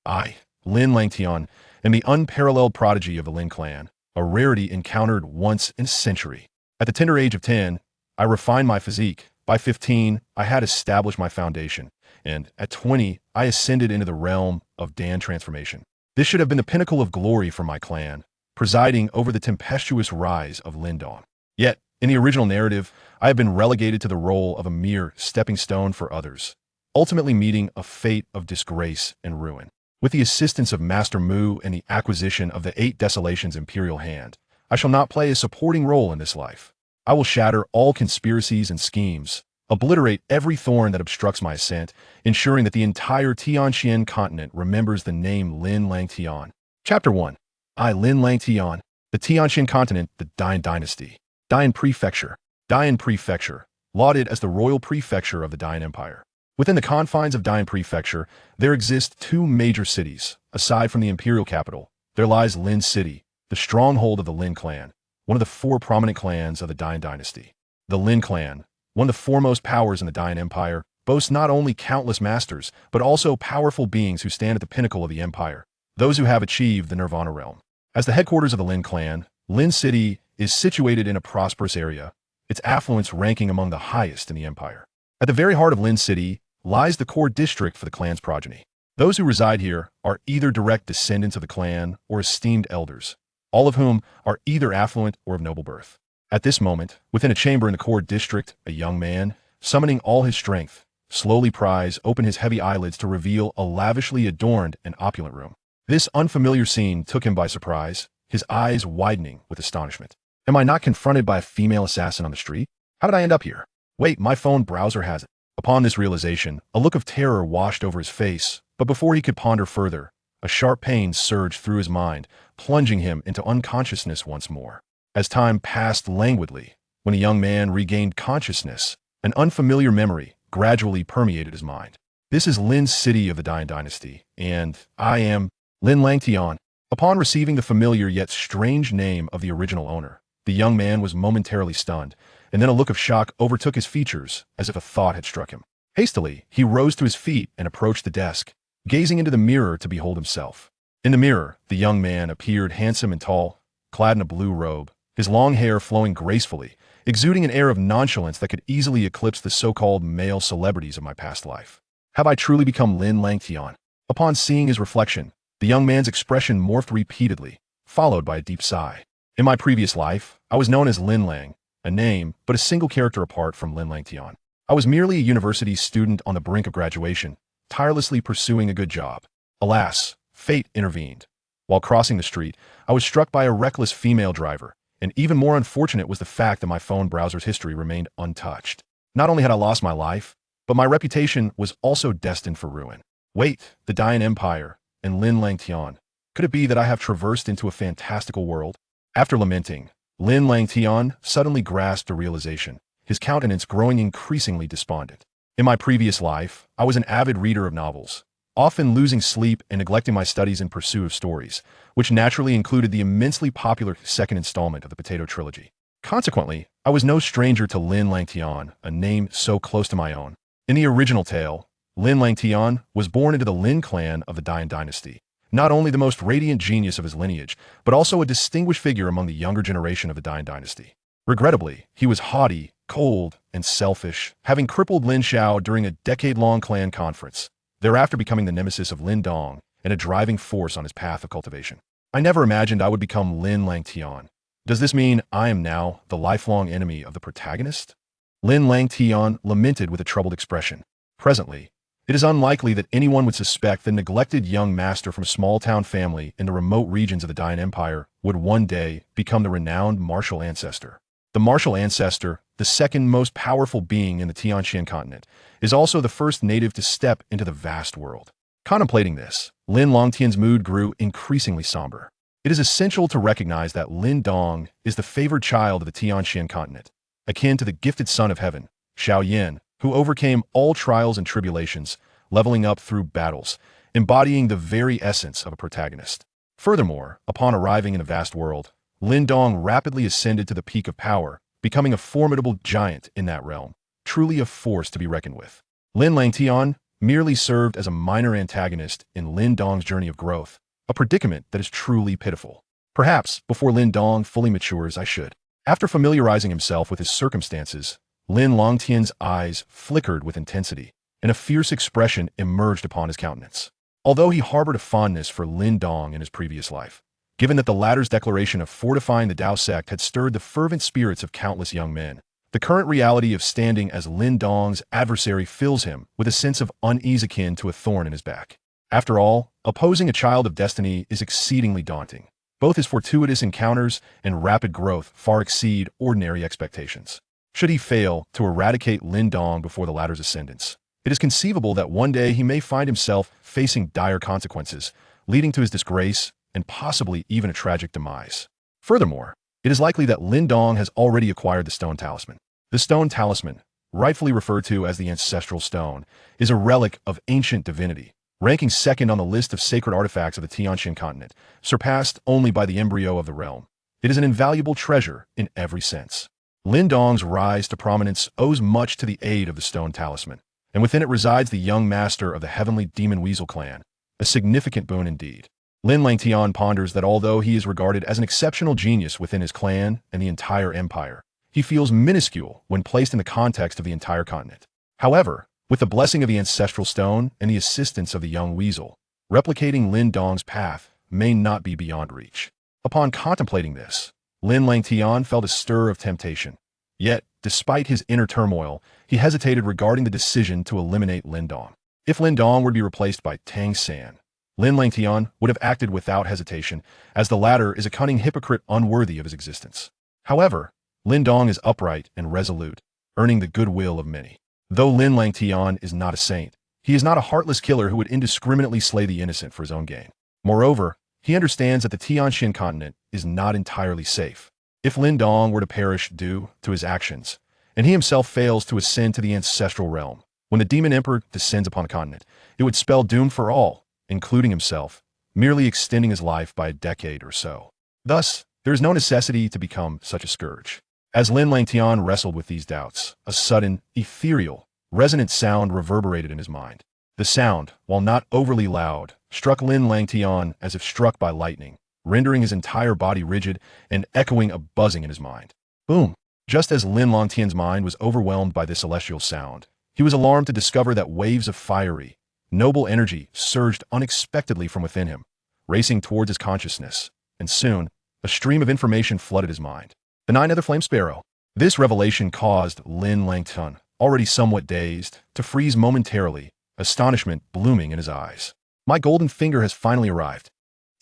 I, Lin Langtian, am the unparalleled prodigy of the Lin clan, a rarity encountered once in a century. At the tender age of 10, I refined my physique. By 15, I had established my foundation. And at 20, I ascended into the realm of Dan transformation. This should have been the pinnacle of glory for my clan, presiding over the tempestuous rise of Lin Dong. Yet, in the original narrative, I have been relegated to the role of a mere stepping stone for others, ultimately meeting a fate of disgrace and ruin. With the assistance of Master Mu and the acquisition of the 8 Desolation's Imperial Hand, I shall not play a supporting role in this life. I will shatter all conspiracies and schemes, obliterate every thorn that obstructs my ascent, ensuring that the entire Tianxuan Continent remembers the name Lin Langtian. Chapter 1. I, Lin Langtian, the Tianxuan Continent, the Dian Dynasty. Dian Prefecture. Dian Prefecture, lauded as the royal prefecture of the Dian Empire. Within the confines of Dian Prefecture, there exist 2 major cities. Aside from the imperial capital, there lies Lin City, the stronghold of the Lin clan, one of the 4 prominent clans of the Dian dynasty. The Lin clan, one of the foremost powers in the Dian Empire, boasts not only countless masters, but also powerful beings who stand at the pinnacle of the empire, those who have achieved the Nirvana realm. As the headquarters of the Lin clan, Lin City is situated in a prosperous area, its affluence ranking among the highest in the empire. At the very heart of Lin City lies the core district for the clan's progeny. Those who reside here are either direct descendants of the clan or esteemed elders, all of whom are either affluent or of noble birth. At this moment, within a chamber in the core district, a young man, summoning all his strength, slowly pries open his heavy eyelids to reveal a lavishly adorned and opulent room. This unfamiliar scene took him by surprise, his eyes widening with astonishment. Am I not confronted by a female assassin on the street? How did I end up here? Wait, my phone browser has it. Upon this realization, a look of terror washed over his face, but before he could ponder further, a sharp pain surged through his mind, plunging him into unconsciousness once more. As time passed languidly, when the young man regained consciousness, an unfamiliar memory gradually permeated his mind. This is Lin City of the Dian Dynasty, and I am Lin Langtian. Upon receiving the familiar yet strange name of the original owner, the young man was momentarily stunned, and then a look of shock overtook his features as if a thought had struck him. Hastily, he rose to his feet and approached the desk, gazing into the mirror to behold himself. In the mirror, the young man appeared handsome and tall, clad in a blue robe, his long hair flowing gracefully, exuding an air of nonchalance that could easily eclipse the so-called male celebrities of my past life. Have I truly become Lin Langtian? Upon seeing his reflection, the young man's expression morphed repeatedly, followed by a deep sigh. In my previous life, I was known as Lin Lang, a name, but a single character apart from Lin Langtian. I was merely a university student on the brink of graduation, tirelessly pursuing a good job. Alas, fate intervened. While crossing the street, I was struck by a reckless female driver, and even more unfortunate was the fact that my phone browser's history remained untouched. Not only had I lost my life, but my reputation was also destined for ruin. Wait, the Dian Empire and Lin Langtian. Could it be that I have traversed into a fantastical world? After lamenting, Lin Langtian suddenly grasped a realization, his countenance growing increasingly despondent. In my previous life, I was an avid reader of novels, often losing sleep and neglecting my studies in pursuit of stories, which naturally included the immensely popular second installment of the Potato Trilogy. Consequently, I was no stranger to Lin Langtian, a name so close to my own. In the original tale, Lin Langtian was born into the Lin clan of the Dian dynasty, not only the most radiant genius of his lineage, but also a distinguished figure among the younger generation of the Dian dynasty. Regrettably, he was haughty, cold, and selfish, having crippled Lin Xiao during a decade-long clan conference, thereafter becoming the nemesis of Lin Dong and a driving force on his path of cultivation. I never imagined I would become Lin Langtian. Does this mean I am now the lifelong enemy of the protagonist? Lin Langtian lamented with a troubled expression. Presently, it is unlikely that anyone would suspect the neglected young master from a small-town family in the remote regions of the Dian Empire would one day become the renowned martial ancestor. The martial ancestor, the second most powerful being in the Tianxuan Continent, is also the first native to step into the vast world. Contemplating this, Lin Langtian's mood grew increasingly somber. It is essential to recognize that Lin Dong is the favored child of the Tianxuan Continent, akin to the gifted son of heaven, Xiao Yin, who overcame all trials and tribulations, leveling up through battles, embodying the very essence of a protagonist. Furthermore, upon arriving in a vast world, Lin Dong rapidly ascended to the peak of power, becoming a formidable giant in that realm, truly a force to be reckoned with. Lin Langtian merely served as a minor antagonist in Lin Dong's journey of growth, a predicament that is truly pitiful. Perhaps, before Lin Dong fully matures, I should. After familiarizing himself with his circumstances, Lin Langtian's eyes flickered with intensity, and a fierce expression emerged upon his countenance. Although he harbored a fondness for Lin Dong in his previous life, given that the latter's declaration of fortifying the Tao sect had stirred the fervent spirits of countless young men, the current reality of standing as Lin Dong's adversary fills him with a sense of unease akin to a thorn in his back. After all, opposing a child of destiny is exceedingly daunting. Both his fortuitous encounters and rapid growth far exceed ordinary expectations. Should he fail to eradicate Lin Dong before the latter's ascendance, it is conceivable that one day he may find himself facing dire consequences, leading to his disgrace and possibly even a tragic demise. Furthermore, it is likely that Lin Dong has already acquired the stone talisman. The stone talisman, rightfully referred to as the ancestral stone, is a relic of ancient divinity, ranking second on the list of sacred artifacts of the Tianxuan Continent, surpassed only by the embryo of the realm. It is an invaluable treasure in every sense. Lin Dong's rise to prominence owes much to the aid of the stone talisman, and within it resides the young master of the heavenly demon weasel clan, a significant boon indeed. Lin Langtian ponders that although he is regarded as an exceptional genius within his clan and the entire empire, he feels minuscule when placed in the context of the entire continent. However, with the blessing of the ancestral stone and the assistance of the young weasel, replicating Lin Dong's path may not be beyond reach. Upon contemplating this, Lin Langtian felt a stir of temptation. Yet, despite his inner turmoil, he hesitated regarding the decision to eliminate Lin Dong. If Lin Dong were to be replaced by Tang San, Lin Langtian would have acted without hesitation, as the latter is a cunning hypocrite unworthy of his existence. However, Lin Dong is upright and resolute, earning the goodwill of many. Though Lin Langtian is not a saint, he is not a heartless killer who would indiscriminately slay the innocent for his own gain. Moreover, he understands that the Tianxuan Continent is not entirely safe. If Lin Dong were to perish due to his actions, and he himself fails to ascend to the ancestral realm, when the demon emperor descends upon the continent, it would spell doom for all, including himself, merely extending his life by a decade or so. Thus, there is no necessity to become such a scourge. As Lin Langtian wrestled with these doubts, a sudden, ethereal, resonant sound reverberated in his mind. The sound, while not overly loud, struck Lin Langtian as if struck by lightning, rendering his entire body rigid and echoing a buzzing in his mind. Boom! Just as Lin Langtian's mind was overwhelmed by this celestial sound, he was alarmed to discover that waves of fiery, noble energy surged unexpectedly from within him, racing towards his consciousness, and soon, a stream of information flooded his mind. The 9 Nether Flame Sparrow. This revelation caused Lin Langtian, already somewhat dazed, to freeze momentarily, astonishment blooming in his eyes. My golden finger has finally arrived.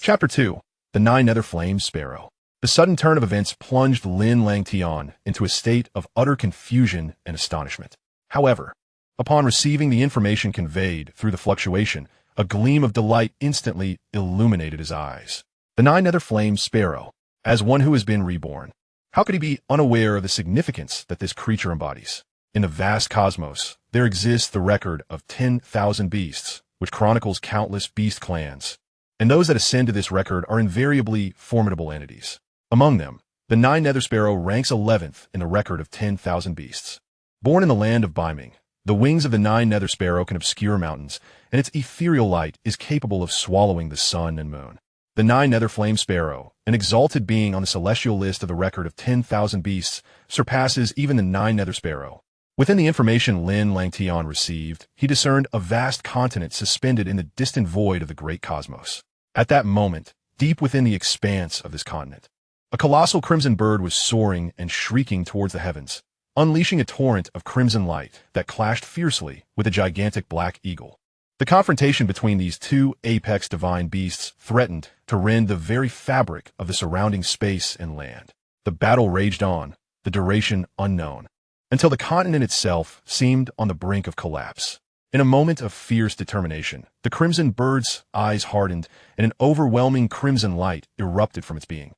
Chapter 2. The 9 Nether Flame Sparrow. The sudden turn of events plunged Lin Langtian into a state of utter confusion and astonishment. However, upon receiving the information conveyed through the fluctuation, a gleam of delight instantly illuminated his eyes. The 9 Nether Flame Sparrow. As one who has been reborn, how could he be unaware of the significance that this creature embodies? In the vast cosmos, there exists the record of 10,000 beasts, which chronicles countless beast clans, and those that ascend to this record are invariably formidable entities. Among them, the 9 Nether Sparrow ranks 11th in the record of 10,000 beasts. Born in the land of Biming, the wings of the 9 Nether Sparrow can obscure mountains, and its ethereal light is capable of swallowing the sun and moon. The 9 Nether Flame Sparrow, an exalted being on the celestial list of the record of 10,000 beasts, surpasses even the 9 Nether Sparrow. Within the information Lin Langtian received, he discerned a vast continent suspended in the distant void of the great cosmos. At that moment, deep within the expanse of this continent, a colossal crimson bird was soaring and shrieking towards the heavens, unleashing a torrent of crimson light that clashed fiercely with a gigantic black eagle. The confrontation between these two apex divine beasts threatened to rend the very fabric of the surrounding space and land. The battle raged on, the duration unknown, until the continent itself seemed on the brink of collapse. In a moment of fierce determination, the crimson bird's eyes hardened and an overwhelming crimson light erupted from its being.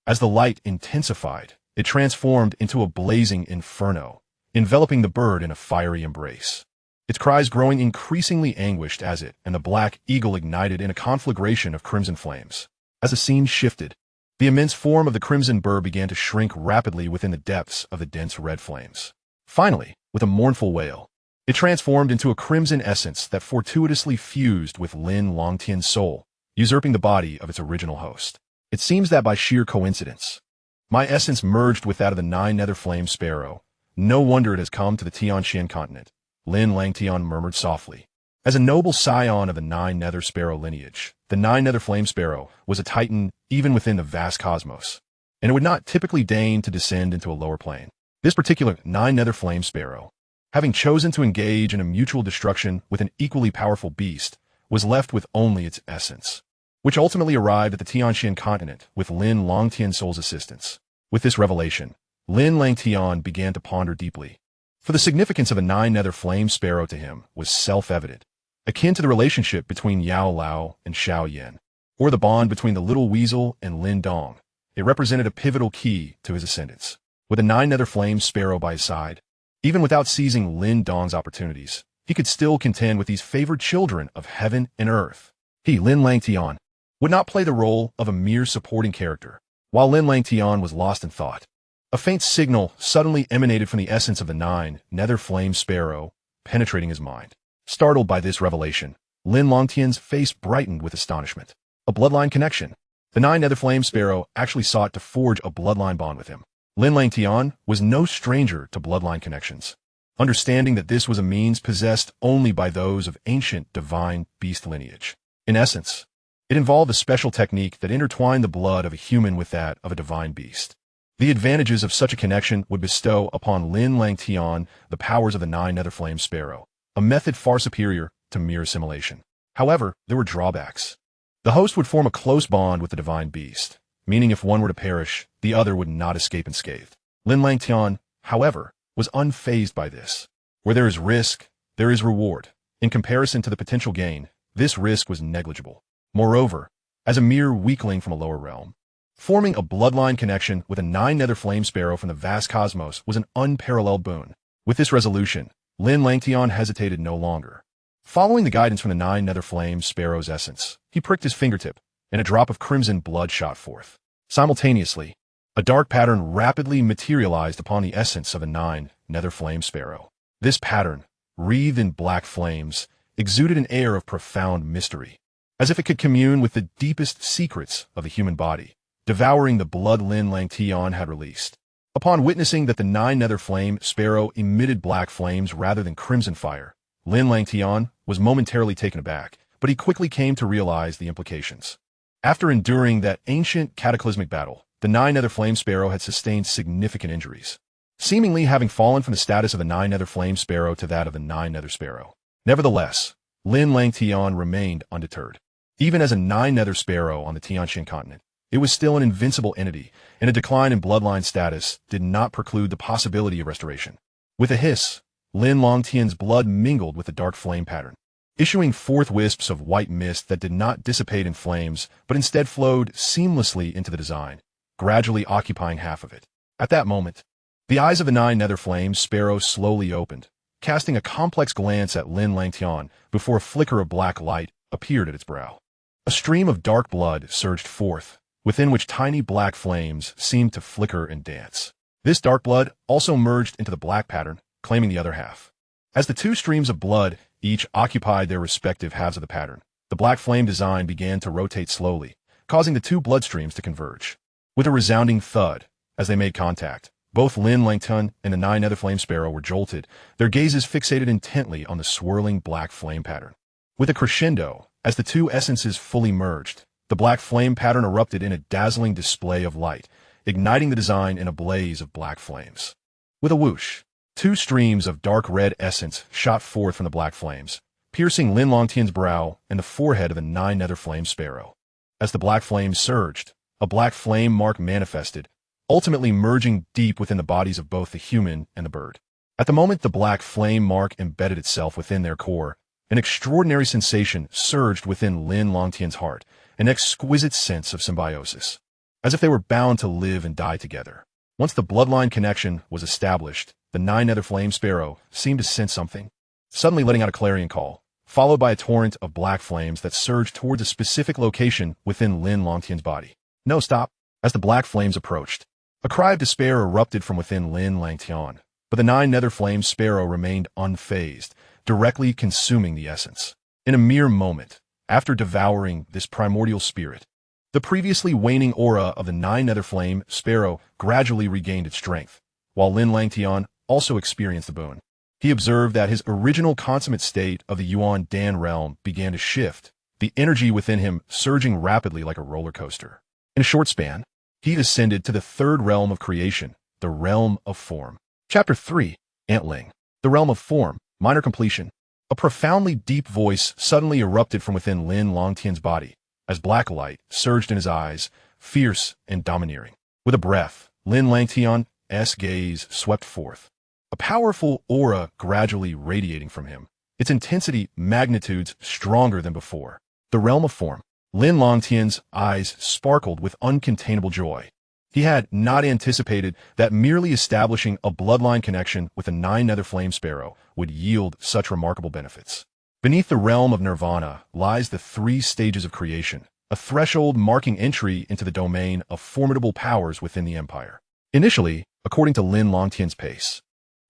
As the light intensified, it transformed into a blazing inferno, enveloping the bird in a fiery embrace. Its cries growing increasingly anguished as it and the black eagle ignited in a conflagration of crimson flames. As the scene shifted, the immense form of the crimson bird began to shrink rapidly within the depths of the dense red flames. Finally, with a mournful wail, It transformed into a crimson essence that fortuitously fused with Lin Langtian's soul, usurping the body of its original host. It seems that by sheer coincidence, my essence merged with that of the Nine Nether Flame Sparrow. No wonder it has come to the Tianxuan Continent, Lin Langtian murmured softly. As a noble scion of the Nine Nether Sparrow lineage, the Nine Nether Flame Sparrow was a titan even within the vast cosmos, and it would not typically deign to descend into a lower plane. This particular Nine Nether Flame Sparrow, having chosen to engage in a mutual destruction with an equally powerful beast, was left with only its essence, which ultimately arrived at the Tianxuan Continent with Lin Langtian Soul's assistance. With this revelation, Lin Langtian began to ponder deeply, for the significance of a Nine Nether Flame Sparrow to him was self-evident, akin to the relationship between Yao Lao and Xiao Yan, or the bond between the little weasel and Lin Dong. It represented a pivotal key to his ascendance. With a Nine Nether Flame Sparrow by his side, even without seizing Lin Dong's opportunities, he could still contend with these favored children of heaven and earth. He, Lin Langtian, would not play the role of a mere supporting character. While Lin Langtian was lost in thought, a faint signal suddenly emanated from the essence of the Nine Nether Flame Sparrow, penetrating his mind. Startled by this revelation, Lin Langtian's face brightened with astonishment. A bloodline connection. The Nine Nether Flame Sparrow actually sought to forge a bloodline bond with him. Lin Langtian was no stranger to bloodline connections, understanding that this was a means possessed only by those of ancient divine beast lineage. In essence, it involved a special technique that intertwined the blood of a human with that of a divine beast. The advantages of such a connection would bestow upon Lin Langtian the powers of the Nine Nether Flame Sparrow, a method far superior to mere assimilation. However, there were drawbacks. The host would form a close bond with the divine beast, meaning if one were to perish, the other would not escape unscathed. Lin Langtian, however, was unfazed by this. Where there is risk, there is reward. In comparison to the potential gain, this risk was negligible. Moreover, as a mere weakling from a lower realm, forming a bloodline connection with a Nine Nether Flame Sparrow from the vast cosmos was an unparalleled boon. With this resolution, Lin Langtian hesitated no longer. Following the guidance from the Nine Nether Flame Sparrow's essence, he pricked his fingertip, and a drop of crimson blood shot forth. Simultaneously, a dark pattern rapidly materialized upon the essence of a Nine Nether Flame Sparrow. This pattern, wreathed in black flames, exuded an air of profound mystery, as if it could commune with the deepest secrets of the human body, devouring the blood Lin Langtian had released. Upon witnessing that the Nine Nether Flame Sparrow emitted black flames rather than crimson fire, Lin Langtian was momentarily taken aback, but he quickly came to realize the implications. After enduring that ancient cataclysmic battle, the Nine Nether Flame Sparrow had sustained significant injuries, seemingly having fallen from the status of the Nine Nether Flame Sparrow to that of the Nine Nether Sparrow. Nevertheless, Lin Langtian remained undeterred. Even as a Nine Nether Sparrow on the Tianxuan Continent, it was still an invincible entity, and a decline in bloodline status did not preclude the possibility of restoration. With a hiss, Lin Langtian's blood mingled with the dark flame pattern, issuing forth wisps of white mist that did not dissipate in flames, but instead flowed seamlessly into the design, gradually occupying half of it. At that moment, the eyes of the Nine Nether Flame Sparrow slowly opened, casting a complex glance at Lin Langtian before a flicker of black light appeared at its brow. A stream of dark blood surged forth, within which tiny black flames seemed to flicker and dance. This dark blood also merged into the black pattern, claiming the other half. As the two streams of blood each occupied their respective halves of the pattern, the black flame design began to rotate slowly, causing the two bloodstreams to converge. With a resounding thud, as they made contact, both Lin Langtian and the Nine Nether Flame Sparrow were jolted, their gazes fixated intently on the swirling black flame pattern. With a crescendo, as the two essences fully merged, the black flame pattern erupted in a dazzling display of light, igniting the design in a blaze of black flames. With a whoosh, two streams of dark red essence shot forth from the black flames, piercing Lin Langtian's brow and the forehead of the Nine Nether Flame Sparrow. As the black flames surged, a black flame mark manifested, ultimately merging deep within the bodies of both the human and the bird. At the moment the black flame mark embedded itself within their core, an extraordinary sensation surged within Lin Langtian's heart, an exquisite sense of symbiosis, as if they were bound to live and die together. Once the bloodline connection was established, the Nine Nether Flame Sparrow seemed to sense something, suddenly letting out a clarion call, followed by a torrent of black flames that surged towards a specific location within Lin Langtian's body. No, stop! As the black flames approached, a cry of despair erupted from within Lin Langtian, but the nine nether flame sparrow remained unfazed, directly consuming the essence. In a mere moment, after devouring this primordial spirit, the previously waning aura of the nine nether flame sparrow gradually regained its strength, while Lin Langtian also experienced the boon. He observed that his original consummate state of the Yuan Dan realm began to shift, the energy within him surging rapidly like a roller coaster. In a short span, he ascended to the third realm of creation, the realm of form. Chapter 3, Antling. The realm of form, minor completion. A profoundly deep voice suddenly erupted from within Lin Langtian's body, as black light surged in his eyes, fierce and domineering. With a breath, Lin Langtian's gaze swept forth, a powerful aura gradually radiating from him, its intensity magnitudes stronger than before. The realm of form. Lin Langtian's eyes sparkled with uncontainable joy. He had not anticipated that merely establishing a bloodline connection with the nine nether flame sparrow would yield such remarkable benefits. Beneath the realm of nirvana lies the three stages of creation, a threshold marking entry into the domain of formidable powers within the empire. Initially, according to Lin Langtian's pace,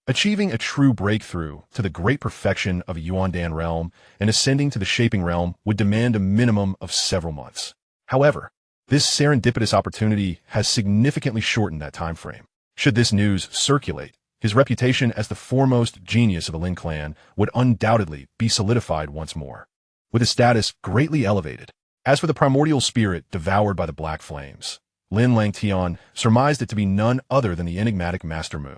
achieving a true breakthrough to the great perfection of a Yuandan realm and ascending to the shaping realm would demand a minimum of several months. However, this serendipitous opportunity has significantly shortened that time frame. Should this news circulate, his reputation as the foremost genius of the Lin clan would undoubtedly be solidified once more, with his status greatly elevated. As for the primordial spirit devoured by the black flames, Lin Langtian surmised it to be none other than the enigmatic Master Mu.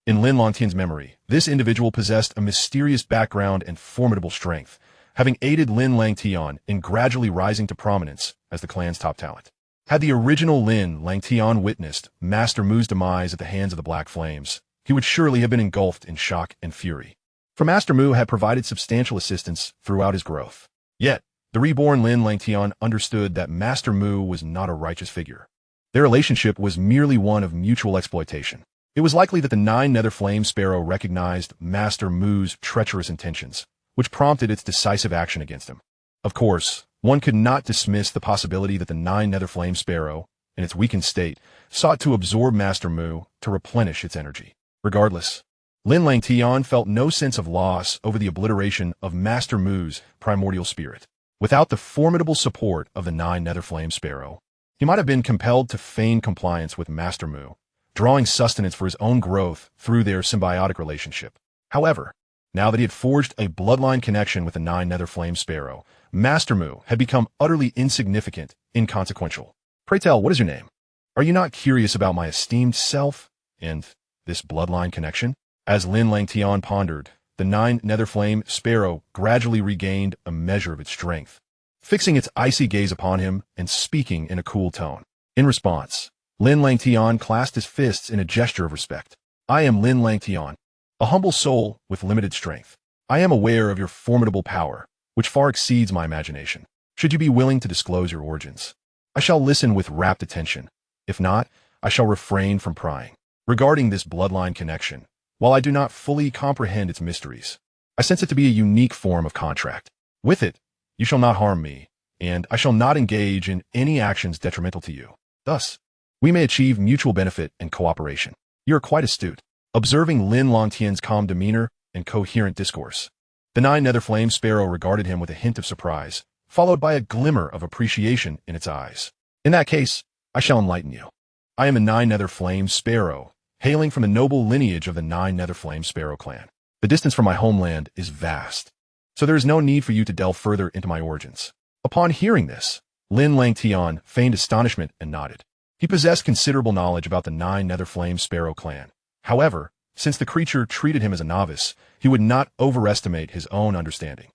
In Lin Langtian's memory, this individual possessed a mysterious background and formidable strength, having aided Lin Langtian in gradually rising to prominence as the clan's top talent. Had the original Lin Langtian witnessed Master Mu's demise at the hands of the Black Flames, he would surely have been engulfed in shock and fury. For Master Mu had provided substantial assistance throughout his growth. Yet, the reborn Lin Langtian understood that Master Mu was not a righteous figure. Their relationship was merely one of mutual exploitation. It was likely that the nine nether flame sparrow recognized Master Mu's treacherous intentions, which prompted its decisive action against him. Of course, one could not dismiss the possibility that the nine nether flame sparrow, in its weakened state, sought to absorb Master Mu to replenish its energy. Regardless, Lin Langtian felt no sense of loss over the obliteration of Master Mu's primordial spirit. Without the formidable support of the nine nether flame sparrow, he might have been compelled to feign compliance with Master Mu, drawing sustenance for his own growth through their symbiotic relationship. However, now that he had forged a bloodline connection with the nine nether flame sparrow, Master Mu had become utterly insignificant, inconsequential. Pray tell, what is your name? Are you not curious about my esteemed self and this bloodline connection? As Lin Langtian pondered, the nine nether flame sparrow gradually regained a measure of its strength, fixing its icy gaze upon him and speaking in a cool tone. In response, Lin Langtian clasped his fists in a gesture of respect. I am Lin Langtian, a humble soul with limited strength. I am aware of your formidable power, which far exceeds my imagination. Should you be willing to disclose your origins, I shall listen with rapt attention. If not, I shall refrain from prying. Regarding this bloodline connection, while I do not fully comprehend its mysteries, I sense it to be a unique form of contract. With it, you shall not harm me, and I shall not engage in any actions detrimental to you. Thus, we may achieve mutual benefit and cooperation. You are quite astute. Observing Lin Langtian's calm demeanor and coherent discourse, the nine nether flame sparrow regarded him with a hint of surprise, followed by a glimmer of appreciation in its eyes. In that case, I shall enlighten you. I am a nine nether flame sparrow, hailing from the noble lineage of the nine nether flame sparrow clan. The distance from my homeland is vast, so there is no need for you to delve further into my origins. Upon hearing this, Lin Langtian feigned astonishment and nodded. He possessed considerable knowledge about the nine nether flame sparrow clan. However, since the creature treated him as a novice, he would not overestimate his own understanding.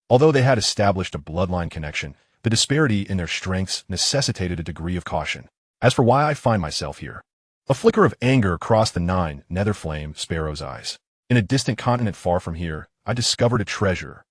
Although they had established a bloodline connection, the disparity in their strengths necessitated a degree of caution. As for why I find myself here, a flicker of anger crossed the nine nether flame sparrow's eyes. In a distant continent far from here, I discovered a treasure,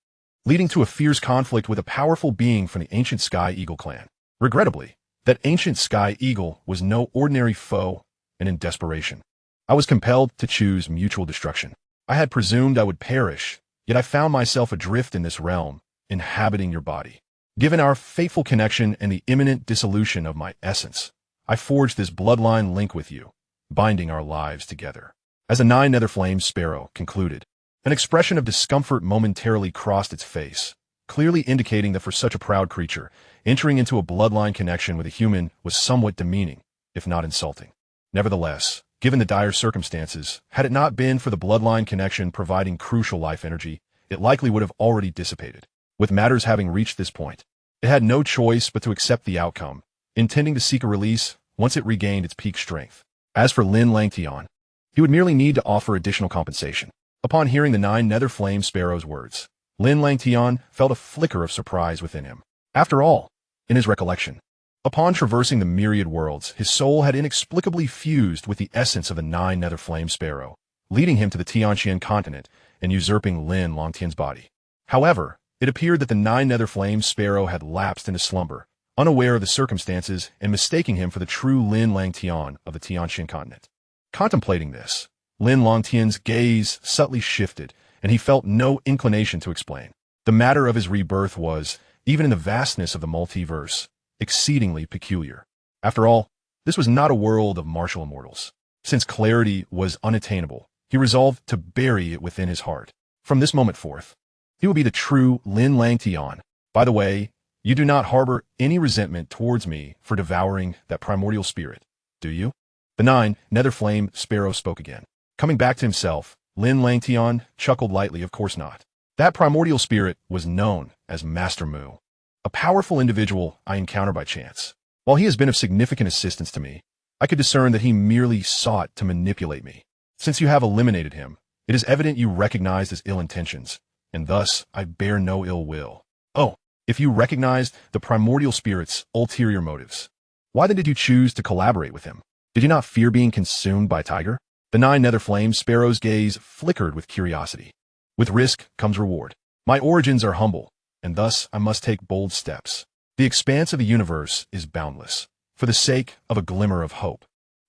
leading to a fierce conflict with a powerful being from the ancient Sky Eagle clan. Regrettably, that ancient Sky Eagle was no ordinary foe, and in desperation, I was compelled to choose mutual destruction. I had presumed I would perish, yet I found myself adrift in this realm, inhabiting your body. Given our fateful connection and the imminent dissolution of my essence, I forged this bloodline link with you, binding our lives together. As the nine nether flame sparrow concluded, an expression of discomfort momentarily crossed its face, clearly indicating that for such a proud creature, entering into a bloodline connection with a human was somewhat demeaning, if not insulting. Nevertheless, given the dire circumstances, had it not been for the bloodline connection providing crucial life energy, it likely would have already dissipated. With matters having reached this point, it had no choice but to accept the outcome, intending to seek a release once it regained its peak strength. As for Lin Langtian, he would merely need to offer additional compensation. Upon hearing the nine nether flame sparrow's words, Lin Langtian felt a flicker of surprise within him. After all, in his recollection, upon traversing the myriad worlds, his soul had inexplicably fused with the essence of the nine nether flame sparrow, leading him to the Tianxuan Continent and usurping Lin Langtian's body. However, it appeared that the nine nether flame sparrow had lapsed into slumber, unaware of the circumstances and mistaking him for the true Lin Langtian of the Tianxuan Continent. Contemplating this, Lin Langtian's gaze subtly shifted, and he felt no inclination to explain. The matter of his rebirth was, even in the vastness of the multiverse, exceedingly peculiar. After all, this was not a world of martial immortals. Since clarity was unattainable, he resolved to bury it within his heart. From this moment forth, he will be the true Lin Langtian. By the way, you do not harbor any resentment towards me for devouring that primordial spirit, do you? The nine nether flame sparrow spoke again. Coming back to himself, Lin Langtian chuckled lightly. Of course not. That primordial spirit was known as Master Mu, a powerful individual I encountered by chance. While he has been of significant assistance to me, I could discern that he merely sought to manipulate me. Since you have eliminated him, it is evident you recognized his ill intentions, and thus I bear no ill will. Oh, if you recognized the primordial spirit's ulterior motives, why then did you choose to collaborate with him? Did you not fear being consumed by a tiger? The nine nether flame sparrow's gaze flickered with curiosity. With risk comes reward. My origins are humble, and thus I must take bold steps. The expanse of the universe is boundless. For the sake of a glimmer of hope,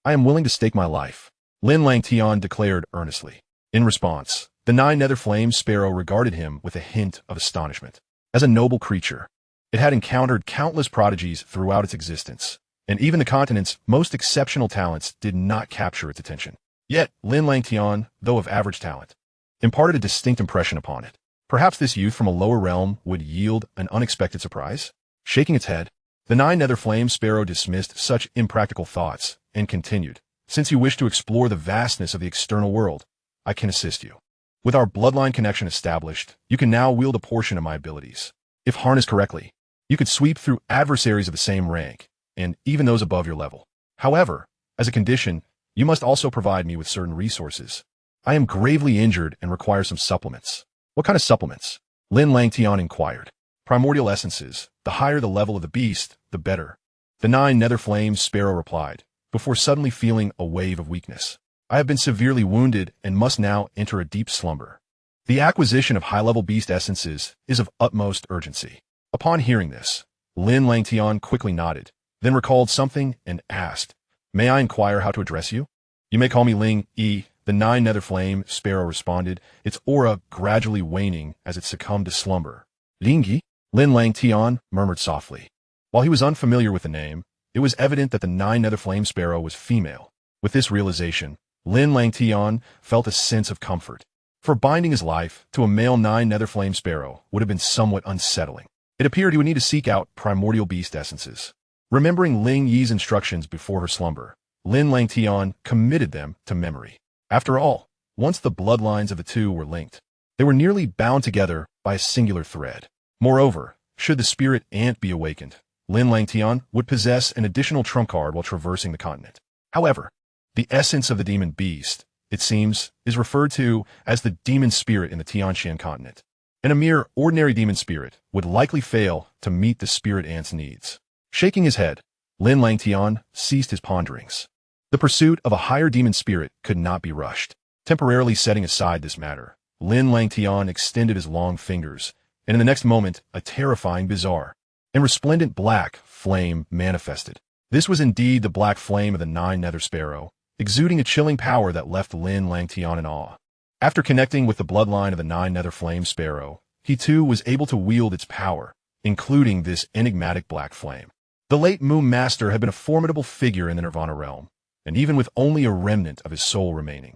I am willing to stake my life, Lin Langtian declared earnestly. In response, the nine nether flame sparrow regarded him with a hint of astonishment. As a noble creature, it had encountered countless prodigies throughout its existence, and even the continent's most exceptional talents did not capture its attention. Yet, Lin Langtian, though of average talent, imparted a distinct impression upon it. Perhaps this youth from a lower realm would yield an unexpected surprise? Shaking its head, the nine nether flame sparrow dismissed such impractical thoughts and continued. Since you wish to explore the vastness of the external world, I can assist you. With our bloodline connection established, you can now wield a portion of my abilities. If harnessed correctly, you could sweep through adversaries of the same rank, and even those above your level. However, as a condition, you must also provide me with certain resources. I am gravely injured and require some supplements. What kind of supplements? Lin Langtian inquired. Primordial essences. The higher the level of the beast, the better. The nine nether flame sparrow replied, before suddenly feeling a wave of weakness. I have been severely wounded and must now enter a deep slumber. The acquisition of high-level beast essences is of utmost urgency. Upon hearing this, Lin Langtian quickly nodded, then recalled something and asked, May I inquire how to address you? You may call me Ling E. The nine nether flame sparrow responded, its aura gradually waning as it succumbed to slumber. Lingyi? Lin Langtian murmured softly. While he was unfamiliar with the name, it was evident that the nine nether flame sparrow was female. With this realization, Lin Langtian felt a sense of comfort. For binding his life to a male nine nether flame sparrow would have been somewhat unsettling. It appeared he would need to seek out primordial beast essences. Remembering Ling Yi's instructions before her slumber, Lin Langtian committed them to memory. After all, once the bloodlines of the two were linked, they were nearly bound together by a singular thread. Moreover, should the spirit ant be awakened, Lin Langtian would possess an additional trump card while traversing the continent. However, the essence of the demon beast, it seems, is referred to as the demon spirit in the Tianxuan Continent, and a mere ordinary demon spirit would likely fail to meet the spirit ant's needs. Shaking his head, Lin Langtian ceased his ponderings. The pursuit of a higher demon spirit could not be rushed. Temporarily setting aside this matter, Lin Langtian extended his long fingers, and in the next moment, a terrifying, bizarre, and resplendent black flame manifested. This was indeed the black flame of the nine nether sparrow, exuding a chilling power that left Lin Langtian in awe. After connecting with the bloodline of the nine nether flame sparrow, he too was able to wield its power, including this enigmatic black flame. The late Moon Master had been a formidable figure in the Nirvana realm, and even with only a remnant of his soul remaining,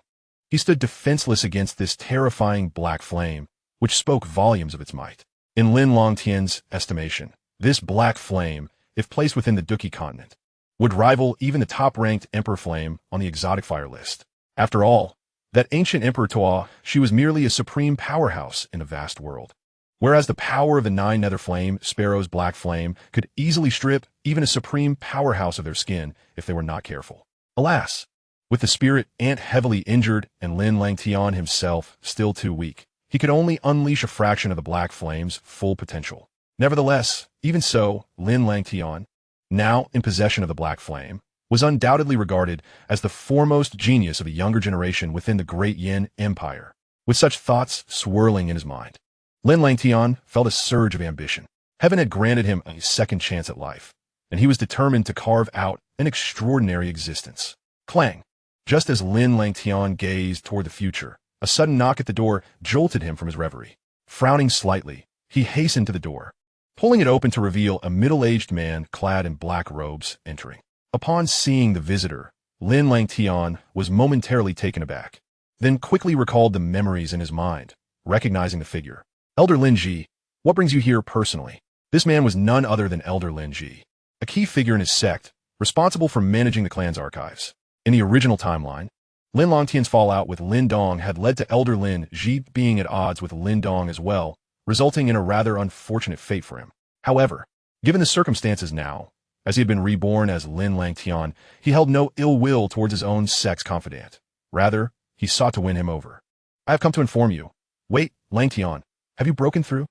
He stood defenseless against this terrifying black flame, which spoke volumes of its might. In Lin Langtian's estimation, this black flame, if placed within the Duqi continent, would rival even the top-ranked emperor flame on the exotic fire list. After all, that ancient emperor Toa, she was merely a supreme powerhouse in a vast world. Whereas the power of the nine nether flame, Sparrow's black flame, could easily strip even a supreme powerhouse of their skin if they were not careful. Alas, with the spirit ant heavily injured and Lin Langtian himself still too weak, he could only unleash a fraction of the black flame's full potential. Nevertheless, even so, Lin Langtian, now in possession of the black flame, was undoubtedly regarded as the foremost genius of a younger generation within the great Yin Empire. With such thoughts swirling in his mind, Lin Langtian felt a surge of ambition. Heaven had granted him a second chance at life, and he was determined to carve out an extraordinary existence. Clang! Just as Lin Langtian gazed toward the future, a sudden knock at the door jolted him from his reverie. Frowning slightly, he hastened to the door, pulling it open to reveal a middle-aged man clad in black robes entering. Upon seeing the visitor, Lin Langtian was momentarily taken aback, then quickly recalled the memories in his mind, recognizing the figure. Elder Lin Ji, what brings you here personally? This man was none other than Elder Lin Ji, a key figure in his sect, responsible for managing the clan's archives. In the original timeline, Lin Langtian's fallout with Lin Dong had led to Elder Lin Ji being at odds with Lin Dong as well, resulting in a rather unfortunate fate for him. However, given the circumstances now, as he had been reborn as Lin Langtian, he held no ill will towards his own sex confidant. Rather, he sought to win him over. I have come to inform you. Wait, Langtian, have you broken through?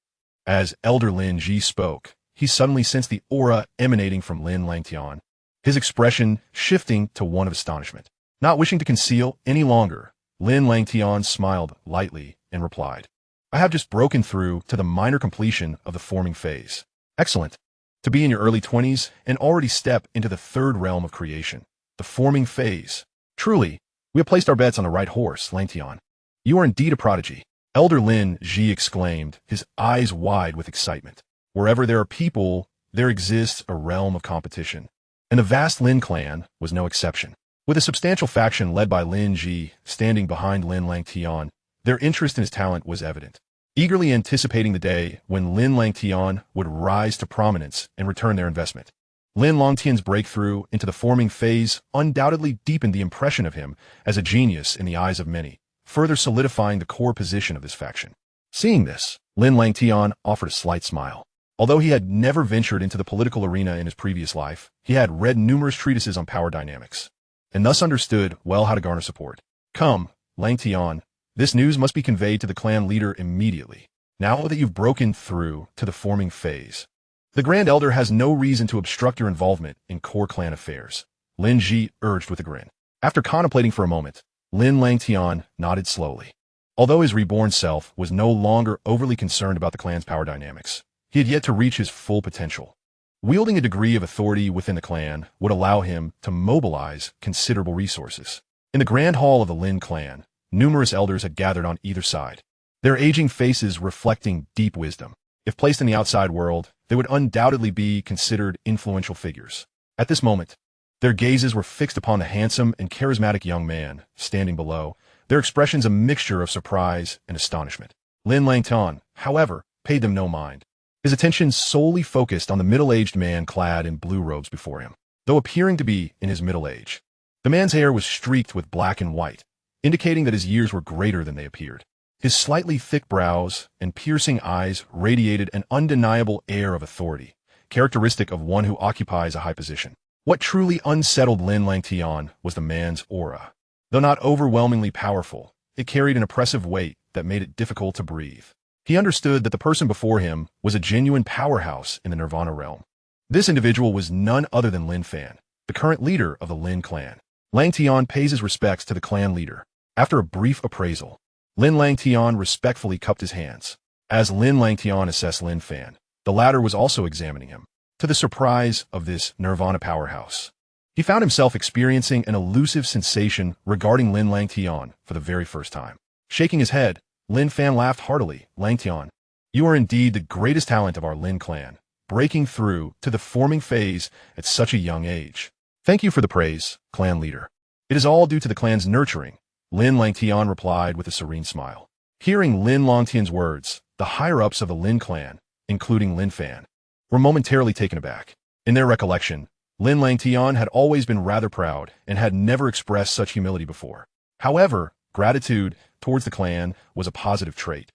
As Elder Lin Ji spoke, he suddenly sensed the aura emanating from Lin Langtian, his expression shifting to one of astonishment. Not wishing to conceal any longer, Lin Langtian smiled lightly and replied, I have just broken through to the minor completion of the forming phase. Excellent. To be in your early 20s and already step into the third realm of creation, the forming phase. Truly, we have placed our bets on the right horse, Langtian. You are indeed a prodigy. Elder Lin Ji exclaimed, his eyes wide with excitement. Wherever there are people, there exists a realm of competition. And the vast Lin clan was no exception. With a substantial faction led by Lin Ji standing behind Lin Langtian, their interest in his talent was evident. Eagerly anticipating the day when Lin Langtian would rise to prominence and return their investment. Lin Langtian's breakthrough into the forming phase undoubtedly deepened the impression of him as a genius in the eyes of many, further solidifying the core position of this faction. Seeing this, Lin Langtian offered a slight smile. Although he had never ventured into the political arena in his previous life, he had read numerous treatises on power dynamics, and thus understood well how to garner support. Come, Langtian, this news must be conveyed to the clan leader immediately, now that you've broken through to the forming phase. The Grand Elder has no reason to obstruct your involvement in core clan affairs, Lin Ji urged with a grin. After contemplating for a moment, Lin Langtian nodded slowly. Although his reborn self was no longer overly concerned about the clan's power dynamics, he had yet to reach his full potential. Wielding a degree of authority within the clan would allow him to mobilize considerable resources. In the Grand Hall of the Lin clan, numerous elders had gathered on either side, their aging faces reflecting deep wisdom. If placed in the outside world, they would undoubtedly be considered influential figures. At this moment, their gazes were fixed upon the handsome and charismatic young man standing below, their expressions a mixture of surprise and astonishment. Lin Langtian, however, paid them no mind. His attention solely focused on the middle-aged man clad in blue robes before him. Though appearing to be in his middle age, the man's hair was streaked with black and white, indicating that his years were greater than they appeared. His slightly thick brows and piercing eyes radiated an undeniable air of authority, characteristic of one who occupies a high position. What truly unsettled Lin Langtian was the man's aura. Though not overwhelmingly powerful, it carried an oppressive weight that made it difficult to breathe. He understood that the person before him was a genuine powerhouse in the Nirvana realm. This individual was none other than Lin Fan, the current leader of the Lin clan. Langtian pays his respects to the clan leader. After a brief appraisal, Lin Langtian respectfully cupped his hands. As Lin Langtian assessed Lin Fan, the latter was also examining him. To the surprise of this Nirvana powerhouse, he found himself experiencing an elusive sensation regarding Lin Langtian for the very first time. Shaking his head, Lin Fan laughed heartily. Langtian, you are indeed the greatest talent of our Lin clan, breaking through to the forming phase at such a young age. Thank you for the praise, clan leader. It is all due to the clan's nurturing Lin Langtian replied with a serene smile. Hearing Lin Langtian's words, the higher-ups of the Lin clan, including Lin Fan, were momentarily taken aback. In their recollection, Lin Langtian had always been rather proud and had never expressed such humility before. However, gratitude towards the clan was a positive trait,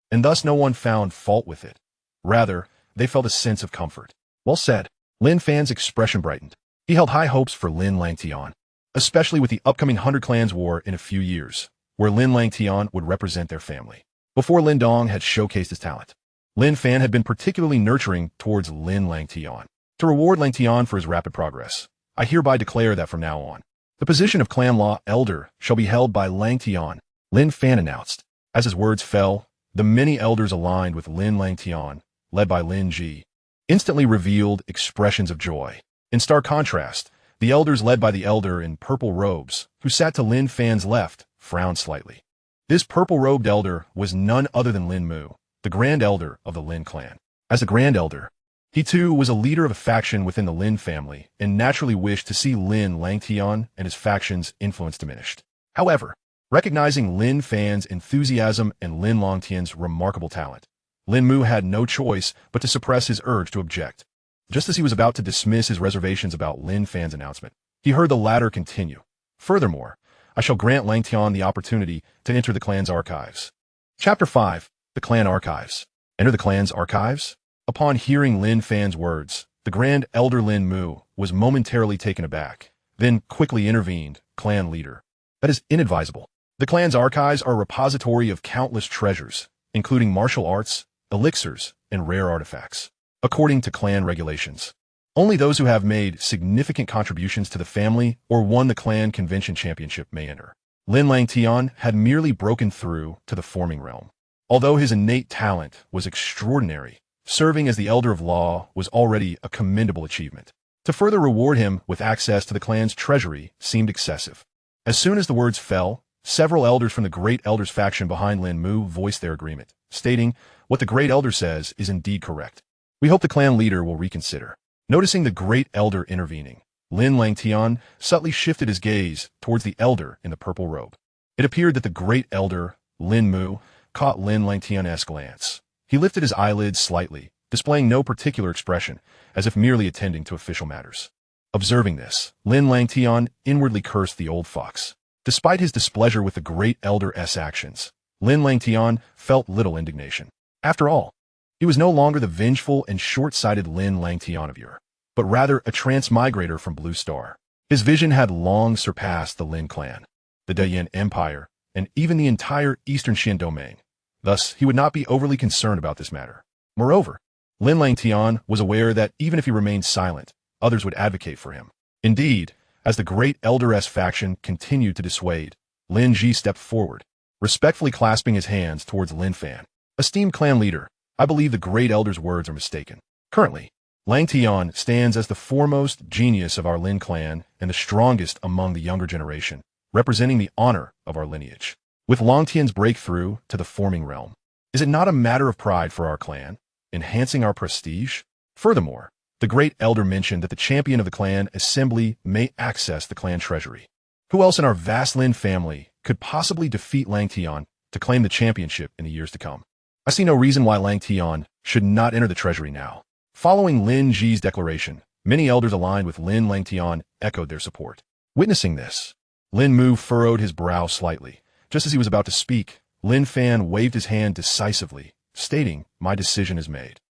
and thus no one found fault with it. Rather, they felt a sense of comfort. Well said. Lin Fan's expression brightened. He held high hopes for Lin Langtian, especially with the upcoming 100 Clans War in a few years, where Lin Langtian would represent their family. Before Lin Dong had showcased his talent, Lin Fan had been particularly nurturing towards Lin Langtian. To reward Langtian for his rapid progress, I hereby declare that from now on, the position of Clan Law Elder shall be held by Langtian, Lin Fan announced. As his words fell, the many elders aligned with Lin Langtian, led by Lin Ji, instantly revealed expressions of joy. In stark contrast, the elders led by the elder in purple robes, who sat to Lin Fan's left, frowned slightly. This purple-robed elder was none other than Lin Mu, the Grand Elder of the Lin clan. As the Grand Elder, he too was a leader of a faction within the Lin family and naturally wished to see Lin Langtian and his faction's influence diminished. However, recognizing Lin Fan's enthusiasm and Lin Langtian's remarkable talent, Lin Mu had no choice but to suppress his urge to object. Just as he was about to dismiss his reservations about Lin Fan's announcement, he heard the latter continue. Furthermore, I shall grant Langtian the opportunity to enter the clan's archives. Chapter 5. The Clan Archives. Enter the clan's archives? Upon hearing Lin Fan's words, the Grand Elder Lin Mu was momentarily taken aback, then quickly intervened, clan leader. That is inadvisable. The clan's archives are a repository of countless treasures, including martial arts, elixirs, and rare artifacts. According to clan regulations, only those who have made significant contributions to the family or won the clan convention championship may enter. Lin Langtian had merely broken through to the forming realm. Although his innate talent was extraordinary, serving as the Elder of Law was already a commendable achievement. To further reward him with access to the clan's treasury seemed excessive. As soon as the words fell, several elders from the Great Elders faction behind Lin Mu voiced their agreement, stating, "What the Great Elder says is indeed correct. We hope the clan leader will reconsider." Noticing the Great Elder intervening, Lin Langtian subtly shifted his gaze towards the elder in the purple robe. It appeared that the Great Elder, Lin Mu, caught Lin Langtian's glance. He lifted his eyelids slightly, displaying no particular expression, as if merely attending to official matters. Observing this, Lin Langtian inwardly cursed the old fox. Despite his displeasure with the Great Elder's actions, Lin Langtian felt little indignation. After all, he was no longer the vengeful and short-sighted Lin Langtian of yore, but rather a transmigrator from Blue Star. His vision had long surpassed the Lin clan, the Dayan Empire, and even the entire Eastern Shin domain. Thus, he would not be overly concerned about this matter. Moreover, Lin Langtian was aware that even if he remained silent, others would advocate for him. Indeed, as the Great Elder's faction continued to dissuade, Lin Ji stepped forward, respectfully clasping his hands towards Lin Fan. "Esteemed clan leader, I believe the Great Elder's words are mistaken. Currently, Langtian stands as the foremost genius of our Lin clan and the strongest among the younger generation, representing the honor of our lineage. With Langtian's breakthrough to the forming realm, is it not a matter of pride for our clan, enhancing our prestige? Furthermore, the Great Elder mentioned that the champion of the clan assembly may access the clan treasury. Who else in our vast Lin family could possibly defeat Langtian to claim the championship in the years to come? I see no reason why Langtian should not enter the treasury now." Following Lin Ji's declaration, many elders aligned with Lin Langtian echoed their support. Witnessing this, Lin Mu furrowed his brow slightly. Just as he was about to speak, Lin Fan waved his hand decisively, stating, "My decision is made.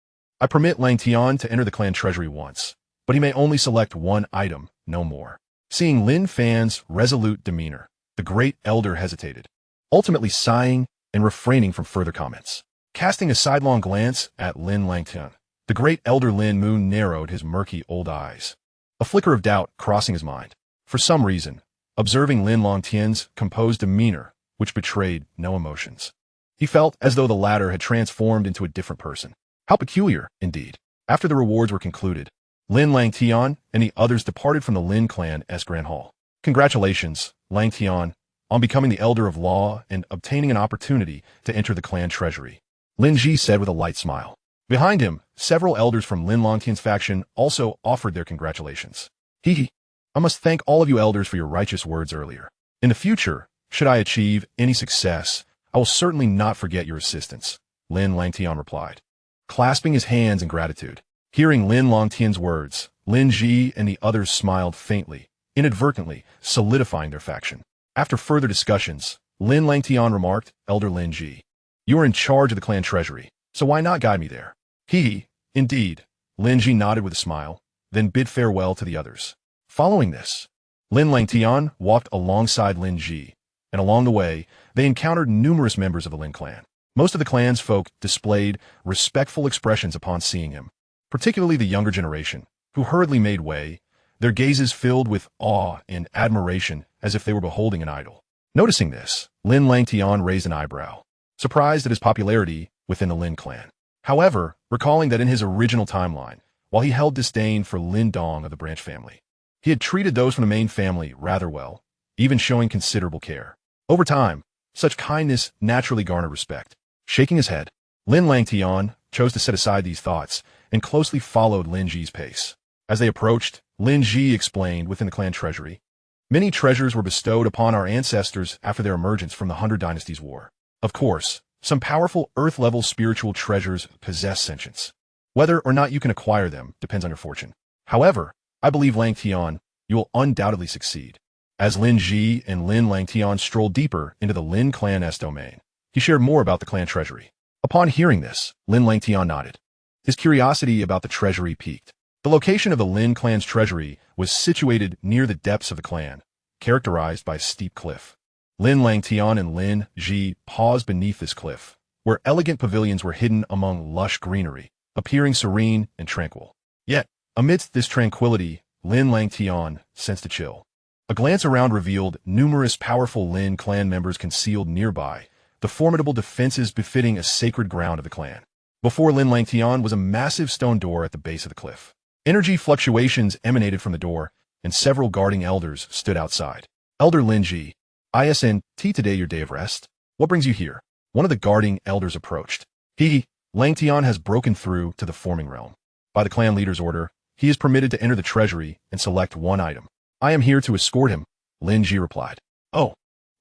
I permit Langtian to enter the clan treasury once, but he may only select one item, no more." Seeing Lin Fan's resolute demeanor, the Great Elder hesitated, ultimately sighing and refraining from further comments. Casting a sidelong glance at Lin Langtian, the Great Elder Lin Mu narrowed his murky old eyes, a flicker of doubt crossing his mind. For some reason, observing Lin Langtian's composed demeanor, which betrayed no emotions, he felt as though the latter had transformed into a different person. How peculiar, indeed. After the rewards were concluded, Lin Langtian and the others departed from the Lin clan's Grand Hall. "Congratulations, Langtian, on becoming the Elder of Law and obtaining an opportunity to enter the clan treasury," Lin Ji said with a light smile. Behind him, several elders from Lin Langtian's faction also offered their congratulations. "Hee hee. I must thank all of you elders for your righteous words earlier. In the future, Should I achieve any success, I will certainly not forget your assistance, Lin Langtian replied, clasping his hands in gratitude. Hearing Lin Langtian's words, Lin Ji and the others smiled faintly, inadvertently solidifying their faction. After further discussions, Lin Langtian remarked, Elder Lin Ji, you are in charge of the clan treasury, so why not guide me there? He, indeed. Lin Ji nodded with a smile, then bid farewell to the others. Following this, Lin Langtian walked alongside Lin Ji, and along the way, they encountered numerous members of the Lin clan. Most of the clan's folk displayed respectful expressions upon seeing him, particularly the younger generation, who hurriedly made way, their gazes filled with awe and admiration as if they were beholding an idol. Noticing this, Lin Langtian raised an eyebrow, surprised at his popularity within the Lin clan. However, recalling that in his original timeline, while he held disdain for Lin Dong of the branch family, he had treated those from the main family rather well, even showing considerable care. Over time, such kindness naturally garnered respect. Shaking his head, Lin Langtian chose to set aside these thoughts and closely followed Lin Ji's pace. As they approached, Lin Ji explained within the clan treasury, many treasures were bestowed upon our ancestors after their emergence from the 100 Dynasties War. Of course, some powerful Earth-level spiritual treasures possess sentience. Whether or not you can acquire them depends on your fortune. However, I believe Langtian, you will undoubtedly succeed. As Lin Ji and Lin Langtian strolled deeper into the Lin clan's domain, he shared more about the clan treasury. Upon hearing this, Lin Langtian nodded. His curiosity about the treasury piqued. The location of the Lin clan's treasury was situated near the depths of the clan, characterized by a steep cliff. Lin Langtian and Lin Ji paused beneath this cliff, where elegant pavilions were hidden among lush greenery, appearing serene and tranquil. Yet, amidst this tranquility, Lin Langtian sensed a chill. A glance around revealed numerous powerful Lin clan members concealed nearby, the formidable defenses befitting a sacred ground of the clan. Before Lin Langtian was a massive stone door at the base of the cliff. Energy fluctuations emanated from the door, and several guarding elders stood outside. Elder Lin Ji, isn't today your day of rest? What brings you here? One of the guarding elders approached. Langtian has broken through to the forming realm. By the clan leader's order, he is permitted to enter the treasury and select one item. I am here to escort him, Lin Ji replied. Oh,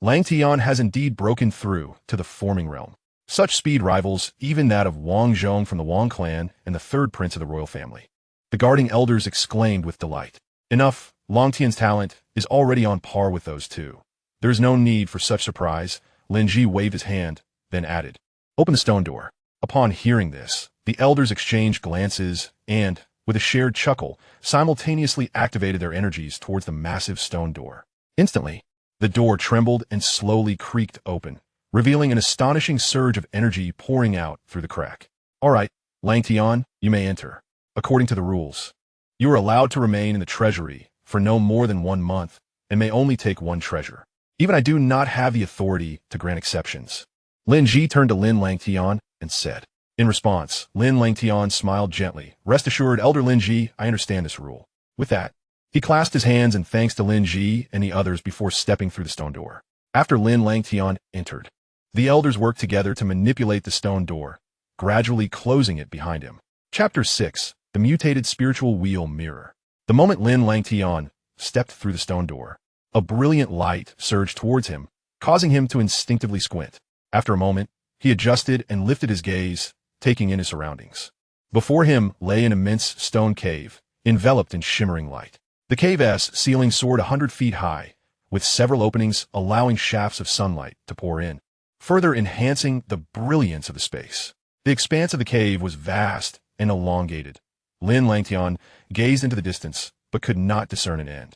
Langtian has indeed broken through to the forming realm. Such speed rivals even that of Wang Zhong from the Wang clan and the third prince of the royal family. The guarding elders exclaimed with delight. Enough, Langtian's talent is already on par with those two. There is no need for such surprise. Lin Ji waved his hand, then added, open the stone door. Upon hearing this, the elders exchanged glances and, with a shared chuckle, simultaneously activated their energies towards the massive stone door. Instantly, the door trembled and slowly creaked open, revealing an astonishing surge of energy pouring out through the crack. All right, Langtian, you may enter. According to the rules, you are allowed to remain in the treasury for no more than 1 month and may only take one treasure. Even I do not have the authority to grant exceptions. Lin Ji turned to Lin Langtian and said. In response, Lin Langtian smiled gently. Rest assured, Elder Lin Ji, I understand this rule. With that, he clasped his hands in thanks to Lin Ji and the others before stepping through the stone door. After Lin Langtian entered, the elders worked together to manipulate the stone door, gradually closing it behind him. Chapter 6. The Mutated Spiritual Wheel Mirror. The moment Lin Langtian stepped through the stone door, a brilliant light surged towards him, causing him to instinctively squint. After a moment, he adjusted and lifted his gaze, taking in his surroundings. Before him lay an immense stone cave, enveloped in shimmering light. The cave's ceiling soared 100 feet high, with several openings allowing shafts of sunlight to pour in, further enhancing the brilliance of the space. The expanse of the cave was vast and elongated. Lin Langtian gazed into the distance, but could not discern an end.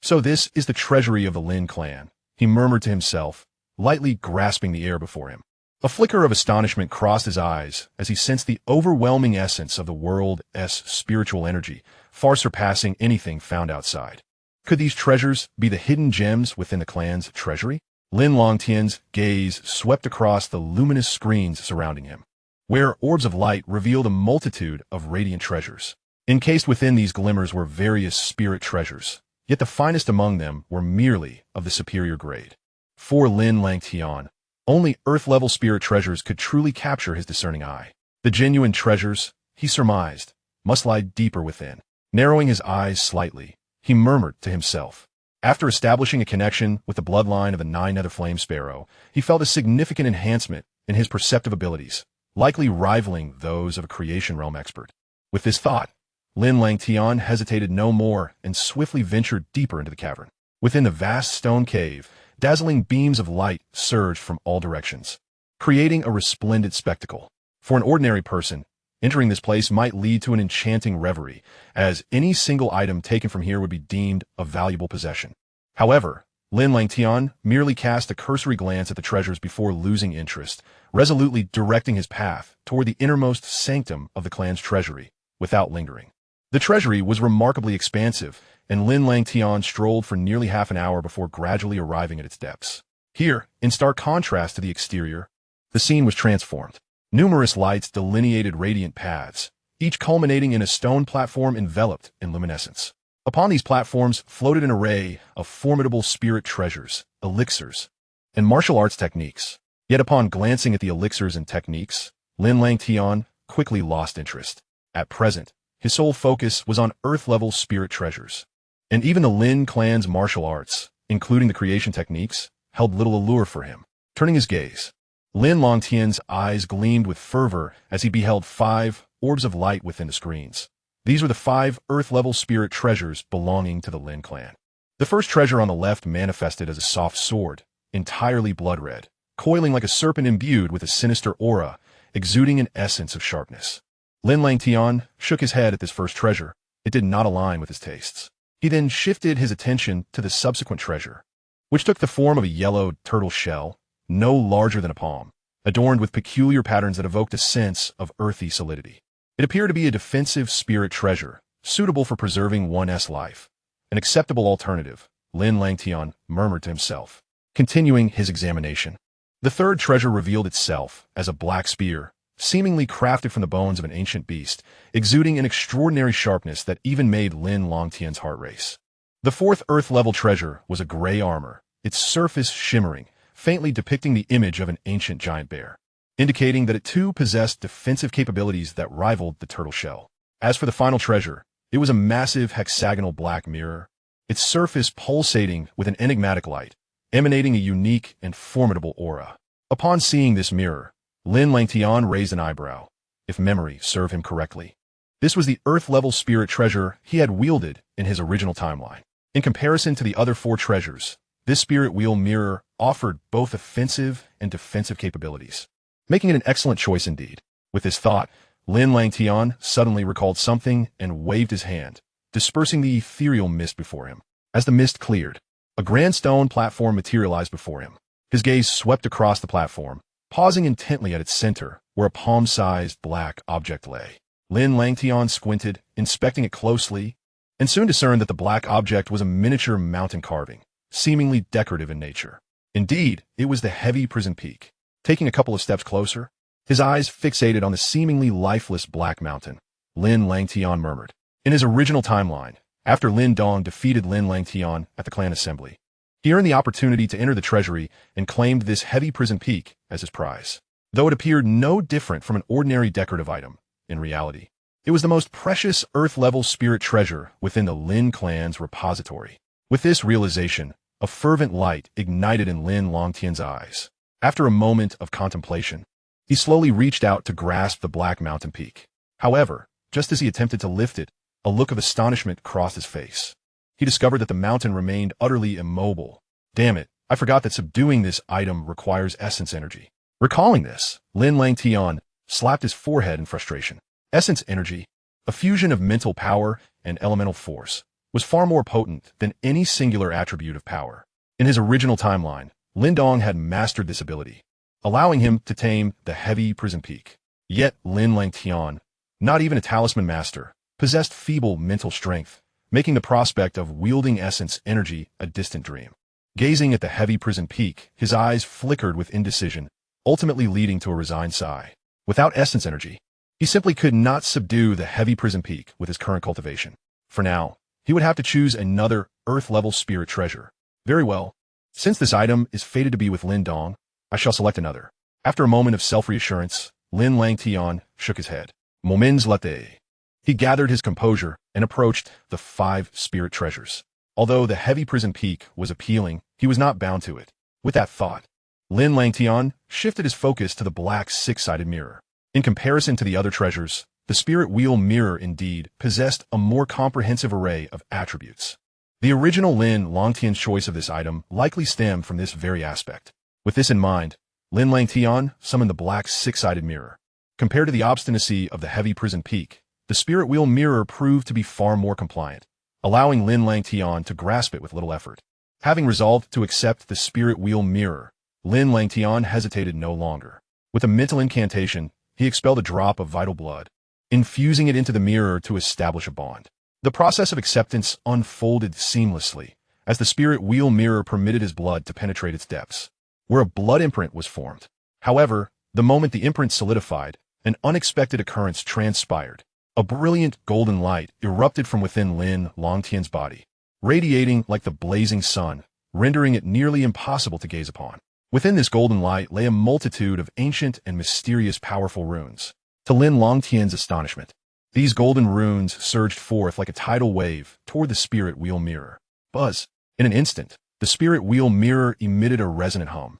So this is the treasury of the Lin clan, he murmured to himself, lightly grasping the air before him. A flicker of astonishment crossed his eyes as he sensed the overwhelming essence of the world's spiritual energy, far surpassing anything found outside. Could these treasures be the hidden gems within the clan's treasury? Lin Langtian's gaze swept across the luminous screens surrounding him, where orbs of light revealed a multitude of radiant treasures. Encased within these glimmers were various spirit treasures, yet the finest among them were merely of the superior grade. For Lin Langtian, only Earth-level spirit treasures could truly capture his discerning eye. The genuine treasures, he surmised, must lie deeper within. Narrowing his eyes slightly, he murmured to himself, After establishing a connection with the bloodline of the Nine-Nether Flame Sparrow, he felt a significant enhancement in his perceptive abilities, likely rivaling those of a Creation Realm expert. With this thought, Lin Langtian hesitated no more and swiftly ventured deeper into the cavern. Within the vast stone cave, dazzling beams of light surged from all directions, creating a resplendent spectacle. For an ordinary person, entering this place might lead to an enchanting reverie, as any single item taken from here would be deemed a valuable possession. However, Lin Langtian merely cast a cursory glance at the treasures before losing interest, resolutely directing his path toward the innermost sanctum of the clan's treasury, without lingering. The treasury was remarkably expansive, and Lin Langtian strolled for nearly half an hour before gradually arriving at its depths. Here, in stark contrast to the exterior, the scene was transformed. Numerous lights delineated radiant paths, each culminating in a stone platform enveloped in luminescence. Upon these platforms floated an array of formidable spirit treasures, elixirs, and martial arts techniques. Yet upon glancing at the elixirs and techniques, Lin Langtian quickly lost interest. At present, his sole focus was on earth-level spirit treasures. And even the Lin clan's martial arts, including the creation techniques, held little allure for him. Turning his gaze, Lin Langtian's eyes gleamed with fervor as he beheld 5 orbs of light within the screens. These were the 5 earth-level spirit treasures belonging to the Lin clan. The first treasure on the left manifested as a soft sword, entirely blood-red, coiling like a serpent imbued with a sinister aura, exuding an essence of sharpness. Lin Langtian shook his head at this first treasure. It did not align with his tastes. He then shifted his attention to the subsequent treasure, which took the form of a yellowed turtle shell, no larger than a palm, adorned with peculiar patterns that evoked a sense of earthy solidity. It appeared to be a defensive spirit treasure, suitable for preserving one's life. An acceptable alternative, Lin Langtian murmured to himself, continuing his examination. The third treasure revealed itself as a black spear, seemingly crafted from the bones of an ancient beast, exuding an extraordinary sharpness that even made Lin Langtian's heart race. The fourth earth-level treasure was a gray armor, its surface shimmering, faintly depicting the image of an ancient giant bear, indicating that it too possessed defensive capabilities that rivaled the turtle shell. As for the final treasure, it was a massive hexagonal black mirror, its surface pulsating with an enigmatic light, emanating a unique and formidable aura. Upon seeing this mirror, Lin Langtian raised an eyebrow, if memory served him correctly. This was the earth-level spirit treasure he had wielded in his original timeline. In comparison to the other 4 treasures, this spirit wheel mirror offered both offensive and defensive capabilities, making it an excellent choice indeed. With this thought, Lin Langtian suddenly recalled something and waved his hand, dispersing the ethereal mist before him. As the mist cleared, a grand stone platform materialized before him. His gaze swept across the platform, pausing intently at its center, where a palm-sized black object lay. Lin Langtian squinted, inspecting it closely, and soon discerned that the black object was a miniature mountain carving, seemingly decorative in nature. Indeed, it was the heavy prison peak. Taking a couple of steps closer, his eyes fixated on the seemingly lifeless black mountain, Lin Langtian murmured. In his original timeline, after Lin Dong defeated Lin Langtian at the clan assembly, he earned the opportunity to enter the treasury and claimed this heavy prison peak as his prize. Though it appeared no different from an ordinary decorative item, in reality, it was the most precious earth-level spirit treasure within the Lin clan's repository. With this realization, a fervent light ignited in Lin Langtian's eyes. After a moment of contemplation, he slowly reached out to grasp the black mountain peak. However, just as he attempted to lift it, a look of astonishment crossed his face. He discovered that the mountain remained utterly immobile. Damn it, I forgot that subduing this item requires essence energy. Recalling this, Lin Langtian slapped his forehead in frustration. Essence energy, a fusion of mental power and elemental force, was far more potent than any singular attribute of power. In his original timeline, Lin Dong had mastered this ability, allowing him to tame the heavy prison peak. Yet Lin Langtian, not even a talisman master, possessed feeble mental strength, making the prospect of wielding essence energy a distant dream. Gazing at the heavy prison peak, his eyes flickered with indecision, ultimately leading to a resigned sigh. Without essence energy, he simply could not subdue the heavy prison peak with his current cultivation. For now, he would have to choose another earth-level spirit treasure. Very well. Since this item is fated to be with Lin Dong, I shall select another. After a moment of self-reassurance, Lin Langtian shook his head. Moments latte. He gathered his composure and approached the 5 spirit treasures. Although the heavy prison peak was appealing, he was not bound to it. With that thought, Lin Langtian shifted his focus to the black six-sided mirror. In comparison to the other treasures, the spirit wheel mirror indeed possessed a more comprehensive array of attributes. The original Lin Langtian's choice of this item likely stemmed from this very aspect. With this in mind, Lin Langtian summoned the black six-sided mirror. Compared to the obstinacy of the heavy prison peak, the spirit wheel mirror proved to be far more compliant, allowing Lin Langtian to grasp it with little effort. Having resolved to accept the spirit wheel mirror, Lin Langtian hesitated no longer. With a mental incantation, he expelled a drop of vital blood, infusing it into the mirror to establish a bond. The process of acceptance unfolded seamlessly, as the spirit wheel mirror permitted his blood to penetrate its depths, where a blood imprint was formed. However, the moment the imprint solidified, an unexpected occurrence transpired. A brilliant golden light erupted from within Lin Langtian's body, radiating like the blazing sun, rendering it nearly impossible to gaze upon. Within this golden light lay a multitude of ancient and mysterious powerful runes. To Lin Langtian's astonishment, these golden runes surged forth like a tidal wave toward the spirit wheel mirror. Buzz! In an instant, the spirit wheel mirror emitted a resonant hum,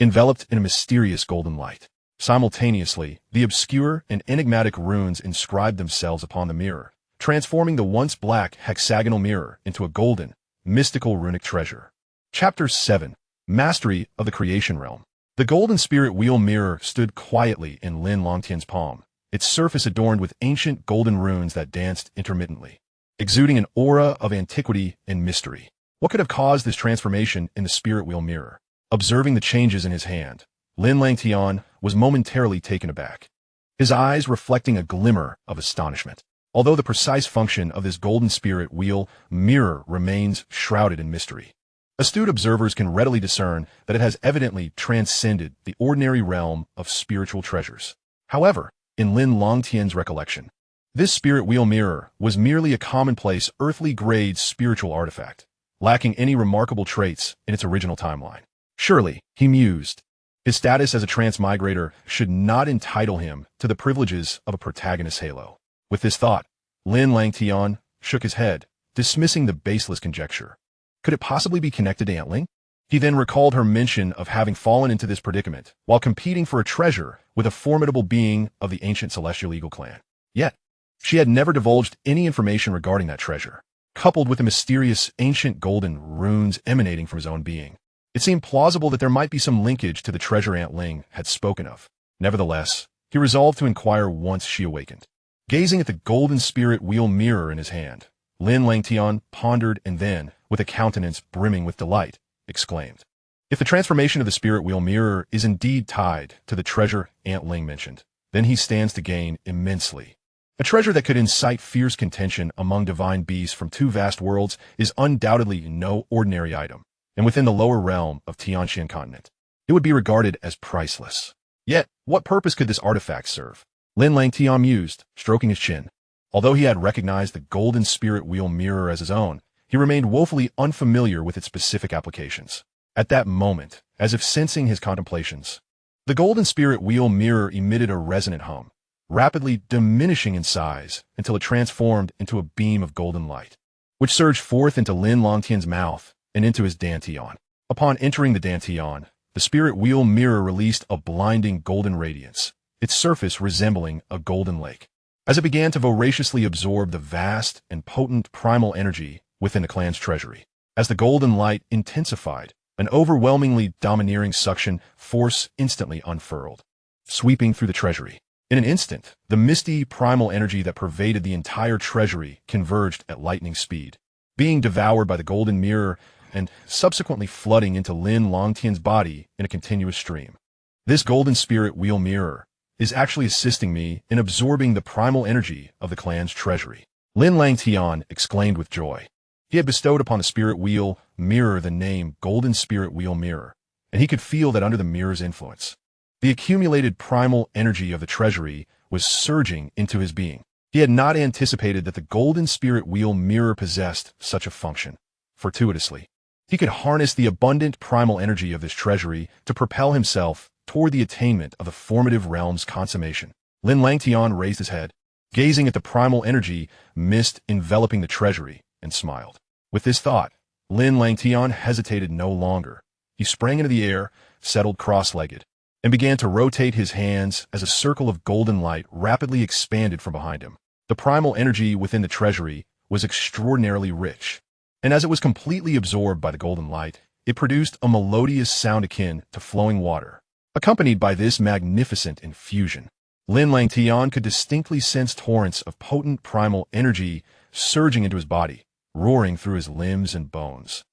enveloped in a mysterious golden light. Simultaneously, the obscure and enigmatic runes inscribed themselves upon the mirror, transforming the once black hexagonal mirror into a golden, mystical runic treasure. Chapter 7. Mastery of the Creation Realm. The golden spirit wheel mirror stood quietly in Lin Langtian's palm, its surface adorned with ancient golden runes that danced intermittently, exuding an aura of antiquity and mystery. What could have caused this transformation in the spirit wheel mirror? Observing the changes in his hand, Lin Langtian was momentarily taken aback, his eyes reflecting a glimmer of astonishment. Although the precise function of this golden spirit wheel mirror remains shrouded in mystery, astute observers can readily discern that it has evidently transcended the ordinary realm of spiritual treasures. However, in Lin Langtian's recollection, this spirit wheel mirror was merely a commonplace earthly-grade spiritual artifact, lacking any remarkable traits in its original timeline. Surely, he mused, his status as a transmigrator should not entitle him to the privileges of a protagonist's halo. With this thought, Lin Langtian shook his head, dismissing the baseless conjecture. Could it possibly be connected to Aunt Ling? He then recalled her mention of having fallen into this predicament while competing for a treasure with a formidable being of the ancient Celestial Eagle clan. Yet, she had never divulged any information regarding that treasure. Coupled with the mysterious ancient golden runes emanating from his own being, it seemed plausible that there might be some linkage to the treasure Aunt Ling had spoken of. Nevertheless, he resolved to inquire once she awakened. Gazing at the golden spirit wheel mirror in his hand, Lin Langtian pondered and then, with a countenance brimming with delight, exclaimed, "If the transformation of the spirit wheel mirror is indeed tied to the treasure Aunt Ling mentioned, then he stands to gain immensely. A treasure that could incite fierce contention among divine beasts from two vast worlds is undoubtedly no ordinary item, and within the lower realm of Tianxuan Continent, it would be regarded as priceless. Yet, what purpose could this artifact serve?" Lin Langtian mused, stroking his chin. Although he had recognized the golden spirit wheel mirror as his own, he remained woefully unfamiliar with its specific applications. At that moment, as if sensing his contemplations, the golden spirit wheel mirror emitted a resonant hum, rapidly diminishing in size until it transformed into a beam of golden light, which surged forth into Lin Langtian's mouth and into his dantian. Upon entering the dantian, the spirit wheel mirror released a blinding golden radiance, its surface resembling a golden lake. As it began to voraciously absorb the vast and potent primal energy within the clan's treasury, as the golden light intensified, an overwhelmingly domineering suction force instantly unfurled, sweeping through the treasury. In an instant, the misty primal energy that pervaded the entire treasury converged at lightning speed, being devoured by the golden mirror and subsequently flooding into Lin Langtian's body in a continuous stream. This golden spirit wheel mirror is actually assisting me in absorbing the primal energy of the clan's treasury. Lin Langtian exclaimed with joy. He had bestowed upon the spirit wheel mirror the name Golden Spirit Wheel Mirror, and he could feel that under the mirror's influence, the accumulated primal energy of the treasury was surging into his being. He had not anticipated that the Golden Spirit Wheel Mirror possessed such a function. Fortuitously, he could harness the abundant primal energy of this treasury to propel himself toward the attainment of the formative realm's consummation. Lin Langtian raised his head, gazing at the primal energy mist enveloping the treasury, and smiled. With this thought, Lin Langtian hesitated no longer. He sprang into the air, settled cross-legged, and began to rotate his hands as a circle of golden light rapidly expanded from behind him. The primal energy within the treasury was extraordinarily rich, and as it was completely absorbed by the golden light, it produced a melodious sound akin to flowing water. Accompanied by this magnificent infusion, Lin Langtian could distinctly sense torrents of potent primal energy surging into his body, roaring through his limbs and bones,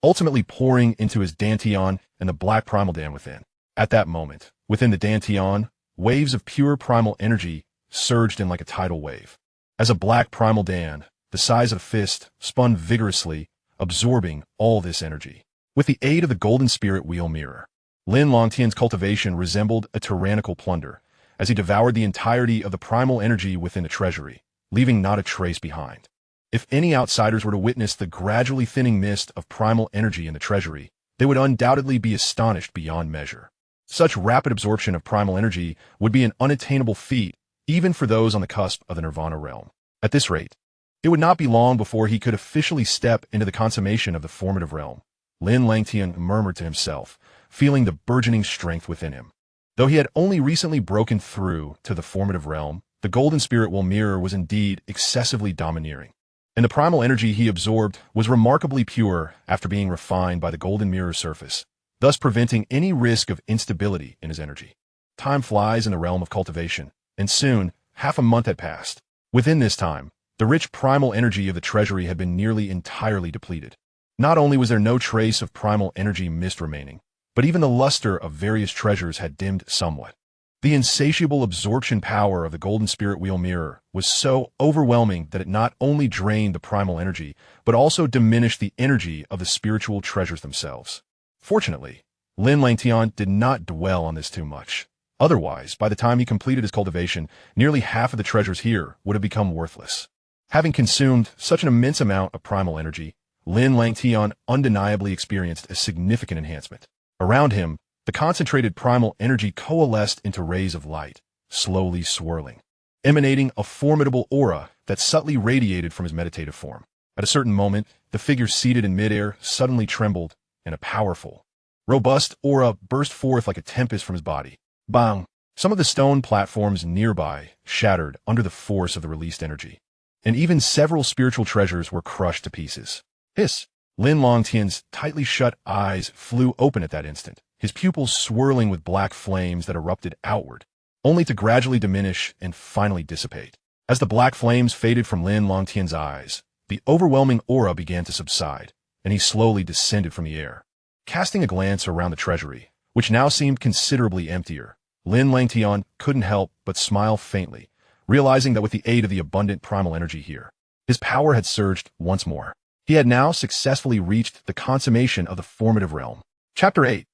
ultimately pouring into his dantian and the black primal dan within. At that moment, within the dantian, waves of pure primal energy surged in like a tidal wave. As a black primal dan, the size of a fist, spun vigorously, absorbing all this energy. With the aid of the golden spirit wheel mirror, Lin Langtian's cultivation resembled a tyrannical plunder, as he devoured the entirety of the primal energy within the treasury, leaving not a trace behind. If any outsiders were to witness the gradually thinning mist of primal energy in the treasury, they would undoubtedly be astonished beyond measure. Such rapid absorption of primal energy would be an unattainable feat, even for those on the cusp of the nirvana realm. At this rate, it would not be long before he could officially step into the consummation of the formative realm. Lin Langtian murmured to himself, feeling the burgeoning strength within him. Though he had only recently broken through to the formative realm, the golden spirit wheel mirror was indeed excessively domineering, and the primal energy he absorbed was remarkably pure after being refined by the golden mirror surface, thus preventing any risk of instability in his energy. Time flies in the realm of cultivation, and soon, half a month had passed. Within this time, the rich primal energy of the treasury had been nearly entirely depleted. Not only was there no trace of primal energy mist remaining, but even the luster of various treasures had dimmed somewhat. The insatiable absorption power of the golden spirit wheel mirror was so overwhelming that it not only drained the primal energy, but also diminished the energy of the spiritual treasures themselves. Fortunately, Lin Langtian did not dwell on this too much. Otherwise, by the time he completed his cultivation, nearly half of the treasures here would have become worthless. Having consumed such an immense amount of primal energy, Lin Langtian undeniably experienced a significant enhancement. Around him, the concentrated primal energy coalesced into rays of light, slowly swirling, emanating a formidable aura that subtly radiated from his meditative form. At a certain moment, the figure seated in midair suddenly trembled, and a powerful, robust aura burst forth like a tempest from his body. Bang! Some of the stone platforms nearby shattered under the force of the released energy, and even several spiritual treasures were crushed to pieces. Hiss! Lin Langtian's tightly shut eyes flew open at that instant, his pupils swirling with black flames that erupted outward, only to gradually diminish and finally dissipate. As the black flames faded from Lin Langtian's eyes, the overwhelming aura began to subside, and he slowly descended from the air. Casting a glance around the treasury, which now seemed considerably emptier, Lin Langtian couldn't help but smile faintly, realizing that with the aid of the abundant primal energy here, his power had surged once more. He had now successfully reached the consummation of the formative realm. Chapter 8.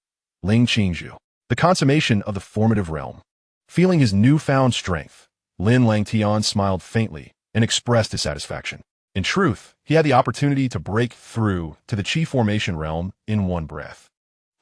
Ling Qingzhu. The consummation of the formative realm. Feeling his newfound strength, Lin Langtian smiled faintly and expressed his satisfaction. In truth, he had the opportunity to break through to the Qi formation realm in one breath.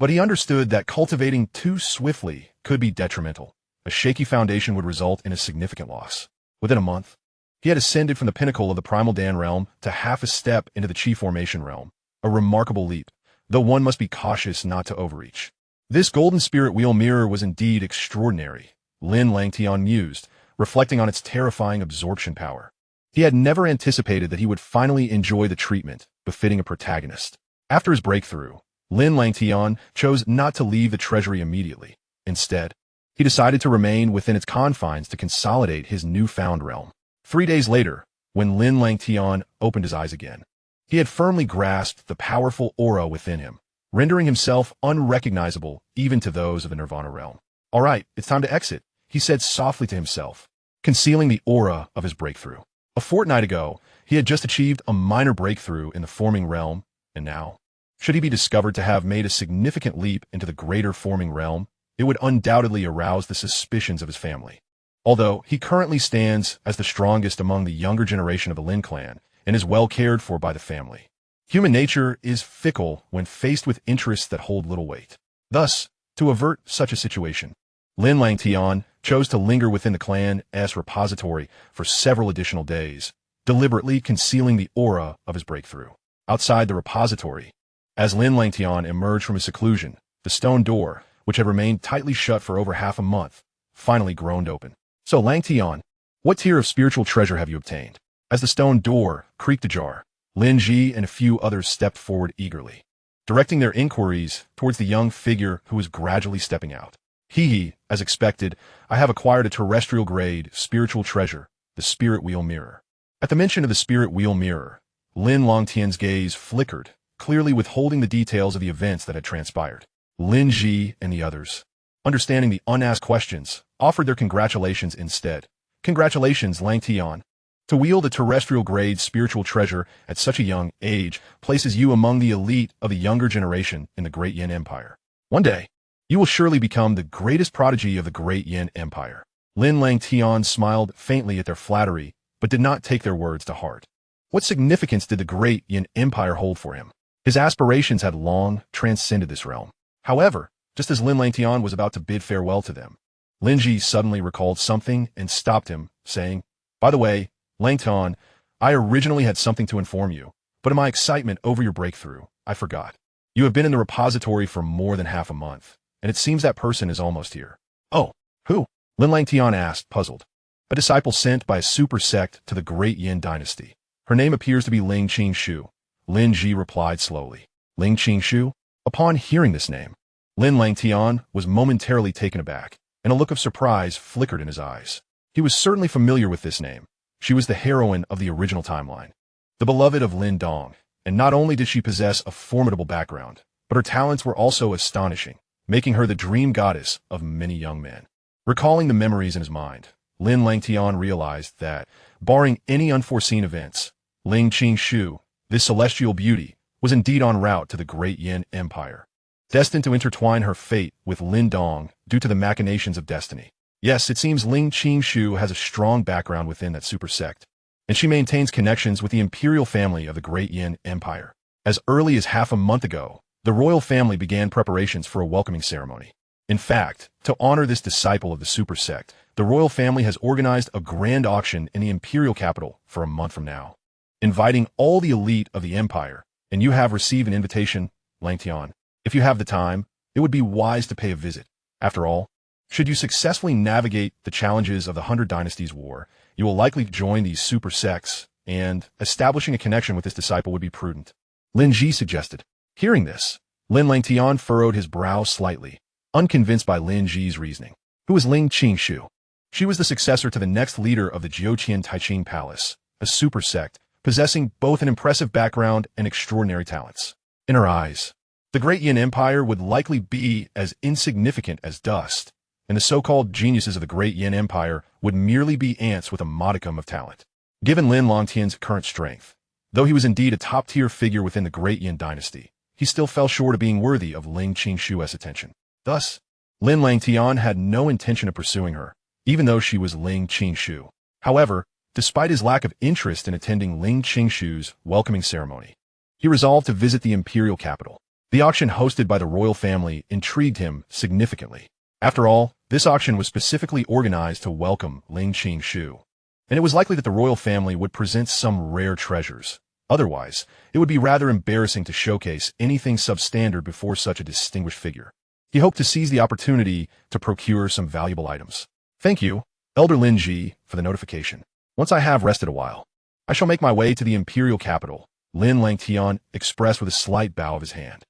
But he understood that cultivating too swiftly could be detrimental. A shaky foundation would result in a significant loss. Within a month, he had ascended from the pinnacle of the Primal Dan realm to half a step into the Qi formation realm, a remarkable leap, though one must be cautious not to overreach. This golden spirit wheel mirror was indeed extraordinary, Lin Langtian mused, reflecting on its terrifying absorption power. He had never anticipated that he would finally enjoy the treatment befitting a protagonist. After his breakthrough, Lin Langtian chose not to leave the treasury immediately. Instead, he decided to remain within its confines to consolidate his newfound realm. 3 days later, when Lin Langtian opened his eyes again, he had firmly grasped the powerful aura within him, rendering himself unrecognizable even to those of the Nirvana realm. All right, it's time to exit, he said softly to himself, concealing the aura of his breakthrough. A fortnight ago, he had just achieved a minor breakthrough in the forming realm, and now, should he be discovered to have made a significant leap into the greater forming realm, it would undoubtedly arouse the suspicions of his family. Although he currently stands as the strongest among the younger generation of the Lin clan and is well cared for by the family, human nature is fickle when faced with interests that hold little weight. Thus, to avert such a situation, Lin Langtian chose to linger within the clan's repository for several additional days, deliberately concealing the aura of his breakthrough. outside the repository. As Lin Langtian emerged from his seclusion, the stone door, which had remained tightly shut for over half a month, finally groaned open. So Langtian, what tier of spiritual treasure have you obtained? As the stone door creaked ajar, Lin Ji and a few others stepped forward eagerly, directing their inquiries towards the young figure who was gradually stepping out. As expected, I have acquired a terrestrial-grade spiritual treasure, the Spirit Wheel Mirror. At the mention of the Spirit Wheel Mirror, Lin Langtian's gaze flickered, clearly withholding the details of the events that had transpired. Lin Ji and the others, understanding the unasked questions, offered their congratulations instead. Congratulations, Langtian. To wield a terrestrial-grade spiritual treasure at such a young age places you among the elite of the younger generation in the Great Yin Empire. One day, you will surely become the greatest prodigy of the Great Yin Empire. Lin Langtian smiled faintly at their flattery, but did not take their words to heart. What significance did the Great Yin Empire hold for him? His aspirations had long transcended this realm. However, just as Lin Langtian was about to bid farewell to them, Lin Ji suddenly recalled something and stopped him, saying, "By the way, Langtian, I originally had something to inform you, but in my excitement over your breakthrough, I forgot. You have been in the repository for more than half a month, and it seems that person is almost here." "Oh, who?" Lin Langtian asked, puzzled. "A disciple sent by a super sect to the Great Yin Dynasty. Her name appears to be Ling Qingshu," Lin Ji replied slowly. Ling Qingshu? Upon hearing this name, Lin Langtian was momentarily taken aback, and a look of surprise flickered in his eyes. He was certainly familiar with this name. She was the heroine of the original timeline, the beloved of Lin Dong, and not only did she possess a formidable background, but her talents were also astonishing, making her the dream goddess of many young men. Recalling the memories in his mind, Lin Langtian realized that, barring any unforeseen events, Ling Qingshu, this celestial beauty, was indeed en route to the Great Yin Empire, destined to intertwine her fate with Lin Dong due to the machinations of destiny. Yes, it seems Ling Qingshu has a strong background within that super sect, and she maintains connections with the imperial family of the Great Yin Empire. As early as half a month ago, the royal family began preparations for a welcoming ceremony. In fact, to honor this disciple of the super sect, the royal family has organized a grand auction in the imperial capital for a month from now, inviting all the elite of the empire, and you have received an invitation, Langtian. If you have the time, it would be wise to pay a visit. After all, should you successfully navigate the challenges of the 100 Dynasties War, you will likely join these super sects, and establishing a connection with this disciple would be prudent. Lin Ji suggested. Hearing this, Lin Langtian furrowed his brow slightly, unconvinced by Lin Ji's reasoning. Who is Ling Qingshu? She was the successor to the next leader of the Jiuqian Taiqing Palace, a super sect, possessing both an impressive background and extraordinary talents. In her eyes, the Great Yin Empire would likely be as insignificant as dust, and the so-called geniuses of the Great Yin Empire would merely be ants with a modicum of talent. Given Lin Langtian's current strength, though he was indeed a top-tier figure within the Great Yin Dynasty, he still fell short of being worthy of Ling Qingshu's attention. Thus, Lin Langtian had no intention of pursuing her, even though she was Ling Qingshu. However, despite his lack of interest in attending Ling Qingshu's welcoming ceremony, he resolved to visit the imperial capital. The auction hosted by the royal family intrigued him significantly. After all, this auction was specifically organized to welcome Ling Qingshu, and it was likely that the royal family would present some rare treasures. Otherwise, it would be rather embarrassing to showcase anything substandard before such a distinguished figure. He hoped to seize the opportunity to procure some valuable items. Thank you, Elder Lin Ji, for the notification. Once I have rested a while, I shall make my way to the imperial capital, Lin Langtian expressed with a slight bow of his hand.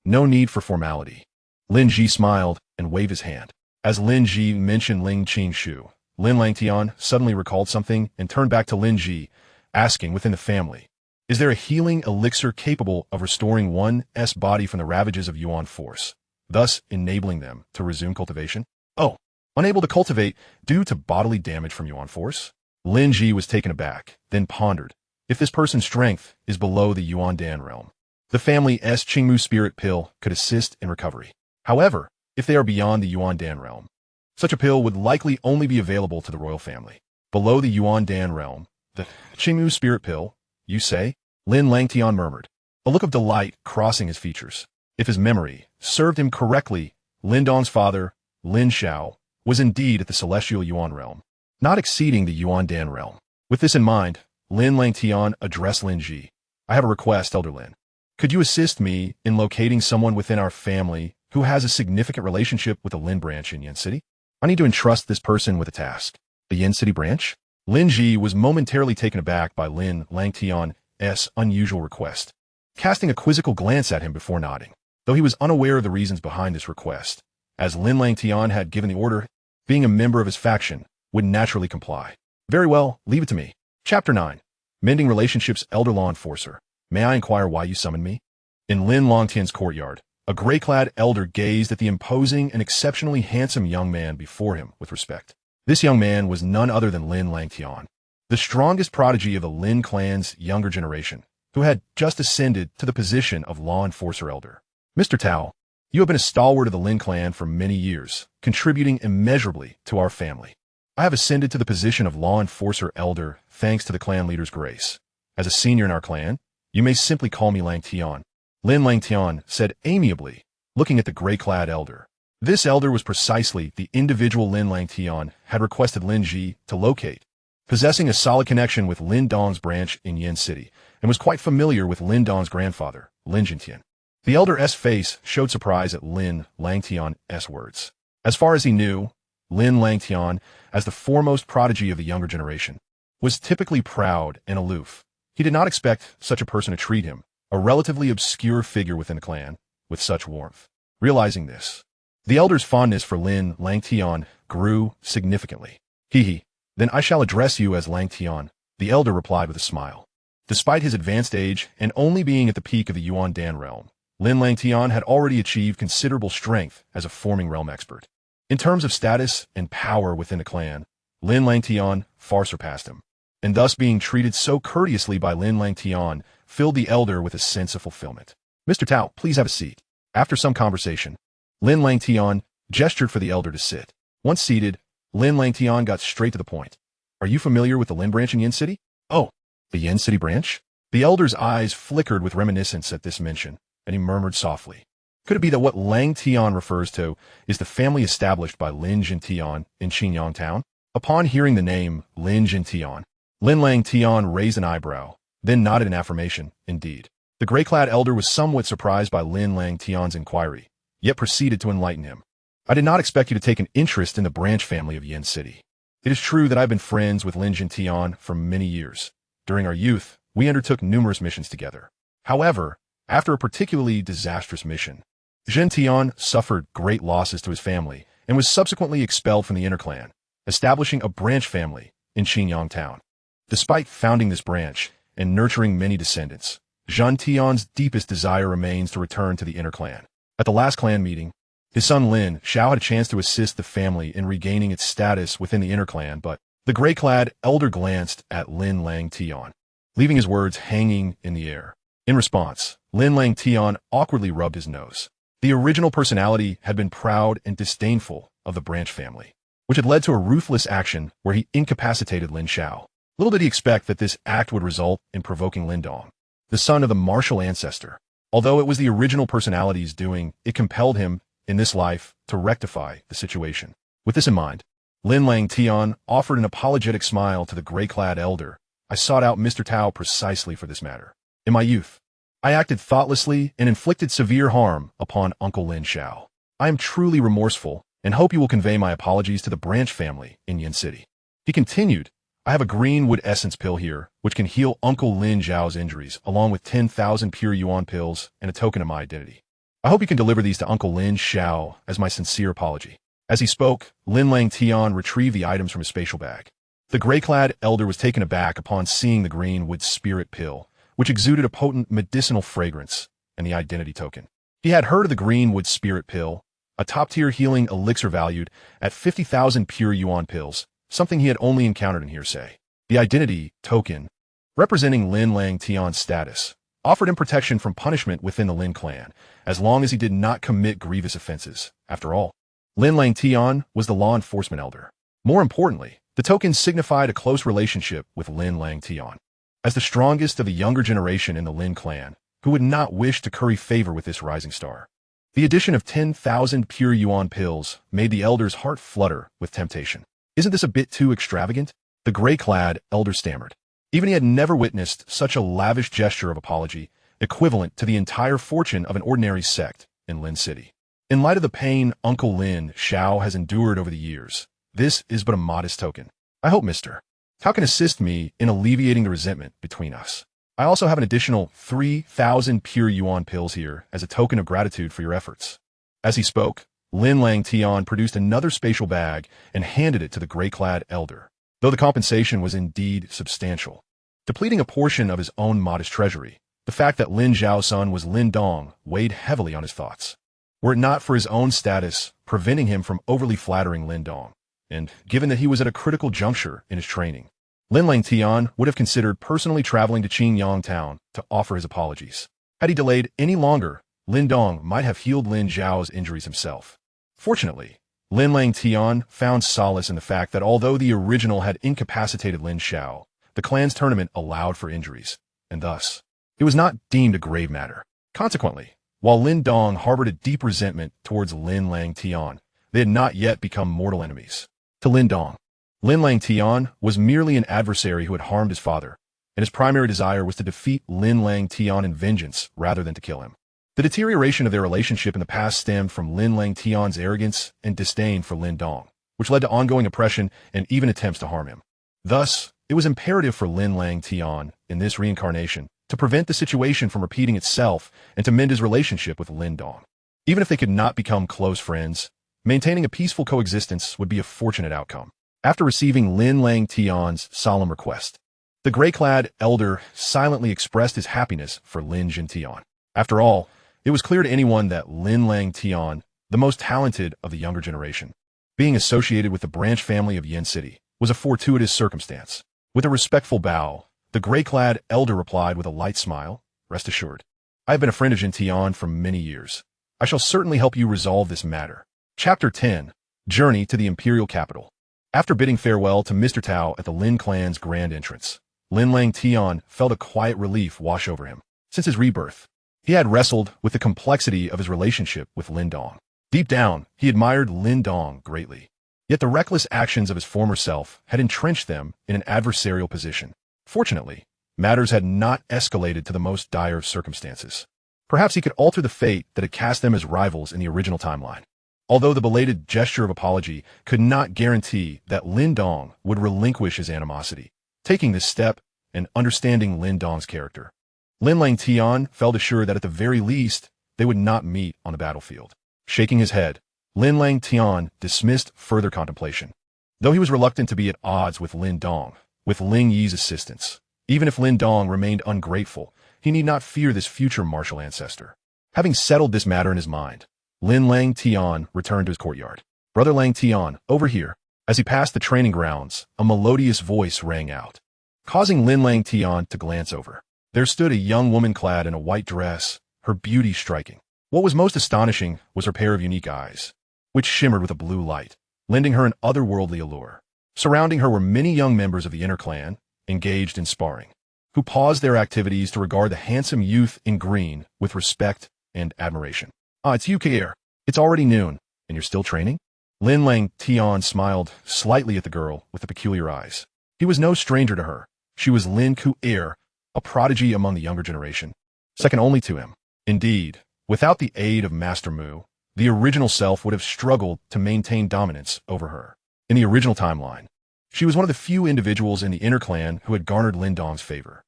No need for formality. Lin Ji smiled and waved his hand. As Lin Ji mentioned Ling Qingshu, Lin Langtian suddenly recalled something and turned back to Lin Ji, asking within the family, is there a healing elixir capable of restoring one's body from the ravages of Yuan force, thus enabling them to resume cultivation? Oh, unable to cultivate due to bodily damage from Yuan force? Lin Ji was taken aback, then pondered, if this person's strength is below the Yuan Dan realm, the family's Qingmu spirit pill could assist in recovery. However, if they are beyond the Yuan Dan realm, such a pill would likely only be available to the royal family. Below the Yuan Dan realm, the Qingmu spirit pill, you say? Lin Langtian murmured, a look of delight crossing his features. If his memory served him correctly, Lin Dong's father, Lin Shao, was indeed at the celestial Yuan realm, not exceeding the Yuan Dan realm. With this in mind, Lin Langtian addressed Lin Ji. I have a request, Elder Lin. Could you assist me in locating someone within our family who has a significant relationship with the Lin branch in Yin City? I need to entrust this person with a task. The Yin City branch? Lin Ji was momentarily taken aback by Lin Langtian's unusual request, casting a quizzical glance at him before nodding, though he was unaware of the reasons behind this request. As Lin Langtian had given the order, being a member of his faction would naturally comply. Very well, leave it to me. Chapter 9. Mending Relationships. Elder Law Enforcer. May I inquire why you summoned me? In Lin Langtian's courtyard, a gray-clad elder gazed at the imposing and exceptionally handsome young man before him with respect. This young man was none other than Lin Langtian, the strongest prodigy of the Lin clan's younger generation, who had just ascended to the position of law enforcer elder. Mr. Tao, you have been a stalwart of the Lin clan for many years, contributing immeasurably to our family. I have ascended to the position of law enforcer elder thanks to the clan leader's grace. As a senior in our clan, you may simply call me Langtian. Lin Langtian said amiably, looking at the gray-clad elder. This elder was precisely the individual Lin Langtian had requested Lin Ji to locate, possessing a solid connection with Lin Dong's branch in Yin City, and was quite familiar with Lin Dong's grandfather, Lin Jintian. The elder's face showed surprise at Lin Langtian's words. As far as he knew, Lin Langtian, as the foremost prodigy of the younger generation, was typically proud and aloof. He did not expect such a person to treat him, a relatively obscure figure within the clan, with such warmth. Realizing this, the elder's fondness for Lin Langtian grew significantly. Then I shall address you as Langtian, the elder replied with a smile. Despite his advanced age and only being at the peak of the Yuan Dan realm, Lin Langtian had already achieved considerable strength as a forming realm expert. In terms of status and power within the clan, Lin Langtian far surpassed him, and thus being treated so courteously by Lin Langtian filled the elder with a sense of fulfillment. Mr. Tao, please have a seat. After some conversation, Lin Langtian gestured for the elder to sit. Once seated, Lin Langtian got straight to the point. Are you familiar with the Lin branch in Yin City? Oh, the Yin City branch? The elder's eyes flickered with reminiscence at this mention, and he murmured softly. Could it be that what Langtian refers to is the family established by Lin Jintian in Qinyang Town? Upon hearing the name Lin Jintian, Lin Langtian raised an eyebrow, then nodded in affirmation. Indeed. The gray-clad elder was somewhat surprised by Lin Langtian's inquiry, yet proceeded to enlighten him. I did not expect you to take an interest in the branch family of Yin City. It is true that I've been friends with Lin Jintian for many years. During our youth, we undertook numerous missions together. However, after a particularly disastrous mission, Jintian suffered great losses to his family and was subsequently expelled from the inner clan, establishing a branch family in Qinyang Town. Despite founding this branch and nurturing many descendants, Jintian's deepest desire remains to return to the inner clan. At the last clan meeting, his son Lin Xiao had a chance to assist the family in regaining its status within the inner clan, but the gray-clad elder glanced at Lin Langtian, leaving his words hanging in the air. In response, Lin Langtian awkwardly rubbed his nose. The original personality had been proud and disdainful of the branch family, which had led to a ruthless action where he incapacitated Lin Xiao. Little did he expect that this act would result in provoking Lin Dong, the son of the martial ancestor. Although it was the original personality's doing, it compelled him, in this life, to rectify the situation. With this in mind, Lin Langtian offered an apologetic smile to the gray-clad elder. I sought out Mr. Tao precisely for this matter. In my youth, I acted thoughtlessly and inflicted severe harm upon Uncle Lin Xiao. I am truly remorseful and hope you will convey my apologies to the branch family in Yin City. He continued, I have a greenwood essence pill here, which can heal Uncle Lin Xiao's injuries, along with 10,000 pure yuan pills and a token of my identity. I hope you can deliver these to Uncle Lin Xiao as my sincere apology. As he spoke, Lin Langtian retrieved the items from his spatial bag. The gray-clad elder was taken aback upon seeing the greenwood spirit pill, which exuded a potent medicinal fragrance, and the identity token. He had heard of the greenwood spirit pill, a top-tier healing elixir valued at 50,000 pure yuan pills, something he had only encountered in hearsay. The identity token, representing Lin Langtian's status, offered him protection from punishment within the Lin clan, as long as he did not commit grievous offenses. After all, Lin Langtian was the law enforcement elder. More importantly, the token signified a close relationship with Lin Langtian. As the strongest of the younger generation in the Lin clan, who would not wish to curry favor with this rising star? The addition of 10,000 pure yuan pills made the elder's heart flutter with temptation. Isn't this a bit too extravagant? The gray-clad elder stammered. Even he had never witnessed such a lavish gesture of apology, equivalent to the entire fortune of an ordinary sect in Lin City. In light of the pain Uncle Lin Xiao has endured over the years, this is but a modest token. I hope Mr. Tao can assist me in alleviating the resentment between us. I also have an additional 3,000 pure yuan pills here as a token of gratitude for your efforts. As he spoke, Lin Langtian produced another spatial bag and handed it to the gray-clad elder, though the compensation was indeed substantial. Depleting a portion of his own modest treasury, the fact that Lin Zhao's son was Lin Dong weighed heavily on his thoughts. Were it not for his own status preventing him from overly flattering Lin Dong, and given that he was at a critical juncture in his training, Lin Langtian would have considered personally traveling to Qingyang town to offer his apologies. Had he delayed any longer, Lin Dong might have healed Lin Zhao's injuries himself. Fortunately, Lin Langtian found solace in the fact that although the original had incapacitated Lin Xiao, the clan's tournament allowed for injuries, and thus, it was not deemed a grave matter. Consequently, while Lin Dong harbored a deep resentment towards Lin Langtian, they had not yet become mortal enemies. To Lin Dong, Lin Langtian was merely an adversary who had harmed his father, and his primary desire was to defeat Lin Langtian in vengeance rather than to kill him. The deterioration of their relationship in the past stemmed from Lin Langtian's arrogance and disdain for Lin Dong, which led to ongoing oppression and even attempts to harm him. Thus, it was imperative for Lin Langtian, in this reincarnation, to prevent the situation from repeating itself and to mend his relationship with Lin Dong. Even if they could not become close friends, maintaining a peaceful coexistence would be a fortunate outcome. After receiving Lin Langtian's solemn request, the gray-clad elder silently expressed his happiness for Lin Jintian. After all, it was clear to anyone that Lin Langtian, the most talented of the younger generation, being associated with the branch family of Yin City, was a fortuitous circumstance. With a respectful bow, the gray-clad elder replied with a light smile, "Rest assured, I have been a friend of Jintian for many years. I shall certainly help you resolve this matter." Chapter 10. Journey to the Imperial Capital. After bidding farewell to Mr. Tao at the Lin clan's grand entrance, Lin Langtian felt a quiet relief wash over him. Since his rebirth, he had wrestled with the complexity of his relationship with Lin Dong. Deep down, he admired Lin Dong greatly. Yet the reckless actions of his former self had entrenched them in an adversarial position. Fortunately, matters had not escalated to the most dire of circumstances. Perhaps he could alter the fate that had cast them as rivals in the original timeline. Although the belated gesture of apology could not guarantee that Lin Dong would relinquish his animosity, taking this step and understanding Lin Dong's character, Lin Langtian felt assured that at the very least, they would not meet on the battlefield. Shaking his head, Lin Langtian dismissed further contemplation. Though he was reluctant to be at odds with Lin Dong, with Ling Yi's assistance, even if Lin Dong remained ungrateful, he need not fear this future martial ancestor. Having settled this matter in his mind, Lin Langtian returned to his courtyard. "Brother Langtian, over here." As he passed the training grounds, a melodious voice rang out, causing Lin Langtian to glance over. There stood a young woman clad in a white dress, her beauty striking. What was most astonishing was her pair of unique eyes, which shimmered with a blue light, lending her an otherworldly allure. Surrounding her were many young members of the inner clan, engaged in sparring, who paused their activities to regard the handsome youth in green with respect and admiration. "Ah, it's you, Kair. It's already noon, and you're still training?" Lin Langtian smiled slightly at the girl with the peculiar eyes. He was no stranger to her. She was Lin Ku'er, a prodigy among the younger generation, second only to him. Indeed, without the aid of Master Mu, the original self would have struggled to maintain dominance over her. In the original timeline, she was one of the few individuals in the inner clan who had garnered Lin Dong's favor.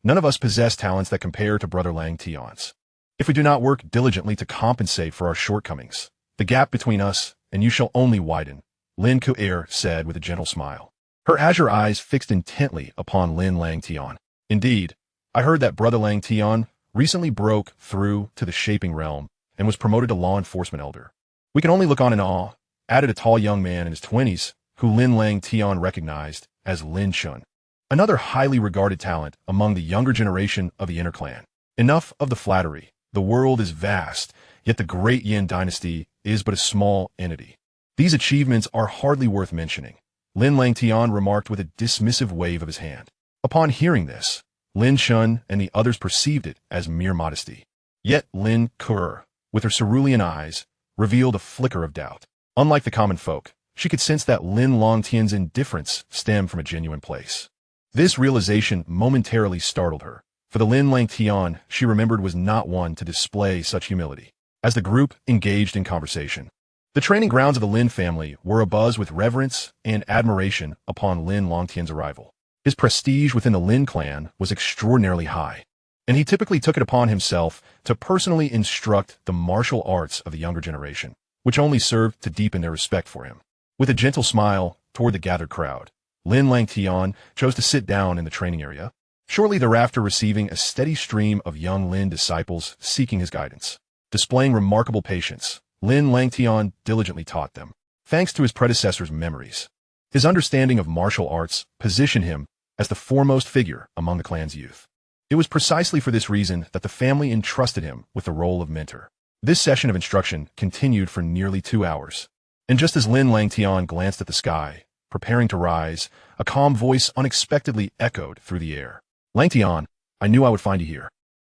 None of us possess talents that compare to Brother Langtian's. If we do not work diligently to compensate for our shortcomings, the gap between us and you shall only widen, Lin Ku'er said with a gentle smile. Her azure eyes fixed intently upon Lin Langtian. "Indeed, I heard that Brother Langtian recently broke through to the shaping realm and was promoted to law enforcement elder. We can only look on in awe," added a tall young man in his 20s, who Lin Langtian recognized as Lin Shun, another highly regarded talent among the younger generation of the inner clan. Enough of the flattery. The world is vast, yet the great Yin dynasty is but a small entity. These achievements are hardly worth mentioning, Lin Langtian remarked with a dismissive wave of his hand. Upon hearing this, Lin Shun and the others perceived it as mere modesty. Yet Lin Ku'er, with her cerulean eyes, revealed a flicker of doubt. Unlike the common folk, she could sense that Lin Langtian's indifference stemmed from a genuine place. This realization momentarily startled her, for the Lin Langtian she remembered was not one to display such humility. As the group engaged in conversation, the training grounds of the Lin family were abuzz with reverence and admiration upon Lin Langtian's arrival. His prestige within the Lin clan was extraordinarily high, and he typically took it upon himself to personally instruct the martial arts of the younger generation, which only served to deepen their respect for him. With a gentle smile toward the gathered crowd, Lin Langtian chose to sit down in the training area, shortly thereafter receiving a steady stream of young Lin disciples seeking his guidance. Displaying remarkable patience, Lin Langtian diligently taught them, thanks to his predecessor's memories. His understanding of martial arts positioned him as the foremost figure among the clan's youth. It was precisely for this reason that the family entrusted him with the role of mentor. This session of instruction continued for nearly 2 hours, and just as Lin Langtian glanced at the sky, preparing to rise, a calm voice unexpectedly echoed through the air. "Langtian, I knew I would find you here."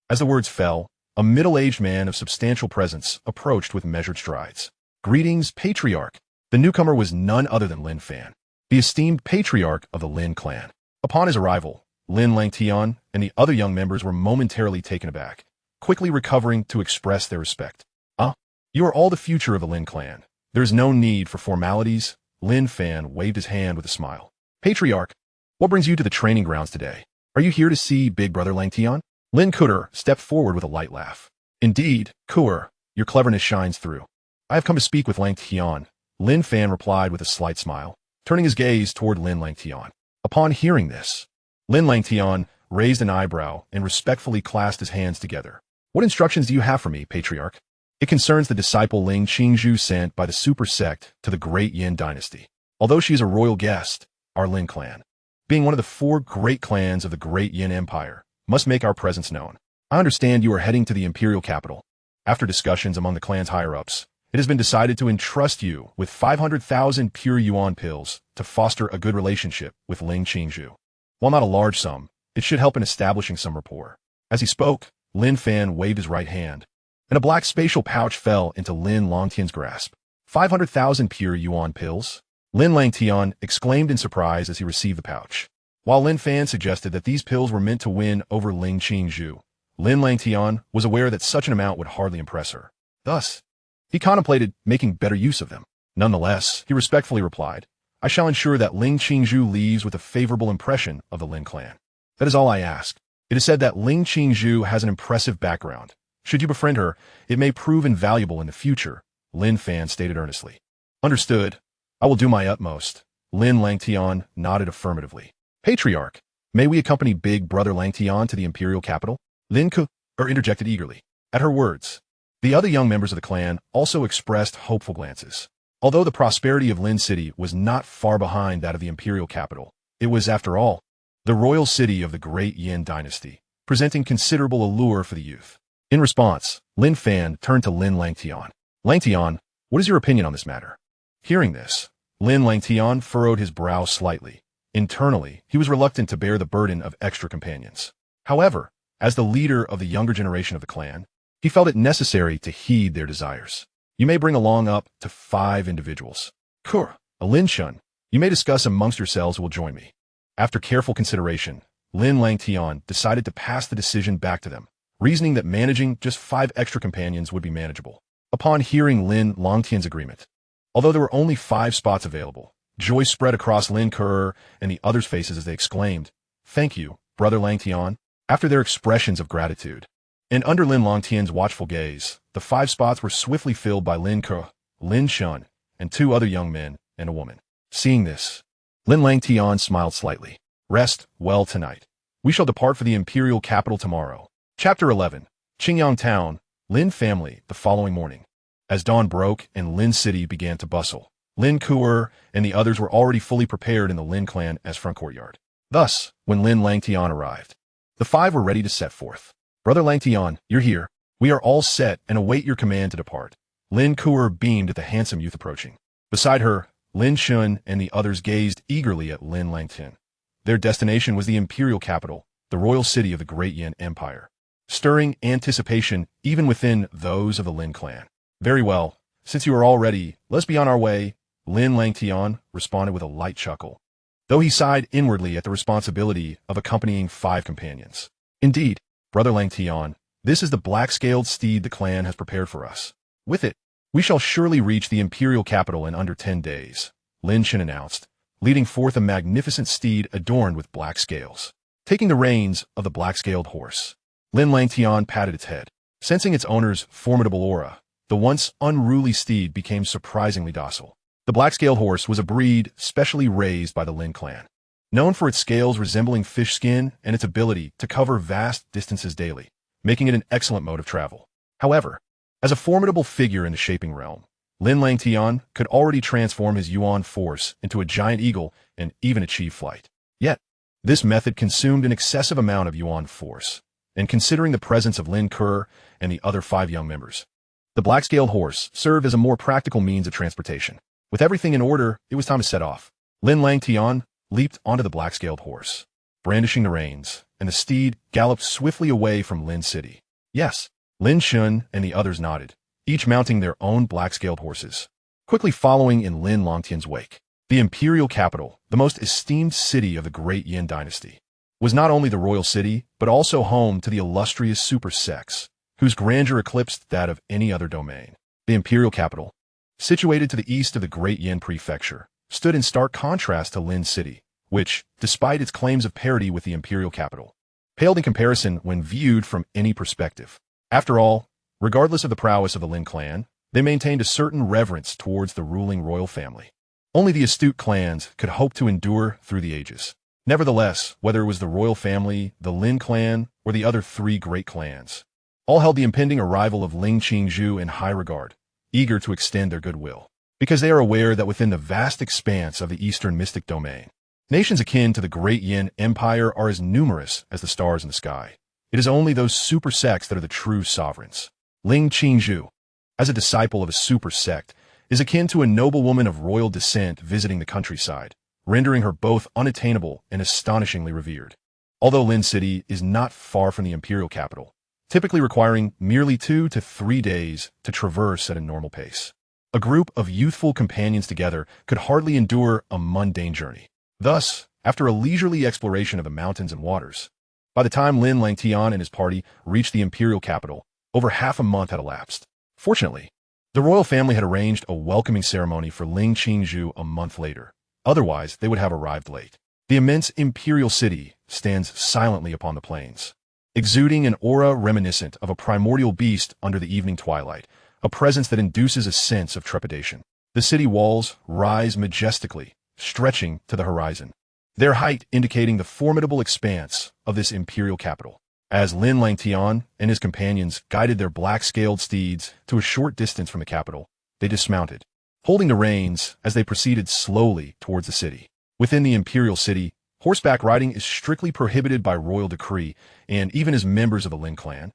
As the words fell, a middle-aged man of substantial presence approached with measured strides. "Greetings, Patriarch." The newcomer was none other than Lin Fan, the esteemed patriarch of the Lin clan. Upon his arrival, Lin Langtian and the other young members were momentarily taken aback, quickly recovering to express their respect. You are all the future of the Lin clan. There is no need for formalities." Lin Fan waved his hand with a smile. "Patriarch, what brings you to the training grounds today? Are you here to see Big Brother Langtian?" Lin Kuer stepped forward with a light laugh. "Indeed, Kuer, your cleverness shines through. I have come to speak with Langtian." Lin Fan replied with a slight smile, turning his gaze toward Lin Langtian. Upon hearing this, Lin Langtian raised an eyebrow and respectfully clasped his hands together. "What instructions do you have for me, Patriarch?" "It concerns the disciple Ling Qingzhu sent by the super sect to the Great Yin dynasty. Although she is a royal guest, our Lin clan, being one of the 4 great clans of the Great Yin Empire, must make our presence known. I understand you are heading to the imperial capital. After discussions among the clan's higher-ups, it has been decided to entrust you with 500,000 pure yuan pills to foster a good relationship with Ling Qingzhu. While not a large sum, it should help in establishing some rapport." As he spoke, Lin Fan waved his right hand, and a black spatial pouch fell into Lin Langtian's grasp. 500,000 pure yuan pills? Lin Langtian exclaimed in surprise as he received the pouch. While Lin Fan suggested that these pills were meant to win over Ling Qingzhu, Lin Langtian was aware that such an amount would hardly impress her. Thus, he contemplated making better use of them. Nonetheless, he respectfully replied, "I shall ensure that Ling Qingzhu leaves with a favorable impression of the Lin clan. That is all I ask. It is said that Ling Qingzhu has an impressive background. Should you befriend her, it may prove invaluable in the future," Lin Fan stated earnestly. "Understood. I will do my utmost." Lin Langtian nodded affirmatively. "Patriarch, may we accompany Big Brother Langtian to the imperial capital?" Lin Kuer interjected eagerly. At her words, the other young members of the clan also expressed hopeful glances. Although the prosperity of Lin City was not far behind that of the imperial capital, it was, after all, the royal city of the Great Yin dynasty, presenting considerable allure for the youth. In response, Lin Fan turned to Lin Langtian. "Langtian, what is your opinion on this matter?" Hearing this, Lin Langtian furrowed his brow slightly. Internally, he was reluctant to bear the burden of extra companions. However, as the leader of the younger generation of the clan, he felt it necessary to heed their desires. "You may bring along up to 5 individuals. Kuer, a Lin Shun, you may discuss amongst yourselves who will join me." After careful consideration, Lin Langtian decided to pass the decision back to them, reasoning that managing just 5 extra companions would be manageable. Upon hearing Lin Langtian's agreement, although there were only 5 spots available, joy spread across Lin Kuer and the others' faces as they exclaimed, "Thank you, Brother Langtian." After their expressions of gratitude, and under Lin Langtian's watchful gaze, the 5 spots were swiftly filled by Lin Kuer, Lin Shun, and 2 other young men and a woman. Seeing this, Lin Langtian smiled slightly. "Rest well tonight. We shall depart for the imperial capital tomorrow." Chapter 11. Qingyang Town, Lin family, the following morning. As dawn broke and Lin City began to bustle, Lin Kuer and the others were already fully prepared in the Lin clan as front courtyard. Thus, when Lin Langtian arrived, the 5 were ready to set forth. "Brother Langtian, you're here. We are all set and await your command to depart." Lin Kuer beamed at the handsome youth approaching. Beside her, Lin Shun and the others gazed eagerly at Lin Langtian. Their destination was the imperial capital, the royal city of the Great Yin Empire, stirring anticipation even within those of the Lin clan. "Very well. Since you are all ready, let's be on our way," Lin Langtian responded with a light chuckle. though he sighed inwardly at the responsibility of accompanying 5 companions. Indeed, Brother Langtian, this is the black-scaled steed the clan has prepared for us. With it, we shall surely reach the imperial capital in under 10 days, Lin Shen announced, leading forth a magnificent steed adorned with black scales. Taking the reins of the black-scaled horse, Lin Langtian patted its head. Sensing its owner's formidable aura, the once unruly steed became surprisingly docile. The black-scaled horse was a breed specially raised by the Lin clan, known for its scales resembling fish skin and its ability to cover vast distances daily, making it an excellent mode of travel. However, as a formidable figure in the shaping realm, Lin Langtian could already transform his Yuan force into a giant eagle and even achieve flight. Yet, this method consumed an excessive amount of Yuan force, and considering the presence of Lin Ke and the other 5 young members, the black-scaled horse served as a more practical means of transportation. With everything in order, it was time to set off. Lin Langtian leaped onto the black-scaled horse, brandishing the reins, and the steed galloped swiftly away from Lin City. Yes, Lin Shen and the others nodded, each mounting their own black-scaled horses, quickly following in Lin Langtian's wake. The imperial capital, the most esteemed city of the Great Yin dynasty, was not only the royal city, but also home to the illustrious super sects, whose grandeur eclipsed that of any other domain. The imperial capital, situated to the east of the Great Yin Prefecture, stood in stark contrast to Lin City, which, despite its claims of parity with the imperial capital, paled in comparison when viewed from any perspective. After all, regardless of the prowess of the Lin clan, they maintained a certain reverence towards the ruling royal family. Only the astute clans could hope to endure through the ages. Nevertheless, whether it was the royal family, the Lin clan, or the other 3 great clans, all held the impending arrival of Ling Qingzhu in high regard, eager to extend their goodwill, because they are aware that within the vast expanse of the Eastern mystic domain, nations akin to the Great Yin Empire are as numerous as the stars in the sky. It is only those super sects that are the true sovereigns. Ling Qingzhu, as a disciple of a super sect, is akin to a noblewoman of royal descent visiting the countryside, rendering her both unattainable and astonishingly revered. Although Lin City is not far from the imperial capital, typically requiring merely 2 to 3 days to traverse at a normal pace, a group of youthful companions together could hardly endure a mundane journey. Thus, after a leisurely exploration of the mountains and waters, by the time Lin Langtian and his party reached the imperial capital, over half a month had elapsed. Fortunately, the royal family had arranged a welcoming ceremony for Ling Qingzhu a month later. Otherwise, they would have arrived late. The immense imperial city stands silently upon the plains, exuding an aura reminiscent of a primordial beast under the evening twilight, a presence that induces a sense of trepidation. The city walls rise majestically, stretching to the horizon, their height indicating the formidable expanse of this imperial capital. As Lin Langtian and his companions guided their black-scaled steeds to a short distance from the capital, they dismounted, holding the reins as they proceeded slowly towards the city. Within the imperial city, horseback riding is strictly prohibited by royal decree, and even as members of the Lin clan,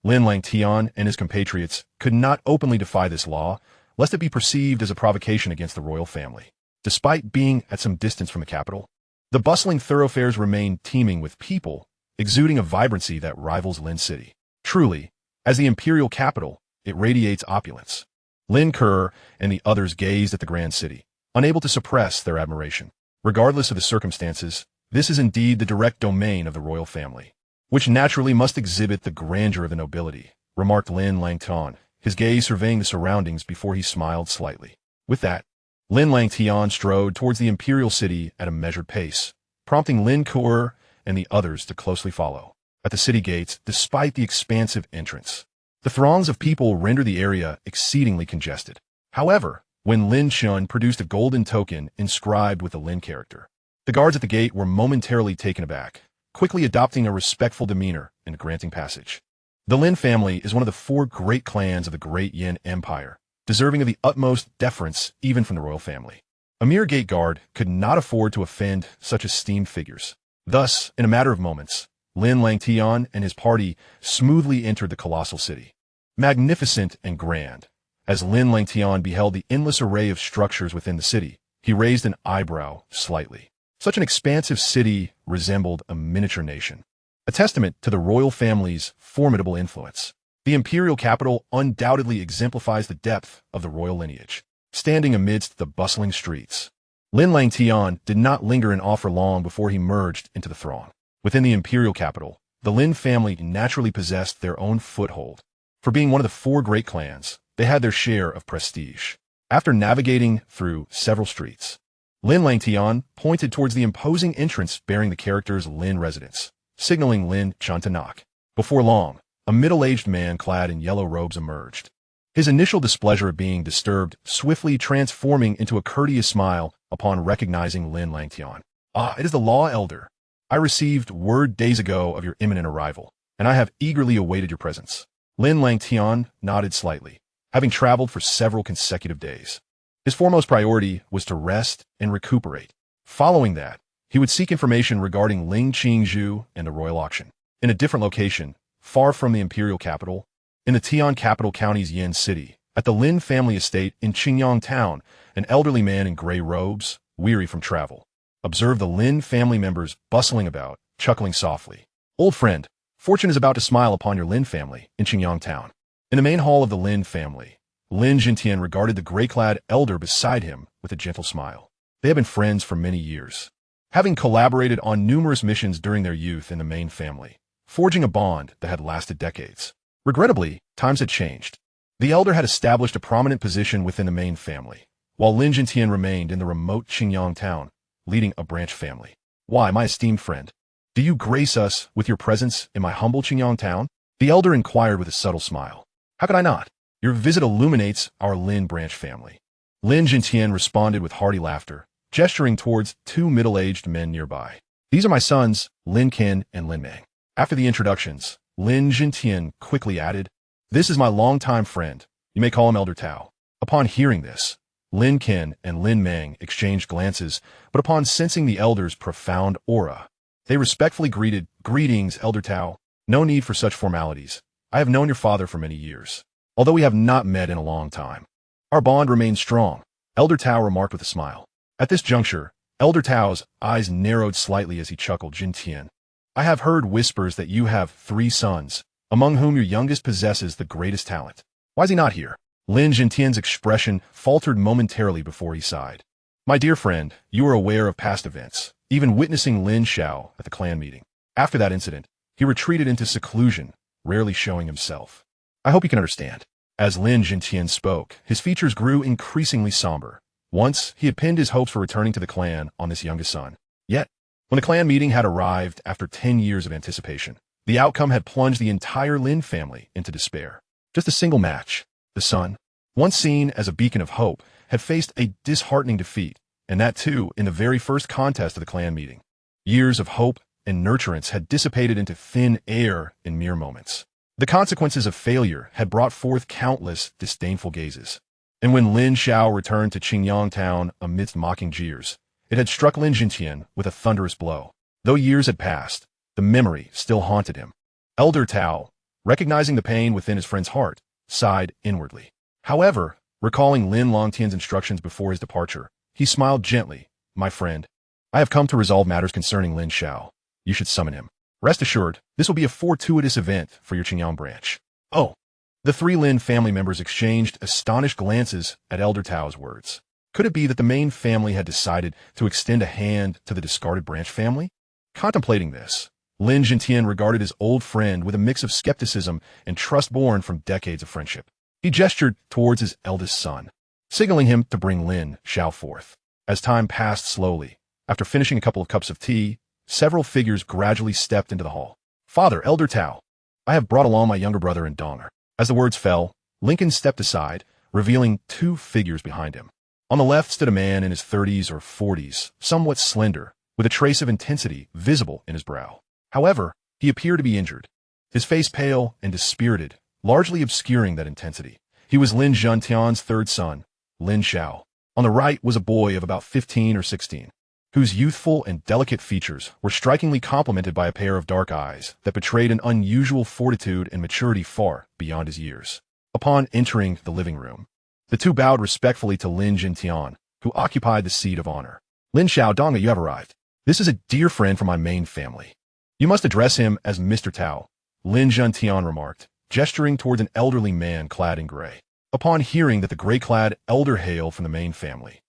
Lin Langtian and his compatriots could not openly defy this law, lest it be perceived as a provocation against the royal family. Despite being at some distance from the capital, the bustling thoroughfares remain teeming with people, exuding a vibrancy that rivals Lin City. Truly, as the imperial capital, it radiates opulence. Lin Ke and the others gazed at the grand city, unable to suppress their admiration. Regardless of the circumstances, this is indeed the direct domain of the royal family, which naturally must exhibit the grandeur of the nobility, remarked Lin Langtian, his gaze surveying the surroundings before he smiled slightly. With that, Lin Langtian strode towards the imperial city at a measured pace, prompting Lin Ke and the others to closely follow. At the city gates, despite the expansive entrance, the throngs of people render the area exceedingly congested. However, when Lin Shen produced a golden token inscribed with the Lin character, the guards at the gate were momentarily taken aback, quickly adopting a respectful demeanor and granting passage. The Lin family is one of the 4 great clans of the Great Yin Empire, deserving of the utmost deference even from the royal family. A mere gate guard could not afford to offend such esteemed figures. Thus, in a matter of moments, Lin Langtian and his party smoothly entered the colossal city. Magnificent and grand, as Lin Langtian beheld the endless array of structures within the city, he raised an eyebrow slightly. Such an expansive city resembled a miniature nation, a testament to the royal family's formidable influence. The imperial capital undoubtedly exemplifies the depth of the royal lineage. Standing amidst the bustling streets, Lin Langtian did not linger in awe for long before he merged into the throng. Within the imperial capital, the Lin family naturally possessed their own foothold. For being one of the four great clans, they had their share of prestige. After navigating through several streets, Lin Langtian pointed towards the imposing entrance bearing the characters Lin residence, signaling Lin Chantanak. Before long, a middle-aged man clad in yellow robes emerged. His initial displeasure at being disturbed swiftly transforming into a courteous smile upon recognizing Lin Langtian. "Ah, it is the Law Elder. I received word days ago of your imminent arrival, and I have eagerly awaited your presence." Lin Langtian nodded slightly, having traveled for several consecutive days. His foremost priority was to rest and recuperate. Following that, he would seek information regarding Ling Qingzhu and the royal auction. In a different location, far from the imperial capital, in the Tian capital county's Yin city, at the Lin family estate in Qingyang town, an elderly man in gray robes, weary from travel, observed the Lin family members bustling about, chuckling softly. "Old friend, fortune is about to smile upon your Lin family in Qingyang town." In the main hall of the Lin family, Lin Langtian regarded the gray-clad elder beside him with a gentle smile. They had been friends for many years, having collaborated on numerous missions during their youth in the main family, forging a bond that had lasted decades. Regrettably, times had changed. The elder had established a prominent position within the main family, while Lin Langtian remained in the remote Qingyang town, leading a branch family. "Why, my esteemed friend, do you grace us with your presence in my humble Qingyang town?" The elder inquired with a subtle smile. "How could I not? Your visit illuminates our Lin branch family." Lin Langtian responded with hearty laughter, gesturing towards two middle-aged men nearby. "These are my sons, Lin Qin and Lin Meng." After the introductions, Lin Langtian quickly added, "This is my longtime friend. You may call him Elder Tao." Upon hearing this, Lin Qin and Lin Meng exchanged glances, but upon sensing the elder's profound aura, they respectfully greeted, "Greetings, Elder Tao. No need for such formalities. I have known your father for many years, although we have not met in a long time. Our bond remains strong," Elder Tao remarked with a smile. At this juncture, Elder Tao's eyes narrowed slightly as he chuckled. "Jin Tian, I have heard whispers that you have 3 sons, among whom your youngest possesses the greatest talent. Why is he not here?" Lin Langtian's expression faltered momentarily before he sighed. "My dear friend, you are aware of past events, even witnessing Lin Xiao at the clan meeting. After that incident, he retreated into seclusion, rarely showing himself. I hope you can understand." As Lin Langtian spoke, his features grew increasingly somber. Once, he had pinned his hopes for returning to the clan on this youngest son. Yet, when the clan meeting had arrived after 10 years of anticipation, the outcome had plunged the entire Lin family into despair. Just a single match. The son, once seen as a beacon of hope, had faced a disheartening defeat, and that too in the very first contest of the clan meeting. Years of hope and nurturance had dissipated into thin air in mere moments. The consequences of failure had brought forth countless disdainful gazes. And when Lin Xiao returned to Qingyang town amidst mocking jeers, it had struck Lin Langtian with a thunderous blow. Though years had passed, the memory still haunted him. Elder Tao, recognizing the pain within his friend's heart, sighed inwardly. However, recalling Lin Langtian's instructions before his departure, he smiled gently. "My friend, I have come to resolve matters concerning Lin Xiao. You should summon him. Rest assured, this will be a fortuitous event for your Qingyang branch." "Oh." The 3 Lin family members exchanged astonished glances at Elder Tao's words. Could it be that the main family had decided to extend a hand to the discarded branch family? Contemplating this, Lin Langtian regarded his old friend with a mix of skepticism and trust born from decades of friendship. He gestured towards his eldest son, signaling him to bring Lin Xiao forth. As time passed slowly, after finishing a couple of cups of tea, several figures gradually stepped into the hall. "Father, Elder Tao, I have brought along my younger brother and Donger." As the words fell, Lincoln stepped aside, revealing 2 figures behind him. On the left stood a man in his 30s or 40s, somewhat slender, with a trace of intensity visible in his brow. However, he appeared to be injured, his face pale and dispirited, largely obscuring that intensity. He was Lin Langtian's 3rd son, Lin Xiao. On the right was a boy of about 15 or 16. Whose youthful and delicate features were strikingly complemented by a pair of dark eyes that betrayed an unusual fortitude and maturity far beyond his years. Upon entering the living room, the 2 bowed respectfully to Lin Langtian, who occupied the seat of honor. "Lin Xiao, Donga, you have arrived. This is a dear friend from my main family. You must address him as Mr. Tao," Lin Langtian remarked, gesturing towards an elderly man clad in gray. Upon hearing that the gray-clad elder hailed from the main family,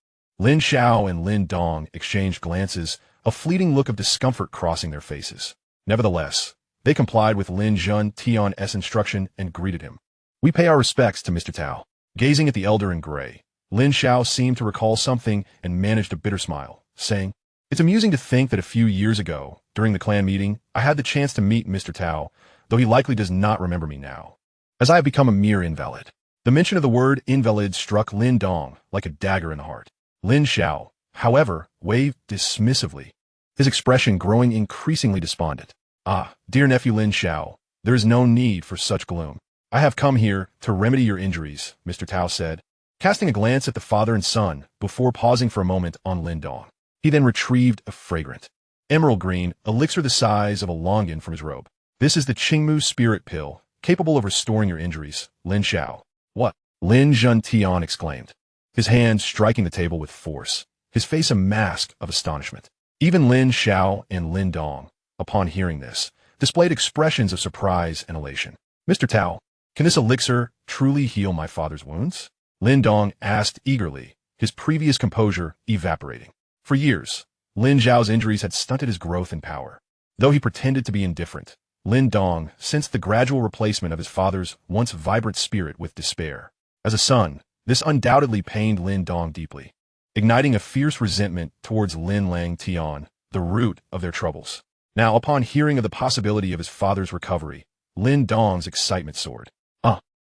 Lin Xiao and Lin Dong exchanged glances, a fleeting look of discomfort crossing their faces. Nevertheless, they complied with Lin Langtian's instruction and greeted him. "We pay our respects to Mr. Tao." Gazing at the elder in gray, Lin Xiao seemed to recall something and managed a bitter smile, saying, "It's amusing to think that a few years ago, during the clan meeting, I had the chance to meet Mr. Tao, though he likely does not remember me now, as I have become a mere invalid." The mention of the word invalid struck Lin Dong like a dagger in the heart. Lin Xiao, however, waved dismissively, his expression growing increasingly despondent. "Ah, dear nephew Lin Xiao, there is no need for such gloom. I have come here to remedy your injuries," Mr. Tao said, casting a glance at the father and son before pausing for a moment on Lin Dong. He then retrieved a fragrant, emerald green elixir the size of a longan from his robe. "This is the Qingmu spirit pill, capable of restoring your injuries, Lin Xiao." "What?" Lin Langtian exclaimed, his hand striking the table with force, his face a mask of astonishment. Even Lin Xiao and Lin Dong, upon hearing this, displayed expressions of surprise and elation. "Mr. Tao, can this elixir truly heal my father's wounds?" Lin Dong asked eagerly, his previous composure evaporating. For years, Lin Xiao's injuries had stunted his growth and power. Though he pretended to be indifferent, Lin Dong sensed the gradual replacement of his father's once vibrant spirit with despair. As a son, this undoubtedly pained Lin Dong deeply, igniting a fierce resentment towards Lin Langtian, the root of their troubles. Now, upon hearing of the possibility of his father's recovery, Lin Dong's excitement soared.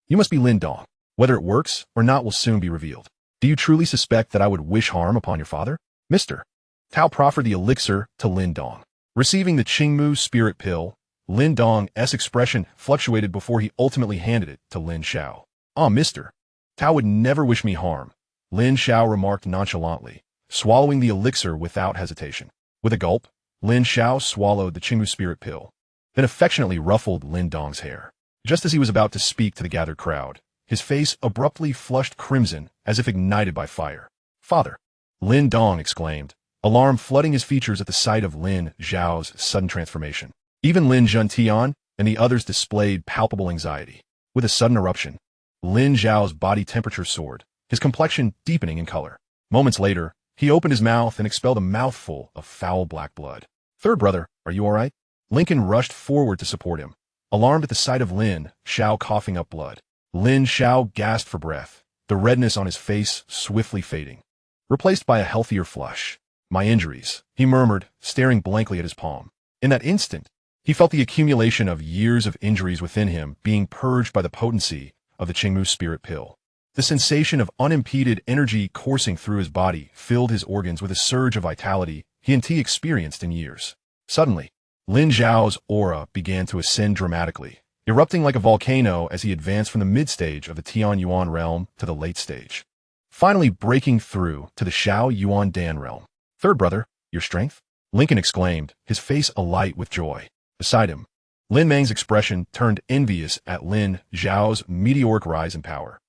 You must be Lin Dong. Whether it works or not will soon be revealed. Do you truly suspect that I would wish harm upon your father?" Mr. Tao proffered the elixir to Lin Dong. Receiving the Qingmu spirit pill, Lin Dong's expression fluctuated before he ultimately handed it to Lin Xiao. Mr. Tao would never wish me harm," Lin Xiao remarked nonchalantly, swallowing the elixir without hesitation. With a gulp, Lin Xiao swallowed the Qingmu spirit pill, then affectionately ruffled Lin Dong's hair. Just as he was about to speak to the gathered crowd, his face abruptly flushed crimson as if ignited by fire. "Father!" Lin Dong exclaimed, alarm flooding his features at the sight of Lin Xiao's sudden transformation. Even Lin Langtian and the others displayed palpable anxiety. With a sudden eruption, Lin Xiao's body temperature soared, his complexion deepening in color. Moments later, he opened his mouth and expelled a mouthful of foul black blood. "Third brother, are you all right?" Lincoln rushed forward to support him, alarmed at the sight of Lin Xiao coughing up blood. Lin Xiao gasped for breath, the redness on his face swiftly fading, replaced by a healthier flush. "My injuries," he murmured, staring blankly at his palm. In that instant, he felt the accumulation of years of injuries within him being purged by the potency of the Qingmu spirit pill. The sensation of unimpeded energy coursing through his body filled his organs with a surge of vitality he hadn't experienced in years. Suddenly, Lin Xiao's aura began to ascend dramatically, erupting like a volcano as he advanced from the mid-stage of the Tianxuan realm to the late stage, finally breaking through to the Xiao Yuan Dan realm. "Third brother, your strength?" Lincoln exclaimed, his face alight with joy. Beside him, Lin Meng's expression turned envious at Lin Xiao's meteoric rise in power.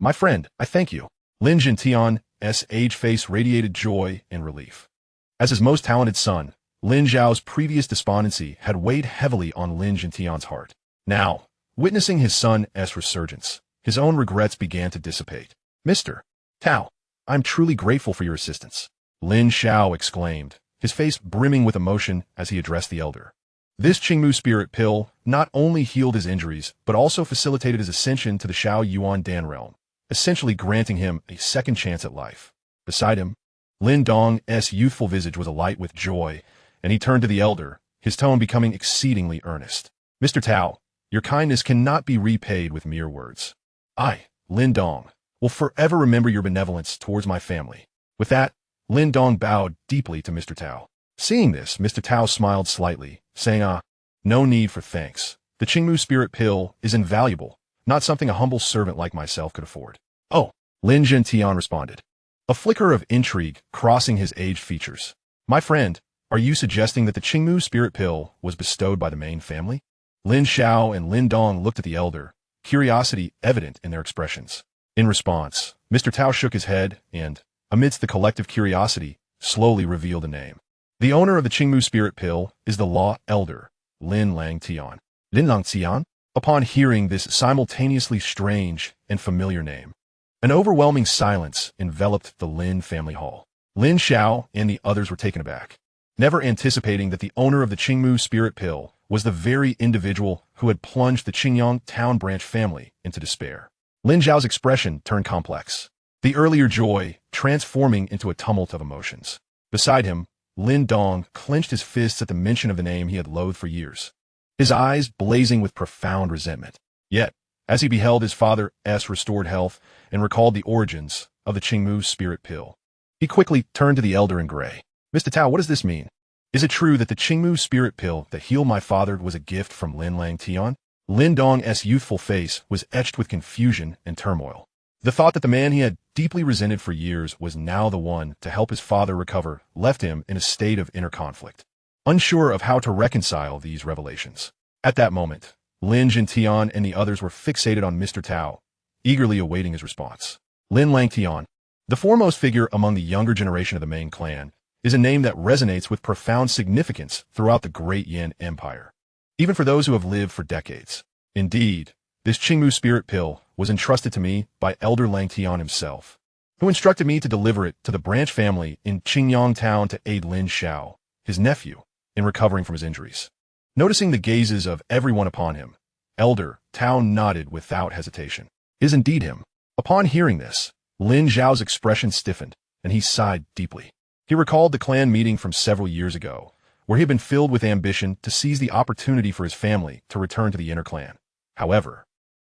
My friend, I thank you." Lin Langtian's aged face radiated joy and relief. As his most talented son, Lin Xiao's previous despondency had weighed heavily on Lin Langtian's heart. Now, witnessing his son's resurgence, his own regrets began to dissipate. "Mr. Tao, I'm truly grateful for your assistance," Lin Xiao exclaimed, his face brimming with emotion as he addressed the elder. This Qingmu spirit pill not only healed his injuries, but also facilitated his ascension to the Xiao Yuan Dan realm, essentially granting him a second chance at life. Beside him, Lin Dong's youthful visage was alight with joy, and he turned to the elder, his tone becoming exceedingly earnest. "Mr. Tao, your kindness cannot be repaid with mere words. I, Lin Dong, will forever remember your benevolence towards my family." With that, Lin Dong bowed deeply to Mr. Tao. Seeing this, Mr. Tao smiled slightly, saying, "No need for thanks. The Qingmu spirit pill is invaluable, not something a humble servant like myself could afford." "Oh," Lin Langtian responded, a flicker of intrigue crossing his aged features. "My friend, are you suggesting that the Qingmu spirit pill was bestowed by the main family?" Lin Xiao and Lin Dong looked at the elder, curiosity evident in their expressions. In response, Mr. Tao shook his head and, amidst the collective curiosity, slowly revealed a name. "The owner of the Qingmu spirit pill is the law elder, Lin Langtian." Lin Langtian? Upon hearing this simultaneously strange and familiar name, An overwhelming silence enveloped the Lin family hall. Lin Xiao and the others were taken aback, never anticipating that the owner of the Qingmu spirit pill was the very individual who had plunged the Qingyang town branch family into despair. Lin Xiao's expression turned complex, the earlier joy transforming into a tumult of emotions. Beside him, Lin Dong clenched his fists at the mention of the name he had loathed for years, his eyes blazing with profound resentment. Yet, as he beheld his father's restored health and recalled the origins of the Qingmu spirit pill, he quickly turned to the elder in gray. Mr. Tao, what does this mean? Is it true that the Qingmu spirit pill that healed my father was a gift from Lin Langtian? Lin Dong's youthful face was etched with confusion and turmoil. The thought that the man he had deeply resented for years was now the one to help his father recover left him in a state of inner conflict, unsure of how to reconcile these revelations. At that moment, Lin Langtian and the others were fixated on Mr. Tao, eagerly awaiting his response. Lin Langtian, the foremost figure among the younger generation of the main clan, is a name that resonates with profound significance throughout the great Yin Empire, even for those who have lived for decades. Indeed, this Qingmu spirit pill was entrusted to me by Elder Langtian himself, who instructed me to deliver it to the branch family in Qingyang town to aid Lin Xiao, his nephew, in recovering from his injuries. Noticing the gazes of everyone upon him, Elder Tao nodded without hesitation. It is indeed him. Upon hearing this, Lin Xiao's expression stiffened, and he sighed deeply. He recalled the clan meeting from several years ago, where he had been filled with ambition to seize the opportunity for his family to return to the inner clan. However,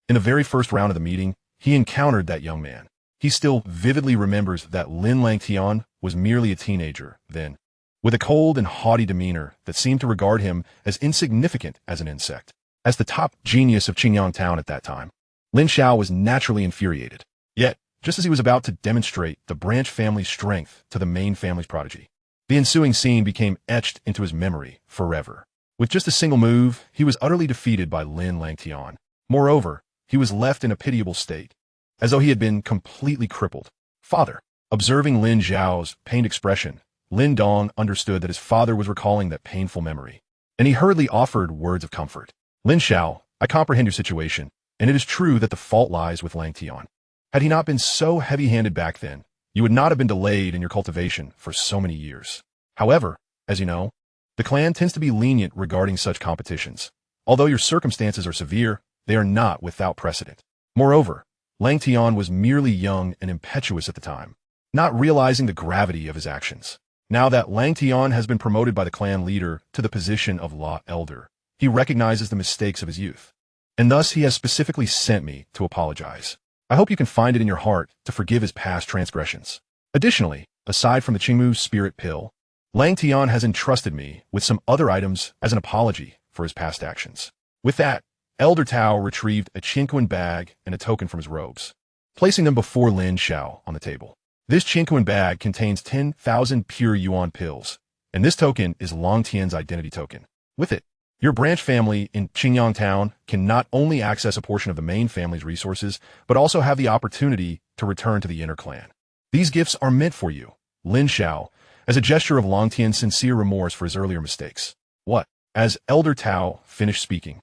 in the very first round of the meeting, he encountered that young man. He still vividly remembers that Lin Langtian was merely a teenager then, with a cold and haughty demeanor that seemed to regard him as insignificant as an insect. As the top genius of Qingyang town at that time, Lin Xiao was naturally infuriated. Yet, just as he was about to demonstrate the branch family's strength to the main family's prodigy, the ensuing scene became etched into his memory forever. With just a single move, he was utterly defeated by Lin Langtian. Moreover, he was left in a pitiable state, as though he had been completely crippled. Father. Observing Lin Xiao's pained expression, Lin Dong understood that his father was recalling that painful memory, and he hurriedly offered words of comfort. Lin Xiao, I comprehend your situation, and it is true that the fault lies with Langtian. Had he not been so heavy-handed back then, you would not have been delayed in your cultivation for so many years. However, as you know, the clan tends to be lenient regarding such competitions. Although your circumstances are severe, they are not without precedent. Moreover, Langtian was merely young and impetuous at the time, not realizing the gravity of his actions. Now that Langtian has been promoted by the clan leader to the position of law elder, he recognizes the mistakes of his youth, and thus he has specifically sent me to apologize. I hope you can find it in your heart to forgive his past transgressions. Additionally, aside from the Qingmu spirit pill, Langtian has entrusted me with some other items as an apology for his past actions. With that, Elder Tao retrieved a Tianxuan bag and a token from his robes, placing them before Lin Xiao on the table. This Tianxuan bag contains 10,000 pure yuan pills, and this token is Langtian's identity token. With it, your branch family in Qingyang town can not only access a portion of the main family's resources, but also have the opportunity to return to the inner clan. These gifts are meant for you, Lin Xiao, as a gesture of Langtian's sincere remorse for his earlier mistakes. What? As Elder Tao finished speaking,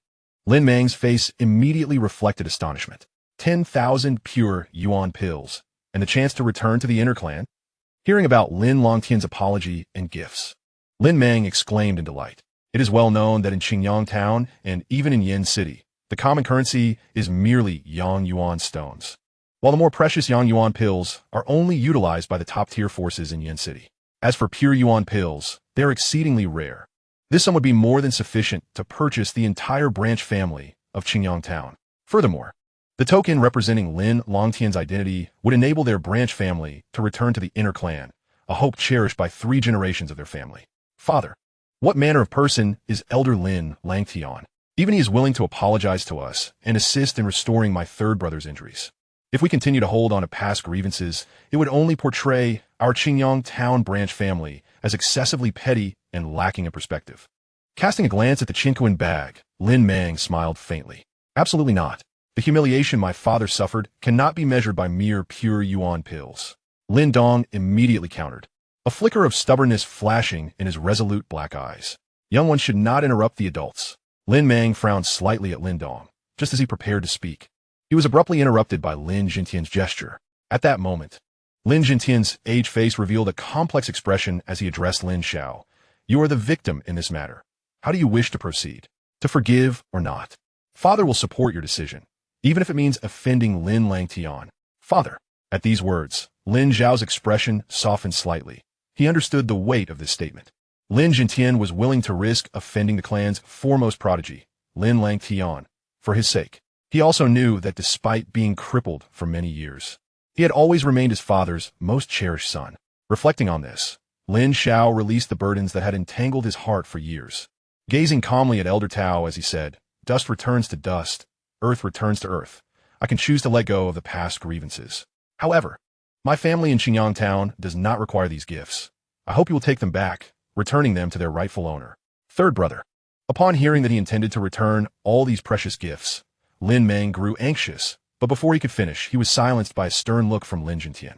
Lin Mang's face immediately reflected astonishment. 10,000 pure yuan pills, and the chance to return to the inner clan? Hearing about Lin Langtian's apology and gifts, Lin Mang exclaimed in delight. It is well known that in Qingyang town, and even in Yin City, the common currency is merely Yang Yuan stones, while the more precious Yang Yuan pills are only utilized by the top-tier forces in Yin City. As for pure Yuan pills, they are exceedingly rare. This sum would be more than sufficient to purchase the entire branch family of Qingyang town. Furthermore, the token representing Lin Langtian's identity would enable their branch family to return to the inner clan, a hope cherished by 3 generations of their family. Father. What manner of person is Elder Lin Langtian? Even he is willing to apologize to us and assist in restoring my third brother's injuries. If we continue to hold on to past grievances, it would only portray our Qingyang town branch family as excessively petty and lacking in perspective. Casting a glance at the Tianxuan bag, Lin Mang smiled faintly. Absolutely not. The humiliation my father suffered cannot be measured by mere pure yuan pills. Lin Dong immediately countered, a flicker of stubbornness flashing in his resolute black eyes. Young ones should not interrupt the adults. Lin Mang frowned slightly at Lin Dong, just as he prepared to speak. He was abruptly interrupted by Lin Jingtian's gesture. At that moment, Lin Jingtian's aged face revealed a complex expression as he addressed Lin Xiao. You are the victim in this matter. How do you wish to proceed? To forgive or not? Father will support your decision, even if it means offending Lin Langtian. Father. At these words, Lin Zhao's expression softened slightly. He understood the weight of this statement. Lin Jingtian was willing to risk offending the clan's foremost prodigy, Lin Langtian, for his sake. He also knew that despite being crippled for many years, he had always remained his father's most cherished son. Reflecting on this, Lin Xiao released the burdens that had entangled his heart for years. Gazing calmly at Elder Tao as he said, dust returns to dust, earth returns to earth. I can choose to let go of the past grievances. However, my family in Xinjiang Town does not require these gifts. I hope you will take them back, returning them to their rightful owner. Third brother. Upon hearing that he intended to return all these precious gifts, Lin Meng grew anxious, but before he could finish, he was silenced by a stern look from Lin Jingtian.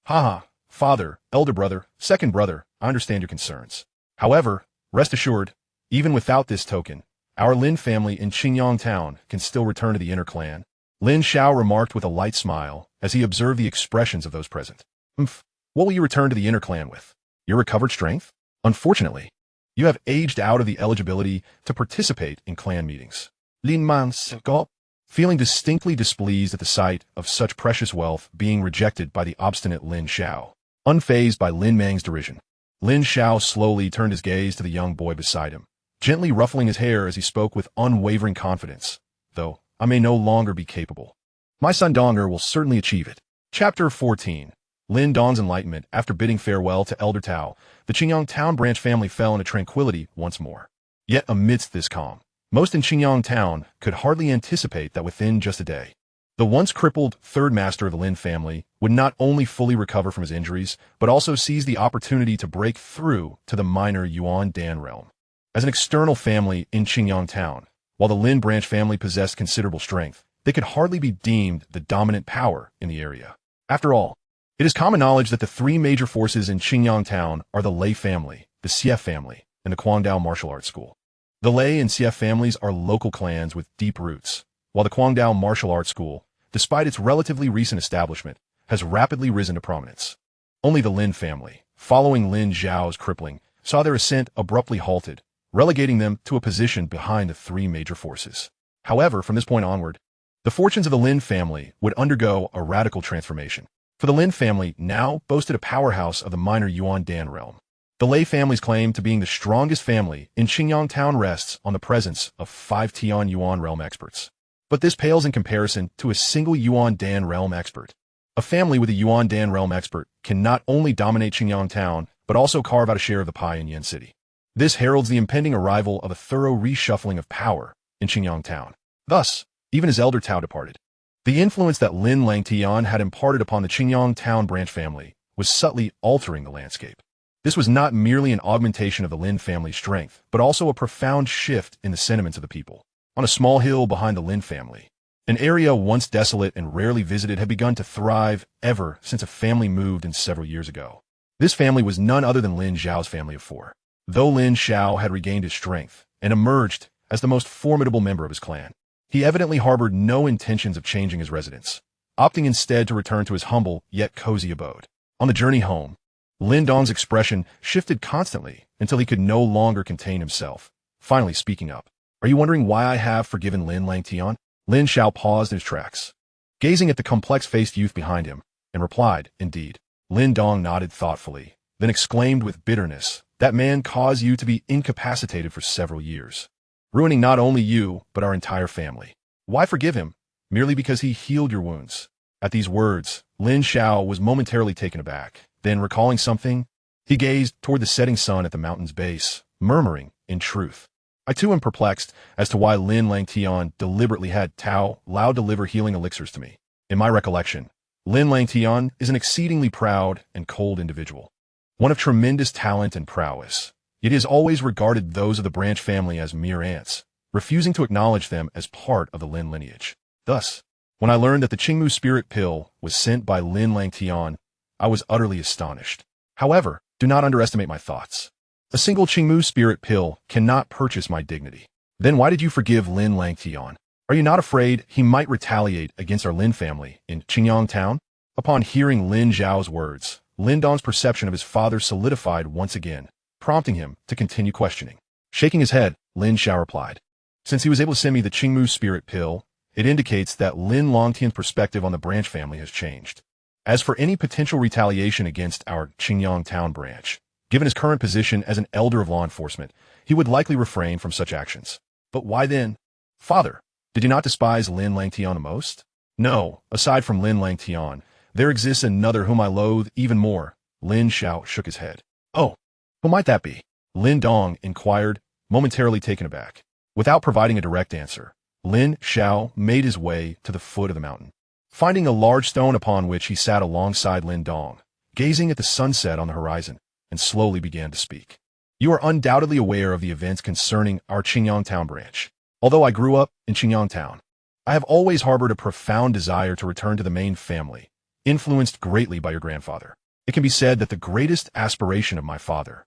Haha, father, elder brother, second brother, I understand your concerns. However, rest assured, even without this token, our Lin family in Xinjiang Town can still return to the inner clan. Lin Xiao remarked with a light smile as he observed the expressions of those present. What will you return to the inner clan with? Your recovered strength? Unfortunately, you have aged out of the eligibility to participate in clan meetings. Lin Langtian, feeling distinctly displeased at the sight of such precious wealth being rejected by the obstinate Lin Xiao. Unfazed by Lin Meng's derision, Lin Xiao slowly turned his gaze to the young boy beside him, gently ruffling his hair as he spoke with unwavering confidence, though I may no longer be capable. My son Donger will certainly achieve it. Chapter 14. Lin Dong's enlightenment. After bidding farewell to Elder Tao, the Xinjiang Town branch family fell into tranquility once more. Yet amidst this calm, most in Xinjiang Town could hardly anticipate that within just a day, the once crippled third master of the Lin family would not only fully recover from his injuries, but also seize the opportunity to break through to the minor Yuan Dan realm. As an external family in Xinjiang Town, while the Lin branch family possessed considerable strength, they could hardly be deemed the dominant power in the area. After all, it is common knowledge that the three major forces in Xinjiang Town are the Lei family, the Xie family, and the Guangdao Martial Arts School. The Lei and Xie families are local clans with deep roots, while the Guangdao Martial Arts School, despite its relatively recent establishment, has rapidly risen to prominence. Only the Lin family, following Lin Zhao's crippling, saw their ascent abruptly halted, relegating them to a position behind the three major forces. However, from this point onward, the fortunes of the Lin family would undergo a radical transformation. For the Lin family now boasted a powerhouse of the minor Yuan Dan realm. The Lei family's claim to being the strongest family in Xinjiang Town rests on the presence of 5 Tian Yuan realm experts. But this pales in comparison to a single Yuan Dan realm expert. A family with a Yuan Dan realm expert can not only dominate Xinjiang Town, but also carve out a share of the pie in Yan City. This heralds the impending arrival of a thorough reshuffling of power in Xinjiang Town. Thus, even as Elder Tao departed, the influence that Lin Langtian had imparted upon the Xinjiang Town branch family was subtly altering the landscape. This was not merely an augmentation of the Lin family's strength, but also a profound shift in the sentiments of the people. On a small hill behind the Lin family, an area once desolate and rarely visited had begun to thrive ever since a family moved in several years ago. This family was none other than Lin Zhao's family of 4. Though Lin Xiao had regained his strength and emerged as the most formidable member of his clan, he evidently harbored no intentions of changing his residence, opting instead to return to his humble yet cozy abode. On the journey home, Lin Dong's expression shifted constantly until he could no longer contain himself, finally speaking up. Are you wondering why I have forgiven Lin Langtian? Lin Xiao paused in his tracks, gazing at the complex-faced youth behind him, and replied, indeed. Lin Dong nodded thoughtfully, then exclaimed with bitterness, that man caused you to be incapacitated for several years, ruining not only you, but our entire family. Why forgive him? Merely because he healed your wounds. At these words, Lin Xiao was momentarily taken aback. Then, recalling something, he gazed toward the setting sun at the mountain's base, murmuring, in truth. I too am perplexed as to why Lin Langtian deliberately had Tao Lao deliver healing elixirs to me. In my recollection, Lin Langtian is an exceedingly proud and cold individual, one of tremendous talent and prowess. Yet he has always regarded those of the branch family as mere ants, refusing to acknowledge them as part of the Lin lineage. Thus, when I learned that the Qingmu spirit pill was sent by Lin Langtian, I was utterly astonished. However, do not underestimate my thoughts. A single Qingmu spirit pill cannot purchase my dignity. Then why did you forgive Lin Langtian? Are you not afraid he might retaliate against our Lin family in Xinjiang Town? Upon hearing Lin Zhao's words, Lin Dong's perception of his father solidified once again, prompting him to continue questioning. Shaking his head, Lin Zhao replied, "Since he was able to send me the Qingmu spirit pill, it indicates that Lin Langtian's perspective on the branch family has changed. As for any potential retaliation against our Qingyang town branch, given his current position as an elder of law enforcement, he would likely refrain from such actions. But why then? Father, did you not despise Lin Langtian the most? No, aside from Lin Langtian, there exists another whom I loathe even more." Lin Zhao shook his head. "Oh, who might that be?" Lin Dong inquired, momentarily taken aback. Without providing a direct answer, Lin Zhao made his way to the foot of the mountain. Finding a large stone upon which he sat alongside Lin Dong, gazing at the sunset on the horizon, and slowly began to speak. "You are undoubtedly aware of the events concerning our Qingyang town branch. Although I grew up in Qingyang town, I have always harbored a profound desire to return to the main family, influenced greatly by your grandfather. It can be said that the greatest aspiration of my father,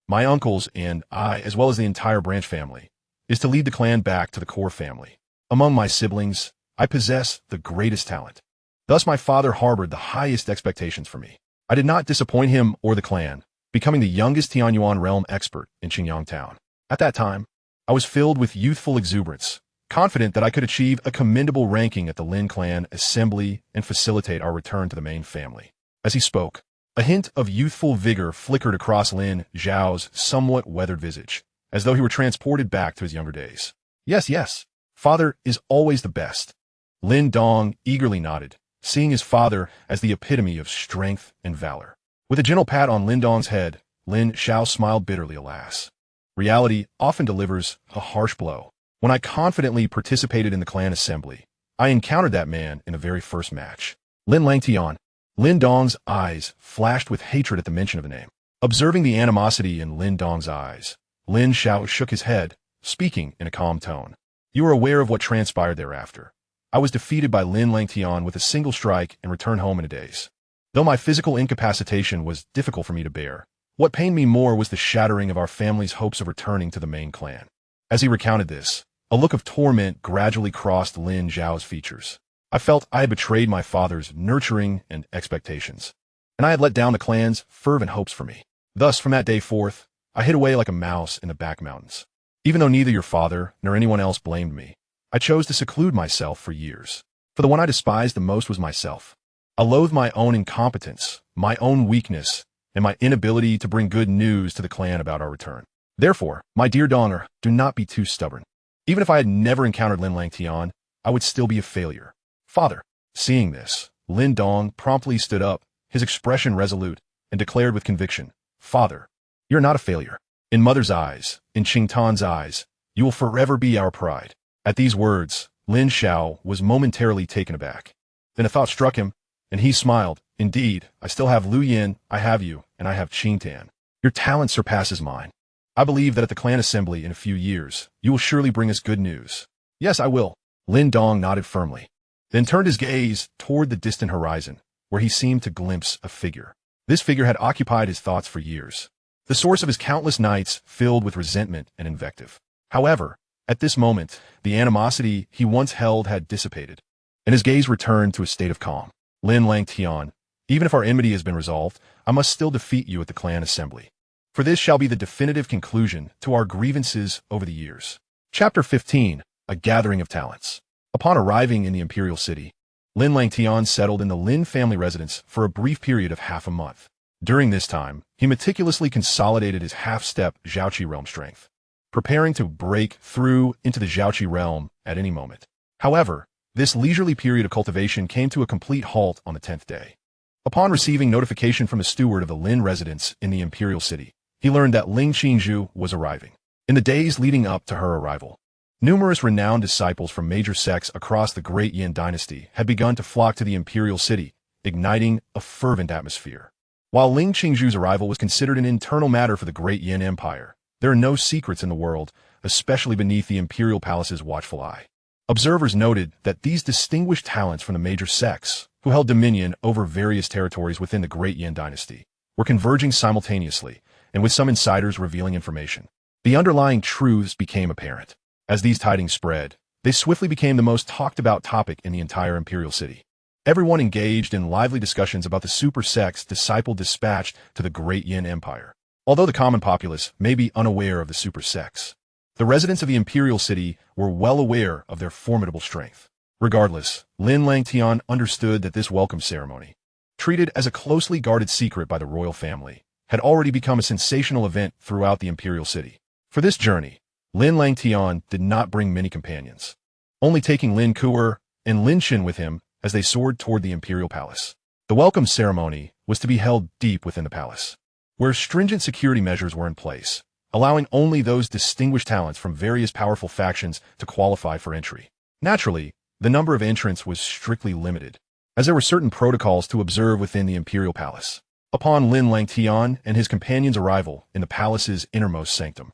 my uncles, and I, as well as the entire branch family, is to lead the clan back to the core family. Among my siblings, I possess the greatest talent. Thus my father harbored the highest expectations for me. I did not disappoint him or the clan, becoming the youngest Tianxuan realm expert in Qingyang town. At that time, I was filled with youthful exuberance, confident that I could achieve a commendable ranking at the Lin clan assembly and facilitate our return to the main family." As he spoke, a hint of youthful vigor flickered across Lin Zhao's somewhat weathered visage, as though he were transported back to his younger days. Yes, father is always the best." Lin Dong eagerly nodded, seeing his father as the epitome of strength and valor. With a gentle pat on Lin Dong's head, Lin Zhao smiled bitterly, alas. Reality often delivers a harsh blow. When I confidently participated in the clan assembly, I encountered that man in the very first match. Lin Langtian. Lin Dong's eyes flashed with hatred at the mention of the name. Observing the animosity in Lin Dong's eyes, Lin Zhao shook his head, speaking in a calm tone. "You are aware of what transpired thereafter. I was defeated by Lin Langtian with a single strike and returned home in a daze. Though my physical incapacitation was difficult for me to bear, what pained me more was the shattering of our family's hopes of returning to the main clan." As he recounted this, a look of torment gradually crossed Lin Zhao's features. "I felt I had betrayed my father's nurturing and expectations, and I had let down the clan's fervent hopes for me. Thus, from that day forth, I hid away like a mouse in the back mountains. Even though neither your father nor anyone else blamed me, I chose to seclude myself for years. For the one I despised the most was myself. I loathed my own incompetence, my own weakness, and my inability to bring good news to the clan about our return. Therefore, my dear Donger, do not be too stubborn. Even if I had never encountered Lin Langtian, I would still be a failure." "Father." Seeing this, Lin Dong promptly stood up, his expression resolute, and declared with conviction, "Father, you're not a failure. In Mother's eyes, in Qingtan's eyes, you will forever be our pride." At these words, Lin Zhao was momentarily taken aback. Then a thought struck him, and he smiled. "Indeed, I still have Lu Yin, I have you, and I have Qingtan. Your talent surpasses mine. I believe that at the clan assembly in a few years, you will surely bring us good news." "Yes, I will." Lin Dong nodded firmly, then turned his gaze toward the distant horizon, where he seemed to glimpse a figure. This figure had occupied his thoughts for years, the source of his countless nights filled with resentment and invective. However, at this moment, the animosity he once held had dissipated, and his gaze returned to a state of calm. "Lin Langtian, even if our enmity has been resolved, I must still defeat you at the clan assembly. For this shall be the definitive conclusion to our grievances over the years." Chapter 15, A Gathering of Talents. Upon arriving in the imperial city, Lin Langtian settled in the Lin family residence for a brief period of half a month. During this time, he meticulously consolidated his half-step Zhaoqi realm strength, preparing to break through into the Zhaoqi realm at any moment. However, this leisurely period of cultivation came to a complete halt on the 10th day. Upon receiving notification from the steward of the Lin residence in the imperial city, he learned that Ling Qingzhu was arriving. In the days leading up to her arrival, numerous renowned disciples from major sects across the Great Yin dynasty had begun to flock to the imperial city, igniting a fervent atmosphere. While Ling Qingzhu's arrival was considered an internal matter for the Great Yin Empire, there are no secrets in the world, especially beneath the imperial palace's watchful eye. Observers noted that these distinguished talents from the major sects, who held dominion over various territories within the Great Yin dynasty, were converging simultaneously, and with some insiders revealing information. The underlying truths became apparent. As these tidings spread, they swiftly became the most talked about topic in the entire imperial city. Everyone engaged in lively discussions about the super sect's disciple dispatched to the great Yin Empire. Although the common populace may be unaware of the super sects, the residents of the imperial city were well aware of their formidable strength. Regardless, Lin Langtian understood that this welcome ceremony, treated as a closely guarded secret by the royal family, had already become a sensational event throughout the imperial city. For this journey, Lin Langtian did not bring many companions, only taking Lin Kuer and Lin Shin with him as they soared toward the imperial palace. The welcome ceremony was to be held deep within the palace, where stringent security measures were in place, allowing only those distinguished talents from various powerful factions to qualify for entry. Naturally, the number of entrants was strictly limited, as there were certain protocols to observe within the imperial palace. Upon Lin Langtian and his companions' arrival in the palace's innermost sanctum,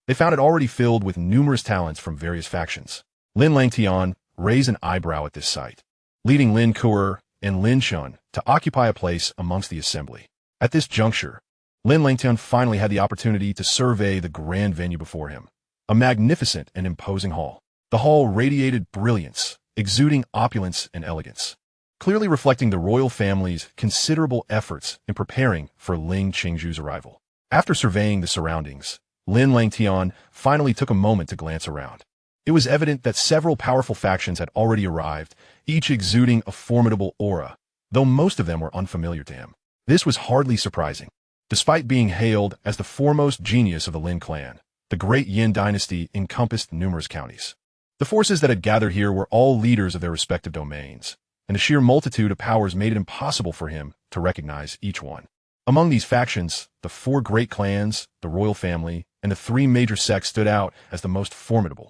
they found it already filled with numerous talents from various factions. Lin Langtian raised an eyebrow at this sight, leading Lin Kuer and Lin Shun to occupy a place amongst the assembly. At this juncture, Lin Langtian finally had the opportunity to survey the grand venue before him, a magnificent and imposing hall. The hall radiated brilliance, exuding opulence and elegance, clearly reflecting the royal family's considerable efforts in preparing for Ling Qingzhu's arrival. After surveying the surroundings, Lin Langtian finally took a moment to glance around. It was evident that several powerful factions had already arrived, each exuding a formidable aura, though most of them were unfamiliar to him. This was hardly surprising. Despite being hailed as the foremost genius of the Lin clan, the great Yin dynasty encompassed numerous counties. The forces that had gathered here were all leaders of their respective domains, and the sheer multitude of powers made it impossible for him to recognize each one. Among these factions, the 4 great clans, the royal family, and the 3 major sects stood out as the most formidable.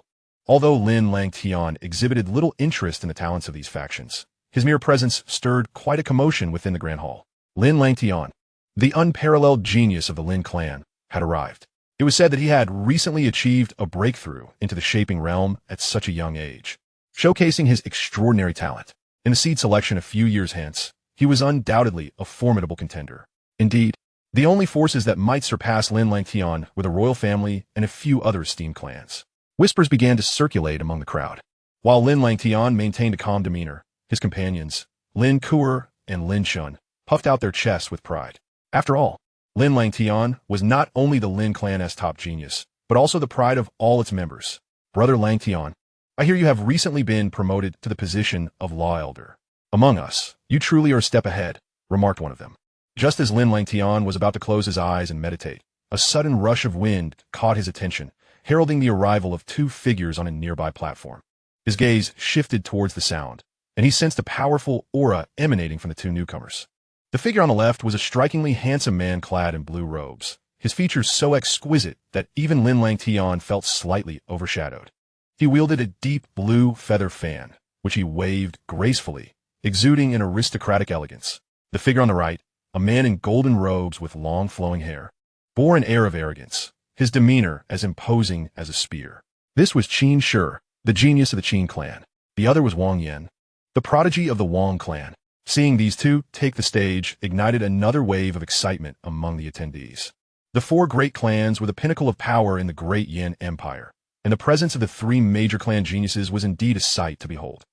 Although Lin Langtian exhibited little interest in the talents of these factions, his mere presence stirred quite a commotion within the Grand Hall. Lin Langtian, the unparalleled genius of the Lin clan, had arrived. It was said that he had recently achieved a breakthrough into the shaping realm at such a young age, showcasing his extraordinary talent. In the seed selection a few years hence, he was undoubtedly a formidable contender. Indeed, the only forces that might surpass Lin Langtian were the royal family and a few other esteemed clans. Whispers began to circulate among the crowd. While Lin Langtian maintained a calm demeanor, his companions, Lin Kuer and Lin Shun, puffed out their chests with pride. After all, Lin Langtian was not only the Lin clan's top genius, but also the pride of all its members. Brother Langtian, I hear you have recently been promoted to the position of Law Elder. Among us, you truly are a step ahead, remarked one of them. Just as Lin Langtian was about to close his eyes and meditate, a sudden rush of wind caught his attention, heralding the arrival of 2 figures on a nearby platform. His gaze shifted towards the sound, and he sensed a powerful aura emanating from the 2 newcomers. The figure on the left was a strikingly handsome man clad in blue robes, his features so exquisite that even Lin Langtian felt slightly overshadowed. He wielded a deep blue feather fan, which he waved gracefully, exuding an aristocratic elegance. The figure on the right, a man in golden robes with long flowing hair, bore an air of arrogance, his demeanor as imposing as a spear. This was Qin Shi, the genius of the Qin clan. The other was Wang Yan, the prodigy of the Wang clan. Seeing these 2 take the stage ignited another wave of excitement among the attendees. The 4 great clans were the pinnacle of power in the great Yin Empire, and the presence of the 3 major clan geniuses was indeed a sight to behold.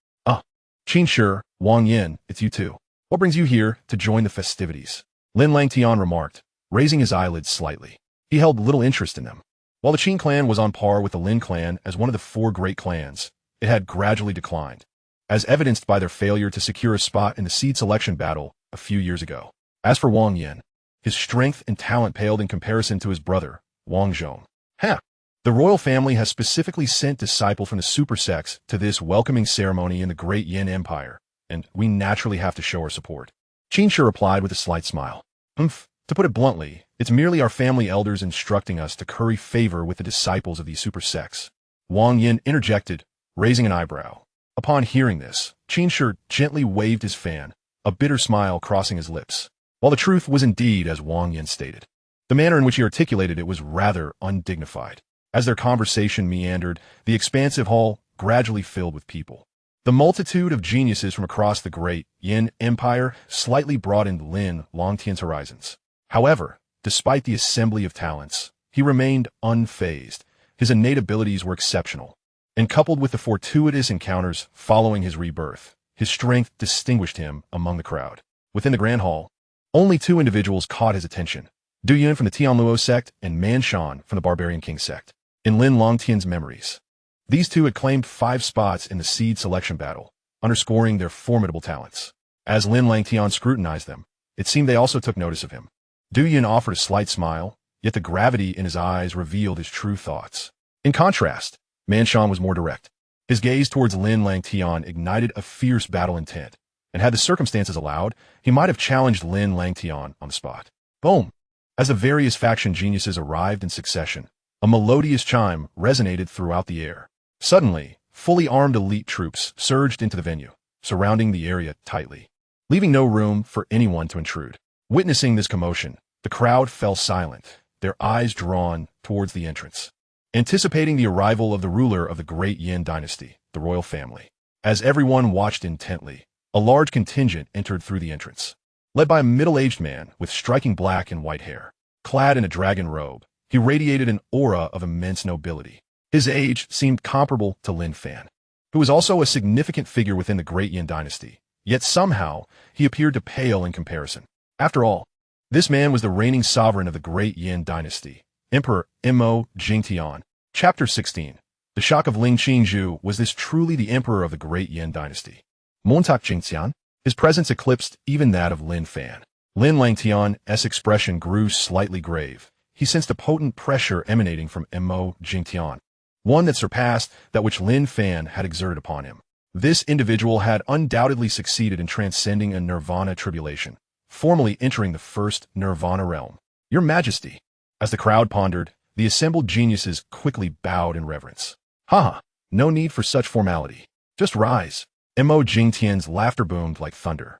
Qin Shi, Wang Yan, it's you 2. What brings you here to join the festivities? Lin Langtian remarked, raising his eyelids slightly. He held little interest in them. While the Qin clan was on par with the Lin clan as one of the 4 great clans, it had gradually declined, as evidenced by their failure to secure a spot in the seed selection battle a few years ago. As for Wang Yan, his strength and talent paled in comparison to his brother, Wang Zhong. The royal family has specifically sent disciples from the super sects to this welcoming ceremony in the great Yin Empire, and we naturally have to show our support. Qin Shi replied with a slight smile. To put it bluntly, it's merely our family elders instructing us to curry favor with the disciples of these super sects. Wang Yan interjected, raising an eyebrow. Upon hearing this, Qin Shi gently waved his fan, a bitter smile crossing his lips. While the truth was indeed as Wang Yan stated, the manner in which he articulated it was rather undignified. As their conversation meandered, the expansive hall gradually filled with people. The multitude of geniuses from across the great Yin Empire slightly broadened Lin Langtian's horizons. However, despite the assembly of talents, he remained unfazed. His innate abilities were exceptional, and coupled with the fortuitous encounters following his rebirth, his strength distinguished him among the crowd. Within the Grand Hall, only two individuals caught his attention: Du Yun from the Tianluo sect and Man Shan from the Barbarian King sect. In Lin Langtian's memories, these two had claimed 5 spots in the seed selection battle, underscoring their formidable talents. As Lin Langtian scrutinized them, it seemed they also took notice of him. Du Yun offered a slight smile, yet the gravity in his eyes revealed his true thoughts. In contrast, Man Shan was more direct. His gaze towards Lin Langtian ignited a fierce battle intent, and had the circumstances allowed, he might have challenged Lin Langtian on the spot. Boom! As the various faction geniuses arrived in succession, a melodious chime resonated throughout the air. Suddenly, fully armed elite troops surged into the venue, surrounding the area tightly, leaving no room for anyone to intrude. Witnessing this commotion, the crowd fell silent, their eyes drawn towards the entrance, anticipating the arrival of the ruler of the great Yin dynasty, the royal family. As everyone watched intently, a large contingent entered through the entrance. Led by a middle-aged man with striking black and white hair, clad in a dragon robe, he radiated an aura of immense nobility. His age seemed comparable to Lin Fan, who was also a significant figure within the great Yin dynasty, yet somehow he appeared to pale in comparison. After all, this man was the reigning sovereign of the great Yin dynasty, Emperor Mo Jingtian. Chapter 16. The shock of Ling Qingzhu. Was this truly the emperor of the great Yin dynasty? Montak Jingtian? His presence eclipsed even that of Lin Fan. Lin Langtian's expression grew slightly grave. He sensed a potent pressure emanating from Mo Jingtian, one that surpassed that which Lin Fan had exerted upon him. This individual had undoubtedly succeeded in transcending a nirvana tribulation, formally entering the first nirvana realm. Your Majesty. As the crowd pondered, the assembled geniuses quickly bowed in reverence. Haha, no need for such formality. Just rise. Mo Jingtian's laughter boomed like thunder,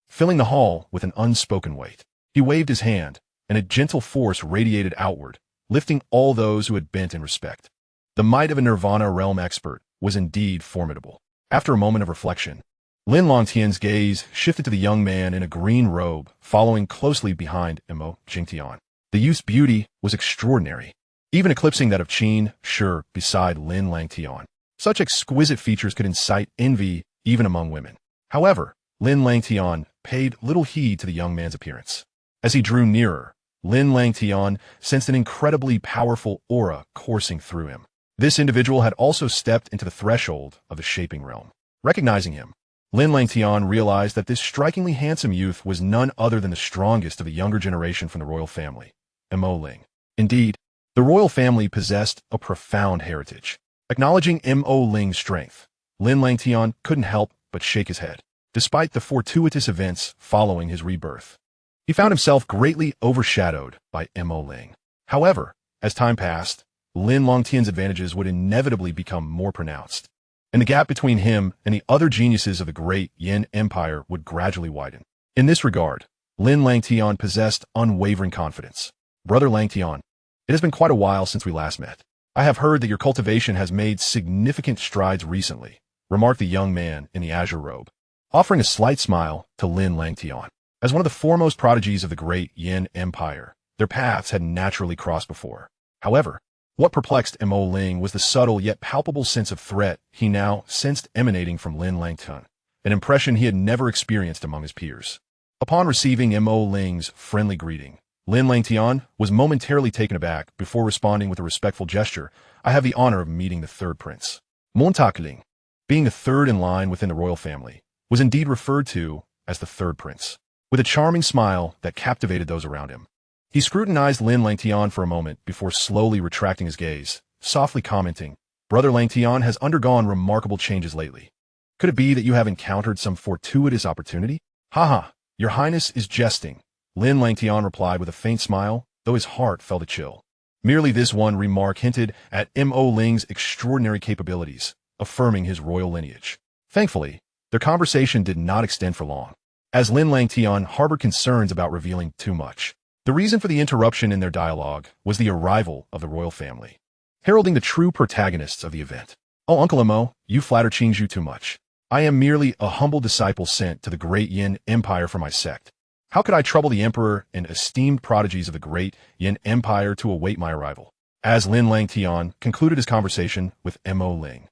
filling the hall with an unspoken weight. He waved his hand, and a gentle force radiated outward, lifting all those who had bent in respect. The might of a nirvana realm expert was indeed formidable. After a moment of reflection, Lin Langtian's gaze shifted to the young man in a green robe, following closely behind Mo Jingtian. The youth's beauty was extraordinary, even eclipsing that of Qin Shi beside Lin Langtian. Such exquisite features could incite envy even among women. However, Lin Langtian paid little heed to the young man's appearance. As he drew nearer, Lin Langtian sensed an incredibly powerful aura coursing through him. This individual had also stepped into the threshold of the shaping realm. Recognizing him, Lin Langtian realized that this strikingly handsome youth was none other than the strongest of the younger generation from the royal family, Mo Ling. Indeed, the royal family possessed a profound heritage. Acknowledging Mo Ling's strength, Lin Langtian couldn't help but shake his head. Despite the fortuitous events following his rebirth, he found himself greatly overshadowed by Mo Ling. However, as time passed, Lin Langtian's advantages would inevitably become more pronounced, and the gap between him and the other geniuses of the great Yin Empire would gradually widen. In this regard, Lin Langtian possessed unwavering confidence. Brother Langtian, it has been quite a while since we last met. I have heard that your cultivation has made significant strides recently, remarked the young man in the azure robe, offering a slight smile to Lin Langtian. As one of the foremost prodigies of the great Yin Empire, their paths had naturally crossed before. However, what perplexed Mo Ling was the subtle yet palpable sense of threat he now sensed emanating from Lin Langtian, an impression he had never experienced among his peers. Upon receiving Mo Ling's friendly greeting, Lin Langtian was momentarily taken aback before responding with a respectful gesture. I have the honor of meeting the third prince. Montak Ling, being the third in line within the royal family, was indeed referred to as the third prince. With a charming smile that captivated those around him, he scrutinized Lin Langtian for a moment before slowly retracting his gaze, softly commenting, Brother Langtian has undergone remarkable changes lately. Could it be that you have encountered some fortuitous opportunity? Haha, your highness is jesting, Lin Langtian replied with a faint smile, though his heart felt a chill. Merely this one remark hinted at Mo Ling's extraordinary capabilities, affirming his royal lineage. Thankfully, their conversation did not extend for long, as Lin Langtian harbored concerns about revealing too much. The reason for the interruption in their dialogue was the arrival of the royal family, heralding the true protagonists of the event. Oh, Uncle Mo, you flatter Qingzhu too much. I am merely a humble disciple sent to the great Yin Empire for my sect. How could I trouble the emperor and esteemed prodigies of the great Yin Empire to await my arrival? As Lin Langtian concluded his conversation with Mo Ling,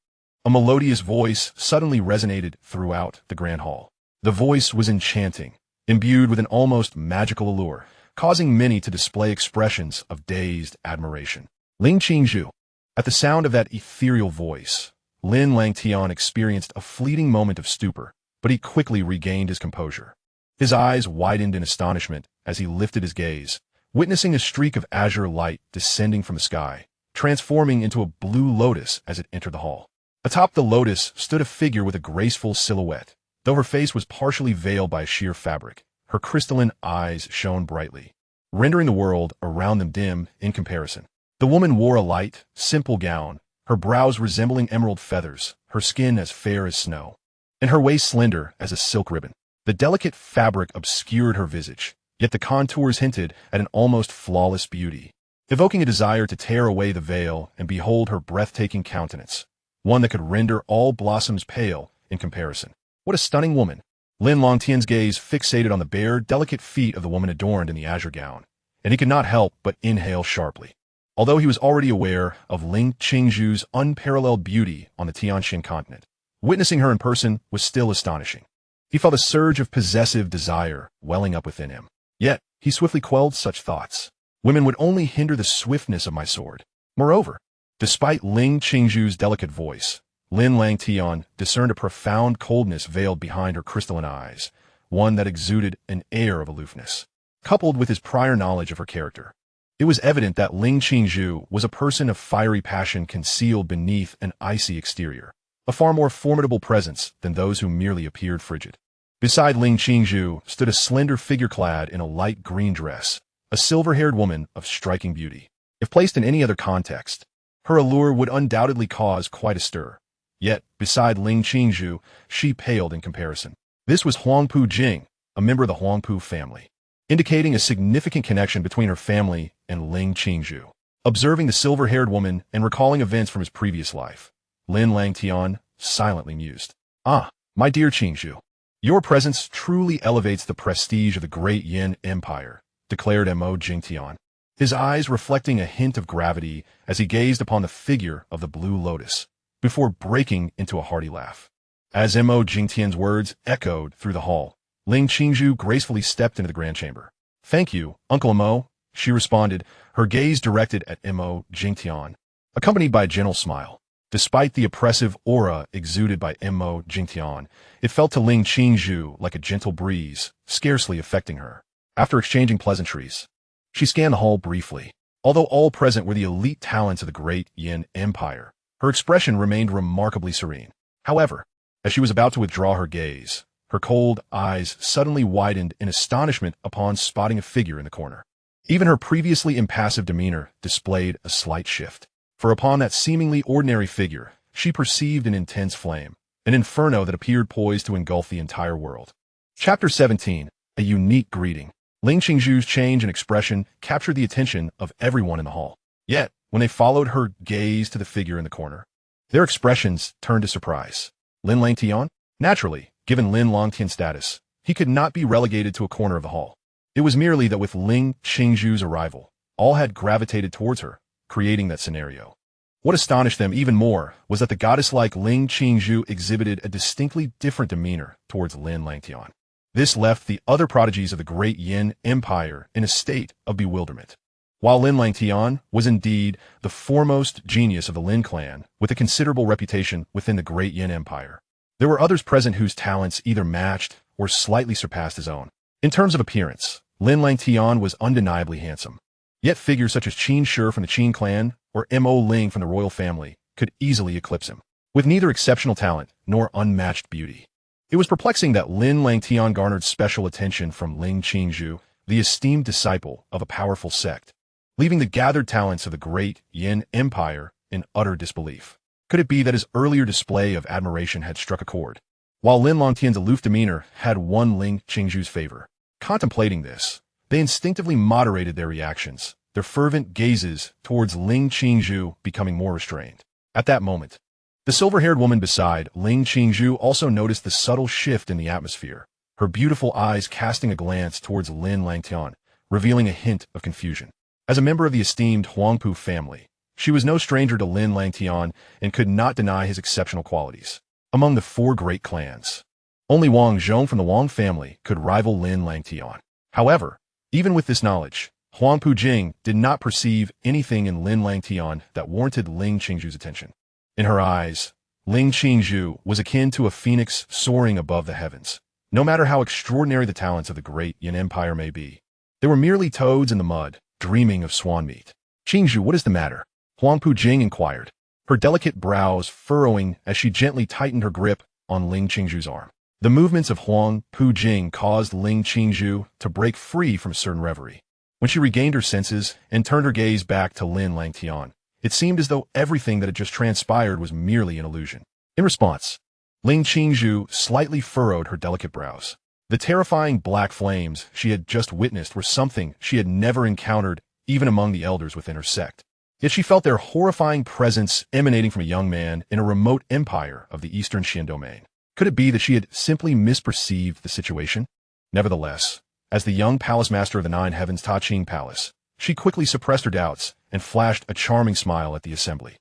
A melodious voice suddenly resonated throughout the grand hall. The voice was enchanting, imbued with an almost magical allure, causing many to display expressions of dazed admiration. Ling Qingzhu. At the sound of that ethereal voice, Lin Langtian experienced a fleeting moment of stupor, but he quickly regained his composure. His eyes widened in astonishment as he lifted his gaze, witnessing a streak of azure light descending from the sky, transforming into a blue lotus as it entered the hall. Atop the lotus stood a figure with a graceful silhouette. Though her face was partially veiled by a sheer fabric, her crystalline eyes shone brightly, rendering the world around them dim in comparison. The woman wore a light, simple gown, her brows resembling emerald feathers, her skin as fair as snow, and her waist slender as a silk ribbon. The delicate fabric obscured her visage, yet the contours hinted at an almost flawless beauty, evoking a desire to tear away the veil and behold her breathtaking countenance, one that could render all blossoms pale in comparison. What a stunning woman! Lin Langtian's gaze fixated on the bare, delicate feet of the woman adorned in the azure gown, and he could not help but inhale sharply. Although he was already aware of Ling Qingzhu's unparalleled beauty on the Tianxuan Continent, witnessing her in person was still astonishing. He felt a surge of possessive desire welling up within him. Yet, he swiftly quelled such thoughts. Women would only hinder the swiftness of my sword. Moreover, despite Ling Qingzhu's delicate voice, Lin Langtian discerned a profound coldness veiled behind her crystalline eyes, one that exuded an air of aloofness. Coupled with his prior knowledge of her character, it was evident that Ling Qingzhu was a person of fiery passion concealed beneath an icy exterior, a far more formidable presence than those who merely appeared frigid. Beside Ling Qingzhu stood a slender figure clad in a light green dress, a silver-haired woman of striking beauty. If placed in any other context, her allure would undoubtedly cause quite a stir. Yet, beside Ling Qingzhu, she paled in comparison. This was Huangpu Jing, a member of the Huangpu family, indicating a significant connection between her family and Ling Qingzhu. Observing the silver-haired woman and recalling events from his previous life, Lin Langtian silently mused. Ah, my dear Qingzhu, your presence truly elevates the prestige of the great Yin Empire, declared Mo Jingtian, his eyes reflecting a hint of gravity as he gazed upon the figure of the blue lotus, before breaking into a hearty laugh. As Mo Jingtian's words echoed through the hall, Ling Qingzhu gracefully stepped into the grand chamber. Thank you, Uncle Mo, she responded, her gaze directed at Mo Jingtian, accompanied by a gentle smile. Despite the oppressive aura exuded by Mo Jingtian, it felt to Ling Qingzhu like a gentle breeze, scarcely affecting her. After exchanging pleasantries, she scanned the hall briefly. Although all present were the elite talents of the great Yin Empire, her expression remained remarkably serene. However, as she was about to withdraw her gaze, her cold eyes suddenly widened in astonishment upon spotting a figure in the corner. Even her previously impassive demeanor displayed a slight shift. For upon that seemingly ordinary figure, she perceived an intense flame, an inferno that appeared poised to engulf the entire world. Chapter 17, A Unique Greeting. Ling Qingzhu's change in expression captured the attention of everyone in the hall. Yet, when they followed her gaze to the figure in the corner, their expressions turned to surprise. Lin Langtian? Naturally, given Lin Langtian's status, he could not be relegated to a corner of the hall. It was merely that with Ling Qingzhu's arrival, all had gravitated towards her, creating that scenario. What astonished them even more was that the goddess-like Ling Qingzhu exhibited a distinctly different demeanor towards Lin Langtian. This left the other prodigies of the great Yin Empire in a state of bewilderment. While Lin Langtian was indeed the foremost genius of the Lin clan, with a considerable reputation within the great Yin Empire, there were others present whose talents either matched or slightly surpassed his own. In terms of appearance, Lin Langtian was undeniably handsome. Yet figures such as Qin Shi from the Qin clan or Mo Ling from the royal family could easily eclipse him, with neither exceptional talent nor unmatched beauty. It was perplexing that Lin Langtian garnered special attention from Ling Qingzhu, the esteemed disciple of a powerful sect, leaving the gathered talents of the great Yin Empire in utter disbelief. Could it be that his earlier display of admiration had struck a chord? While Lin Langtian's aloof demeanor had won Ling Qingzhu's favor, contemplating this, they instinctively moderated their reactions, their fervent gazes towards Ling Qingzhu becoming more restrained. At that moment, the silver-haired woman beside Ling Qingzhu also noticed the subtle shift in the atmosphere, her beautiful eyes casting a glance towards Lin Langtian, revealing a hint of confusion. As a member of the esteemed Huangpu family, She was no stranger to Lin Langtian and could not deny his exceptional qualities. Among the four great clans, only Wang Zhong from the Wang family could rival Lin Langtian. However, even with this knowledge, Huang Pujing did not perceive anything in Lin Langtian that warranted Ling Qingzhu's attention. In her eyes, Ling Qingzhu was akin to a phoenix soaring above the heavens. No matter how extraordinary the talents of the great Yin Empire may be, they were merely toads in the mud, dreaming of swan meat. Qingzhu, what is the matter? Huang Pujing inquired, her delicate brows furrowing as she gently tightened her grip on Ling Qingzhu's arm. The movements of Huang Pujing caused Ling Qingzhu to break free from a certain reverie. When she regained her senses and turned her gaze back to Lin Langtian, it seemed as though everything that had just transpired was merely an illusion. In response, Ling Qingzhu slightly furrowed her delicate brows. The terrifying black flames she had just witnessed were something she had never encountered even among the elders within her sect. Yet she felt their horrifying presence emanating from a young man in a remote empire of the Eastern Xian domain. Could it be that she had simply misperceived the situation? Nevertheless, as the young palace master of the Nine Heavens Ta Ching Palace, she quickly suppressed her doubts and flashed a charming smile at the assembly.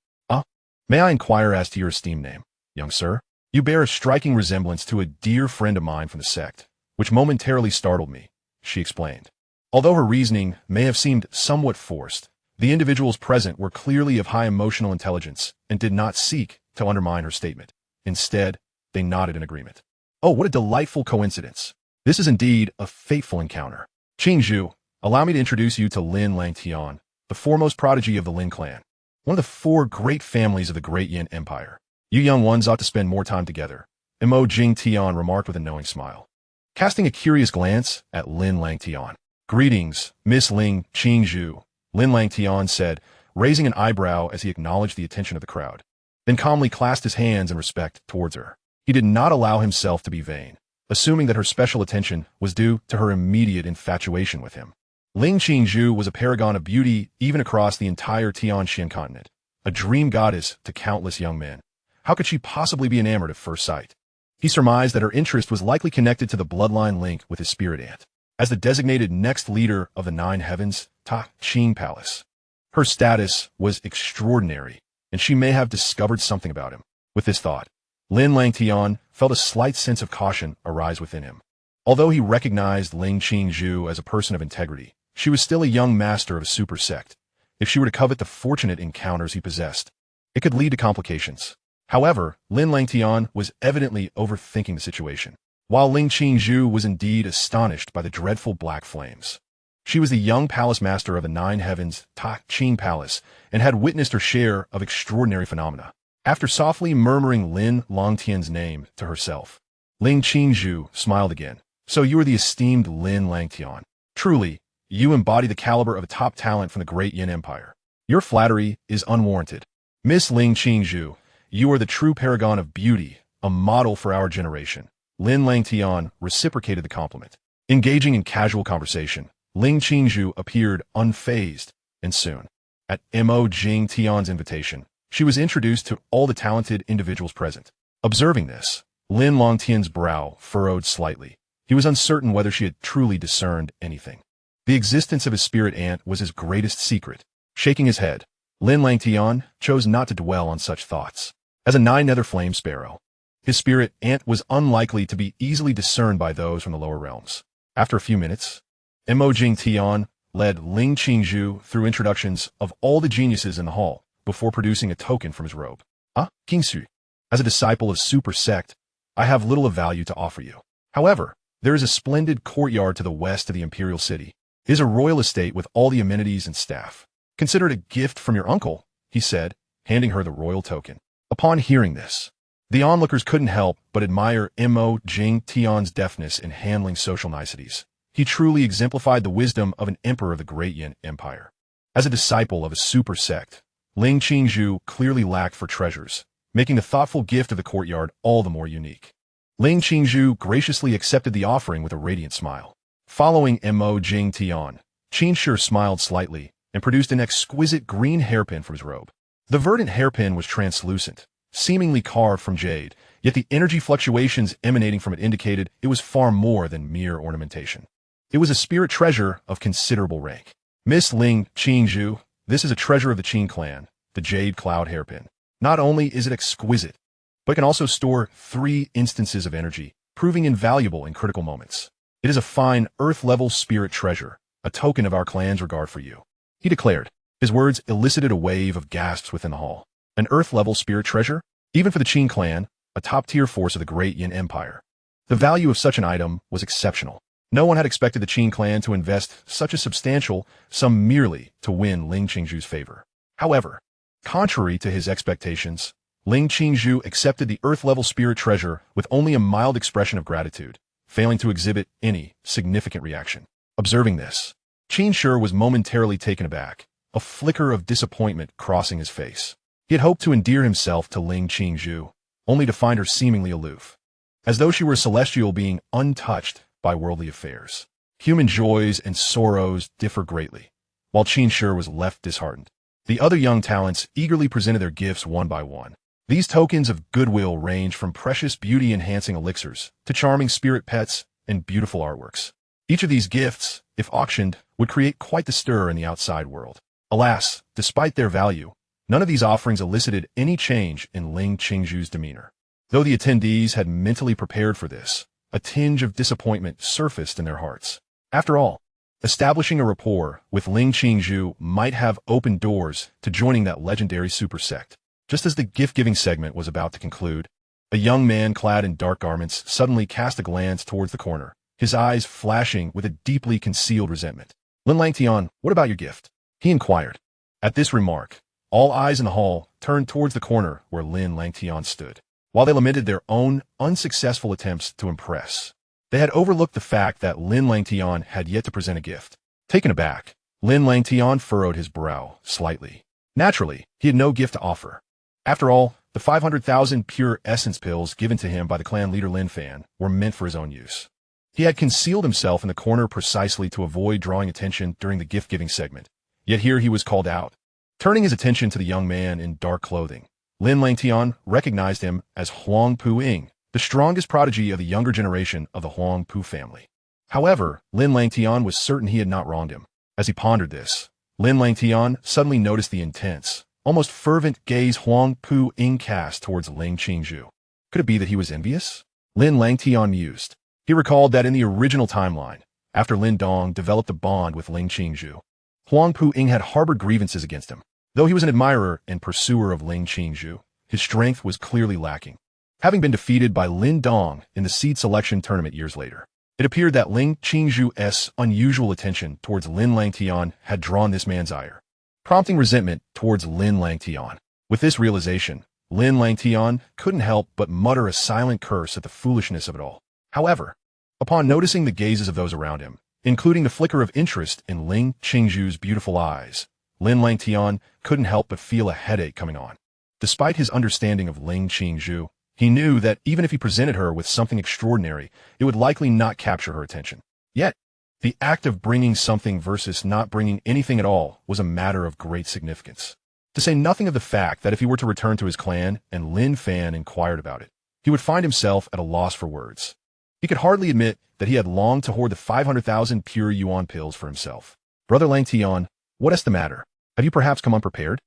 May I inquire as to your esteemed name, young sir? You bear a striking resemblance to a dear friend of mine from the sect, which momentarily startled me, she explained. Although her reasoning may have seemed somewhat forced, the individuals present were clearly of high emotional intelligence and did not seek to undermine her statement. Instead, they nodded in agreement. Oh, what a delightful coincidence. This is indeed a fateful encounter. Qingzhu, allow me to introduce you to Lin Langtian, the foremost prodigy of the Lin clan, one of the four great families of the great Yin Empire. You young ones ought to spend more time together, Mo Jing Tian remarked with a knowing smile, casting a curious glance at Lin Langtian. Greetings, Miss Ling Qingzhu, Lin Langtian said, raising an eyebrow as he acknowledged the attention of the crowd, then calmly clasped his hands in respect towards her. He did not allow himself to be vain, assuming that her special attention was due to her immediate infatuation with him. Ling Qingzhu was a paragon of beauty even across the entire Tianxuan Continent, a dream goddess to countless young men. How could she possibly be enamored at first sight? He surmised that her interest was likely connected to the bloodline link with his spirit aunt. As the designated next leader of the Nine Heavens, Ta Ching Palace, her status was extraordinary, and she may have discovered something about him. With this thought, Lin Langtian felt a slight sense of caution arise within him. Although he recognized Ling Qingzhu as a person of integrity, she was still a young master of a super sect. If she were to covet the fortunate encounters he possessed, it could lead to complications. However, Lin Langtian was evidently overthinking the situation, while Ling Qingzhu was indeed astonished by the dreadful black flames. She was the young palace master of the Nine Heavens Ta Ching Palace and had witnessed her share of extraordinary phenomena. After softly murmuring Lin Langtian's name to herself, Ling Qingzhu smiled again. So you are the esteemed Lin Langtian. Truly, you embody the caliber of a top talent from the great Yin Empire. Your flattery is unwarranted. Miss Ling Qingzhu, you are the true paragon of beauty, a model for our generation. Lin Langtian reciprocated the compliment. Engaging in casual conversation, Ling Qingzhu appeared unfazed, and soon, at Mo Jing Tian's invitation, she was introduced to all the talented individuals present. Observing this, Lin Langtian's brow furrowed slightly. He was uncertain whether she had truly discerned anything. The existence of his spirit aunt was his greatest secret. Shaking his head, Lin Langtian chose not to dwell on such thoughts. As a nine-nether flame sparrow, his spirit aunt was unlikely to be easily discerned by those from the lower realms. After a few minutes, Mo Jing Tian led Ling Qingzhu through introductions of all the geniuses in the hall before producing a token from his robe. Qingsu, as a disciple of Super Sect, I have little of value to offer you. However, there is a splendid courtyard to the west of the imperial city. It is a royal estate with all the amenities and staff. Consider it a gift from your uncle, he said, handing her the royal token. Upon hearing this, the onlookers couldn't help but admire Mo Jing Tian's deftness in handling social niceties. He truly exemplified the wisdom of an emperor of the great Yin Empire. As a disciple of a super sect, Ling Qingzhu clearly lacked for treasures, making the thoughtful gift of the courtyard all the more unique. Ling Qingzhu graciously accepted the offering with a radiant smile. Following Mo Jing Tian, Qingshi smiled slightly and produced an exquisite green hairpin from his robe. The verdant hairpin was translucent, seemingly carved from jade, yet the energy fluctuations emanating from it indicated it was far more than mere ornamentation. It was a spirit treasure of considerable rank. Miss Ling Qingzhu, this is a treasure of the Qing clan, the Jade Cloud Hairpin. Not only is it exquisite, but it can also store 3 instances of energy, proving invaluable in critical moments. It is a fine Earth-level spirit treasure, a token of our clan's regard for you, he declared. His words elicited a wave of gasps within the hall. An Earth-level spirit treasure? Even for the Qin clan, a top-tier force of the Great Yin Empire. The value of such an item was exceptional. No one had expected the Qin clan to invest such a substantial sum merely to win Ling Qingzhu's favor. However, contrary to his expectations, Ling Qingzhu accepted the Earth-level spirit treasure with only a mild expression of gratitude, failing to exhibit any significant reaction. Observing this, Qin Shi was momentarily taken aback, a flicker of disappointment crossing his face. He had hoped to endear himself to Ling Qingzhu, only to find her seemingly aloof, as though she were a celestial being untouched by worldly affairs. Human joys and sorrows differ greatly, while Qin Shi was left disheartened. The other young talents eagerly presented their gifts one by one. These tokens of goodwill range from precious beauty-enhancing elixirs to charming spirit pets and beautiful artworks. Each of these gifts, if auctioned, would create quite the stir in the outside world. Alas, despite their value, none of these offerings elicited any change in Ling Qingzhu's demeanor. Though the attendees had mentally prepared for this, a tinge of disappointment surfaced in their hearts. After all, establishing a rapport with Ling Qingzhu might have opened doors to joining that legendary super sect. Just as the gift-giving segment was about to conclude, a young man clad in dark garments suddenly cast a glance towards the corner, his eyes flashing with a deeply concealed resentment. Lin Langtian, what about your gift? He inquired. At this remark, all eyes in the hall turned towards the corner where Lin Langtian stood. While they lamented their own unsuccessful attempts to impress, they had overlooked the fact that Lin Langtian had yet to present a gift. Taken aback, Lin Langtian furrowed his brow slightly. Naturally, he had no gift to offer. After all, the 500,000 pure essence pills given to him by the clan leader Lin Fan were meant for his own use. He had concealed himself in the corner precisely to avoid drawing attention during the gift-giving segment. Yet here he was called out. Turning his attention to the young man in dark clothing, Lin Langtian recognized him as Huang Pu-ying, the strongest prodigy of the younger generation of the Huang Pu family. However, Lin Langtian was certain he had not wronged him. As he pondered this, Lin Langtian suddenly noticed the intense, almost fervent gaze Huang Pu-ying cast towards Ling Qingzhu. Could it be that he was envious? Lin Langtian mused. He recalled that in the original timeline, after Lin Dong developed a bond with Ling Qingzhu, Huang Pu-ying had harbored grievances against him. Though he was an admirer and pursuer of Ling Qingzhu, his strength was clearly lacking. Having been defeated by Lin Dong in the seed selection tournament years later, it appeared that Ling Qingzhu's unusual attention towards Lin Langtian had drawn this man's ire, prompting resentment towards Lin Langtian. With this realization, Lin Langtian couldn't help but mutter a silent curse at the foolishness of it all. However, upon noticing the gazes of those around him, including the flicker of interest in Ling Qingzhu's beautiful eyes, Lin Langtian couldn't help but feel a headache coming on. Despite his understanding of Ling Qingzhu, he knew that even if he presented her with something extraordinary, it would likely not capture her attention. Yet, the act of bringing something versus not bringing anything at all was a matter of great significance. To say nothing of the fact that if he were to return to his clan and Lin Fan inquired about it, he would find himself at a loss for words. He could hardly admit that he had longed to hoard the 500,000 pure yuan pills for himself. Brother Langtian, what is the matter? Have you perhaps come unprepared?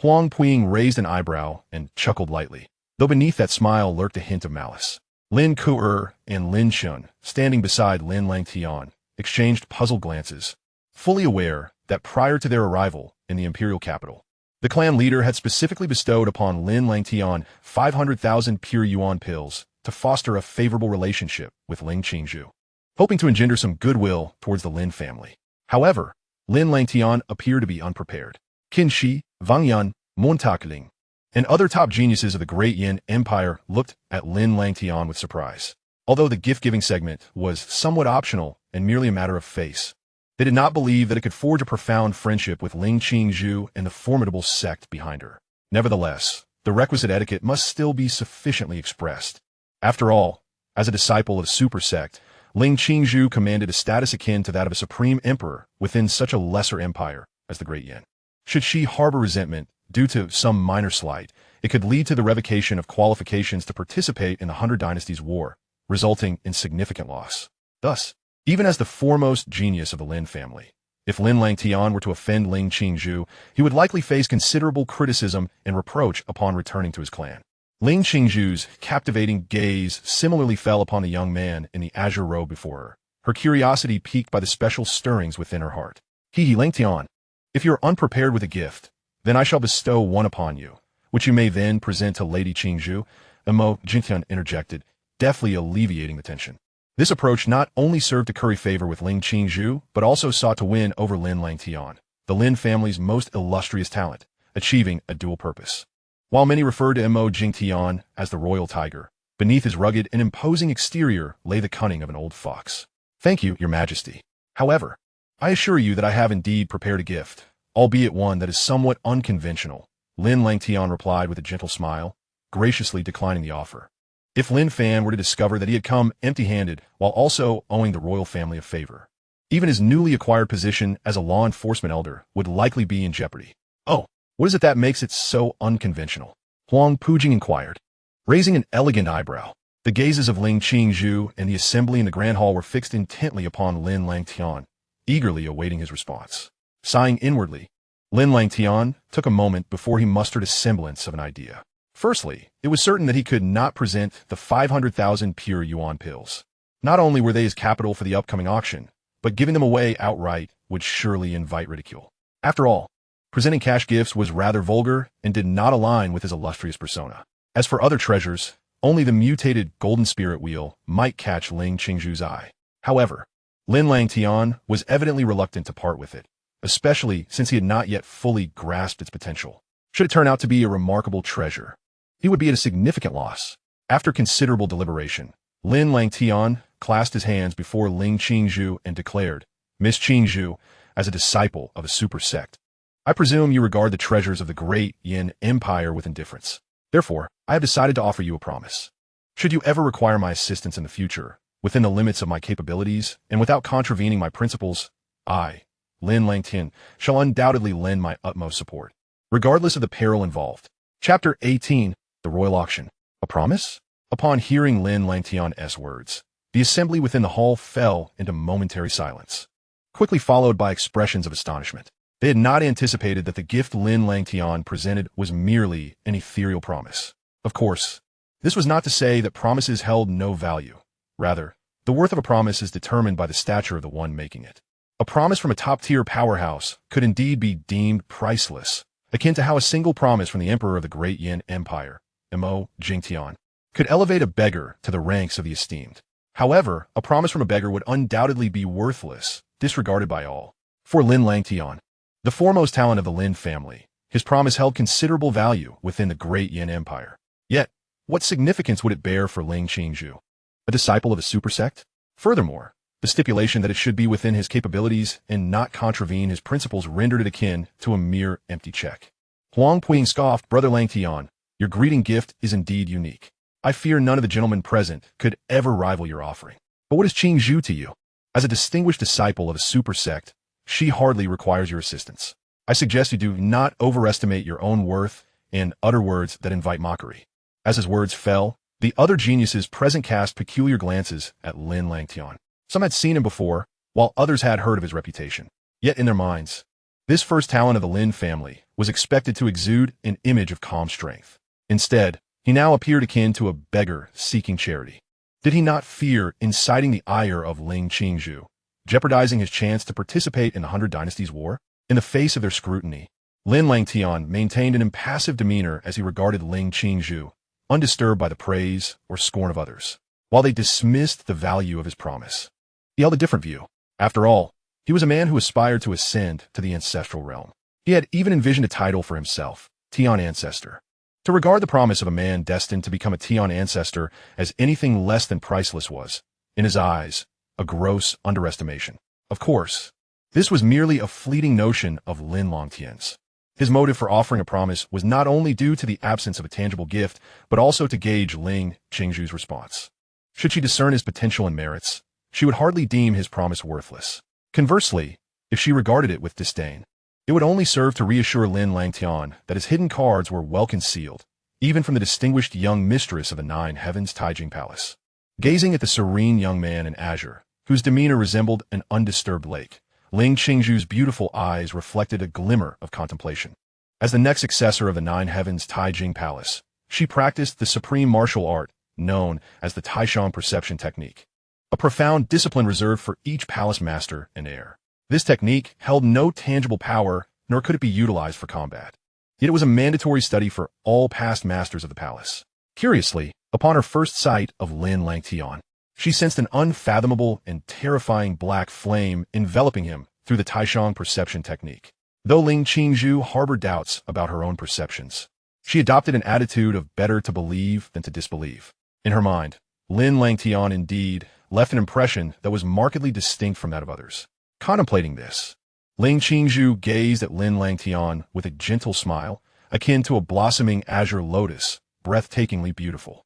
Huang Pu-ying raised an eyebrow and chuckled lightly, though beneath that smile lurked a hint of malice. Lin Ku and Lin Shun, standing beside Lin Langtian, exchanged puzzled glances, fully aware that prior to their arrival in the imperial capital, the clan leader had specifically bestowed upon Lin Langtian 500,000 pure yuan pills to foster a favorable relationship with Ling Qingzhu, hoping to engender some goodwill towards the Lin family. However, Lin Langtian appeared to be unprepared. Qin Shi, Wang Yan, Montakling, and other top geniuses of the Great Yin Empire looked at Lin Langtian with surprise. Although the gift-giving segment was somewhat optional and merely a matter of face, they did not believe that it could forge a profound friendship with Ling Qingzhu and the formidable sect behind her. Nevertheless, the requisite etiquette must still be sufficiently expressed. After all, as a disciple of the super sect, Ling Qingzhu commanded a status akin to that of a supreme emperor within such a lesser empire as the Great Yin. Should she harbor resentment due to some minor slight, it could lead to the revocation of qualifications to participate in the 100 Dynasties War, resulting in significant loss. Thus, even as the foremost genius of the Lin family, If Lin Langtian were to offend Ling Qingzhu, he would likely face considerable criticism and reproach upon returning to his clan. Ling Qingzhu's captivating gaze similarly fell upon the young man in the azure robe before her curiosity piqued by the special stirrings within her heart. He Langtian, if you are unprepared with a gift, then I shall bestow one upon you, which you may then present to Lady Qingzhu, Mo Jingtian interjected, deftly alleviating the tension. This approach not only served to curry favor with Ling Qingzhu, but also sought to win over Lin Langtian, the Lin family's most illustrious talent, achieving a dual purpose. While many referred to Mo Jingtian as the royal tiger, beneath his rugged and imposing exterior lay the cunning of an old fox. Thank you, your majesty. However, I assure you that I have indeed prepared a gift, albeit one that is somewhat unconventional, Lin Langtian replied with a gentle smile, graciously declining the offer. If Lin Fan were to discover that he had come empty-handed while also owing the royal family a favor, even his newly acquired position as a law enforcement elder would likely be in jeopardy. Oh, what is it that makes it so unconventional? Huang Pujing inquired, raising an elegant eyebrow. The gazes of Ling Qingzhu and the assembly in the grand hall were fixed intently upon Lin Langtian, eagerly awaiting his response. Sighing inwardly, Lin Langtian took a moment before he mustered a semblance of an idea. Firstly, it was certain that he could not present the 500,000 pure yuan pills. Not only were they his capital for the upcoming auction, but giving them away outright would surely invite ridicule. After all, presenting cash gifts was rather vulgar and did not align with his illustrious persona. As for other treasures, only the mutated golden spirit wheel might catch Ling Qingzhu's eye. However, Lin Langtian was evidently reluctant to part with it, especially since he had not yet fully grasped its potential. Should it turn out to be a remarkable treasure, he would be at a significant loss. After considerable deliberation, Lin Langtian clasped his hands before Ling Qingzhu and declared, Miss Qingzhu, as a disciple of a super sect, I presume you regard the treasures of the great Yin Empire with indifference. Therefore, I have decided to offer you a promise. Should you ever require my assistance in the future, within the limits of my capabilities and without contravening my principles, I, Lin Langtian, shall undoubtedly lend my utmost support, regardless of the peril involved. Chapter 18, The Royal Auction. A promise? Upon hearing Lin Langtian's words, the assembly within the hall fell into momentary silence, quickly followed by expressions of astonishment. They had not anticipated that the gift Lin Langtian presented was merely an ethereal promise. Of course, this was not to say that promises held no value. Rather, the worth of a promise is determined by the stature of the one making it. A promise from a top-tier powerhouse could indeed be deemed priceless, akin to how a single promise from the emperor of the great Yin Empire, Mo Jingtian, could elevate a beggar to the ranks of the esteemed. However, a promise from a beggar would undoubtedly be worthless, disregarded by all. For Lin Langtian, the foremost talent of the Lin family, his promise held considerable value within the great Yin Empire. Yet, what significance would it bear for Ling Qingzhu, a disciple of a super sect? Furthermore, the stipulation that it should be within his capabilities and not contravene his principles rendered it akin to a mere empty check. Huang Puing scoffed, Brother Langtian, your greeting gift is indeed unique. I fear none of the gentlemen present could ever rival your offering. But what is Qingzhu to you? As a distinguished disciple of a super sect, she hardly requires your assistance. I suggest you do not overestimate your own worth and utter words that invite mockery. As his words fell, the other geniuses present cast peculiar glances at Lin Langtian. Some had seen him before, while others had heard of his reputation. Yet in their minds, this first talent of the Lin family was expected to exude an image of calm strength. Instead, he now appeared akin to a beggar seeking charity. Did he not fear inciting the ire of Ling Qingzhu, jeopardizing his chance to participate in the 100 Dynasties War? In the face of their scrutiny, Lin Langtian maintained an impassive demeanor as he regarded Ling Qingzhu, undisturbed by the praise or scorn of others. While they dismissed the value of his promise, he held a different view. After all, he was a man who aspired to ascend to the ancestral realm. He had even envisioned a title for himself, Tian Ancestor. To regard the promise of a man destined to become a Tian Ancestor as anything less than priceless was, in his eyes, a gross underestimation. Of course, this was merely a fleeting notion of Lin Langtian's. His motive for offering a promise was not only due to the absence of a tangible gift, but also to gauge Ling Qingzhu's response. Should she discern his potential and merits, she would hardly deem his promise worthless. Conversely, if she regarded it with disdain, it would only serve to reassure Lin Langtian that his hidden cards were well concealed, even from the distinguished young mistress of the Nine Heavens Taijing Palace. Gazing at the serene young man in azure, whose demeanor resembled an undisturbed lake, Ling Qingzhu's beautiful eyes reflected a glimmer of contemplation. As the next successor of the Nine Heavens Taijing Palace, she practiced the supreme martial art known as the Taishan Perception Technique, a profound discipline reserved for each palace master and heir. This technique held no tangible power, nor could it be utilized for combat. Yet it was a mandatory study for all past masters of the palace. Curiously, upon her first sight of Lin Langtian, she sensed an unfathomable and terrifying black flame enveloping him through the Taishan Perception Technique. Though Ling Qingzhu harbored doubts about her own perceptions, she adopted an attitude of better to believe than to disbelieve. In her mind, Lin Langtian indeed left an impression that was markedly distinct from that of others. Contemplating this, Ling Qingzhu gazed at Lin Langtian with a gentle smile, akin to a blossoming azure lotus, breathtakingly beautiful.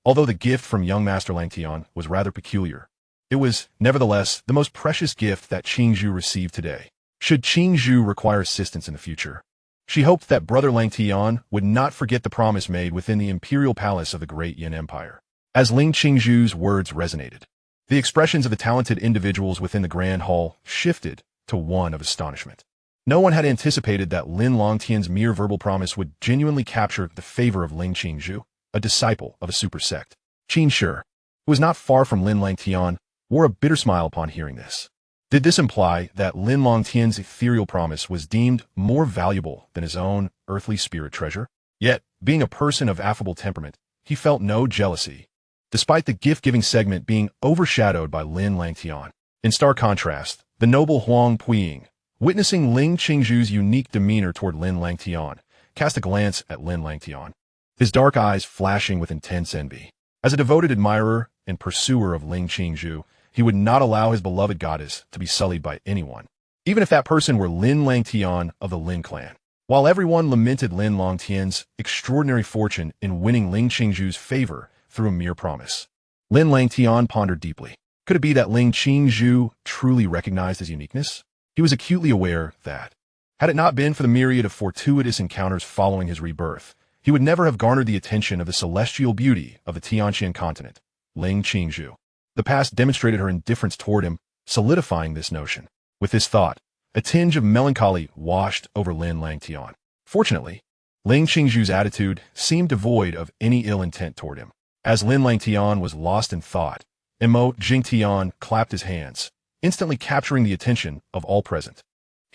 Although the gift from young Master Langtian was rather peculiar, it was, nevertheless, the most precious gift that Qingzhu received today. Should Qingzhu require assistance in the future, she hoped that Brother Langtian would not forget the promise made within the imperial palace of the great Yin Empire. As Ling Qingzhu's words resonated, the expressions of the talented individuals within the Grand Hall shifted to one of astonishment. No one had anticipated that Lin Langtian's mere verbal promise would genuinely capture the favor of Ling Qingzhu, a disciple of a super sect. Qin Shi, who was not far from Lin Langtian, wore a bitter smile upon hearing this. Did this imply that Lin Langtian's ethereal promise was deemed more valuable than his own earthly spirit treasure? Yet, being a person of affable temperament, he felt no jealousy, despite the gift-giving segment being overshadowed by Lin Langtian. In stark contrast, the noble Huang Puiying, witnessing Ling Qingzhu's unique demeanor toward Lin Langtian, cast a glance at Lin Langtian, his dark eyes flashing with intense envy. As a devoted admirer and pursuer of Ling Qingzhu, he would not allow his beloved goddess to be sullied by anyone, even if that person were Lin Langtian of the Lin clan. While everyone lamented Lin Langtian's extraordinary fortune in winning Ling Qingzhu's favor through a mere promise, Lin Langtian pondered deeply. Could it be that Ling Qingzhu truly recognized his uniqueness? He was acutely aware that, had it not been for the myriad of fortuitous encounters following his rebirth, he would never have garnered the attention of the celestial beauty of the Tianxuan Continent, Ling Qingzhu. The past demonstrated her indifference toward him, solidifying this notion. With this thought, a tinge of melancholy washed over Lin Langtian. Fortunately, Ling Qingzhu's attitude seemed devoid of any ill intent toward him. As Lin Langtian was lost in thought, Mo Jingtian clapped his hands, instantly capturing the attention of all present.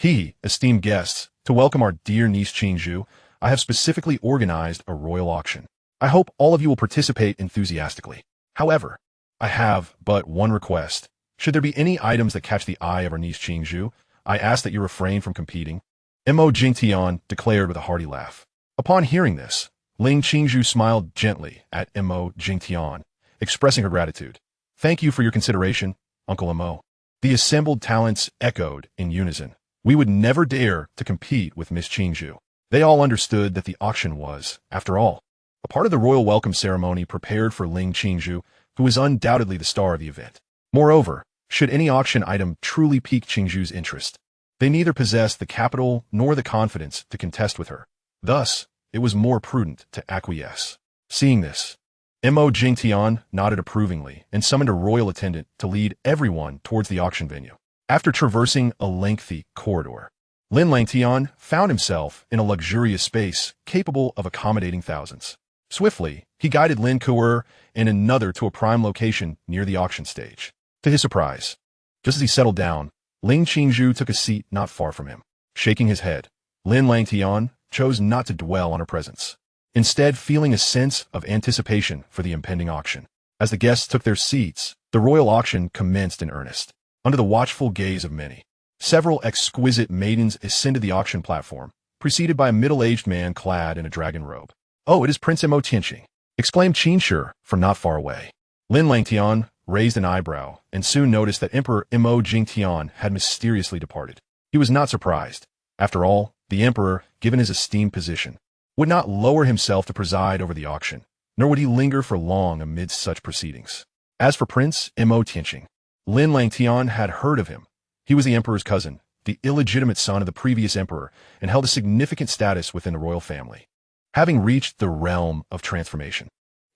Esteemed guests, to welcome our dear niece Qingzhu, I have specifically organized a royal auction. I hope all of you will participate enthusiastically. However, I have but one request. Should there be any items that catch the eye of our niece Qingzhu, I ask that you refrain from competing. Mo Jingtian declared with a hearty laugh. Upon hearing this, Ling Qingzhu smiled gently at Mo Jingtian, expressing her gratitude. Thank you for your consideration, Uncle Mo. The assembled talents echoed in unison. We would never dare to compete with Miss Qingzhu. They all understood that the auction was, after all, a part of the royal welcome ceremony prepared for Ling Qingzhu, who was undoubtedly the star of the event. Moreover, should any auction item truly pique Qingzhu's interest, they neither possessed the capital nor the confidence to contest with her. Thus, it was more prudent to acquiesce. Seeing this, Mo Jingtian nodded approvingly and summoned a royal attendant to lead everyone towards the auction venue. After traversing a lengthy corridor, Lin Langtian found himself in a luxurious space capable of accommodating thousands. Swiftly, he guided Lin Kuer and another to a prime location near the auction stage. To his surprise, just as he settled down, Ling Qingzhu took a seat not far from him. Shaking his head, Lin Langtian chose not to dwell on her presence, instead feeling a sense of anticipation for the impending auction. As the guests took their seats, the royal auction commenced in earnest. Under the watchful gaze of many, several exquisite maidens ascended the auction platform, preceded by a middle-aged man clad in a dragon robe. "Oh, it is Prince Mo Tianxing," exclaimed Qin Shi from not far away. Lin Langtian raised an eyebrow and soon noticed that Emperor Mo Jingtian had mysteriously departed. He was not surprised. After all, the emperor, given his esteemed position, would not lower himself to preside over the auction, nor would he linger for long amidst such proceedings. As for Prince Mo Tianxing, Lin Langtian had heard of him. He was the emperor's cousin, the illegitimate son of the previous emperor, and held a significant status within the royal family. Having reached the realm of transformation,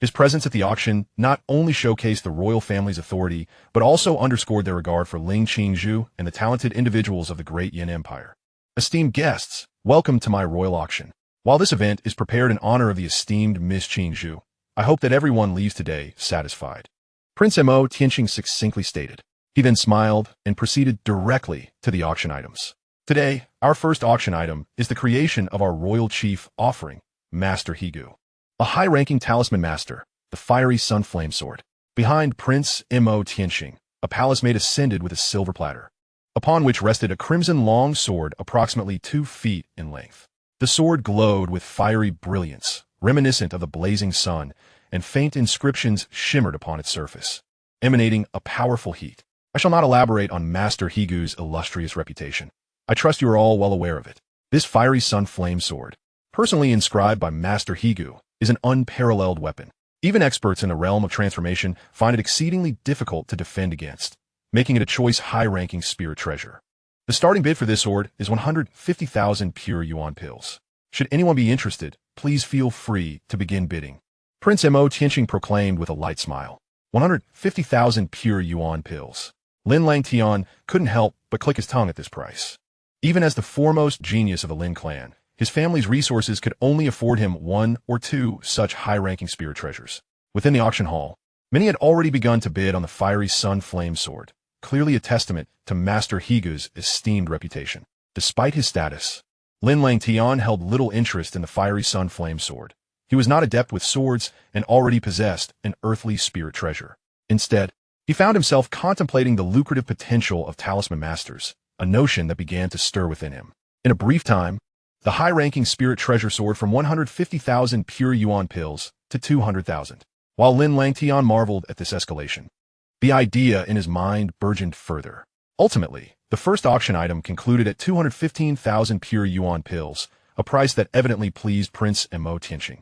His presence at the auction not only showcased the royal family's authority, but also underscored their regard for Ling Qingzhu and the talented individuals of the Great Yin Empire. Esteemed guests, welcome to my royal auction. While this event is prepared in honor of the esteemed Miss Qingzhu, I hope that everyone leaves today satisfied. Prince Mo Tianxing succinctly stated. He then smiled and proceeded directly to the auction items. Today, our first auction item is the creation of our royal chief offering, Master Higu, a high-ranking talisman master, the fiery sun flame sword. Behind Prince Mo Tianxing, a palace made ascended with a silver platter, upon which rested a crimson long sword approximately 2 feet in length. The sword glowed with fiery brilliance, reminiscent of the blazing sun, and faint inscriptions shimmered upon its surface, emanating a powerful heat. I shall not elaborate on Master Higu's illustrious reputation. I trust you are all well aware of it. This fiery sun flame sword, personally inscribed by Master Higu, is an unparalleled weapon. Even experts in the realm of transformation find it exceedingly difficult to defend against, making it a choice high-ranking spirit treasure. The starting bid for this sword is 150,000 pure yuan pills. Should anyone be interested, please feel free to begin bidding. Prince Mo Tianxing proclaimed with a light smile. 150,000 pure yuan pills. Lin Langtian couldn't help but click his tongue at this price. Even as the foremost genius of the Lin clan, his family's resources could only afford him 1 or 2 such high-ranking spirit treasures. Within the auction hall, many had already begun to bid on the fiery sun flame sword, clearly a testament to Master Higu's esteemed reputation. Despite his status, Lin Langtian held little interest in the fiery sun flame sword. He was not adept with swords and already possessed an earthly spirit treasure. Instead, he found himself contemplating the lucrative potential of talisman masters, a notion that began to stir within him. In a brief time, the high-ranking spirit treasure soared from 150,000 pure yuan pills to 200,000. While Lin Langtian marveled at this escalation, the idea in his mind burgeoned further. Ultimately, the first auction item concluded at 215,000 pure yuan pills, a price that evidently pleased Prince Mo Tianxing,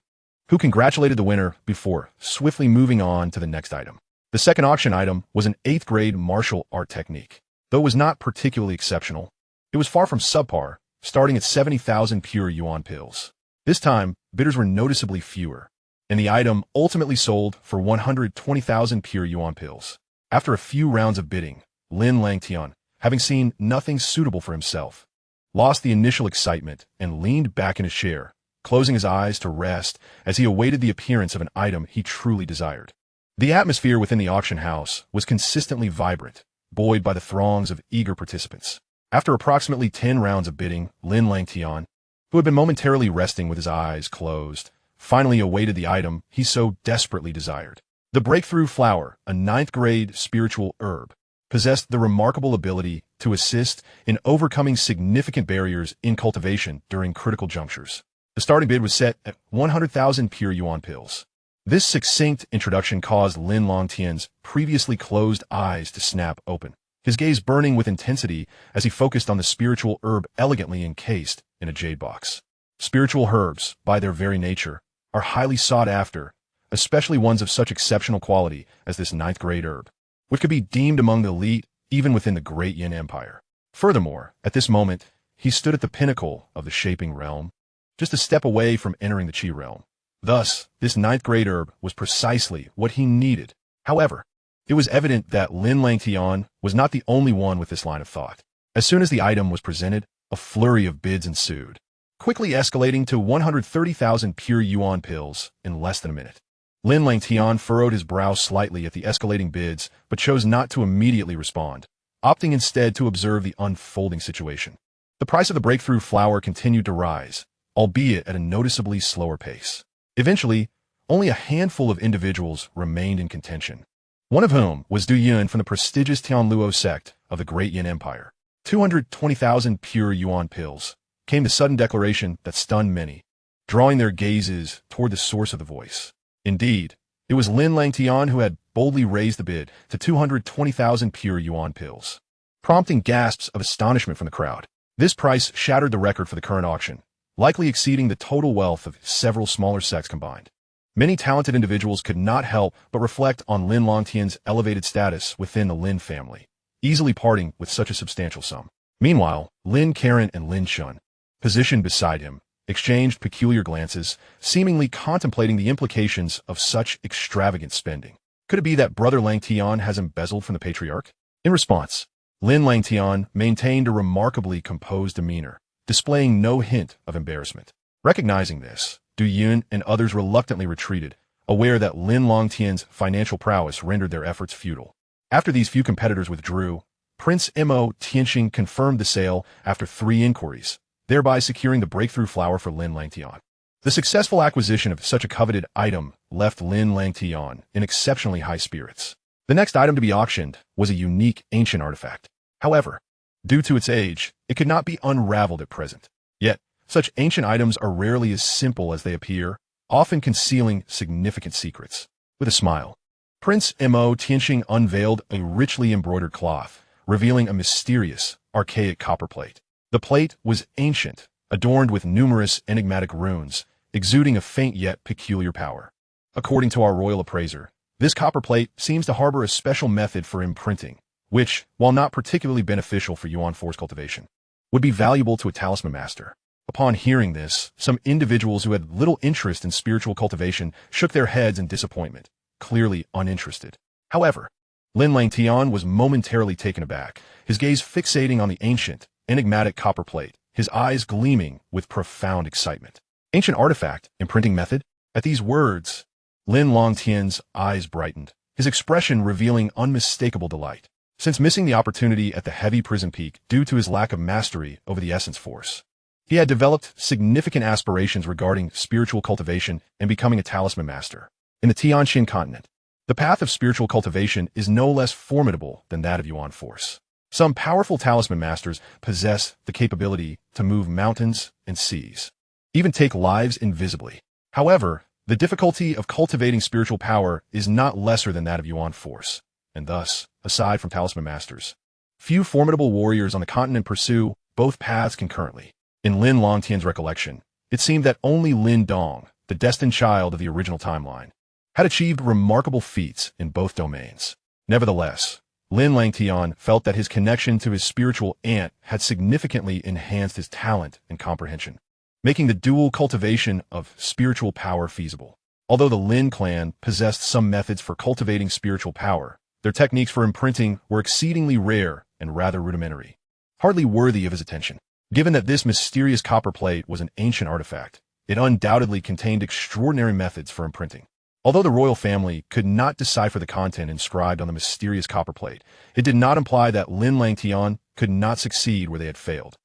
who congratulated the winner before swiftly moving on to the next item. The second auction item was an 8th-grade martial art technique. Though it was not particularly exceptional, it was far from subpar, starting at 70,000 pure yuan pills. This time, bidders were noticeably fewer, and the item ultimately sold for 120,000 pure yuan pills. After a few rounds of bidding, Lin Langtian, having seen nothing suitable for himself, lost the initial excitement and leaned back in his chair, closing his eyes to rest as he awaited the appearance of an item he truly desired. The atmosphere within the auction house was consistently vibrant, buoyed by the throngs of eager participants. After approximately 10 rounds of bidding, Lin Langtian, who had been momentarily resting with his eyes closed, finally awaited the item he so desperately desired. The breakthrough flower, a 9th-grade spiritual herb, possessed the remarkable ability to assist in overcoming significant barriers in cultivation during critical junctures. The starting bid was set at 100,000 pure yuan pills. This succinct introduction caused Lin Langtian's previously closed eyes to snap open, his gaze burning with intensity as he focused on the spiritual herb elegantly encased in a jade box. Spiritual herbs, by their very nature, are highly sought after, especially ones of such exceptional quality as this 9th-grade herb, which could be deemed among the elite even within the Great Yin Empire. Furthermore, at this moment, he stood at the pinnacle of the shaping realm, just a step away from entering the Qi realm. Thus, this 9th-grade herb was precisely what he needed. However, it was evident that Lin Langtian was not the only one with this line of thought. As soon as the item was presented, a flurry of bids ensued, quickly escalating to 130,000 pure yuan pills in less than a minute. Lin Langtian furrowed his brow slightly at the escalating bids, but chose not to immediately respond, opting instead to observe the unfolding situation. The price of the breakthrough flower continued to rise, albeit at a noticeably slower pace. Eventually, only a handful of individuals remained in contention, one of whom was Du Yun from the prestigious Tianluo sect of the Great Yin Empire. 220,000 pure yuan pills, came the sudden declaration that stunned many, drawing their gazes toward the source of the voice. Indeed, it was Lin Langtian who had boldly raised the bid to 220,000 pure yuan pills, prompting gasps of astonishment from the crowd. This price shattered the record for the current auction, likely exceeding the total wealth of several smaller sects combined. Many talented individuals could not help but reflect on Lin Langtian's elevated status within the Lin family, easily parting with such a substantial sum. Meanwhile, Lin Karen and Lin Shun, positioned beside him, exchanged peculiar glances, seemingly contemplating the implications of such extravagant spending. Could it be that Brother Langtian has embezzled from the patriarch? In response, Lin Langtian maintained a remarkably composed demeanor, displaying no hint of embarrassment. Recognizing this, Du Yun and others reluctantly retreated, aware that Lin Langtian's financial prowess rendered their efforts futile. After these few competitors withdrew, Prince Mo Tianxing confirmed the sale after 3 inquiries, thereby securing the breakthrough flower for Lin Langtian. The successful acquisition of such a coveted item left Lin Langtian in exceptionally high spirits. The next item to be auctioned was a unique ancient artifact. However, due to its age, it could not be unraveled at present. Yet, such ancient items are rarely as simple as they appear, often concealing significant secrets. With a smile, Prince Mo Tianxing unveiled a richly embroidered cloth, revealing a mysterious, archaic copper plate. The plate was ancient, adorned with numerous enigmatic runes, exuding a faint yet peculiar power. According to our royal appraiser, this copper plate seems to harbor a special method for imprinting, which, while not particularly beneficial for Yuan force cultivation, would be valuable to a talisman master. Upon hearing this, some individuals who had little interest in spiritual cultivation shook their heads in disappointment, clearly uninterested. However, Lin Langtian was momentarily taken aback, his gaze fixating on the ancient, enigmatic copper plate, his eyes gleaming with profound excitement. Ancient artifact, imprinting method? At these words, Lin Langtian's eyes brightened, his expression revealing unmistakable delight. Since missing the opportunity at the heavy prison peak due to his lack of mastery over the essence force, he had developed significant aspirations regarding spiritual cultivation and becoming a talisman master. In the Tianxuan Continent, the path of spiritual cultivation is no less formidable than that of Yuan force. Some powerful talisman masters possess the capability to move mountains and seas, even take lives invisibly. However, the difficulty of cultivating spiritual power is not lesser than that of Yuan force, and thus, aside from talisman masters, few formidable warriors on the continent pursue both paths concurrently. In Lin Langtian's recollection, it seemed that only Lin Dong, the destined child of the original timeline, had achieved remarkable feats in both domains. Nevertheless, Lin Langtian felt that his connection to his spiritual aunt had significantly enhanced his talent and comprehension, making the dual cultivation of spiritual power feasible. Although the Lin clan possessed some methods for cultivating spiritual power, their techniques for imprinting were exceedingly rare and rather rudimentary, hardly worthy of his attention. Given that this mysterious copper plate was an ancient artifact, it undoubtedly contained extraordinary methods for imprinting. Although the royal family could not decipher the content inscribed on the mysterious copper plate, it did not imply that Lin Langtian could not succeed where they had failed.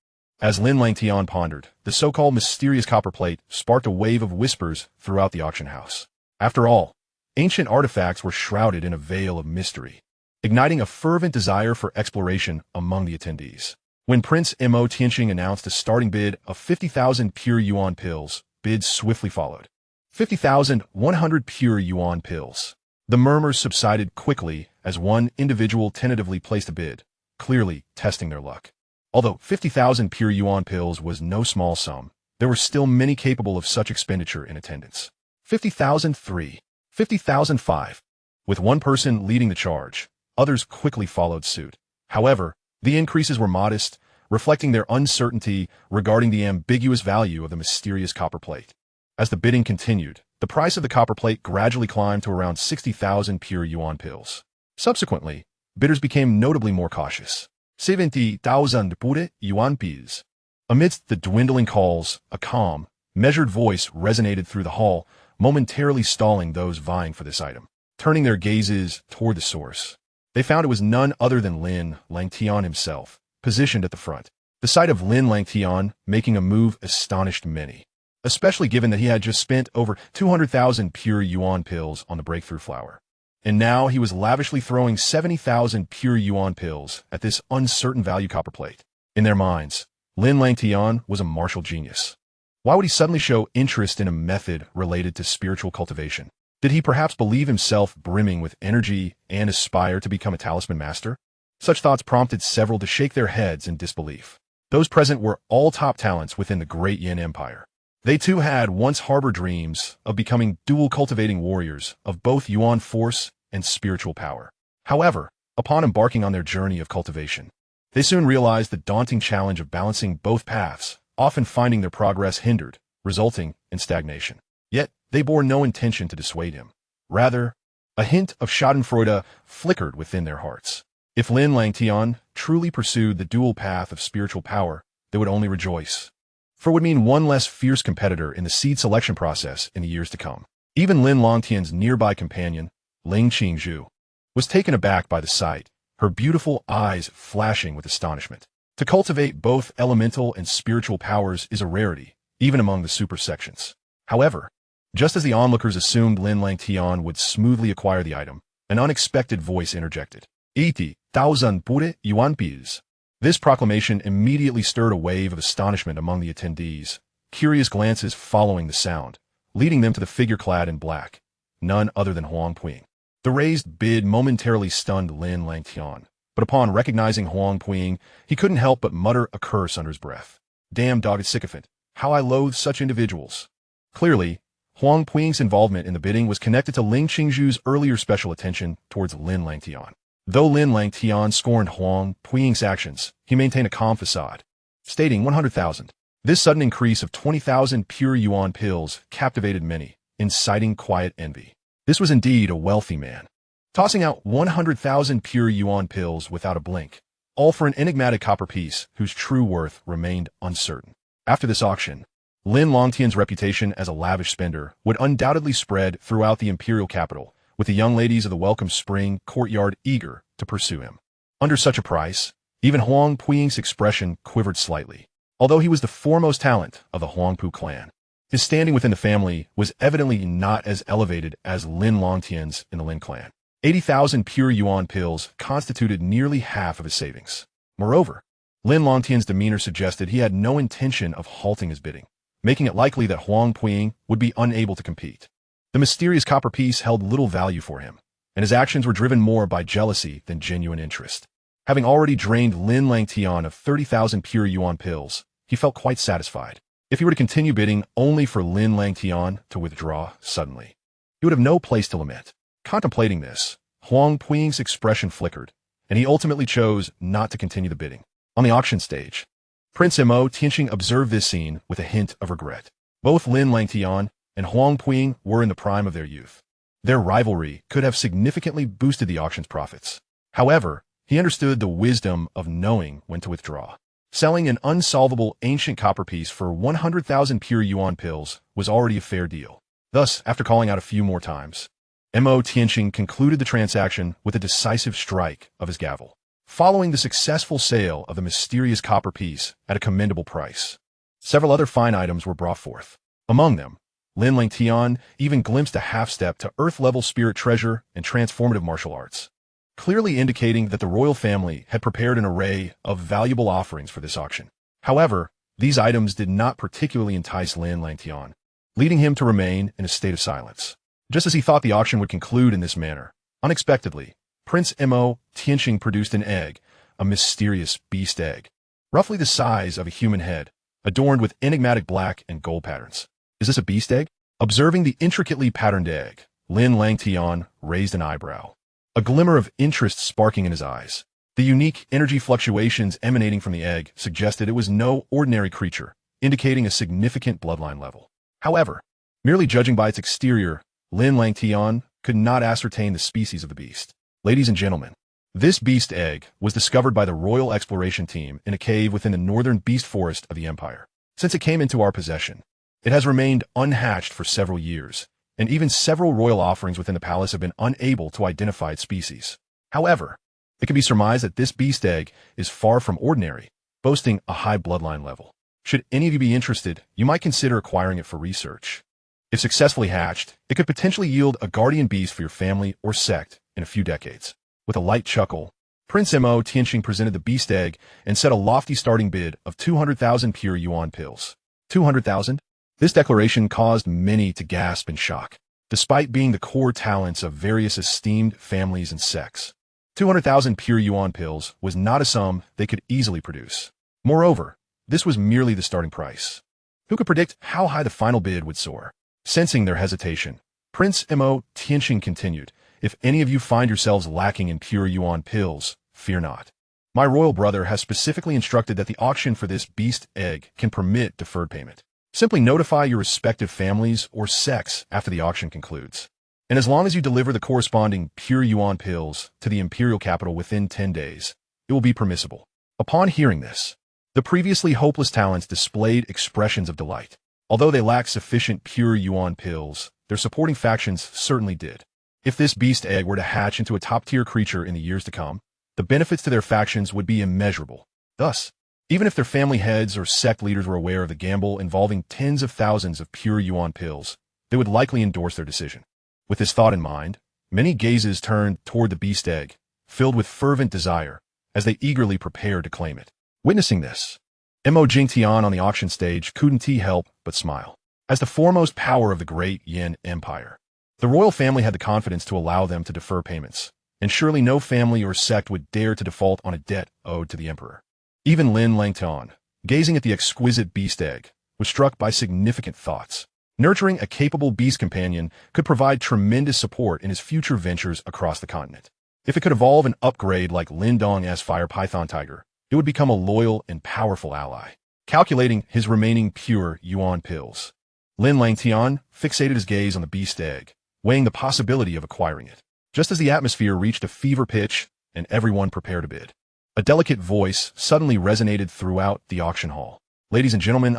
As Lin Langtian pondered, the so-called mysterious copper plate sparked a wave of whispers throughout the auction house. After all, ancient artifacts were shrouded in a veil of mystery, igniting a fervent desire for exploration among the attendees. When Prince Mo Tianxing announced a starting bid of 50,000 pure yuan pills, bids swiftly followed. 50,100 pure yuan pills. The murmurs subsided quickly as one individual tentatively placed a bid, clearly testing their luck. Although 50,000 pure yuan pills was no small sum, there were still many capable of such expenditure in attendance. 50,003, 50,005. With one person leading the charge, others quickly followed suit. However, the increases were modest, reflecting their uncertainty regarding the ambiguous value of the mysterious copper plate. As the bidding continued, the price of the copper plate gradually climbed to around 60,000 pure yuan pills. Subsequently, bidders became notably more cautious. 70,000 pure yuan pills. Amidst the dwindling calls, a calm, measured voice resonated through the hall, momentarily stalling those vying for this item. Turning their gazes toward the source, they found it was none other than Lin Langtian himself, positioned at the front. The sight of Lin Langtian making a move astonished many, especially given that he had just spent over 200,000 pure yuan pills on the breakthrough flower. And now he was lavishly throwing 70,000 pure yuan pills at this uncertain value copper plate. In their minds, Lin Langtian was a martial genius. Why would he suddenly show interest in a method related to spiritual cultivation? Did he perhaps believe himself brimming with energy and aspire to become a talisman master? Such thoughts prompted several to shake their heads in disbelief. Those present were all top talents within the great Yin Empire. They too had once harbored dreams of becoming dual cultivating warriors of both yuan force and spiritual power. However, upon embarking on their journey of cultivation, they soon realized the daunting challenge of balancing both paths, often finding their progress hindered resulting in stagnation. Yet, they bore no intention to dissuade him. Rather, a hint of schadenfreude flickered within their hearts. If Lin Langtian truly pursued the dual path of spiritual power, they would only rejoice. For it would mean one less fierce competitor in the seed selection process in the years to come. Even Lin Langtian's nearby companion, Ling Qingzhu, was taken aback by the sight, her beautiful eyes flashing with astonishment. To cultivate both elemental and spiritual powers is a rarity, even among the super sections. However, just as the onlookers assumed Lin Langtian would smoothly acquire the item, an unexpected voice interjected. 80,000 pure yuan bills. This proclamation immediately stirred a wave of astonishment among the attendees, curious glances following the sound, leading them to the figure clad in black, none other than Huang Puing. The raised bid momentarily stunned Lin Langtian, but upon recognizing Huang Puing, he couldn't help but mutter a curse under his breath. Damn dogged sycophant, how I loathe such individuals. Clearly, Huang Puing's involvement in the bidding was connected to Ling Qingzhu's earlier special attention towards Lin Langtian. Though Lin Langtian scorned Huang Puing's actions, he maintained a calm facade, stating 100,000. This sudden increase of 20,000 pure yuan pills captivated many, inciting quiet envy. This was indeed a wealthy man, tossing out 100,000 pure yuan pills without a blink, all for an enigmatic copper piece whose true worth remained uncertain. After this auction, Lin Langtian's reputation as a lavish spender would undoubtedly spread throughout the imperial capital, with the young ladies of the welcome spring courtyard eager to pursue him. Under such a price, even Huang Puing's expression quivered slightly. Although he was the foremost talent of the Huangpu clan, his standing within the family was evidently not as elevated as Lin Langtian's in the Lin clan. 80,000 pure yuan pills constituted nearly half of his savings. Moreover, Lin Langtian's demeanor suggested he had no intention of halting his bidding, making it likely that Huang Puing would be unable to compete. The mysterious copper piece held little value for him, and his actions were driven more by jealousy than genuine interest. Having already drained Lin Langtian of 30,000 pure yuan pills, he felt quite satisfied. If he were to continue bidding only for Lin Langtian to withdraw suddenly, he would have no place to lament. Contemplating this, Huang Puing's expression flickered, and he ultimately chose not to continue the bidding. On the auction stage, Prince Mo Tianxing observed this scene with a hint of regret. Both Lin Langtian and Huang Puing were in the prime of their youth. Their rivalry could have significantly boosted the auction's profits. However, he understood the wisdom of knowing when to withdraw. Selling an unsolvable ancient copper piece for 100,000 pure yuan pills was already a fair deal. Thus, after calling out a few more times, Mo Tianxing concluded the transaction with a decisive strike of his gavel, following the successful sale of the mysterious copper piece at a commendable price. Several other fine items were brought forth. Among them, Lin Langtian even glimpsed a half-step to Earth-level spirit treasure and transformative martial arts, clearly indicating that the royal family had prepared an array of valuable offerings for this auction. However, these items did not particularly entice Lin Langtian, leading him to remain in a state of silence. Just as he thought the auction would conclude in this manner, unexpectedly, Prince Mo Tianxing produced an egg, a mysterious beast egg, roughly the size of a human head, adorned with enigmatic black and gold patterns. Is this a beast egg? Observing the intricately patterned egg, Lin Langtian raised an eyebrow, a glimmer of interest sparking in his eyes. The unique energy fluctuations emanating from the egg suggested it was no ordinary creature, indicating a significant bloodline level. However, merely judging by its exterior, Lin Langtian could not ascertain the species of the beast. Ladies and gentlemen, this beast egg was discovered by the Royal Exploration Team in a cave within the northern beast forest of the Empire. Since it came into our possession, it has remained unhatched for several years, and even several royal offerings within the palace have been unable to identify its species. However, it can be surmised that this beast egg is far from ordinary, boasting a high bloodline level. Should any of you be interested, you might consider acquiring it for research. If successfully hatched, it could potentially yield a guardian beast for your family or sect in a few decades. With a light chuckle, Prince Mo Tianxing presented the beast egg and set a lofty starting bid of 200,000 pure yuan pills. 200,000? This declaration caused many to gasp in shock, despite being the core talents of various esteemed families and sects. 200,000 pure yuan pills was not a sum they could easily produce. Moreover, this was merely the starting price. Who could predict how high the final bid would soar? Sensing their hesitation, Prince Mo Tianxing continued, "If any of you find yourselves lacking in pure yuan pills, fear not. My royal brother has specifically instructed that the auction for this beast egg can permit deferred payment. Simply notify your respective families or sects after the auction concludes. And as long as you deliver the corresponding pure yuan pills to the imperial capital within 10 days, it will be permissible. Upon hearing this, the previously hopeless talents displayed expressions of delight. Although they lacked sufficient pure yuan pills, their supporting factions certainly did. If this beast egg were to hatch into a top-tier creature in the years to come, the benefits to their factions would be immeasurable. Thus, even if their family heads or sect leaders were aware of the gamble involving tens of thousands of pure yuan pills, they would likely endorse their decision. With this thought in mind, many gazes turned toward the beast egg, filled with fervent desire, as they eagerly prepared to claim it. Witnessing this, Mo Jingtian on the auction stage couldn't help but smile. As the foremost power of the great Yin Empire, the royal family had the confidence to allow them to defer payments, and surely no family or sect would dare to default on a debt owed to the emperor. Even Lin Langtian, gazing at the exquisite beast egg, was struck by significant thoughts. Nurturing a capable beast companion could provide tremendous support in his future ventures across the continent. If it could evolve and upgrade like Lin Dong's fire python tiger, it would become a loyal and powerful ally. Calculating his remaining pure yuan pills, Lin Langtian fixated his gaze on the beast egg, weighing the possibility of acquiring it. Just as the atmosphere reached a fever pitch and everyone prepared to bid, a delicate voice suddenly resonated throughout the auction hall. Ladies and gentlemen,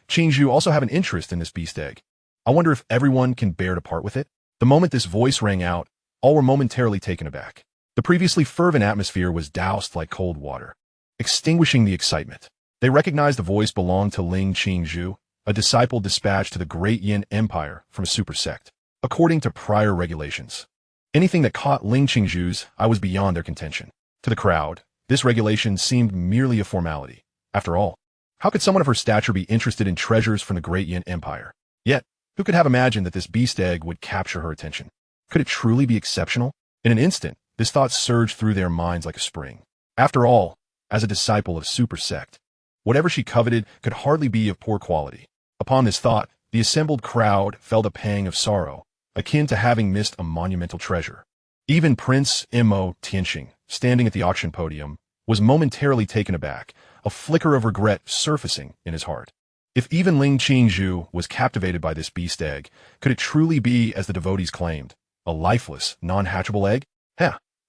Qingzhu, also have an interest in this beast egg. I wonder if everyone can bear to part with it? The moment this voice rang out, all were momentarily taken aback. The previously fervent atmosphere was doused like cold water, extinguishing the excitement. They recognized the voice belonged to Ling Qingzhu, a disciple dispatched to the great Yin Empire from a super sect. According to prior regulations, anything that caught Ling Qingzhu's eye was beyond their contention. To the crowd, this regulation seemed merely a formality. After all, how could someone of her stature be interested in treasures from the great Yin Empire? Yet, who could have imagined that this beast egg would capture her attention? Could it truly be exceptional? In an instant, this thought surged through their minds like a spring. After all, as a disciple of super sect, whatever she coveted could hardly be of poor quality. Upon this thought, the assembled crowd felt a pang of sorrow, akin to having missed a monumental treasure. Even Prince Mo Tianxing, standing at the auction podium, was momentarily taken aback, a flicker of regret surfacing in his heart. If even Ling Qingzhu was captivated by this beast egg, could it truly be, as the devotees claimed, a lifeless, non-hatchable egg?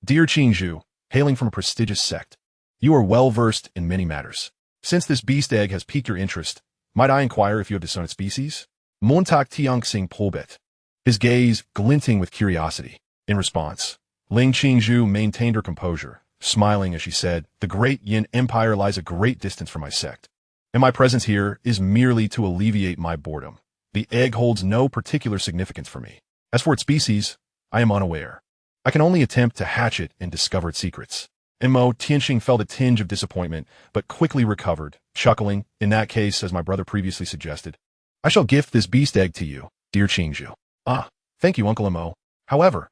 Dear Qingzhu, hailing from a prestigious sect, you are well-versed in many matters. Since this beast egg has piqued your interest, might I inquire if you have discerned its species? Montak Tianxing Polbet, his gaze glinting with curiosity. In response, Ling Qingzhu maintained her composure, smiling as she said, the great Yin Empire lies a great distance from my sect, and my presence here is merely to alleviate my boredom. The egg holds no particular significance for me. As for its species, I am unaware. I can only attempt to hatch it and discover its secrets. Mo Tianxing felt a tinge of disappointment, but quickly recovered, chuckling, in that case, as my brother previously suggested, I shall gift this beast egg to you, dear Qingzhu. Thank you, Uncle Mo. However,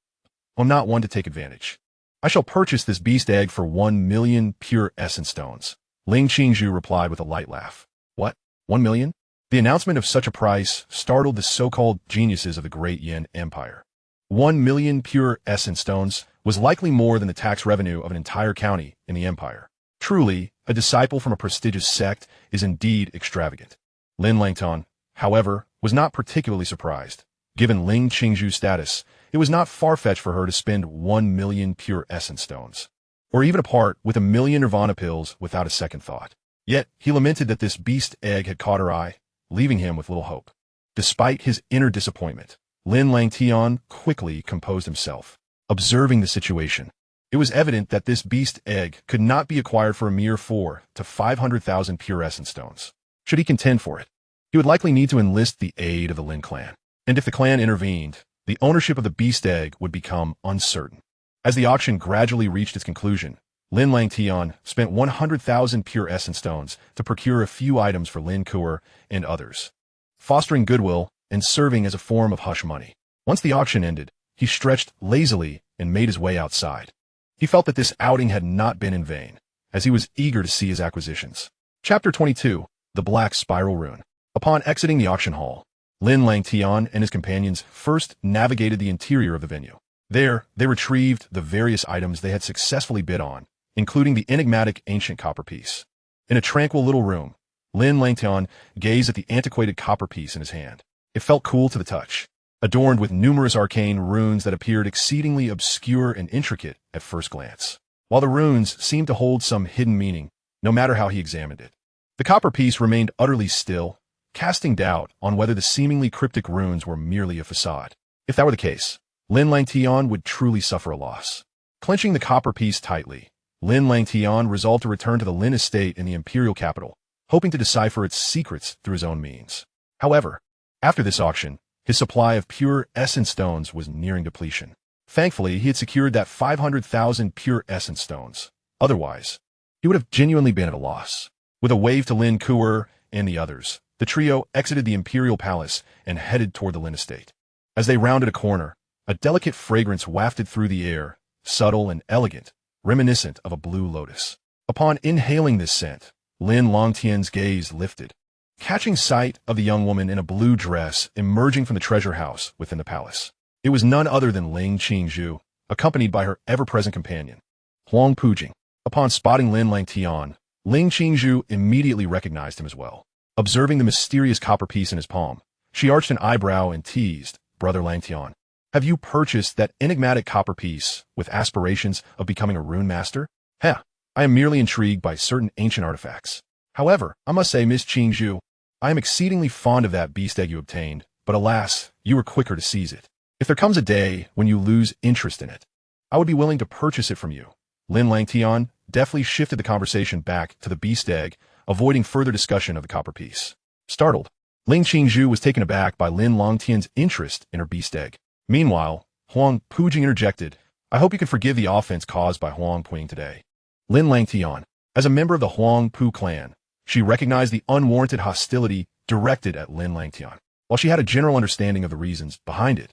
I'm not one to take advantage. I shall purchase this beast egg for 1 million pure essence stones. Ling Qingzhu replied with a light laugh. What? 1 million? The announcement of such a price startled the so-called geniuses of the great Yin Empire. 1 million pure essence stones was likely more than the tax revenue of an entire county in the empire. Truly, a disciple from a prestigious sect is indeed extravagant. Lin Langtian, however, was not particularly surprised. Given Ling Qingzhu's status, it was not far-fetched for her to spend 1 million pure essence stones, or even to part with 1 million nirvana pills without a second thought. Yet, he lamented that this beast egg had caught her eye, leaving him with little hope. Despite his inner disappointment, Lin Langtian quickly composed himself. Observing the situation, it was evident that this beast egg could not be acquired for a mere 400 to 500,000 pure essence stones. Should he contend for it, he would likely need to enlist the aid of the Lin clan. And if the clan intervened, the ownership of the beast egg would become uncertain. As the auction gradually reached its conclusion, Lin Langtian spent 100,000 pure essence stones to procure a few items for Lin Kuer and others, fostering goodwill and serving as a form of hush money. Once the auction ended, he stretched lazily and made his way outside. He felt that this outing had not been in vain, as he was eager to see his acquisitions. Chapter 22, The Black Spiral Rune. Upon exiting the auction hall, Lin Langtian and his companions first navigated the interior of the venue. There, they retrieved the various items they had successfully bid on, including the enigmatic ancient copper piece. In a tranquil little room, Lin Langtian gazed at the antiquated copper piece in his hand. It felt cool to the touch, adorned with numerous arcane runes that appeared exceedingly obscure and intricate at first glance, while the runes seemed to hold some hidden meaning, no matter how he examined it. The copper piece remained utterly still, casting doubt on whether the seemingly cryptic runes were merely a facade. If that were the case, Lin Langtian would truly suffer a loss. Clenching the copper piece tightly, Lin Langtian resolved to return to the Lin estate in the imperial capital, hoping to decipher its secrets through his own means. However, after this auction, his supply of pure essence stones was nearing depletion. Thankfully, he had secured that 500,000 pure essence stones. Otherwise, he would have genuinely been at a loss. With a wave to Lin Kuer and the others, the trio exited the imperial palace and headed toward the Lin estate. As they rounded a corner, a delicate fragrance wafted through the air, subtle and elegant, reminiscent of a blue lotus. Upon inhaling this scent, Lin Langtian's gaze lifted, catching sight of the young woman in a blue dress emerging from the treasure house within the palace. It was none other than Ling Qingzhu, accompanied by her ever-present companion, Huang Pujing. Upon spotting Lin Langtian, Ling Qingzhu immediately recognized him as well. Observing the mysterious copper piece in his palm, she arched an eyebrow and teased, "Brother Langtian, have you purchased that enigmatic copper piece with aspirations of becoming a rune master?" "Heh, I am merely intrigued by certain ancient artifacts. However, I must say, Miss Qingzhu, I am exceedingly fond of that beast egg you obtained, but alas, you were quicker to seize it. If there comes a day when you lose interest in it, I would be willing to purchase it from you." Lin Langtian deftly shifted the conversation back to the beast egg, avoiding further discussion of the copper piece. Startled, Ling Qingzhu was taken aback by Lin Langtian's interest in her beast egg. Meanwhile, Huang Pujing interjected, "I hope you can forgive the offense caused by Huang Puing today." Lin Langtian, as a member of the Huang Pu clan, she recognized the unwarranted hostility directed at Lin Langtian. While she had a general understanding of the reasons behind it,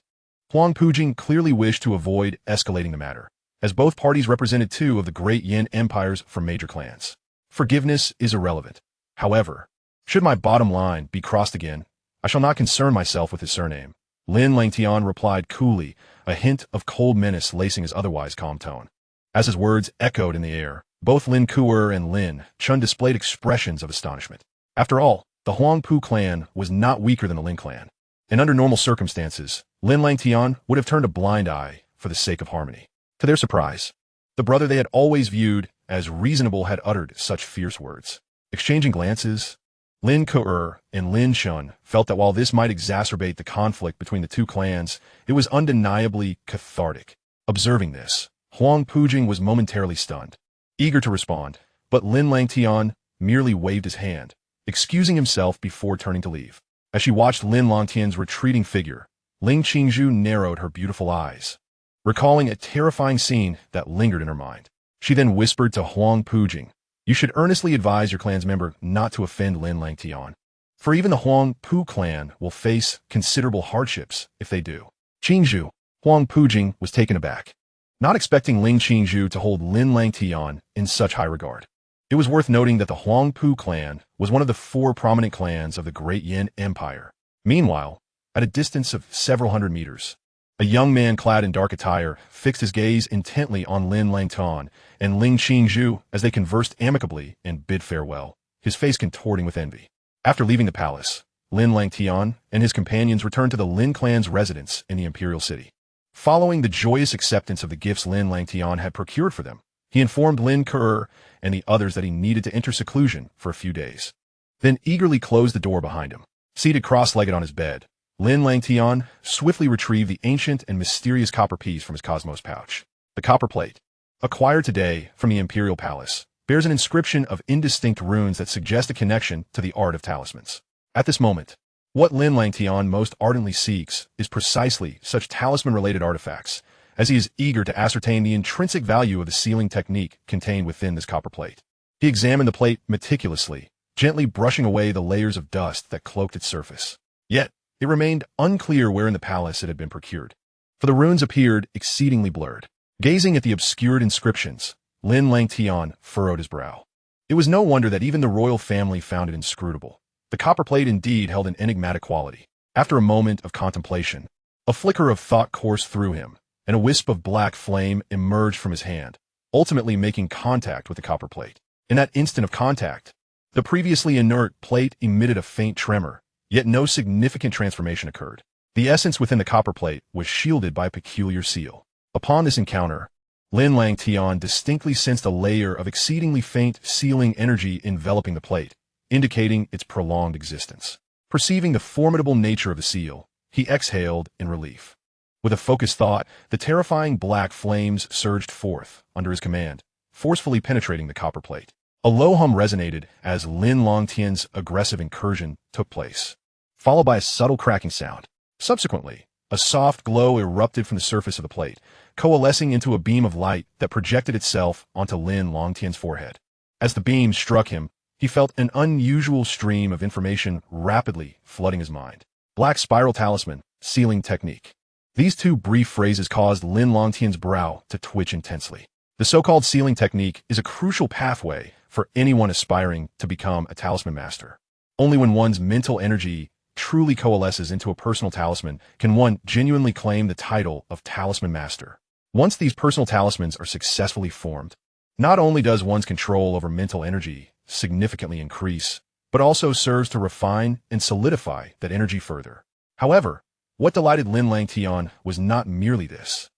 Huang Pujing clearly wished to avoid escalating the matter, as both parties represented two of the great Yin empires from major clans. Forgiveness is irrelevant. However, should my bottom line be crossed again, I shall not concern myself with his surname. Lin Langtian replied coolly, a hint of cold menace lacing his otherwise calm tone. As his words echoed in the air, both Lin Kuer and Lin Chun displayed expressions of astonishment. After all, the Huang Pu clan was not weaker than the Lin clan, and under normal circumstances, Lin Langtian would have turned a blind eye for the sake of harmony. To their surprise, the brother they had always viewed as reasonable had uttered such fierce words. Exchanging glances, Lin Kuer and Lin Chun felt that while this might exacerbate the conflict between the two clans, it was undeniably cathartic. Observing this, Huang Pujing was momentarily stunned, eager to respond, but Lin Langtian merely waved his hand, excusing himself before turning to leave. As she watched Lin Langtian's retreating figure, Ling Qingzhu narrowed her beautiful eyes, recalling a terrifying scene that lingered in her mind. She then whispered to Huang Pujing, "You should earnestly advise your clan's member not to offend Lin Langtian, for even the Huang Pu clan will face considerable hardships if they do." Qingzhu, Huang Pujing was taken aback, not expecting Ling Qingzhu to hold Lin Langtian in such high regard. It was worth noting that the Huang Pu clan was one of the four prominent clans of the Great Yin Empire. Meanwhile, at a distance of several hundred meters, a young man clad in dark attire fixed his gaze intently on Lin Langtian and Ling Qingzhu as they conversed amicably and bid farewell, his face contorting with envy. After leaving the palace, Lin Langtian and his companions returned to the Lin clan's residence in the imperial city. Following the joyous acceptance of the gifts Lin Langtian had procured for them, he informed Lin Kuer and the others that he needed to enter seclusion for a few days, then eagerly closed the door behind him. Seated cross-legged on his bed, Lin Langtian swiftly retrieved the ancient and mysterious copper piece from his cosmos pouch. The copper plate, acquired today from the imperial palace, bears an inscription of indistinct runes that suggest a connection to the art of talismans. At this moment, what Lin Langtian most ardently seeks is precisely such talisman-related artifacts, as he is eager to ascertain the intrinsic value of the sealing technique contained within this copper plate. He examined the plate meticulously, gently brushing away the layers of dust that cloaked its surface. Yet, it remained unclear where in the palace it had been procured, for the runes appeared exceedingly blurred. Gazing at the obscured inscriptions, Lin Langtian furrowed his brow. It was no wonder that even the royal family found it inscrutable. The copper plate indeed held an enigmatic quality. After a moment of contemplation, a flicker of thought coursed through him, and a wisp of black flame emerged from his hand, ultimately making contact with the copper plate. In that instant of contact, The previously inert plate emitted a faint tremor, yet no significant transformation occurred. The essence within the copper plate was shielded by a peculiar seal. Upon this encounter, Lin Langtian distinctly sensed a layer of exceedingly faint sealing energy enveloping the plate, indicating its prolonged existence. Perceiving the formidable nature of the seal, he exhaled in relief. With a focused thought, the terrifying black flames surged forth under his command, forcefully penetrating the copper plate. A low hum resonated as Lin Langtian's aggressive incursion took place, followed by a subtle cracking sound. Subsequently, a soft glow erupted from the surface of the plate, coalescing into a beam of light that projected itself onto Lin Langtian's forehead. As the beam struck him, he felt an unusual stream of information rapidly flooding his mind. Black spiral talisman, sealing technique. These two brief phrases caused Lin Langtian's brow to twitch intensely. The so-called sealing technique is a crucial pathway for anyone aspiring to become a talisman master. Only when one's mental energy truly coalesces into a personal talisman can one genuinely claim the title of talisman master. Once these personal talismans are successfully formed, not only does one's control over mental energy significantly increase, but also serves to refine and solidify that energy further. However, what delighted Lin Langtian was not merely this.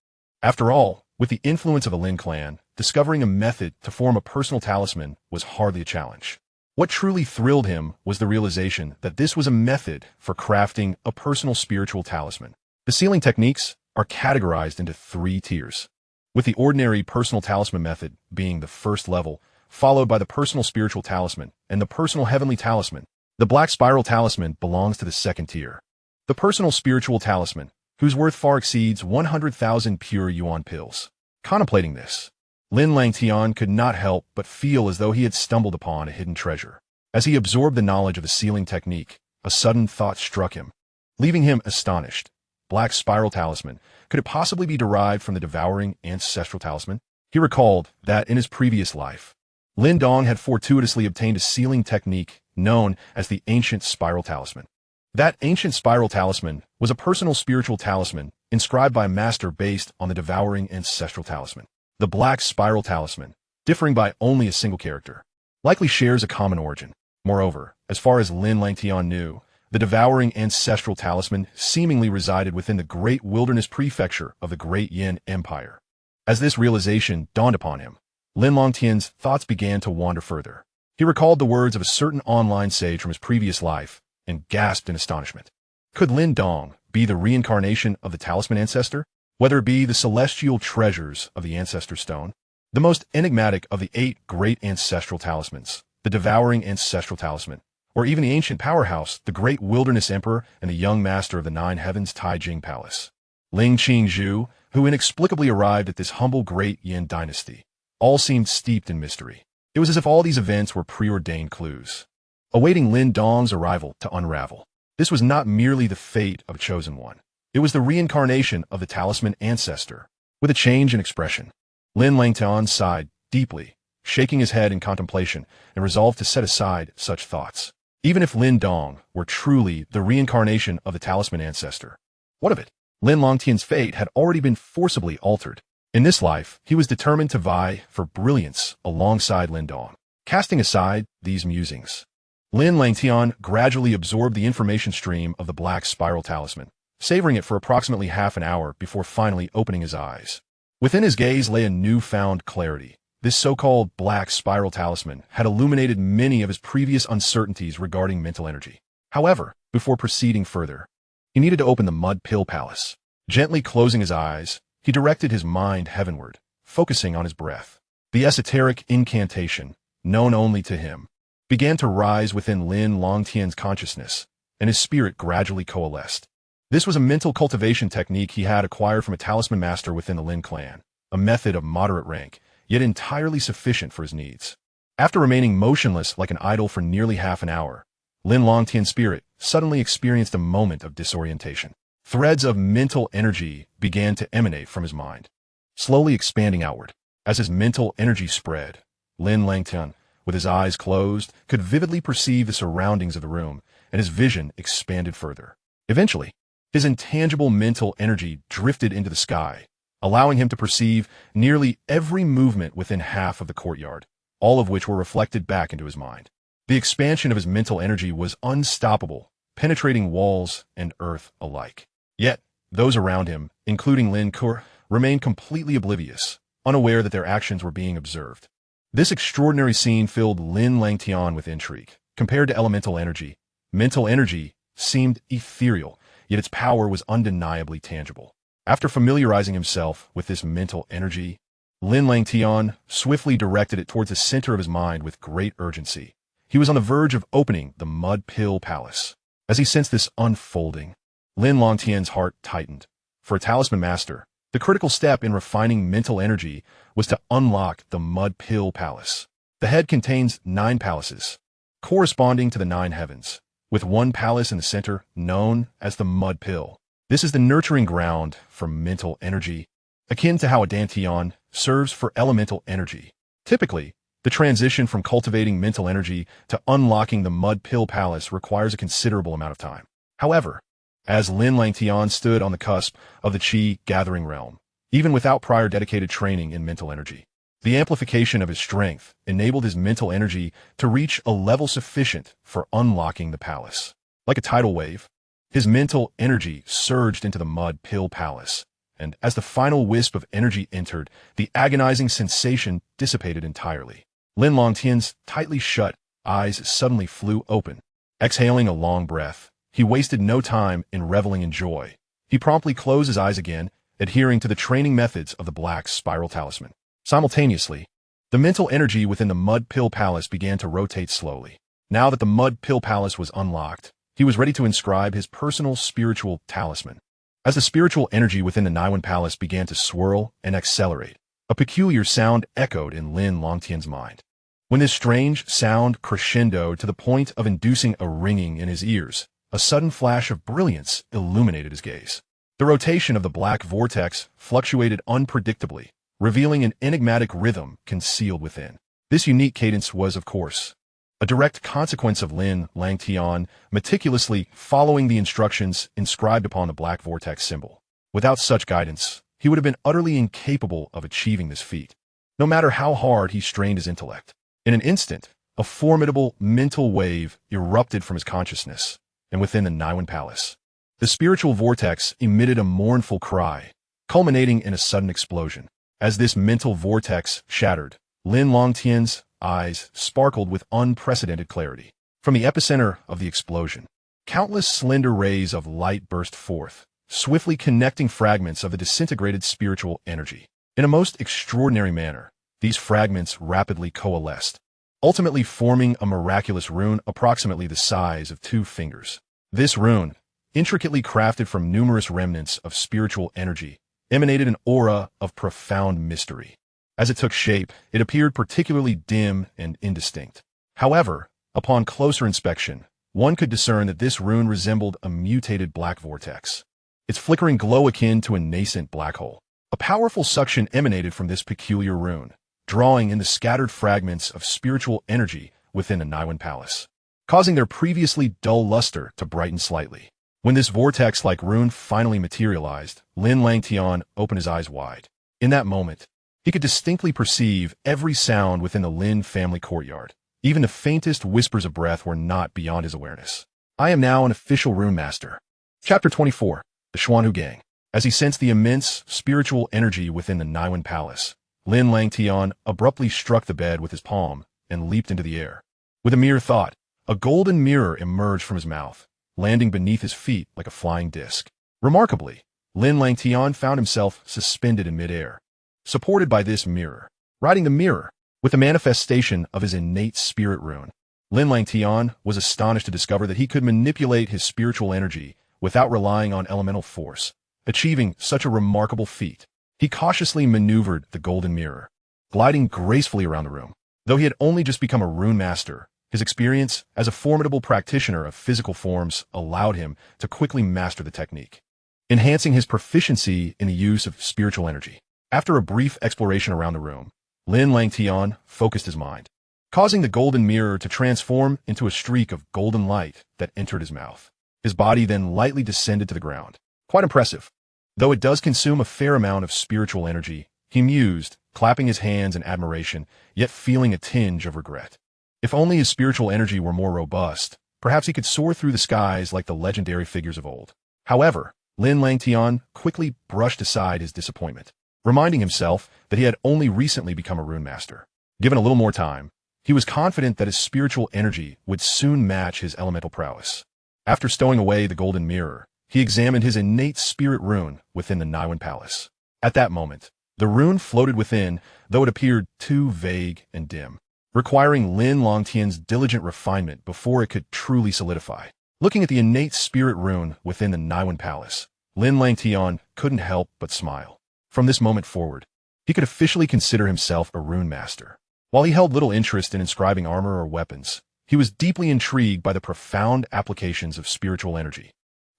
After all, with the influence of the Lin clan, discovering a method to form a personal talisman was hardly a challenge. What truly thrilled him was the realization that this was a method for crafting a personal spiritual talisman. The sealing techniques are categorized into 3 tiers, with the ordinary personal talisman method being the first level, followed by the personal spiritual talisman and the personal heavenly talisman. The black spiral talisman belongs to the second tier. The personal spiritual talisman, whose worth far exceeds 100,000 pure yuan pills. Contemplating this, Lin Langtian could not help but feel as though he had stumbled upon a hidden treasure. As he absorbed the knowledge of the sealing technique, a sudden thought struck him, leaving him astonished. Black spiral talisman, could it possibly be derived from the devouring ancestral talisman? He recalled that in his previous life, Lin Dong had fortuitously obtained a sealing technique known as the ancient spiral talisman. That ancient spiral talisman was a personal spiritual talisman inscribed by a master based on the devouring ancestral talisman. The black spiral talisman, differing by only a single character, likely shares a common origin. Moreover, as far as Lin Langtian knew, the devouring ancestral talisman seemingly resided within the great wilderness prefecture of the Great Yin Empire. As this realization dawned upon him, Lin Langtian's thoughts began to wander further. He recalled the words of a certain online sage from his previous life and gasped in astonishment. Could Lin Dong be the reincarnation of the talisman ancestor? Whether it be the celestial treasures of the ancestor stone, the most enigmatic of the 8 great ancestral talismans, the devouring ancestral talisman, or even the ancient powerhouse, the great wilderness emperor and the young master of the 9 heavens Taijing Palace, Ling Qingzhu, who inexplicably arrived at this humble great Yin dynasty, all seemed steeped in mystery. It was as if all these events were preordained clues, awaiting Lin Dong's arrival to unravel. This was not merely the fate of a chosen one. It was the reincarnation of the talisman ancestor. With a change in expression, Lin Langtian sighed deeply, shaking his head in contemplation, and resolved to set aside such thoughts. Even if Lin Dong were truly the reincarnation of the talisman ancestor, what of it? Lin Langtian's fate had already been forcibly altered. In this life, he was determined to vie for brilliance alongside Lin Dong. Casting aside these musings, Lin Langtian gradually absorbed the information stream of the black spiral talisman, savoring it for approximately half an hour before finally opening his eyes. Within his gaze lay a newfound clarity. This so-called black spiral talisman had illuminated many of his previous uncertainties regarding mental energy. However, before proceeding further, he needed to open the mud pill palace. Gently closing his eyes, he directed his mind heavenward, focusing on his breath. The esoteric incantation, known only to him, began to rise within Lin Langtian's consciousness, and his spirit gradually coalesced. This was a mental cultivation technique he had acquired from a talisman master within the Lin clan, a method of moderate rank, yet entirely sufficient for his needs. After remaining motionless like an idol for nearly half an hour, Lin Langtian's spirit suddenly experienced a moment of disorientation. Threads of mental energy began to emanate from his mind, slowly expanding outward. As his mental energy spread, Lin Langtian, with his eyes closed, could vividly perceive the surroundings of the room, and his vision expanded further. Eventually, his intangible mental energy drifted into the sky, allowing him to perceive nearly every movement within half of the courtyard, all of which were reflected back into his mind. The expansion of his mental energy was unstoppable, penetrating walls and earth alike. Yet, those around him, including Lin Kur, remained completely oblivious, unaware that their actions were being observed. This extraordinary scene filled Lin Langtian with intrigue. Compared to elemental energy, mental energy seemed ethereal, yet its power was undeniably tangible. After familiarizing himself with this mental energy, Lin Langtian swiftly directed it towards the center of his mind with great urgency. He was on the verge of opening the Mud Pill Palace. As he sensed this unfolding, Lin Langtian's heart tightened. For a talisman master, the critical step in refining mental energy was to unlock the Mud Pill Palace. The head contains 9 palaces, corresponding to the 9 heavens, with one palace in the center known as the Mud Pill. This is the nurturing ground for mental energy, akin to how a dantian serves for elemental energy. Typically, the transition from cultivating mental energy to unlocking the Mud Pill Palace requires a considerable amount of time. However, as Lin Langtian stood on the cusp of the Qi gathering realm, even without prior dedicated training in mental energy, the amplification of his strength enabled his mental energy to reach a level sufficient for unlocking the palace. Like a tidal wave, his mental energy surged into the Mud Pill Palace, and as the final wisp of energy entered, the agonizing sensation dissipated entirely. Lin Langtian's tightly shut eyes suddenly flew open. Exhaling a long breath, he wasted no time in reveling in joy. He promptly closed his eyes again, adhering to the training methods of the Black Spiral Talisman. Simultaneously, the mental energy within the Mud Pill Palace began to rotate slowly. Now that the Mud Pill Palace was unlocked, he was ready to inscribe his personal spiritual talisman. As the spiritual energy within the Niwen Palace began to swirl and accelerate, a peculiar sound echoed in Lin Langtian's mind. When this strange sound crescendoed to the point of inducing a ringing in his ears, a sudden flash of brilliance illuminated his gaze. The rotation of the black vortex fluctuated unpredictably, revealing an enigmatic rhythm concealed within. This unique cadence was, of course, a direct consequence of Lin Langtian meticulously following the instructions inscribed upon the black vortex symbol. Without such guidance, he would have been utterly incapable of achieving this feat, no matter how hard he strained his intellect. In an instant, a formidable mental wave erupted from his consciousness, and within the Niwen Palace, the spiritual vortex emitted a mournful cry, culminating in a sudden explosion. As this mental vortex shattered, Lin Langtian's eyes sparkled with unprecedented clarity. From the epicenter of the explosion, countless slender rays of light burst forth, swiftly connecting fragments of the disintegrated spiritual energy. In a most extraordinary manner, these fragments rapidly coalesced, ultimately forming a miraculous rune approximately the size of 2 fingers. This rune, intricately crafted from numerous remnants of spiritual energy, emanated an aura of profound mystery. As it took shape, it appeared particularly dim and indistinct. However, upon closer inspection, one could discern that this rune resembled a mutated black vortex, its flickering glow akin to a nascent black hole. A powerful suction emanated from this peculiar rune, drawing in the scattered fragments of spiritual energy within the Niwen Palace, causing their previously dull luster to brighten slightly. When this vortex-like rune finally materialized, Lin Langtian opened his eyes wide. In that moment, he could distinctly perceive every sound within the Lin family courtyard. Even the faintest whispers of breath were not beyond his awareness. I am now an official rune master. Chapter 24. The Xuanhu Gang. As he sensed the immense spiritual energy within the Niwen Palace, Lin Langtian abruptly struck the bed with his palm and leaped into the air. With a mere thought, a golden mirror emerged from his mouth, landing beneath his feet like a flying disc. Remarkably, Lin Langtian found himself suspended in midair, supported by this mirror. Riding the mirror, with the manifestation of his innate spirit rune, Lin Langtian was astonished to discover that he could manipulate his spiritual energy without relying on elemental force, achieving such a remarkable feat. He cautiously maneuvered the golden mirror, gliding gracefully around the room. Though he had only just become a rune master, his experience as a formidable practitioner of physical forms allowed him to quickly master the technique, enhancing his proficiency in the use of spiritual energy. After a brief exploration around the room, Lin Langtian focused his mind, causing the golden mirror to transform into a streak of golden light that entered his mouth. His body then lightly descended to the ground. Quite impressive. Though it does consume a fair amount of spiritual energy, he mused, clapping his hands in admiration, yet feeling a tinge of regret. If only his spiritual energy were more robust, perhaps he could soar through the skies like the legendary figures of old. However, Lin Langtian quickly brushed aside his disappointment, reminding himself that he had only recently become a rune master. Given a little more time, he was confident that his spiritual energy would soon match his elemental prowess. After stowing away the golden mirror, he examined his innate spirit rune within the Niwen Palace. At that moment, the rune floated within, though it appeared too vague and dim, requiring Lin Langtian's diligent refinement before it could truly solidify. Looking at the innate spirit rune within the Niwen Palace, Lin Langtian couldn't help but smile. From this moment forward, he could officially consider himself a rune master. While he held little interest in inscribing armor or weapons, he was deeply intrigued by the profound applications of spiritual energy.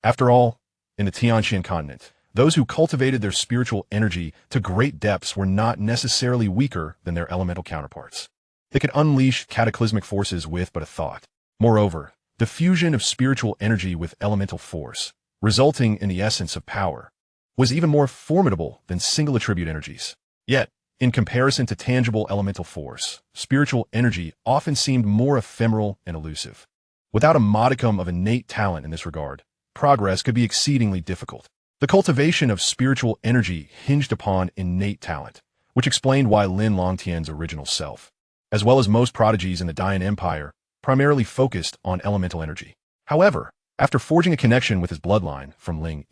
After all, in the Tianxuan Continent, those who cultivated their spiritual energy to great depths were not necessarily weaker than their elemental counterparts. They could unleash cataclysmic forces with but a thought. Moreover, the fusion of spiritual energy with elemental force, resulting in the essence of power, was even more formidable than single attribute energies. Yet, in comparison to tangible elemental force, spiritual energy often seemed more ephemeral and elusive. Without a modicum of innate talent in this regard, progress could be exceedingly difficult. The cultivation of spiritual energy hinged upon innate talent, which explained why Lin Langtian's original self, as well as most prodigies in the Dayan Empire, primarily focused on elemental energy. However, after forging a connection with his bloodline from Lin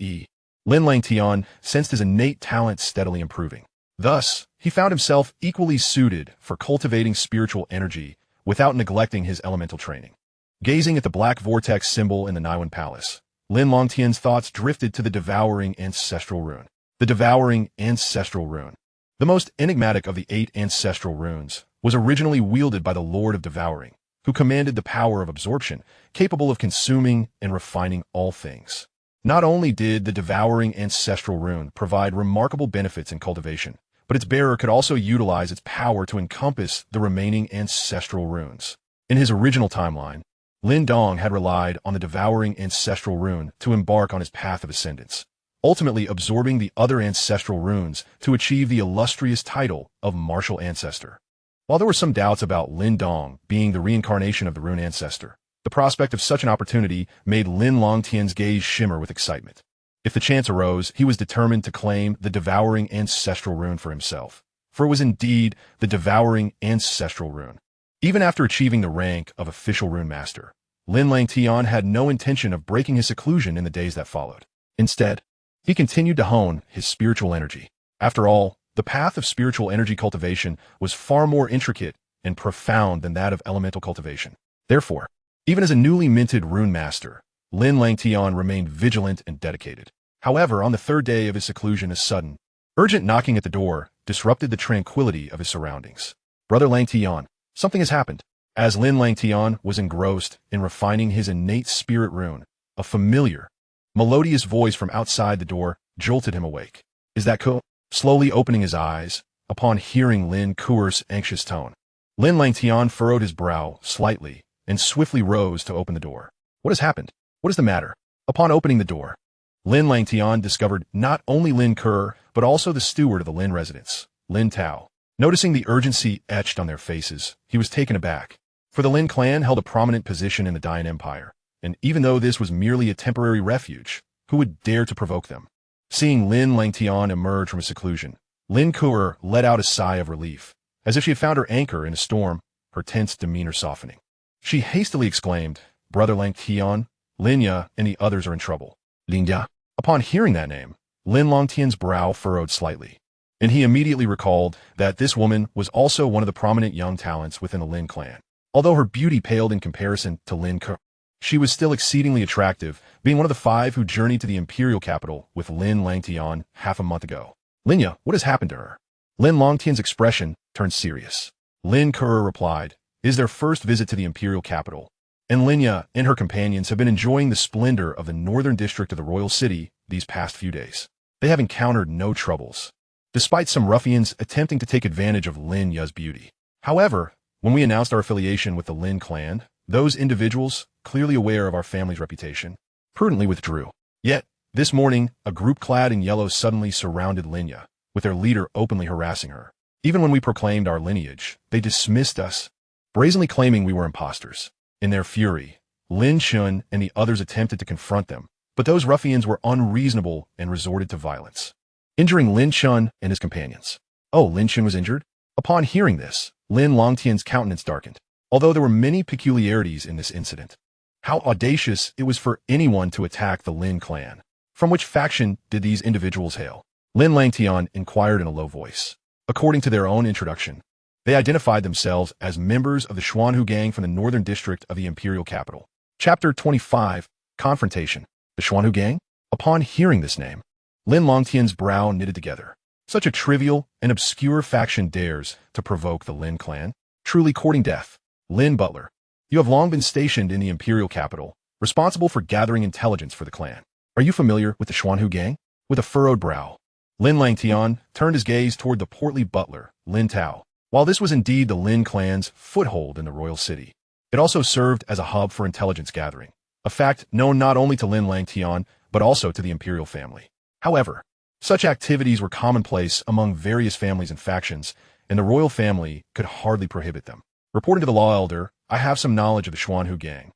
Langtian sensed his innate talent steadily improving. Thus, he found himself equally suited for cultivating spiritual energy without neglecting his elemental training. Gazing at the black vortex symbol in the Niwen Palace, Lin Langtian's thoughts drifted to the devouring ancestral rune. The devouring ancestral rune, the most enigmatic of the 8 ancestral runes, was originally wielded by the Lord of Devouring, who commanded the power of absorption, capable of consuming and refining all things. Not only did the devouring ancestral rune provide remarkable benefits in cultivation, but its bearer could also utilize its power to encompass the remaining ancestral runes. In his original timeline, Lin Dong had relied on the devouring ancestral rune to embark on his path of ascendance, ultimately absorbing the other ancestral runes to achieve the illustrious title of martial ancestor. While there were some doubts about Lin Dong being the reincarnation of the rune ancestor, the prospect of such an opportunity made Lin Langtian's gaze shimmer with excitement. If the chance arose, he was determined to claim the devouring ancestral rune for himself, for it was indeed the devouring ancestral rune. Even after achieving the rank of official rune master, Lin Langtian had no intention of breaking his seclusion in the days that followed. Instead, he continued to hone his spiritual energy. After all, the path of spiritual energy cultivation was far more intricate and profound than that of elemental cultivation. Therefore, even as a newly minted rune master, Lin Langtian remained vigilant and dedicated. However, on the third day of his seclusion, a sudden, urgent knocking at the door disrupted the tranquility of his surroundings. "Brother Langtian, something has happened." As Lin Langtian was engrossed in refining his innate spirit rune, a familiar, melodious voice from outside the door jolted him awake. "Is that Ko?" Slowly opening his eyes, upon hearing Lin Kuer's anxious tone, Lin Langtian furrowed his brow slightly and swiftly rose to open the door. "What has happened? What is the matter?" Upon opening the door, Lin Langtian discovered not only Lin Kuer, but also the steward of the Lin residence, Lin Tao. Noticing the urgency etched on their faces, he was taken aback, for the Lin clan held a prominent position in the Dayan Empire, and even though this was merely a temporary refuge, who would dare to provoke them? Seeing Lin Langtian emerge from his seclusion, Lin Kuer let out a sigh of relief, as if she had found her anchor in a storm, her tense demeanor softening. She hastily exclaimed, "Brother Langtian, Linya and the others are in trouble." "Linya?" Upon hearing that name, Lin Langtian's brow furrowed slightly, and he immediately recalled that this woman was also one of the prominent young talents within the Lin clan. Although her beauty paled in comparison to Lin Kuer, she was still exceedingly attractive, being one of the 5 who journeyed to the imperial capital with Lin Langtian half a month ago. "Linya, what has happened to her?" Lin Langtian's expression turned serious. Lin Kuer replied, "It is their first visit to the imperial capital, and Linya and her companions have been enjoying the splendor of the northern district of the royal city these past few days. They have encountered no troubles, despite some ruffians attempting to take advantage of Linya's beauty. However, when we announced our affiliation with the Lin clan, those individuals, clearly aware of our family's reputation, prudently withdrew. Yet, this morning, a group clad in yellow suddenly surrounded Linya, with their leader openly harassing her. Even when we proclaimed our lineage, they dismissed us brazenly claiming we were impostors. In their fury, Lin Chun and the others attempted to confront them, but those ruffians were unreasonable and resorted to violence, injuring Lin Chun and his companions. Oh, Lin Chun was injured? Upon hearing this, Lin Langtian's countenance darkened, although there were many peculiarities in this incident. How audacious it was for anyone to attack the Lin clan. From which faction did these individuals hail? Lin Langtian inquired in a low voice. According to their own introduction, they identified themselves as members of the Xuanhu gang from the northern district of the imperial capital. Chapter 25, Confrontation. The Xuanhu gang? Upon hearing this name, Lin Langtian's brow knitted together. Such a trivial and obscure faction dares to provoke the Lin clan? Truly courting death. Lin Butler, you have long been stationed in the imperial capital, responsible for gathering intelligence for the clan. Are you familiar with the Xuanhu gang? With a furrowed brow, Lin Langtian turned his gaze toward the portly butler, Lin Tao. While this was indeed the Lin clan's foothold in the royal city, it also served as a hub for intelligence gathering, a fact known not only to Lin Langtian, but also to the imperial family. However, such activities were commonplace among various families and factions, and the royal family could hardly prohibit them. Reporting to the law elder, I have some knowledge of the Xuanhu gang,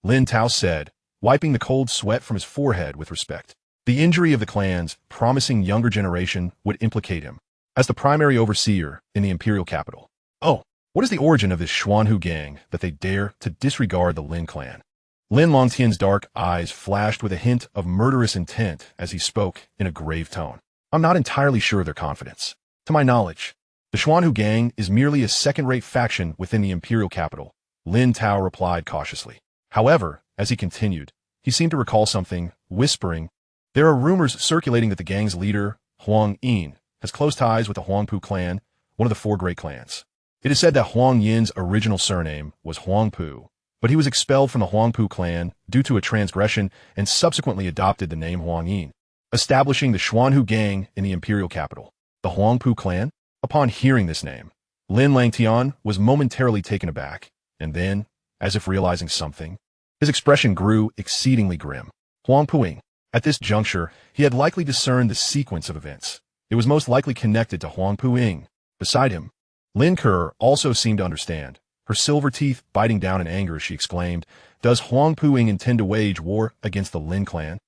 Lin Tao said, wiping the cold sweat from his forehead with respect. The injury of the clan's promising younger generation would implicate him as the primary overseer in the imperial capital. Oh, what is the origin of this Xuanhu gang that they dare to disregard the Lin clan? Lin Langtian's dark eyes flashed with a hint of murderous intent as he spoke in a grave tone. I'm not entirely sure of their confidence. To my knowledge, the Xuanhu gang is merely a second-rate faction within the imperial capital, Lin Tao replied cautiously. However, as he continued, he seemed to recall something, whispering, there are rumors circulating that the gang's leader, Huang Yin, has close ties with the Huangpu clan, one of the four great clans. It is said that Huang Yin's original surname was Huangpu, but he was expelled from the Huangpu clan due to a transgression and subsequently adopted the name Huang Yin, establishing the Xuanhu gang in the imperial capital. The Huangpu clan? Upon hearing this name, Lin Langtian was momentarily taken aback, and then, as if realizing something, his expression grew exceedingly grim. Huangpuing. At this juncture, he had likely discerned the sequence of events. It was most likely connected to Huangpuing. Beside him, Lin Ke also seemed to understand, her silver teeth biting down in anger as she exclaimed, does Huangpuing intend to wage war against the Lin clan?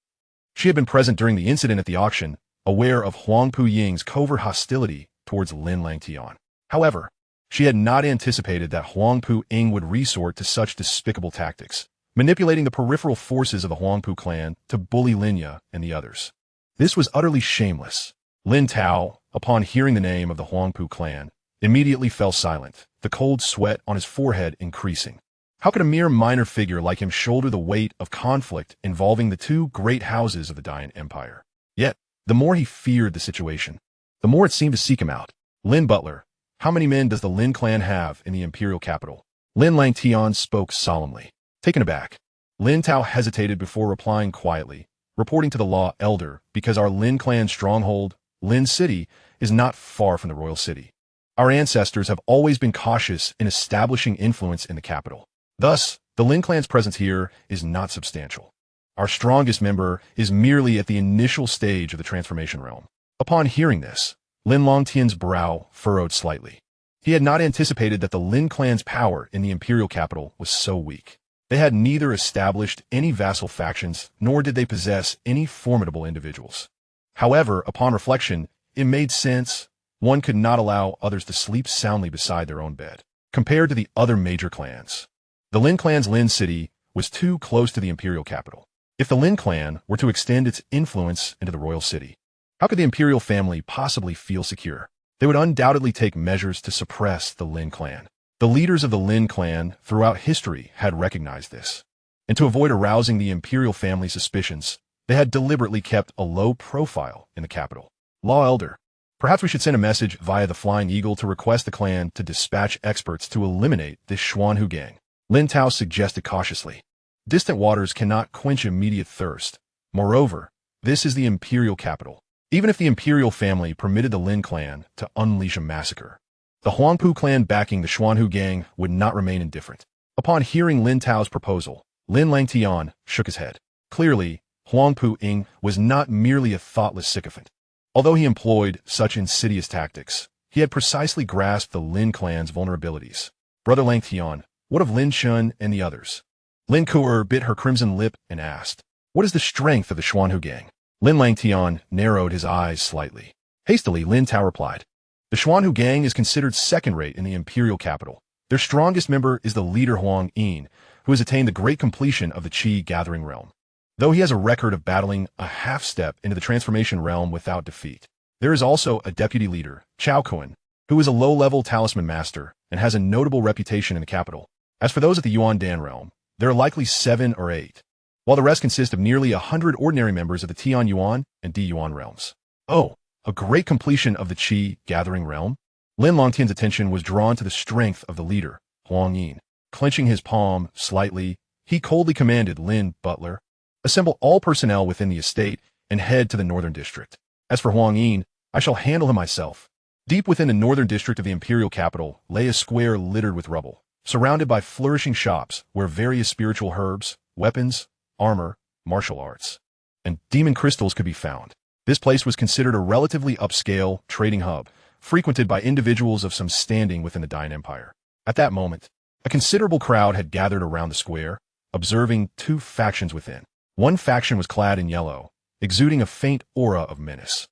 She had been present during the incident at the auction, aware of Huangpuying's covert hostility towards Lin Langtian. However, she had not anticipated that Huangpu-ing would resort to such despicable tactics, manipulating the peripheral forces of the Huangpu clan to bully Linya and the others. This was utterly shameless. Lin Tao, upon hearing the name of the Huangpu clan, immediately fell silent, the cold sweat on his forehead increasing. How could a mere minor figure like him shoulder the weight of conflict involving the two great houses of the Dian Empire? Yet, the more he feared the situation, the more it seemed to seek him out. Lin Butler, how many men does the Lin clan have in the imperial capital? Lin Langtian spoke solemnly. Taken aback, Lin Tao hesitated before replying quietly, reporting to the law elder, because our Lin clan stronghold, Lin City, is not far from the royal city. Our ancestors have always been cautious in establishing influence in the capital. Thus, the Lin clan's presence here is not substantial. Our strongest member is merely at the initial stage of the transformation realm. Upon hearing this, Lin Langtian's brow furrowed slightly. He had not anticipated that the Lin clan's power in the imperial capital was so weak. They had neither established any vassal factions, nor did they possess any formidable individuals. However, upon reflection, it made sense. One could not allow others to sleep soundly beside their own bed. Compared to the other major clans, the Lin clan's Lin City was too close to the imperial capital. If the Lin clan were to extend its influence into the royal city, how could the imperial family possibly feel secure? They would undoubtedly take measures to suppress the Lin clan. The leaders of the Lin clan throughout history had recognized this, and to avoid arousing the imperial family's suspicions, they had deliberately kept a low profile in the capital. Law Elder, perhaps we should send a message via the Flying Eagle to request the clan to dispatch experts to eliminate this Xuanhu gang, Lin Tao suggested cautiously. Distant waters cannot quench immediate thirst. Moreover, this is the imperial capital. Even if the imperial family permitted the Lin clan to unleash a massacre, the Huangpu clan backing the Xuanhu gang would not remain indifferent. Upon hearing Lin Tao's proposal, Lin Langtian shook his head. Clearly, Huangpu-ing was not merely a thoughtless sycophant. Although he employed such insidious tactics, he had precisely grasped the Lin clan's vulnerabilities. Brother Langtian, what of Lin Shun and the others? Lin Kuer bit her crimson lip and asked, what is the strength of the Xuanhu gang? Lin Langtian narrowed his eyes slightly. Hastily, Lin Tao replied, the Xuanhu gang is considered second-rate in the imperial capital. Their strongest member is the leader Huang Yin, who has attained the great completion of the Qi gathering realm. Though he has a record of battling a half-step into the transformation realm without defeat. There is also a deputy leader, Chao Kuan, who is a low-level talisman master and has a notable reputation in the capital. As for those at the Yuan Dan realm, there are likely 7 or 8, while the rest consist of nearly 100 ordinary members of the Tian Yuan and Di Yuan realms. Oh, a great completion of the Qi gathering realm? Lin Langtian's attention was drawn to the strength of the leader, Huang Yin. Clenching his palm slightly, he coldly commanded Lin Butler, assemble all personnel within the estate and head to the northern district. As for Huang Yin, I shall handle him myself. Deep within the northern district of the imperial capital lay a square littered with rubble, surrounded by flourishing shops where various spiritual herbs, weapons, armor, martial arts, and demon crystals could be found. This place was considered a relatively upscale trading hub, frequented by individuals of some standing within the Dain Empire. At that moment, a considerable crowd had gathered around the square, observing 2 factions within. One faction was clad in yellow, exuding a faint aura of menace,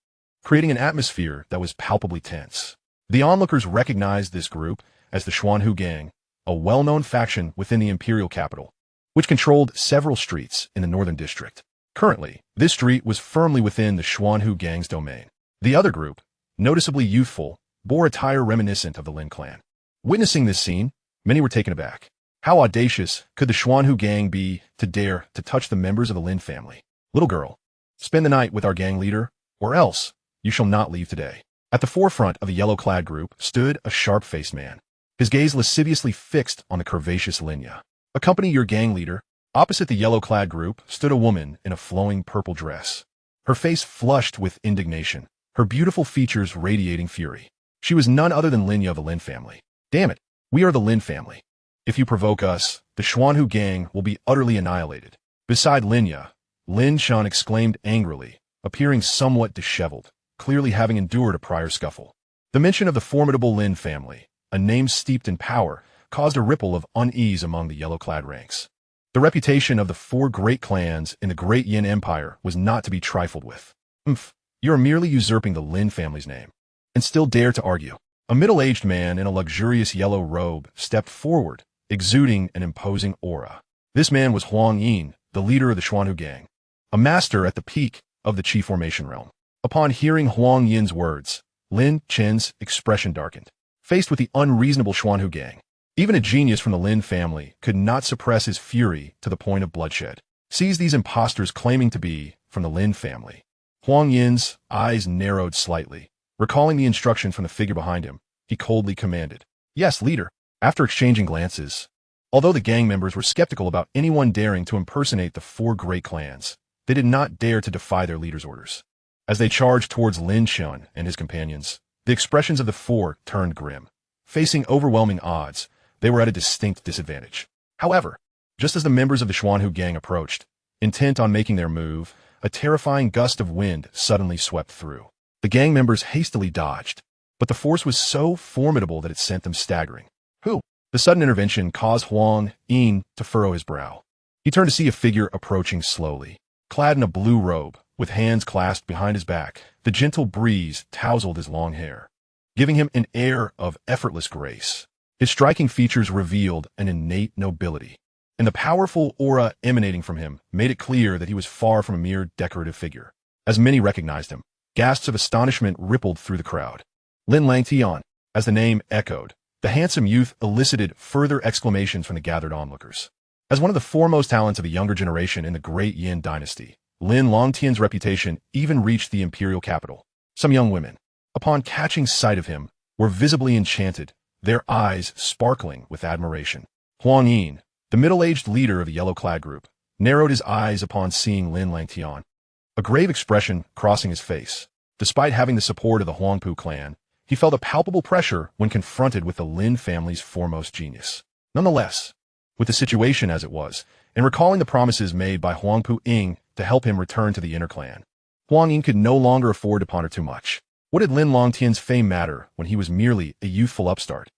creating an atmosphere that was palpably tense. The onlookers recognized this group as the Xuanhu Gang, a well-known faction within the imperial capital, which controlled several streets in the northern district. Currently, this street was firmly within the Xuanhu Gang's domain. The other group, noticeably youthful, bore attire reminiscent of the Lin clan. Witnessing this scene, many were taken aback. How audacious could the Xuanhu Gang be to dare to touch the members of the Lin family? Little girl, spend the night with our gang leader, or else you shall not leave today. At the forefront of the yellow-clad group stood a sharp-faced man, his gaze lasciviously fixed on the curvaceous Linya. Accompany your gang leader. Opposite the yellow-clad group stood a woman in a flowing purple dress, her face flushed with indignation, her beautiful features radiating fury. She was none other than Linya of the Lin family. Damn it, we are the Lin family. If you provoke us, the Xuanhu Gang will be utterly annihilated. Beside Linya, Lin Shan exclaimed angrily, appearing somewhat disheveled, clearly having endured a prior scuffle. The mention of the formidable Lin family, a name steeped in power, caused a ripple of unease among the yellow-clad ranks. The reputation of the 4 great clans in the Great Yin Empire was not to be trifled with. You are merely usurping the Lin family's name, and still dare to argue. A middle-aged man in a luxurious yellow robe stepped forward, exuding an imposing aura. This man was Huang Yin, the leader of the Xuanhu Gang, a master at the peak of the Qi formation realm. Upon hearing Huang Yin's words, Lin Chen's expression darkened. Faced with the unreasonable Xuanhu Gang, even a genius from the Lin family could not suppress his fury to the point of bloodshed. Seize these impostors claiming to be from the Lin family. Huang Yin's eyes narrowed slightly. Recalling the instructions from the figure behind him, he coldly commanded, yes, leader. After exchanging glances, although the gang members were skeptical about anyone daring to impersonate the 4 great clans, they did not dare to defy their leader's orders. As they charged towards Lin Shun and his companions, the expressions of the 4 turned grim. Facing overwhelming odds, they were at a distinct disadvantage. However, just as the members of the Xuanhu Gang approached, intent on making their move, a terrifying gust of wind suddenly swept through. The gang members hastily dodged, but the force was so formidable that it sent them staggering. The sudden intervention caused Huang Yin to furrow his brow. He turned to see a figure approaching slowly. Clad in a blue robe, with hands clasped behind his back, the gentle breeze tousled his long hair, giving him an air of effortless grace. His striking features revealed an innate nobility, and the powerful aura emanating from him made it clear that he was far from a mere decorative figure. As many recognized him, gasps of astonishment rippled through the crowd. Lin Langtian, as the name echoed, the handsome youth elicited further exclamations from the gathered onlookers. As one of the foremost talents of the younger generation in the Great Yin dynasty, Lin Langtian's reputation even reached the imperial capital. Some young women, upon catching sight of him, were visibly enchanted, their eyes sparkling with admiration. Huang Yin, the middle-aged leader of the yellow-clad group, narrowed his eyes upon seeing Lin Langtian, a grave expression crossing his face. Despite having the support of the Huangpu clan, he felt a palpable pressure when confronted with the Lin family's foremost genius. Nonetheless, with the situation as it was, and recalling the promises made by Huangpu Ying to help him return to the inner clan, Huang Yin could no longer afford to ponder too much. What did Lin Langtian's fame matter when he was merely a youthful upstart?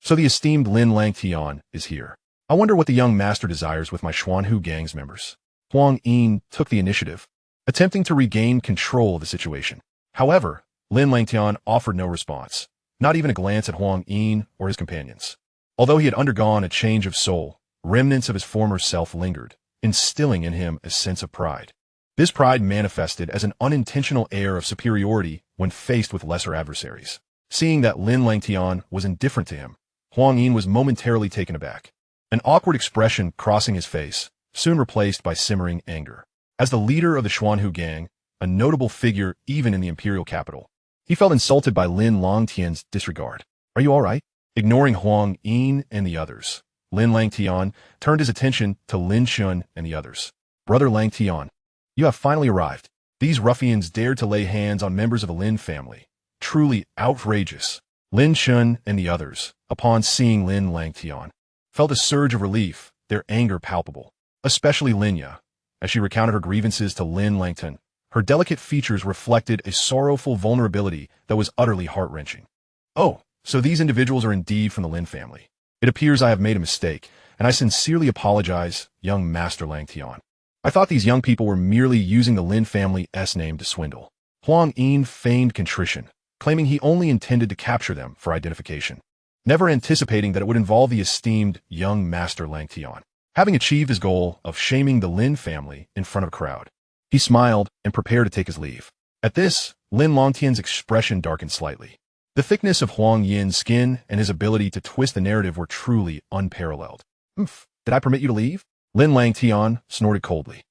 So the esteemed Lin Langtian is here. I wonder what the young master desires with my Xuanhu gang's members. Huang Yin took the initiative, attempting to regain control of the situation. However, Lin Langtian offered no response, not even a glance at Huang Yin or his companions. Although he had undergone a change of soul, remnants of his former self lingered, instilling in him a sense of pride. This pride manifested as an unintentional air of superiority when faced with lesser adversaries. Seeing that Lin Langtian was indifferent to him, Huang Yin was momentarily taken aback. An awkward expression crossing his face, soon replaced by simmering anger. As the leader of the Xuanhu gang, a notable figure even in the imperial capital, he felt insulted by Lin Langtian's disregard. Are you all right? Ignoring Huang Yin and the others, Lin Langtian turned his attention to Lin Shun and the others. Brother Langtian, you have finally arrived. These ruffians dared to lay hands on members of the Lin family. Truly outrageous. Lin Shun and the others, upon seeing Lin Langtian, felt a surge of relief, their anger palpable. Especially Linya, as she recounted her grievances to Lin Langtian. Her delicate features reflected a sorrowful vulnerability that was utterly heart-wrenching. Oh, so these individuals are indeed from the Lin family. It appears I have made a mistake, and I sincerely apologize, young Master Langtian. I thought these young people were merely using the Lin family's name to swindle. Huang Yin feigned contrition, claiming he only intended to capture them for identification, never anticipating that it would involve the esteemed young Master Langtian. Having achieved his goal of shaming the Lin family in front of a crowd, he smiled and prepared to take his leave. At this, Lin Langtian's expression darkened slightly. The thickness of Huang Yin's skin and his ability to twist the narrative were truly unparalleled. Did I permit you to leave? Lin Langtian snorted coldly.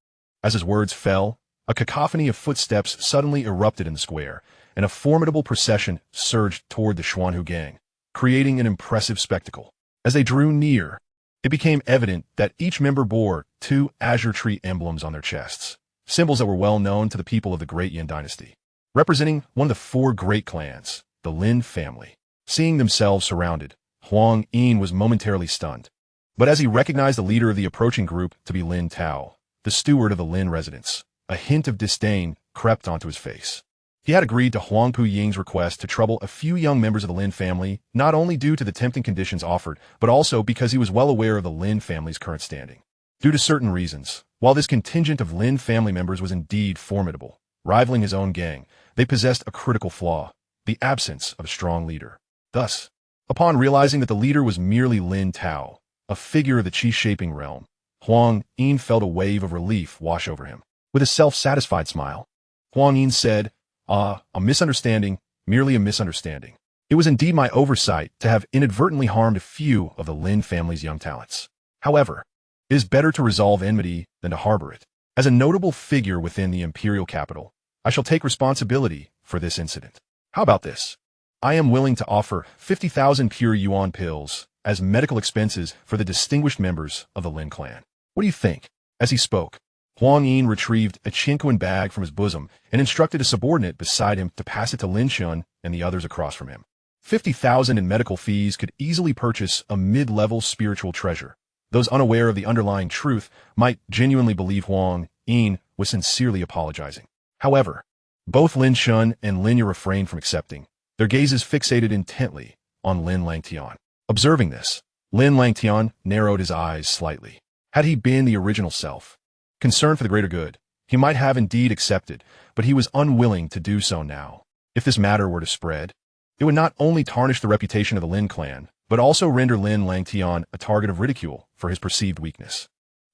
As his words fell, a cacophony of footsteps suddenly erupted in the square, and a formidable procession surged toward the Xuanhu gang, creating an impressive spectacle. As they drew near, it became evident that each member bore 2 azure tree emblems on their chests, symbols that were well known to the people of the Great Yin dynasty, representing one of the 4 great clans, the Lin family. Seeing themselves surrounded, Huang Yin was momentarily stunned. But as he recognized the leader of the approaching group to be Lin Tao, the steward of the Lin residence, a hint of disdain crept onto his face. He had agreed to Huang Puying's request to trouble a few young members of the Lin family, not only due to the tempting conditions offered, but also because he was well aware of the Lin family's current standing. Due to certain reasons, while this contingent of Lin family members was indeed formidable, rivaling his own gang, they possessed a critical flaw: the absence of a strong leader. Thus, upon realizing that the leader was merely Lin Tao, a figure of the chi-shaping realm, Huang Yin felt a wave of relief wash over him. With a self-satisfied smile, Huang Yin said, a misunderstanding, merely a misunderstanding. It was indeed my oversight to have inadvertently harmed a few of the Lin family's young talents. However, it is better to resolve enmity than to harbor it. As a notable figure within the imperial capital, I shall take responsibility for this incident. How about this? I am willing to offer 50,000 pure yuan pills as medical expenses for the distinguished members of the Lin clan. What do you think? As he spoke, Huang Yin retrieved a Tianxuan bag from his bosom and instructed a subordinate beside him to pass it to Lin Shun and the others across from him. 50,000 in medical fees could easily purchase a mid-level spiritual treasure. Those unaware of the underlying truth might genuinely believe Huang Yin was sincerely apologizing. However, both Lin Shun and Linya refrained from accepting, their gazes fixated intently on Lin Langtian. Observing this, Lin Langtian narrowed his eyes slightly. Had he been the original self, concerned for the greater good, he might have indeed accepted, but he was unwilling to do so now. If this matter were to spread, it would not only tarnish the reputation of the Lin clan, but also render Lin Langtian a target of ridicule for his perceived weakness.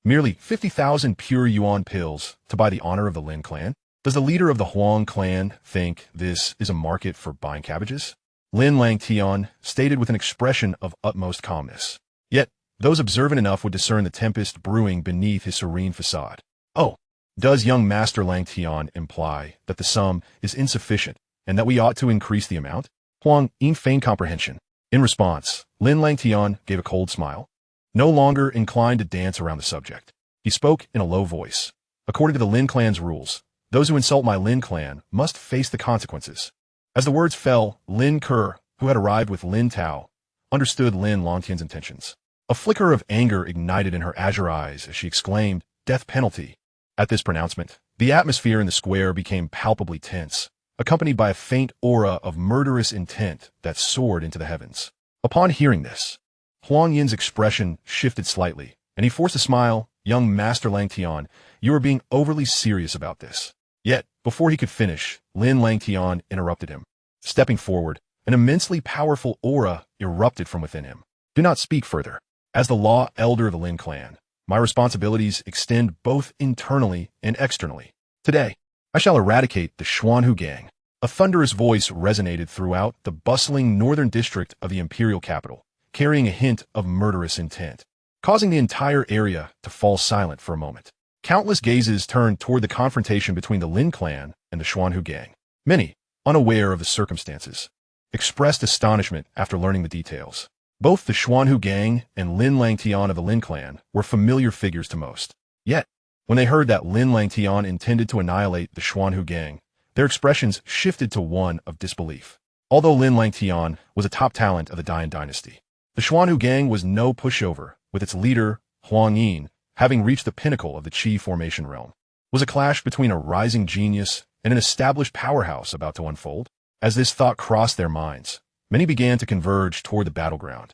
Merely 50,000 pure yuan pills to buy the honor of the Lin clan? Does the leader of the Huang clan think this is a market for buying cabbages? Lin Langtian stated with an expression of utmost calmness. Yet, those observant enough would discern the tempest brewing beneath his serene facade. Oh, does young Master Langtian imply that the sum is insufficient and that we ought to increase the amount? Huang Yin feigned comprehension. In response, Lin Langtian gave a cold smile, no longer inclined to dance around the subject. He spoke in a low voice. According to the Lin clan's rules, those who insult my Lin clan must face the consequences. As the words fell, Lin Ke, who had arrived with Lin Tao, understood Lin Langtian's intentions. A flicker of anger ignited in her azure eyes as she exclaimed, "Death penalty." At this pronouncement, the atmosphere in the square became palpably tense, accompanied by a faint aura of murderous intent that soared into the heavens. Upon hearing this, Huang Yin's expression shifted slightly, and he forced a smile. Young Master Langtian, you are being overly serious about this. Yet, before he could finish, Lin Langtian interrupted him. Stepping forward, an immensely powerful aura erupted from within him. Do not speak further. As the law elder of the Lin clan, my responsibilities extend both internally and externally. Today, I shall eradicate the Xuanhu gang. A thunderous voice resonated throughout the bustling northern district of the imperial capital, carrying a hint of murderous intent, causing the entire area to fall silent for a moment. Countless gazes turned toward the confrontation between the Lin clan and the Xuanhu gang. Many, unaware of the circumstances, expressed astonishment after learning the details. Both the Xuanhu gang and Lin Langtian of the Lin clan were familiar figures to most. Yet, when they heard that Lin Langtian intended to annihilate the Xuanhu gang, their expressions shifted to one of disbelief. Although Lin Langtian was a top talent of the Dian dynasty, the Xuanhu gang was no pushover, with its leader, Huang Yin, having reached the pinnacle of the Qi formation realm. Was a clash between a rising genius and an established powerhouse about to unfold? As this thought crossed their minds, many began to converge toward the battleground.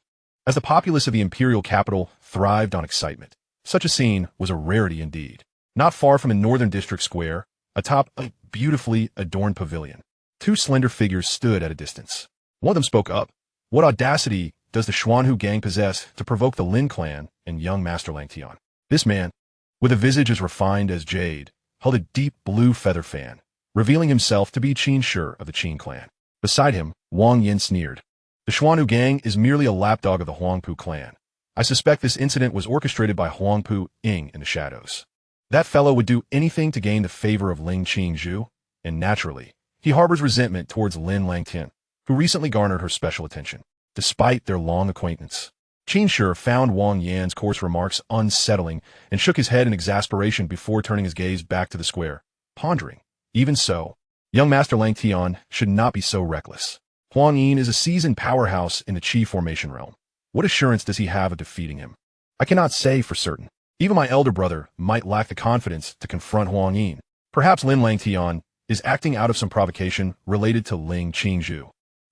As the populace of the imperial capital thrived on excitement, such a scene was a rarity indeed. Not far from the northern district square, atop a beautifully adorned pavilion, two slender figures stood at a distance. One of them spoke up. What audacity does the Xuanhu gang possess to provoke the Lin clan and young Master Langtian? This man, with a visage as refined as jade, held a deep blue feather fan, revealing himself to be Qin Shi of the Qin clan. Beside him, Wang Yin sneered. The Xuanhu gang is merely a lapdog of the Huangpu clan. I suspect this incident was orchestrated by Huangpu Ying in the shadows. That fellow would do anything to gain the favor of Ling Qingzhu, and naturally, he harbors resentment towards Lin Langtian, who recently garnered her special attention. Despite their long acquaintance, Qin Shi found Wang Yan's coarse remarks unsettling and shook his head in exasperation before turning his gaze back to the square, pondering. Even so, young Master Langtian should not be so reckless. Huang Yin is a seasoned powerhouse in the Qi formation realm. What assurance does he have of defeating him? I cannot say for certain. Even my elder brother might lack the confidence to confront Huang Yin. Perhaps Lin Langtian is acting out of some provocation related to Ling Qingzhu.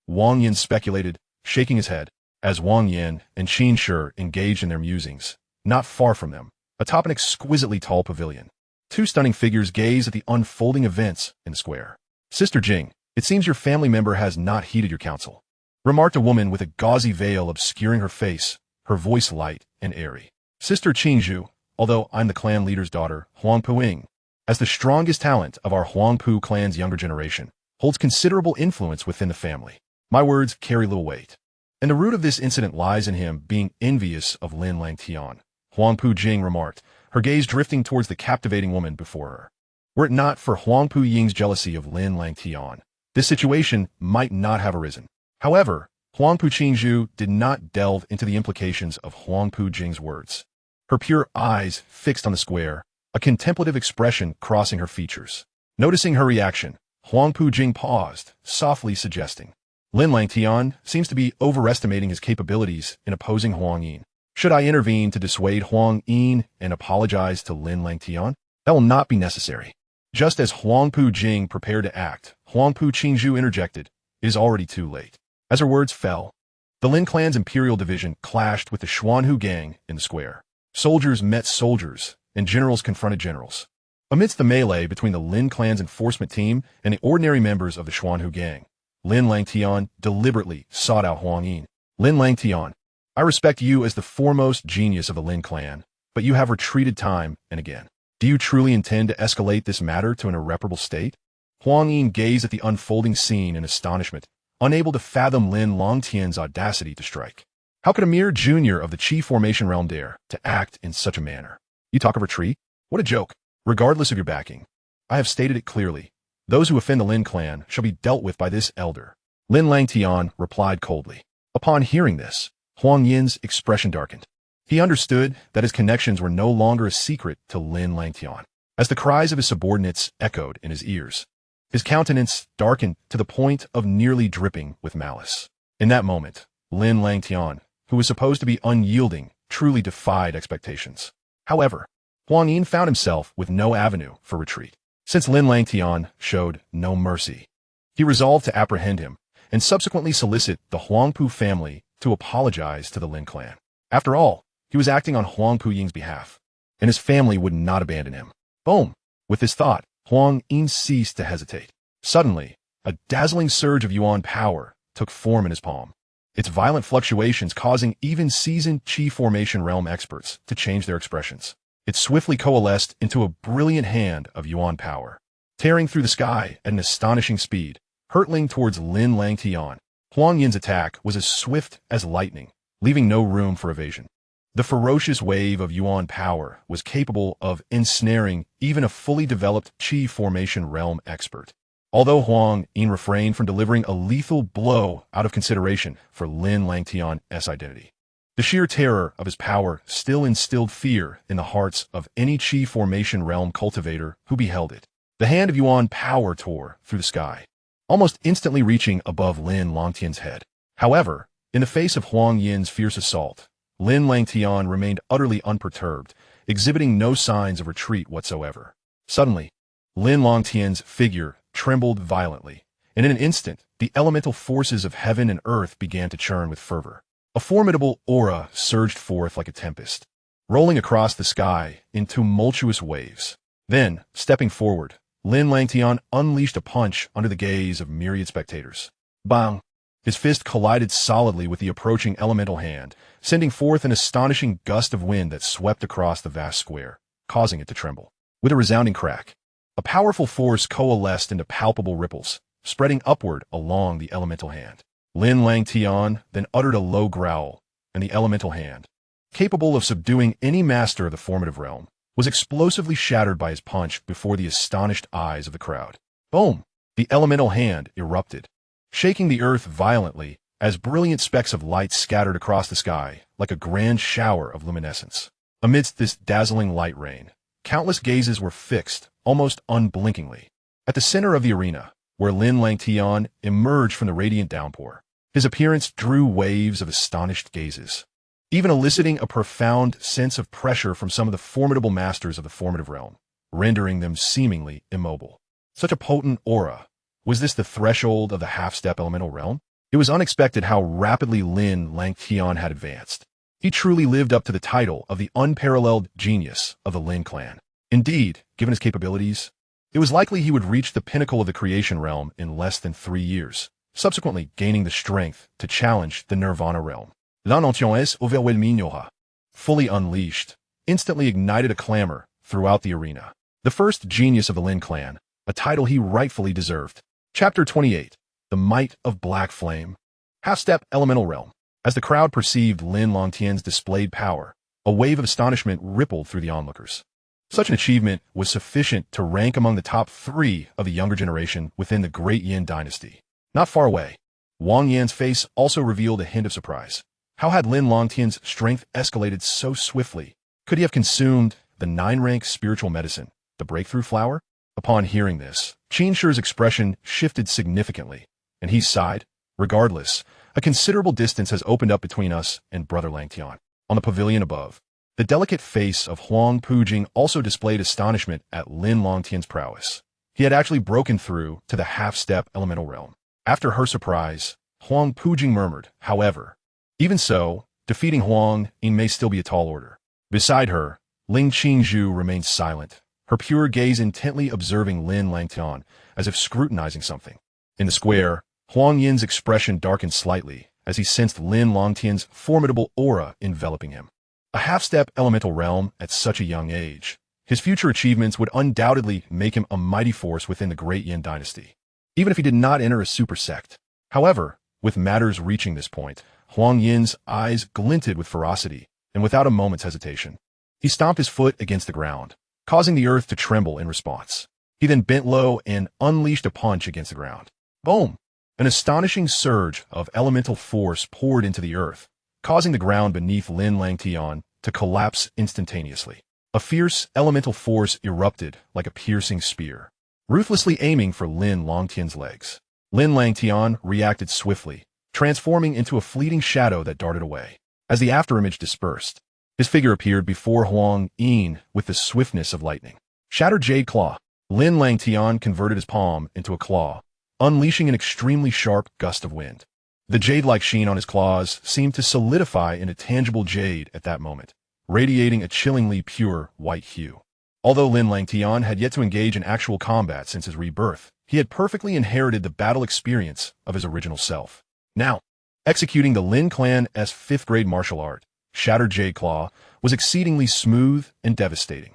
Wang Yin speculated, shaking his head, as Wang Yin and Qin Shi engaged in their musings. Not far from them, atop an exquisitely tall pavilion, two stunning figures gaze at the unfolding events in the square. Sister Jing, it seems your family member has not heeded your counsel, remarked a woman with a gauzy veil obscuring her face, her voice light and airy. Sister Qingzhu, although I'm the clan leader's daughter, Huangpu Ying, as the strongest talent of our Huangpu clan's younger generation, holds considerable influence within the family. My words carry little weight. And the root of this incident lies in him being envious of Lin Langtian, Huangpu Jing remarked, her gaze drifting towards the captivating woman before her. Were it not for Huangpu Ying's jealousy of Lin Langtian, this situation might not have arisen. However, Huangpu Qingzhu did not delve into the implications of Huangpu Jing's words. Her pure eyes fixed on the square, a contemplative expression crossing her features. Noticing her reaction, Huangpu Jing paused, softly suggesting, Lin Langtian seems to be overestimating his capabilities in opposing Huang Yin. Should I intervene to dissuade Huang Yin and apologize to Lin Langtian? That will not be necessary. Just as Huangpu Jing prepared to act, Huangpu Qingzhu interjected, it is already too late. As her words fell, the Lin clan's imperial division clashed with the Xuanhu gang in the square. Soldiers met soldiers, and generals confronted generals. Amidst the melee between the Lin clan's enforcement team and the ordinary members of the Xuanhu gang, Lin Langtian deliberately sought out Huang Yin. Lin Langtian, I respect you as the foremost genius of the Lin clan, but you have retreated time and again. Do you truly intend to escalate this matter to an irreparable state? Huang Yin gazed at the unfolding scene in astonishment, unable to fathom Lin Langtian's audacity to strike. How could a mere junior of the Qi formation realm dare to act in such a manner? You talk of retreat? What a joke. Regardless of your backing, I have stated it clearly. Those who offend the Lin clan shall be dealt with by this elder. Lin Langtian replied coldly. Upon hearing this, Huang Yin's expression darkened. He understood that his connections were no longer a secret to Lin Langtian. As the cries of his subordinates echoed in his ears, his countenance darkened to the point of nearly dripping with malice. In that moment, Lin Langtian, who was supposed to be unyielding, truly defied expectations. However, Huang Yin found himself with no avenue for retreat. Since Lin Langtian showed no mercy, he resolved to apprehend him and subsequently solicit the Huangpu family to apologize to the Lin clan. After all, he was acting on Huang Puying's behalf, and his family would not abandon him. Boom! With this thought, Huang Yin ceased to hesitate. Suddenly, a dazzling surge of yuan power took form in his palm, its violent fluctuations causing even seasoned Qi formation realm experts to change their expressions. It swiftly coalesced into a brilliant hand of yuan power, tearing through the sky at an astonishing speed, hurtling towards Lin Langtian. Huang Yin's attack was as swift as lightning, leaving no room for evasion. The ferocious wave of yuan power was capable of ensnaring even a fully developed Qi formation realm expert. Although Huang Yin refrained from delivering a lethal blow out of consideration for Lin Langtian's identity, the sheer terror of his power still instilled fear in the hearts of any Qi formation realm cultivator who beheld it. The hand of yuan power tore through the sky, almost instantly reaching above Lin Langtian's head. However, in the face of Huang Yin's fierce assault, Lin Langtian remained utterly unperturbed, exhibiting no signs of retreat whatsoever. Suddenly, Lin Langtian's figure trembled violently, and in an instant, the elemental forces of heaven and earth began to churn with fervor. A formidable aura surged forth like a tempest, rolling across the sky in tumultuous waves. Then, stepping forward, Lin Langtian unleashed a punch under the gaze of myriad spectators. Bang! His fist collided solidly with the approaching elemental hand, sending forth an astonishing gust of wind that swept across the vast square, causing it to tremble. With a resounding crack, a powerful force coalesced into palpable ripples, spreading upward along the elemental hand. Lin Langtian then uttered a low growl, and the elemental hand, capable of subduing any master of the formative realm, was explosively shattered by his punch before the astonished eyes of the crowd. Boom! The elemental hand erupted, shaking the earth violently as brilliant specks of light scattered across the sky like a grand shower of luminescence. Amidst this dazzling light rain, countless gazes were fixed, almost unblinkingly, at the center of the arena, where Lin Langtian emerged from the radiant downpour. His appearance drew waves of astonished gazes, even eliciting a profound sense of pressure from some of the formidable masters of the formative realm, rendering them seemingly immobile. Such a potent aura. Was this the threshold of the half-step elemental realm? It was unexpected how rapidly Lin Langtian had advanced. He truly lived up to the title of the unparalleled genius of the Lin clan. Indeed, given his capabilities, it was likely he would reach the pinnacle of the creation realm in less than 3 years, subsequently gaining the strength to challenge the nirvana realm. Lin Langtian's overwhelming aura, fully unleashed, instantly ignited a clamor throughout the arena. The first genius of the Lin clan, a title he rightfully deserved. Chapter 28. The Might of Black Flame. Half-step elemental realm. As the crowd perceived Lin Langtian's displayed power, a wave of astonishment rippled through the onlookers. Such an achievement was sufficient to rank among the top 3 of the younger generation within the Great Yin dynasty. Not far away, Wang Yan's face also revealed a hint of surprise. How had Lin Langtian's strength escalated so swiftly? Could he have consumed the 9-rank spiritual medicine, the breakthrough flower? Upon hearing this, Qin Shi's expression shifted significantly, and he sighed. Regardless, a considerable distance has opened up between us and Brother Langtian. On the pavilion above, the delicate face of Huang Pujing also displayed astonishment at Lin Langtian's prowess. He had actually broken through to the half-step elemental realm. After her surprise, Huang Pujing murmured, however, even so, defeating Huang Yin may still be a tall order. Beside her, Ling Qingzhu remained silent, her pure gaze intently observing Lin Langtian as if scrutinizing something. In the square, Huang Yin's expression darkened slightly as he sensed Lin Langtian's formidable aura enveloping him. A half-step elemental realm at such a young age. His future achievements would undoubtedly make him a mighty force within the Great Yin dynasty, even if he did not enter a super sect. However, with matters reaching this point, Huang Yin's eyes glinted with ferocity, and without a moment's hesitation, he stomped his foot against the ground, causing the earth to tremble in response. He then bent low and unleashed a punch against the ground. Boom! An astonishing surge of elemental force poured into the earth, causing the ground beneath Lin Langtian to collapse instantaneously. A fierce elemental force erupted like a piercing spear, ruthlessly aiming for Lin Langtian's legs. Lin Langtian reacted swiftly, transforming into a fleeting shadow that darted away. As the afterimage dispersed, his figure appeared before Huang Yin with the swiftness of lightning. Shattered Jade Claw. Lin Langtian converted his palm into a claw, unleashing an extremely sharp gust of wind. The jade-like sheen on his claws seemed to solidify into tangible jade at that moment, radiating a chillingly pure white hue. Although Lin Langtian had yet to engage in actual combat since his rebirth, he had perfectly inherited the battle experience of his original self. Now, executing the Lin clan's 5th-grade martial art, Shattered Jade Claw, was exceedingly smooth and devastating.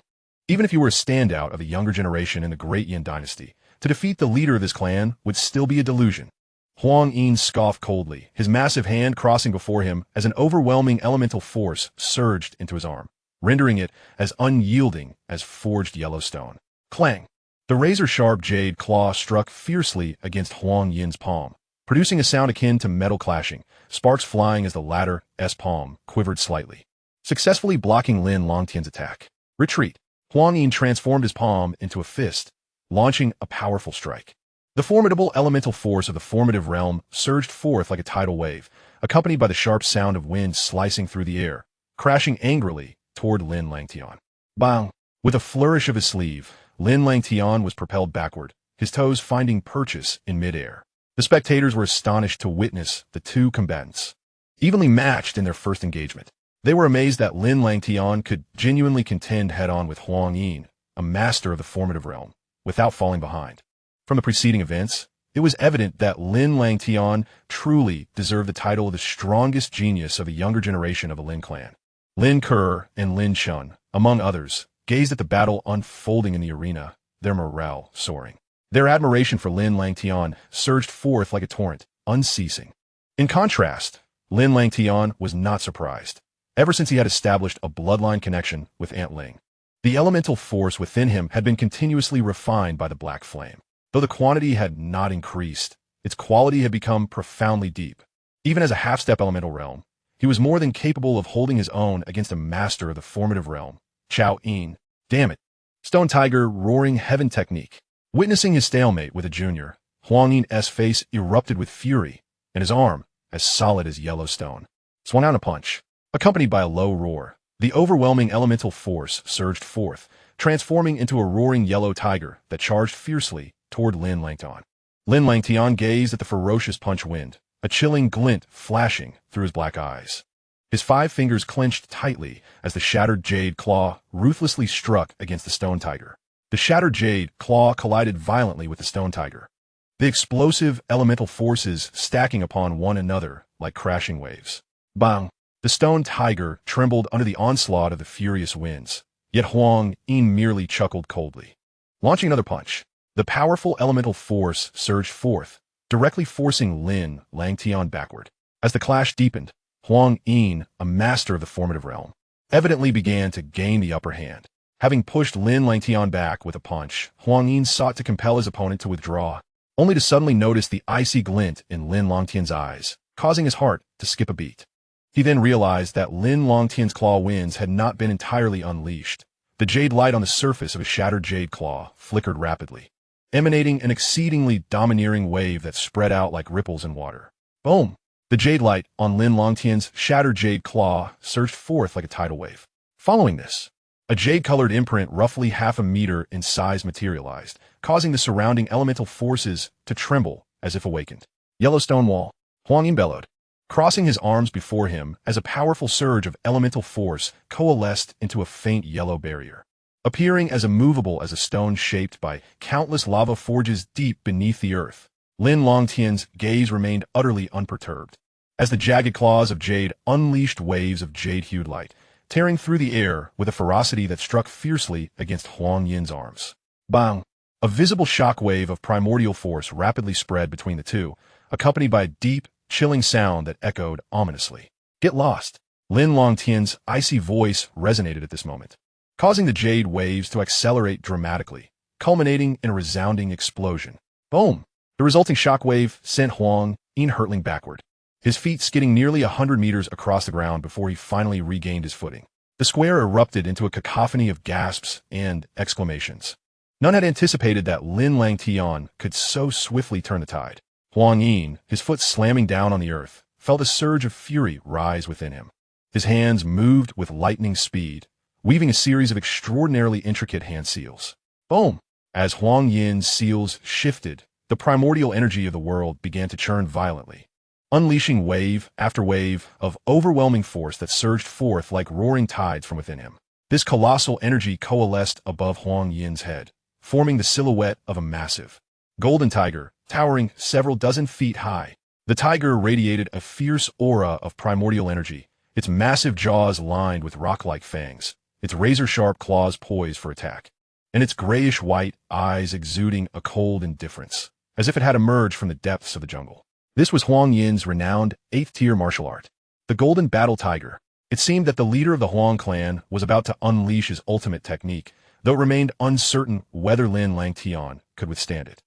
Even if you were a standout of a younger generation in the Great Yin dynasty, to defeat the leader of this clan would still be a delusion. Huang Yin scoffed coldly, his massive hand crossing before him as an overwhelming elemental force surged into his arm, rendering it as unyielding as forged yellow stone. Clang! The razor-sharp jade claw struck fiercely against Huang Yin's palm, producing a sound akin to metal clashing, sparks flying as the latter's palm quivered slightly, successfully blocking Lin Langtian's attack. Retreat! Huang Yin transformed his palm into a fist, launching a powerful strike. The formidable elemental force of the formative realm surged forth like a tidal wave, accompanied by the sharp sound of wind slicing through the air, crashing angrily toward Lin Langtian. Bang! With a flourish of his sleeve, Lin Langtian was propelled backward, his toes finding purchase in midair. The spectators were astonished to witness the two combatants, evenly matched in their first engagement. They were amazed that Lin Langtian could genuinely contend head-on with Huang Yin, a master of the formative realm, without falling behind. From the preceding events, it was evident that Lin Langtian truly deserved the title of the strongest genius of a younger generation of the Lin clan. Lin Ke and Lin Shun, among others, gazed at the battle unfolding in the arena, their morale soaring. Their admiration for Lin Langtian surged forth like a torrent, unceasing. In contrast, Lin Langtian was not surprised, ever since he had established a bloodline connection with Aunt Ling. The elemental force within him had been continuously refined by the Black Flame. Though the quantity had not increased, its quality had become profoundly deep. Even as a half-step elemental realm, he was more than capable of holding his own against a master of the formative realm, Chao Yin. Damn it! Stone Tiger roaring heaven technique. Witnessing his stalemate with a junior, Huang Yin's face erupted with fury, and his arm, as solid as yellow stone, swung out a punch. Accompanied by a low roar, the overwhelming elemental force surged forth, transforming into a roaring yellow tiger that charged fiercely toward Lin Langtian. Lin Langtian gazed at the ferocious punch wind, a chilling glint flashing through his black eyes. His 5 fingers clenched tightly as the shattered jade claw ruthlessly struck against the stone tiger. The shattered jade claw collided violently with the stone tiger, the explosive elemental forces stacking upon one another like crashing waves. Bang! The stone tiger trembled under the onslaught of the furious winds, yet Huang Yin merely chuckled coldly. Launching another punch, the powerful elemental force surged forth, directly forcing Lin Langtian backward. As the clash deepened, Huang Yin, a master of the formative realm, evidently began to gain the upper hand. Having pushed Lin Langtian back with a punch, Huang Yin sought to compel his opponent to withdraw, only to suddenly notice the icy glint in Lin Langtian's eyes, causing his heart to skip a beat. He then realized that Lin Langtian's claw winds had not been entirely unleashed. The jade light on the surface of a shattered jade claw flickered rapidly, emanating an exceedingly domineering wave that spread out like ripples in water. Boom! The jade light on Lin Langtian's shattered jade claw surged forth like a tidal wave. Following this, a jade-colored imprint roughly half a meter in size materialized, causing the surrounding elemental forces to tremble as if awakened. Yellowstone Wall. Huang Yin bellowed, crossing his arms before him as a powerful surge of elemental force coalesced into a faint yellow barrier. Appearing as immovable as a stone shaped by countless lava forges deep beneath the earth, Lin Langtian's gaze remained utterly unperturbed, as the jagged claws of jade unleashed waves of jade-hued light, tearing through the air with a ferocity that struck fiercely against Huang Yin's arms. Bang! A visible shockwave of primordial force rapidly spread between the two, accompanied by a deep, chilling sound that echoed ominously. Get lost! Lin Langtian's icy voice resonated at this moment, causing the jade waves to accelerate dramatically, culminating in a resounding explosion. Boom! The resulting shockwave sent Huang Yin hurtling backward, his feet skidding nearly 100 meters across the ground before he finally regained his footing. The square erupted into a cacophony of gasps and exclamations. None had anticipated that Lin Langtian could so swiftly turn the tide. Huang Yin, his foot slamming down on the earth, felt a surge of fury rise within him. His hands moved with lightning speed, weaving a series of extraordinarily intricate hand seals. Boom! As Huang Yin's seals shifted, the primordial energy of the world began to churn violently. unleashing wave after wave of overwhelming force that surged forth like roaring tides from within him. This colossal energy coalesced above Huang Yin's head, forming the silhouette of a massive golden tiger, towering several dozen feet high. The tiger radiated a fierce aura of primordial energy, its massive jaws lined with rock-like fangs, its razor-sharp claws poised for attack, and its grayish-white eyes exuding a cold indifference, as if it had emerged from the depths of the jungle. This was Huang Yin's renowned 8th-tier martial art, the Golden Battle Tiger. It seemed that the leader of the Huang clan was about to unleash his ultimate technique, though it remained uncertain whether Lin Langtian could withstand it.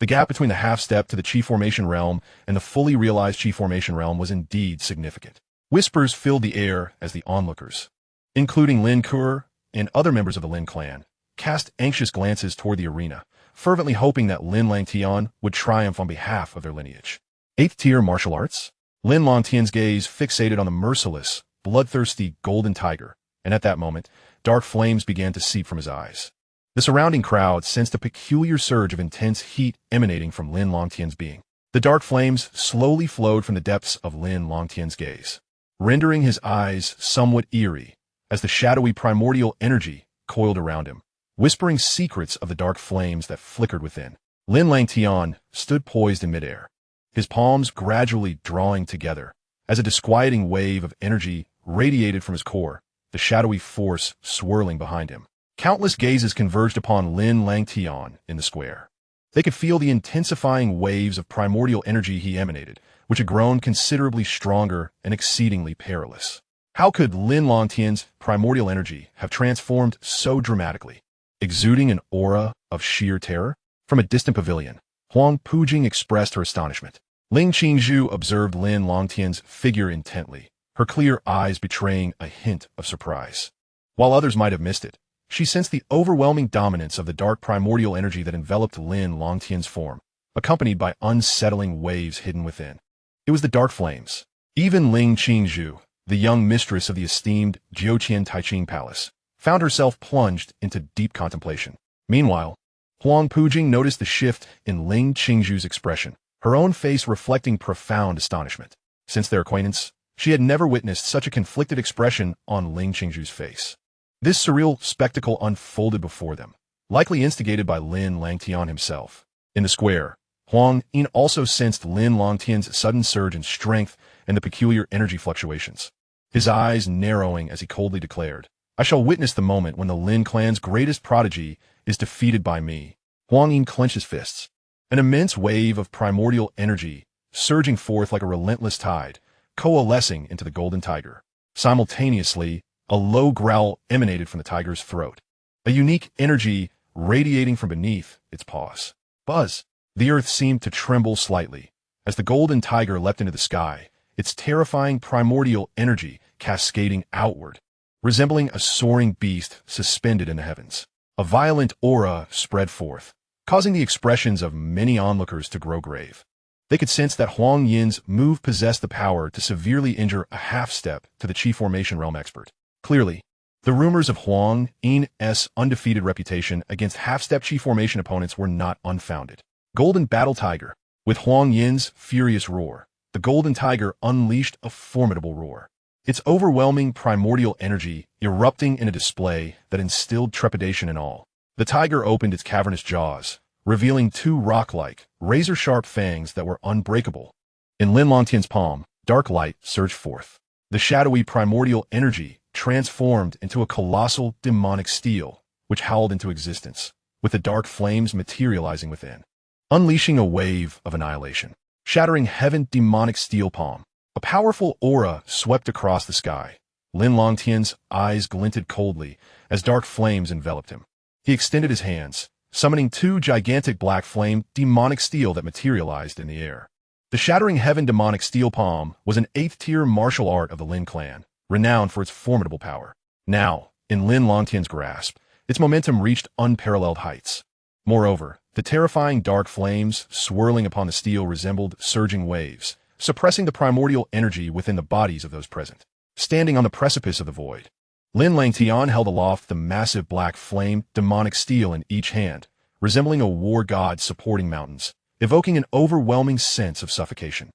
The gap between the half-step to the Qi formation realm and the fully realized Qi formation realm was indeed significant. Whispers filled the air as the onlookers, including Lin Kur and other members of the Lin clan, cast anxious glances toward the arena, fervently hoping that Lin Langtian would triumph on behalf of their lineage. 8th-tier martial arts? Lin Langtian's gaze fixated on the merciless, bloodthirsty golden tiger, and at that moment, dark flames began to seep from his eyes. The surrounding crowd sensed a peculiar surge of intense heat emanating from Lin Langtian's being. The dark flames slowly flowed from the depths of Lin Langtian's gaze, rendering his eyes somewhat eerie as the shadowy primordial energy coiled around him, whispering secrets of the dark flames that flickered within. Lin Langtian stood poised in midair, his palms gradually drawing together as a disquieting wave of energy radiated from his core, the shadowy force swirling behind him. Countless gazes converged upon Lin Langtian in the square. They could feel the intensifying waves of primordial energy he emanated, which had grown considerably stronger and exceedingly perilous. How could Lin Langtian's primordial energy have transformed so dramatically, exuding an aura of sheer terror? From a distant pavilion, Huang Pujing expressed her astonishment. Ling Qingzhu observed Lin Langtian's figure intently, her clear eyes betraying a hint of surprise. While others might have missed it, she sensed the overwhelming dominance of the dark primordial energy that enveloped Lin Langtian's form, accompanied by unsettling waves hidden within. It was the dark flames. Even Ling Qingzhu, the young mistress of the esteemed Jiuqian Taiqing Palace, found herself plunged into deep contemplation. Meanwhile, Huang Pujing noticed the shift in Ling Qingzhu's expression, her own face reflecting profound astonishment. Since their acquaintance, she had never witnessed such a conflicted expression on Ling Qingzhu's face. This surreal spectacle unfolded before them, likely instigated by Lin Langtian himself. In the square, Huang Yin also sensed Lin Langtian's sudden surge in strength and the peculiar energy fluctuations. His eyes narrowing as he coldly declared, "I shall witness the moment when the Lin clan's greatest prodigy is defeated by me." Huang Yin clenched his fists. An immense wave of primordial energy, surging forth like a relentless tide, coalescing into the golden tiger. Simultaneously, a low growl emanated from the tiger's throat, a unique energy radiating from beneath its paws. Buzz! The earth seemed to tremble slightly as the golden tiger leapt into the sky, its terrifying primordial energy cascading outward, resembling a soaring beast suspended in the heavens. A violent aura spread forth, causing the expressions of many onlookers to grow grave. They could sense that Huang Yin's move possessed the power to severely injure a half-step to the Qi formation realm expert. Clearly, the rumors of Huang Yin's undefeated reputation against half-step Qi formation opponents were not unfounded. Golden Battle Tiger. With Huang Yin's furious roar, the Golden Tiger unleashed a formidable roar, its overwhelming primordial energy erupting in a display that instilled trepidation in all. The tiger opened its cavernous jaws, revealing two rock-like, razor-sharp fangs that were unbreakable. In Lin Langtian's palm, dark light surged forth. The shadowy primordial energy transformed into a colossal demonic steel, which howled into existence, with the dark flames materializing within, unleashing a wave of annihilation. Shattering heaven demonic steel palm. A powerful aura swept across the sky. Lin Langtian's eyes glinted coldly as dark flames enveloped him. He extended his hands, summoning two gigantic black flame demonic steel that materialized in the air. The shattering heaven demonic steel palm was an 8th-tier martial art of the Lin clan, renowned for its formidable power. Now, in Lin Langtian's grasp, its momentum reached unparalleled heights. Moreover, the terrifying dark flames swirling upon the steel resembled surging waves, suppressing the primordial energy within the bodies of those present. Standing on the precipice of the void, Lin Langtian held aloft the massive black flame demonic steel in each hand, resembling a war god supporting mountains, evoking an overwhelming sense of suffocation.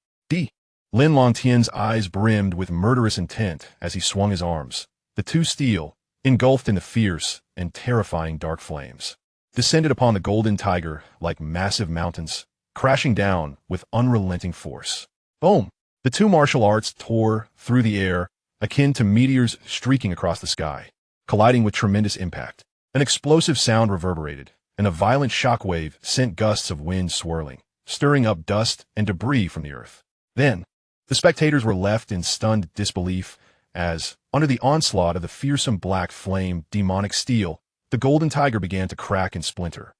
Lin Langtian's eyes brimmed with murderous intent as he swung his arms. The two steel, engulfed in the fierce and terrifying dark flames, descended upon the golden tiger like massive mountains, crashing down with unrelenting force. Boom! The two martial arts tore through the air, akin to meteors streaking across the sky, colliding with tremendous impact. An explosive sound reverberated, and a violent shockwave sent gusts of wind swirling, stirring up dust and debris from the earth. Then, the spectators were left in stunned disbelief as, under the onslaught of the fearsome black flame demonic steel, the golden tiger began to crack and splinter,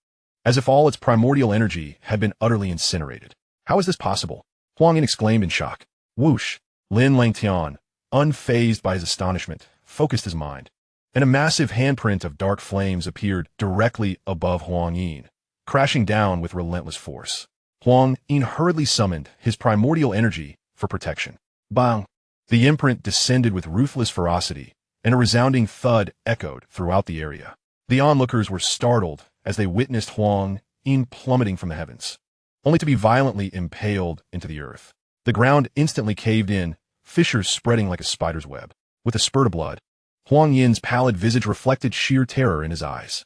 as if all its primordial energy had been utterly incinerated. How is this possible? Huang Yin exclaimed in shock. Whoosh! Lin Langtian, unfazed by his astonishment, focused his mind, and a massive handprint of dark flames appeared directly above Huang Yin, crashing down with relentless force. Huang Yin hurriedly summoned his primordial energy for protection. Bang! The imprint descended with ruthless ferocity, and a resounding thud echoed throughout the area. The onlookers were startled as they witnessed Huang Yin plummeting from the heavens, only to be violently impaled into the earth. The ground instantly caved in, fissures spreading like a spider's web. With a spurt of blood, Huang Yin's pallid visage reflected sheer terror in his eyes.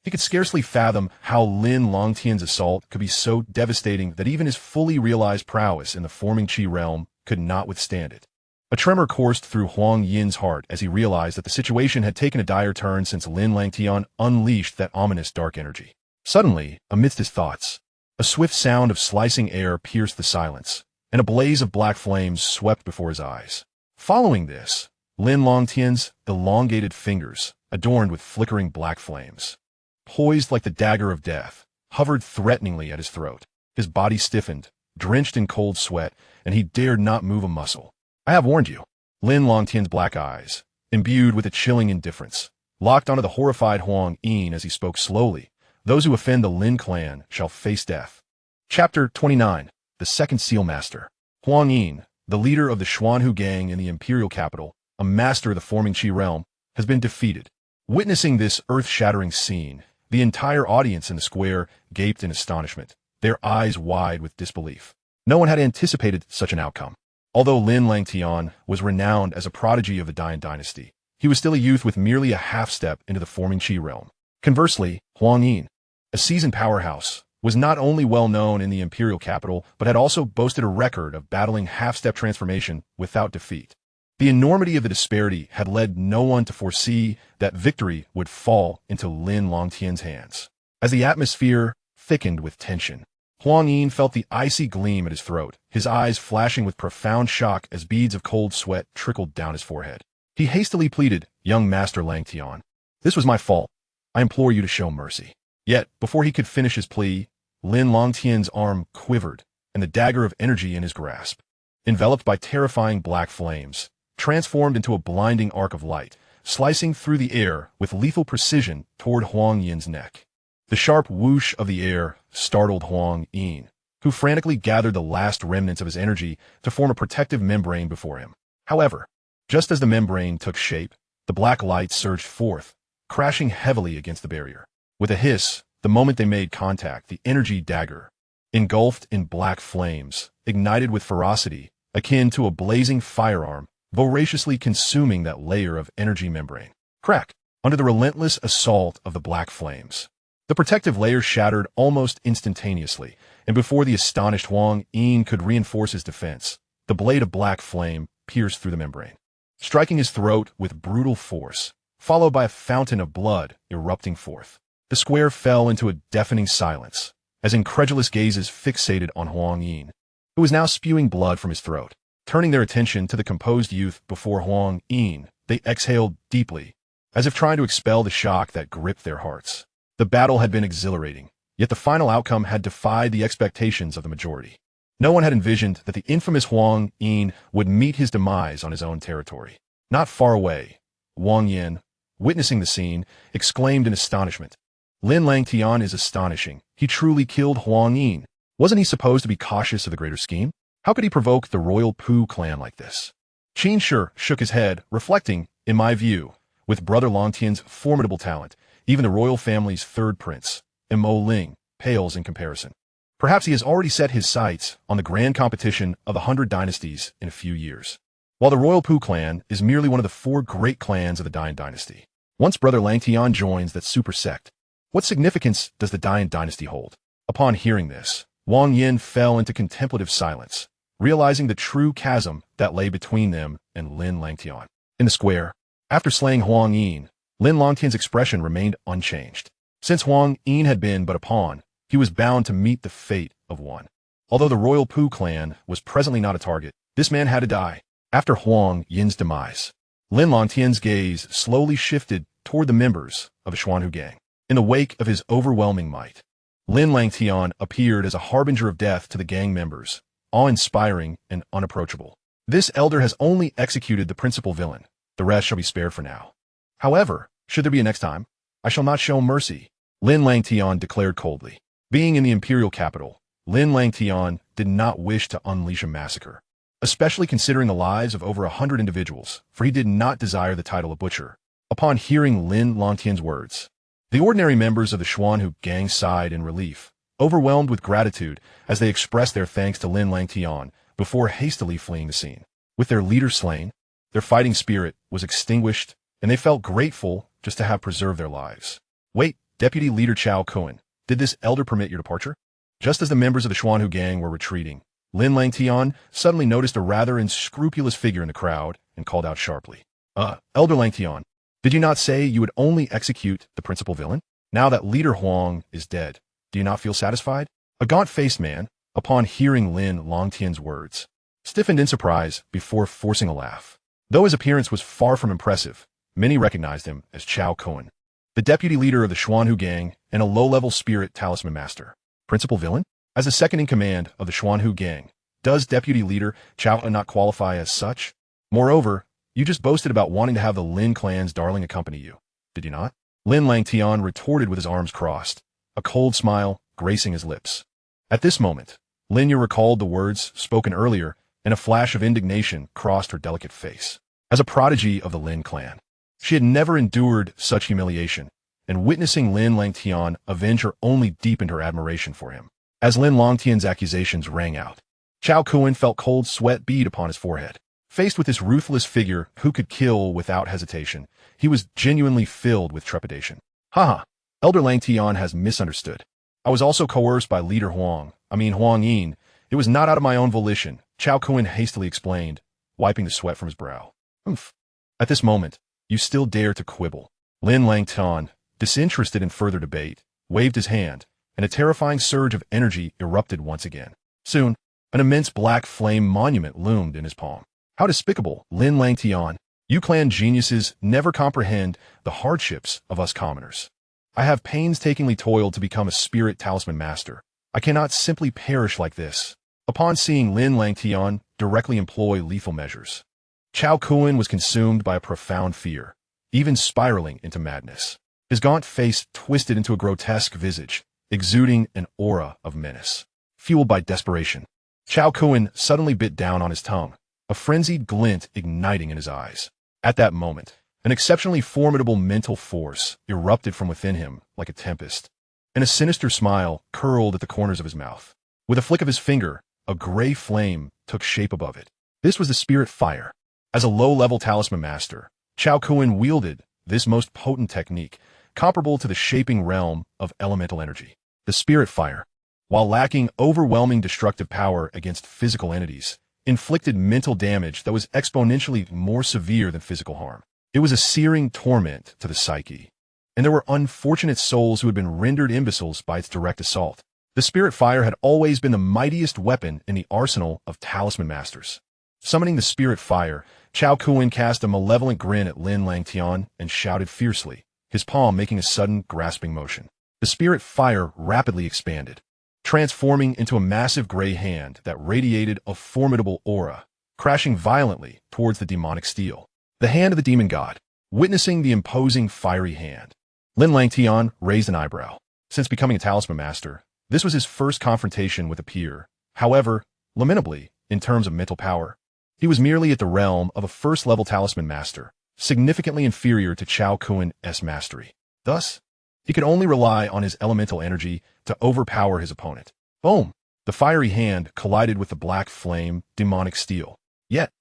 He could scarcely fathom how Lin Langtian's assault could be so devastating that even his fully realized prowess in the forming Qi realm could not withstand it. A tremor coursed through Huang Yin's heart as he realized that the situation had taken a dire turn since Lin Langtian unleashed that ominous dark energy. Suddenly, amidst his thoughts, a swift sound of slicing air pierced the silence, and a blaze of black flames swept before his eyes. Following this, Lin Langtian's elongated fingers, adorned with flickering black flames, poised like the dagger of death, hovered threateningly at his throat. His body stiffened, drenched in cold sweat, and he dared not move a muscle. I have warned you. Lin Langtian's black eyes, imbued with a chilling indifference, locked onto the horrified Huang Yin as he spoke slowly. Those who offend the Lin clan shall face death. Chapter 29. The Second Seal Master. Huang Yin, the leader of the Xuanhu gang in the imperial capital, a master of the forming Qi realm, has been defeated. Witnessing this earth-shattering scene, the entire audience in the square gaped in astonishment, their eyes wide with disbelief. No one had anticipated such an outcome. Although Lin Langtian was renowned as a prodigy of the Dian dynasty, he was still a youth with merely a half-step into the forming Qi realm. Conversely, Huang Yin, a seasoned powerhouse, was not only well known in the imperial capital, but had also boasted a record of battling half-step transformation without defeat. The enormity of the disparity had led no one to foresee that victory would fall into Lin Langtian's hands. As the atmosphere thickened with tension, Huang Yin felt the icy gleam at his throat, his eyes flashing with profound shock as beads of cold sweat trickled down his forehead. He hastily pleaded, "Young Master Langtian, this was my fault. I implore you to show mercy." Yet, before he could finish his plea, Lin Langtian's arm quivered, and the dagger of energy in his grasp, enveloped by terrifying black flames, transformed into a blinding arc of light, slicing through the air with lethal precision toward Huang Yin's neck. The sharp whoosh of the air startled Huang Yin, who frantically gathered the last remnants of his energy to form a protective membrane before him. However, just as the membrane took shape, the black light surged forth, crashing heavily against the barrier. With a hiss, the moment they made contact, the energy dagger, engulfed in black flames, ignited with ferocity, akin to a blazing firearm, voraciously consuming that layer of energy membrane. Crack! Under the relentless assault of the black flames, the protective layer shattered almost instantaneously, and before the astonished Huang Yin could reinforce his defense, the blade of black flame pierced through the membrane, striking his throat with brutal force, followed by a fountain of blood erupting forth. The square fell into a deafening silence, as incredulous gazes fixated on Huang Yin, who was now spewing blood from his throat. Turning their attention to the composed youth before Huang Yin, they exhaled deeply, as if trying to expel the shock that gripped their hearts. The battle had been exhilarating, yet the final outcome had defied the expectations of the majority. No one had envisioned that the infamous Huang Yin would meet his demise on his own territory. Not far away, Huang Yin, witnessing the scene, exclaimed in astonishment, "Lin Langtian is astonishing. He truly killed Huang Yin. Wasn't he supposed to be cautious of the greater scheme? How could he provoke the royal Pu clan like this?" Qin Shi shook his head, reflecting, "In my view, with Brother Langtian's formidable talent, even the royal family's third prince, Mo Ling, pales in comparison." Perhaps he has already set his sights on the grand competition of the 100 dynasties in a few years. While the Royal Pu clan is merely one of the 4 great clans of the Dian dynasty. Once Brother Langtian joins that super sect, what significance does the Dian dynasty hold? Upon hearing this, Wang Yin fell into contemplative silence, realizing the true chasm that lay between them and Lin Langtian. In the square, after slaying Huang Yin, Lin Langtian's expression remained unchanged. Since Huang Yin had been but a pawn, he was bound to meet the fate of one. Although the Royal Pu clan was presently not a target, this man had to die. After Huang Yin's demise, Lin Langtian's gaze slowly shifted toward the members of the Xuanhu gang. In the wake of his overwhelming might, Lin Langtian appeared as a harbinger of death to the gang members, awe-inspiring and unapproachable. This elder has only executed the principal villain. The rest shall be spared for now. However, should there be a next time, I shall not show mercy, Lin Langtian declared coldly. Being in the imperial capital, Lin Langtian did not wish to unleash a massacre, especially considering the lives of over 100 individuals, for he did not desire the title of butcher. Upon hearing Lin Langtian's words, the ordinary members of the Xuanhu gang sighed in relief, overwhelmed with gratitude as they expressed their thanks to Lin Langtian before hastily fleeing the scene. With their leader slain, their fighting spirit was extinguished, and they felt grateful just to have preserved their lives. Wait, Deputy Leader Chao Kuan, did this elder permit your departure? Just as the members of the Xuanhu gang were retreating, Lin Langtian suddenly noticed a rather unscrupulous figure in the crowd and called out sharply. Elder Langtian, did you not say you would only execute the principal villain? Now that Leader Huang is dead, do you not feel satisfied? A gaunt-faced man, upon hearing Lin Langtian's words, stiffened in surprise before forcing a laugh. Though his appearance was far from impressive, many recognized him as Chao Kuan, the deputy leader of the Xuanhu gang and a low-level spirit talisman master. Principal villain? As a second-in-command of the Xuanhu gang, does deputy leader Chao not qualify as such? Moreover, you just boasted about wanting to have the Lin clan's darling accompany you, did you not? Lin Langtian retorted with his arms crossed, a cold smile gracing his lips. At this moment, Lin Yu recalled the words spoken earlier, and a flash of indignation crossed her delicate face. As a prodigy of the Lin clan, she had never endured such humiliation, and witnessing Lin Langtian avenge her only deepened her admiration for him. As Lin Langtian's accusations rang out, Chao Kuan felt cold sweat bead upon his forehead. Faced with this ruthless figure who could kill without hesitation, he was genuinely filled with trepidation. Haha, Elder Langtian has misunderstood. I was also coerced by Leader Huang Yin. It was not out of my own volition, Chao Kuan hastily explained, wiping the sweat from his brow. Oomph. At this moment, you still dare to quibble. Lin Langtian, disinterested in further debate, waved his hand, and a terrifying surge of energy erupted once again. Soon, an immense black flame monument loomed in his palm. How despicable, Lin Langtian. You clan geniuses never comprehend the hardships of us commoners. I have painstakingly toiled to become a spirit talisman master. I cannot simply perish like this. Upon seeing Lin Langtian directly employ lethal measures, Chao Kuan was consumed by a profound fear, even spiraling into madness. His gaunt face twisted into a grotesque visage, exuding an aura of menace. Fueled by desperation, Chao Kuan suddenly bit down on his tongue, a frenzied glint igniting in his eyes. At that moment, an exceptionally formidable mental force erupted from within him like a tempest, and a sinister smile curled at the corners of his mouth. With a flick of his finger, a gray flame took shape above it. This was the spirit fire. As a low-level talisman master, Chao Kuan wielded this most potent technique, comparable to the shaping realm of elemental energy. The spirit fire, while lacking overwhelming destructive power against physical entities, inflicted mental damage that was exponentially more severe than physical harm. It was a searing torment to the psyche, and there were unfortunate souls who had been rendered imbeciles by its direct assault. The spirit fire had always been the mightiest weapon in the arsenal of talisman masters. Summoning the spirit fire, Chao Kuan cast a malevolent grin at Lin Langtian and shouted fiercely, his palm making a sudden grasping motion. The spirit fire rapidly expanded, transforming into a massive gray hand that radiated a formidable aura, crashing violently towards the demonic steel. The hand of the demon god. Witnessing the imposing fiery hand, Lin Langtian raised an eyebrow. Since becoming a talisman master, this was his first confrontation with a peer. However, lamentably, in terms of mental power, he was merely at the realm of a first-level talisman master, significantly inferior to Chao Kuan's mastery. Thus, he could only rely on his elemental energy to overpower his opponent. Boom! The fiery hand collided with the black flame, demonic steel. Yet,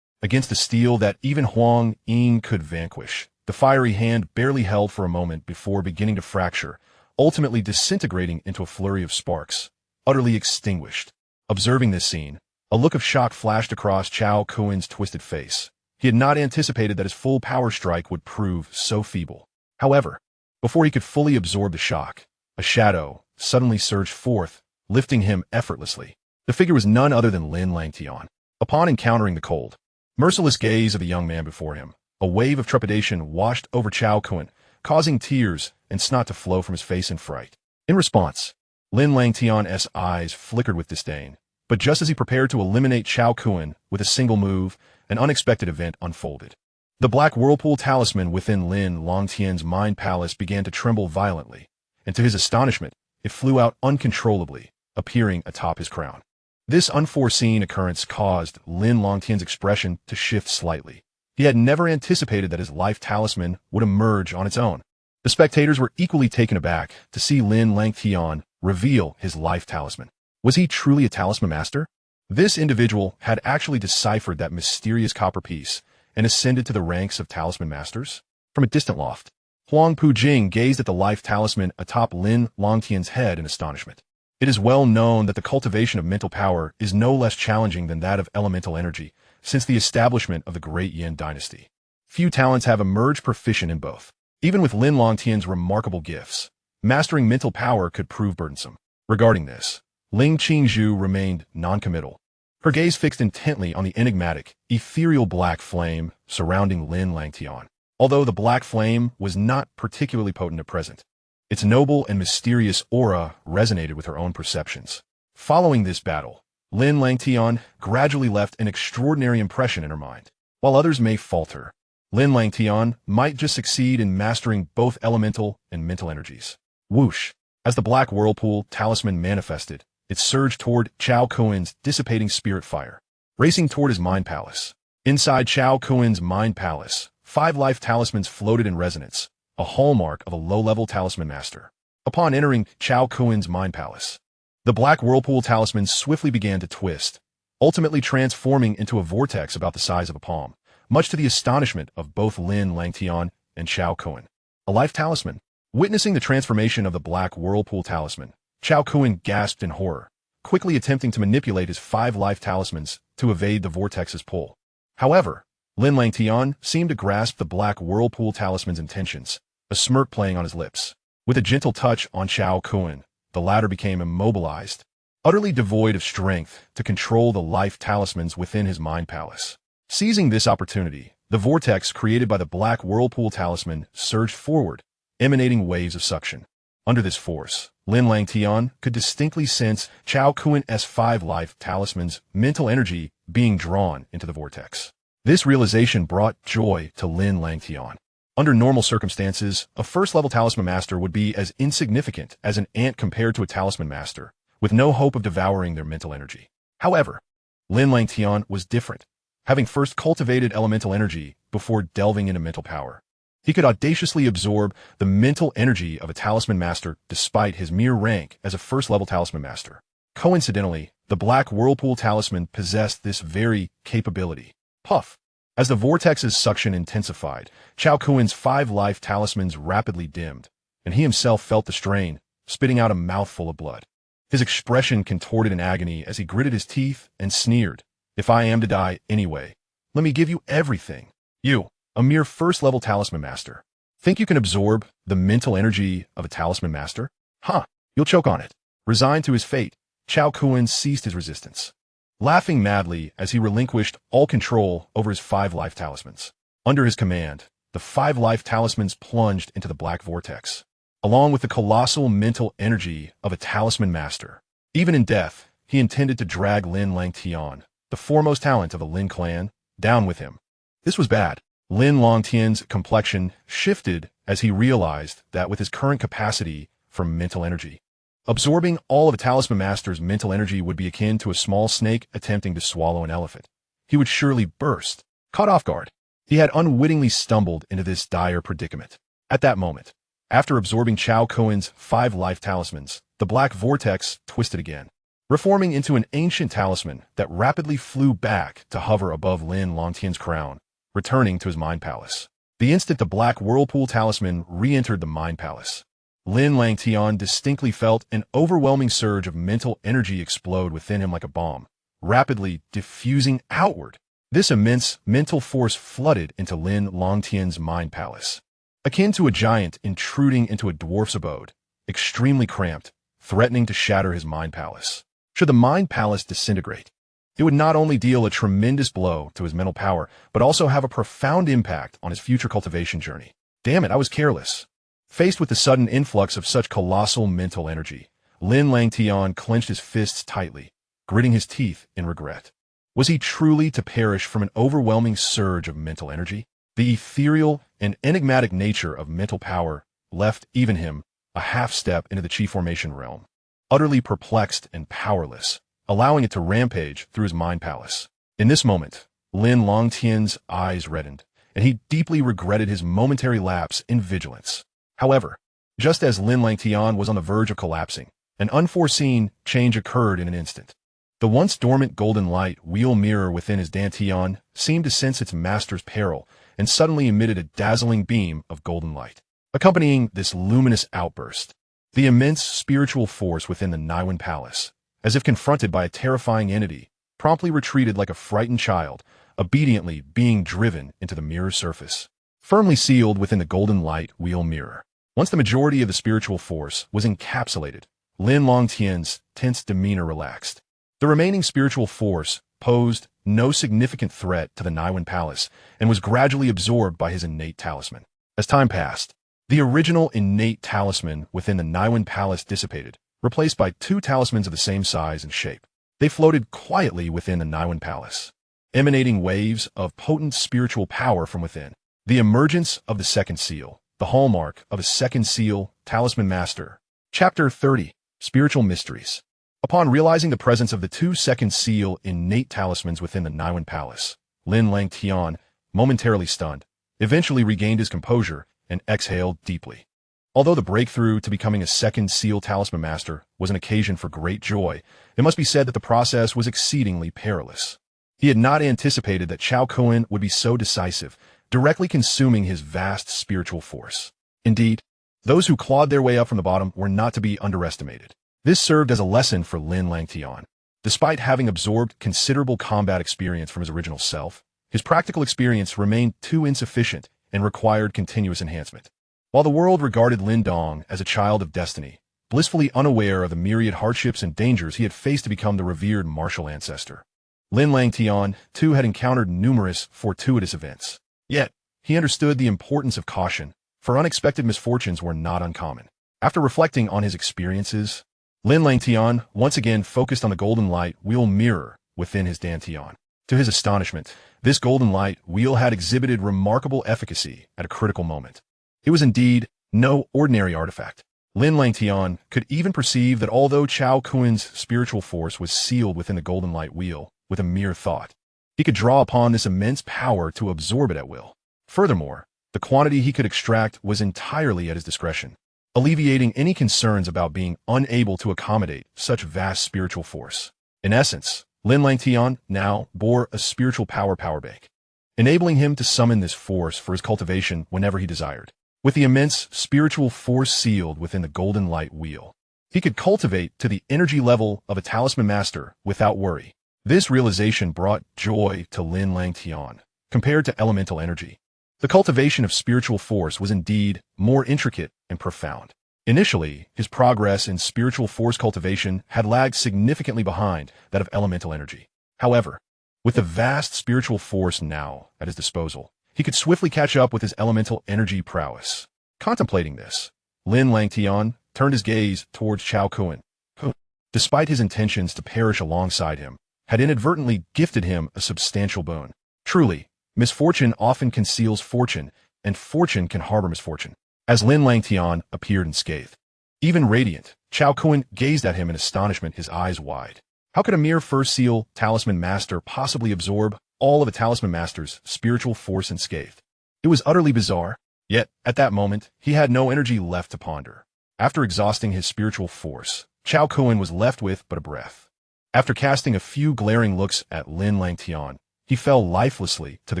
against the steel that even Huang Ying could vanquish, the fiery hand barely held for a moment before beginning to fracture, ultimately disintegrating into a flurry of sparks, utterly extinguished. Observing this scene, a look of shock flashed across Chao Kuen's twisted face. He had not anticipated that his full power strike would prove so feeble. However, before he could fully absorb the shock, a shadow suddenly surged forth, lifting him effortlessly. The figure was none other than Lin Langtian. Upon encountering the cold, merciless gaze of the young man before him, a wave of trepidation washed over Chao Kuen, causing tears and snot to flow from his face in fright. In response, Lin Langtian's eyes flickered with disdain. But just as he prepared to eliminate Chao Kuen with a single move, an unexpected event unfolded. The black whirlpool talisman within Lin Langtian's mind palace began to tremble violently, and to his astonishment, it flew out uncontrollably, appearing atop his crown. This unforeseen occurrence caused Lin Langtian's expression to shift slightly. He had never anticipated that his life talisman would emerge on its own. The spectators were equally taken aback to see Lin Langtian reveal his life talisman. Was he truly a talisman master? This individual had actually deciphered that mysterious copper piece and ascended to the ranks of talisman masters. From a distant loft, Huang Pujing gazed at the life talisman atop Lin Langtian's head in astonishment. It is well known that the cultivation of mental power is no less challenging than that of elemental energy since the establishment of the Great Yin dynasty. Few talents have emerged proficient in both. Even with Lin Langtian's remarkable gifts, mastering mental power could prove burdensome. Regarding this, Ling Qingzhu remained non-committal, her gaze fixed intently on the enigmatic, ethereal black flame surrounding Lin Langtian. Although the black flame was not particularly potent at present, its noble and mysterious aura resonated with her own perceptions. Following this battle, Lin Langtian gradually left an extraordinary impression in her mind. While others may falter, Lin Langtian might just succeed in mastering both elemental and mental energies. Whoosh! As the black whirlpool talisman manifested, it surged toward Chao Kuen's dissipating spirit fire, racing toward his mind palace. Inside Chao Kuen's mind palace, 5 life talismans floated in resonance, a hallmark of a low-level talisman master. Upon entering Chao Kuen's mind palace, the black whirlpool talisman swiftly began to twist, ultimately transforming into a vortex about the size of a palm, much to the astonishment of both Lin Langtian and Chao Kuen. A life talisman. Witnessing the transformation of the black whirlpool talisman, Chao Kuen gasped in horror, quickly attempting to manipulate his 5 life talismans to evade the vortex's pull. However, Lin Langtian seemed to grasp the black whirlpool talisman's intentions, a smirk playing on his lips. With a gentle touch on Chao Kuen, the latter became immobilized, utterly devoid of strength to control the life talismans within his mind palace. Seizing this opportunity, the vortex created by the black whirlpool talisman surged forward, emanating waves of suction. Under this force, Lin Langtian could distinctly sense Chao Kuen's 5 life talismans' mental energy being drawn into the vortex. This realization brought joy to Lin Langtian. Under normal circumstances, a first-level talisman master would be as insignificant as an ant compared to a talisman master, with no hope of devouring their mental energy. However, Lin Langtian was different, having first cultivated elemental energy before delving into mental power. He could audaciously absorb the mental energy of a talisman master despite his mere rank as a first-level talisman master. Coincidentally, the black whirlpool talisman possessed this very capability. Puff! As the vortex's suction intensified, Chao Kuen's 5 life talismans rapidly dimmed, and he himself felt the strain, spitting out a mouthful of blood. His expression contorted in agony as he gritted his teeth and sneered, "If I am to die anyway, let me give you everything. You, a mere first-level talisman master, think you can absorb the mental energy of a talisman master? Huh, you'll choke on it." Resigned to his fate, Chao Kuen ceased his resistance, laughing madly as he relinquished all control over his 5 life talismans. Under his command, the 5 life talismans plunged into the black vortex, along with the colossal mental energy of a talisman master. Even in death, he intended to drag Lin Langtian, the foremost talent of the Lin clan, down with him. This was bad. Lin Langtian's complexion shifted as he realized that with his current capacity for mental energy, absorbing all of a talisman master's mental energy would be akin to a small snake attempting to swallow an elephant. He would surely burst. Caught off guard, he had unwittingly stumbled into this dire predicament. At that moment, after absorbing Chao Kuen's 5 life talismans, the black vortex twisted again, reforming into an ancient talisman that rapidly flew back to hover above Lin Langtian's crown, returning to his mind palace. The instant the black whirlpool talisman re-entered the mind palace, Lin Langtian distinctly felt an overwhelming surge of mental energy explode within him like a bomb, rapidly diffusing outward. This immense mental force flooded into Lin Langtian's mind palace, akin to a giant intruding into a dwarf's abode, extremely cramped, threatening to shatter his mind palace. Should the mind palace disintegrate, it would not only deal a tremendous blow to his mental power, but also have a profound impact on his future cultivation journey. Damn it, I was careless. Faced with the sudden influx of such colossal mental energy, Lin Langtian clenched his fists tightly, gritting his teeth in regret. Was he truly to perish from an overwhelming surge of mental energy? The ethereal and enigmatic nature of mental power left even him a half step into the chi formation realm, utterly perplexed and powerless, allowing it to rampage through his mind palace. In this moment, Lin Langtian's eyes reddened, and he deeply regretted his momentary lapse in vigilance. However, just as Lin Langtian was on the verge of collapsing, an unforeseen change occurred in an instant. The once dormant golden light wheel mirror within his dantian seemed to sense its master's peril and suddenly emitted a dazzling beam of golden light. Accompanying this luminous outburst, the immense spiritual force within the Niwen Palace, as if confronted by a terrifying entity, promptly retreated like a frightened child, obediently being driven into the mirror's surface, firmly sealed within the golden light wheel mirror. Once the majority of the spiritual force was encapsulated, Lin Langtian's tense demeanor relaxed. The remaining spiritual force posed no significant threat to the Niwen Palace and was gradually absorbed by his innate talisman. As time passed, the original innate talisman within the Niwen Palace dissipated, replaced by two talismans of the same size and shape. They floated quietly within the Niwen Palace, emanating waves of potent spiritual power from within. The emergence of the second seal, the hallmark of a second seal talisman master. Chapter 30, Spiritual Mysteries. Upon realizing the presence of the two second seal innate talismans within the Niwen Palace, Lin Langtian, momentarily stunned, eventually regained his composure and exhaled deeply. Although the breakthrough to becoming a second seal talisman master was an occasion for great joy, it must be said that the process was exceedingly perilous. He had not anticipated that Chao Kuan would be so decisive, directly consuming his vast spiritual force. Indeed, those who clawed their way up from the bottom were not to be underestimated. This served as a lesson for Lin Langtian. Despite having absorbed considerable combat experience from his original self, his practical experience remained too insufficient and required continuous enhancement. While the world regarded Lin Dong as a child of destiny, blissfully unaware of the myriad hardships and dangers he had faced to become the revered martial ancestor, Lin Langtian, too, had encountered numerous fortuitous events. Yet, he understood the importance of caution, for unexpected misfortunes were not uncommon. After reflecting on his experiences, Lin Langtian once again focused on the golden light wheel mirror within his dantian. To his astonishment, this golden light wheel had exhibited remarkable efficacy at a critical moment. It was indeed no ordinary artifact. Lin Langtian could even perceive that although Chao Kuan's spiritual force was sealed within the golden light wheel with a mere thought, he could draw upon this immense power to absorb it at will. Furthermore, the quantity he could extract was entirely at his discretion, alleviating any concerns about being unable to accommodate such vast spiritual force. In essence, Lin Langtian now bore a spiritual power bank, enabling him to summon this force for his cultivation whenever he desired. With the immense spiritual force sealed within the golden light wheel, he could cultivate to the energy level of a talisman master without worry. This realization brought joy to Lin Langtian. Compared to elemental energy, the cultivation of spiritual force was indeed more intricate and profound. Initially, his progress in spiritual force cultivation had lagged significantly behind that of elemental energy. However, with the vast spiritual force now at his disposal, he could swiftly catch up with his elemental energy prowess. Contemplating this, Lin Langtian turned his gaze towards Chao Kuan, who, despite his intentions to perish alongside him, had inadvertently gifted him a substantial boon. Truly, misfortune often conceals fortune, and fortune can harbor misfortune. As Lin Langtian appeared unscathed, even radiant, Chao Kuan gazed at him in astonishment, his eyes wide. How could a mere first seal talisman master possibly absorb all of a talisman master's spiritual force unscathed? It was utterly bizarre, yet at that moment he had no energy left to ponder. After exhausting his spiritual force, Chao Kuan was left with but a breath. After casting a few glaring looks at Lin Langtian, he fell lifelessly to the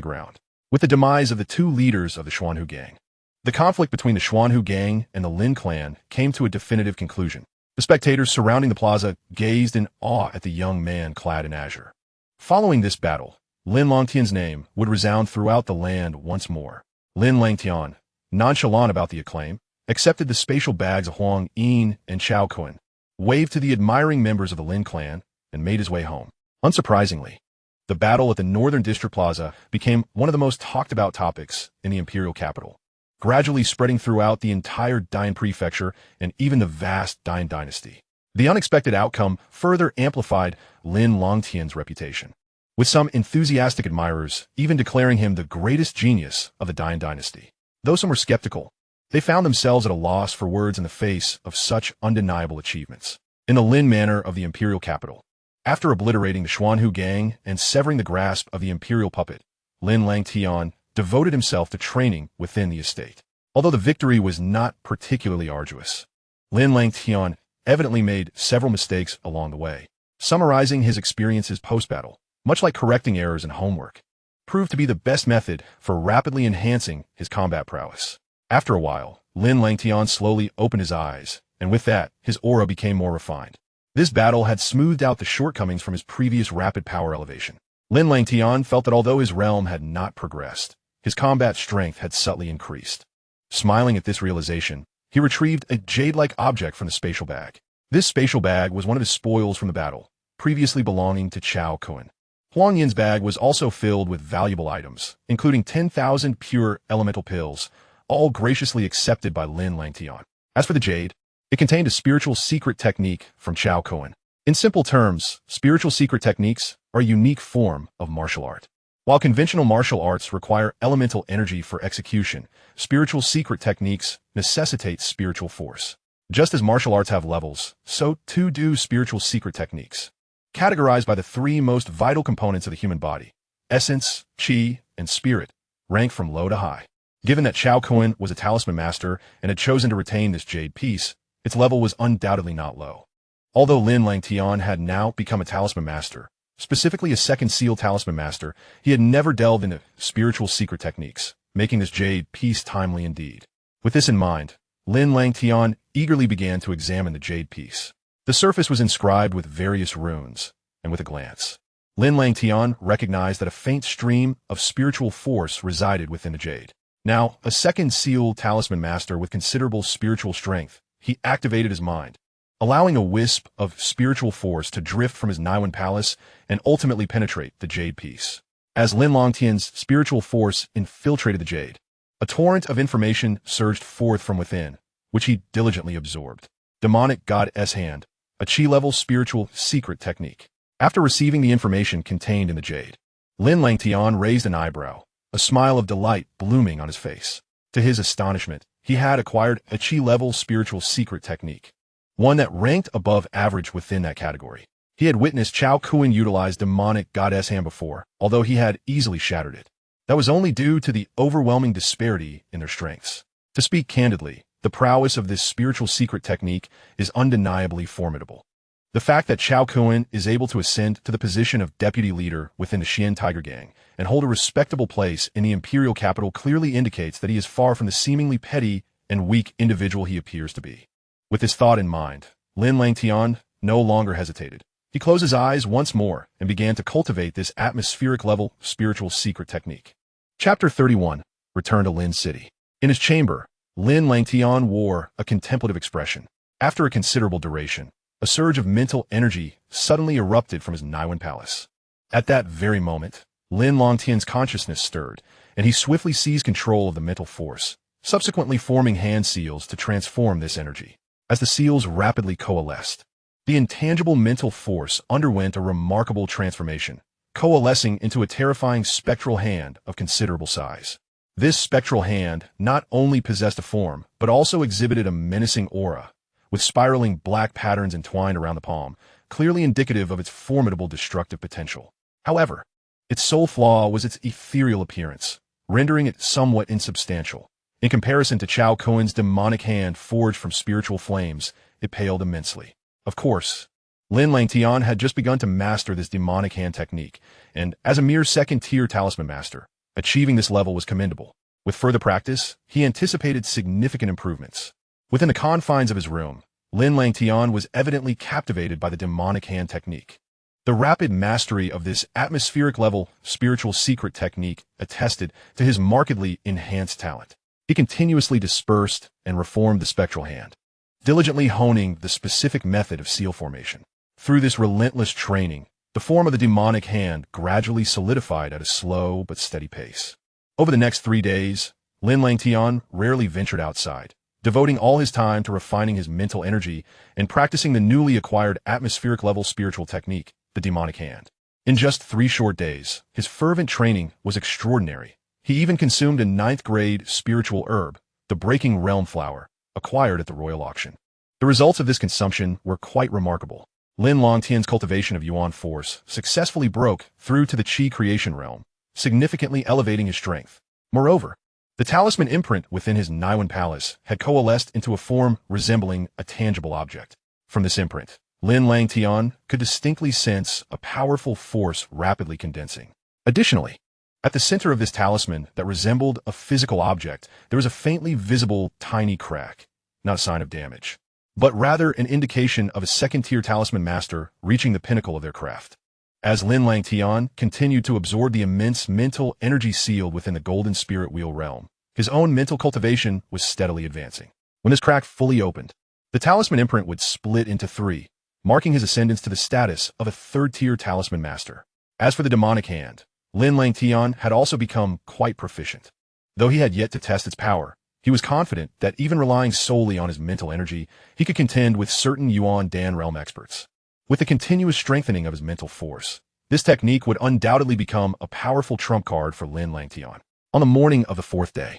ground. With the demise of the two leaders of the Xuanhu gang, the conflict between the Xuanhu gang and the Lin clan came to a definitive conclusion. The spectators surrounding the plaza gazed in awe at the young man clad in azure. Following this battle, Lin Langtian's name would resound throughout the land once more. Lin Langtian, nonchalant about the acclaim, accepted the spatial bags of Huang Yin and Chao Kun, waved to the admiring members of the Lin clan, and made his way home. Unsurprisingly, the battle at the Northern District Plaza became one of the most talked about topics in the imperial capital, gradually spreading throughout the entire Dine prefecture and even the vast Dine dynasty. The unexpected outcome further amplified Lin Langtian's reputation, with some enthusiastic admirers even declaring him the greatest genius of the Dine dynasty. Though some were skeptical, they found themselves at a loss for words in the face of such undeniable achievements. In the Lin manor of the imperial capital, after obliterating the Xuanhu gang and severing the grasp of the imperial puppet, Lin Langtian devoted himself to training within the estate. Although the victory was not particularly arduous, Lin Langtian evidently made several mistakes along the way. Summarizing his experiences post-battle, much like correcting errors in homework, proved to be the best method for rapidly enhancing his combat prowess. After a while, Lin Langtian slowly opened his eyes, and with that, his aura became more refined. This battle had smoothed out the shortcomings from his previous rapid power elevation. Lin Langtian felt that although his realm had not progressed, his combat strength had subtly increased. Smiling at this realization, he retrieved a jade-like object from the spatial bag. This spatial bag was one of his spoils from the battle, previously belonging to Chao Kun. Huang Yin's bag was also filled with valuable items, including 10,000 pure elemental pills, all graciously accepted by Lin Langtian. As for the jade, it contained a spiritual secret technique from Chao Kun. In simple terms, spiritual secret techniques are a unique form of martial art. While conventional martial arts require elemental energy for execution, spiritual secret techniques necessitate spiritual force. Just as martial arts have levels, so too do spiritual secret techniques. Categorized by the three most vital components of the human body, essence, qi, and spirit, rank from low to high. Given that Chao Kun was a talisman master and had chosen to retain this jade piece, its level was undoubtedly not low. Although Lin Langtian had now become a talisman master, specifically a second seal talisman master, he had never delved into spiritual secret techniques, making this jade piece timely indeed. With this in mind, Lin Langtian eagerly began to examine the jade piece. The surface was inscribed with various runes, and with a glance, Lin Langtian recognized that a faint stream of spiritual force resided within the jade. Now, a second seal talisman master with considerable spiritual strength, he activated his mind, allowing a wisp of spiritual force to drift from his Niwen palace and ultimately penetrate the jade piece. As Lin Langtian's spiritual force infiltrated the jade, a torrent of information surged forth from within, which he diligently absorbed. Demonic Goddess Hand, a Qi-level spiritual secret technique. After receiving the information contained in the jade, Lin Langtian raised an eyebrow, a smile of delight blooming on his face. To his astonishment, he had acquired a Qi-level spiritual secret technique, one that ranked above average within that category. He had witnessed Chao Kun utilize Demonic Goddess Hand before, although he had easily shattered it. That was only due to the overwhelming disparity in their strengths. To speak candidly, the prowess of this spiritual secret technique is undeniably formidable. The fact that Chao Kun is able to ascend to the position of deputy leader within the Xian Tiger Gang and hold a respectable place in the imperial capital clearly indicates that he is far from the seemingly petty and weak individual he appears to be. With this thought in mind, Lin Langtian no longer hesitated. He closed his eyes once more and began to cultivate this atmospheric-level spiritual secret technique. Chapter 31. Return to Lin City. In his chamber, Lin Langtian wore a contemplative expression. After a considerable duration, a surge of mental energy suddenly erupted from his Niwen palace. At that very moment, Lin Langtian's consciousness stirred, and he swiftly seized control of the mental force, subsequently forming hand seals to transform this energy. As the seals rapidly coalesced, the intangible mental force underwent a remarkable transformation, coalescing into a terrifying spectral hand of considerable size. This spectral hand not only possessed a form, but also exhibited a menacing aura, with spiraling black patterns entwined around the palm, clearly indicative of its formidable destructive potential. However, its sole flaw was its ethereal appearance, rendering it somewhat insubstantial. In comparison to Chao Kun's demonic hand forged from spiritual flames, it paled immensely. Of course, Lin Langtian had just begun to master this demonic hand technique, and as a mere second-tier talisman master, achieving this level was commendable. With further practice, he anticipated significant improvements. Within the confines of his room, Lin Langtian was evidently captivated by the demonic hand technique. The rapid mastery of this atmospheric-level spiritual secret technique attested to his markedly enhanced talent. He continuously dispersed and reformed the spectral hand, diligently honing the specific method of seal formation. Through this relentless training, the form of the demonic hand gradually solidified at a slow but steady pace. Over the next 3 days, Lin Langtian rarely ventured outside, devoting all his time to refining his mental energy and practicing the newly acquired atmospheric-level spiritual technique, the demonic hand. In just 3 short days, his fervent training was extraordinary. He even consumed a 9th-grade spiritual herb, the Breaking Realm flower, acquired at the royal auction. The results of this consumption were quite remarkable. Lin Langtian's cultivation of Yuan force successfully broke through to the Qi creation realm, significantly elevating his strength. Moreover, the talisman imprint within his Niwen palace had coalesced into a form resembling a tangible object. From this imprint, Lin Langtian could distinctly sense a powerful force rapidly condensing. Additionally, at the center of this talisman that resembled a physical object, there was a faintly visible tiny crack, not a sign of damage, but rather an indication of a second-tier talisman master reaching the pinnacle of their craft. As Lin Langtian continued to absorb the immense mental energy sealed within the golden spirit wheel realm, his own mental cultivation was steadily advancing. When this crack fully opened, the talisman imprint would split into 3, marking his ascendance to the status of a 3rd-tier talisman master. As for the demonic hand, Lin Langtian had also become quite proficient. Though he had yet to test its power, he was confident that even relying solely on his mental energy, he could contend with certain Yuan Dan realm experts. With the continuous strengthening of his mental force, this technique would undoubtedly become a powerful trump card for Lin Langtian. On the morning of the 4th day,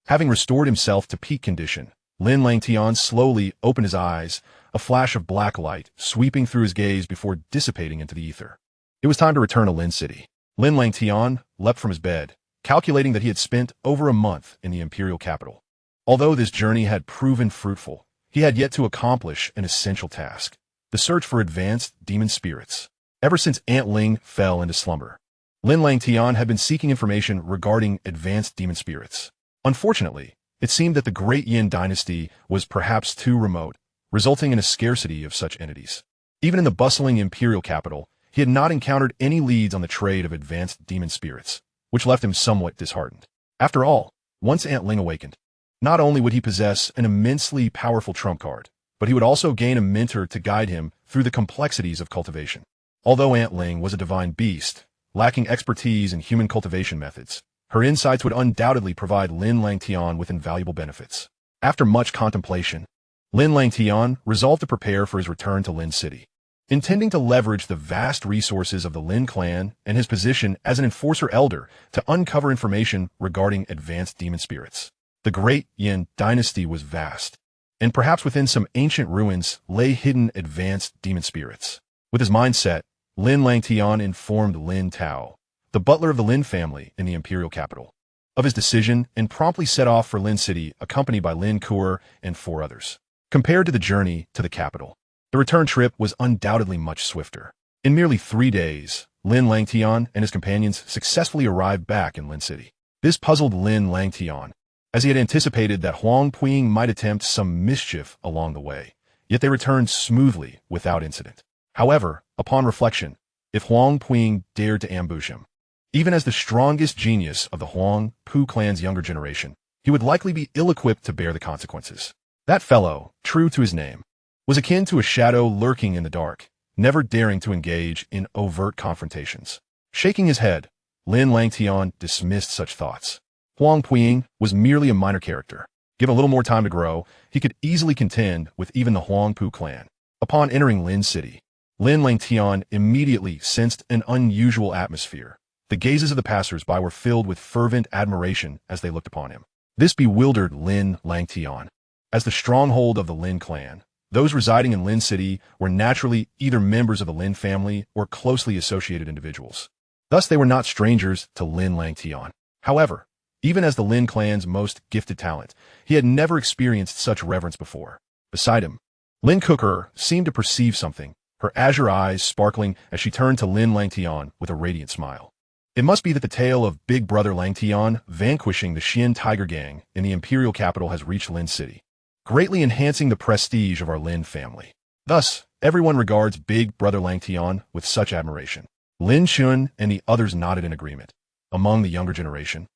having restored himself to peak condition, Lin Langtian slowly opened his eyes, a flash of black light sweeping through his gaze before dissipating into the ether. It was time to return to Lin City. Lin Langtian leapt from his bed, calculating that he had spent over a month in the imperial capital. Although this journey had proven fruitful, he had yet to accomplish an essential task: the search for advanced demon spirits. Ever since Aunt Ling fell into slumber, Lin Langtian had been seeking information regarding advanced demon spirits. Unfortunately, it seemed that the Great Yin dynasty was perhaps too remote, resulting in a scarcity of such entities. Even in the bustling imperial capital, he had not encountered any leads on the trade of advanced demon spirits, which left him somewhat disheartened. After all, once Aunt Ling awakened, not only would he possess an immensely powerful trump card, but he would also gain a mentor to guide him through the complexities of cultivation. Although Aunt Ling was a divine beast, lacking expertise in human cultivation methods, her insights would undoubtedly provide Lin Langtian with invaluable benefits. After much contemplation, Lin Langtian resolved to prepare for his return to Lin City. Intending to leverage the vast resources of the Lin clan and his position as an enforcer elder to uncover information regarding advanced demon spirits. The Great Yin dynasty was vast, and perhaps within some ancient ruins lay hidden advanced demon spirits. With his mind set, Lin Langtian informed Lin Tao, the butler of the Lin family in the imperial capital, of his decision and promptly set off for Lin City accompanied by Lin Kuer and 4 others. Compared to the journey to the capital, the return trip was undoubtedly much swifter. In merely 3 days, Lin Langtian and his companions successfully arrived back in Lin City. This puzzled Lin Langtian, as he had anticipated that Huang Puing might attempt some mischief along the way, yet they returned smoothly without incident. However, upon reflection, if Huang Puing dared to ambush him, even as the strongest genius of the Huang Pu clan's younger generation, he would likely be ill-equipped to bear the consequences. That fellow, true to his name, was akin to a shadow lurking in the dark, never daring to engage in overt confrontations. Shaking his head, Lin Langtian dismissed such thoughts. Huang Puing was merely a minor character. Given a little more time to grow, he could easily contend with even the Huang Pu clan. Upon entering Lin City, Lin Langtian immediately sensed an unusual atmosphere. The gazes of the passers-by were filled with fervent admiration as they looked upon him. This bewildered Lin Langtian. As the stronghold of the Lin clan, those residing in Lin City were naturally either members of the Lin family or closely associated individuals. Thus, they were not strangers to Lin Langtian. However, even as the Lin clan's most gifted talent, he had never experienced such reverence before. Beside him, Lin Kuker seemed to perceive something, her azure eyes sparkling as she turned to Lin Langtian with a radiant smile. It must be that the tale of Big Brother Langtian vanquishing the Xian Tiger Gang in the imperial capital has reached Lin City, greatly enhancing the prestige of our Lin family. Thus, everyone regards Big Brother Langtian with such admiration. Lin Xun and the others nodded in agreement. Among the younger generation,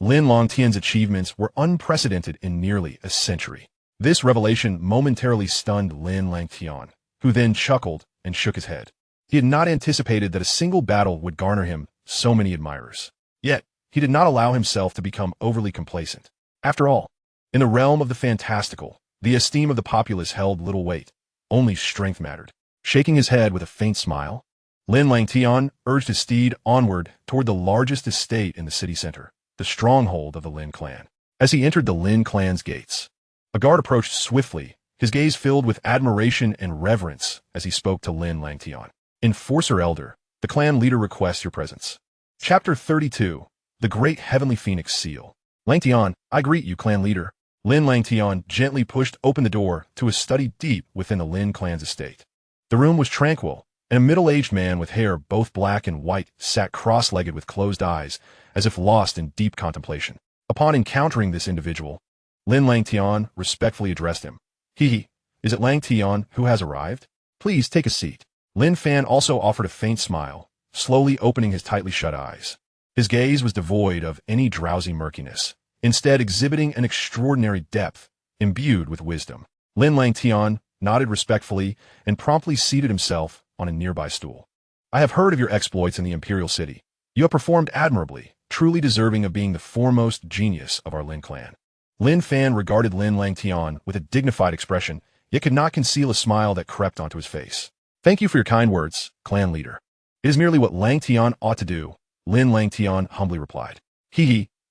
Lin Langtian's achievements were unprecedented in nearly a century. This revelation momentarily stunned Lin Langtian, who then chuckled and shook his head. He had not anticipated that a single battle would garner him so many admirers. Yet, he did not allow himself to become overly complacent. After all, in the realm of the fantastical, the esteem of the populace held little weight. Only strength mattered. Shaking his head with a faint smile, Lin Langtian urged his steed onward toward the largest estate in the city center, the stronghold of the Lin clan. As he entered the Lin clan's gates, a guard approached swiftly, his gaze filled with admiration and reverence as he spoke to Lin Langtian. Enforcer Elder, the clan leader requests your presence. Chapter 32, The Great Heavenly Phoenix Seal. Langtian, I greet you, clan leader. Lin Langtian gently pushed open the door to a study deep within the Lin clan's estate. The room was tranquil, and a middle-aged man with hair both black and white sat cross-legged with closed eyes, as if lost in deep contemplation. Upon encountering this individual, Lin Langtian respectfully addressed him. Is it Langtian who has arrived? Please take a seat. Lin Fan also offered a faint smile, slowly opening his tightly shut eyes. His gaze was devoid of any drowsy murkiness, instead exhibiting an extraordinary depth, imbued with wisdom. Lin Langtian nodded respectfully and promptly seated himself on a nearby stool. I have heard of your exploits in the Imperial City. You have performed admirably, truly deserving of being the foremost genius of our Lin clan. Lin Fan regarded Lin Langtian with a dignified expression, yet could not conceal a smile that crept onto his face. Thank you for your kind words, clan leader. It is merely what Langtian ought to do, Lin Langtian humbly replied.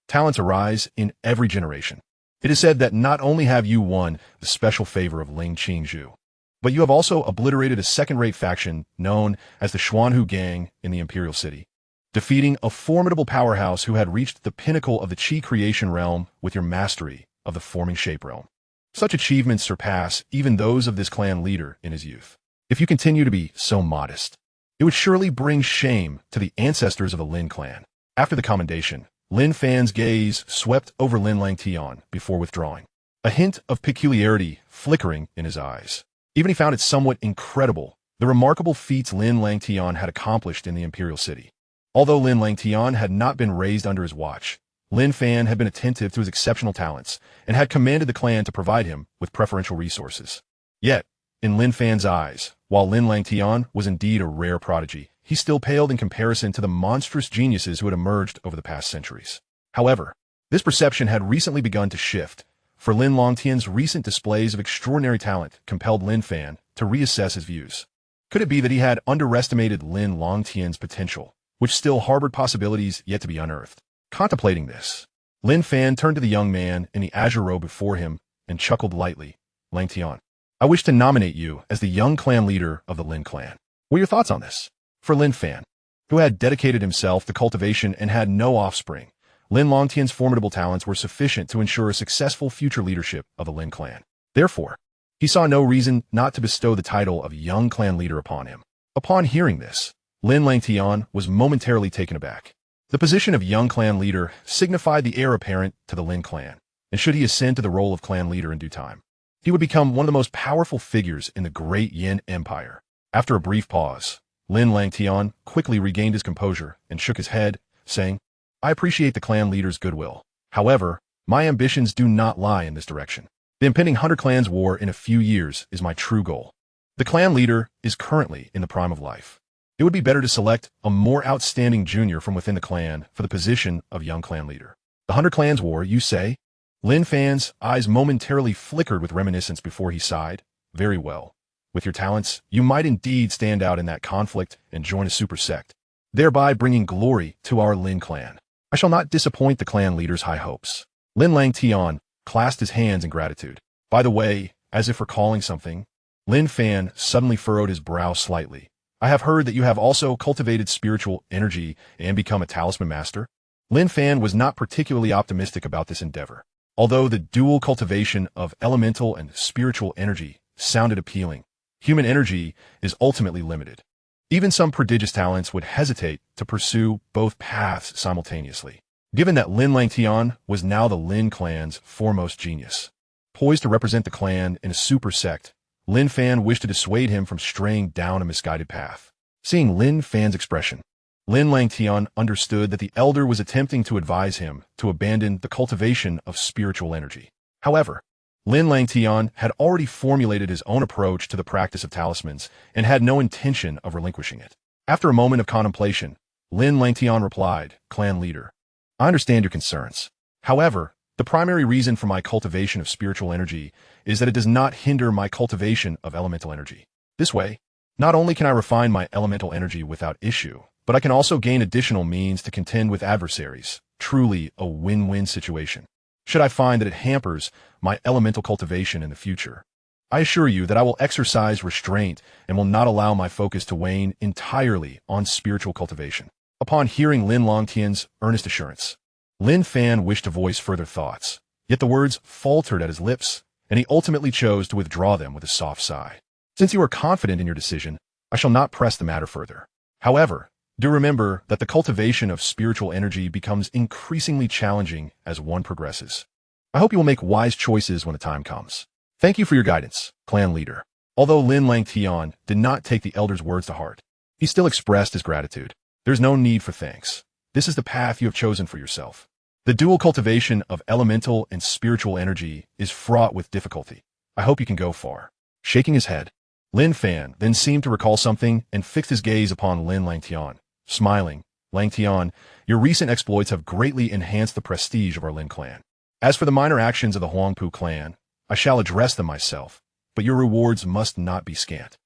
Talents arise in every generation. It is said that not only have you won the special favor of Ling Qingzhu, but you have also obliterated a second-rate faction known as the Xuanhu Gang in the Imperial City, defeating a formidable powerhouse who had reached the pinnacle of the Qi creation realm with your mastery of the forming shape realm. Such achievements surpass even those of this clan leader in his youth. If you continue to be so modest, it would surely bring shame to the ancestors of the Lin clan. After the commendation, Lin Fan's gaze swept over Lin Langtian before withdrawing, a hint of peculiarity flickering in his eyes. Even he found it somewhat incredible, the remarkable feats Lin Langtian had accomplished in the Imperial City. Although Lin Langtian had not been raised under his watch, Lin Fan had been attentive to his exceptional talents and had commanded the clan to provide him with preferential resources. Yet, in Lin Fan's eyes, while Lin Langtian was indeed a rare prodigy, he still paled in comparison to the monstrous geniuses who had emerged over the past centuries. However, this perception had recently begun to shift, for Lin Langtian's recent displays of extraordinary talent compelled Lin Fan to reassess his views. Could it be that he had underestimated Lin Langtian's potential, which still harbored possibilities yet to be unearthed? Contemplating this, Lin Fan turned to the young man in the azure robe before him and chuckled lightly. Langtian, I wish to nominate you as the young clan leader of the Lin clan. What are your thoughts on this? For Lin Fan, who had dedicated himself to cultivation and had no offspring, Lin Langtian's formidable talents were sufficient to ensure a successful future leadership of the Lin clan. Therefore, he saw no reason not to bestow the title of young clan leader upon him. Upon hearing this, Lin Langtian was momentarily taken aback. The position of young clan leader signified the heir apparent to the Lin clan, and should he ascend to the role of clan leader in due time, he would become one of the most powerful figures in the great Yin Empire. After a brief pause, Lin Langtian quickly regained his composure and shook his head, saying, I appreciate the clan leader's goodwill. However, my ambitions do not lie in this direction. The impending Hunter Clan's war in a few years is my true goal. The clan leader is currently in the prime of life. It would be better to select a more outstanding junior from within the clan for the position of young clan leader. The Hunter Clan's war, you say? Lin Fan's eyes momentarily flickered with reminiscence before he sighed. Very well. With your talents, you might indeed stand out in that conflict and join a super sect, thereby bringing glory to our Lin clan. I shall not disappoint the clan leader's high hopes. Lin Langtian clasped his hands in gratitude. By the way, as if recalling something, Lin Fan suddenly furrowed his brow slightly. I have heard that you have also cultivated spiritual energy and become a talisman master. Lin Fan was not particularly optimistic about this endeavor. Although the dual cultivation of elemental and spiritual energy sounded appealing, Human energy is ultimately limited. Even some prodigious talents would hesitate to pursue both paths simultaneously. Given that Lin Langtian was now the Lin clan's foremost genius, poised to represent the clan in a super sect, Lin Fan wished to dissuade him from straying down a misguided path. Seeing Lin Fan's expression, Lin Langtian understood that the elder was attempting to advise him to abandon the cultivation of spiritual energy. However, Lin Langtian had already formulated his own approach to the practice of talismans and had no intention of relinquishing it. After a moment of contemplation, Lin Langtian replied, "Clan leader, I understand your concerns. However, the primary reason for my cultivation of spiritual energy is that it does not hinder my cultivation of elemental energy. This way, not only can I refine my elemental energy without issue, but I can also gain additional means to contend with adversaries. Truly a win-win situation. Should I find that it hampers my elemental cultivation in the future, I assure you that I will exercise restraint and will not allow my focus to wane entirely on spiritual cultivation." Upon hearing Lin Langtian's earnest assurance, Lin Fan wished to voice further thoughts, yet the words faltered at his lips, and he ultimately chose to withdraw them with a soft sigh. "Since you are confident in your decision, I shall not press the matter further. However, do remember that the cultivation of spiritual energy becomes increasingly challenging as one progresses. I hope you will make wise choices when the time comes. Thank you for your guidance, clan leader." Although Lin Langtian did not take the elder's words to heart, he still expressed his gratitude. "There's no need for thanks. This is the path you have chosen for yourself. The dual cultivation of elemental and spiritual energy is fraught with difficulty. I hope you can go far." Shaking his head, Lin Fan then seemed to recall something and fixed his gaze upon Lin Langtian. Smiling, "Langtian, your recent exploits have greatly enhanced the prestige of our Lin clan. As for the minor actions of the Huangpu clan, I shall address them myself, but your rewards must not be scant.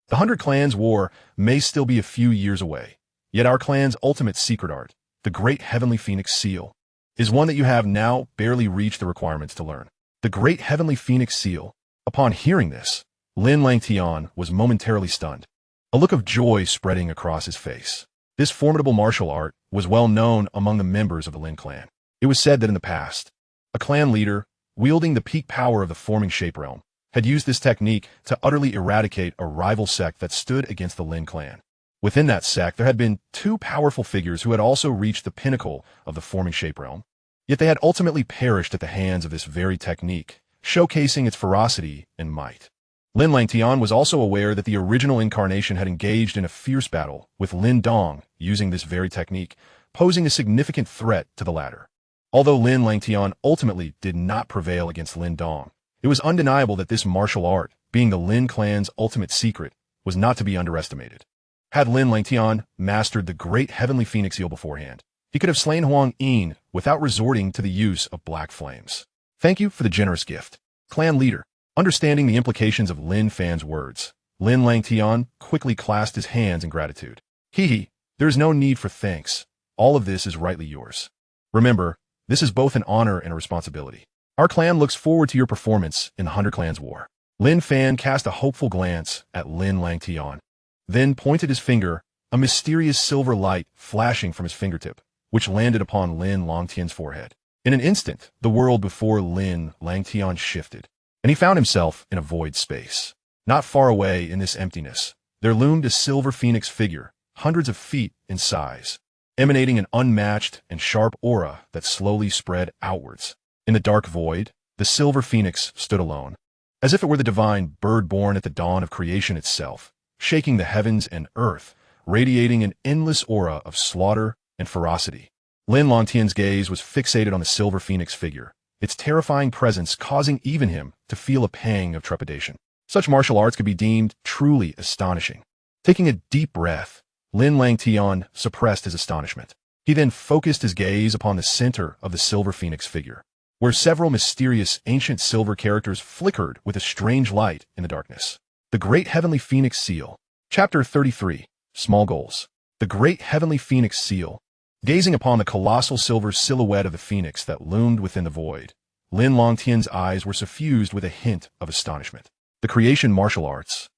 The 100 Clans War may still be a few years away, yet our clan's ultimate secret art, the Great Heavenly Phoenix Seal, is one that you have now barely reached the requirements to learn. The Great Heavenly Phoenix Seal." Upon hearing this, Lin Langtian was momentarily stunned, a look of joy spreading across his face. This formidable martial art was well known among the members of the Lin clan. It was said that in the past, a clan leader, wielding the peak power of the forming shape realm, had used this technique to utterly eradicate a rival sect that stood against the Lin clan. Within that sect, there had been two powerful figures who had also reached the pinnacle of the forming shape realm, yet they had ultimately perished at the hands of this very technique, showcasing its ferocity and might. Lin Langtian was also aware that the original incarnation had engaged in a fierce battle with Lin Dong using this very technique, posing a significant threat to the latter. Although Lin Langtian ultimately did not prevail against Lin Dong, it was undeniable that this martial art, being the Lin clan's ultimate secret, was not to be underestimated. Had Lin Langtian mastered the Great Heavenly Phoenix Seal beforehand, he could have slain Huang Yin without resorting to the use of black flames. "Thank you for the generous gift, clan leader." Understanding the implications of Lin Fan's words, Lin Langtian quickly clasped his hands in gratitude. "Hee, there is no need for thanks. All of this is rightly yours. Remember, this is both an honor and a responsibility. Our clan looks forward to your performance in the 100 Clans War." Lin Fan cast a hopeful glance at Lin Langtian, then pointed his finger, a mysterious silver light flashing from his fingertip, which landed upon Lin Langtian's forehead. In an instant, the world before Lin Langtian shifted, and he found himself in a void space. Not far away in this emptiness, there loomed a silver phoenix figure, hundreds of feet in size, emanating an unmatched and sharp aura that slowly spread outwards. In the dark void, the silver phoenix stood alone, as if it were the divine bird born at the dawn of creation itself, shaking the heavens and earth, radiating an endless aura of slaughter and ferocity. Lin Langtian's gaze was fixated on the silver phoenix figure, its terrifying presence causing even him to feel a pang of trepidation. Such martial arts could be deemed truly astonishing. Taking a deep breath, Lin Langtian suppressed his astonishment. He then focused his gaze upon the center of the silver phoenix figure, where several mysterious ancient silver characters flickered with a strange light in the darkness. The Great Heavenly Phoenix Seal. Chapter 33. Small Goals. The Great Heavenly Phoenix Seal. Gazing upon the colossal silver silhouette of the phoenix that loomed within the void, Lin Langtian's eyes were suffused with a hint of astonishment. The creation martial arts,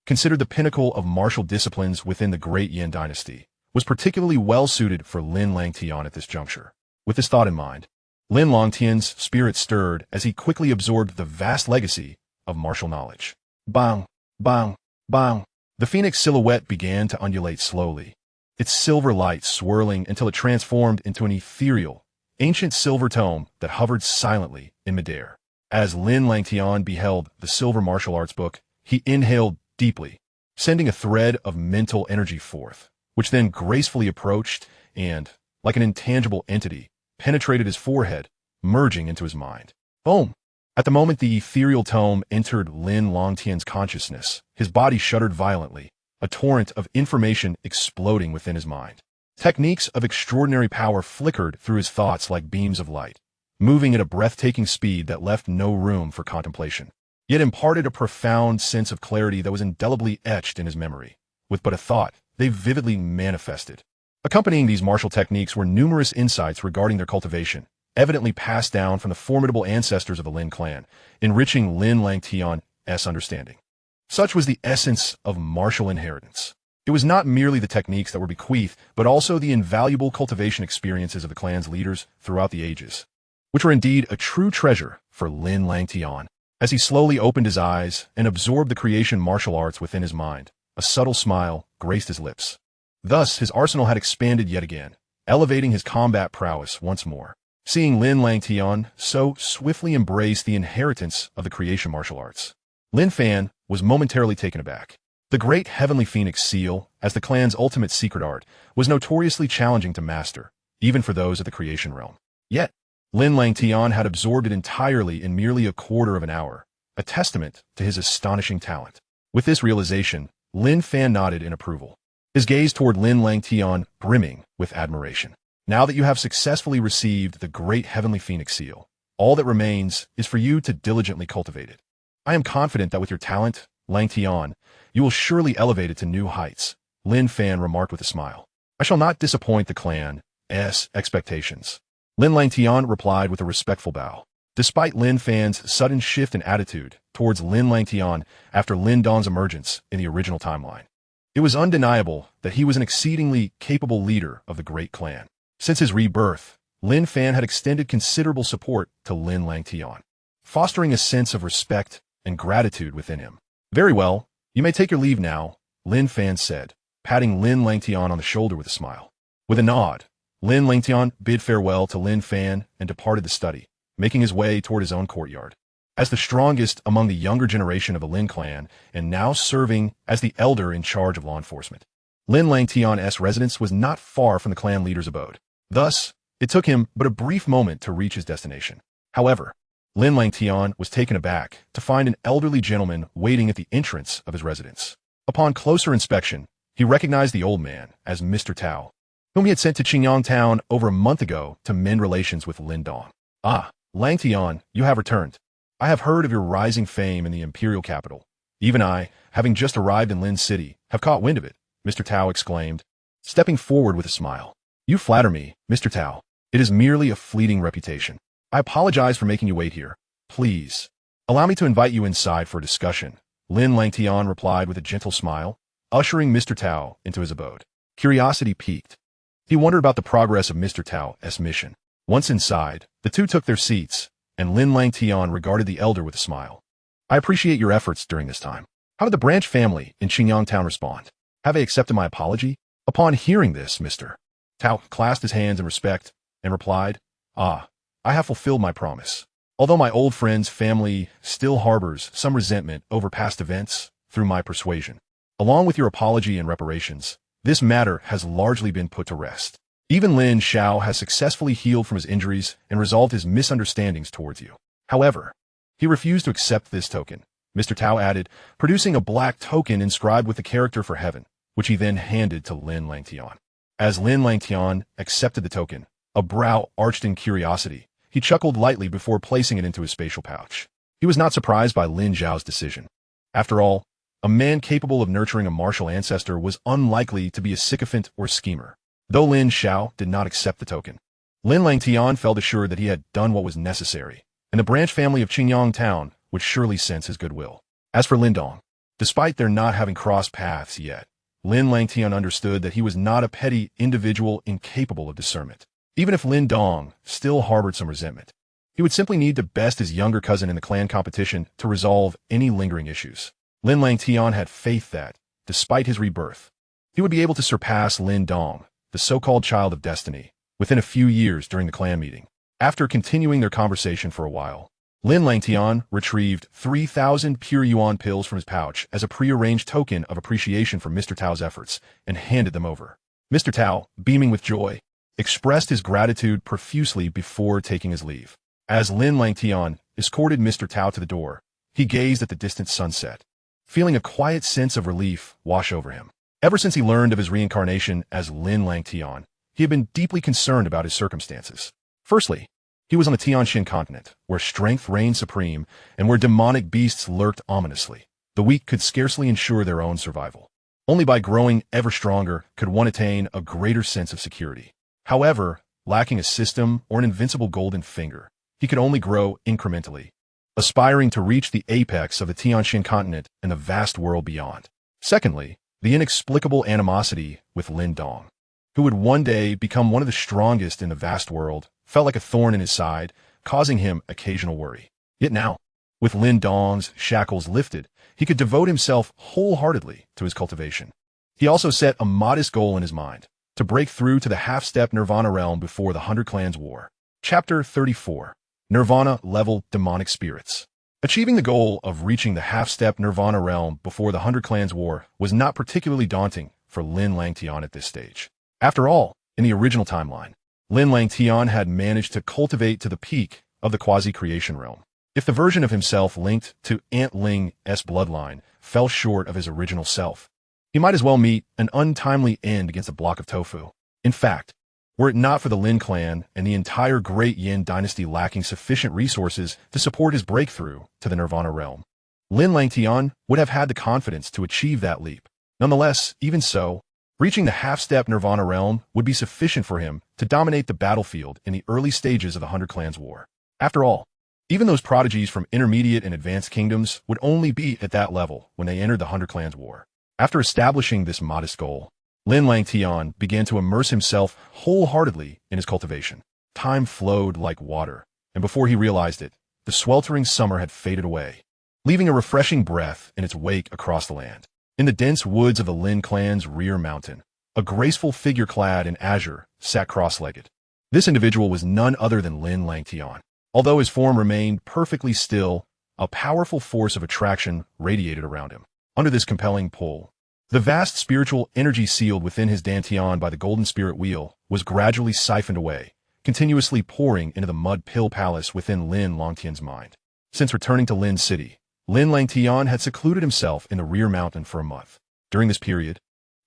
considered the pinnacle of martial disciplines within the Great Yin dynasty, was particularly well suited for Lin Langtian at this juncture. With this thought in mind, Lin Langtian's spirit stirred as he quickly absorbed the vast legacy of martial knowledge. Bang! Bang! Bang! The phoenix silhouette began to undulate slowly, its silver light swirling until it transformed into an ethereal, ancient silver tome that hovered silently in midair. As Lin Langtian beheld the silver martial arts book, he inhaled deeply, sending a thread of mental energy forth, which then gracefully approached and, like an intangible entity, penetrated his forehead, merging into his mind. Boom! At the moment the ethereal tome entered Lin Langtian's consciousness, his body shuddered violently, a torrent of information exploding within his mind. Techniques of extraordinary power flickered through his thoughts like beams of light, moving at a breathtaking speed that left no room for contemplation, yet imparted a profound sense of clarity that was indelibly etched in his memory. With but a thought, they vividly manifested. Accompanying these martial techniques were numerous insights regarding their cultivation, evidently passed down from the formidable ancestors of the Lin clan, enriching Lin Langtian's understanding. Such was the essence of martial inheritance. It was not merely the techniques that were bequeathed, but also the invaluable cultivation experiences of the clan's leaders throughout the ages, which were indeed a true treasure for Lin Langtian. As he slowly opened his eyes and absorbed the creation martial arts within his mind, a subtle smile graced his lips. Thus, his arsenal had expanded yet again, elevating his combat prowess once more. Seeing Lin Langtian so swiftly embrace the inheritance of the creation martial arts, Lin Fan was momentarily taken aback. The great heavenly phoenix seal, as the clan's ultimate secret art, was notoriously challenging to master, even for those of the creation realm. Yet, Lin Langtian had absorbed it entirely in merely a quarter of an hour, a testament to his astonishing talent. With this realization, Lin Fan nodded in approval, his gaze toward Lin Langtian brimming with admiration. Now that you have successfully received the great heavenly phoenix seal, all that remains is for you to diligently cultivate it. I am confident that with your talent, Langtian, you will surely elevate it to new heights, Lin Fan remarked with a smile. I shall not disappoint the clan's expectations. Lin Langtian replied with a respectful bow. Despite Lin Fan's sudden shift in attitude towards Lin Langtian after Lin Dong's emergence in the original timeline, it was undeniable that he was an exceedingly capable leader of the great clan. Since his rebirth, Lin Fan had extended considerable support to Lin Langtian, fostering a sense of respect and gratitude within him. Very well, you may take your leave now, Lin Fan said, patting Lin Langtian on the shoulder with a smile. With a nod, Lin Langtian bid farewell to Lin Fan and departed the study, making his way toward his own courtyard. As the strongest among the younger generation of the Lin clan, and now serving as the elder in charge of law enforcement, Lin Langtian's residence was not far from the clan leader's abode. Thus, it took him but a brief moment to reach his destination. However, Lin Langtian was taken aback to find an elderly gentleman waiting at the entrance of his residence. Upon closer inspection, he recognized the old man as Mr. Tao, whom he had sent to Qingyang Town over a month ago to mend relations with Lin Dong. Ah, Langtian, you have returned. I have heard of your rising fame in the imperial capital. Even I, having just arrived in Lin City, have caught wind of it, Mr. Tao exclaimed, stepping forward with a smile. You flatter me, Mr. Tao. It is merely a fleeting reputation. I apologize for making you wait here. Please, allow me to invite you inside for a discussion, Lin Langtian replied with a gentle smile, ushering Mr. Tao into his abode. Curiosity piqued. He wondered about the progress of Mr. Tao's mission. Once inside, the two took their seats, and Lin Langtian regarded the elder with a smile. I appreciate your efforts during this time. How did the branch family in Qingyang Town respond? Have they accepted my apology? Upon hearing this, Mr. Tao clasped his hands in respect and replied, I have fulfilled my promise. Although my old friend's family still harbors some resentment over past events through my persuasion, along with your apology and reparations, this matter has largely been put to rest. Even Lin Xiao has successfully healed from his injuries and resolved his misunderstandings towards you. However, he refused to accept this token, Mr. Tao added, producing a black token inscribed with the character for heaven, which he then handed to Lin Langtian. As Lin Langtian accepted the token, a brow arched in curiosity, he chuckled lightly before placing it into his spatial pouch. He was not surprised by Lin Zhao's decision. After all, a man capable of nurturing a martial ancestor was unlikely to be a sycophant or schemer. Though Lin Xiao did not accept the token, Lin Langtian felt assured that he had done what was necessary, and the branch family of Qingyang Town would surely sense his goodwill. As for Lin Dong, despite their not having crossed paths yet, Lin Langtian understood that he was not a petty individual incapable of discernment. Even if Lin Dong still harbored some resentment, he would simply need to best his younger cousin in the clan competition to resolve any lingering issues. Lin Langtian had faith that, despite his rebirth, he would be able to surpass Lin Dong, the so-called child of destiny, within a few years during the clan meeting. After continuing their conversation for a while, Lin Langtian retrieved 3,000 pure yuan pills from his pouch as a prearranged token of appreciation for Mr. Tao's efforts and handed them over. Mr. Tao, beaming with joy, expressed his gratitude profusely before taking his leave. As Lin Langtian escorted Mr. Tao to the door, he gazed at the distant sunset, feeling a quiet sense of relief wash over him. Ever since he learned of his reincarnation as Lin Langtian, he had been deeply concerned about his circumstances. Firstly, he was on the Tianxuan Continent, where strength reigned supreme and where demonic beasts lurked ominously. The weak could scarcely ensure their own survival. Only by growing ever stronger could one attain a greater sense of security. However, lacking a system or an invincible golden finger, he could only grow incrementally, aspiring to reach the apex of the Tianxuan Continent and the vast world beyond. Secondly, the inexplicable animosity with Lin Dong, who would one day become one of the strongest in the vast world, felt like a thorn in his side, causing him occasional worry. Yet now, with Lin Dong's shackles lifted, he could devote himself wholeheartedly to his cultivation. He also set a modest goal in his mind, to break through to the half-step Nirvana realm before the 100 Clans War. Chapter 34. Nirvana-level demonic spirits. Achieving the goal of reaching the half-step Nirvana realm before the 100 Clans War was not particularly daunting for Lin Langtian at this stage. After all, in the original timeline, Lin Langtian had managed to cultivate to the peak of the quasi-creation realm. If the version of himself linked to Aunt Ling's bloodline fell short of his original self, he might as well meet an untimely end against a block of tofu. In fact, were it not for the Lin clan and the entire Great Yin dynasty lacking sufficient resources to support his breakthrough to the Nirvana realm, Lin Langtian would have had the confidence to achieve that leap. Nonetheless, even so, reaching the half-step Nirvana realm would be sufficient for him to dominate the battlefield in the early stages of the 100 Clans War. After all, even those prodigies from intermediate and advanced kingdoms would only be at that level when they entered the 100 Clans War. After establishing this modest goal, Lin Langtian began to immerse himself wholeheartedly in his cultivation. Time flowed like water, and before he realized it, the sweltering summer had faded away, leaving a refreshing breath in its wake across the land. In the dense woods of the Lin clan's rear mountain, a graceful figure clad in azure sat cross-legged. This individual was none other than Lin Langtian. Although his form remained perfectly still, a powerful force of attraction radiated around him. Under this compelling pull, the vast spiritual energy sealed within his dantian by the golden spirit wheel was gradually siphoned away, continuously pouring into the mud pill palace within Lin Langtian's mind. Since returning to Lin City, Lin Langtian had secluded himself in the rear mountain for a month. During this period,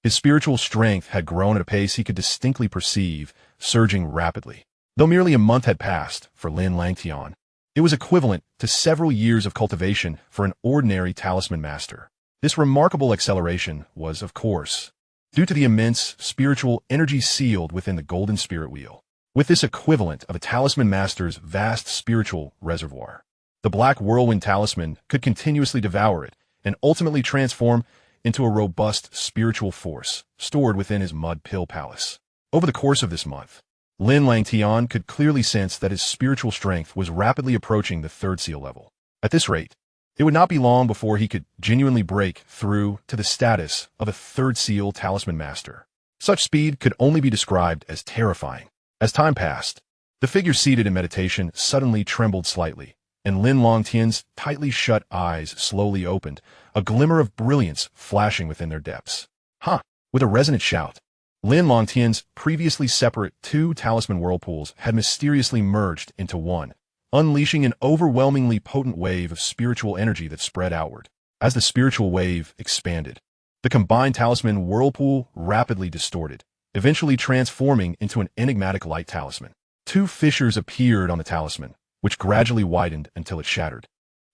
his spiritual strength had grown at a pace he could distinctly perceive, surging rapidly. Though merely a month had passed for Lin Langtian, it was equivalent to several years of cultivation for an ordinary talisman master. This remarkable acceleration was, of course, due to the immense spiritual energy sealed within the golden spirit wheel. With this equivalent of a talisman master's vast spiritual reservoir, the black whirlwind talisman could continuously devour it and ultimately transform into a robust spiritual force stored within his mud pill palace. Over the course of this month, Lin Langtian could clearly sense that his spiritual strength was rapidly approaching the 3rd seal level. At this rate, it would not be long before he could genuinely break through to the status of a 3rd seal talisman master. Such speed could only be described as terrifying. As time passed, the figure seated in meditation suddenly trembled slightly, and Lin Langtian's tightly shut eyes slowly opened, a glimmer of brilliance flashing within their depths. "Huh!" With a resonant shout, Lin Langtian's previously separate 2 talisman whirlpools had mysteriously merged into one, unleashing an overwhelmingly potent wave of spiritual energy that spread outward. As the spiritual wave expanded, the combined talisman whirlpool rapidly distorted, eventually transforming into an enigmatic light talisman. 2 fissures appeared on the talisman, which gradually widened until it shattered,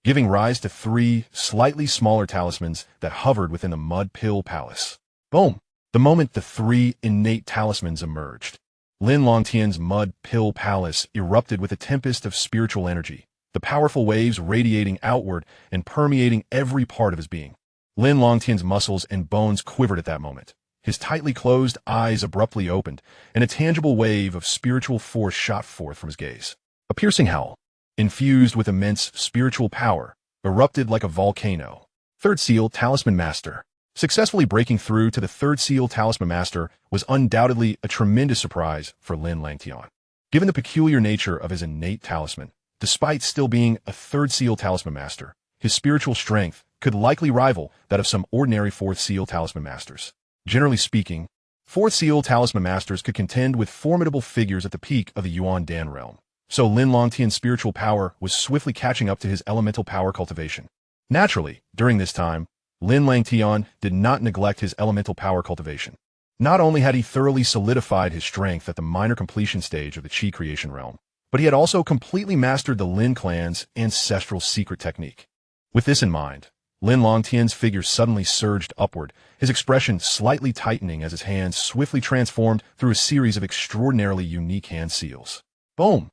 giving rise to 3 slightly smaller talismans that hovered within the mud pill palace. Boom! The moment the 3 innate talismans emerged, Lin Langtian's mud pill palace erupted with a tempest of spiritual energy, the powerful waves radiating outward and permeating every part of his being. Lin Langtian's muscles and bones quivered at that moment. His tightly closed eyes abruptly opened, and a tangible wave of spiritual force shot forth from his gaze. A piercing howl, infused with immense spiritual power, erupted like a volcano, Third Seal Talisman Master. Successfully breaking through to the Third Seal Talisman Master was undoubtedly a tremendous surprise for Lin Langtian. Given the peculiar nature of his innate talisman, despite still being a Third Seal Talisman Master, his spiritual strength could likely rival that of some ordinary Fourth Seal Talisman Masters. Generally speaking, Fourth Seal Talisman Masters could contend with formidable figures at the peak of the Yuan Dan realm, so Lin Langtian's spiritual power was swiftly catching up to his elemental power cultivation. Naturally, during this time, Lin Langtian did not neglect his elemental power cultivation. Not only had he thoroughly solidified his strength at the minor completion stage of the Qi creation realm, but he had also completely mastered the Lin clan's ancestral secret technique. With this in mind, Lin Langtian's figure suddenly surged upward, his expression slightly tightening as his hands swiftly transformed through a series of extraordinarily unique hand seals. Boom!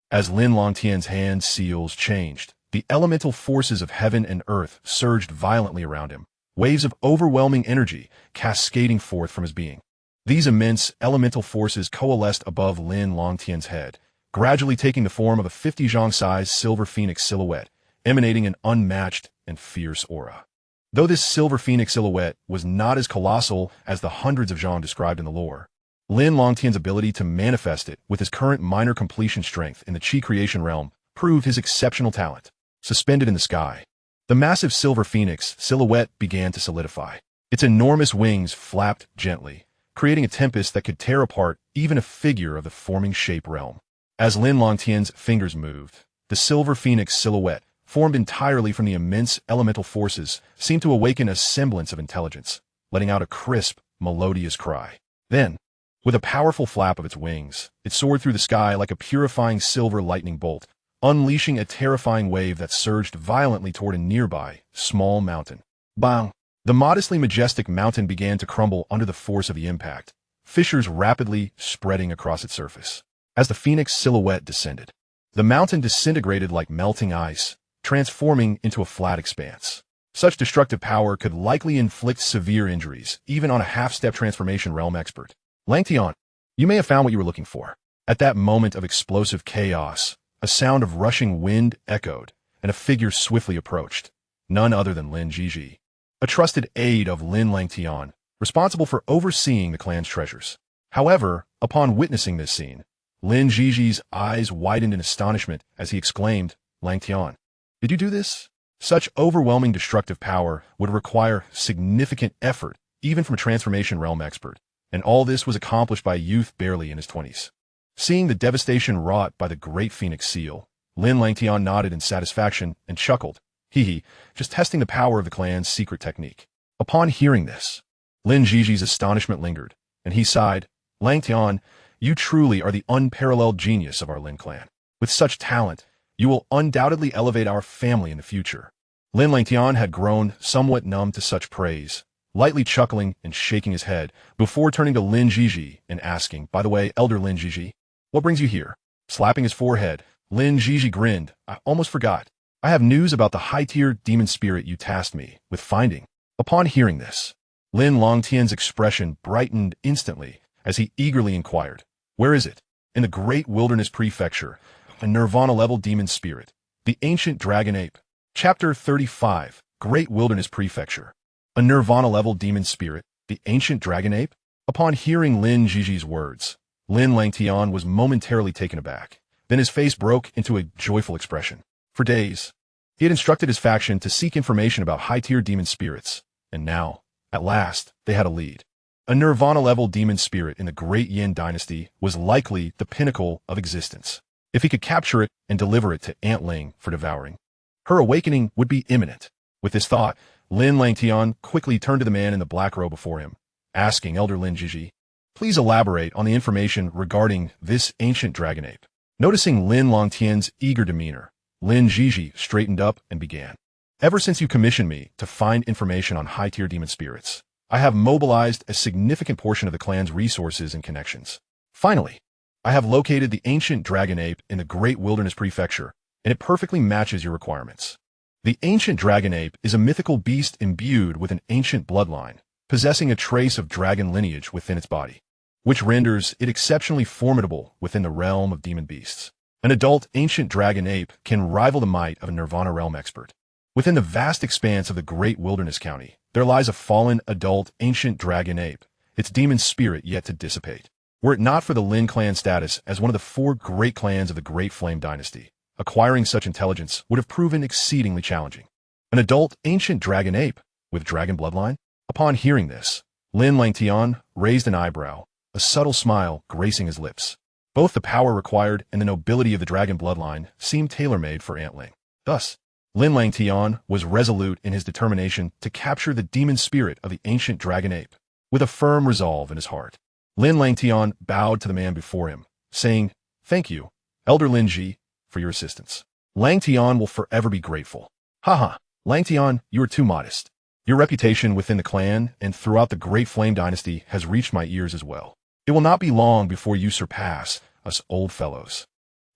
As Lin Langtian's hand seals changed, the elemental forces of heaven and earth surged violently around him, waves of overwhelming energy cascading forth from his being. These immense elemental forces coalesced above Lin Langtian's head, gradually taking the form of a 50 zhang-sized silver phoenix silhouette, emanating an unmatched and fierce aura. Though this silver phoenix silhouette was not as colossal as the hundreds of zhang described in the lore, Lin Langtian's ability to manifest it with his current minor completion strength in the Qi creation realm proved his exceptional talent. Suspended in the sky, the massive silver phoenix silhouette began to solidify. Its enormous wings flapped gently, creating a tempest that could tear apart even a figure of the forming shape realm. As Lin Langtian's fingers moved, the silver phoenix silhouette, formed entirely from the immense elemental forces, seemed to awaken a semblance of intelligence, letting out a crisp, melodious cry. Then, with a powerful flap of its wings, it soared through the sky like a purifying silver lightning bolt, unleashing a terrifying wave that surged violently toward a nearby, small mountain. Bang! The modestly majestic mountain began to crumble under the force of the impact, fissures rapidly spreading across its surface. As the phoenix silhouette descended, the mountain disintegrated like melting ice, transforming into a flat expanse. Such destructive power could likely inflict severe injuries, even on a half-step transformation realm expert. Langtian, you may have found what you were looking for. At that moment of explosive chaos, a sound of rushing wind echoed, and a figure swiftly approached. None other than Lin Jiji, a trusted aide of Lin Langtian, responsible for overseeing the clan's treasures. However, upon witnessing this scene, Lin Jiji's eyes widened in astonishment as he exclaimed, "Langtian, did you do this?" Such overwhelming destructive power would require significant effort, even from a transformation realm expert, and all this was accomplished by a youth barely in his 20s. Seeing the devastation wrought by the Great Phoenix Seal, Lin Langtian nodded in satisfaction and chuckled. Hee, just testing the power of the clan's secret technique. Upon hearing this, Lin Jiji's astonishment lingered, and he sighed, "Langtian, you truly are the unparalleled genius of our Lin clan. With such talent, you will undoubtedly elevate our family in the future." Lin Langtian had grown somewhat numb to such praise, lightly chuckling and shaking his head, before turning to Lin Jiji and asking, "By the way, Elder Lin Jiji, what brings you here?" Slapping his forehead, Lin Jiji grinned. "I almost forgot. I have news about the high-tier demon spirit you tasked me with finding." Upon hearing this, Lin Langtian's expression brightened instantly as he eagerly inquired, "Where is it?" "In the Great Wilderness Prefecture, a Nirvana-level demon spirit, the ancient dragon ape." Chapter 35, Great Wilderness Prefecture. A Nirvana-level demon spirit, the ancient dragon ape? Upon hearing Lin Jiji's words, Lin Langtian was momentarily taken aback. Then his face broke into a joyful expression. For days, he had instructed his faction to seek information about high-tier demon spirits, and now, at last, they had a lead. A Nirvana-level demon spirit in the Great Yin dynasty was likely the pinnacle of existence. If he could capture it and deliver it to Aunt Ling for devouring, her awakening would be imminent. With this thought, Lin Langtian quickly turned to the man in the black robe before him, asking Elder Lin Jiji, "Please elaborate on the information regarding this ancient dragon ape." Noticing Lin Langtian's eager demeanor, Lin Jiji straightened up and began. "Ever since you commissioned me to find information on high-tier demon spirits, I have mobilized a significant portion of the clan's resources and connections. Finally, I have located the ancient dragon ape in the Great Wilderness Prefecture, and it perfectly matches your requirements. The ancient dragon ape is a mythical beast imbued with an ancient bloodline, possessing a trace of dragon lineage within its body, which renders it exceptionally formidable within the realm of demon beasts. An adult ancient dragon ape can rival the might of a Nirvana realm expert. Within the vast expanse of the great wilderness county, there lies a fallen, adult, ancient dragon ape, its demon spirit yet to dissipate. Were it not for the Lin clan status as one of the 4 great clans of the Great Flame Dynasty, acquiring such intelligence would have proven exceedingly challenging. An adult, ancient dragon ape, with dragon bloodline? Upon hearing this, Lin Langtian raised an eyebrow, a subtle smile gracing his lips. Both the power required and the nobility of the dragon bloodline seemed tailor-made for Antling. Thus, Lin Langtian was resolute in his determination to capture the demon spirit of the ancient dragon ape, with a firm resolve in his heart. Lin Langtian bowed to the man before him, saying, "Thank you, Elder Lin Ji, for your assistance. Langtian will forever be grateful." Haha, Langtian, you are too modest. Your reputation within the clan and throughout the Great Flame Dynasty has reached my ears as well. It will not be long before you surpass us old fellows.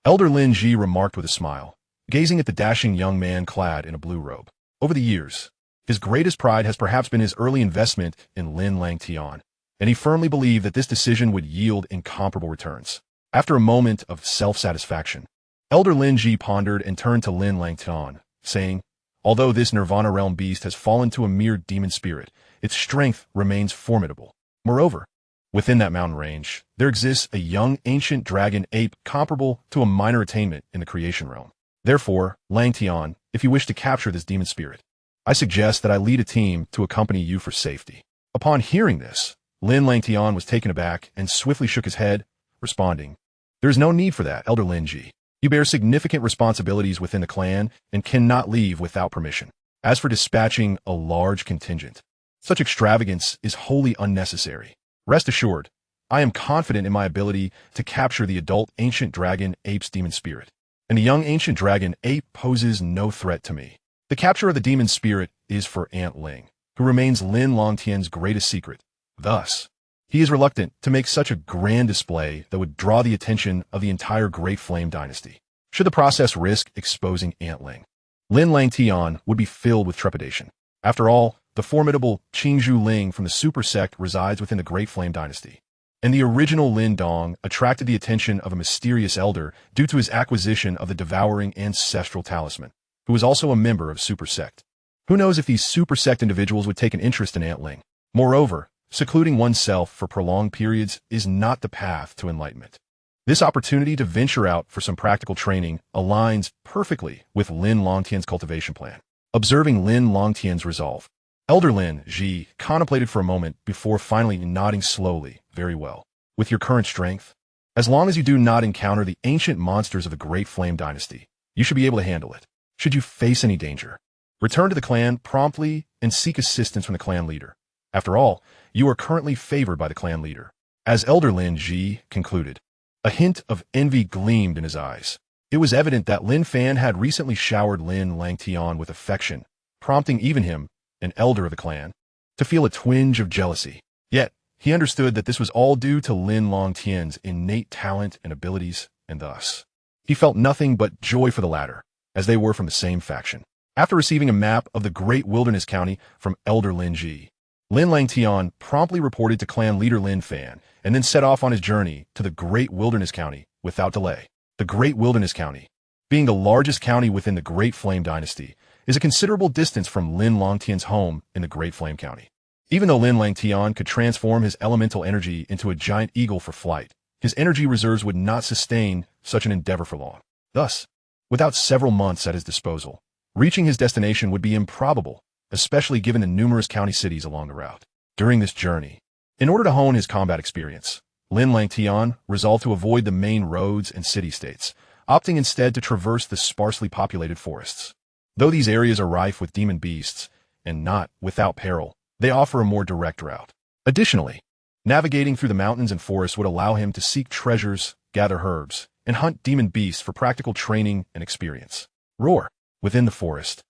Elder Lin Ji remarked with a smile, gazing at the dashing young man clad in a blue robe. Over the years, his greatest pride has perhaps been his early investment in Lin Langtian, and he firmly believed that this decision would yield incomparable returns. After a moment of self-satisfaction, Elder Lin Ji pondered and turned to Lin Langtian, saying, "Although this Nirvana realm beast has fallen to a mere demon spirit, its strength remains formidable. Moreover, within that mountain range, there exists a young ancient dragon ape comparable to a minor attainment in the creation realm. Therefore, Langtian, if you wish to capture this demon spirit, I suggest that I lead a team to accompany you for safety." Upon hearing this, Lin Langtian was taken aback and swiftly shook his head, responding, "There is no need for that, Elder Lin Ji. You bear significant responsibilities within the clan and cannot leave without permission. As for dispatching a large contingent, such extravagance is wholly unnecessary. Rest assured, I am confident in my ability to capture the adult ancient dragon ape's demon spirit, and the young ancient dragon ape poses no threat to me. The capture of the demon spirit is for Antling, who remains Lin Langtian's greatest secret. Thus, he is reluctant to make such a grand display that would draw the attention of the entire Great Flame Dynasty. Should the process risk exposing Antling, Lin Langtian would be filled with trepidation. After all, the formidable Qingzhu Ling from the super sect resides within the Great Flame Dynasty, and the original Lin Dong attracted the attention of a mysterious elder due to his acquisition of the devouring ancestral talisman, who was also a member of super sect. Who knows if these super sect individuals would take an interest in Antling? Moreover, secluding oneself for prolonged periods is not the path to enlightenment. This opportunity to venture out for some practical training aligns perfectly with Lin Langtian's cultivation plan. Observing Lin Langtian's resolve, Elder Lin Ji contemplated for a moment before finally nodding slowly. "Very well. With your current strength, as long as you do not encounter the ancient monsters of the Great Flame Dynasty, you should be able to handle it. Should you face any danger, return to the clan promptly and seek assistance from the clan leader. After all, you are currently favored by the clan leader." As Elder Lin Ji concluded, a hint of envy gleamed in his eyes. It was evident that Lin Fan had recently showered Lin Langtian with affection, prompting even him, an elder of the clan, to feel a twinge of jealousy. Yet, he understood that this was all due to Lin Langtian's innate talent and abilities, and thus, he felt nothing but joy for the latter, as they were from the same faction. After receiving a map of the Great Wilderness County from Elder Lin Ji, Lin Langtian promptly reported to clan leader Lin Fan, and then set off on his journey to the Great Wilderness County without delay. The Great Wilderness County, being the largest county within the Great Flame Dynasty, is a considerable distance from Lin Langtian's home in the Great Flame County. Even though Lin Langtian could transform his elemental energy into a giant eagle for flight, his energy reserves would not sustain such an endeavor for long. Thus, without several months at his disposal, reaching his destination would be improbable, especially given the numerous county cities along the route. During this journey, in order to hone his combat experience, Lin Langtian resolved to avoid the main roads and city-states, opting instead to traverse the sparsely populated forests. Though these areas are rife with demon beasts, and not without peril, they offer a more direct route. Additionally, navigating through the mountains and forests would allow him to seek treasures, gather herbs, and hunt demon beasts for practical training and experience. Roar! Within the forest,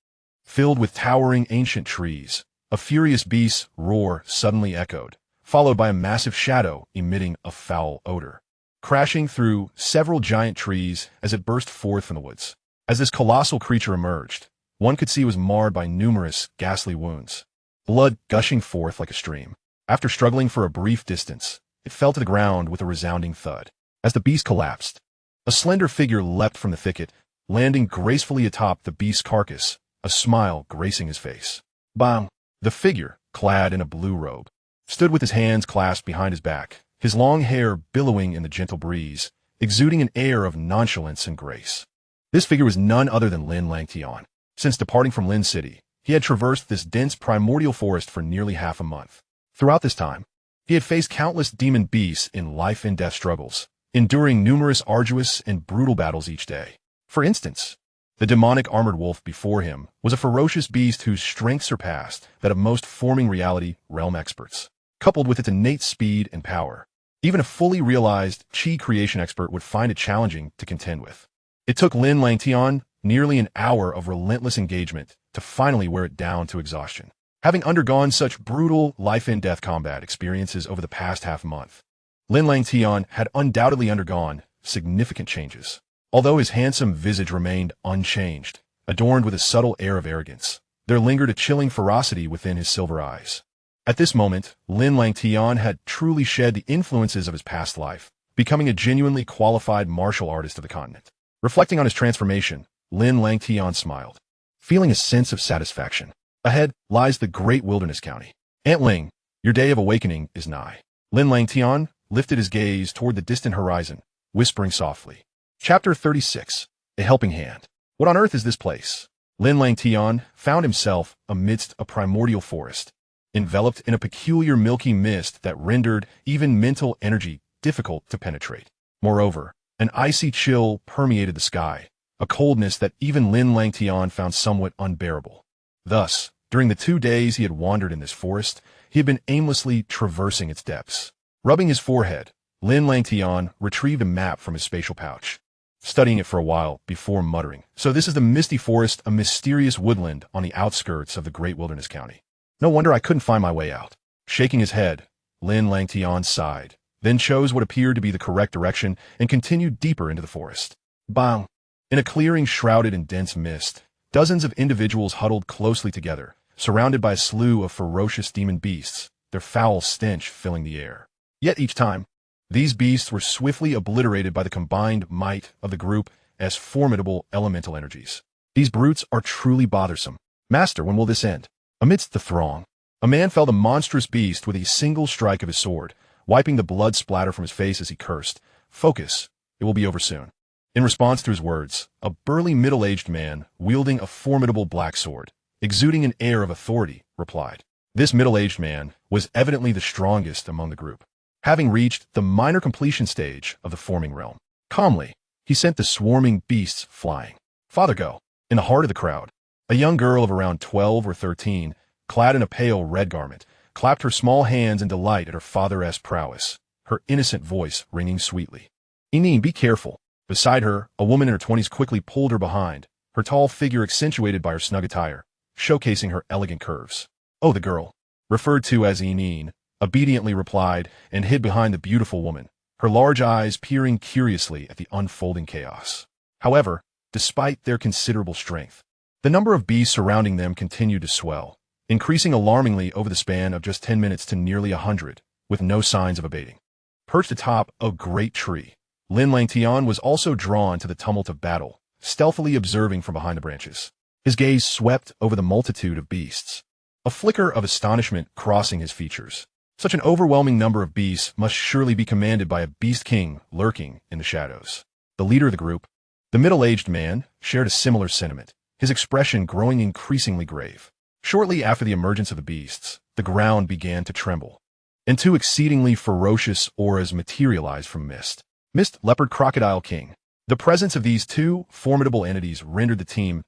filled with towering ancient trees, a furious beast's roar suddenly echoed, followed by a massive shadow emitting a foul odor, crashing through several giant trees as it burst forth from the woods. As this colossal creature emerged, one could see it was marred by numerous ghastly wounds, blood gushing forth like a stream. After struggling for a brief distance, it fell to the ground with a resounding thud. As the beast collapsed, a slender figure leapt from the thicket, landing gracefully atop the beast's carcass a smile gracing his face. Bang! The figure, clad in a blue robe, stood with his hands clasped behind his back, his long hair billowing in the gentle breeze, exuding an air of nonchalance and grace. This figure was none other than Lin Langtian. Since departing from Lin City, he had traversed this dense primordial forest for nearly half a month. Throughout this time, he had faced countless demon beasts in life and death struggles, enduring numerous arduous and brutal battles each day. For instance, the demonic armored wolf before him was a ferocious beast whose strength surpassed that of most forming reality realm experts. Coupled with its innate speed and power, even a fully realized chi creation expert would find it challenging to contend with. It took Lin Langtian nearly an hour of relentless engagement to finally wear it down to exhaustion. Having undergone such brutal life-and-death combat experiences over the past half-month, Lin Langtian had undoubtedly undergone significant changes. Although his handsome visage remained unchanged, adorned with a subtle air of arrogance, there lingered a chilling ferocity within his silver eyes. At this moment, Lin Langtian had truly shed the influences of his past life, becoming a genuinely qualified martial artist of the continent. Reflecting on his transformation, Lin Langtian smiled, feeling a sense of satisfaction. Ahead lies the great wilderness county. Aunt Ling, your day of awakening is nigh. Lin Langtian lifted his gaze toward the distant horizon, whispering softly. Chapter 36. A Helping Hand. What on earth is this place? Lin Langtian found himself amidst a primordial forest, enveloped in a peculiar milky mist that rendered even mental energy difficult to penetrate. Moreover, an icy chill permeated the sky, a coldness that even Lin Langtian found somewhat unbearable. Thus, during the 2 days he had wandered in this forest, he had been aimlessly traversing its depths. Rubbing his forehead, Lin Langtian retrieved a map from his spatial pouch, studying it for a while before muttering, "So this is the misty forest, a mysterious woodland on the outskirts of the great wilderness county. No wonder I couldn't find my way out." Shaking his head, Lin Langtian sighed, then chose what appeared to be the correct direction and continued deeper into the forest. Bang! In a clearing shrouded in dense mist, dozens of individuals huddled closely together, surrounded by a slew of ferocious demon beasts, their foul stench filling the air. Yet each time, these beasts were swiftly obliterated by the combined might of the group as formidable elemental energies. These brutes are truly bothersome. Master, when will this end? Amidst the throng, a man felled a monstrous beast with a single strike of his sword, wiping the blood splatter from his face as he cursed. Focus, it will be over soon. In response to his words, a burly middle-aged man, wielding a formidable black sword, exuding an air of authority, replied. This middle-aged man was evidently the strongest among the group, having reached the minor completion stage of the forming realm. Calmly, he sent the swarming beasts flying. Father, go. In the heart of the crowd, a young girl of around 12 or 13, clad in a pale red garment, clapped her small hands in delight at her father's prowess, her innocent voice ringing sweetly. Ineen, be careful. Beside her, a woman in her 20s quickly pulled her behind, her tall figure accentuated by her snug attire, showcasing her elegant curves. Oh, the girl, referred to as Ineen, obediently replied and hid behind the beautiful woman, her large eyes peering curiously at the unfolding chaos. However, despite their considerable strength, the number of beasts surrounding them continued to swell, increasing alarmingly over the span of just 10 minutes to nearly 100, with no signs of abating. Perched atop a great tree, Lin Langtian was also drawn to the tumult of battle, stealthily observing from behind the branches. His gaze swept over the multitude of beasts, a flicker of astonishment crossing his features. Such an overwhelming number of beasts must surely be commanded by a beast king lurking in the shadows. The leader of the group, the middle-aged man, shared a similar sentiment, his expression growing increasingly grave. Shortly after the emergence of the beasts, the ground began to tremble, and 2 exceedingly ferocious auras materialized from mist. Mist Leopard Crocodile King. The presence of these 2 formidable entities rendered the team's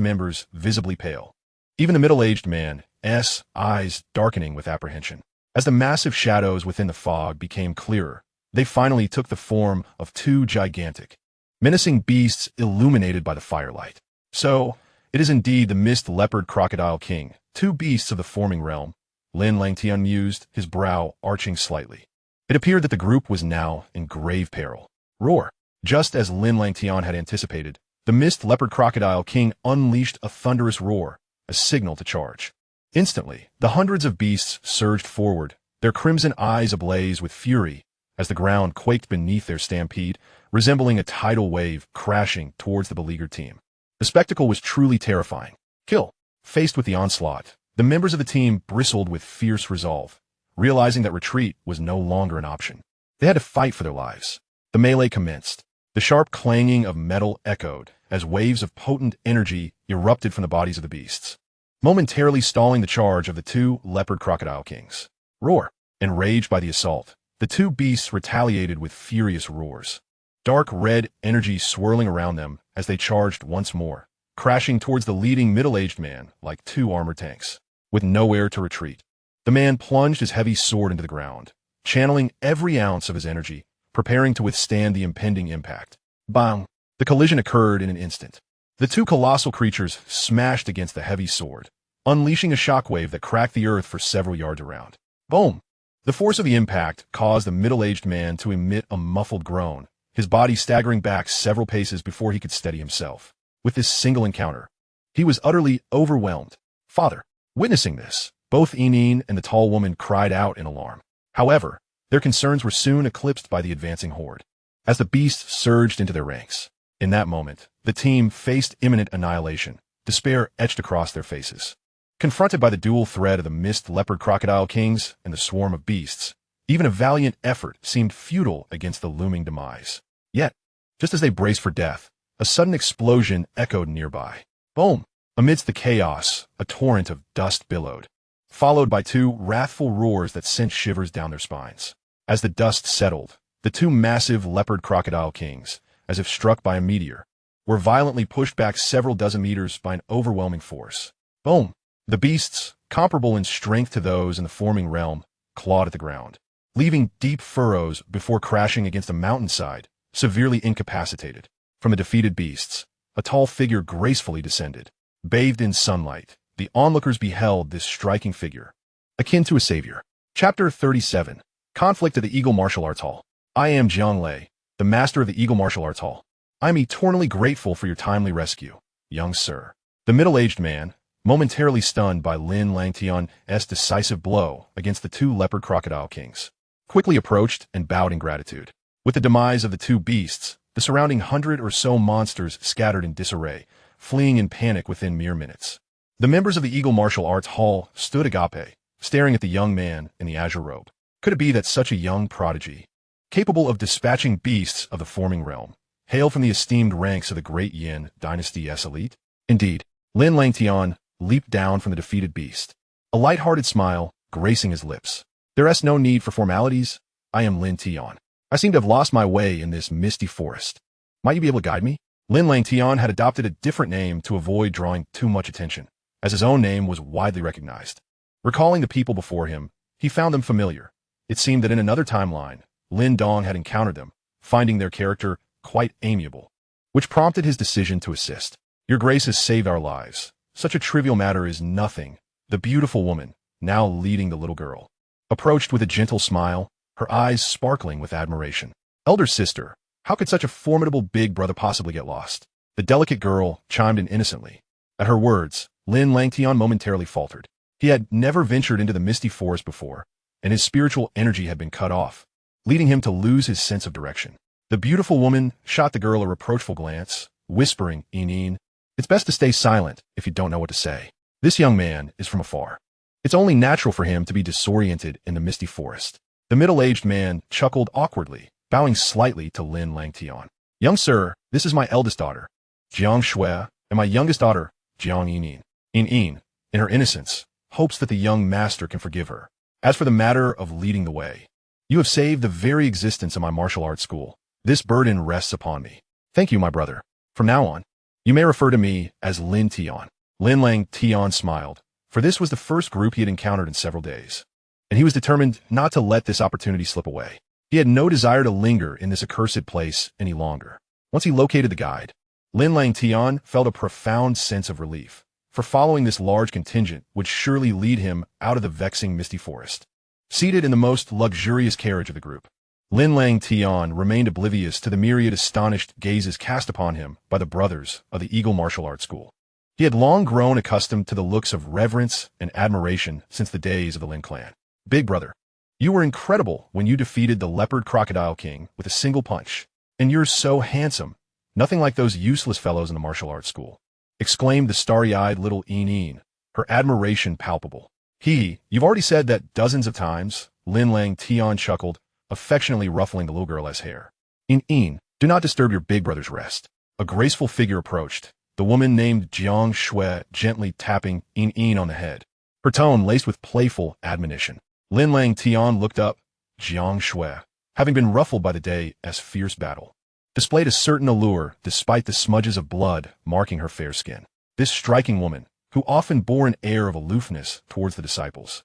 members visibly pale. Even the middle-aged man's eyes darkening with apprehension. As the massive shadows within the fog became clearer, they finally took the form of 2 gigantic, menacing beasts illuminated by the firelight. So, it is indeed the Mist Leopard Crocodile King, 2 beasts of the forming realm, Lin Langtian mused, his brow arching slightly. It appeared that the group was now in grave peril. Roar! Just as Lin Langtian had anticipated, the Mist Leopard Crocodile King unleashed a thunderous roar, a signal to charge. Instantly, the hundreds of beasts surged forward, their crimson eyes ablaze with fury, as the ground quaked beneath their stampede, resembling a tidal wave crashing towards the beleaguered team. The spectacle was truly terrifying. Kill. Faced with the onslaught, the members of the team bristled with fierce resolve, realizing that retreat was no longer an option. They had to fight for their lives. The melee commenced. The sharp clanging of metal echoed as waves of potent energy erupted from the bodies of the beasts, momentarily stalling the charge of the two leopard crocodile kings. Roar! Enraged by the assault, the two beasts retaliated with furious roars. Dark red energy swirling around them as they charged once more, crashing towards the leading middle-aged man like two armored tanks. With nowhere to retreat, the man plunged his heavy sword into the ground, channeling every ounce of his energy, preparing to withstand the impending impact. Bang! The collision occurred in an instant. The two colossal creatures smashed against the heavy sword, unleashing a shockwave that cracked the earth for several yards around. Boom! The force of the impact caused the middle-aged man to emit a muffled groan, his body staggering back several paces before he could steady himself. With this single encounter, he was utterly overwhelmed. Father! Witnessing this, both Enin and the tall woman cried out in alarm. However, their concerns were soon eclipsed by the advancing horde, as the beasts surged into their ranks. In that moment, the team faced imminent annihilation, despair etched across their faces. Confronted by the dual threat of the mist leopard crocodile kings and the swarm of beasts, even a valiant effort seemed futile against the looming demise. Yet, just as they braced for death, a sudden explosion echoed nearby. Boom! Amidst the chaos, a torrent of dust billowed, followed by two wrathful roars that sent shivers down their spines. As the dust settled, the two massive leopard crocodile kings, as if struck by a meteor, were violently pushed back several dozen meters by an overwhelming force. Boom! The beasts, comparable in strength to those in the forming realm, clawed at the ground, leaving deep furrows before crashing against a mountainside, severely incapacitated. From the defeated beasts, a tall figure gracefully descended. Bathed in sunlight, the onlookers beheld this striking figure, akin to a savior. Chapter 37. Conflict at the Eagle Martial Arts Hall. I am Jiang Lei, the master of the Eagle Martial Arts Hall. I am eternally grateful for your timely rescue, young sir. The middle-aged man, momentarily stunned by Lin Langtian's decisive blow against the two leopard crocodile kings, quickly approached and bowed in gratitude. With the demise of the two beasts, the surrounding 100 or so monsters scattered in disarray, fleeing in panic within mere minutes. The members of the Eagle Martial Arts Hall stood agape, staring at the young man in the azure robe. Could it be that such a young prodigy, capable of dispatching beasts of the forming realm, hailed from the esteemed ranks of the great Yin dynasty's elite? Indeed, Lin Langtian leaped down from the defeated beast, a light-hearted smile gracing his lips. There is no need for formalities. I am Lin Tian. I seem to have lost my way in this misty forest. Might you be able to guide me? Lin Langtian had adopted a different name to avoid drawing too much attention, as his own name was widely recognized. Recalling the people before him, he found them familiar. It seemed that in another timeline, Lin Dong had encountered them, finding their character quite amiable, which prompted his decision to assist. Your grace has saved our lives. Such a trivial matter is nothing. The beautiful woman, now leading the little girl, approached with a gentle smile, her eyes sparkling with admiration. Elder sister, how could such a formidable big brother possibly get lost? The delicate girl chimed in innocently. At her words, Lin Langtian momentarily faltered. He had never ventured into the misty forest before, and his spiritual energy had been cut off, leading him to lose his sense of direction. The beautiful woman shot the girl a reproachful glance, whispering, Enin, it's best to stay silent if you don't know what to say. This young man is from afar. It's only natural for him to be disoriented in the misty forest. The middle-aged man chuckled awkwardly, bowing slightly to Lin Langtian. Young sir, this is my eldest daughter, Jiang Shui, and my youngest daughter, Jiang Enin. Enin, in her innocence, hopes that the young master can forgive her. As for the matter of leading the way, you have saved the very existence of my martial arts school. This burden rests upon me. Thank you, my brother. From now on, you may refer to me as Lin Tian. Lin Langtian smiled, for this was the first group he had encountered in several days, and he was determined not to let this opportunity slip away. He had no desire to linger in this accursed place any longer. Once he located the guide, Lin Langtian felt a profound sense of relief, for following this large contingent would surely lead him out of the vexing misty forest. Seated in the most luxurious carriage of the group, Lin Langtian remained oblivious to the myriad astonished gazes cast upon him by the brothers of the Eagle Martial Arts School. He had long grown accustomed to the looks of reverence and admiration since the days of the Lin clan. Big brother, you were incredible when you defeated the Leopard Crocodile King with a single punch, and you're so handsome, nothing like those useless fellows in the martial arts school. exclaimed the starry-eyed little Yin, her admiration palpable. You've already said that dozens of times, Lin Langtian chuckled, affectionately ruffling the little girl's hair. Yin, do not disturb your big brother's rest. A graceful figure approached, the woman named Jiang Shui gently tapping Yin on the head, her tone laced with playful admonition. Lin Langtian looked up. Jiang Shui, having been ruffled by the day's fierce battle, displayed a certain allure despite the smudges of blood marking her fair skin. This striking woman, who often bore an air of aloofness towards the disciples,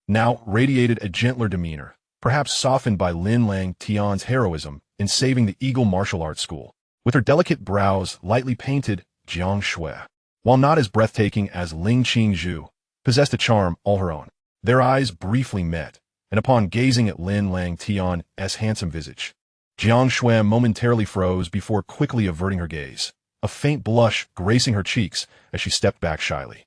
now radiated a gentler demeanor, perhaps softened by Lin Langtian's heroism in saving the Eagle Martial Arts School. With her delicate brows lightly painted, Jiang Shui, while not as breathtaking as Ling Qingzhu, possessed a charm all her own. Their eyes briefly met, and upon gazing at Lin Langtian's handsome visage, Jiang Shui momentarily froze before quickly averting her gaze, a faint blush gracing her cheeks as she stepped back shyly.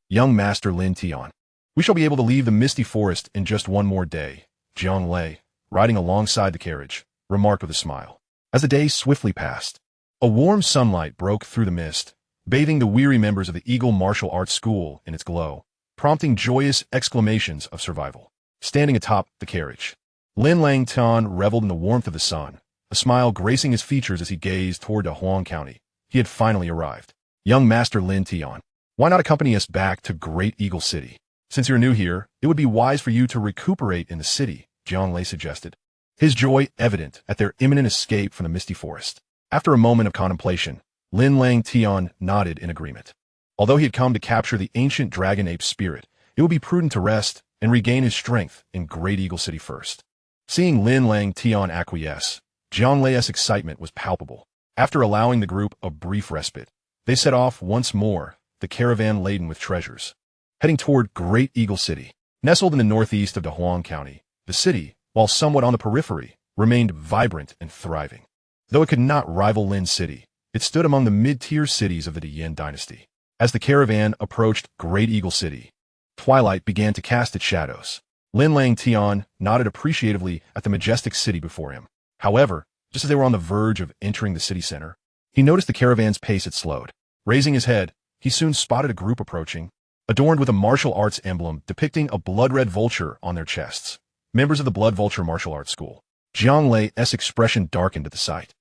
Young Master Lin Tian. We shall be able to leave the misty forest in just one more day, Jiang Lei, riding alongside the carriage, remarked with a smile. As the day swiftly passed, a warm sunlight broke through the mist, bathing the weary members of the Eagle Martial Arts School in its glow, prompting joyous exclamations of survival. Standing atop the carriage, Lin Langtian reveled in the warmth of the sun, a smile gracing his features as he gazed toward Dahuang County. He had finally arrived. Young Master Lin Tian, why not accompany us back to Great Eagle City? Since you're new here, it would be wise for you to recuperate in the city, Jiang Lei suggested, his joy evident at their imminent escape from the misty forest. After a moment of contemplation, Lin Langtian nodded in agreement. Although he had come to capture the ancient dragon ape spirit, it would be prudent to rest and regain his strength in Great Eagle City first. Seeing Lin Langtian acquiesce, Jiang Lei's excitement was palpable. After allowing the group a brief respite, they set off once more, the caravan laden with treasures, heading toward Great Eagle City. Nestled in the northeast of Dahuang County, the city, while somewhat on the periphery, remained vibrant and thriving. Though it could not rival Lin City, it stood among the mid-tier cities of the Yin dynasty. As the caravan approached Great Eagle City, twilight began to cast its shadows. Lin Langtian nodded appreciatively at the majestic city before him. However, just as they were on the verge of entering the city center, he noticed the caravan's pace had slowed. Raising his head, he soon spotted a group approaching, adorned with a martial arts emblem depicting a blood-red vulture on their chests. Members of the Blood Vulture Martial Arts School. Jiang Lei's expression darkened at the sight.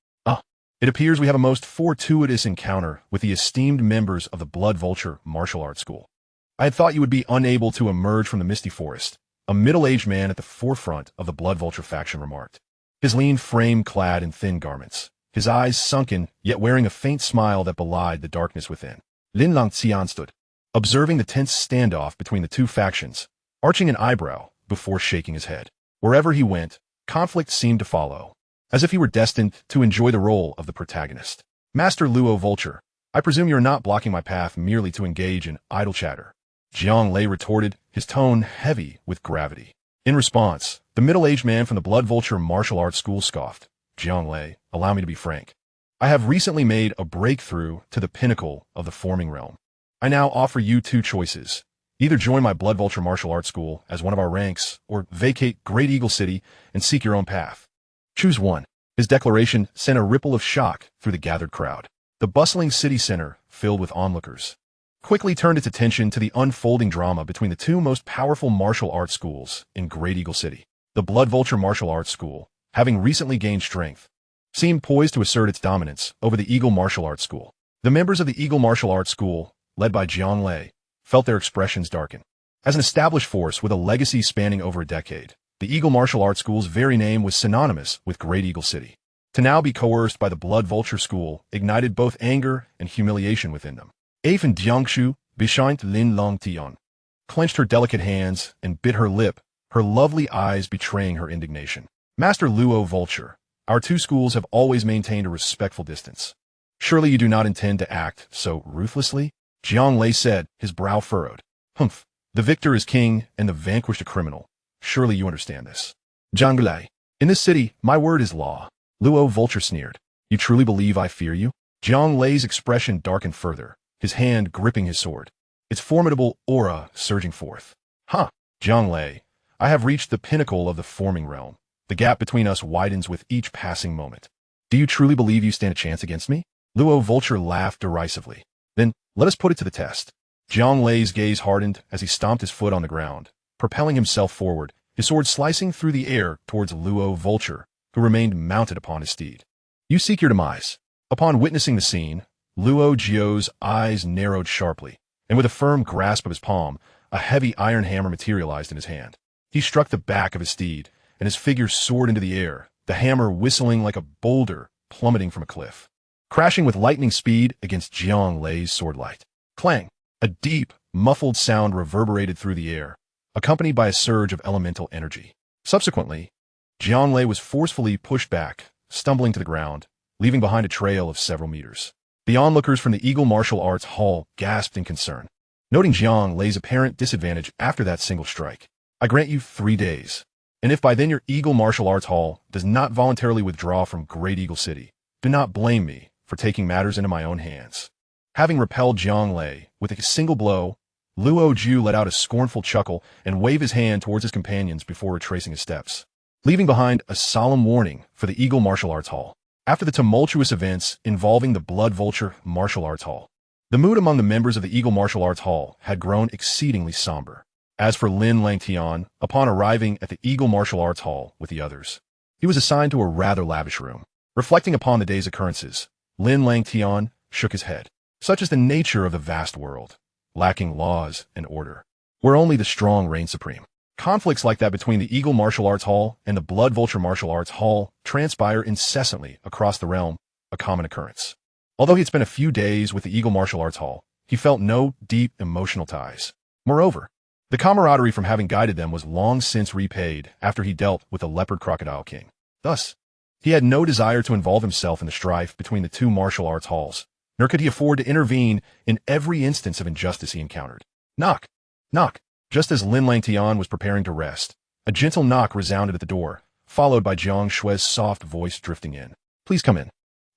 It appears we have a most fortuitous encounter with the esteemed members of the Blood Vulture Martial Arts School. I had thought you would be unable to emerge from the misty forest, a middle-aged man at the forefront of the Blood Vulture faction remarked. His lean frame clad in thin garments, his eyes sunken, yet wearing a faint smile that belied the darkness within. Lin Langtian stood, observing the tense standoff between the two factions, arching an eyebrow before shaking his head. Wherever he went, conflict seemed to follow, as if he were destined to enjoy the role of the protagonist. Master Luo Vulture, I presume you are not blocking my path merely to engage in idle chatter, Jiang Lei retorted, his tone heavy with gravity. In response, the middle-aged man from the Blood Vulture Martial Arts School scoffed. Jiang Lei, allow me to be frank. I have recently made a breakthrough to the pinnacle of the forming realm. I now offer you two choices. Either join my Blood Vulture Martial Arts School as one of our ranks, or vacate Great Eagle City and seek your own path. Choose one. His declaration sent a ripple of shock through the gathered crowd. The bustling city center, filled with onlookers, quickly turned its attention to the unfolding drama between the two most powerful martial arts schools in Great Eagle City. The Blood Vulture Martial Arts School, having recently gained strength, seemed poised to assert its dominance over the Eagle Martial Arts School. The members of the Eagle Martial Arts School, led by Jiang Lei, felt their expressions darken. As an established force with a legacy spanning over a decade, the Eagle Martial Arts School's very name was synonymous with Great Eagle City. To now be coerced by the Blood Vulture School ignited both anger and humiliation within them. Afen Jiangshu, Bishint Lin Langtian, clenched her delicate hands and bit her lip, her lovely eyes betraying her indignation. Master Luo Vulture, our two schools have always maintained a respectful distance. Surely you do not intend to act so ruthlessly? Jiang Lei said, his brow furrowed. Humph, the victor is king and the vanquished a criminal. Surely you understand this. Jiang Lei, in this city, my word is law. Luo Vulture sneered. You truly believe I fear you? Jiang Lei's expression darkened further, his hand gripping his sword, its formidable aura surging forth. Jiang Lei, I have reached the pinnacle of the forming realm. The gap between us widens with each passing moment. Do you truly believe you stand a chance against me? Luo Vulture laughed derisively. Then, let us put it to the test. Jiang Lei's gaze hardened as he stomped his foot on the ground, propelling himself forward, his sword slicing through the air towards Luo Vulture, who remained mounted upon his steed. You seek your demise. Upon witnessing the scene, Luo Jio's eyes narrowed sharply, and with a firm grasp of his palm, a heavy iron hammer materialized in his hand. He struck the back of his steed, and his figure soared into the air, the hammer whistling like a boulder plummeting from a cliff, crashing with lightning speed against Jiang Lei's swordlight. Clang! A deep, muffled sound reverberated through the air, accompanied by a surge of elemental energy. Subsequently, Jiang Lei was forcefully pushed back, stumbling to the ground, leaving behind a trail of several meters. The onlookers from the Eagle Martial Arts Hall gasped in concern, noting Jiang Lei's apparent disadvantage after that single strike. I grant you 3 days, and if by then your Eagle Martial Arts Hall does not voluntarily withdraw from Great Eagle City, do not blame me for taking matters into my own hands. Having repelled Jiang Lei with a single blow, Luo Jiu let out a scornful chuckle and waved his hand towards his companions before retracing his steps, leaving behind a solemn warning for the Eagle Martial Arts Hall. After the tumultuous events involving the Blood Vulture Martial Arts Hall, the mood among the members of the Eagle Martial Arts Hall had grown exceedingly somber. As for Lin Langtian, upon arriving at the Eagle Martial Arts Hall with the others, he was assigned to a rather lavish room. Reflecting upon the day's occurrences, Lin Langtian shook his head. Such is the nature of the vast world, lacking laws and order, where only the strong reign supreme. Conflicts like that between the Eagle Martial Arts Hall and the Blood Vulture Martial Arts Hall transpire incessantly across the realm, a common occurrence. Although he had spent a few days with the Eagle Martial Arts Hall, he felt no deep emotional ties. Moreover, the camaraderie from having guided them was long since repaid after he dealt with the Leopard Crocodile King. Thus, he had no desire to involve himself in the strife between the two martial arts halls, nor could he afford to intervene in every instance of injustice he encountered. Knock! Knock! Just as Lin Langtian was preparing to rest, a gentle knock resounded at the door, followed by Jiang Shui's soft voice drifting in. Please come in.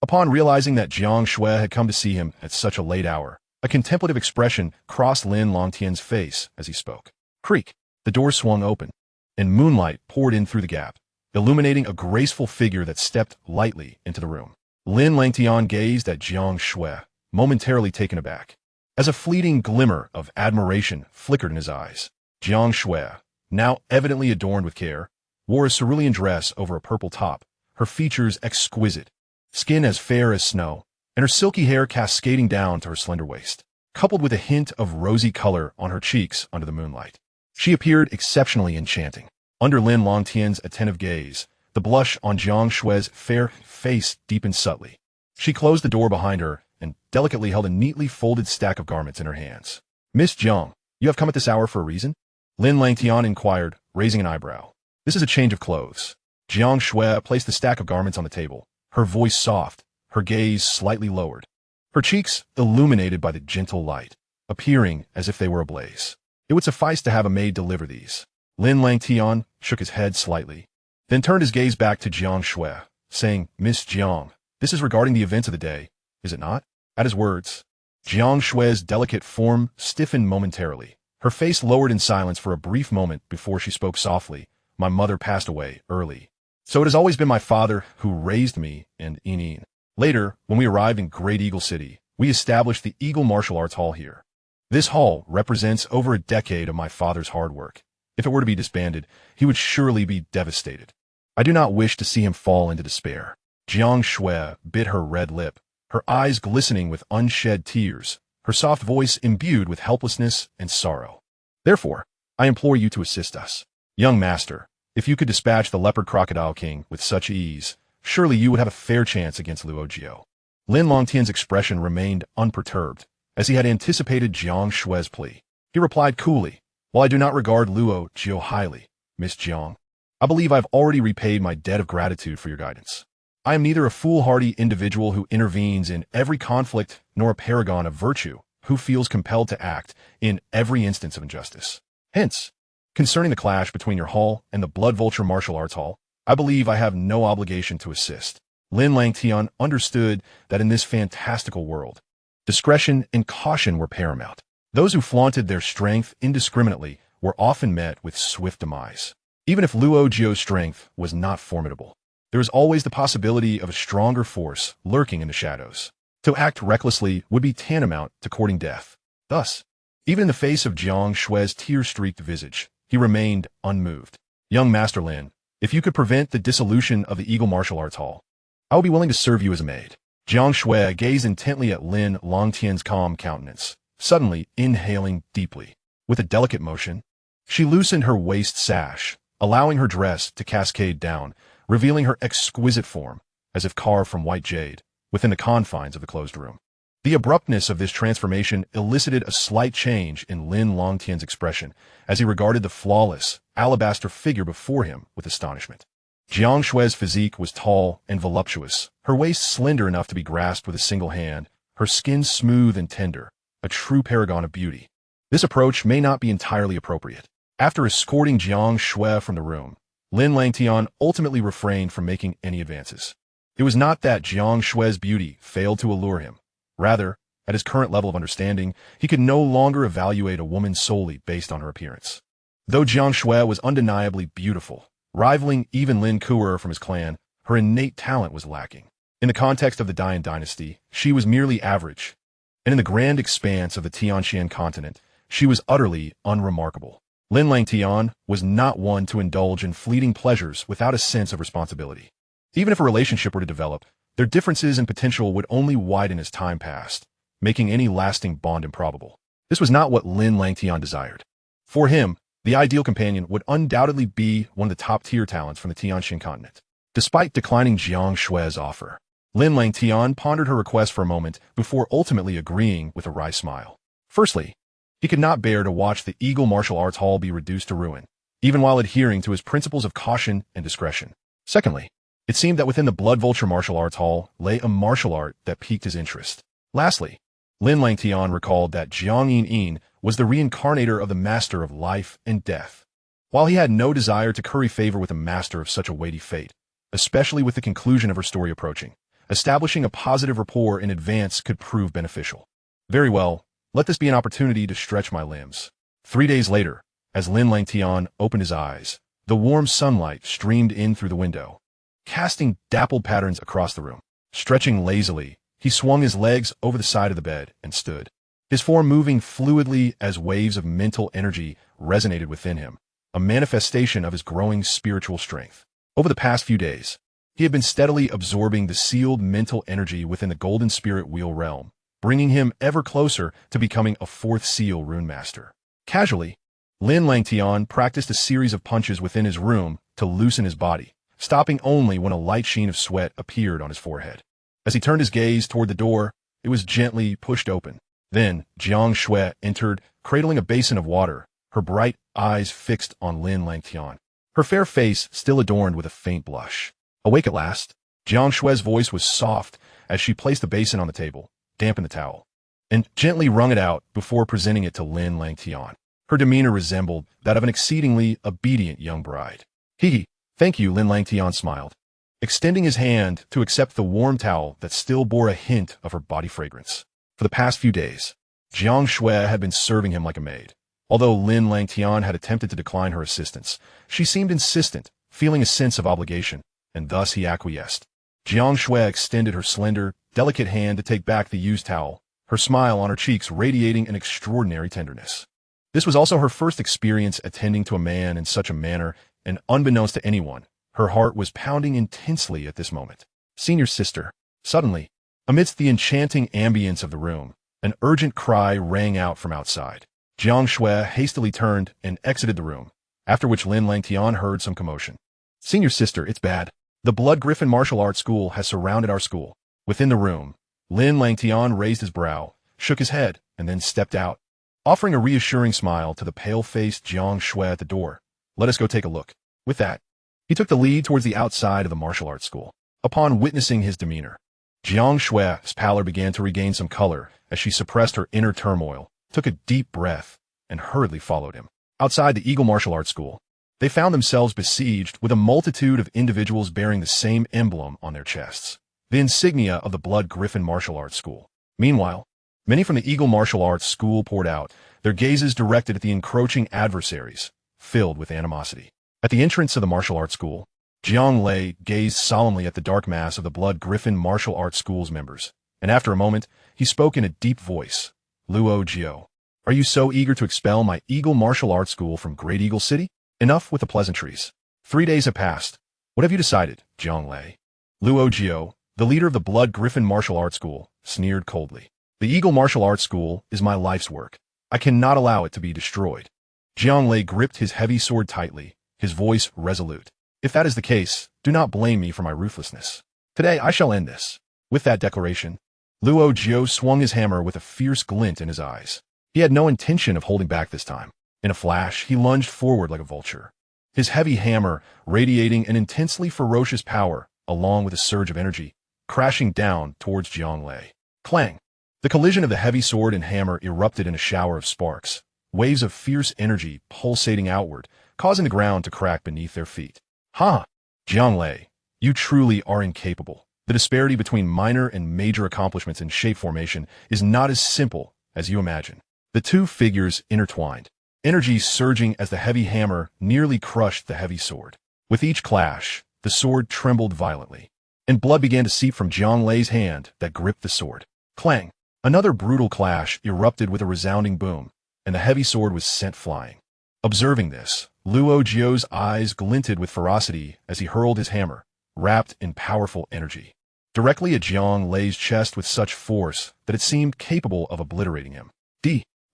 Upon realizing that Jiang Shui had come to see him at such a late hour, a contemplative expression crossed Lin Langtian's face as he spoke. Creak! The door swung open, and moonlight poured in through the gap, illuminating a graceful figure that stepped lightly into the room. Lin Langtian gazed at Jiang Shui, momentarily taken aback. As a fleeting glimmer of admiration flickered in his eyes, Jiang Shui, now evidently adorned with care, wore a cerulean dress over a purple top, her features exquisite, skin as fair as snow, and her silky hair cascading down to her slender waist, coupled with a hint of rosy color on her cheeks under the moonlight. She appeared exceptionally enchanting. Under Lin Langtian's attentive gaze, the blush on Jiang Shui's fair face deepened subtly. She closed the door behind her and delicately held a neatly folded stack of garments in her hands. Miss Jiang, you have come at this hour for a reason? Lin Langtian inquired, raising an eyebrow. This is a change of clothes. Jiang Shui placed the stack of garments on the table, her voice soft, her gaze slightly lowered, her cheeks illuminated by the gentle light, appearing as if they were ablaze. It would suffice to have a maid deliver these. Lin Langtian shook his head slightly, then turned his gaze back to Jiang Shui, saying, Miss Jiang, this is regarding the events of the day, is it not? At his words, Jiang Shui's delicate form stiffened momentarily. Her face lowered in silence for a brief moment before she spoke softly. My mother passed away early, so it has always been my father who raised me and Inin. Later, when we arrived in Great Eagle City, we established the Eagle Martial Arts Hall here. This hall represents over a decade of my father's hard work. If it were to be disbanded, he would surely be devastated. I do not wish to see him fall into despair. Jiang Shui bit her red lip, her eyes glistening with unshed tears, her soft voice imbued with helplessness and sorrow. Therefore, I implore you to assist us. Young master, if you could dispatch the Leopard Crocodile King with such ease, surely you would have a fair chance against Luo Jiu. Lin Langtian's expression remained unperturbed, as he had anticipated Jiang Shui's plea. He replied coolly, While I do not regard Luo Jiu highly, Miss Jiang, I believe I have already repaid my debt of gratitude for your guidance. I am neither a foolhardy individual who intervenes in every conflict nor a paragon of virtue who feels compelled to act in every instance of injustice. Hence, concerning the clash between your hall and the Blood Vulture Martial Arts Hall, I believe I have no obligation to assist. Lin Langtian understood that in this fantastical world, discretion and caution were paramount. Those who flaunted their strength indiscriminately were often met with swift demise. Even if Luo Jiu's strength was not formidable, there is always the possibility of a stronger force lurking in the shadows. To act recklessly would be tantamount to courting death. Thus, even in the face of Jiang Shui's tear-streaked visage, he remained unmoved. Young Master Lin, if you could prevent the dissolution of the Eagle Martial Arts Hall, I would be willing to serve you as a maid. Jiang Shui gazed intently at Lin Langtian's calm countenance, suddenly inhaling deeply. With a delicate motion, she loosened her waist sash, allowing her dress to cascade down, revealing her exquisite form, as if carved from white jade, within the confines of the closed room. The abruptness of this transformation elicited a slight change in Lin Langtian's expression as he regarded the flawless, alabaster figure before him with astonishment. Jiang Shui's physique was tall and voluptuous, her waist slender enough to be grasped with a single hand, her skin smooth and tender, a true paragon of beauty. This approach may not be entirely appropriate. After escorting Jiang Shui from the room, Lin Langtian ultimately refrained from making any advances. It was not that Jiang Shui's beauty failed to allure him. Rather, at his current level of understanding, he could no longer evaluate a woman solely based on her appearance. Though Jiang Shui was undeniably beautiful, rivaling even Lin Kuer from his clan, her innate talent was lacking. In the context of the Dian dynasty, she was merely average, and in the grand expanse of the Tianxuan Continent, she was utterly unremarkable. Lin Langtian was not one to indulge in fleeting pleasures without a sense of responsibility. Even if a relationship were to develop, their differences in potential would only widen as time passed, making any lasting bond improbable. This was not what Lin Langtian desired. For him, the ideal companion would undoubtedly be one of the top-tier talents from the Tianxuan Continent. Despite declining Jiang Shui's offer, Lin Langtian pondered her request for a moment before ultimately agreeing with a wry smile. Firstly, he could not bear to watch the Eagle Martial Arts Hall be reduced to ruin, even while adhering to his principles of caution and discretion. Secondly, it seemed that within the Blood Vulture Martial Arts Hall lay a martial art that piqued his interest. Lastly, Lin Langtian recalled that Jiang Yin was the reincarnator of the master of life and death. While he had no desire to curry favor with a master of such a weighty fate, especially with the conclusion of her story approaching, establishing a positive rapport in advance could prove beneficial. Very well, let this be an opportunity to stretch my limbs. 3 days later, as Lin Langtian opened his eyes, the warm sunlight streamed in through the window, casting dappled patterns across the room. Stretching lazily, he swung his legs over the side of the bed and stood, his form moving fluidly as waves of mental energy resonated within him, a manifestation of his growing spiritual strength. Over the past few days, he had been steadily absorbing the sealed mental energy within the Golden Spirit Wheel realm, bringing him ever closer to becoming a fourth seal rune master. Casually, Lin Langtian practiced a series of punches within his room to loosen his body, stopping only when a light sheen of sweat appeared on his forehead. As he turned his gaze toward the door, it was gently pushed open. Then, Jiang Shui entered, cradling a basin of water, her bright eyes fixed on Lin Langtian, her fair face still adorned with a faint blush. Awake at last, Jiang Shui's voice was soft as she placed the basin on the table, dampened the towel, and gently wrung it out before presenting it to Lin Langtian. Her demeanor resembled that of an exceedingly obedient young bride. Thank you, Lin Langtian smiled, extending his hand to accept the warm towel that still bore a hint of her body fragrance. For the past few days, Jiang Shui had been serving him like a maid. Although Lin Langtian had attempted to decline her assistance, she seemed insistent, feeling a sense of obligation, and thus he acquiesced. Jiang Shui extended her slender, delicate hand to take back the used towel, her smile on her cheeks radiating an extraordinary tenderness. This was also her first experience attending to a man in such a manner, and unbeknownst to anyone, her heart was pounding intensely at this moment. Senior sister. Suddenly, amidst the enchanting ambience of the room, an urgent cry rang out from outside. Jiang Shui hastily turned and exited the room, after which Lin Langtian heard some commotion. Senior sister, it's bad. The Blood Griffin Martial Arts School has surrounded our school. Within the room, Lin Langtian raised his brow, shook his head, and then stepped out, offering a reassuring smile to the pale-faced Jiang Shui at the door. Let us go take a look. With that, he took the lead towards the outside of the martial arts school. Upon witnessing his demeanor, Jiang Shui's pallor began to regain some color as she suppressed her inner turmoil, took a deep breath, and hurriedly followed him. Outside the Eagle Martial Arts School, they found themselves besieged with a multitude of individuals bearing the same emblem on their chests, the insignia of the Blood Griffin Martial Arts School. Meanwhile, many from the Eagle Martial Arts School poured out, their gazes directed at the encroaching adversaries, filled with animosity. At the entrance of the martial arts school, Jiang Lei gazed solemnly at the dark mass of the Blood Griffin Martial Arts School's members, and after a moment, he spoke in a deep voice. Luo Jiao, are you so eager to expel my Eagle Martial Arts School from Great Eagle City? Enough with the pleasantries. 3 days have passed. What have you decided, Jiang Lei? Luo Jiao, the leader of the Blood Griffin Martial Arts School, sneered coldly. The Eagle Martial Arts School is my life's work. I cannot allow it to be destroyed. Jiang Lei gripped his heavy sword tightly, his voice resolute. If that is the case, do not blame me for my ruthlessness. Today I shall end this. With that declaration, Luo Jiao swung his hammer with a fierce glint in his eyes. He had no intention of holding back this time. In a flash, he lunged forward like a vulture. His heavy hammer, radiating an intensely ferocious power, along with a surge of energy, crashing down towards Jiang Lei. Clang! The collision of the heavy sword and hammer erupted in a shower of sparks, waves of fierce energy pulsating outward, causing the ground to crack beneath their feet. Ha! Jiang Lei, you truly are incapable. The disparity between minor and major accomplishments in shape formation is not as simple as you imagine. The two figures intertwined, energy surging as the heavy hammer nearly crushed the heavy sword. With each clash, the sword trembled violently, and blood began to seep from Jiang Lei's hand that gripped the sword. Clang! Another brutal clash erupted with a resounding boom, and the heavy sword was sent flying. Observing this, Luo Jiao's eyes glinted with ferocity as he hurled his hammer, wrapped in powerful energy, directly at Jiang Lei's chest with such force that it seemed capable of obliterating him.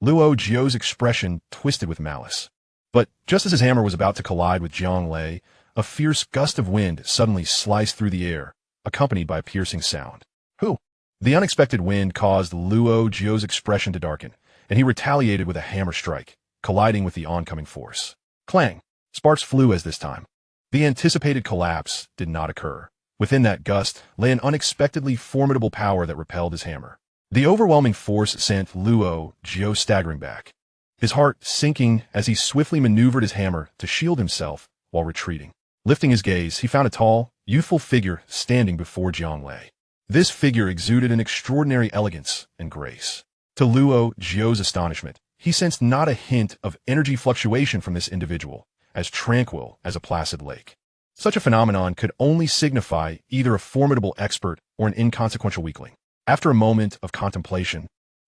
Luo Jiao's expression twisted with malice. But just as his hammer was about to collide with Jiang Lei, a fierce gust of wind suddenly sliced through the air, accompanied by a piercing sound. Who? The unexpected wind caused Luo Jiao's expression to darken, and he retaliated with a hammer strike, colliding with the oncoming force. Clang! Sparks flew as this time. The anticipated collapse did not occur. Within that gust lay an unexpectedly formidable power that repelled his hammer. The overwhelming force sent Luo Jiao staggering back, his heart sinking as he swiftly maneuvered his hammer to shield himself while retreating. Lifting his gaze, he found a tall, youthful figure standing before Jiang Lei. This figure exuded an extraordinary elegance and grace. To Luo Jiao's astonishment, he sensed not a hint of energy fluctuation from this individual, as tranquil as a placid lake. Such a phenomenon could only signify either a formidable expert or an inconsequential weakling. After a moment of contemplation,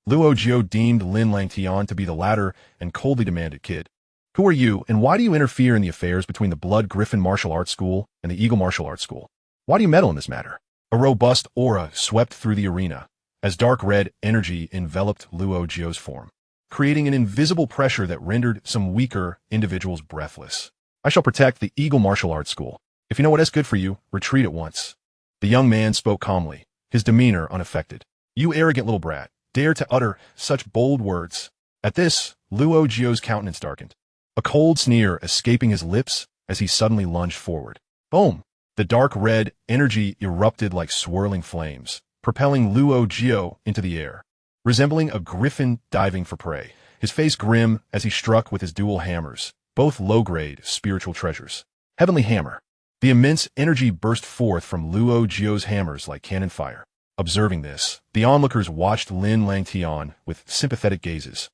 Luo Jiao deemed Lin Langtian to be the latter and coldly demanded, "Kid, who are you and why do you interfere in the affairs between the Blood Griffin Martial Arts School and the Eagle Martial Arts School? Why do you meddle in this matter?" A robust aura swept through the arena as dark red energy enveloped Luo Jiao's form, creating an invisible pressure that rendered some weaker individuals breathless. "I shall protect the Eagle Martial Arts School. If you know what is good for you, retreat at once." The young man spoke calmly, his demeanor unaffected. "You arrogant little brat, dare to utter such bold words." At this, Luo Jiao's countenance darkened, a cold sneer escaping his lips as he suddenly lunged forward. Boom! The dark red energy erupted like swirling flames, propelling Luo Jiao into the air, resembling a griffin diving for prey, his face grim as he struck with his dual hammers, both low-grade spiritual treasures. Heavenly Hammer. The immense energy burst forth from Luo Jiao's hammers like cannon fire. Observing this, the onlookers watched Lin Langtian with sympathetic gazes,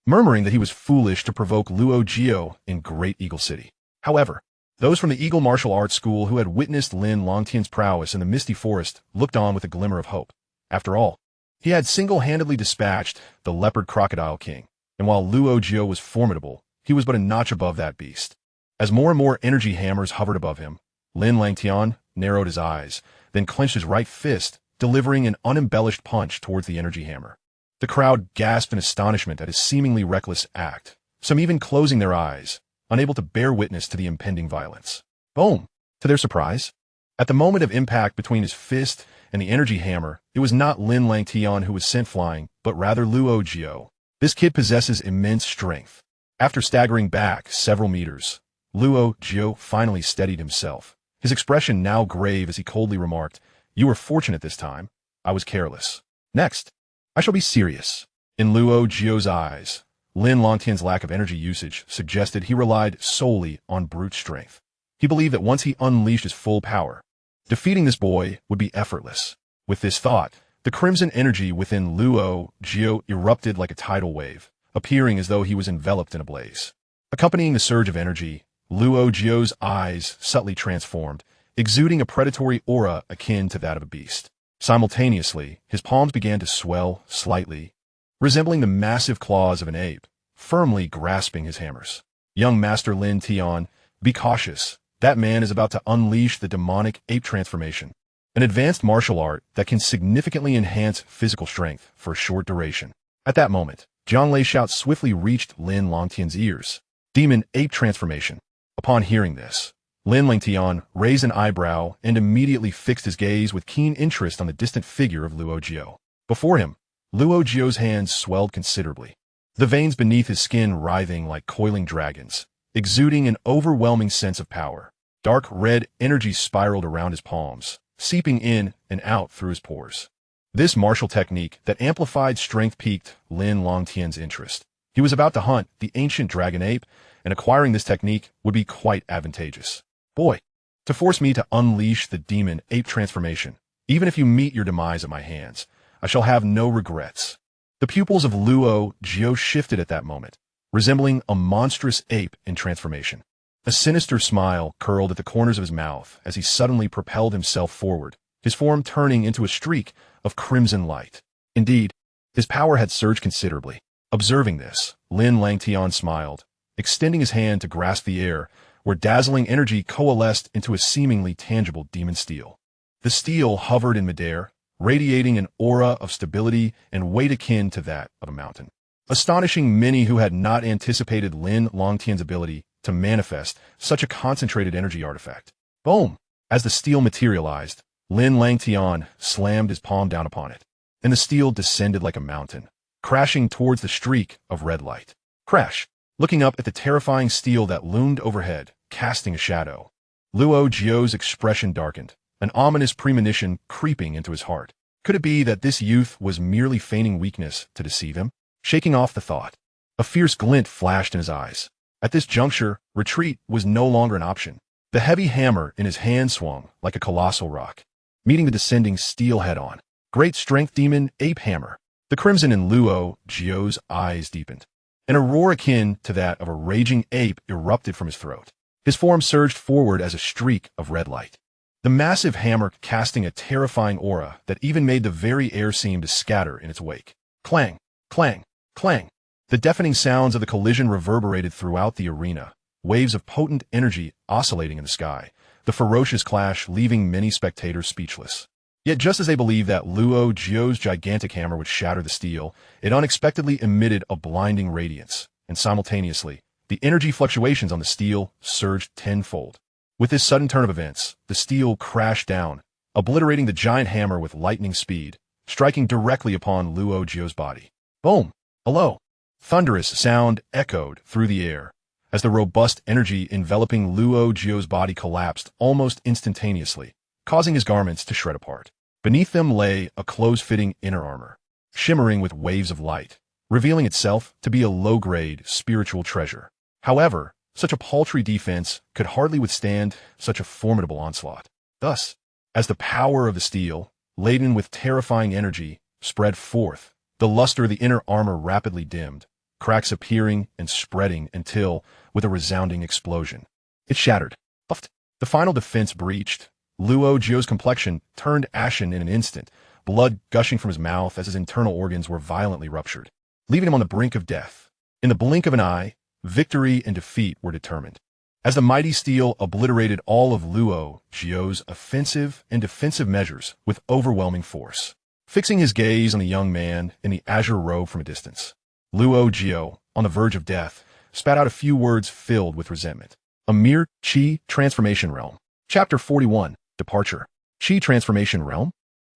murmuring that he was foolish to provoke Luo Jiao in Great Eagle City. However, those from the Eagle Martial Arts School who had witnessed Lin Langtian's prowess in the misty forest looked on with a glimmer of hope. After all, he had single-handedly dispatched the Leopard Crocodile King, and while Luo Jiao was formidable, he was but a notch above that beast. As more and more energy hammers hovered above him, Lin Langtian narrowed his eyes, then clenched his right fist, delivering an unembellished punch towards the energy hammer. The crowd gasped in astonishment at his seemingly reckless act, some even closing their eyes, unable to bear witness to the impending violence. Boom! To their surprise, at the moment of impact between his fist and the energy hammer, it was not Lin Langtian who was sent flying, but rather Luo Jiao. This kid possesses immense strength. After staggering back several meters, Luo Jiao finally steadied himself, his expression now grave as he coldly remarked, "You were fortunate this time. I was careless. Next, I shall be serious." In Luo Jiao's eyes, Lin Langtian's lack of energy usage suggested he relied solely on brute strength. He believed that once he unleashed his full power, defeating this boy would be effortless. With this thought, the crimson energy within Luo Jiao erupted like a tidal wave, appearing as though he was enveloped in a blaze. Accompanying the surge of energy, Luo Jiao's eyes subtly transformed, exuding a predatory aura akin to that of a beast. Simultaneously, his palms began to swell slightly, resembling the massive claws of an ape, firmly grasping his hammers. Young Master Lin Tian, be cautious. That man is about to unleash the demonic ape transformation, an advanced martial art that can significantly enhance physical strength for a short duration. At that moment, Jiang Lei's shout swiftly reached Lin Langtian's ears. Demon ape transformation. Upon hearing this, Lin Langtian raised an eyebrow and immediately fixed his gaze with keen interest on the distant figure of Luo Jiao. Before him, Luo Jiao's hands swelled considerably, the veins beneath his skin writhing like coiling dragons, exuding an overwhelming sense of power. Dark red energy spiraled around his palms, seeping in and out through his pores. This martial technique that amplified strength piqued Lin Langtian's interest. He was about to hunt the ancient dragon ape, and acquiring this technique would be quite advantageous. Boy, to force me to unleash the demon ape transformation, even if you meet your demise at my hands, I shall have no regrets. The pupils of Luo Jiao shifted at that moment, resembling a monstrous ape in transformation. A sinister smile curled at the corners of his mouth as he suddenly propelled himself forward, his form turning into a streak of crimson light. Indeed, his power had surged considerably. Observing this, Lin Langtian smiled, extending his hand to grasp the air, where dazzling energy coalesced into a seemingly tangible demon steel. The steel hovered in midair, radiating an aura of stability and weight akin to that of a mountain, astonishing many who had not anticipated Lin Langtian's ability to manifest such a concentrated energy artifact. Boom! As the steel materialized, Lin Langtian slammed his palm down upon it, and the steel descended like a mountain, crashing towards the streak of red light. Crash! Looking up at the terrifying steel that loomed overhead, casting a shadow, Luo Jiao's expression darkened, an ominous premonition creeping into his heart. Could it be that this youth was merely feigning weakness to deceive him? Shaking off the thought, a fierce glint flashed in his eyes. At this juncture, retreat was no longer an option. The heavy hammer in his hand swung like a colossal rock, meeting the descending steel head-on. Great strength demon ape hammer. The crimson in Luo Jiao's eyes deepened. An roar akin to that of a raging ape erupted from his throat. His form surged forward as a streak of red light, the massive hammer casting a terrifying aura that even made the very air seem to scatter in its wake. Clang, clang, clang. The deafening sounds of the collision reverberated throughout the arena, waves of potent energy oscillating in the sky, the ferocious clash leaving many spectators speechless. Yet just as they believed that Luo Jiao's gigantic hammer would shatter the steel, it unexpectedly emitted a blinding radiance, and simultaneously, the energy fluctuations on the steel surged tenfold. With this sudden turn of events, the steel crashed down, obliterating the giant hammer with lightning speed, striking directly upon Luo Jiao's body. Boom! A low, thunderous sound echoed through the air, as the robust energy enveloping Luo Jiao's body collapsed almost instantaneously, causing his garments to shred apart. Beneath them lay a close-fitting inner armor, shimmering with waves of light, revealing itself to be a low-grade spiritual treasure. However, such a paltry defense could hardly withstand such a formidable onslaught. Thus, as the power of the steel, laden with terrifying energy, spread forth, the luster of the inner armor rapidly dimmed, cracks appearing and spreading until, with a resounding explosion, it shattered. Puffed. The final defense breached. Luo Jiao's complexion turned ashen in an instant, blood gushing from his mouth as his internal organs were violently ruptured, leaving him on the brink of death. In the blink of an eye, victory and defeat were determined, as the mighty steel obliterated all of Luo Jiao's offensive and defensive measures with overwhelming force. Fixing his gaze on the young man in the azure robe from a distance, Luo Jiao, on the verge of death, spat out a few words filled with resentment. A mere Qi transformation realm. Chapter 41. Departure. Qi transformation realm?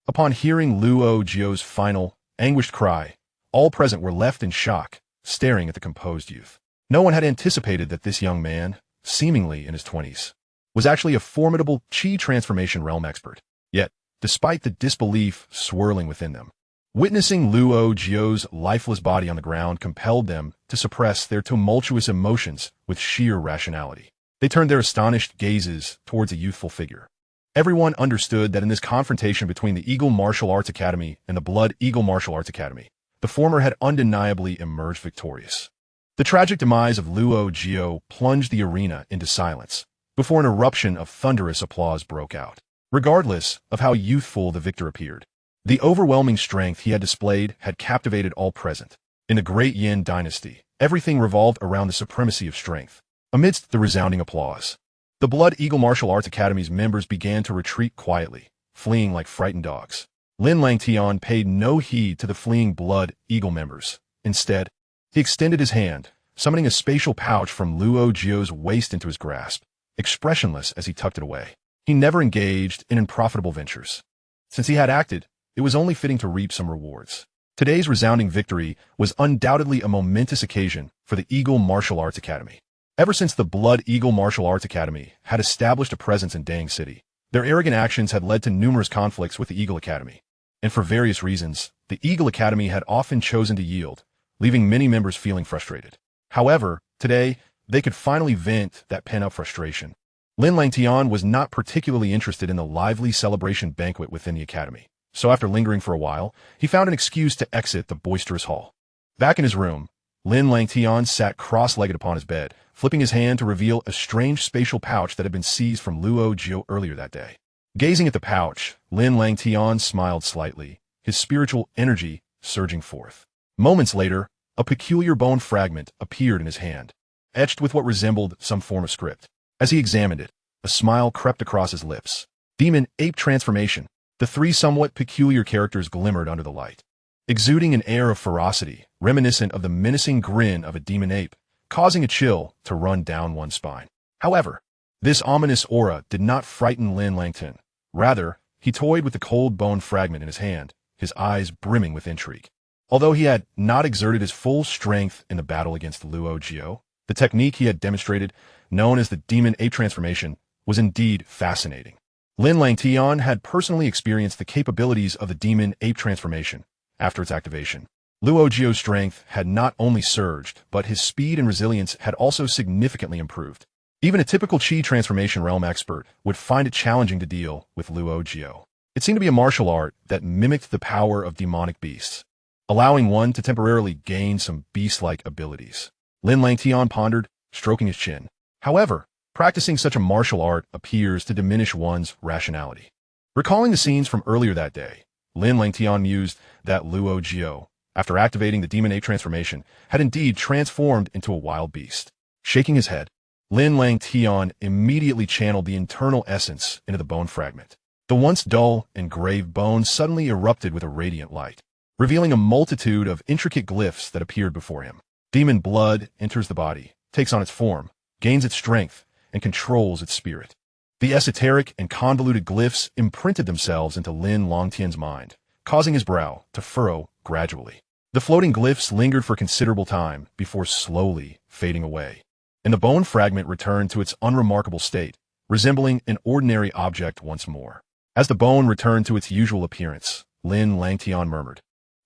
Upon hearing Luo Jiao's final, anguished cry, all present were left in shock, staring at the composed youth. No one had anticipated that this young man, seemingly in his 20s, was actually a formidable Qi transformation realm expert. Yet, despite the disbelief swirling within them, witnessing Luo Jiao's lifeless body on the ground compelled them to suppress their tumultuous emotions with sheer rationality. They turned their astonished gazes towards a youthful figure. Everyone understood that in this confrontation between the Eagle Martial Arts Academy and the Blood Eagle Martial Arts Academy, the former had undeniably emerged victorious. The tragic demise of Luo Jiao plunged the arena into silence, before an eruption of thunderous applause broke out. Regardless of how youthful the victor appeared, The overwhelming strength he had displayed had captivated all present. In the Great Yin dynasty, everything revolved around the supremacy of strength. Amidst the resounding applause, the Blood Eagle Martial Arts Academy's members began to retreat quietly, fleeing like frightened dogs. Lin Langtian paid no heed to the fleeing Blood Eagle members. Instead, he extended his hand, summoning a spatial pouch from Luo Jio's waist into his grasp, expressionless as he tucked it away. He never engaged in unprofitable ventures. Since he had acted, it was only fitting to reap some rewards. Today's resounding victory was undoubtedly a momentous occasion for the Eagle Martial Arts Academy. Ever since the Blood Eagle Martial Arts Academy had established a presence in Dang City, their arrogant actions had led to numerous conflicts with the Eagle Academy. And for various reasons, the Eagle Academy had often chosen to yield, leaving many members feeling frustrated. However, today, they could finally vent that pent-up frustration. Lin Langtian was not particularly interested in the lively celebration banquet within the academy, so after lingering for a while, he found an excuse to exit the boisterous hall. Back in his room, Lin Langtian sat cross-legged upon his bed, flipping his hand to reveal a strange spatial pouch that had been seized from Luo Jio earlier that day. Gazing at the pouch, Lin Langtian smiled slightly, his spiritual energy surging forth. Moments later, a peculiar bone fragment appeared in his hand, etched with what resembled some form of script. As he examined it, a smile crept across his lips. Demon Ape Transformation. The three somewhat peculiar characters glimmered under the light, exuding an air of ferocity, reminiscent of the menacing grin of a demon ape, causing a chill to run down one's spine. However, this ominous aura did not frighten Lin Langtian. Rather, he toyed with the cold bone fragment in his hand, his eyes brimming with intrigue. Although he had not exerted his full strength in the battle against Luo Jio, the technique he had demonstrated, known as the Demon Ape Transformation, was indeed fascinating. Lin Langtian had personally experienced the capabilities of the Demon Ape Transformation after its activation. Luo Jio's strength had not only surged, but his speed and resilience had also significantly improved. Even a typical Qi transformation realm expert would find it challenging to deal with Luo Jio. It seemed to be a martial art that mimicked the power of demonic beasts, allowing one to temporarily gain some beast-like abilities. Lin Langtian pondered, stroking his chin. However, practicing such a martial art appears to diminish one's rationality. Recalling the scenes from earlier that day, Lin Langtian mused that Luo Jio, after activating the Demon Ape Transformation, had indeed transformed into a wild beast. Shaking his head, Lin Langtian immediately channeled the internal essence into the bone fragment. The once dull and grave bone suddenly erupted with a radiant light, revealing a multitude of intricate glyphs that appeared before him. Demon blood enters the body, takes on its form, gains its strength, and controls its spirit. The esoteric and convoluted glyphs imprinted themselves into Lin Langtian's mind, causing his brow to furrow gradually. The floating glyphs lingered for considerable time before slowly fading away, and the bone fragment returned to its unremarkable state, resembling an ordinary object once more. As the bone returned to its usual appearance, Lin Langtian murmured,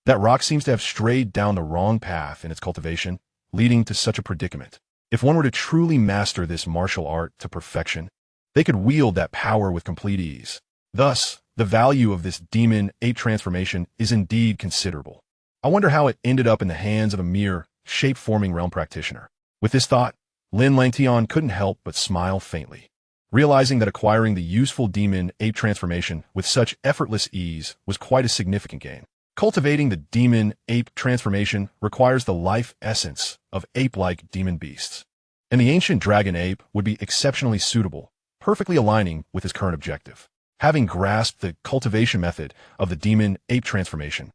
"That rock seems to have strayed down the wrong path in its cultivation, leading to such a predicament. If one were to truly master this martial art to perfection, they could wield that power with complete ease. Thus, the value of this Demon Ape Transformation is indeed considerable. I wonder how it ended up in the hands of a mere shape-forming realm practitioner." With this thought, Lin Langtian couldn't help but smile faintly, realizing that acquiring the useful Demon Ape Transformation with such effortless ease was quite a significant gain. Cultivating the Demon Ape Transformation requires the life essence of ape-like demon beasts, and the ancient dragon ape would be exceptionally suitable, perfectly aligning with his current objective. Having grasped the cultivation method of the Demon Ape Transformation,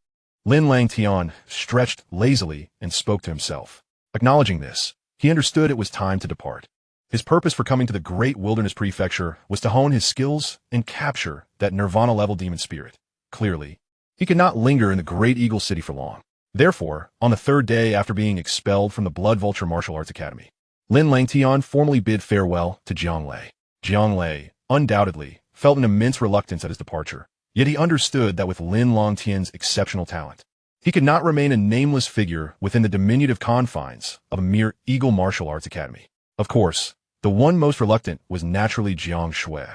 Lin Langtian stretched lazily and spoke to himself. Acknowledging this, he understood it was time to depart. His purpose for coming to the Great Wilderness Prefecture was to hone his skills and capture that Nirvana-level demon spirit. Clearly, he could not linger in the Great Eagle City for long. Therefore, on the third day after being expelled from the Blood Vulture Martial Arts Academy, Lin Langtian formally bid farewell to Jiang Lei. Jiang Lei, undoubtedly, felt an immense reluctance at his departure, yet he understood that with Lin Langtian's exceptional talent, he could not remain a nameless figure within the diminutive confines of a mere Eagle Martial Arts Academy. Of course, the one most reluctant was naturally Jiang Shui.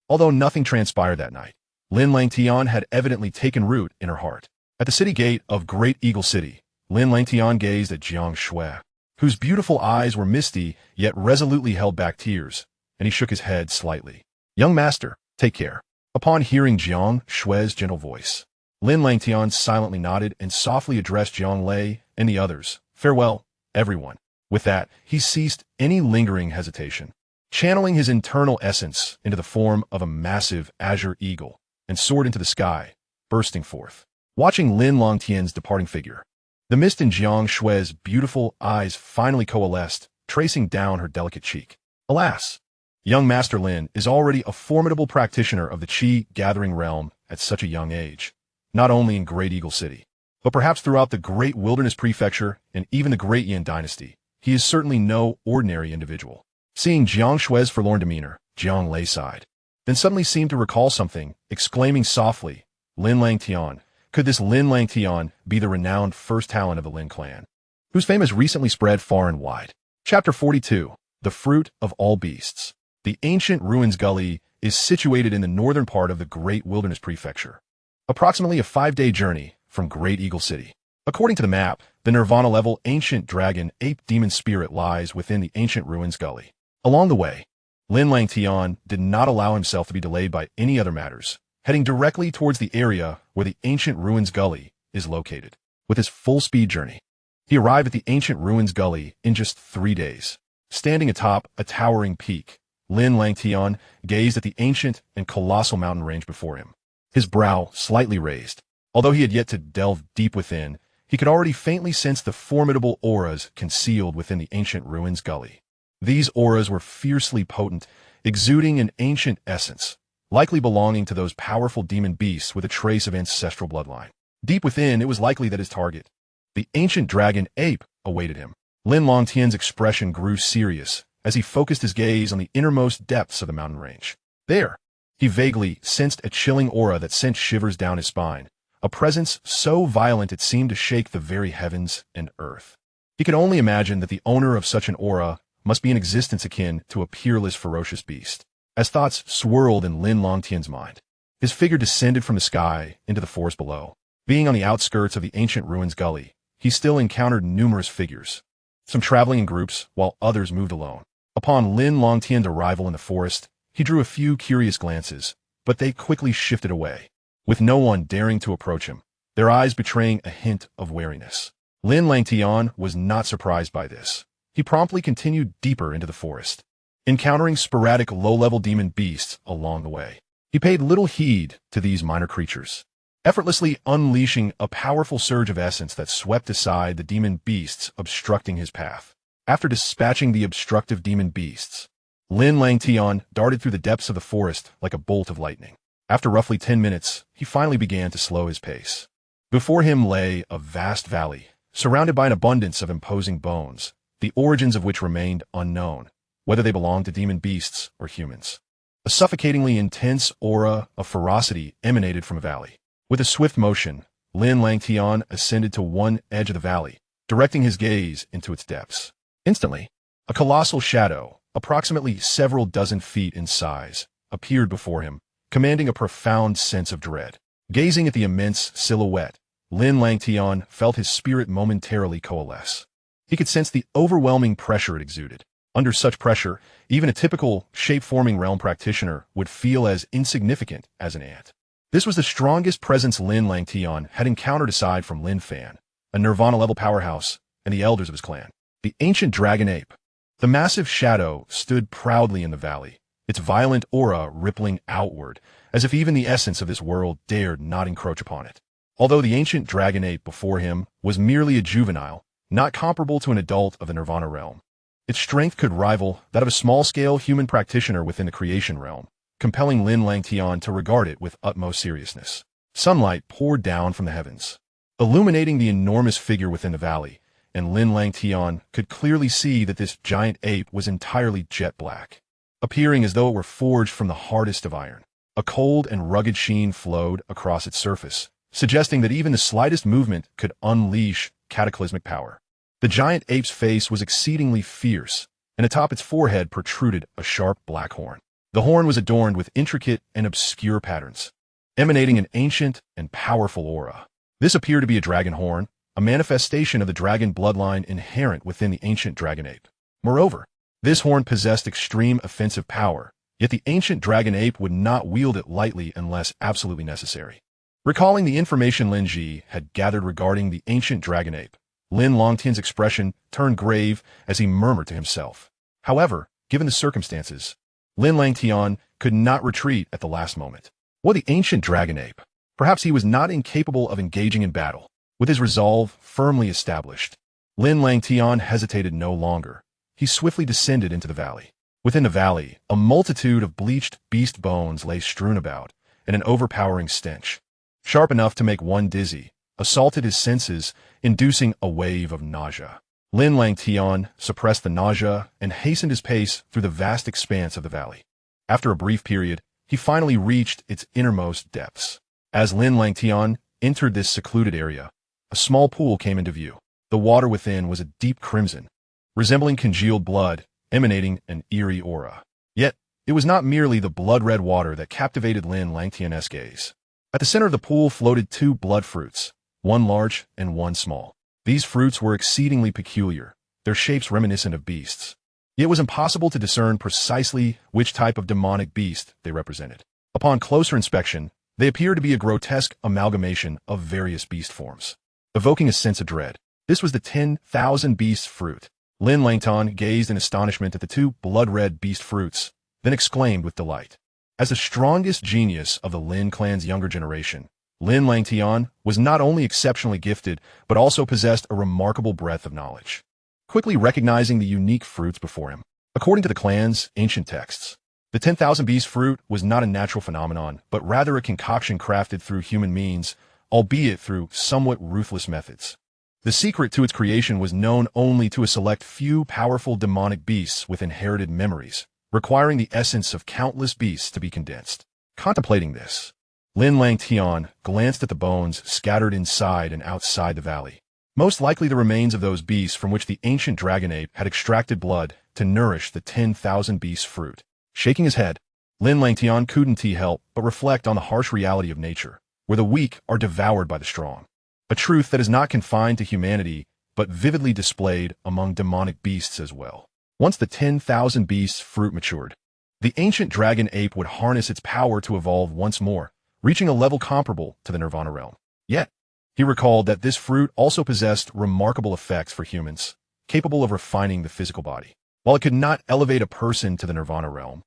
Although nothing transpired that night, Lin Langtian had evidently taken root in her heart. At the city gate of Great Eagle City, Lin Langtian gazed at Jiang Shui, whose beautiful eyes were misty yet resolutely held back tears, and he shook his head slightly. "Young master, take care." Upon hearing Jiang Shui's gentle voice, Lin Langtian silently nodded and softly addressed Jiang Lei and the others. Farewell, everyone. With that, he ceased any lingering hesitation, channeling his internal essence into the form of a massive azure eagle, and soared into the sky, bursting forth. Watching Lin Langtian's departing figure, the mist in Jiang Shui's beautiful eyes finally coalesced, tracing down her delicate cheek. Alas, young Master Lin is already a formidable practitioner of the Qi-gathering realm at such a young age, not only in Great Eagle City, but perhaps throughout the Great Wilderness Prefecture and even the Great Yin Dynasty. He is certainly no ordinary individual. Seeing Jiang Shui's forlorn demeanor, Jiang Lei sighed, then suddenly seemed to recall something, exclaiming softly, Lin Langtian, could this Lin Langtian be the renowned first talent of the Lin clan, whose fame has recently spread far and wide? Chapter 42. The Fruit of All Beasts. The ancient Ruins Gully is situated in the northern part of the Great Wilderness Prefecture, approximately a 5-day journey from Great Eagle City. According to the map, the Nirvana-level ancient dragon ape demon spirit lies within the ancient Ruins Gully. Along the way, Lin Langtian did not allow himself to be delayed by any other matters, heading directly towards the area where the ancient Ruins Gully is located. With his full-speed journey, he arrived at the ancient Ruins Gully in just 3 days. Standing atop a towering peak, Lin Langtian gazed at the ancient and colossal mountain range before him, his brow slightly raised. Although he had yet to delve deep within, he could already faintly sense the formidable auras concealed within the ancient Ruins Gully. These auras were fiercely potent, exuding an ancient essence, likely belonging to those powerful demon beasts with a trace of ancestral bloodline. Deep within, it was likely that his target, the ancient dragon ape, awaited him. Lin Langtian's expression grew serious as he focused his gaze on the innermost depths of the mountain range. There, he vaguely sensed a chilling aura that sent shivers down his spine, a presence so violent it seemed to shake the very heavens and earth. He could only imagine that the owner of such an aura must be an existence akin to a peerless, ferocious beast. As thoughts swirled in Lin Langtian's mind, his figure descended from the sky into the forest below. Being on the outskirts of the ancient Ruins Gully, he still encountered numerous figures, some traveling in groups while others moved alone. Upon Lin Langtian's arrival in the forest, he drew a few curious glances, but they quickly shifted away, with no one daring to approach him, their eyes betraying a hint of wariness. Lin Langtian was not surprised by this. He promptly continued deeper into the forest, encountering sporadic low-level demon beasts along the way. He paid little heed to these minor creatures, effortlessly unleashing a powerful surge of essence that swept aside the demon beasts obstructing his path. After dispatching the obstructive demon beasts, Lin Langtian darted through the depths of the forest like a bolt of lightning. After roughly 10 minutes, he finally began to slow his pace. Before him lay a vast valley, surrounded by an abundance of imposing bones, the origins of which remained unknown, whether they belonged to demon beasts or humans. A suffocatingly intense aura of ferocity emanated from a valley. With a swift motion, Lin Langtian ascended to one edge of the valley, directing his gaze into its depths. Instantly, a colossal shadow, approximately several dozen feet in size, appeared before him, commanding a profound sense of dread. Gazing at the immense silhouette, Lin Langtian felt his spirit momentarily coalesce. He could sense the overwhelming pressure it exuded. Under such pressure, even a typical shape-forming realm practitioner would feel as insignificant as an ant. This was the strongest presence Lin Langtian had encountered aside from Lin Fan, a Nirvana-level powerhouse, and the elders of his clan. The ancient dragon ape. The massive shadow stood proudly in the valley, its violent aura rippling outward, as if even the essence of this world dared not encroach upon it. Although the ancient dragon ape before him was merely a juvenile, not comparable to an adult of the Nirvana realm, its strength could rival that of a small-scale human practitioner within the creation realm, compelling Lin Langtian to regard it with utmost seriousness. Sunlight poured down from the heavens, illuminating the enormous figure within the valley, and Lin Langtian could clearly see that this giant ape was entirely jet black, appearing as though it were forged from the hardest of iron. A cold and rugged sheen flowed across its surface, suggesting that even the slightest movement could unleash cataclysmic power. The giant ape's face was exceedingly fierce, and atop its forehead protruded a sharp black horn. The horn was adorned with intricate and obscure patterns, emanating an ancient and powerful aura. This appeared to be a dragon horn, a manifestation of the dragon bloodline inherent within the ancient dragon ape. Moreover, this horn possessed extreme offensive power, yet the ancient dragon ape would not wield it lightly unless absolutely necessary. Recalling the information Lin Ji had gathered regarding the ancient dragon ape, Lin Langtian's expression turned grave as he murmured to himself. However, given the circumstances, Lin Langtian could not retreat at the last moment. What the ancient dragon ape? Perhaps he was not incapable of engaging in battle. With his resolve firmly established, Lin Langtian hesitated no longer. He swiftly descended into the valley. Within the valley, a multitude of bleached beast bones lay strewn about, and an overpowering stench, sharp enough to make one dizzy, assaulted his senses, inducing a wave of nausea. Lin Langtian suppressed the nausea and hastened his pace through the vast expanse of the valley. After a brief period, he finally reached its innermost depths. As Lin Langtian entered this secluded area, a small pool came into view. The water within was a deep crimson, resembling congealed blood, emanating an eerie aura. Yet, it was not merely the blood-red water that captivated Lin Langtian's gaze. At the center of the pool floated two blood fruits, one large and one small. These fruits were exceedingly peculiar, their shapes reminiscent of beasts. It was impossible to discern precisely which type of demonic beast they represented. Upon closer inspection, they appeared to be a grotesque amalgamation of various beast forms, evoking a sense of dread. This was the 10,000 beast fruit. Lin Langtian gazed in astonishment at the two blood-red beast fruits, then exclaimed with delight. As the strongest genius of the Lin clan's younger generation, Lin Langtian was not only exceptionally gifted, but also possessed a remarkable breadth of knowledge. Quickly recognizing the unique fruits before him, according to the clan's ancient texts, the 10,000 beast fruit was not a natural phenomenon, but rather a concoction crafted through human means, albeit through somewhat ruthless methods. The secret to its creation was known only to a select few powerful demonic beasts with inherited memories, requiring the essence of countless beasts to be condensed. Contemplating this, Lin Langtian glanced at the bones scattered inside and outside the valley. Most likely the remains of those beasts from which the ancient dragon ape had extracted blood to nourish the 10,000 beast fruit. Shaking his head, Lin Langtian couldn't help but reflect on the harsh reality of nature, where the weak are devoured by the strong. A truth that is not confined to humanity, but vividly displayed among demonic beasts as well. Once the 10,000 beasts fruit matured, the ancient dragon ape would harness its power to evolve once more, reaching a level comparable to the Nirvana realm. Yet, he recalled that this fruit also possessed remarkable effects for humans, capable of refining the physical body. While it could not elevate a person to the Nirvana realm,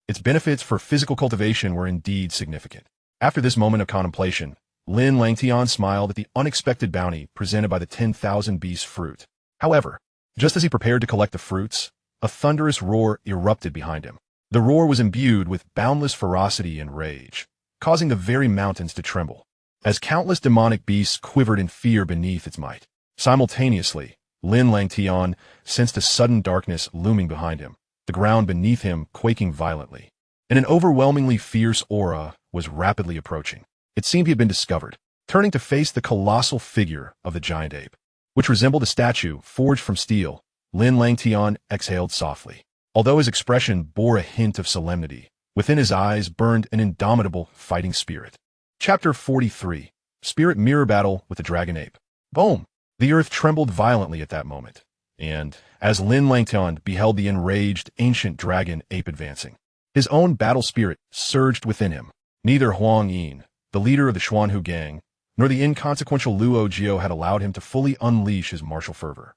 its benefits for physical cultivation were indeed significant. After this moment of contemplation, Lin Langtian smiled at the unexpected bounty presented by the 10,000 beast fruit. However, just as he prepared to collect the fruits, a thunderous roar erupted behind him. The roar was imbued with boundless ferocity and rage, causing the very mountains to tremble, as countless demonic beasts quivered in fear beneath its might. Simultaneously, Lin Langtian sensed a sudden darkness looming behind him, the ground beneath him quaking violently, and an overwhelmingly fierce aura was rapidly approaching. It seemed he had been discovered. Turning to face the colossal figure of the giant ape, which resembled a statue forged from steel, Lin Langtian exhaled softly. Although his expression bore a hint of solemnity, within his eyes burned an indomitable fighting spirit. Chapter 43. Spirit Mirror Battle with the Dragon Ape. Boom! The earth trembled violently at that moment, and, as Lin Langtian beheld the enraged ancient dragon ape advancing, his own battle spirit surged within him. Neither Huang Yin, the leader of the Xuanhu gang, nor the inconsequential Luo Jiao had allowed him to fully unleash his martial fervor.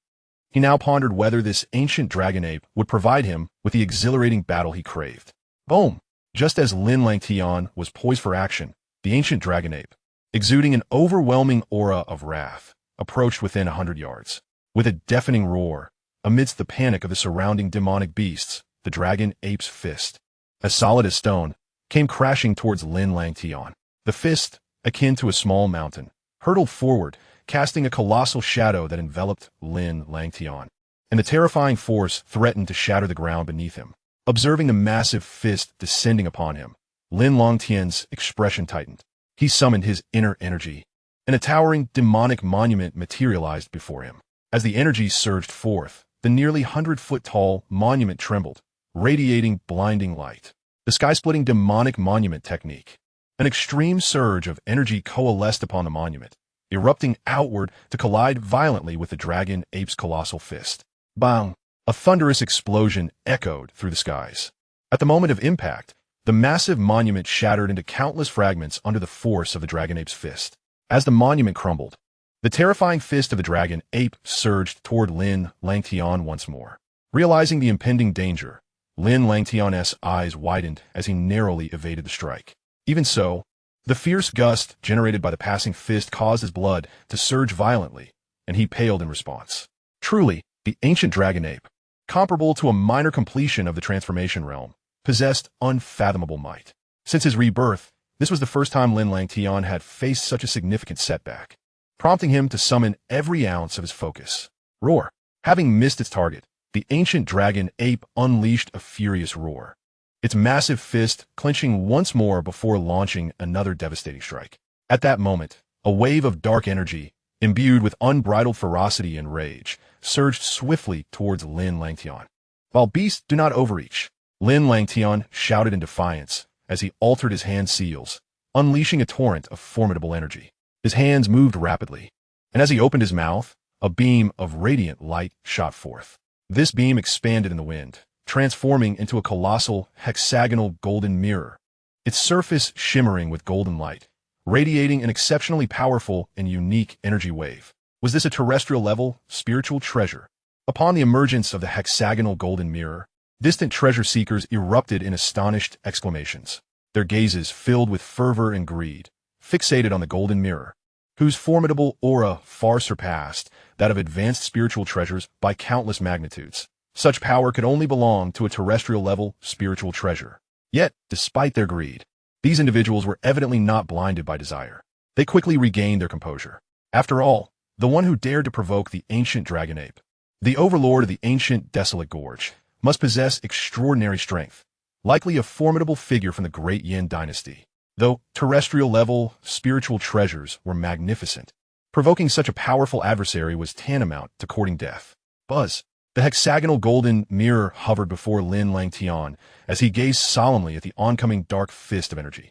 He now pondered whether this ancient dragon ape would provide him with the exhilarating battle he craved. Boom! Just as Lin Langtian was poised for action, the ancient dragon ape, exuding an overwhelming aura of wrath, approached within 100 yards. With a deafening roar, amidst the panic of the surrounding demonic beasts, the dragon ape's fist, as solid as stone, came crashing towards Lin Langtian. The fist, akin to a small mountain, hurtled forward, casting a colossal shadow that enveloped Lin Langtian, and the terrifying force threatened to shatter the ground beneath him. Observing the massive fist descending upon him, Lin Langtian's expression tightened. He summoned his inner energy, and a towering demonic monument materialized before him. As the energy surged forth, the nearly 100-foot-tall monument trembled, radiating blinding light. The sky-splitting demonic monument technique. An extreme surge of energy coalesced upon the monument, erupting outward to collide violently with the dragon ape's colossal fist. Bang! A thunderous explosion echoed through the skies. At the moment of impact, The massive monument shattered into countless fragments under the force of the dragon ape's fist. As the monument crumbled, the terrifying fist of the dragon ape surged toward Lin Langtian once more. Realizing the impending danger, Lin Langtian's eyes widened as he narrowly evaded the strike. Even so, the fierce gust generated by the passing fist caused his blood to surge violently, and he paled in response. Truly, the ancient dragon ape, comparable to a minor completion of the transformation realm, possessed unfathomable might. Since his rebirth, this was the first time Lin Langtian had faced such a significant setback, prompting him to summon every ounce of his focus. Roar! Having missed its target, the ancient dragon ape unleashed a furious roar, its massive fist clenching once more before launching another devastating strike. At that moment, a wave of dark energy, imbued with unbridled ferocity and rage, surged swiftly towards Lin Langtian. While beasts do not overreach, Lin Langtian shouted in defiance as he altered his hand seals, unleashing a torrent of formidable energy. His hands moved rapidly, and as he opened his mouth, a beam of radiant light shot forth. This beam expanded in the wind, transforming into a colossal, hexagonal golden mirror, its surface shimmering with golden light, radiating an exceptionally powerful and unique energy wave. Was this a terrestrial-level, spiritual treasure? Upon the emergence of the hexagonal golden mirror, distant treasure seekers erupted in astonished exclamations, their gazes filled with fervor and greed, fixated on the golden mirror, whose formidable aura far surpassed that of advanced spiritual treasures by countless magnitudes. Such power could only belong to a terrestrial-level spiritual treasure. Yet, despite their greed, these individuals were evidently not blinded by desire. They quickly regained their composure. After all, the one who dared to provoke the ancient dragon ape, the overlord of the ancient desolate gorge, must possess extraordinary strength, likely a formidable figure from the great Yin dynasty. Though terrestrial-level spiritual treasures were magnificent, provoking such a powerful adversary was tantamount to courting death. Buzz! The hexagonal golden mirror hovered before Lin Langtian as he gazed solemnly at the oncoming dark fist of energy.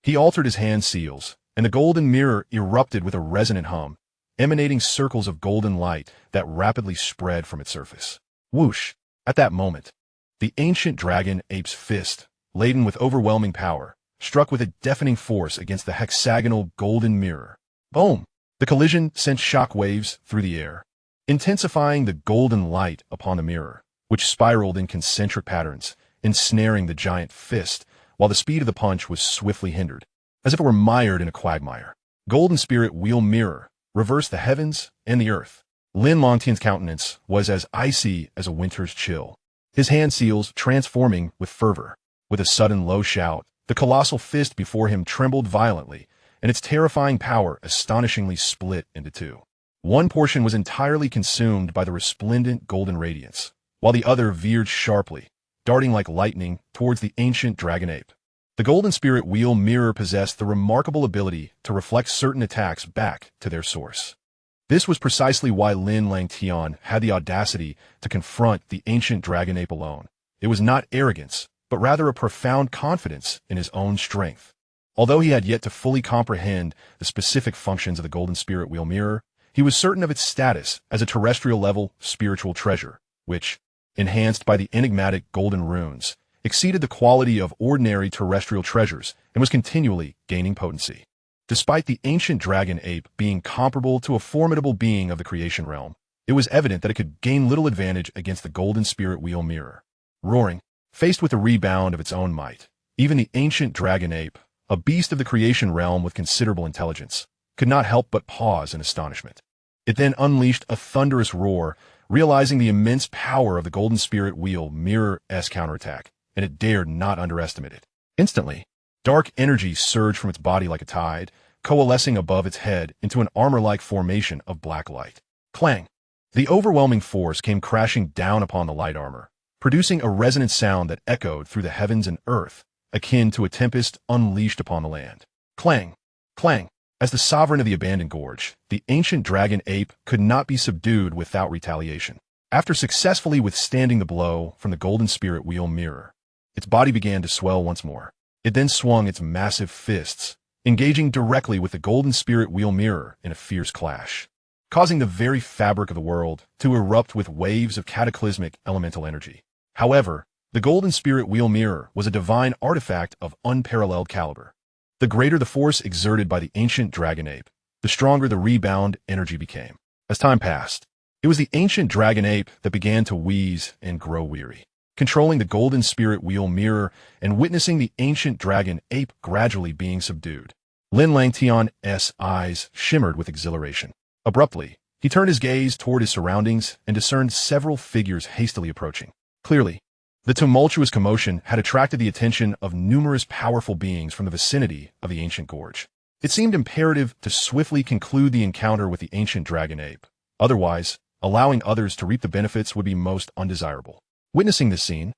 He altered his hand seals, and the golden mirror erupted with a resonant hum, emanating circles of golden light that rapidly spread from its surface. Whoosh! At that moment, the ancient dragon ape's fist, laden with overwhelming power, struck with a deafening force against the hexagonal golden mirror. Boom! The collision sent shock waves through the air, intensifying the golden light upon the mirror, which spiraled in concentric patterns, ensnaring the giant fist, while the speed of the punch was swiftly hindered, as if it were mired in a quagmire. Golden Spirit Wheel Mirror reversed the heavens and the earth. Lin Langtian's countenance was as icy as a winter's chill, his hand seals transforming with fervor. With a sudden low shout, the colossal fist before him trembled violently, and its terrifying power astonishingly split into two. One portion was entirely consumed by the resplendent golden radiance, while the other veered sharply, darting like lightning towards the ancient dragon ape. The Golden Spirit Wheel Mirror possessed the remarkable ability to reflect certain attacks back to their source. This was precisely why Lin Langtian had the audacity to confront the ancient dragon ape alone. It was not arrogance, but rather a profound confidence in his own strength. Although he had yet to fully comprehend the specific functions of the Golden Spirit Wheel Mirror, he was certain of its status as a terrestrial-level spiritual treasure, which, enhanced by the enigmatic golden runes, exceeded the quality of ordinary terrestrial treasures and was continually gaining potency. Despite the ancient dragon ape being comparable to a formidable being of the creation realm, it was evident that it could gain little advantage against the Golden Spirit Wheel Mirror. Roaring, faced with the rebound of its own might, even the ancient dragon ape, a beast of the creation realm with considerable intelligence, could not help but pause in astonishment. It then unleashed a thunderous roar, realizing the immense power of the Golden Spirit Wheel Mirror's counterattack, and it dared not underestimate it. Instantly, dark energy surged from its body like a tide, coalescing above its head into an armor-like formation of black light. Clang! The overwhelming force came crashing down upon the light armor, producing a resonant sound that echoed through the heavens and earth, akin to a tempest unleashed upon the land. Clang! Clang! As the sovereign of the abandoned gorge, the ancient dragon ape could not be subdued without retaliation. After successfully withstanding the blow from the Golden Spirit Wheel Mirror, its body began to swell once more. It then swung its massive fists, engaging directly with the Golden Spirit Wheel Mirror in a fierce clash, causing the very fabric of the world to erupt with waves of cataclysmic elemental energy. However, The Golden Spirit Wheel Mirror was a divine artifact of unparalleled caliber. The greater the force exerted by the ancient dragon ape, the stronger the rebound energy became. As time passed, it was the ancient dragon ape that began to wheeze and grow weary. Controlling the Golden Spirit Wheel Mirror and witnessing the ancient dragon ape gradually being subdued, Lin Langtian's eyes shimmered with exhilaration. Abruptly, he turned his gaze toward his surroundings and discerned several figures hastily approaching. Clearly, the tumultuous commotion had attracted the attention of numerous powerful beings from the vicinity of the ancient gorge. It seemed imperative to swiftly conclude the encounter with the ancient dragon ape. Otherwise, allowing others to reap the benefits would be most undesirable. Witnessing this scene,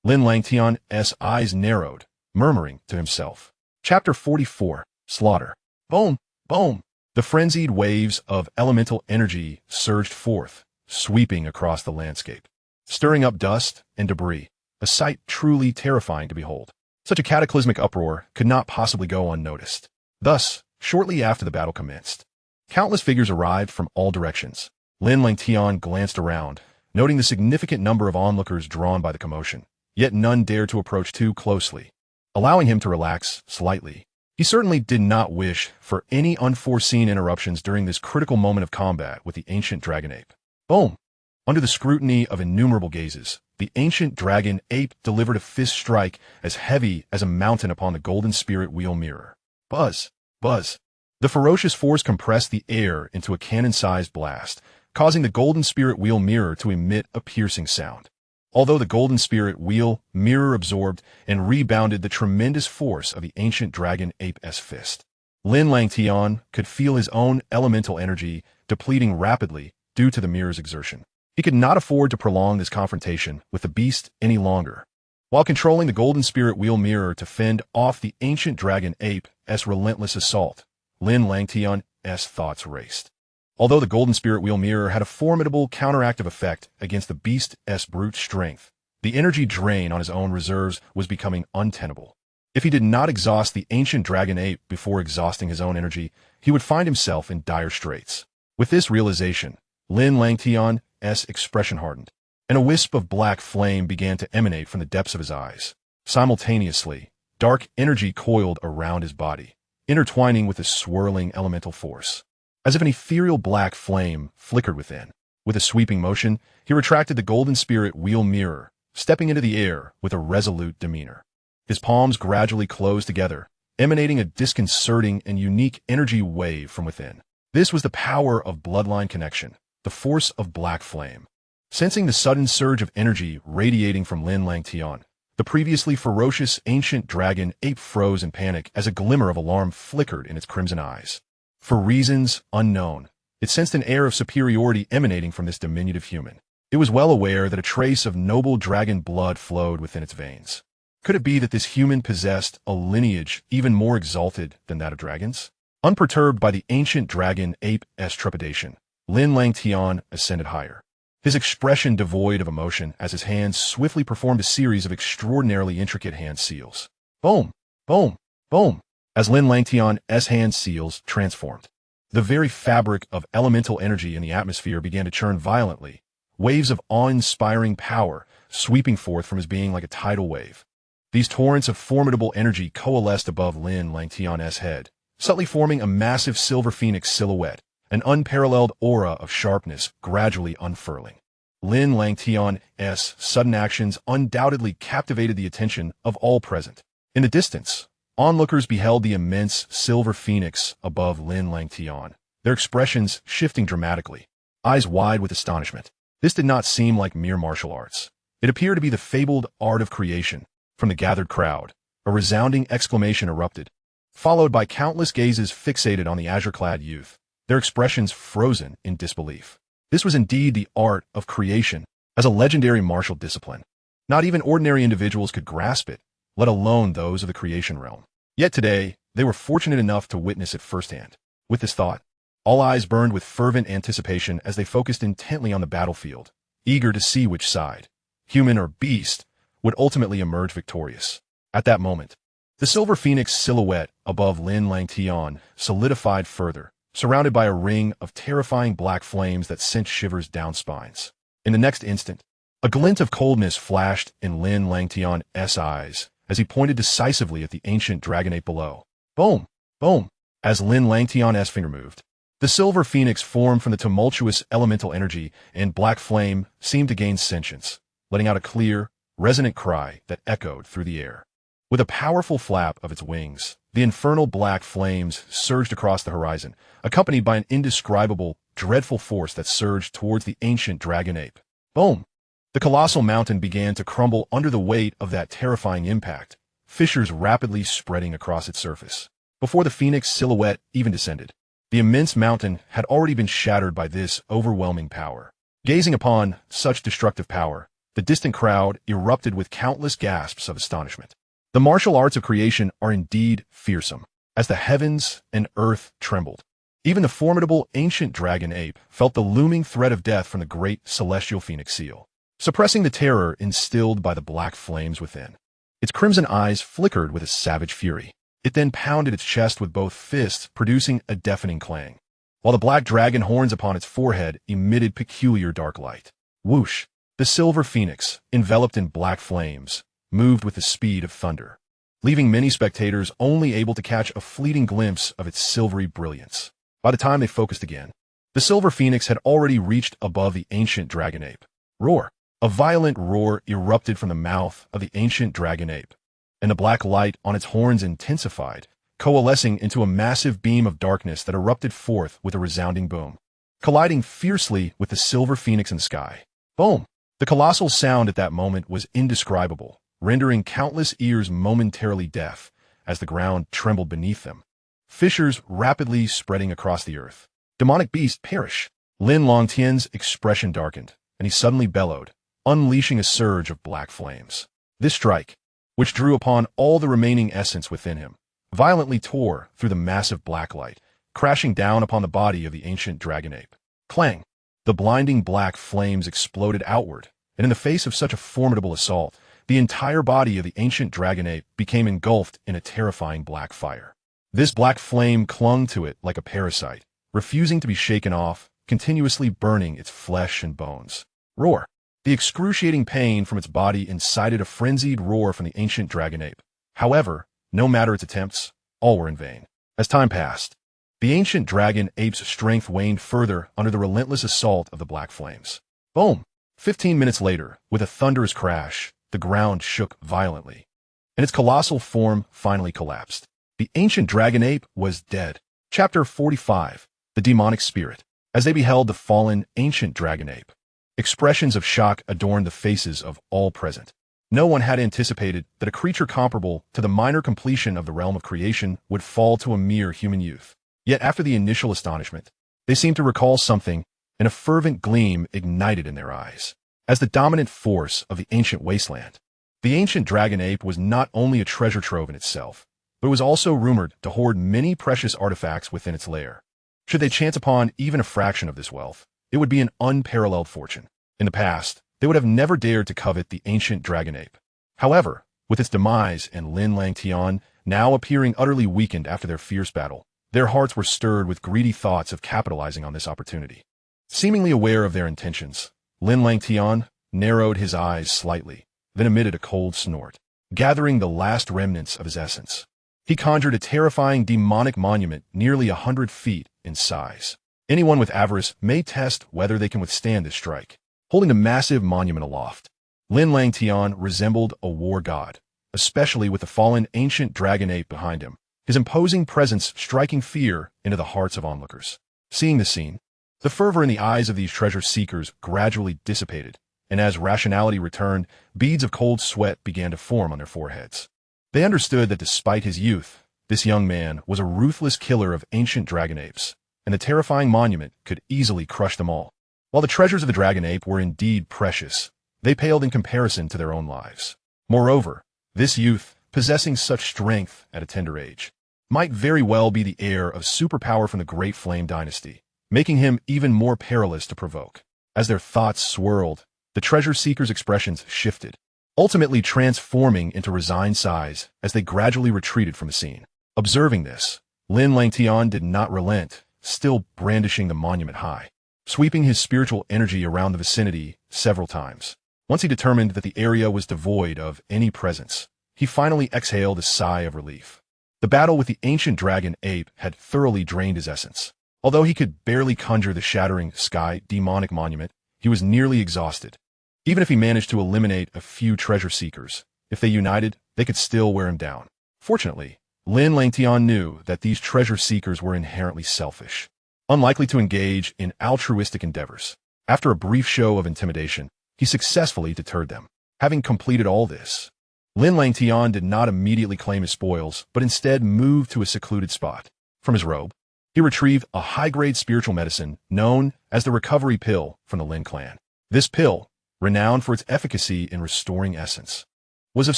Lin Langtian's eyes narrowed, murmuring to himself. Chapter 44. Slaughter. Boom! Boom! The frenzied waves of elemental energy surged forth, sweeping across the landscape, stirring up dust and debris, a sight truly terrifying to behold. Such a cataclysmic uproar could not possibly go unnoticed. Thus, shortly after the battle commenced, countless figures arrived from all directions. Lin Langtian glanced around, noting the significant number of onlookers drawn by the commotion, yet none dared to approach too closely, allowing him to relax slightly. He certainly did not wish for any unforeseen interruptions during this critical moment of combat with the ancient dragon ape. Boom! Under the scrutiny of innumerable gazes, the ancient dragon ape delivered a fist strike as heavy as a mountain upon the Golden Spirit Wheel Mirror. Buzz! Buzz! The ferocious force compressed the air into a cannon-sized blast, causing the Golden Spirit Wheel Mirror to emit a piercing sound. Although the Golden Spirit Wheel Mirror absorbed and rebounded the tremendous force of the ancient dragon ape's fist, Lin Langtian could feel his own elemental energy depleting rapidly due to the mirror's exertion. He could not afford to prolong this confrontation with the beast any longer. While controlling the Golden Spirit Wheel Mirror to fend off the ancient dragon ape's relentless assault, Lin Langtian's thoughts raced. Although the Golden Spirit Wheel Mirror had a formidable counteractive effect against the beast's brute strength, the energy drain on his own reserves was becoming untenable. If he did not exhaust the ancient dragon ape before exhausting his own energy, he would find himself in dire straits. With this realization, Lin Langtian's expression hardened, and a wisp of black flame began to emanate from the depths of his eyes. Simultaneously, dark energy coiled around his body, intertwining with a swirling elemental force. As if an ethereal black flame flickered within. With a sweeping motion, he retracted the Golden Spirit Wheel Mirror, stepping into the air with a resolute demeanor. His palms gradually closed together, emanating a disconcerting and unique energy wave from within. This was the power of bloodline connection, the force of black flame. Sensing the sudden surge of energy radiating from Lin Langtian, the previously ferocious ancient dragon ape froze in panic as a glimmer of alarm flickered in its crimson eyes. For reasons unknown, it sensed an air of superiority emanating from this diminutive human. It was well aware that a trace of noble dragon blood flowed within its veins. Could it be that this human possessed a lineage even more exalted than that of dragons? Unperturbed by the ancient dragon ape's trepidation, Lin Langtian ascended higher, his expression devoid of emotion as his hands swiftly performed a series of extraordinarily intricate hand seals. Boom! Boom! Boom! As Lin Langtian's hand seals transformed, the very fabric of elemental energy in the atmosphere began to churn violently, waves of awe-inspiring power sweeping forth from his being like a tidal wave. These torrents of formidable energy coalesced above Lin Langtian's head, subtly forming a massive silver phoenix silhouette, an unparalleled aura of sharpness gradually unfurling. Lin Langtian's sudden actions undoubtedly captivated the attention of all present. In the distance, onlookers beheld the immense silver phoenix above Lin Langtian, their expressions shifting dramatically, eyes wide with astonishment. This did not seem like mere martial arts. It appeared to be the fabled art of creation. From the gathered crowd, a resounding exclamation erupted, followed by countless gazes fixated on the azure-clad youth, their expressions frozen in disbelief. This was indeed the art of creation, as a legendary martial discipline. Not even ordinary individuals could grasp it, let alone those of the creation realm. Yet today, they were fortunate enough to witness it firsthand. With this thought, all eyes burned with fervent anticipation as they focused intently on the battlefield, eager to see which side, human or beast, would ultimately emerge victorious. At that moment, the silver phoenix silhouette above Lin Langtian solidified further, surrounded by a ring of terrifying black flames that sent shivers down spines. In the next instant, A glint of coldness flashed in Lin Langtian's eyes as he pointed decisively at the ancient dragon ape below. Boom! Boom! As Lin Langtian's finger moved, the silver phoenix formed from the tumultuous elemental energy and black flame seemed to gain sentience, letting out a clear, resonant cry that echoed through the air. With a powerful flap of its wings, the infernal black flames surged across the horizon, accompanied by an indescribable, dreadful force that surged towards the ancient dragon ape. Boom! The colossal mountain began to crumble under the weight of that terrifying impact, fissures rapidly spreading across its surface. Before the phoenix silhouette even descended, the immense mountain had already been shattered by this overwhelming power. Gazing upon such destructive power, the distant crowd erupted with countless gasps of astonishment. The martial arts of creation are indeed fearsome, as the heavens and earth trembled. Even the formidable ancient dragon ape felt the looming threat of death from the great celestial phoenix seal, suppressing the terror instilled by the black flames within. Its crimson eyes flickered with a savage fury. It then pounded its chest with both fists, producing a deafening clang, while the black dragon horns upon its forehead emitted peculiar dark light. Whoosh! The silver phoenix, enveloped in black flames, moved with the speed of thunder, leaving many spectators only able to catch a fleeting glimpse of its silvery brilliance. By the time they focused again, the silver phoenix had already reached above the ancient dragon ape. Roar! A violent roar erupted from the mouth of the ancient dragon ape, and the black light on its horns intensified, coalescing into a massive beam of darkness that erupted forth with a resounding boom, colliding fiercely with the silver phoenix in the sky. Boom! The colossal sound at that moment was indescribable, rendering countless ears momentarily deaf as the ground trembled beneath them, fissures rapidly spreading across the earth. Demonic beast, perish! Lin Langtian's expression darkened, and he suddenly bellowed, unleashing a surge of black flames. This strike, which drew upon all the remaining essence within him, violently tore through the massive black light, crashing down upon the body of the ancient dragon ape. Clang! The blinding black flames exploded outward, and in the face of such a formidable assault, the entire body of the ancient dragon ape became engulfed in a terrifying black fire. This black flame clung to it like a parasite, refusing to be shaken off, continuously burning its flesh and bones. Roar! The excruciating pain from its body incited a frenzied roar from the ancient dragon ape. However, no matter its attempts, all were in vain. As time passed, the ancient dragon ape's strength waned further under the relentless assault of the black flames. Boom! 15 minutes later, with a thunderous crash, the ground shook violently, and its colossal form finally collapsed. The ancient dragon ape was dead. Chapter 45. The Demonic Spirit. As they beheld the fallen ancient dragon ape, expressions of shock adorned the faces of all present. No one had anticipated that a creature comparable to the minor completion of the realm of creation would fall to a mere human youth. Yet after the initial astonishment, they seemed to recall something, and a fervent gleam ignited in their eyes. As the dominant force of the ancient wasteland, the ancient dragon ape was not only a treasure trove in itself, but was also rumored to hoard many precious artifacts within its lair. Should they chance upon even a fraction of this wealth, it would be an unparalleled fortune. In the past, they would have never dared to covet the ancient dragon ape. However, with its demise and Lin Langtian now appearing utterly weakened after their fierce battle, their hearts were stirred with greedy thoughts of capitalizing on this opportunity. Seemingly aware of their intentions, Lin Langtian narrowed his eyes slightly, then emitted a cold snort, gathering the last remnants of his essence. He conjured a terrifying demonic monument nearly 100 feet in size. Anyone with avarice may test whether they can withstand this strike. Holding the massive monument aloft, Lin Langtian resembled a war god, especially with the fallen ancient dragon ape behind him, his imposing presence striking fear into the hearts of onlookers. Seeing the scene, the fervor in the eyes of these treasure seekers gradually dissipated, and as rationality returned, beads of cold sweat began to form on their foreheads. They understood that despite his youth, this young man was a ruthless killer of ancient dragon apes, and the terrifying monument could easily crush them all. While the treasures of the dragon ape were indeed precious, they paled in comparison to their own lives. Moreover, this youth, possessing such strength at a tender age, might very well be the heir of superpower from the Great Flame Dynasty, making him even more perilous to provoke. As their thoughts swirled, the treasure seekers' expressions shifted, ultimately transforming into resigned sighs as they gradually retreated from the scene. Observing this, Lin Langtian did not relent, still brandishing the monument high, sweeping his spiritual energy around the vicinity several times. Once he determined that the area was devoid of any presence, he finally exhaled a sigh of relief. The battle with the ancient dragon ape had thoroughly drained his essence. Although he could barely conjure the shattering sky demonic monument, he was nearly exhausted. Even if he managed to eliminate a few treasure seekers, if they united, they could still wear him down. Fortunately, Lin Langtian knew that these treasure seekers were inherently selfish, unlikely to engage in altruistic endeavors. After a brief show of intimidation, he successfully deterred them. Having completed all this, Lin Langtian did not immediately claim his spoils, but instead moved to a secluded spot. From his robe, he retrieved a high-grade spiritual medicine known as the Recovery Pill from the Lin clan. This pill, renowned for its efficacy in restoring essence, was of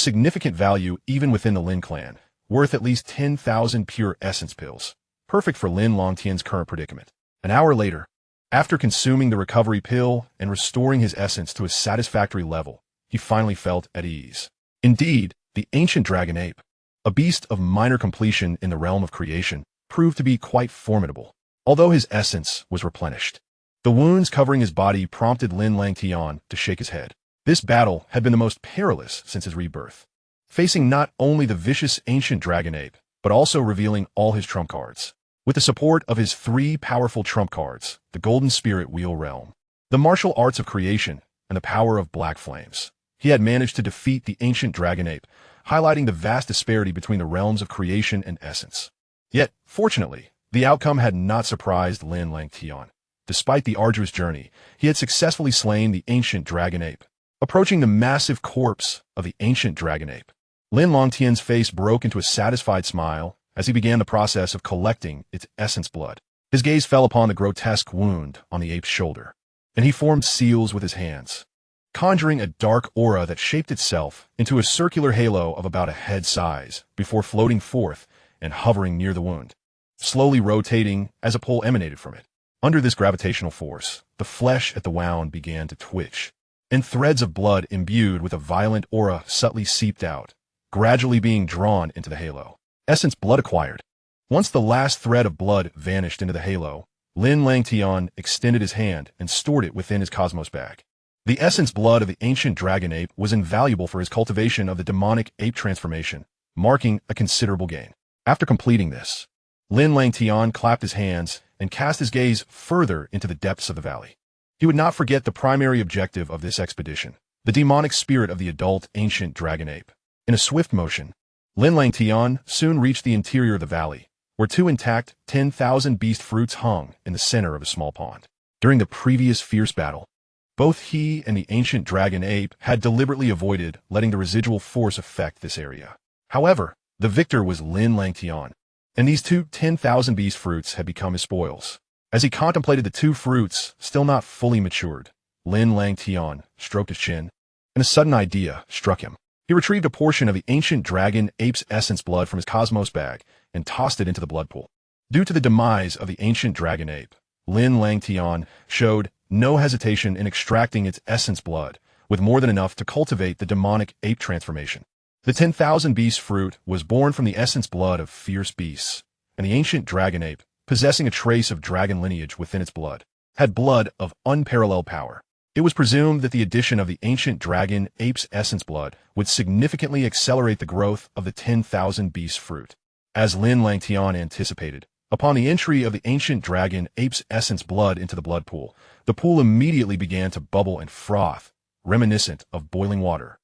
significant value even within the Lin clan, worth at least 10,000 pure essence pills, perfect for Lin Langtian's current predicament. An hour later, after consuming the recovery pill and restoring his essence to a satisfactory level, he finally felt at ease. Indeed, the ancient dragon ape, a beast of minor completion in the realm of creation, proved to be quite formidable, although his essence was replenished. The wounds covering his body prompted Lin Langtian to shake his head. This battle had been the most perilous since his rebirth, facing not only the vicious ancient dragon ape, but also revealing all his trump cards. With the support of his 3 powerful trump cards, the Golden Spirit Wheel Realm, the martial arts of creation, and the power of black flames, he had managed to defeat the ancient dragon ape, highlighting the vast disparity between the realms of creation and essence. Yet, fortunately, the outcome had not surprised Lin Langtian. Despite the arduous journey, he had successfully slain the ancient dragon ape. Approaching the massive corpse of the ancient dragon ape, Lin Langtian's face broke into a satisfied smile as he began the process of collecting its essence blood. His gaze fell upon the grotesque wound on the ape's shoulder, and he formed seals with his hands, conjuring a dark aura that shaped itself into a circular halo of about a head size before floating forth and hovering near the wound, slowly rotating as a pull emanated from it. Under this gravitational force, the flesh at the wound began to twitch, and threads of blood imbued with a violent aura subtly seeped out, gradually being drawn into the halo. Essence blood acquired. Once the last thread of blood vanished into the halo, Lin Langtian extended his hand and stored it within his cosmos bag. The essence blood of the ancient dragon ape was invaluable for his cultivation of the demonic ape transformation, marking a considerable gain. After completing this, Lin Langtian clapped his hands and cast his gaze further into the depths of the valley. He would not forget the primary objective of this expedition, the demonic spirit of the adult ancient dragon ape. In a swift motion, Lin Langtian soon reached the interior of the valley, where 2 intact 10,000 beast fruits hung in the center of a small pond. During the previous fierce battle, both he and the ancient dragon ape had deliberately avoided letting the residual force affect this area. However, the victor was Lin Langtian, and these 2 10,000 beast fruits had become his spoils. As he contemplated the 2 fruits, still not fully matured, Lin Langtian stroked his chin, and a sudden idea struck him. He retrieved a portion of the ancient dragon ape's essence blood from his cosmos bag and tossed it into the blood pool. Due to the demise of the ancient dragon ape, Lin Langtian showed no hesitation in extracting its essence blood, with more than enough to cultivate the demonic ape transformation. The 10,000 beast fruit was born from the essence blood of fierce beasts, and the ancient dragon ape, possessing a trace of dragon lineage within its blood, had blood of unparalleled power. It was presumed that the addition of the ancient dragon ape's essence blood would significantly accelerate the growth of the 10,000 beast fruit. As Lin Langtian anticipated, upon the entry of the ancient dragon ape's essence blood into the blood pool, the pool immediately began to bubble and froth, reminiscent of boiling water,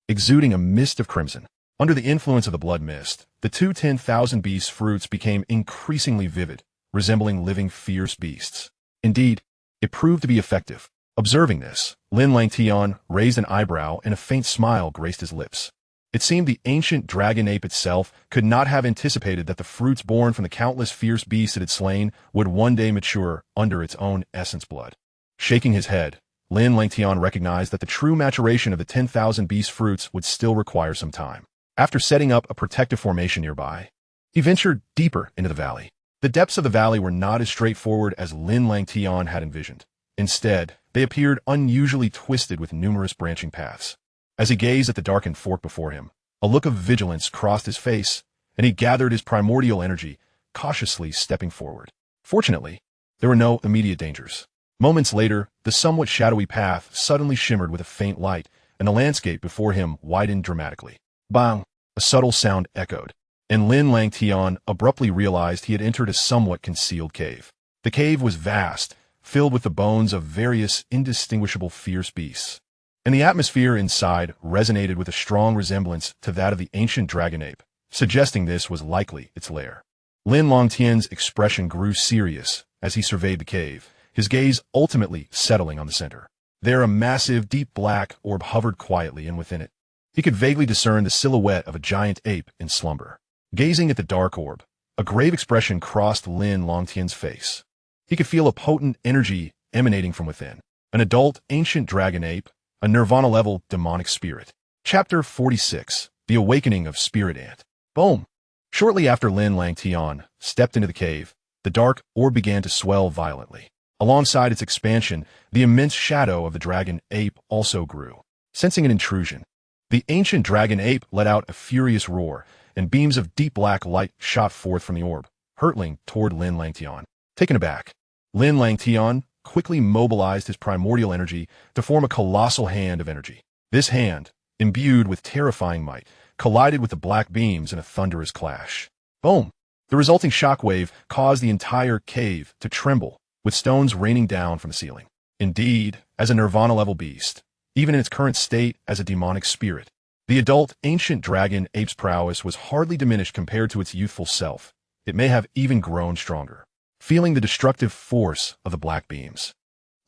exuding a mist of crimson. Under the influence of the blood mist, the 2 10,000 beast fruits became increasingly vivid, resembling living fierce beasts. Indeed, it proved to be effective. Observing this, Lin Langtian raised an eyebrow and a faint smile graced his lips. It seemed the ancient dragon ape itself could not have anticipated that the fruits born from the countless fierce beasts it had slain would one day mature under its own essence blood. Shaking his head, Lin Langtian recognized that the true maturation of the 10,000 beast fruits would still require some time. After setting up a protective formation nearby, he ventured deeper into the valley. The depths of the valley were not as straightforward as Lin Langtian had envisioned. Instead, they appeared unusually twisted with numerous branching paths. As he gazed at the darkened fork before him, a look of vigilance crossed his face, and he gathered his primordial energy, cautiously stepping forward. Fortunately, there were no immediate dangers. Moments later, the somewhat shadowy path suddenly shimmered with a faint light, and the landscape before him widened dramatically. Bang! A subtle sound echoed, and Lin Langtian abruptly realized he had entered a somewhat concealed cave. The cave was vast, filled with the bones of various indistinguishable fierce beasts, and the atmosphere inside resonated with a strong resemblance to that of the ancient dragon ape, suggesting this was likely its lair. Lin Langtian's expression grew serious as he surveyed the cave, his gaze ultimately settling on the center. There a massive, deep black orb hovered quietly, and within it, he could vaguely discern the silhouette of a giant ape in slumber. Gazing at the dark orb, a grave expression crossed Lin Langtian's face. He could feel a potent energy emanating from within. An adult ancient dragon ape, a nirvana-level demonic spirit. Chapter 46, The Awakening of Spirit Ant. Boom! Shortly after Lin Langtian stepped into the cave, the dark orb began to swell violently. Alongside its expansion, the immense shadow of the dragon ape also grew. Sensing an intrusion, the ancient dragon ape let out a furious roar, and beams of deep black light shot forth from the orb, hurtling toward Lin Langtian. Taken aback, Lin Langtian quickly mobilized his primordial energy to form a colossal hand of energy. This hand, imbued with terrifying might, collided with the black beams in a thunderous clash. Boom! The resulting shockwave caused the entire cave to tremble, with stones raining down from the ceiling. Indeed, as a nirvana-level beast, even in its current state as a demonic spirit, the adult ancient dragon ape's prowess was hardly diminished compared to its youthful self. It may have even grown stronger. Feeling the destructive force of the black beams,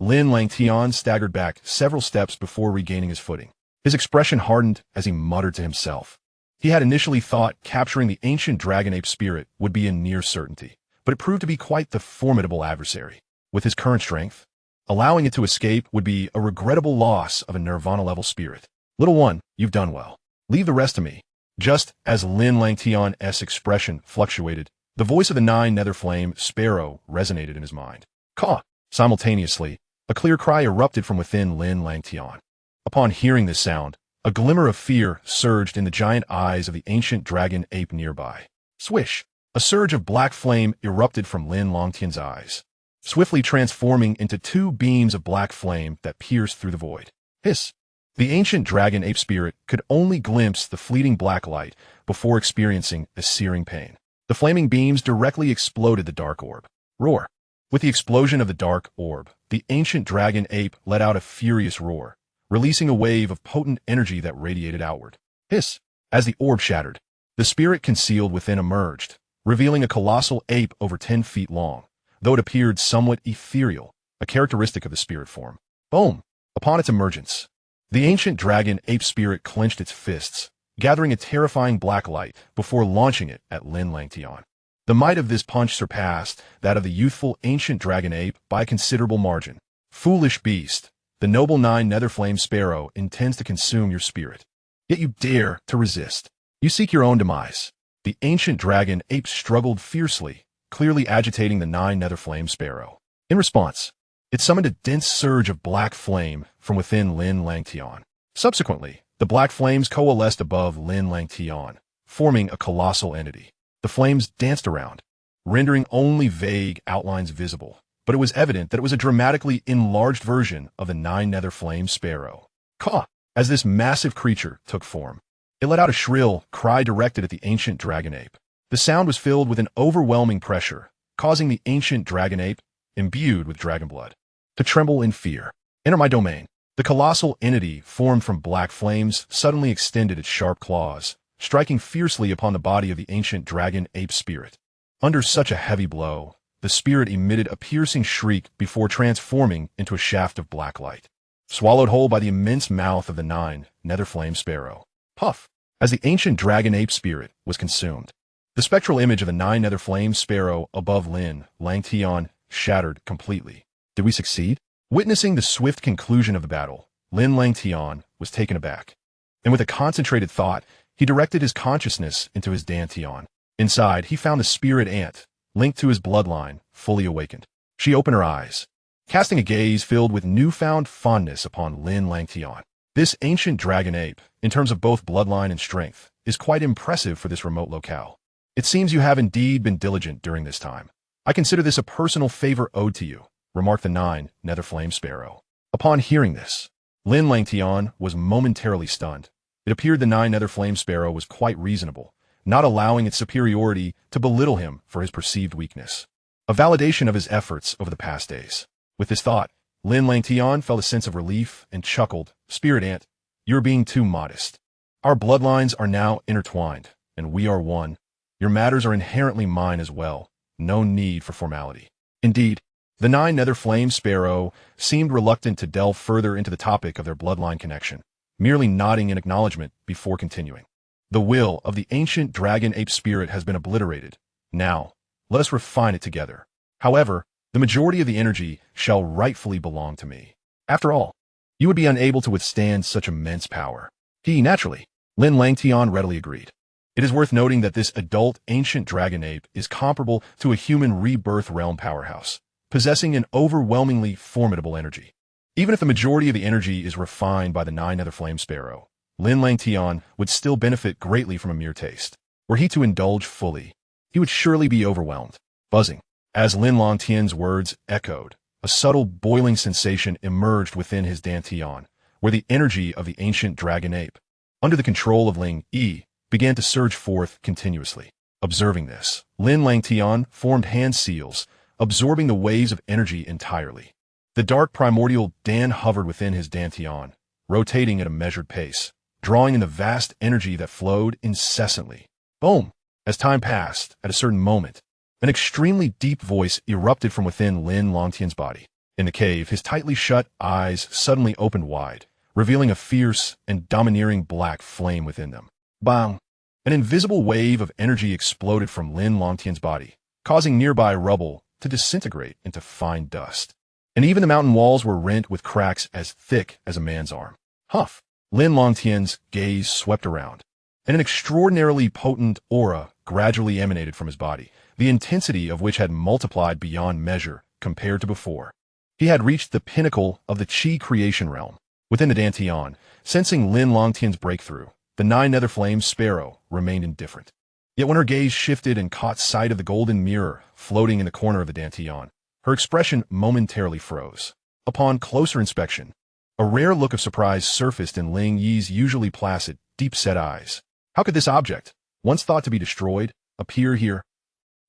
Lin Langtian staggered back several steps before regaining his footing. His expression hardened as he muttered to himself. He had initially thought capturing the ancient dragon ape spirit would be a near certainty, but it proved to be quite the formidable adversary. With his current strength, allowing it to escape would be a regrettable loss of a nirvana-level spirit. Little one, you've done well. Leave the rest to me. Just as Lin Langtian's expression fluctuated, the voice of the nine nether flame sparrow resonated in his mind. Caw! Simultaneously, a clear cry erupted from within Lin Langtian. Upon hearing this sound, a glimmer of fear surged in the giant eyes of the ancient dragon ape nearby. Swish! A surge of black flame erupted from Lin Langtian's eyes, swiftly transforming into two beams of black flame that pierced through the void. Hiss! The ancient dragon ape spirit could only glimpse the fleeting black light before experiencing a searing pain. The flaming beams directly exploded the dark orb. Roar! With the explosion of the dark orb, the ancient dragon ape let out a furious roar, releasing a wave of potent energy that radiated outward. Hiss! As the orb shattered, the spirit concealed within emerged, revealing a colossal ape over 10 feet long, though it appeared somewhat ethereal, a characteristic of the spirit form. Boom! Upon its emergence, the ancient dragon ape spirit clenched its fists, gathering a terrifying black light before launching it at Lin Langtian. The might of this punch surpassed that of the youthful ancient dragon ape by a considerable margin. Foolish beast, the noble nine nether flame sparrow intends to consume your spirit. Yet you dare to resist. You seek your own demise. The ancient dragon ape struggled fiercely, clearly agitating the nine nether flame sparrow. In response, it summoned a dense surge of black flame from within Lin Langtian. Subsequently, the black flames coalesced above Lin Langtian, forming a colossal entity. The flames danced around, rendering only vague outlines visible, but it was evident that it was a dramatically enlarged version of the nine nether flame sparrow. Caw! As this massive creature took form, it let out a shrill cry directed at the ancient dragon ape. The sound was filled with an overwhelming pressure, causing the ancient dragon ape, imbued with dragon blood, to tremble in fear. Enter my domain. The colossal entity formed from black flames suddenly extended its sharp claws, striking fiercely upon the body of the ancient dragon ape spirit. Under such a heavy blow, the spirit emitted a piercing shriek before transforming into a shaft of black light, swallowed whole by the immense mouth of the nine nether flame sparrow. Puff! As the ancient dragon ape spirit was consumed, the spectral image of the nine nether flame sparrow above Lin Langtian shattered completely. Did we succeed? Witnessing the swift conclusion of the battle, Lin Langtian was taken aback, and with a concentrated thought, he directed his consciousness into his dantian. Inside, he found the spirit ant, linked to his bloodline, fully awakened. She opened her eyes, casting a gaze filled with newfound fondness upon Lin Langtian. This ancient dragon ape, in terms of both bloodline and strength, is quite impressive for this remote locale. It seems you have indeed been diligent during this time. I consider this a personal favor owed to you, remarked the nine nether flame sparrow. Upon hearing this, Lin Langtian was momentarily stunned. It appeared the nine nether flame sparrow was quite reasonable, not allowing its superiority to belittle him for his perceived weakness. A validation of his efforts over the past days. With this thought, Lin Langtian felt a sense of relief and chuckled, "Spirit Ant, you're being too modest. Our bloodlines are now intertwined, and we are one. Your matters are inherently mine as well. No need for formality." Indeed, the nine nether flame sparrow seemed reluctant to delve further into the topic of their bloodline connection, merely nodding in acknowledgement before continuing. "The will of the ancient dragon ape spirit has been obliterated. Now, let us refine it together. However, the majority of the energy shall rightfully belong to me. After all, you would be unable to withstand such immense power." Naturally, Lin Langtian readily agreed. It is worth noting that this adult ancient dragon ape is comparable to a human rebirth realm powerhouse, possessing an overwhelmingly formidable energy. Even if the majority of the energy is refined by the nine nether flame sparrow, Lin Langtian would still benefit greatly from a mere taste. Were he to indulge fully, he would surely be overwhelmed. Buzzing. As Lin Langtian's words echoed, a subtle boiling sensation emerged within his dantian, where the energy of the ancient dragon ape, under the control of Ling Yi, began to surge forth continuously. Observing this, Lin Langtian formed hand seals, absorbing the waves of energy entirely. The dark primordial Dan hovered within his dantian, rotating at a measured pace, drawing in the vast energy that flowed incessantly. Boom! As time passed, at a certain moment, an extremely deep voice erupted from within Lin Langtian's body. In the cave, his tightly shut eyes suddenly opened wide, revealing a fierce and domineering black flame within them. Bang! An invisible wave of energy exploded from Lin Langtian's body, causing nearby rubble to disintegrate into fine dust. And even the mountain walls were rent with cracks as thick as a man's arm. Huff! Lin Langtian's gaze swept around, and an extraordinarily potent aura gradually emanated from his body, the intensity of which had multiplied beyond measure compared to before. He had reached the pinnacle of the Qi creation realm. Within the dantian, sensing Lin Langtian's breakthrough, the nine nether flame sparrow remained indifferent. Yet when her gaze shifted and caught sight of the golden mirror floating in the corner of the dantian, her expression momentarily froze. Upon closer inspection, a rare look of surprise surfaced in Ling Yi's usually placid, deep-set eyes. How could this object, once thought to be destroyed, appear here?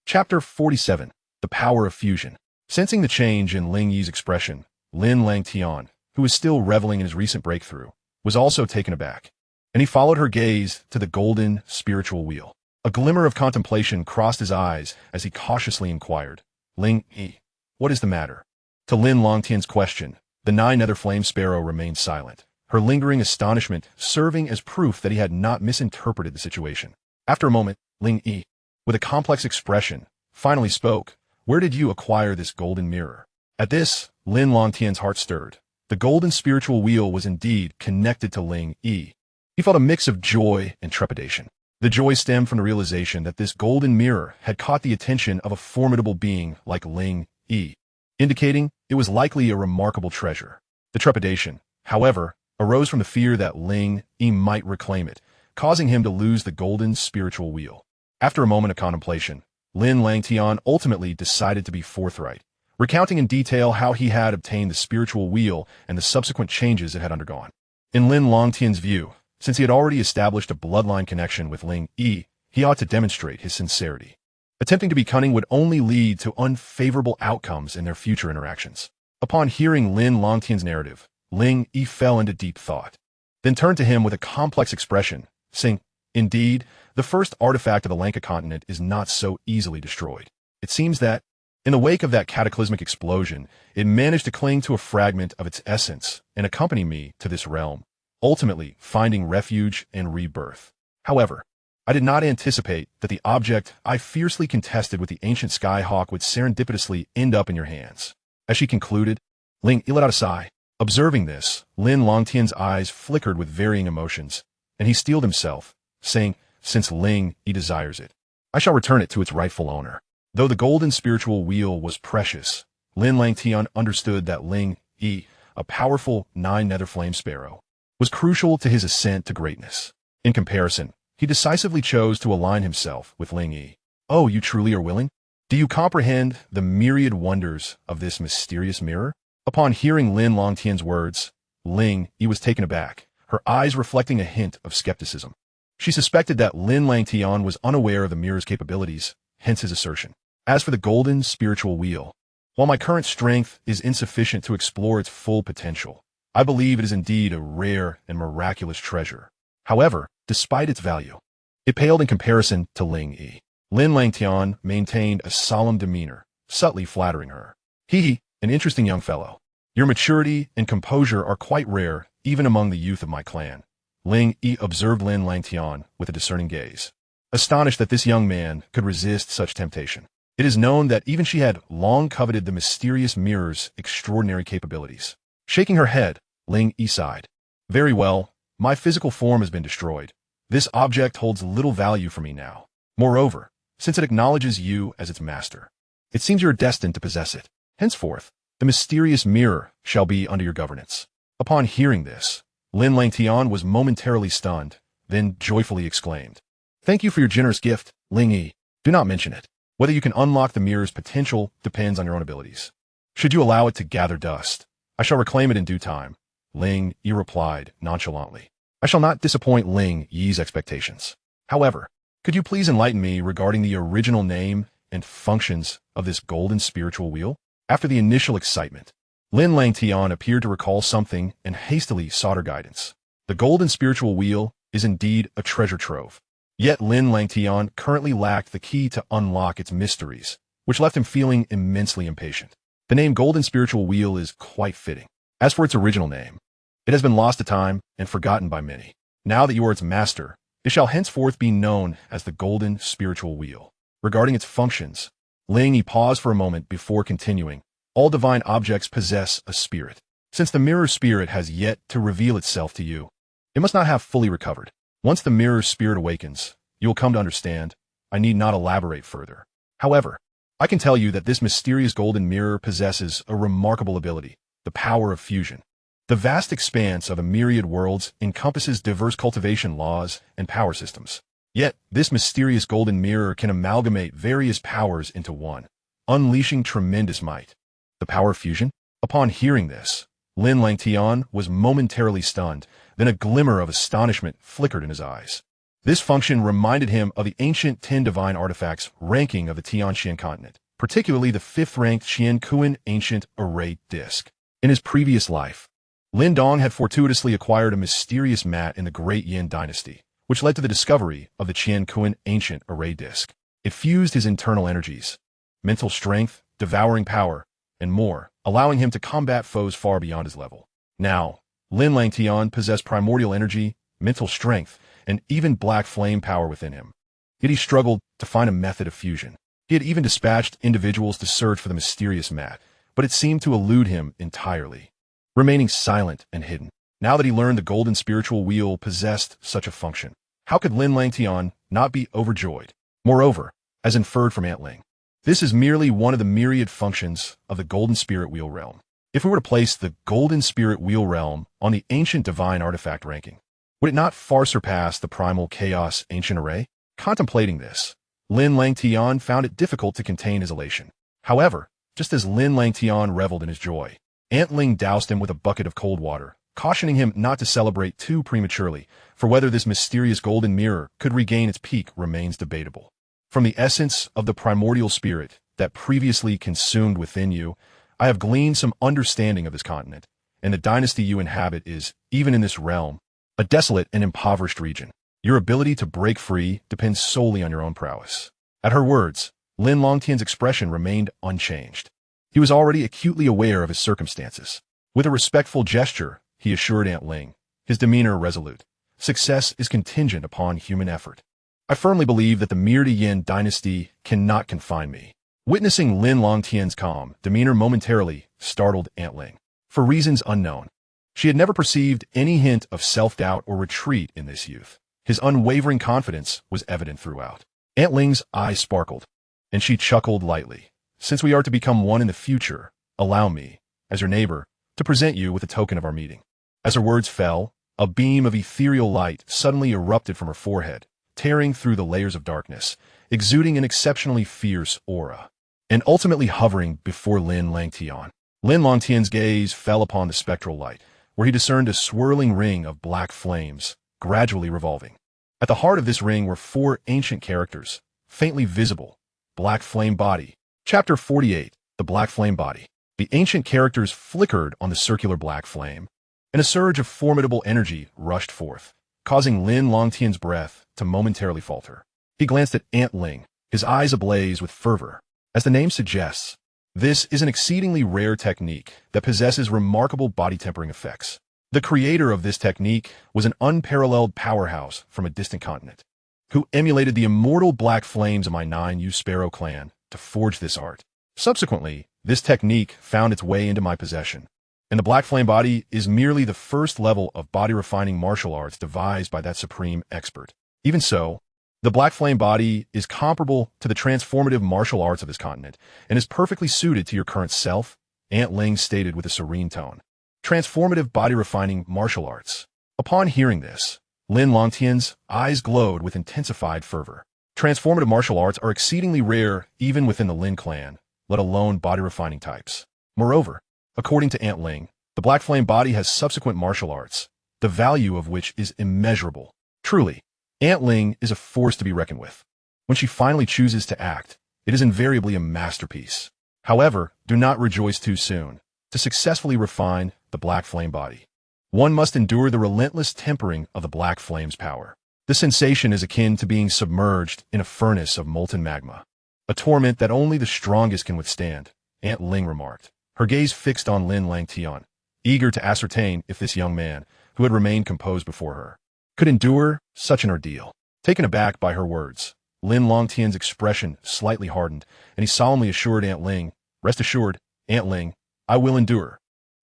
Chapter 47. The Power of Fusion. Sensing the change in Ling Yi's expression, Lin Langtian, who was still reveling in his recent breakthrough, was also taken aback, and he followed her gaze to the golden spiritual wheel. A glimmer of contemplation crossed his eyes as he cautiously inquired, "Ling Yi, what is the matter?" To Lin Langtian's question, the nine nether flame sparrow remained silent, her lingering astonishment serving as proof that he had not misinterpreted the situation. After a moment, Ling Yi, with a complex expression, finally spoke, "Where did you acquire this golden mirror?" At this, Lin Langtian's heart stirred. The golden spiritual wheel was indeed connected to Ling Yi. He felt a mix of joy and trepidation. The joy stemmed from the realization that this golden mirror had caught the attention of a formidable being like Ling Yi, indicating it was likely a remarkable treasure. The trepidation, however, arose from the fear that Ling Yi might reclaim it, causing him to lose the golden spiritual wheel. After a moment of contemplation, Lin Langtian ultimately decided to be forthright, recounting in detail how he had obtained the spiritual wheel and the subsequent changes it had undergone. In Lin Langtian's view, since he had already established a bloodline connection with Ling Yi, he ought to demonstrate his sincerity. Attempting to be cunning would only lead to unfavorable outcomes in their future interactions. Upon hearing Lin Langtian's narrative, Ling Yi fell into deep thought, then turned to him with a complex expression, saying, "Indeed, the first artifact of the Lanka continent is not so easily destroyed. It seems that, in the wake of that cataclysmic explosion, it managed to cling to a fragment of its essence and accompany me to this realm, ultimately finding refuge and rebirth. However, I did not anticipate that the object I fiercely contested with the ancient skyhawk would serendipitously end up in your hands." As she concluded, Ling Yi let out a sigh. Observing this, Lin Langtian's eyes flickered with varying emotions, and he steeled himself, saying, "Since Ling Yi desires it, I shall return it to its rightful owner." Though the golden spiritual wheel was precious, Lin Langtian understood that Ling Yi, a powerful nine nether flame sparrow, was crucial to his ascent to greatness. In comparison, he decisively chose to align himself with Ling Yi. "Oh, you truly are willing? Do you comprehend the myriad wonders of this mysterious mirror?" Upon hearing Lin Langtian's words, Ling Yi was taken aback, her eyes reflecting a hint of skepticism. She suspected that Lin Langtian was unaware of the mirror's capabilities, hence his assertion. As for the golden spiritual wheel, while my current strength is insufficient to explore its full potential, I believe it is indeed a rare and miraculous treasure. However, despite its value, it paled in comparison to Ling Yi. Lin Langtian maintained a solemn demeanor, subtly flattering her. He, an interesting young fellow. Your maturity and composure are quite rare, even among the youth of my clan. Ling Yi observed Lin Langtian with a discerning gaze, astonished that this young man could resist such temptation. It is known that even she had long coveted the mysterious mirror's extraordinary capabilities. Shaking her head, Ling Yi sighed. Very well, my physical form has been destroyed. This object holds little value for me now. Moreover, since it acknowledges you as its master, it seems you are destined to possess it. Henceforth, the mysterious mirror shall be under your governance. Upon hearing this, Lin Langtian was momentarily stunned, then joyfully exclaimed, Thank you for your generous gift, Ling Yi. Do not mention it. Whether you can unlock the mirror's potential depends on your own abilities. Should you allow it to gather dust, I shall reclaim it in due time. Ling Yi replied nonchalantly. I shall not disappoint Ling Yi's expectations. However, could you please enlighten me regarding the original name and functions of this golden spiritual wheel? After the initial excitement, Lin Langtian appeared to recall something and hastily sought her guidance. The golden spiritual wheel is indeed a treasure trove. Yet Lin Langtian currently lacked the key to unlock its mysteries, which left him feeling immensely impatient. The name Golden Spiritual Wheel is quite fitting. As for its original name, it has been lost to time and forgotten by many. Now that you are its master, it shall henceforth be known as the Golden Spiritual Wheel. Regarding its functions, Ling Yi paused for a moment before continuing. All divine objects possess a spirit. Since the mirror spirit has yet to reveal itself to you, it must not have fully recovered. Once the mirror spirit awakens, you will come to understand. I need not elaborate further. However, I can tell you that this mysterious golden mirror possesses a remarkable ability, the power of fusion. The vast expanse of a myriad worlds encompasses diverse cultivation laws and power systems. Yet, this mysterious golden mirror can amalgamate various powers into one, unleashing tremendous might. The power of fusion? Upon hearing this, Lin Langtian was momentarily stunned, then a glimmer of astonishment flickered in his eyes. This function reminded him of the ancient 10 divine artifacts ranking of the Tianxuan Continent, particularly the 5th-ranked Tianxuan Ancient Array Disc. In his previous life, Lin Dong had fortuitously acquired a mysterious mat in the Great Yin Dynasty, which led to the discovery of the Tianxuan Ancient Array Disc. It fused his internal energies, mental strength, devouring power, and more, allowing him to combat foes far beyond his level. Now, Lin Langtian possessed primordial energy, mental strength, and even black flame power within him. Yet he struggled to find a method of fusion. He had even dispatched individuals to search for the mysterious mat, but it seemed to elude him entirely, remaining silent and hidden. Now that he learned the golden spiritual wheel possessed such a function, how could Lin Langtian not be overjoyed? Moreover, as inferred from Aunt Ling, this is merely one of the myriad functions of the golden spirit wheel realm. If we were to place the golden spirit wheel realm on the ancient divine artifact ranking, would it not far surpass the primal chaos ancient array? Contemplating this, Lin Langtian found it difficult to contain his elation. However, just as Lin Langtian reveled in his joy, Aunt Ling doused him with a bucket of cold water, cautioning him not to celebrate too prematurely, for whether this mysterious golden mirror could regain its peak remains debatable. From the essence of the primordial spirit that previously consumed within you, I have gleaned some understanding of this continent, and the dynasty you inhabit is, even in this realm, a desolate and impoverished region. Your ability to break free depends solely on your own prowess. At her words, Lin Langtian's expression remained unchanged. He was already acutely aware of his circumstances. With a respectful gesture, he assured Aunt Ling, his demeanor resolute. Success is contingent upon human effort. I firmly believe that the Mirdi Yin dynasty cannot confine me. Witnessing Lin Langtian's calm demeanor momentarily startled Aunt Ling. For reasons unknown, she had never perceived any hint of self-doubt or retreat in this youth. His unwavering confidence was evident throughout. Aunt Ling's eyes sparkled, and she chuckled lightly. Since we are to become one in the future, allow me, as your neighbor, to present you with a token of our meeting. As her words fell, a beam of ethereal light suddenly erupted from her forehead, tearing through the layers of darkness, exuding an exceptionally fierce aura, and ultimately hovering before Lin Langtian. Lin Langtian's gaze fell upon the spectral light, where he discerned a swirling ring of black flames, gradually revolving. At the heart of this ring were 4 ancient characters, faintly visible. Black Flame Body. Chapter 48. The Black Flame Body. The ancient characters flickered on the circular black flame, and a surge of formidable energy rushed forth, causing Lin Langtian's breath to momentarily falter. He glanced at Aunt Ling, his eyes ablaze with fervor. As the name suggests, this is an exceedingly rare technique that possesses remarkable body tempering effects. The creator of this technique was an unparalleled powerhouse from a distant continent, who emulated the immortal black flames of my 9U Sparrow clan to forge this art. Subsequently, this technique found its way into my possession, and the Black Flame Body is merely the first level of body-refining martial arts devised by that supreme expert. Even so, the Black Flame Body is comparable to the transformative martial arts of this continent and is perfectly suited to your current self, Aunt Ling stated with a serene tone. Transformative body-refining martial arts. Upon hearing this, Lin Langtian's eyes glowed with intensified fervor. Transformative martial arts are exceedingly rare even within the Lin clan, let alone body-refining types. Moreover, according to Aunt Ling, the Black Flame Body has subsequent martial arts, the value of which is immeasurable. Truly, Aunt Ling is a force to be reckoned with. When she finally chooses to act, it is invariably a masterpiece. However, do not rejoice too soon. To successfully refine the Black Flame Body, one must endure the relentless tempering of the Black Flame's power. The sensation is akin to being submerged in a furnace of molten magma, a torment that only the strongest can withstand, Aunt Ling remarked, her gaze fixed on Lin Langtian, eager to ascertain if this young man, who had remained composed before her, could endure such an ordeal. Taken aback by her words, Lin Langtian's expression slightly hardened, and he solemnly assured Aunt Ling, "Rest assured, Aunt Ling, I will endure."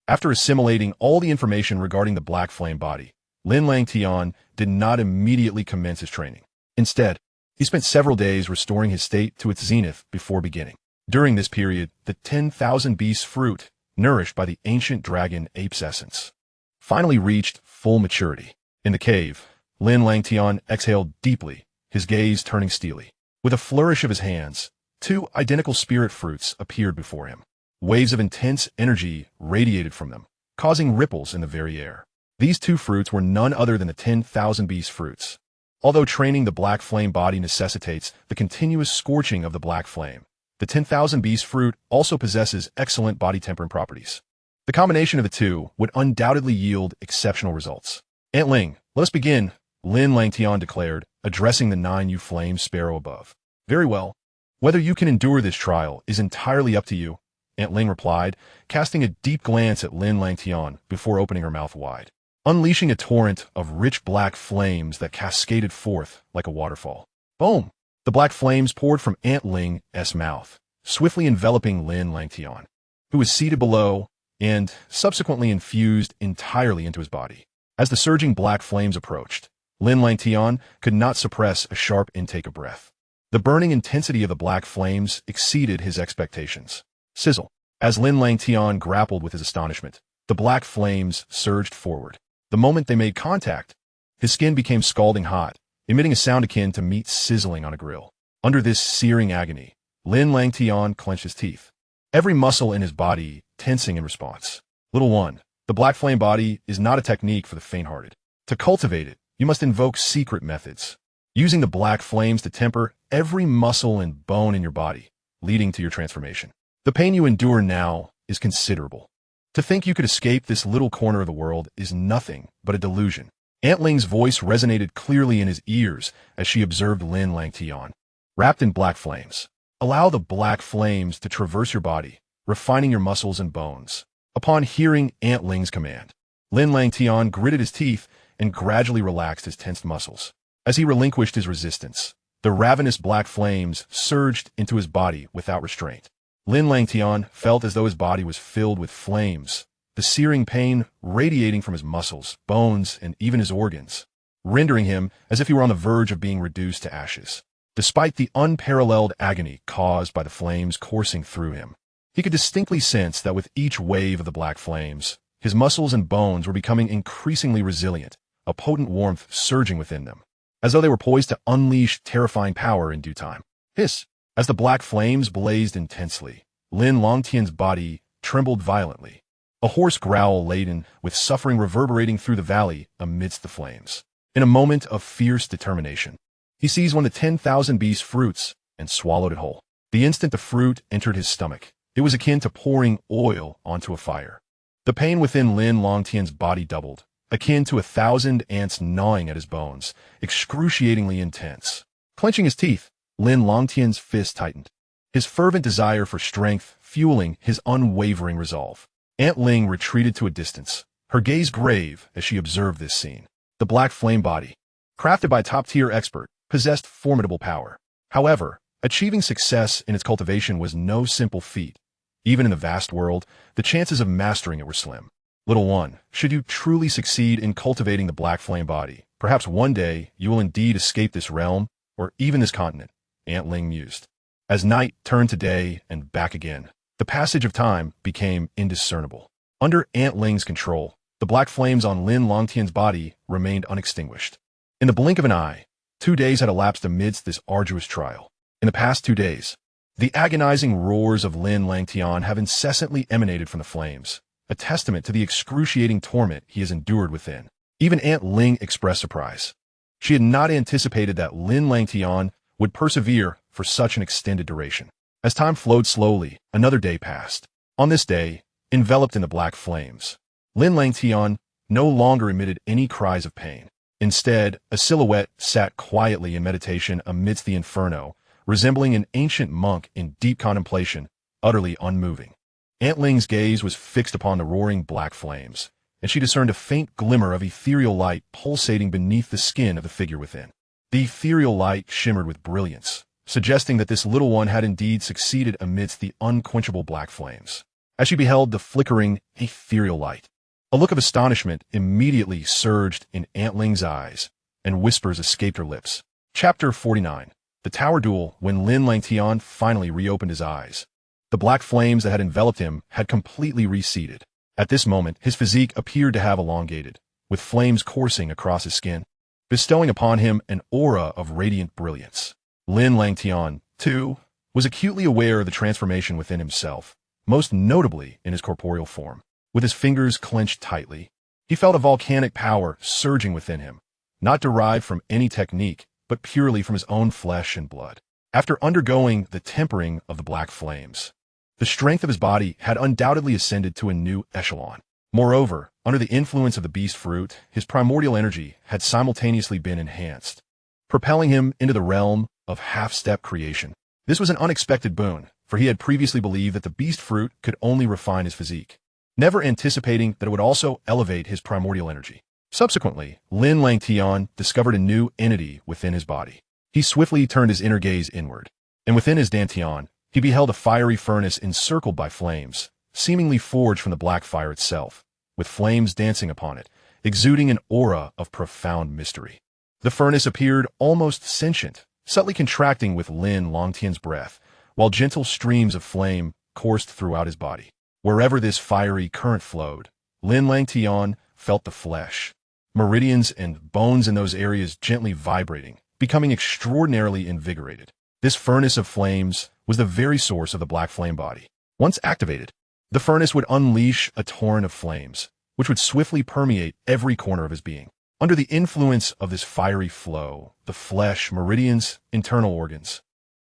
After assimilating all the information regarding the Black Flame Body, Lin Langtian did not immediately commence his training. Instead, he spent several days restoring his state to its zenith before beginning. During this period, the 10,000 beasts fruit, nourished by the ancient dragon ape's essence, finally reached full maturity. In the cave, Lin Langtian exhaled deeply, his gaze turning steely. With a flourish of his hands, 2 identical spirit fruits appeared before him. Waves of intense energy radiated from them, causing ripples in the very air. These 2 fruits were none other than the 10,000 beast fruits. Although training the Black Flame Body necessitates the continuous scorching of the black flame, the 10,000 beast fruit also possesses excellent body tempering properties. The combination of the 2 would undoubtedly yield exceptional results. Aunt Ling, let us begin, Lin Langtian declared, addressing the 9U Flame Sparrow above. Very well. Whether you can endure this trial is entirely up to you, Aunt Ling replied, casting a deep glance at Lin Langtian before opening her mouth wide, unleashing a torrent of rich black flames that cascaded forth like a waterfall. Boom! The black flames poured from Aunt Ling's mouth, swiftly enveloping Lin Langtian, who was seated below, and subsequently infused entirely into his body. As the surging black flames approached, Lin Langtian could not suppress a sharp intake of breath. The burning intensity of the black flames exceeded his expectations. Sizzle. As Lin Langtian grappled with his astonishment, the black flames surged forward. The moment they made contact, his skin became scalding hot, emitting a sound akin to meat sizzling on a grill. Under this searing agony, Lin Langtian clenched his teeth, every muscle in his body tensing in response. Little one, the Black Flame Body is not a technique for the faint-hearted. To cultivate it, you must invoke secret methods, using the black flames to temper every muscle and bone in your body, leading to your transformation. The pain you endure now is considerable. To think you could escape this little corner of the world is nothing but a delusion. Aunt Ling's voice resonated clearly in his ears as she observed Lin Langtian, wrapped in black flames. Allow the black flames to traverse your body, refining your muscles and bones. Upon hearing Aunt Ling's command, Lin Langtian gritted his teeth and gradually relaxed his tensed muscles. As he relinquished his resistance, the ravenous black flames surged into his body without restraint. Lin Langtian felt as though his body was filled with flames, the searing pain radiating from his muscles, bones, and even his organs, rendering him as if he were on the verge of being reduced to ashes. Despite the unparalleled agony caused by the flames coursing through him, he could distinctly sense that with each wave of the black flames, his muscles and bones were becoming increasingly resilient, a potent warmth surging within them, as though they were poised to unleash terrifying power in due time. Hiss! As the black flames blazed intensely, Lin Langtian's body trembled violently, a hoarse growl laden with suffering reverberating through the valley amidst the flames. In a moment of fierce determination, he seized one of the 10,000 beast fruits and swallowed it whole. The instant the fruit entered his stomach, it was akin to pouring oil onto a fire. The pain within Lin Langtian's body doubled, akin to 1,000 ants gnawing at his bones, excruciatingly intense. Clenching his teeth, Lin Langtian's fist tightened, his fervent desire for strength fueling his unwavering resolve. Aunt Ling retreated to a distance, her gaze grave as she observed this scene. The black flame body, crafted by a top-tier expert, possessed formidable power. However, achieving success in its cultivation was no simple feat. Even in the vast world, the chances of mastering it were slim. Little one, should you truly succeed in cultivating the black flame body, perhaps one day you will indeed escape this realm, or even this continent, Aunt Ling mused. As night turned to day and back again, the passage of time became indiscernible. Under Aunt Ling's control, the black flames on Lin Langtian's body remained unextinguished. In the blink of an eye, 2 days had elapsed amidst this arduous trial. In the past 2 days, the agonizing roars of Lin Langtian have incessantly emanated from the flames, a testament to the excruciating torment he has endured within. Even Aunt Ling expressed surprise. She had not anticipated that Lin Langtian would persevere for such an extended duration. As time flowed slowly, another day passed. On this day, enveloped in the black flames, Lin Langtian no longer emitted any cries of pain. Instead, a silhouette sat quietly in meditation amidst the inferno, resembling an ancient monk in deep contemplation, utterly unmoving. Aunt Ling's gaze was fixed upon the roaring black flames, and she discerned a faint glimmer of ethereal light pulsating beneath the skin of the figure within. The ethereal light shimmered with brilliance, suggesting that this little one had indeed succeeded amidst the unquenchable black flames. As she beheld the flickering, ethereal light, a look of astonishment immediately surged in Aunt Ling's eyes, and whispers escaped her lips. Chapter 49. The Tower Duel. When Lin Langtian finally reopened his eyes, the black flames that had enveloped him had completely receded. At this moment, his physique appeared to have elongated, with flames coursing across his skin, bestowing upon him an aura of radiant brilliance. Lin Langtian, too, was acutely aware of the transformation within himself, most notably in his corporeal form. With his fingers clenched tightly, he felt a volcanic power surging within him, not derived from any technique, but purely from his own flesh and blood. After undergoing the tempering of the black flames, the strength of his body had undoubtedly ascended to a new echelon. Moreover, under the influence of the beast fruit, his primordial energy had simultaneously been enhanced, propelling him into the realm of half-step creation. This was an unexpected boon, for he had previously believed that the beast fruit could only refine his physique, never anticipating that it would also elevate his primordial energy. Subsequently, Lin Langtian discovered a new entity within his body. He swiftly turned his inner gaze inward, and within his dantian, he beheld a fiery furnace encircled by flames, seemingly forged from the black fire itself, with flames dancing upon it, exuding an aura of profound mystery. The furnace appeared almost sentient, subtly contracting with Lin Langtian's breath, while gentle streams of flame coursed throughout his body. Wherever this fiery current flowed, Lin Langtian felt the flesh, meridians and bones in those areas gently vibrating, becoming extraordinarily invigorated. This furnace of flames was the very source of the black flame body. Once activated, the furnace would unleash a torrent of flames, which would swiftly permeate every corner of his being. Under the influence of this fiery flow, the flesh, meridians, internal organs,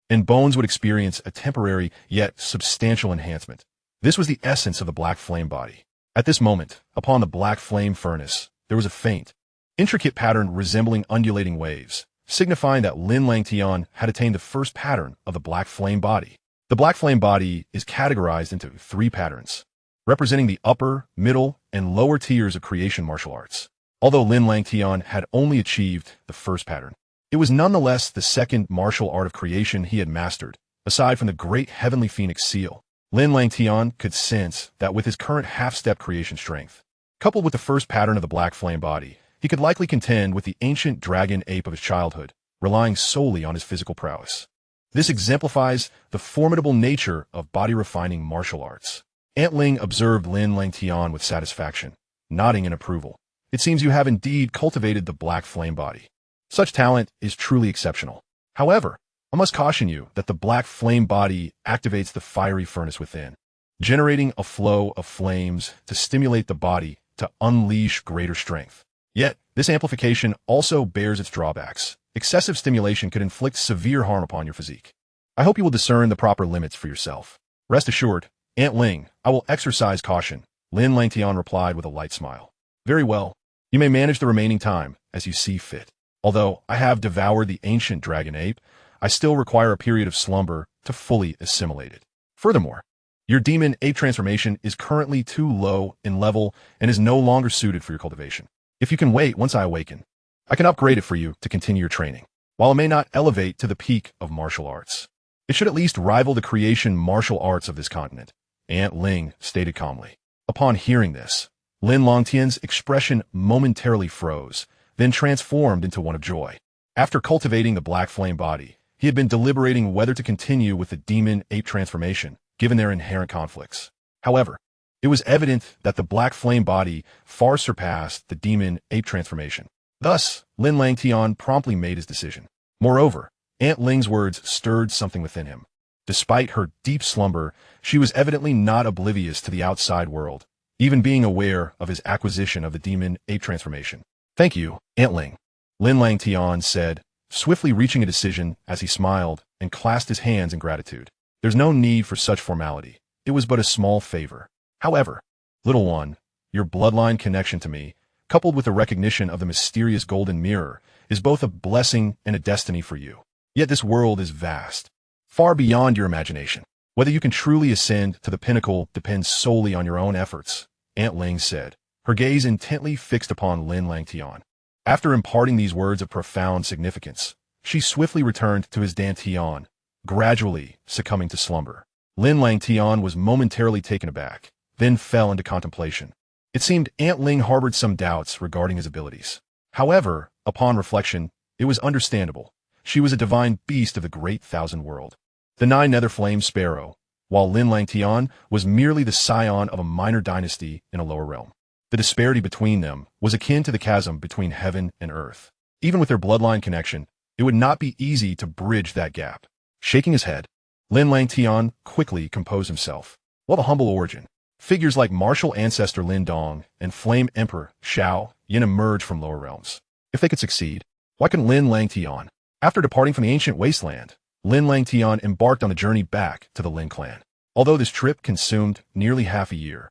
and bones would experience a temporary yet substantial enhancement. This was the essence of the black flame body. At this moment, upon the black flame furnace, there was a faint, intricate pattern resembling undulating waves, signifying that Lin Langtian had attained the first pattern of the black flame body. The black flame body is categorized into 3 patterns, representing the upper, middle, and lower tiers of creation martial arts. Although Lin Langtian had only achieved the first pattern, it was nonetheless the second martial art of creation he had mastered, aside from the great heavenly phoenix seal. Lin Langtian could sense that with his current half-step creation strength, coupled with the first pattern of the black flame body, he could likely contend with the ancient dragon ape of his childhood, relying solely on his physical prowess. This exemplifies the formidable nature of body-refining martial arts. Aunt Ling observed Lin Langtian with satisfaction, nodding in approval. It seems you have indeed cultivated the black flame body. Such talent is truly exceptional. However, I must caution you that the black flame body activates the fiery furnace within. generating a flow of flames to stimulate the body to unleash greater strength. Yet, this amplification also bears its drawbacks. Excessive stimulation could inflict severe harm upon your physique. I hope you will discern the proper limits for yourself. Rest assured, Aunt Ling, I will exercise caution, Lin Langtian replied with a light smile. Very well. You may manage the remaining time as you see fit. Although I have devoured the ancient dragon ape, I still require a period of slumber to fully assimilate it. Furthermore, your demon ape transformation is currently too low in level and is no longer suited for your cultivation. If you can wait once I awaken, I can upgrade it for you to continue your training. While it may not elevate to the peak of martial arts, it should at least rival the creation martial arts of this continent, Aunt Ling stated calmly. Upon hearing this, Lin Langtian's expression momentarily froze, then transformed into one of joy. After cultivating the black flame body, he had been deliberating whether to continue with the demon ape transformation, given their inherent conflicts. However, it was evident that the black flame body far surpassed the demon ape transformation. Thus, Lin Langtian promptly made his decision. Moreover, Aunt Ling's words stirred something within him. Despite her deep slumber, she was evidently not oblivious to the outside world, even being aware of his acquisition of the demon ape transformation. Thank you, Aunt Ling, Lin Langtian said, swiftly reaching a decision as he smiled and clasped his hands in gratitude. There's no need for such formality. It was but a small favor. However, little one, your bloodline connection to me, coupled with the recognition of the mysterious golden mirror, is both a blessing and a destiny for you. Yet this world is vast, far beyond your imagination. Whether you can truly ascend to the pinnacle depends solely on your own efforts, Aunt Ling said, her gaze intently fixed upon Lin Langtian. After imparting these words of profound significance, she swiftly returned to his dantian, gradually succumbing to slumber. Lin Langtian was momentarily taken aback, then fell into contemplation. It seemed Aunt Ling harbored some doubts regarding his abilities. However, upon reflection, it was understandable. She was a divine beast of the great thousand world, the nine nether flame sparrow, while Lin Langtian was merely the scion of a minor dynasty in a lower realm. The disparity between them was akin to the chasm between heaven and earth. Even with their bloodline connection, it would not be easy to bridge that gap. Shaking his head, Lin Langtian quickly composed himself. While the humble origin, figures like martial ancestor Lin Dong and flame emperor Shao Yin emerge from lower realms. If they could succeed, why couldn't Lin Langtian? After departing from the ancient wasteland, Lin Langtian embarked on a journey back to the Lin clan. Although this trip consumed nearly half a year,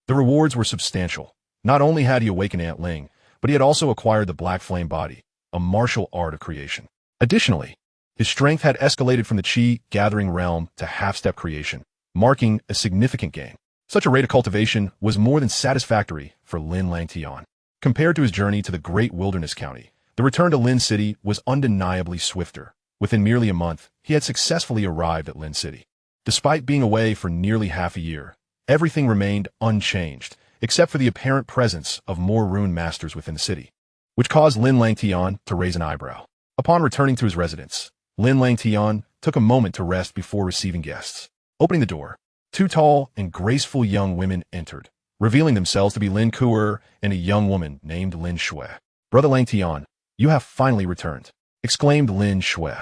the rewards were substantial. Not only had he awakened Aunt Ling, but he had also acquired the black flame body, a martial art of creation. Additionally, his strength had escalated from the Qi gathering realm to half-step creation, marking a significant gain. Such a rate of cultivation was more than satisfactory for Lin Langtian. Compared to his journey to the great wilderness county, the return to Lin City was undeniably swifter. Within merely a month, he had successfully arrived at Lin City. Despite being away for nearly half a year, everything remained unchanged, except for the apparent presence of more rune masters within the city, which caused Lin Langtian to raise an eyebrow. Upon returning to his residence, Lin Langtian took a moment to rest before receiving guests. Opening the door, two tall and graceful young women entered, revealing themselves to be Lin Kuer and a young woman named Lin Shui. Brother Langtian, you have finally returned, exclaimed Lin Shui.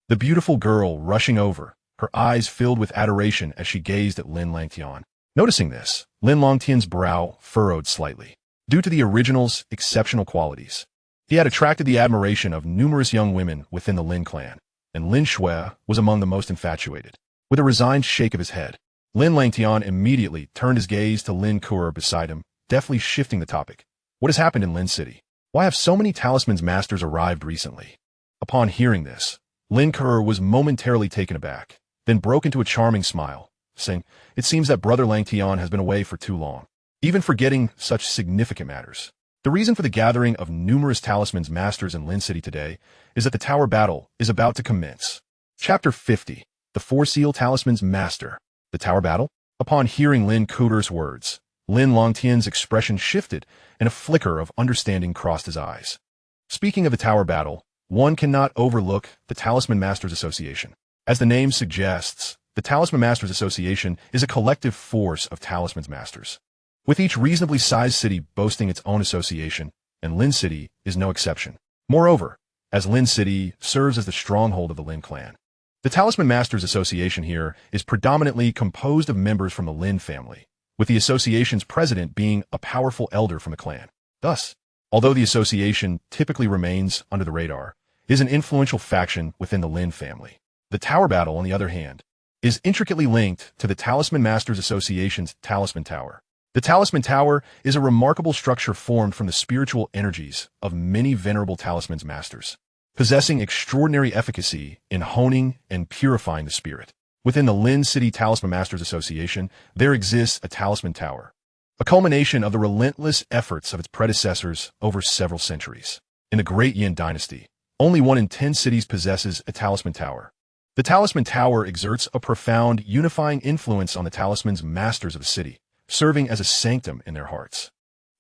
The beautiful girl rushing over, her eyes filled with adoration as she gazed at Lin Langtian. Noticing this, Lin Langtian's brow furrowed slightly. Due to the original's exceptional qualities, he had attracted the admiration of numerous young women within the Lin clan, and Lin Shui was among the most infatuated. With a resigned shake of his head, Lin Langtian immediately turned his gaze to Lin Kuer beside him, deftly shifting the topic. What has happened in Lin City? Why have so many talisman's masters arrived recently? Upon hearing this, Lin Kuer was momentarily taken aback, then broke into a charming smile, saying, it seems that Brother Langtian has been away for too long, even forgetting such significant matters. The reason for the gathering of numerous talisman's masters in Lin City today is that the tower battle is about to commence. Chapter 50, The Four Seal Talisman's Master. The tower battle? Upon hearing Lin Kuer's words, Lin Langtian's expression shifted and a flicker of understanding crossed his eyes. Speaking of the tower battle, one cannot overlook the Talisman Masters Association. As the name suggests, the Talisman Masters Association is a collective force of talisman's masters, with each reasonably sized city boasting its own association, and Lin City is no exception. Moreover, as Lin City serves as the stronghold of the Lin clan, The Talisman Masters Association here is predominantly composed of members from the Lin family, with the association's president being a powerful elder from the clan. Thus, although the association typically remains under the radar, it is an influential faction within the Lin family. The Tower Battle, on the other hand, is intricately linked to the Talisman Masters Association's Talisman Tower. The Talisman Tower is a remarkable structure formed from the spiritual energies of many venerable talisman's masters, possessing extraordinary efficacy in honing and purifying the spirit. Within the Lin City Talisman Masters Association, there exists a Talisman Tower, a culmination of the relentless efforts of its predecessors over several centuries. In the Great Yin Dynasty, only 1 in 10 cities possesses a Talisman Tower. The Talisman Tower exerts a profound unifying influence on the talisman's masters of the city, serving as a sanctum in their hearts.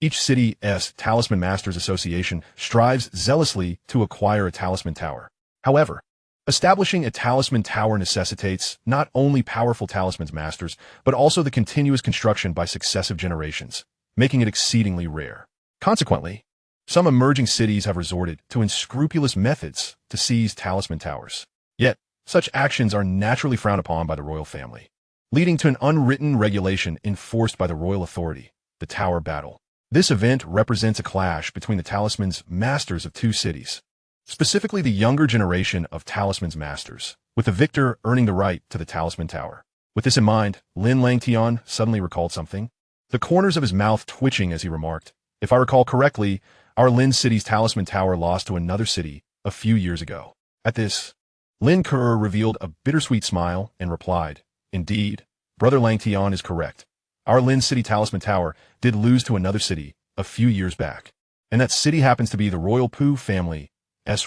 Each city's Talisman Masters Association strives zealously to acquire a Talisman Tower. However, establishing a Talisman Tower necessitates not only powerful talisman's masters, but also the continuous construction by successive generations, making it exceedingly rare. Consequently, some emerging cities have resorted to unscrupulous methods to seize Talisman Towers. Yet, such actions are naturally frowned upon by the royal family, leading to an unwritten regulation enforced by the royal authority, the Tower Battle. This event represents a clash between the talisman's masters of 2 cities, specifically the younger generation of talisman's masters, with the victor earning the right to the Talisman Tower. With this in mind, Lin Langtian suddenly recalled something, the corners of his mouth twitching as he remarked, "If I recall correctly, our Lin City's Talisman Tower lost to another city a few years ago." At this, Lin Kerr revealed a bittersweet smile and replied, "Indeed, Brother Langtian is correct. Our Lin City Talisman Tower did lose to another city a few years back, and that city happens to be the Royal Pu family's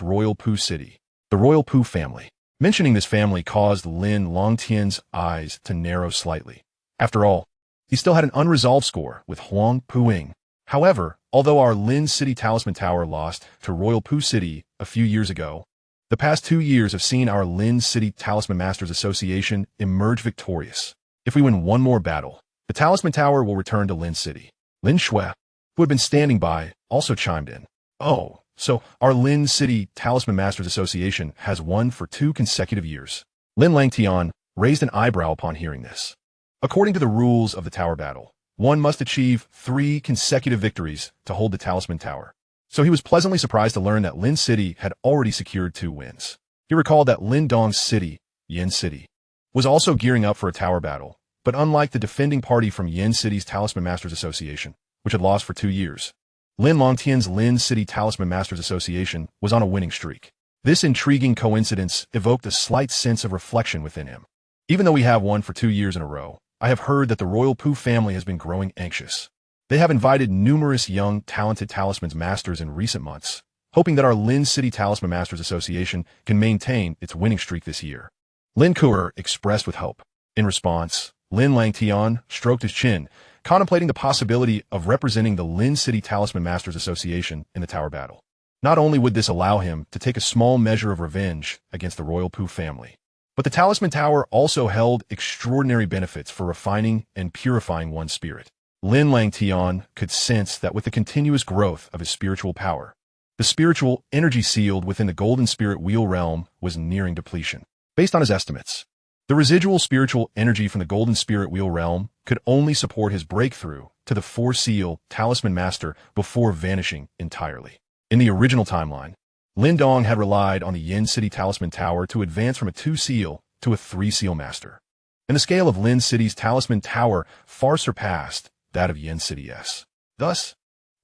Royal Pu City." The Royal Pu family. Mentioning this family caused Lin Langtian's eyes to narrow slightly. After all, he still had an unresolved score with Huang Puing. However, although our Lin City Talisman Tower lost to Royal Pu City a few years ago, the past 2 years have seen our Lin City Talisman Masters Association emerge victorious. If we win one more battle, the Talisman Tower will return to Lin City. Lin Shui, who had been standing by, also chimed in. "Oh, so our Lin City Talisman Masters Association has won for 2 consecutive years." Lin Langtian raised an eyebrow upon hearing this. According to the rules of the Tower Battle, one must achieve 3 consecutive victories to hold the Talisman Tower. So he was pleasantly surprised to learn that Lin City had already secured 2 wins. He recalled that Lin Dong's city, Yin City, was also gearing up for a tower battle, but unlike the defending party from Yin City's Talisman Masters Association, which had lost for 2 years, Lin Langtian's Lin City Talisman Masters Association was on a winning streak. This intriguing coincidence evoked a slight sense of reflection within him. Even though we have won for 2 years in a row, I have heard that the Royal Pu family has been growing anxious. They have invited numerous young, talented talisman's masters in recent months, hoping that our Lin City Talisman Masters Association can maintain its winning streak this year. Lin Kuer expressed with hope. In response, Lin Langtian stroked his chin, contemplating the possibility of representing the Lin City Talisman Masters Association in the Tower Battle. Not only would this allow him to take a small measure of revenge against the Royal Pu family, but the Talisman Tower also held extraordinary benefits for refining and purifying one's spirit. Lin Langtian could sense that with the continuous growth of his spiritual power, the spiritual energy sealed within the Golden Spirit Wheel realm was nearing depletion. Based on his estimates, the residual spiritual energy from the Golden Spirit Wheel realm could only support his breakthrough to the 4-seal Talisman Master before vanishing entirely. In the original timeline, Lin Dong had relied on the Yin City Talisman Tower to advance from a 2-seal to a 3-seal master, and the scale of Lin City's Talisman Tower far surpassed that of Yin City's. Thus,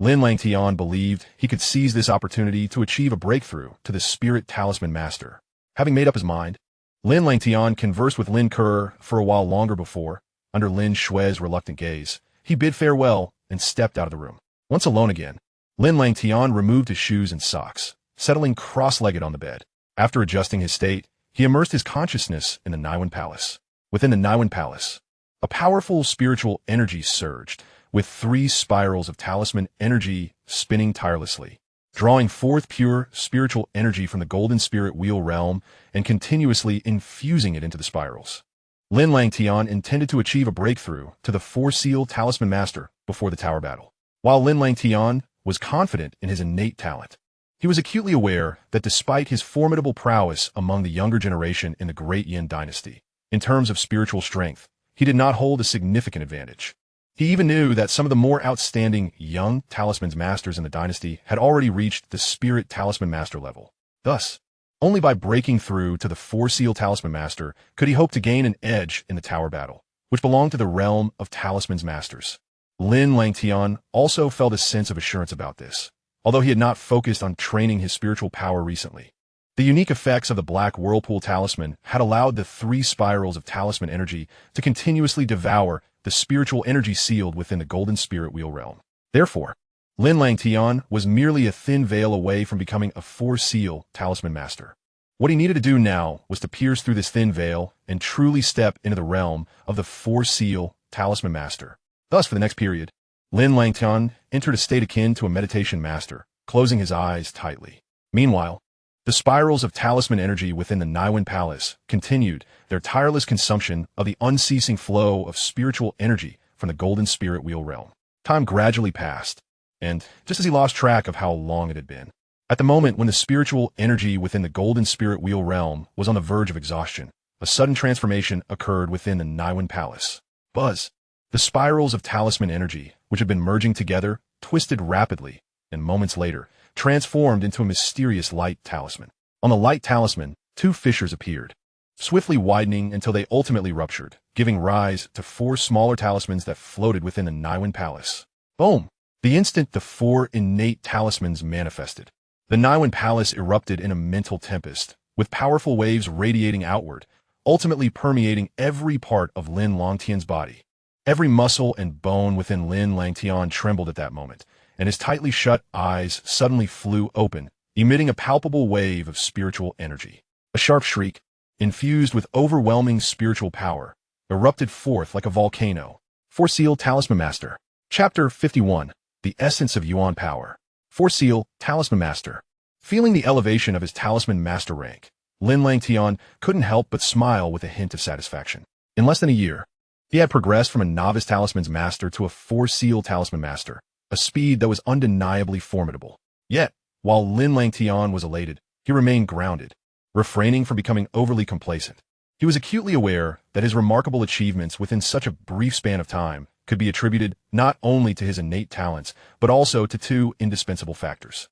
Lin Langtian believed he could seize this opportunity to achieve a breakthrough to the Spirit Talisman Master. Having made up his mind, Lin Langtian conversed with Lin Kerr for a while longer before, under Lin Shui's reluctant gaze, he bid farewell and stepped out of the room. Once alone again, Lin Langtian removed his shoes and socks, settling cross-legged on the bed. After adjusting his state, he immersed his consciousness in the Naiwan Palace. Within the Naiwan Palace, a powerful spiritual energy surged, with 3 spirals of talisman energy spinning tirelessly, drawing forth pure spiritual energy from the Golden Spirit Wheel realm and continuously infusing it into the spirals. Lin Langtian intended to achieve a breakthrough to the 4-seal Talisman Master before the Tower Battle. While Lin Langtian was confident in his innate talent, He was acutely aware that despite his formidable prowess among the younger generation in the Great Yin dynasty, in terms of spiritual strength, he did not hold a significant advantage. He even knew that some of the more outstanding young talisman's masters in the dynasty had already reached the spirit talisman master level. Thus, only by breaking through to the four-seal talisman master could he hope to gain an edge in the tower battle, which belonged to the realm of talisman's masters. Lin Langtian also felt a sense of assurance about this, although he had not focused on training his spiritual power recently. The unique effects of the Black Whirlpool Talisman had allowed the three spirals of talisman energy to continuously devour the spiritual energy sealed within the Golden Spirit Wheel realm. Therefore, Lin Langtian was merely a thin veil away from becoming a four-seal talisman master. What he needed to do now was to pierce through this thin veil and truly step into the realm of the four-seal talisman master. Thus, for the next period, Lin Langtian entered a state akin to a meditation master, closing his eyes tightly. Meanwhile, the spirals of talisman energy within the Niwen Palace continued their tireless consumption of the unceasing flow of spiritual energy from the Golden Spirit Wheel realm. Time gradually passed, and just as he lost track of how long it had been, at the moment when the spiritual energy within the Golden Spirit Wheel realm was on the verge of exhaustion, a sudden transformation occurred within the Niwen Palace. Buzz! The spirals of talisman energy, which had been merging together, twisted rapidly, and moments later, transformed into a mysterious light talisman. On the light talisman, two fissures appeared, swiftly widening until they ultimately ruptured, giving rise to four smaller talismans that floated within the Niwen Palace. Boom! The instant the four innate talismans manifested, the Niwen Palace erupted in a mental tempest, with powerful waves radiating outward, ultimately permeating every part of Lin Langtian's body. Every muscle and bone within Lin Langtian trembled at that moment, and his tightly shut eyes suddenly flew open, emitting a palpable wave of spiritual energy. A sharp shriek, infused with overwhelming spiritual power, erupted forth like a volcano. Four-seal Talisman Master. Chapter 51. The Essence of Yuan Power. Four-seal Talisman Master. Feeling the elevation of his Talisman Master rank, Lin Langtian couldn't help but smile with a hint of satisfaction. In less than a year, he had progressed from a novice Talisman's Master to a four-seal Talisman Master, a speed that was undeniably formidable. Yet, while Lin Langtian was elated, he remained grounded, refraining from becoming overly complacent. He was acutely aware that his remarkable achievements within such a brief span of time could be attributed not only to his innate talents, but also to two indispensable factors.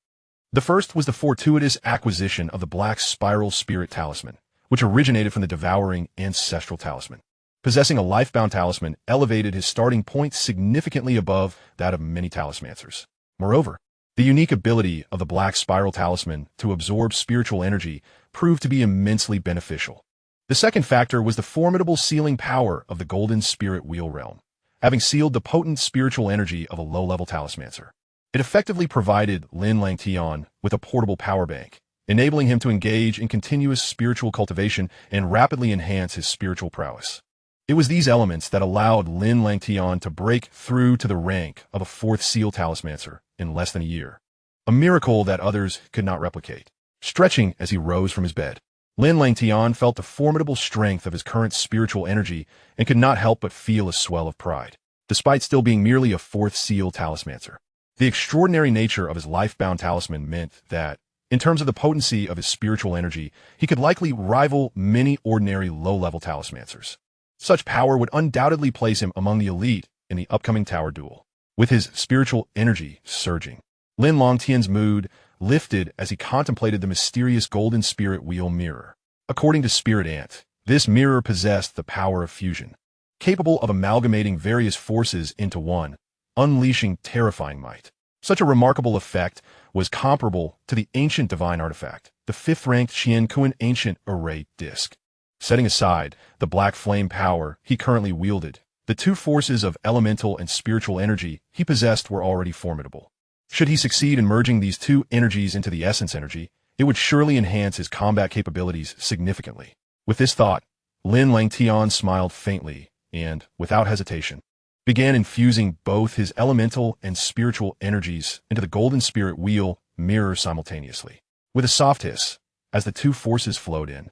The first was the fortuitous acquisition of the Black Spiral Spirit Talisman, which originated from the devouring Ancestral Talisman. Possessing a life-bound talisman elevated his starting point significantly above that of many talismancers. Moreover, the unique ability of the Black Spiral Talisman to absorb spiritual energy proved to be immensely beneficial. The second factor was the formidable sealing power of the Golden Spirit Wheel realm, having sealed the potent spiritual energy of a low-level talismancer. It effectively provided Lin Langtian with a portable power bank, enabling him to engage in continuous spiritual cultivation and rapidly enhance his spiritual prowess. It was these elements that allowed Lin Langtian to break through to the rank of a fourth seal talismancer in less than a year, a miracle that others could not replicate. Stretching as he rose from his bed, Lin Langtian felt the formidable strength of his current spiritual energy and could not help but feel a swell of pride. Despite still being merely a fourth seal talismancer, the extraordinary nature of his life-bound talisman meant that, in terms of the potency of his spiritual energy, he could likely rival many ordinary low-level talismancers. Such power would undoubtedly place him among the elite in the upcoming tower duel. With his spiritual energy surging, Lin Langtian's mood lifted as he contemplated the mysterious Golden Spirit Wheel mirror. According to Spirit Ant, this mirror possessed the power of fusion, capable of amalgamating various forces into one, unleashing terrifying might. Such a remarkable effect was comparable to the ancient divine artifact, the fifth-ranked Tianxuan Ancient Array Disc. Setting aside the black flame power he currently wielded, the two forces of elemental and spiritual energy he possessed were already formidable. Should he succeed in merging these two energies into the essence energy, it would surely enhance his combat capabilities significantly. With this thought, Lin Langtian smiled faintly and, without hesitation, began infusing both his elemental and spiritual energies into the Golden Spirit Wheel mirror simultaneously. With a soft hiss, as the two forces flowed in,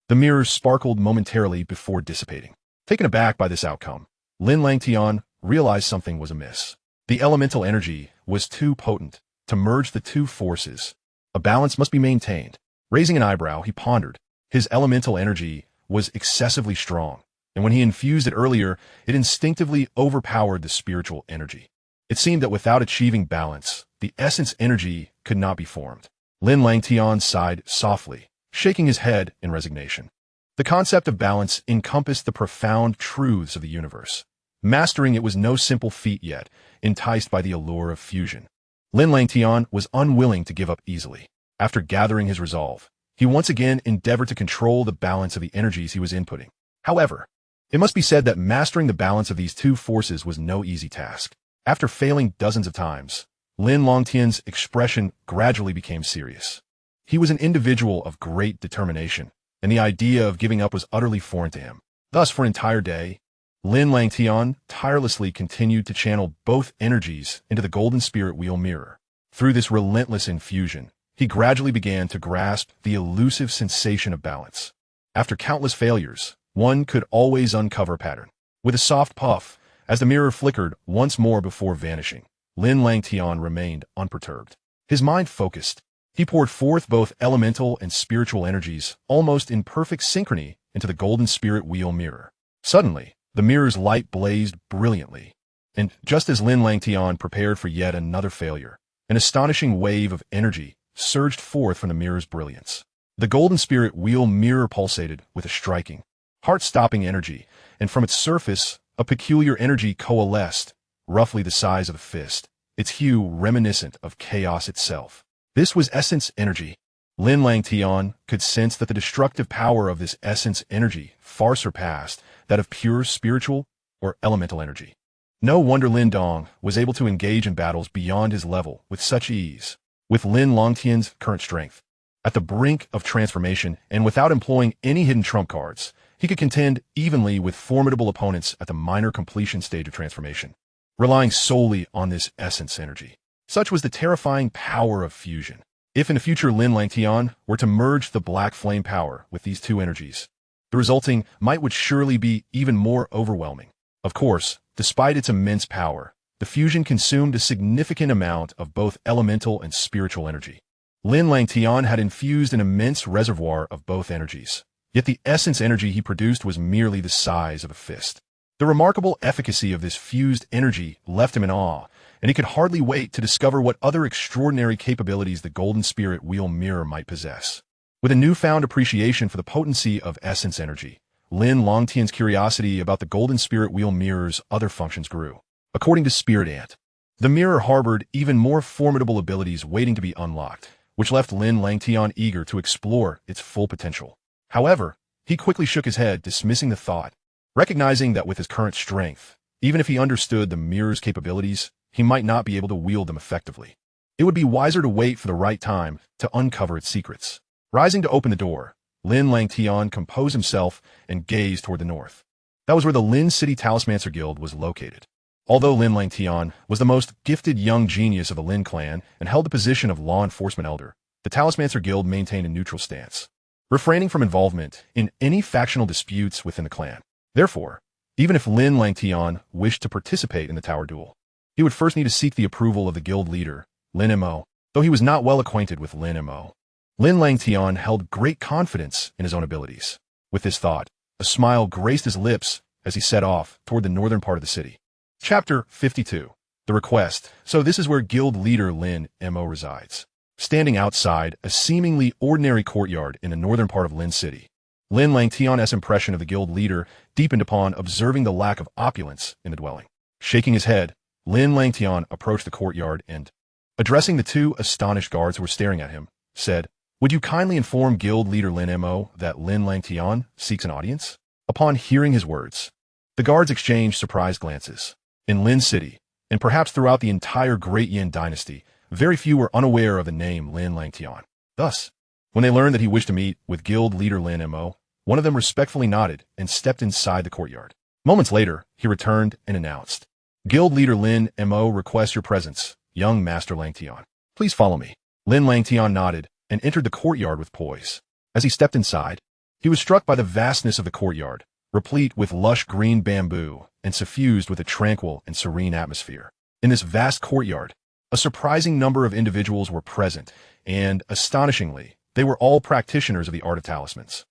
the mirrors sparkled momentarily before dissipating. Taken aback by this outcome, Lin Langtian realized something was amiss. The elemental energy was too potent to merge the two forces. A balance must be maintained. Raising an eyebrow, he pondered. His elemental energy was excessively strong, and when he infused it earlier, it instinctively overpowered the spiritual energy. It seemed that without achieving balance, the essence energy could not be formed. Lin Langtian sighed softly, shaking his head in resignation. The concept of balance encompassed the profound truths of the universe. Mastering it was no simple feat yet, enticed by the allure of fusion. Lin Langtian was unwilling to give up easily. After gathering his resolve, he once again endeavored to control the balance of the energies he was inputting. However, it must be said that mastering the balance of these two forces was no easy task. After failing dozens of times, Lin Langtian's expression gradually became serious. He was an individual of great determination, and the idea of giving up was utterly foreign to him. Thus, for an entire day, Lin Langtian tirelessly continued to channel both energies into the golden spirit wheel mirror. Through this relentless infusion, he gradually began to grasp the elusive sensation of balance. After countless failures, one could always uncover a pattern. With a soft puff, as the mirror flickered once more before vanishing, Lin Langtian remained unperturbed. His mind focused. He poured forth both elemental and spiritual energies, almost in perfect synchrony, into the golden spirit wheel mirror. Suddenly, the mirror's light blazed brilliantly, and just as Lin Langtian prepared for yet another failure, an astonishing wave of energy surged forth from the mirror's brilliance. The golden spirit wheel mirror pulsated with a striking, heart-stopping energy, and from its surface, a peculiar energy coalesced, roughly the size of a fist, its hue reminiscent of chaos itself. This was essence energy. Lin Langtian could sense that the destructive power of this essence energy far surpassed that of pure spiritual or elemental energy. No wonder Lin Dong was able to engage in battles beyond his level with such ease. With Lin Langtian's current strength, at the brink of transformation and without employing any hidden trump cards, he could contend evenly with formidable opponents at the minor completion stage of transformation, relying solely on this essence energy. Such was the terrifying power of fusion. If in the future Lin Langtian were to merge the black flame power with these two energies, the resulting might would surely be even more overwhelming. Of course, despite its immense power, the fusion consumed a significant amount of both elemental and spiritual energy. Lin Langtian had infused an immense reservoir of both energies, yet the essence energy he produced was merely the size of a fist. The remarkable efficacy of this fused energy left him in awe, and he could hardly wait to discover what other extraordinary capabilities the golden spirit wheel mirror might possess. With a newfound appreciation for the potency of essence energy, Lin Langtian's curiosity about the golden spirit wheel mirror's other functions grew. According to Spirit Ant, the mirror harbored even more formidable abilities waiting to be unlocked, which left Lin Langtian eager to explore its full potential. However, he quickly shook his head, dismissing the thought, recognizing that with his current strength, even if he understood the mirror's capabilities, he might not be able to wield them effectively. It would be wiser to wait for the right time to uncover its secrets. Rising to open the door, Lin Langtian composed himself and gazed toward the north. That was where the Lin City Talismancer Guild was located. Although Lin Langtian was the most gifted young genius of the Lin clan and held the position of law enforcement elder, the Talismancer Guild maintained a neutral stance, refraining from involvement in any factional disputes within the clan. Therefore, even if Lin Langtian wished to participate in the tower duel, he would first need to seek the approval of the guild leader, Lin Mo, though he was not well acquainted with Lin Mo. Lin Langtian held great confidence in his own abilities. With this thought, a smile graced his lips as he set off toward the northern part of the city. Chapter 52. The Request. So this is where guild leader Lin Mo resides. Standing outside a seemingly ordinary courtyard in the northern part of Lin City, Lin Langtian's impression of the guild leader deepened upon observing the lack of opulence in the dwelling. Shaking his head, Lin Langtian approached the courtyard and, addressing the two astonished guards who were staring at him, said, "Would you kindly inform guild leader Lin Mo that Lin Langtian seeks an audience?" Upon hearing his words, the guards exchanged surprised glances. In Lin City, and perhaps throughout the entire Great Yin dynasty, very few were unaware of the name Lin Langtian. Thus, when they learned that he wished to meet with guild leader Lin Mo, one of them respectfully nodded and stepped inside the courtyard. Moments later, he returned and announced, "Guild leader Lin Mo requests your presence, young Master Langtian. Please follow me." Lin Langtian nodded and entered the courtyard with poise. As he stepped inside, he was struck by the vastness of the courtyard, replete with lush green bamboo and suffused with a tranquil and serene atmosphere. In this vast courtyard, a A surprising number of individuals were present, and, astonishingly, they were all practitioners of the art of talismans.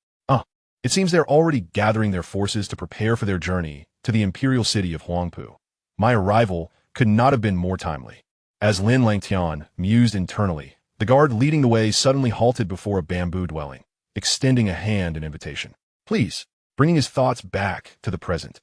It seems they're already gathering their forces to prepare for their journey to the imperial city of Huangpu. My arrival could not have been more timely. As Lin Langtian mused internally, the guard leading the way suddenly halted before a bamboo dwelling, extending a hand in invitation. Please, bringing his thoughts back to the present.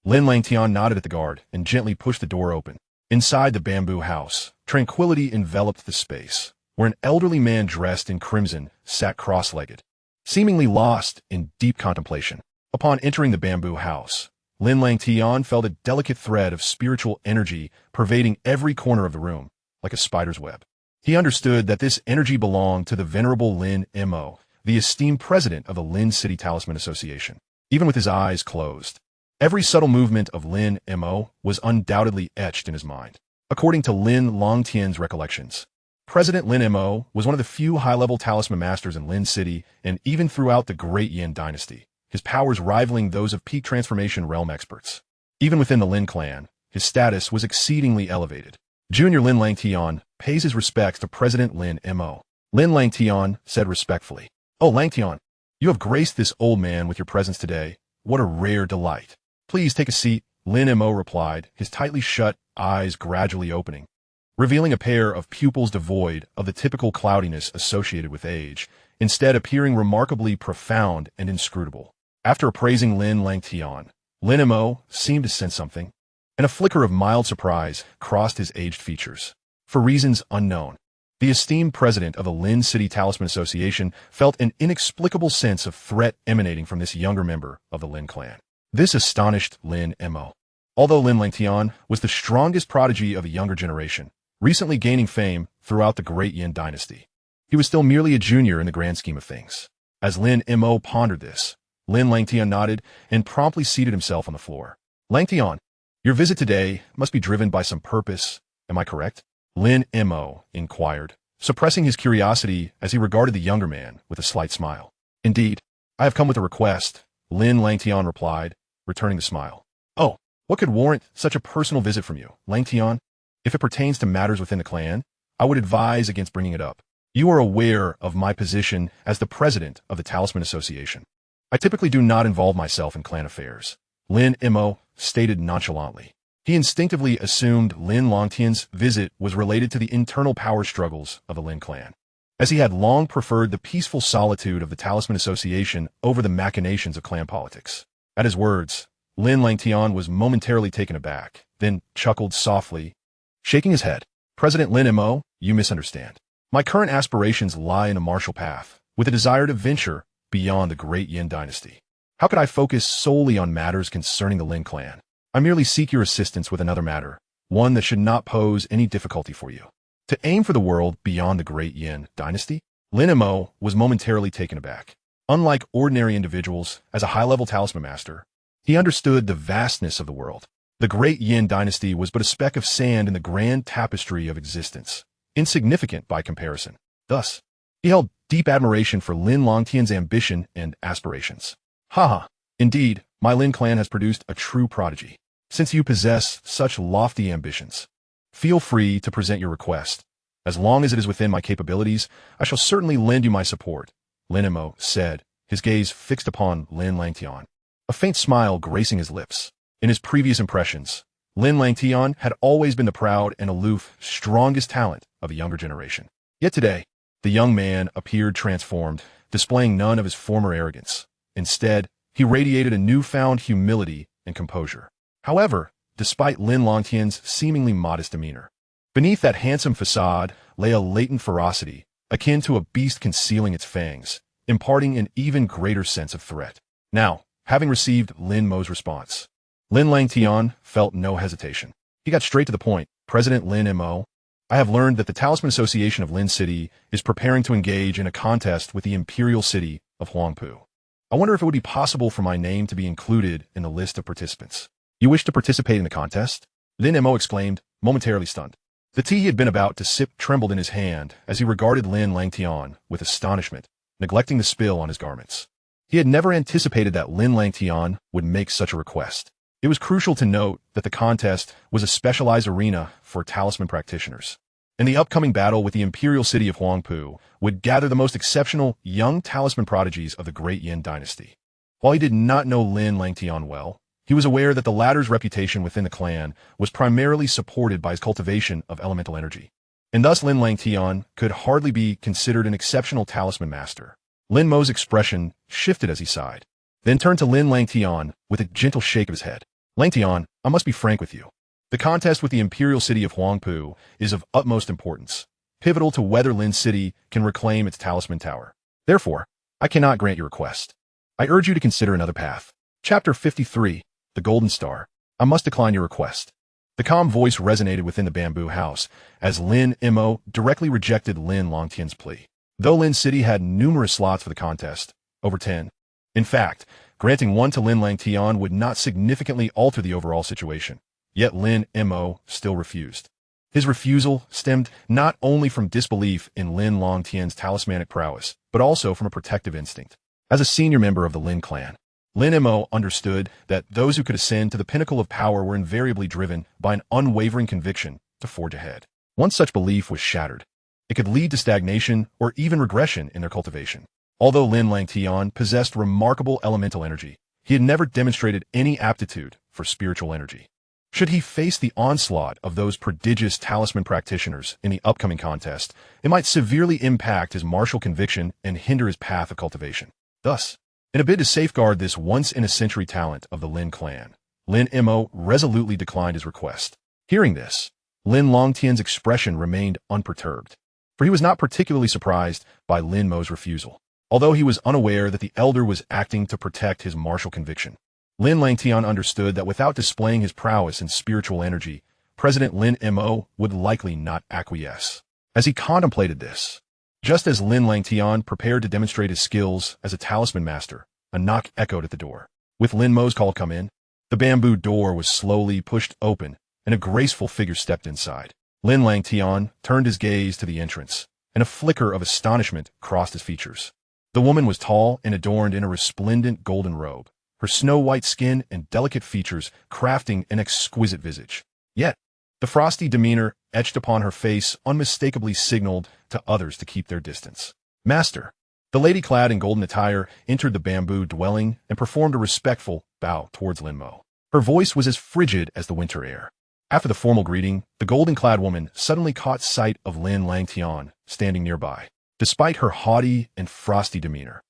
Lin Langtian nodded at the guard and gently pushed the door open. Inside the bamboo house, tranquility enveloped the space, where an elderly man dressed in crimson sat cross-legged, seemingly lost in deep contemplation. Upon entering the bamboo house, Lin Langtian felt a delicate thread of spiritual energy pervading every corner of the room, like a spider's web. He understood that this energy belonged to the venerable Lin Mo, the esteemed president of the Lin City Talisman Association. Even with his eyes closed, every subtle movement of Lin Mo was undoubtedly etched in his mind. According to Lin Langtian's recollections, President Lin Mo was one of the few high-level talisman masters in Lin City and even throughout the Great Yin dynasty, his powers rivaling those of peak transformation realm experts. Even within the Lin clan, his status was exceedingly elevated. Junior Lin Langtian pays his respects to President Lin Mo. Lin Langtian said respectfully, "Oh, Langtian, you have graced this old man with your presence today. What a rare delight. Please take a seat," Lin Mo replied, his tightly shut eyes gradually opening, revealing a pair of pupils devoid of the typical cloudiness associated with age, instead appearing remarkably profound and inscrutable. After appraising Lin Langtian, Lin Mo seemed to sense something, and a flicker of mild surprise crossed his aged features. For reasons unknown, the esteemed president of the Lin City Talisman Association felt an inexplicable sense of threat emanating from this younger member of the Lin clan. This astonished Lin Mo. Although Lin Langtian was the strongest prodigy of a younger generation, recently gaining fame throughout the Great Yin dynasty, he was still merely a junior in the grand scheme of things. As Lin Mo pondered this, Lin Langtian nodded and promptly seated himself on the floor. Langtian, your visit today must be driven by some purpose, am I correct? Lin Mo inquired, suppressing his curiosity as he regarded the younger man with a slight smile. Indeed, I have come with a request, Lin Langtian replied, returning the smile. Oh, what could warrant such a personal visit from you, Langtian? If it pertains to matters within the clan, I would advise against bringing it up. You are aware of my position as the president of the Talisman Association. I typically do not involve myself in clan affairs, Lin Mo stated nonchalantly. He instinctively assumed Lin Langtian's visit was related to the internal power struggles of the Lin clan, as he had long preferred the peaceful solitude of the Talisman Association over the machinations of clan politics. At his words, Lin Langtian was momentarily taken aback, then chuckled softly, shaking his head. President Lin Mo, you misunderstand. My current aspirations lie in a martial path, with a desire to venture beyond the Great Yin dynasty. How could I focus solely on matters concerning the Lin clan? I merely seek your assistance with another matter, one that should not pose any difficulty for you. To aim for the world beyond the Great Yin dynasty? Lin Mo was momentarily taken aback. Unlike ordinary individuals, as a high-level talisman master, he understood the vastness of the world. The Great Yin dynasty was but a speck of sand in the grand tapestry of existence, insignificant by comparison. Thus, he held deep admiration for Lin Langtian's ambition and aspirations. Haha, indeed, my Lin clan has produced a true prodigy. Since you possess such lofty ambitions, feel free to present your request. As long as it is within my capabilities, I shall certainly lend you my support, Lin Mo said, his gaze fixed upon Lin Langtian, a faint smile gracing his lips. In his previous impressions, Lin Langtian had always been the proud and aloof, strongest talent of a younger generation. Yet today, the young man appeared transformed, displaying none of his former arrogance. Instead, he radiated a newfound humility and composure. However, despite Lin Langtian's seemingly modest demeanor, beneath that handsome facade lay a latent ferocity, akin to a beast concealing its fangs, imparting an even greater sense of threat. Now, having received Lin Mo's response, Lin Langtian felt no hesitation. He got straight to the point. President Lin Mo, I have learned that the Talisman Association of Lin City is preparing to engage in a contest with the imperial city of Huangpu. I wonder if it would be possible for my name to be included in the list of participants. You wish to participate in the contest? Lin Mo exclaimed, momentarily stunned. The tea he had been about to sip trembled in his hand as he regarded Lin Langtian with astonishment, neglecting the spill on his garments. He had never anticipated that Lin Langtian would make such a request. It was crucial to note that the contest was a specialized arena for talisman practitioners. In the upcoming battle with the imperial city of Huangpu, would gather the most exceptional young talisman prodigies of the Great Yin dynasty. While he did not know Lin Langtian well, he was aware that the latter's reputation within the clan was primarily supported by his cultivation of elemental energy. And thus Lin Langtian could hardly be considered an exceptional talisman master. Lin Mo's expression shifted as he sighed, then turned to Lin Langtian with a gentle shake of his head. Langtian, I must be frank with you. The contest with the imperial city of Huangpu is of utmost importance, pivotal to whether Lin City can reclaim its talisman tower. Therefore, I cannot grant your request. I urge you to consider another path. Chapter 53, The Golden Star. I must decline your request. The calm voice resonated within the bamboo house as Lin Mo directly rejected Lin Langtian's plea. Though Lin City had numerous slots for the contest, over 10. In fact, granting one to Lin Langtian would not significantly alter the overall situation. Yet Lin Mo still refused. His refusal stemmed not only from disbelief in Lin Langtian's talismanic prowess, but also from a protective instinct. As a senior member of the Lin clan, Lin Mo understood that those who could ascend to the pinnacle of power were invariably driven by an unwavering conviction to forge ahead. Once such belief was shattered, it could lead to stagnation or even regression in their cultivation. Although Lin Langtian possessed remarkable elemental energy, he had never demonstrated any aptitude for spiritual energy. Should he face the onslaught of those prodigious talisman practitioners in the upcoming contest, it might severely impact his martial conviction and hinder his path of cultivation. Thus, in a bid to safeguard this once-in-a-century talent of the Lin clan, Lin Mo resolutely declined his request. Hearing this, Lin Langtian's expression remained unperturbed, for he was not particularly surprised by Lin Mo's refusal, although he was unaware that the elder was acting to protect his martial conviction. Lin Langtian understood that without displaying his prowess in spiritual energy, President Lin Mo would likely not acquiesce. As he contemplated this, just as Lin Langtian prepared to demonstrate his skills as a talisman master, a knock echoed at the door. With Lin Mo's call come in, the bamboo door was slowly pushed open, and a graceful figure stepped inside. Lin Langtian turned his gaze to the entrance, and a flicker of astonishment crossed his features. The woman was tall and adorned in a resplendent golden robe, her snow-white skin and delicate features crafting an exquisite visage. Yet, the frosty demeanor etched upon her face unmistakably signaled to others to keep their distance. Master, the lady clad in golden attire entered the bamboo dwelling and performed a respectful bow towards Lin Mo. Her voice was as frigid as the winter air. After the formal greeting, the golden-clad woman suddenly caught sight of Lin Langtian standing nearby. Despite her haughty and frosty demeanor,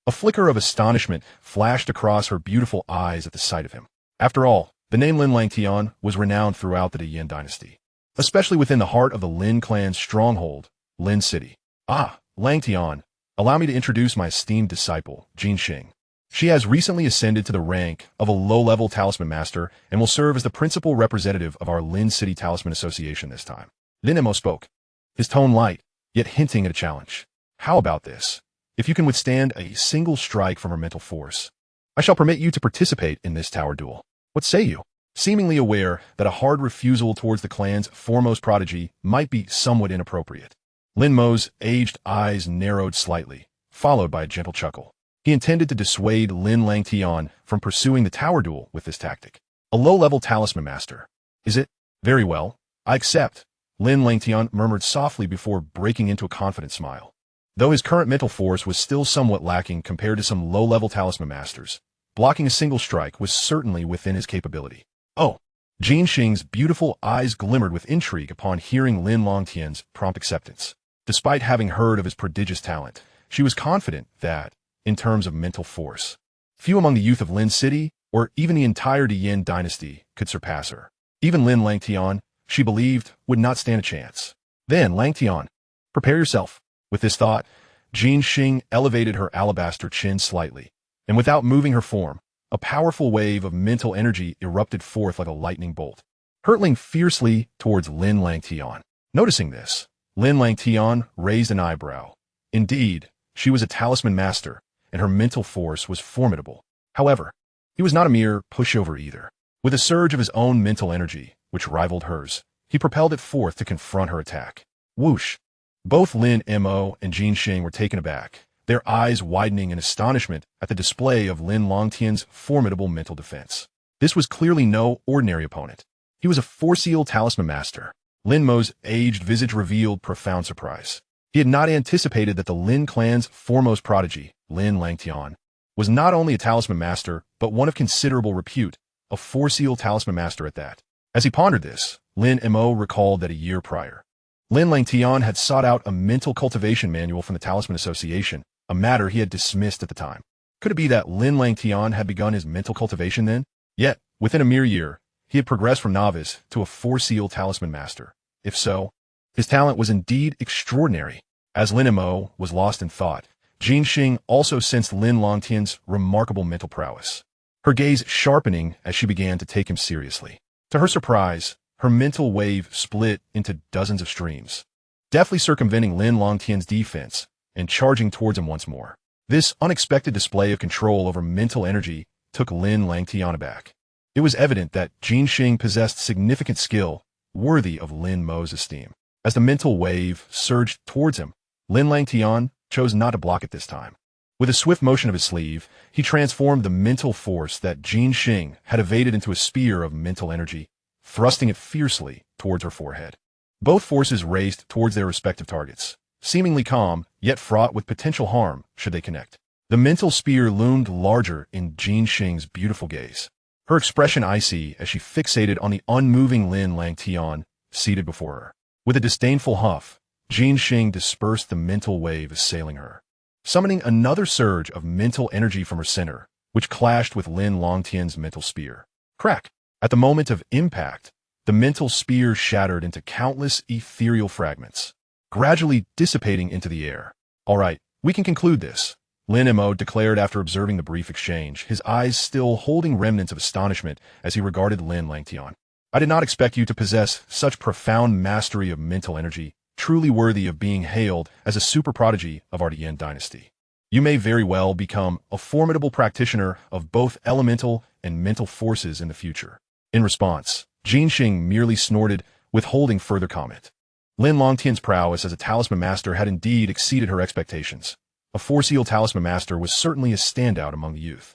a flicker of astonishment flashed across her beautiful eyes at the sight of him. After all, the name Lin Langtian was renowned throughout the Yin dynasty, especially within the heart of the Lin clan's stronghold, Lin City. Ah, Langtian, allow me to introduce my esteemed disciple, Jin Xing. She has recently ascended to the rank of a low-level talisman master and will serve as the principal representative of our Lin City Talisman Association this time. Lin Mo spoke, his tone light, yet hinting at a challenge. How about this? If you can withstand a single strike from her mental force, I shall permit you to participate in this tower duel. What say you? Seemingly aware that a hard refusal towards the clan's foremost prodigy might be somewhat inappropriate, Lin Mo's aged eyes narrowed slightly, followed by a gentle chuckle. He intended to dissuade Lin Langtian from pursuing the tower duel with this tactic. A low-level talisman master. Is it? Very well. I accept. Lin Langtian murmured softly before breaking into a confident smile. Though his current mental force was still somewhat lacking compared to some low-level talisman masters, blocking a single strike was certainly within his capability. Oh! Jin Xing's beautiful eyes glimmered with intrigue upon hearing Lin Langtian's prompt acceptance. Despite having heard of his prodigious talent, she was confident that, in terms of mental force, few among the youth of Lin City, or even the entire Yin dynasty, could surpass her. Even Lin Langtian, she believed, would not stand a chance. Then, Langtian, prepare yourself. With this thought, Jin Xing elevated her alabaster chin slightly, and without moving her form, a powerful wave of mental energy erupted forth like a lightning bolt, hurtling fiercely towards Lin Langtian. Noticing this, Lin Langtian raised an eyebrow. Indeed, she was a talisman master, and her mental force was formidable. However, he was not a mere pushover either. With a surge of his own mental energy, which rivaled hers, he propelled it forth to confront her attack. Whoosh! Both Lin Mo and Jin Xing were taken aback, their eyes widening in astonishment at the display of Lin Langtian's formidable mental defense. This was clearly no ordinary opponent. He was a four-seal talisman master, Lin Mo's aged visage revealed profound surprise. He had not anticipated that the Lin clan's foremost prodigy, Lin Langtian, was not only a talisman master, but one of considerable repute, a four-seal talisman master at that. As he pondered this, Lin Mo recalled that a year prior, Lin Langtian had sought out a mental cultivation manual from the Talisman Association, a matter he had dismissed at the time. Could it be that Lin Langtian had begun his mental cultivation then? Yet, within a mere year, he had progressed from novice to a four-seal talisman master. If so, his talent was indeed extraordinary. As Lin Mo was lost in thought, Jin Xing also sensed Lin Langtian's remarkable mental prowess, her gaze sharpening as she began to take him seriously. To her surprise, her mental wave split into dozens of streams, deftly circumventing Lin Langtian's defense and charging towards him once more. This unexpected display of control over mental energy took Lin Langtian aback. It was evident that Jin Xing possessed significant skill worthy of Lin Mo's esteem. As the mental wave surged towards him, Lin Langtian chose not to block it this time. With a swift motion of his sleeve, he transformed the mental force that Jin Xing had evaded into a spear of mental energy, thrusting it fiercely towards her forehead. Both forces raced towards their respective targets, seemingly calm, yet fraught with potential harm should they connect. The mental spear loomed larger in Jin Xing's beautiful gaze, her expression icy as she fixated on the unmoving Lin Langtian seated before her. With a disdainful huff, Jin Xing dispersed the mental wave assailing her, summoning another surge of mental energy from her center, which clashed with Lin Langtian's mental spear. Crack! At the moment of impact, the mental spear shattered into countless ethereal fragments, gradually dissipating into the air. All right, we can conclude this, Lin Mo declared after observing the brief exchange, his eyes still holding remnants of astonishment as he regarded Lin Langtian. I did not expect you to possess such profound mastery of mental energy, truly worthy of being hailed as a super prodigy of our Dian dynasty. You may very well become a formidable practitioner of both elemental and mental forces in the future. In response, Jin Xing merely snorted, withholding further comment. Lin Langtian's prowess as a talisman master had indeed exceeded her expectations. A four-seal talisman master was certainly a standout among the youth,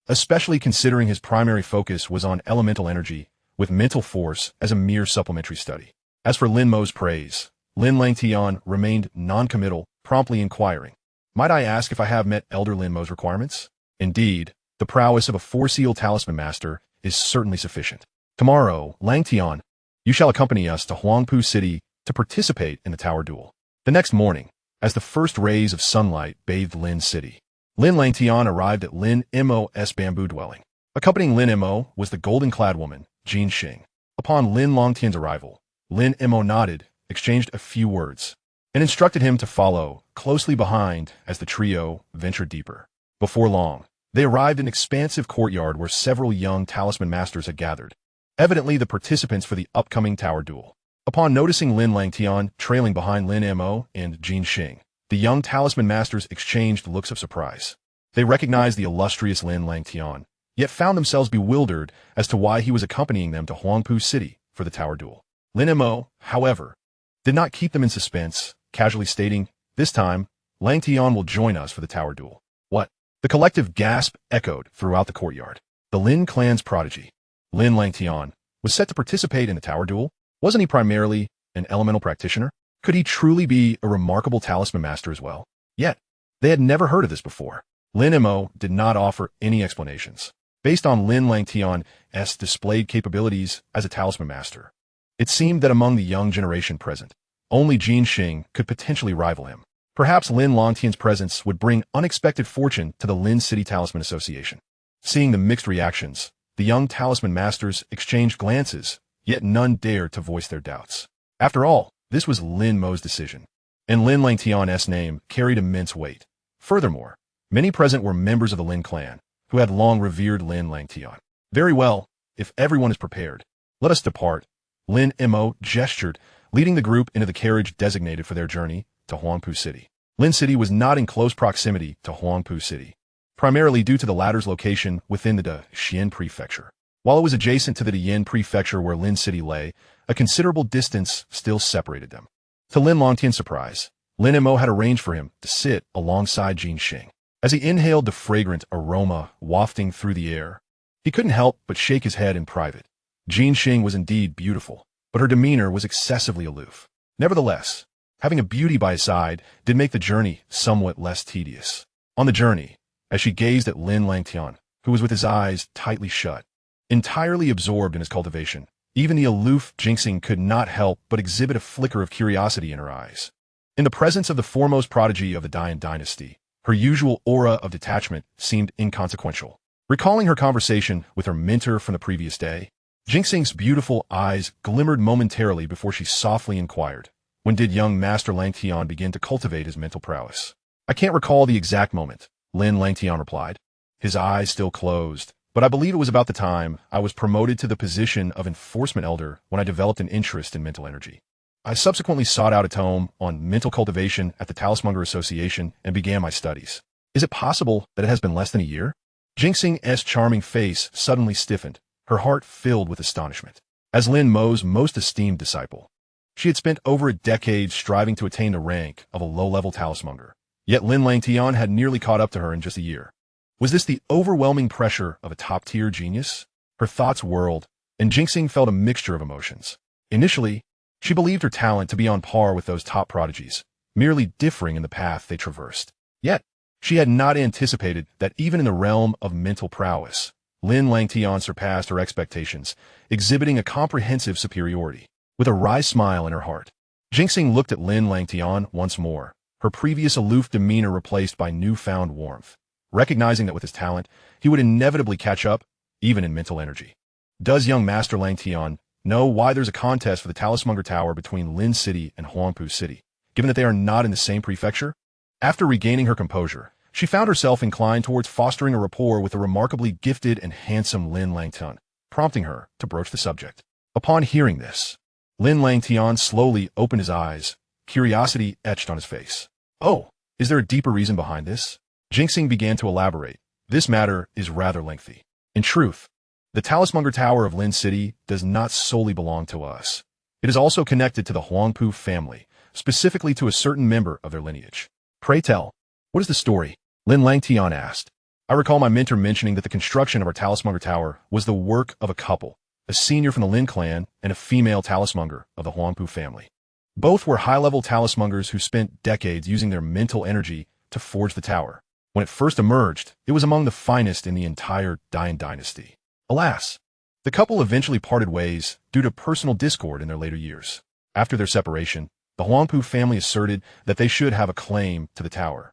especially considering his primary focus was on elemental energy, with mental force as a mere supplementary study. As for Lin Mo's praise, Lin Langtian remained non-committal, promptly inquiring, "Might I ask if I have met Elder Lin Mo's requirements?" Indeed, the prowess of a four-seal talisman master is certainly sufficient. Tomorrow, Langtian, you shall accompany us to Huangpu City to participate in the tower duel. The next morning, as the first rays of sunlight bathed Lin City, Lin Langtian arrived at Lin Mo's bamboo dwelling. Accompanying Lin Mo was the golden-clad woman, Jin Xing. Upon Lin Langtian's arrival, Lin Mo nodded, exchanged a few words, and instructed him to follow closely behind as the trio ventured deeper. Before long, they arrived in an expansive courtyard where several young talisman masters had gathered, evidently the participants for the upcoming tower duel. Upon noticing Lin Langtian trailing behind Lin Mo and Jin Xing, the young talisman masters exchanged looks of surprise. They recognized the illustrious Lin Langtian, yet found themselves bewildered as to why he was accompanying them to Huangpu City for the tower duel. Lin Mo, however, did not keep them in suspense, casually stating, "This time, Langtian will join us for the tower duel." What? The collective gasp echoed throughout the courtyard. The Lin clan's prodigy, Lin Langtian, was set to participate in the tower duel? Wasn't he primarily an elemental practitioner? Could he truly be a remarkable talisman master as well? Yet, they had never heard of this before. Lin Mo did not offer any explanations. Based on Lin Langtian's displayed capabilities as a talisman master, it seemed that among the young generation present, only Jin Xing could potentially rival him. Perhaps Lin Langtian's presence would bring unexpected fortune to the Lin City Talisman Association. Seeing the mixed reactions, the young talisman masters exchanged glances, yet none dared to voice their doubts. After all, this was Lin Mo's decision, and Lin Langtian's name carried immense weight. Furthermore, many present were members of the Lin clan, who had long revered Lin Langtian. Very well, if everyone is prepared, let us depart. Lin Mo gestured, leading the group into the carriage designated for their journey to Huangpu City. Lin City was not in close proximity to Huangpu City, primarily due to the latter's location within the Xian Prefecture. While it was adjacent to the Dian Prefecture where Lin City lay, a considerable distance still separated them. To Lin Langtian's surprise, Lin Mo had arranged for him to sit alongside Jin Xing. As he inhaled the fragrant aroma wafting through the air, he couldn't help but shake his head in private. Jin Xing was indeed beautiful, but her demeanor was excessively aloof. Nevertheless, having a beauty by his side did make the journey somewhat less tedious. On the journey, as she gazed at Lin Langtian, who was with his eyes tightly shut, entirely absorbed in his cultivation, even the aloof Jinxing could not help but exhibit a flicker of curiosity in her eyes. In the presence of the foremost prodigy of the Dian dynasty, her usual aura of detachment seemed inconsequential. Recalling her conversation with her mentor from the previous day, Jinxing's beautiful eyes glimmered momentarily before she softly inquired, "When did young Master Langtian begin to cultivate his mental prowess?" "I can't recall the exact moment," Lin Langtian replied, his eyes still closed, "but I believe it was about the time I was promoted to the position of enforcement elder when I developed an interest in mental energy. I subsequently sought out a tome on mental cultivation at the Talismonger Association and began my studies. Is it possible that it has been less than a year?" Jinxing's charming face suddenly stiffened, her heart filled with astonishment. As Lin Mo's most esteemed disciple, she had spent over a decade striving to attain the rank of a low-level Talismonger. Yet Lin Langtian had nearly caught up to her in just a year. Was this the overwhelming pressure of a top-tier genius? Her thoughts whirled, and Jinxing felt a mixture of emotions. Initially, she believed her talent to be on par with those top prodigies, merely differing in the path they traversed. Yet, she had not anticipated that even in the realm of mental prowess, Lin Langtian surpassed her expectations, exhibiting a comprehensive superiority. With a wry smile in her heart, Jinxing looked at Lin Langtian once more, her previous aloof demeanor replaced by newfound warmth, recognizing that with his talent, he would inevitably catch up, even in mental energy. "Does young Master Langtian know why there's a contest for the Talismonger Tower between Lin City and Huangpu City, given that they are not in the same prefecture?" After regaining her composure, she found herself inclined towards fostering a rapport with the remarkably gifted and handsome Lin Langtian, prompting her to broach the subject. Upon hearing this, Lin Langtian slowly opened his eyes, curiosity etched on his face. "Oh, is there a deeper reason behind this?" Jinxing began to elaborate. "This matter is rather lengthy. In truth, the Talismonger Tower of Lin City does not solely belong to us. It is also connected to the Huangpu family, specifically to a certain member of their lineage." "Pray tell, what is the story?" Lin Langtian asked. "I recall my mentor mentioning that the construction of our Talismonger Tower was the work of a couple, a senior from the Lin clan and a female Talismonger of the Huangpu family. Both were high-level Talismongers who spent decades using their mental energy to forge the tower. When it first emerged, it was among the finest in the entire Dian dynasty. Alas, the couple eventually parted ways due to personal discord in their later years. After their separation, the Huangpu family asserted that they should have a claim to the tower,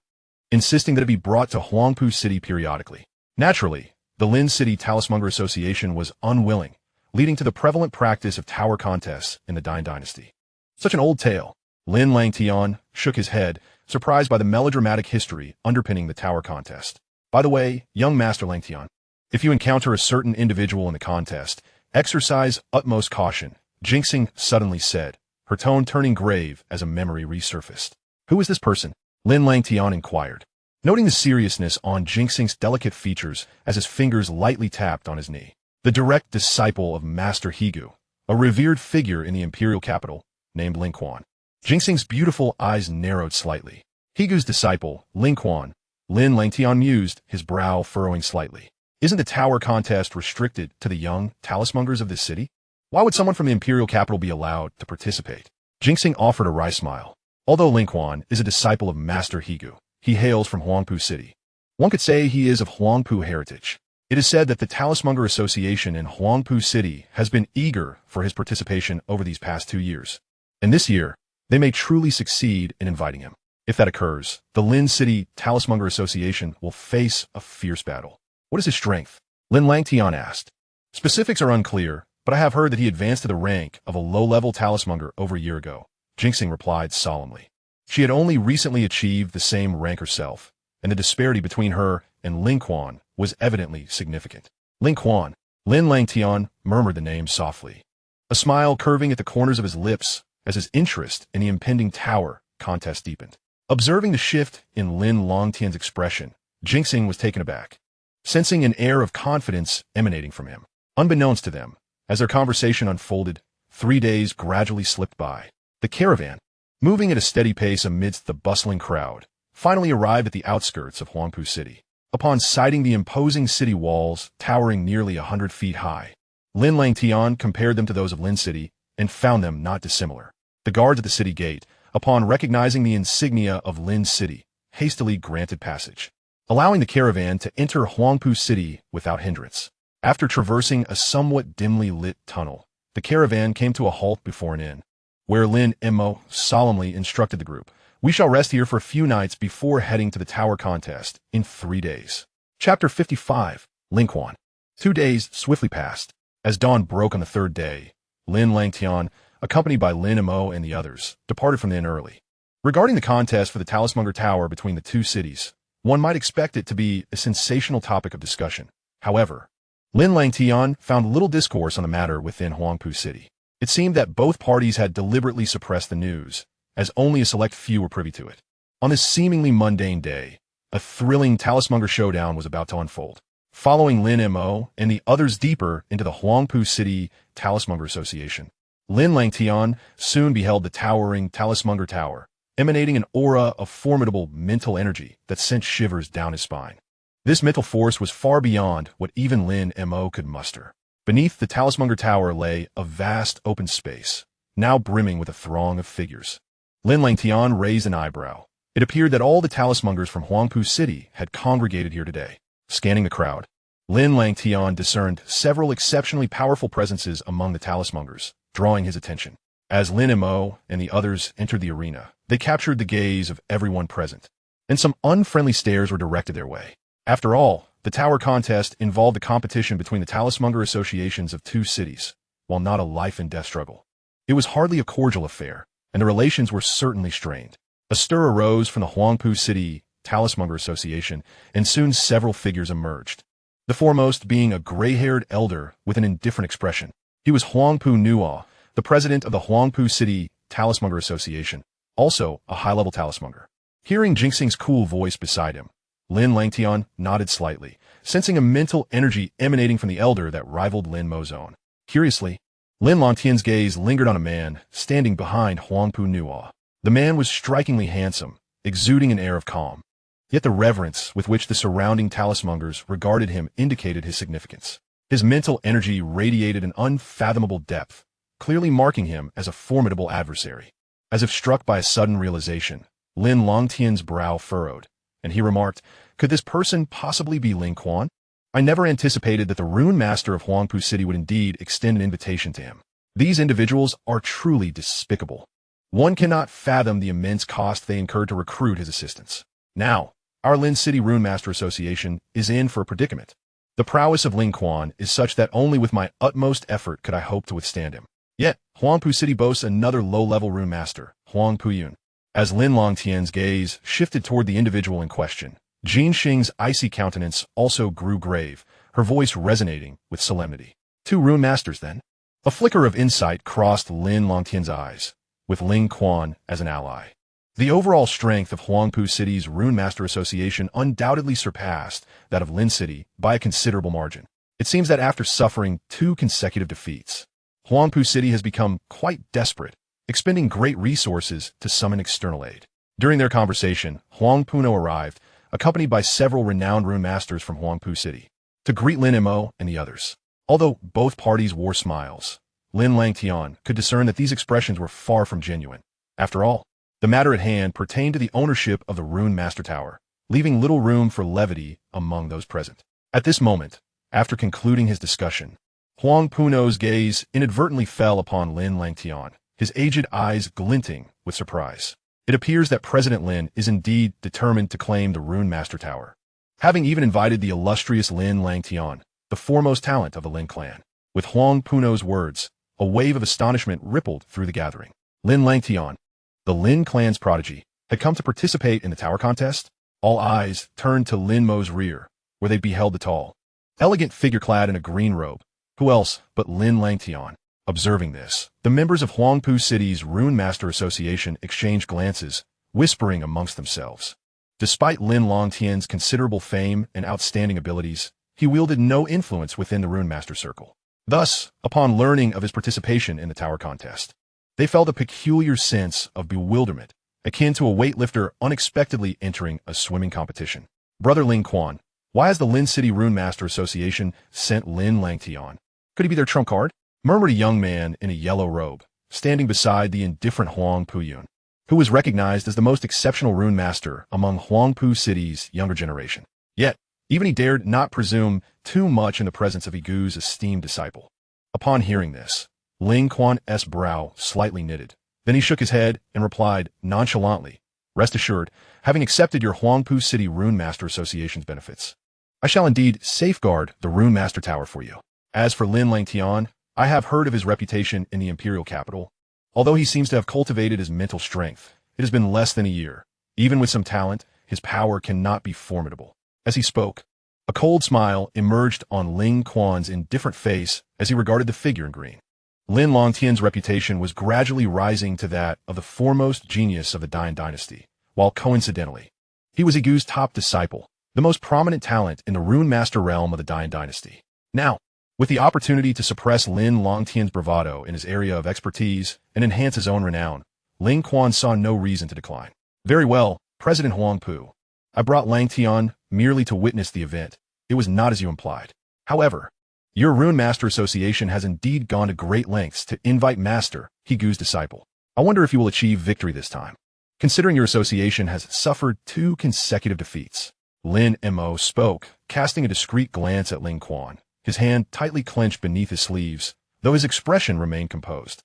insisting that it be brought to Huangpu City periodically. Naturally, the Lin City Talismonger Association was unwilling, leading to the prevalent practice of tower contests in the Dian dynasty. Such an old tale. Lin Langtian shook his head, surprised by the melodramatic history underpinning the tower contest. "By the way, young Master Langtian, if you encounter a certain individual in the contest, exercise utmost caution," Jinxing suddenly said, her tone turning grave as a memory resurfaced. "Who is this person?" Lin Langtian inquired, noting the seriousness on Jinxing's delicate features as his fingers lightly tapped on his knee. "The direct disciple of Master Higu, a revered figure in the imperial capital, named Lin Quan." Jinxing's beautiful eyes narrowed slightly. "Higu's disciple, Lin Quan," Lin Langtian mused, his brow furrowing slightly. "Isn't the tower contest restricted to the young Talismongers of this city? Why would someone from the imperial capital be allowed to participate?" Jinxing offered a wry smile. "Although Lin Quan is a disciple of Master Higu, he hails from Huangpu City. One could say he is of Huangpu heritage. It is said that the Talismonger Association in Huangpu City has been eager for his participation over these past 2 years. And this year, they may truly succeed in inviting him. If that occurs, the Lin City Talismonger Association will face a fierce battle." "What is his strength?" Lin Langtian asked. "Specifics are unclear, but I have heard that he advanced to the rank of a low-level Talismonger over a year ago," Jinxing replied solemnly. She had only recently achieved the same rank herself, and the disparity between her and Lin Quan was evidently significant. "Lin Quan," Lin Langtian murmured the name softly, a smile curving at the corners of his lips as his interest in the impending tower contest deepened. Observing the shift in Lin Langtian's expression, Jinxing was taken aback, sensing an air of confidence emanating from him. Unbeknownst to them, as their conversation unfolded, 3 days gradually slipped by. The caravan, moving at a steady pace amidst the bustling crowd, finally arrived at the outskirts of Huangpu City. Upon sighting the imposing city walls towering nearly 100 feet high, Lin Langtian compared them to those of Lin City and found them not dissimilar. The guards at the city gate, upon recognizing the insignia of Lin's city, hastily granted passage, allowing the caravan to enter Huangpu City without hindrance. After traversing a somewhat dimly lit tunnel, the caravan came to a halt before an inn, where Lin Mo solemnly instructed the group, "We shall rest here for a few nights before heading to the tower contest in 3 days." Chapter 55, Lingquan. 2 days swiftly passed. As dawn broke on the 3rd day, Lin Langtian, accompanied by Lin Mo and the others, departed from the inn early. Regarding the contest for the Talismonger Tower between the two cities, one might expect it to be a sensational topic of discussion. However, Lin Langtian found little discourse on the matter within Huangpu City. It seemed that both parties had deliberately suppressed the news, as only a select few were privy to it. On this seemingly mundane day, a thrilling Talismonger showdown was about to unfold. Following Lin Mo and the others deeper into the Huangpu City Talismonger Association, Lin Langtian soon beheld the towering Talismonger Tower, emanating an aura of formidable mental energy that sent shivers down his spine. This mental force was far beyond what even Lin Mo could muster. Beneath the Talismonger Tower lay a vast open space, now brimming with a throng of figures. Lin Langtian raised an eyebrow. It appeared that all the Talismongers from Huangpu City had congregated here today. Scanning the crowd, Lin Langtian discerned several exceptionally powerful presences among the Talismongers, drawing his attention. As Lin Mo and the others entered the arena, they captured the gaze of everyone present, and some unfriendly stares were directed their way. After all, the tower contest involved a competition between the Talismonger associations of two cities, while not a life-and-death struggle. It was hardly a cordial affair, and the relations were certainly strained. A stir arose from the Huangpu City Talismonger Association, and soon several figures emerged. The foremost being a gray-haired elder with an indifferent expression. He was Huangpu Nuo, the president of the Huangpu City Talismonger Association, also a high-level Talismonger. Hearing Jinxing's cool voice beside him, Lin Langtian nodded slightly, sensing a mental energy emanating from the elder that rivaled Lin Mo's own. Curiously, Lin Langtian's gaze lingered on a man standing behind Huangpu Nuo. The man was strikingly handsome, exuding an air of calm. Yet the reverence with which the surrounding Talismongers regarded him indicated his significance. His mental energy radiated an unfathomable depth, clearly marking him as a formidable adversary. As if struck by a sudden realization, Lin Langtian's brow furrowed, and he remarked, "Could this person possibly be Ling Quan? I never anticipated that the Rune Master of Huangpu City would indeed extend an invitation to him. These individuals are truly despicable. One cannot fathom the immense cost they incurred to recruit his assistance. Now, our Lin City Rune Master Association is in for a predicament. The prowess of Ling Quan is such that only with my utmost effort could I hope to withstand him. Yet, Huangpu City boasts another low-level Rune Master, Huangpu Yun." As Lin Langtian's gaze shifted toward the individual in question, Jin Xing's icy countenance also grew grave, her voice resonating with solemnity. "Two Rune Masters, then?" A flicker of insight crossed Lin Langtian's eyes, with Ling Quan as an ally. The overall strength of Huangpu City's Rune Master Association undoubtedly surpassed that of Lin City by a considerable margin. It seems that after suffering 2 consecutive defeats, Huangpu City has become quite desperate, expending great resources to summon external aid. During their conversation, Huang Puno arrived, accompanied by several renowned Rune Masters from Huangpu City, to greet Lin Mo and the others. Although both parties wore smiles, Lin Langtian could discern that these expressions were far from genuine. After all, the matter at hand pertained to the ownership of the Rune Master Tower, leaving little room for levity among those present. At this moment, after concluding his discussion, Huang Puno's gaze inadvertently fell upon Lin Langtian, his aged eyes glinting with surprise. It appears that President Lin is indeed determined to claim the Rune Master Tower, having even invited the illustrious Lin Langtian, the foremost talent of the Lin clan. With Huang Puno's words, a wave of astonishment rippled through the gathering. Lin Langtian, the Lin clan's prodigy, had come to participate in the tower contest? All eyes turned to Lin Mo's rear, where they beheld the tall, elegant figure clad in a green robe. Who else but Lin Langtian? Observing this, the members of Huangpu City's Rune Master Association exchanged glances, whispering amongst themselves. Despite Lin Langtian's considerable fame and outstanding abilities, he wielded no influence within the Rune Master Circle. Thus, upon learning of his participation in the tower contest, they felt a peculiar sense of bewilderment, akin to a weightlifter unexpectedly entering a swimming competition. "Brother Ling Quan, why has the Lin City Rune Master Association sent Lin Langtian? Could he be their trump card?" murmured a young man in a yellow robe, standing beside the indifferent Huang Puyun, who was recognized as the most exceptional rune master among Huangpu City's younger generation. Yet, even he dared not presume too much in the presence of Igu's esteemed disciple. Upon hearing this, Ling Quan's brow slightly knitted. Then he shook his head and replied nonchalantly, "Rest assured, having accepted your Huangpu City Rune Master Association's benefits, I shall indeed safeguard the Rune Master Tower for you. As for Lin Langtian, I have heard of his reputation in the imperial capital. Although he seems to have cultivated his mental strength, it has been less than a year. Even with some talent, his power cannot be formidable." As he spoke, a cold smile emerged on Ling Quan's indifferent face as he regarded the figure in green. Lin Langtian's reputation was gradually rising to that of the foremost genius of the Dian dynasty, while coincidentally, he was Igu's top disciple, the most prominent talent in the rune master realm of the Dian dynasty. Now, with the opportunity to suppress Lin Langtian's bravado in his area of expertise and enhance his own renown, Ling Quan saw no reason to decline. "Very well, President Huangpu. I brought Langtian merely to witness the event. It was not as you implied. However, your Rune Master Association has indeed gone to great lengths to invite Master Igu's disciple. I wonder if you will achieve victory this time, considering your association has suffered 2 consecutive defeats." Lin Mo spoke, casting a discreet glance at Ling Quan, his hand tightly clenched beneath his sleeves, though his expression remained composed.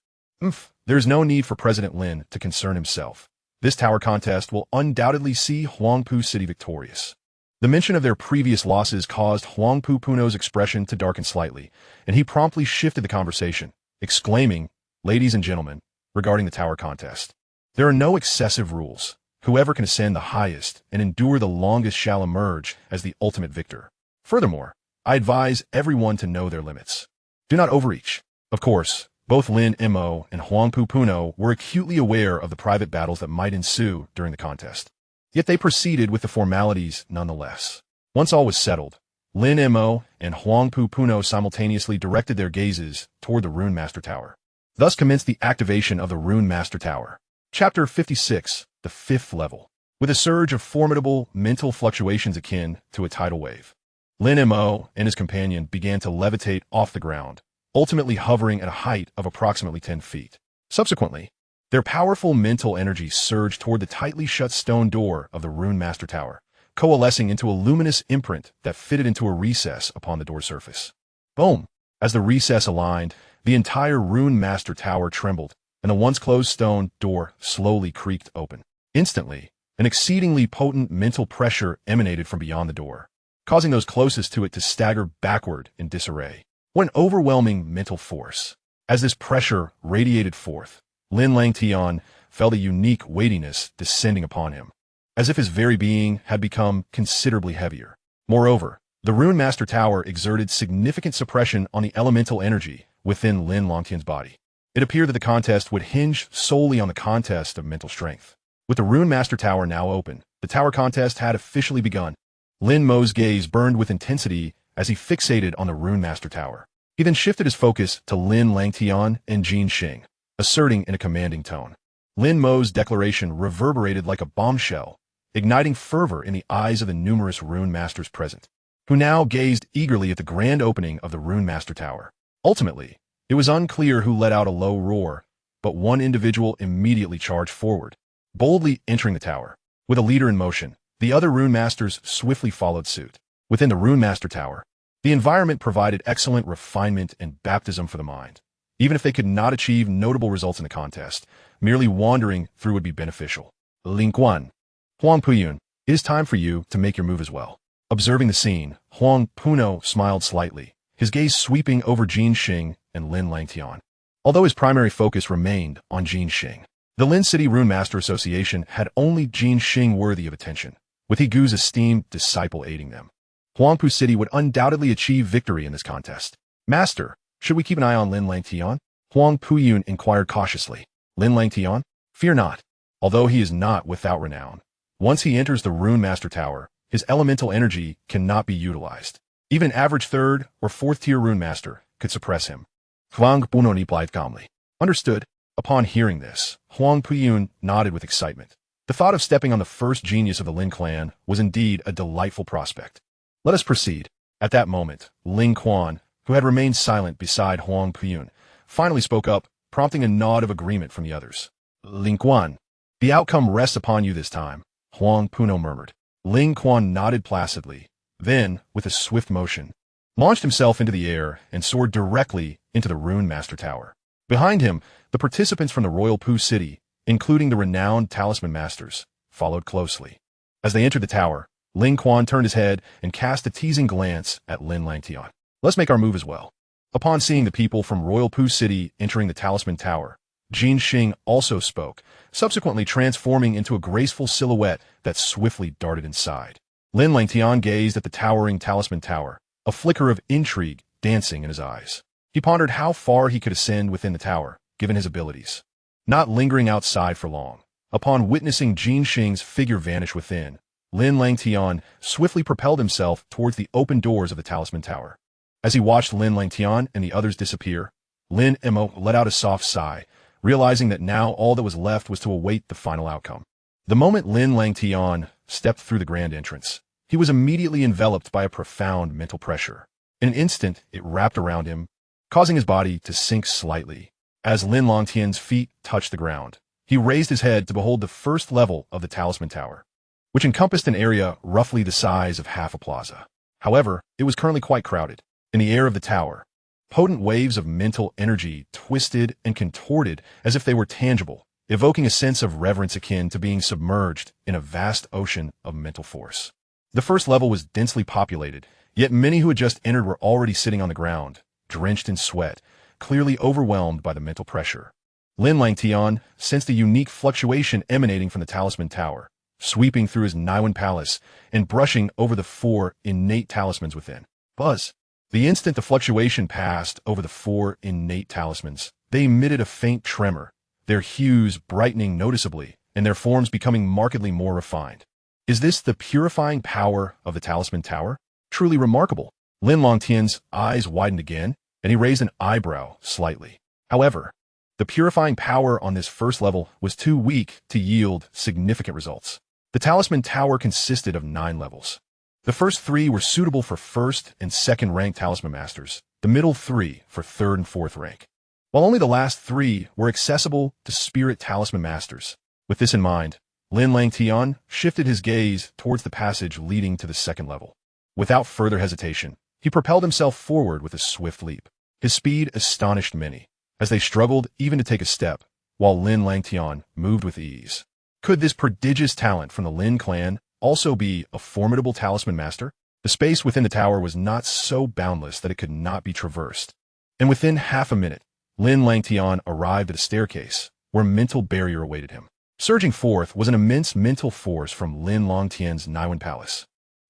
There is no need for President Lin to concern himself. This tower contest will undoubtedly see Huangpu City victorious." The mention of their previous losses caused Huangpu Puno's expression to darken slightly, and he promptly shifted the conversation, exclaiming, "Ladies and gentlemen, regarding the tower contest, there are no excessive rules. Whoever can ascend the highest and endure the longest shall emerge as the ultimate victor. Furthermore, I advise everyone to know their limits. Do not overreach." Of course, both Lin Mo and Huangpu Puno were acutely aware of the private battles that might ensue during the contest. Yet they proceeded with the formalities nonetheless. Once all was settled, Lin Mo and Huangpu Puno simultaneously directed their gazes toward the Rune Master Tower. Thus commenced the activation of the Rune Master Tower. Chapter 56, the 5th level. With a surge of formidable mental fluctuations akin to a tidal wave, Lin Mo and his companion began to levitate off the ground, ultimately hovering at a height of approximately 10 feet. Subsequently, their powerful mental energy surged toward the tightly shut stone door of the Rune Master Tower, coalescing into a luminous imprint that fitted into a recess upon the door surface. Boom! As the recess aligned, the entire Rune Master Tower trembled, and the once closed stone door slowly creaked open. Instantly, an exceedingly potent mental pressure emanated from beyond the door, causing those closest to it to stagger backward in disarray. What an overwhelming mental force! As this pressure radiated forth, Lin Langtian felt a unique weightiness descending upon him, as if his very being had become considerably heavier. Moreover, the Rune Master Tower exerted significant suppression on the elemental energy within Lin Langtian's body. It appeared that the contest would hinge solely on the contest of mental strength. With the Rune Master Tower now open, the tower contest had officially begun. Lin Mo's gaze burned with intensity as he fixated on the Rune Master Tower. He then shifted his focus to Lin Langtian and Jin Xing, asserting in a commanding tone. Lin Mo's declaration reverberated like a bombshell, igniting fervor in the eyes of the numerous Rune Masters present, who now gazed eagerly at the grand opening of the Rune Master Tower. Ultimately, it was unclear who let out a low roar, but one individual immediately charged forward, boldly entering the tower. With a leader in motion, the other Rune Masters swiftly followed suit. Within the Rune Master Tower, the environment provided excellent refinement and baptism for the mind. Even if they could not achieve notable results in the contest, merely wandering through would be beneficial. Ling Quan, Huang Puyun, it is time for you to make your move as well. Observing the scene, Huang Puno smiled slightly, his gaze sweeping over Jin Xing and Lin Langtian. Although his primary focus remained on Jin Xing, the Lin City Rune Master Association had only Jin Xing worthy of attention, with Igu's esteemed disciple aiding them. Huangpu City would undoubtedly achieve victory in this contest. Master, should we keep an eye on Lin Langtian? Huang Puyun inquired cautiously. Lin Langtian? Fear not. Although he is not without renown, once he enters the Rune Master Tower, his elemental energy cannot be utilized. Even an average 3rd or 4th tier Rune Master could suppress him. Huang Puno replied calmly. Understood. Upon hearing this, Huang Puyun nodded with excitement. The thought of stepping on the first genius of the Lin clan was indeed a delightful prospect. Let us proceed. At that moment, Ling Quan, who had remained silent beside Huang Puyun, finally spoke up, prompting a nod of agreement from the others. Ling Quan, the outcome rests upon you this time, Huang Puno murmured. Ling Quan nodded placidly, then, with a swift motion, launched himself into the air and soared directly into the Rune Master Tower. Behind him, the participants from the Royal Pu City, including the renowned Talisman Masters, followed closely. As they entered the tower, Ling Quan turned his head and cast a teasing glance at Lin Langtian. Let's make our move as well. Upon seeing the people from Royal Pu City entering the Talisman Tower, Jin Xing also spoke, subsequently transforming into a graceful silhouette that swiftly darted inside. Lin Langtian gazed at the towering Talisman Tower, a flicker of intrigue dancing in his eyes. He pondered how far he could ascend within the tower, given his abilities. Not lingering outside for long, upon witnessing Jin Xing's figure vanish within, Lin Langtian swiftly propelled himself towards the open doors of the Talisman Tower. As he watched Lin Langtian and the others disappear, Lin Mo let out a soft sigh, realizing that now all that was left was to await the final outcome. The moment Lin Langtian stepped through the grand entrance, he was immediately enveloped by a profound mental pressure. In an instant, it wrapped around him, causing his body to sink slightly. As Lin Langtian's feet touched the ground, he raised his head to behold the first level of the Talisman Tower, which encompassed an area roughly the size of half a plaza. However, it was currently quite crowded. In the air of the tower, potent waves of mental energy twisted and contorted as if they were tangible, evoking a sense of reverence akin to being submerged in a vast ocean of mental force. The first level was densely populated, yet many who had just entered were already sitting on the ground, drenched in sweat, clearly overwhelmed by the mental pressure. Lin Langtian sensed a unique fluctuation emanating from the Talisman Tower, sweeping through his Niwen Palace and brushing over the 4 innate talismans within. Buzz! The instant the fluctuation passed over the 4 innate talismans, they emitted a faint tremor, their hues brightening noticeably and their forms becoming markedly more refined. Is this the purifying power of the Talisman Tower? Truly remarkable. Lin Langtian's eyes widened again, and he raised an eyebrow slightly. However, the purifying power on this first level was too weak to yield significant results. The Talisman Tower consisted of 9 levels. The first 3 were suitable for 1st and 2nd rank Talisman Masters, the middle 3 for 3rd and 4th rank, while only the last 3 were accessible to Spirit Talisman Masters. With this in mind, Lin Langtian shifted his gaze towards the passage leading to the 2nd level. Without further hesitation, he propelled himself forward with a swift leap. His speed astonished many, as they struggled even to take a step, while Lin Langtian moved with ease. Could this prodigious talent from the Lin clan also be a formidable Talisman Master? The space within the tower was not so boundless that it could not be traversed, and within half a minute, Lin Langtian arrived at a staircase where mental barrier awaited him. Surging forth was an immense mental force from Lin Langtian's Niwen Palace,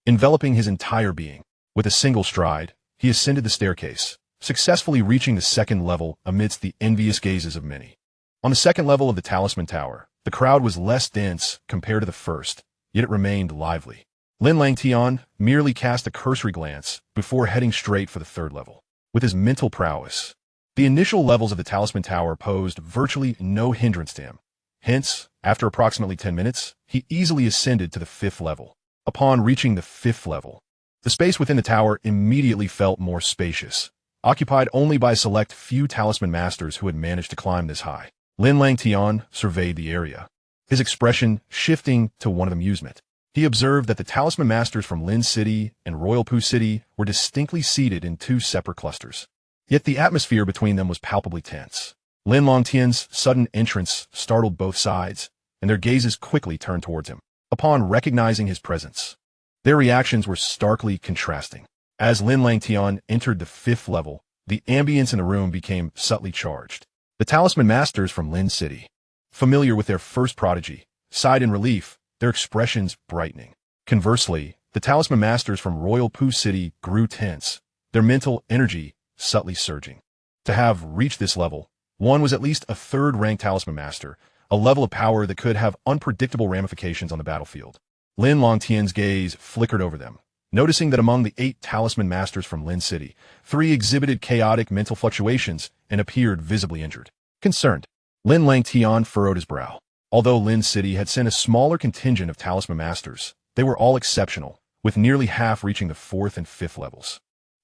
enveloping his entire being. With a single stride, he ascended the staircase, successfully reaching the 2nd level amidst the envious gazes of many. On the 2nd level of the Talisman Tower, the crowd was less dense compared to the first, yet it remained lively. Lin Langtian merely cast a cursory glance before heading straight for the 3rd level. With his mental prowess, the initial levels of the Talisman Tower posed virtually no hindrance to him. Hence, after approximately 10 minutes, he easily ascended to the 5th level. Upon reaching the 5th level, the space within the tower immediately felt more spacious, occupied only by a select few Talisman Masters who had managed to climb this high. Lin Langtian surveyed the area, his expression shifting to one of amusement. He observed that the Talisman Masters from Lin City and Royal Pu City were distinctly seated in 2 separate clusters. Yet the atmosphere between them was palpably tense. Lin Langtian's sudden entrance startled both sides, and their gazes quickly turned towards him. Upon recognizing his presence, their reactions were starkly contrasting. As Lin Langtian entered the 5th level, the ambience in the room became subtly charged. The Talisman Masters from Lin City, familiar with their first prodigy, sighed in relief, their expressions brightening. Conversely, the Talisman Masters from Royal Pu City grew tense, their mental energy subtly surging. To have reached this level, one was at least a 3rd rank Talisman Master, a level of power that could have unpredictable ramifications on the battlefield. Lin Langtian's gaze flickered over them, noticing that among the 8 Talisman Masters from Lin City, 3 exhibited chaotic mental fluctuations and appeared visibly injured. Concerned, Lin Langtian furrowed his brow. Although Lin City had sent a smaller contingent of Talisman Masters, they were all exceptional, with nearly half reaching the 4th and 5th levels.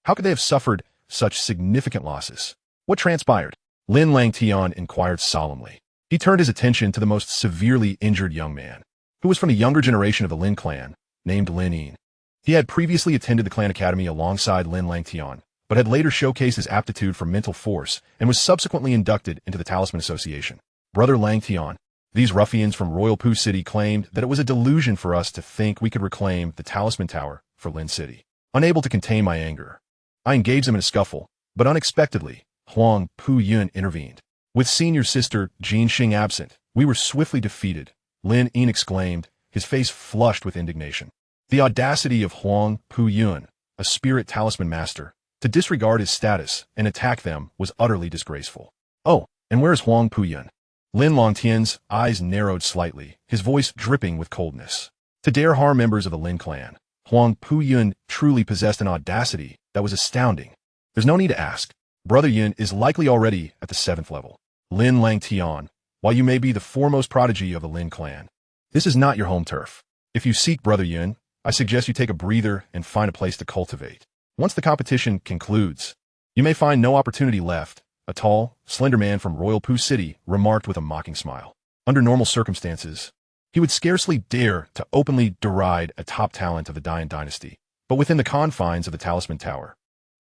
How could they have suffered such significant losses? What transpired? Lin Langtian inquired solemnly. He turned his attention to the most severely injured young man, who was from the younger generation of the Lin clan, named Lin Yin. He had previously attended the clan academy alongside Lin Langtian, but had later showcased his aptitude for mental force and was subsequently inducted into the Talisman Association. Brother Langtian, these ruffians from Royal Poo City claimed that it was a delusion for us to think we could reclaim the Talisman Tower for Lin City. Unable to contain my anger, I engaged them in a scuffle, but unexpectedly, Huang Pu Yun intervened. With senior sister Jin Xing absent, we were swiftly defeated, Lin Yin exclaimed, his face flushed with indignation. The audacity of Huang Pu Yun, a spirit talisman master, to disregard his status and attack them was utterly disgraceful. Oh, and where is Huang Pu Yun? Lin Langtian's eyes narrowed slightly, his voice dripping with coldness. To dare harm members of the Lin clan, Huang Pu Yun truly possessed an audacity that was astounding. There's no need to ask. Brother Yun is likely already at the 7th level. Lin Langtian, while you may be the foremost prodigy of the Lin clan, this is not your home turf. If you seek Brother Yun, I suggest you take a breather and find a place to cultivate. Once the competition concludes, you may find no opportunity left, a tall, slender man from Royal Poo City remarked with a mocking smile. Under normal circumstances, he would scarcely dare to openly deride a top talent of the Dian dynasty, but within the confines of the Talisman Tower,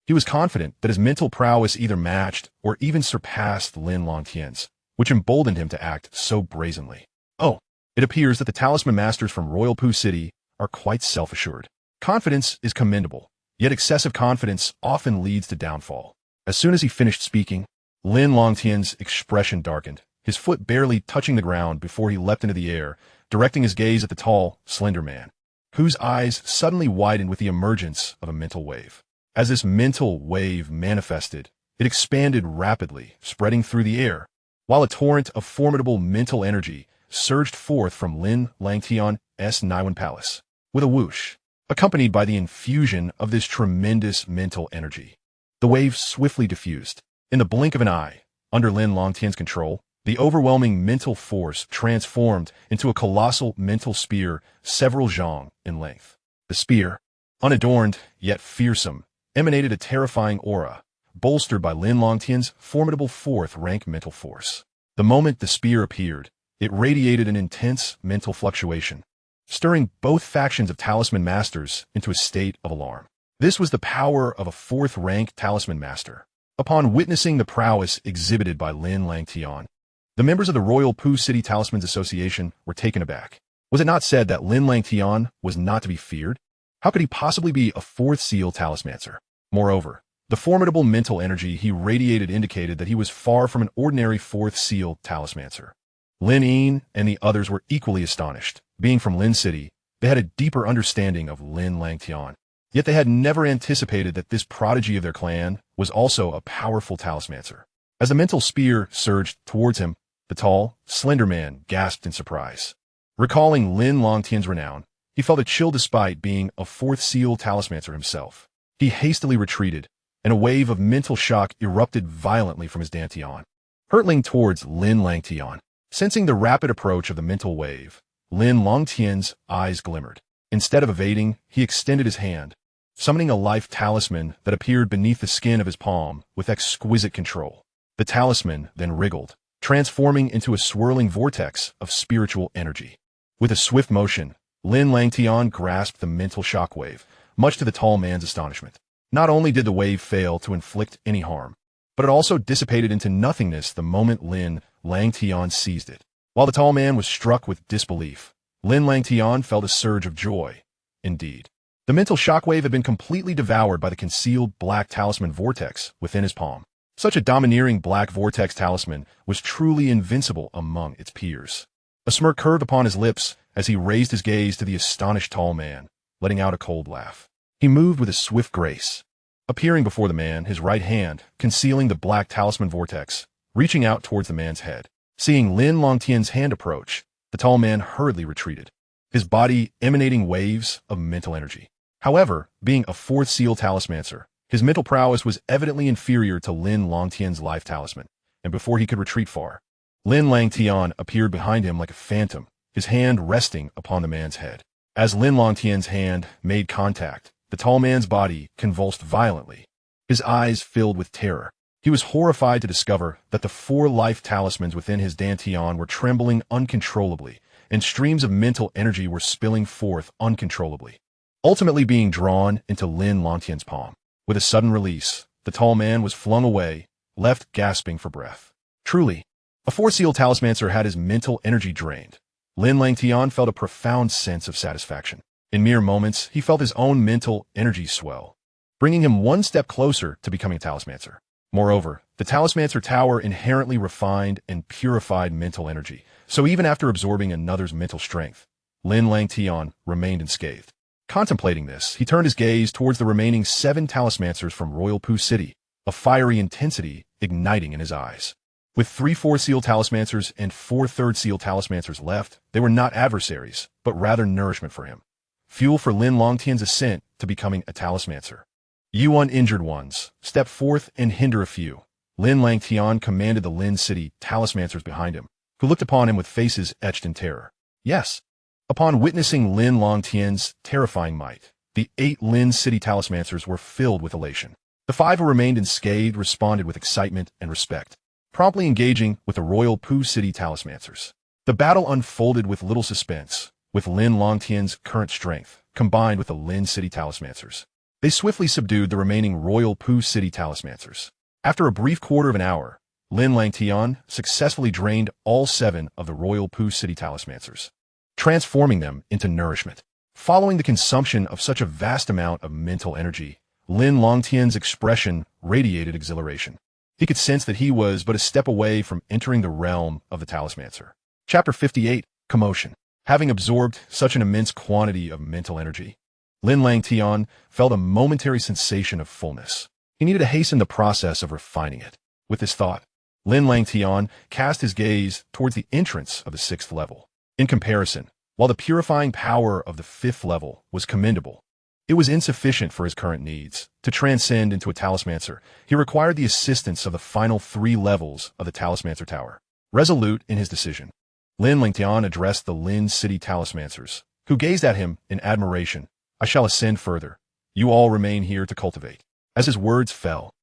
he was confident that his mental prowess either matched or even surpassed Lin Langtian's, which emboldened him to act so brazenly. Oh, it appears that the talisman masters from Royal Poo City are quite self-assured. Confidence is commendable, yet excessive confidence often leads to downfall. As soon as he finished speaking, Lin Langtian's expression darkened, his foot barely touching the ground before he leapt into the air, directing his gaze at the tall, slender man, whose eyes suddenly widened with the emergence of a mental wave. As this mental wave manifested, it expanded rapidly, spreading through the air, while a torrent of formidable mental energy surged forth from Lin Langtian's Naiwan Palace. With a whoosh, accompanied by the infusion of this tremendous mental energy, the wave swiftly diffused. In the blink of an eye, under Lin Langtian's control, the overwhelming mental force transformed into a colossal mental spear several zhang in length. The spear, unadorned yet fearsome, emanated a terrifying aura, bolstered by Lin Langtian's formidable 4th-rank mental force. The moment the spear appeared, it radiated an intense mental fluctuation, stirring both factions of talisman masters into a state of alarm. This was the power of a 4th-rank talisman master. Upon witnessing the prowess exhibited by Lin Langtian, the members of the Royal Poo City Talismans Association were taken aback. Was it not said that Lin Langtian was not to be feared? How could he possibly be a 4th seal talismancer? Moreover, the formidable mental energy he radiated indicated that he was far from an ordinary 4th seal talismancer. Lin Yin and the others were equally astonished. Being from Lin City, they had a deeper understanding of Lin Langtian. Yet they had never anticipated that this prodigy of their clan was also a powerful talismancer. As the mental spear surged towards him, the tall, slender man gasped in surprise. Recalling Lin Langtian's renown, he felt a chill despite being a 4th seal talismancer himself. He hastily retreated, and a wave of mental shock erupted violently from his dantian, hurtling towards Lin Langtian. Sensing the rapid approach of the mental wave, Lin Langtian's eyes glimmered. Instead of evading, he extended his hand, summoning a life talisman that appeared beneath the skin of his palm with exquisite control. The talisman then wriggled, transforming into a swirling vortex of spiritual energy. With a swift motion, Lin Langtian grasped the mental shockwave, much to the tall man's astonishment. Not only did the wave fail to inflict any harm, but it also dissipated into nothingness the moment Lin Langtian seized it. While the tall man was struck with disbelief, Lin Langtian felt a surge of joy. Indeed, the mental shockwave had been completely devoured by the concealed black talisman vortex within his palm. Such a domineering black vortex talisman was truly invincible among its peers. A smirk curved upon his lips as he raised his gaze to the astonished tall man, letting out a cold laugh. He moved with a swift grace, appearing before the man, his right hand concealing the black talisman vortex, reaching out towards the man's head. Seeing Lin Langtian's hand approach, the tall man hurriedly retreated, his body emanating waves of mental energy. However, being a 4th seal talismancer, his mental prowess was evidently inferior to Lin Langtian's life talisman, and before he could retreat far, Lin Langtian appeared behind him like a phantom, his hand resting upon the man's head. As Lin Langtian's hand made contact, the tall man's body convulsed violently, his eyes filled with terror. He was horrified to discover that the 4 life talismans within his dantian were trembling uncontrollably, and streams of mental energy were spilling forth uncontrollably, ultimately being drawn into Lin Langtian's palm. With a sudden release, the tall man was flung away, left gasping for breath. Truly, a 4-seal talismancer had his mental energy drained. Lin Langtian felt a profound sense of satisfaction. In mere moments, he felt his own mental energy swell, bringing him one step closer to becoming a talismancer. Moreover, the talismancer tower inherently refined and purified mental energy, so even after absorbing another's mental strength, Lin Langtian remained unscathed. Contemplating this, he turned his gaze towards the remaining 7 talismancers from Royal Pu City, a fiery intensity igniting in his eyes. With 3 4-seal talismancers and 4 3rd-seal talismancers left, they were not adversaries, but rather nourishment for him. Fuel for Lin Langtian's ascent to becoming a talismancer. You uninjured ones, step forth and hinder a few. Lin Langtian commanded the Lin City talismancers behind him, who looked upon him with faces etched in terror. Yes. Upon witnessing Lin Langtian's terrifying might, the 8 Lin City talismancers were filled with elation. The 5 who remained unscathed responded with excitement and respect, promptly engaging with the Royal Pu City talismancers. The battle unfolded with little suspense, with Lin Langtian's current strength, combined with the Lin City talismancers. They swiftly subdued the remaining Royal Pu City talismancers. After a brief quarter of an hour, Lin Langtian successfully drained all 7 of the Royal Pu City talismancers, transforming them into nourishment. Following the consumption of such a vast amount of mental energy, Lin Langtian's expression radiated exhilaration. He could sense that he was but a step away from entering the realm of the talismancer. Chapter 58, Commotion. Having absorbed such an immense quantity of mental energy, Lin Langtian felt a momentary sensation of fullness. He needed to hasten the process of refining it. With this thought, Lin Langtian cast his gaze towards the entrance of the 6th level. In comparison, while the purifying power of the 5th level was commendable, it was insufficient for his current needs. To transcend into a talismancer, he required the assistance of the final 3 levels of the talismancer tower. Resolute in his decision, Lin Langtian addressed the Lin City talismancers, who gazed at him in admiration. I shall ascend further. You all remain here to cultivate. As his words fell,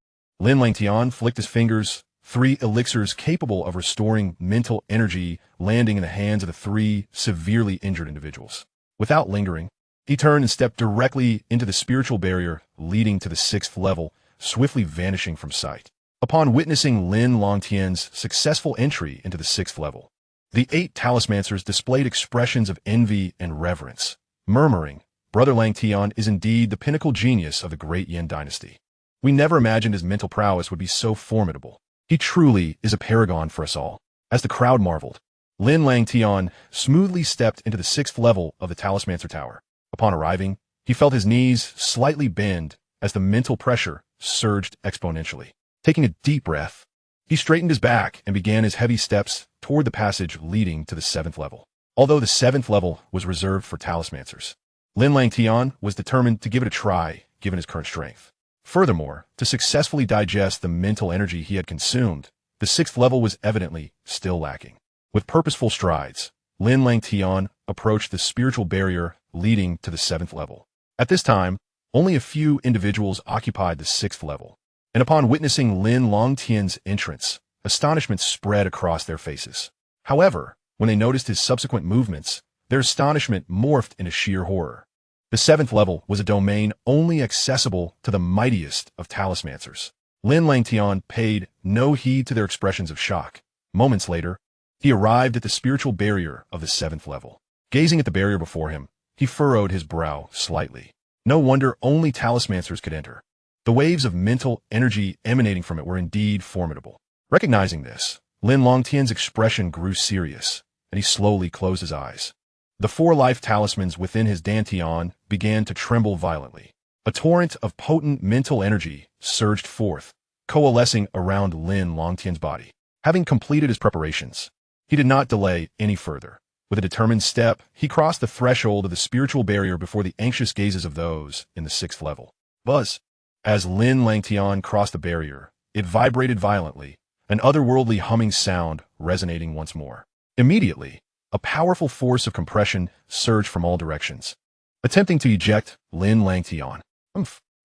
Lin Langtian flicked his fingers. 3 elixirs capable of restoring mental energy landing in the hands of the 3 severely injured individuals. Without lingering, he turned and stepped directly into the spiritual barrier leading to the 6th level, swiftly vanishing from sight. Upon witnessing Lin Langtian's successful entry into the 6th level, the 8 talismancers displayed expressions of envy and reverence, murmuring, Brother Langtian is indeed the pinnacle genius of the great Yin dynasty. We never imagined his mental prowess would be so formidable. He truly is a paragon for us all. As the crowd marveled, Lin Langtian smoothly stepped into the 6th level of the talismancer tower. Upon arriving, he felt his knees slightly bend as the mental pressure surged exponentially. Taking a deep breath, he straightened his back and began his heavy steps toward the passage leading to the 7th level. Although the 7th level was reserved for talismancers, Lin Langtian was determined to give it a try, given his current strength. Furthermore, to successfully digest the mental energy he had consumed, the 6th level was evidently still lacking. With purposeful strides, Lin Langtian approached the spiritual barrier leading to the 7th level. At this time, only a few individuals occupied the 6th level, and upon witnessing Lin Langtian's entrance, astonishment spread across their faces. However, when they noticed his subsequent movements, their astonishment morphed into sheer horror. The 7th level was a domain only accessible to the mightiest of talismancers. Lin Langtian paid no heed to their expressions of shock. Moments later, he arrived at the spiritual barrier of the 7th level. Gazing at the barrier before him, he furrowed his brow slightly. No wonder only talismancers could enter. The waves of mental energy emanating from it were indeed formidable. Recognizing this, Lin Langtian's expression grew serious, and he slowly closed his eyes. The 4 life talismans within his dantian began to tremble violently. A torrent of potent mental energy surged forth, coalescing around Lin Langtian's body. Having completed his preparations, he did not delay any further. With a determined step, he crossed the threshold of the spiritual barrier before the anxious gazes of those in the 6th level. Buzz! As Lin Langtian crossed the barrier, it vibrated violently, an otherworldly humming sound resonating once more. Immediately, a powerful force of compression surged from all directions, attempting to eject Lin Langtian.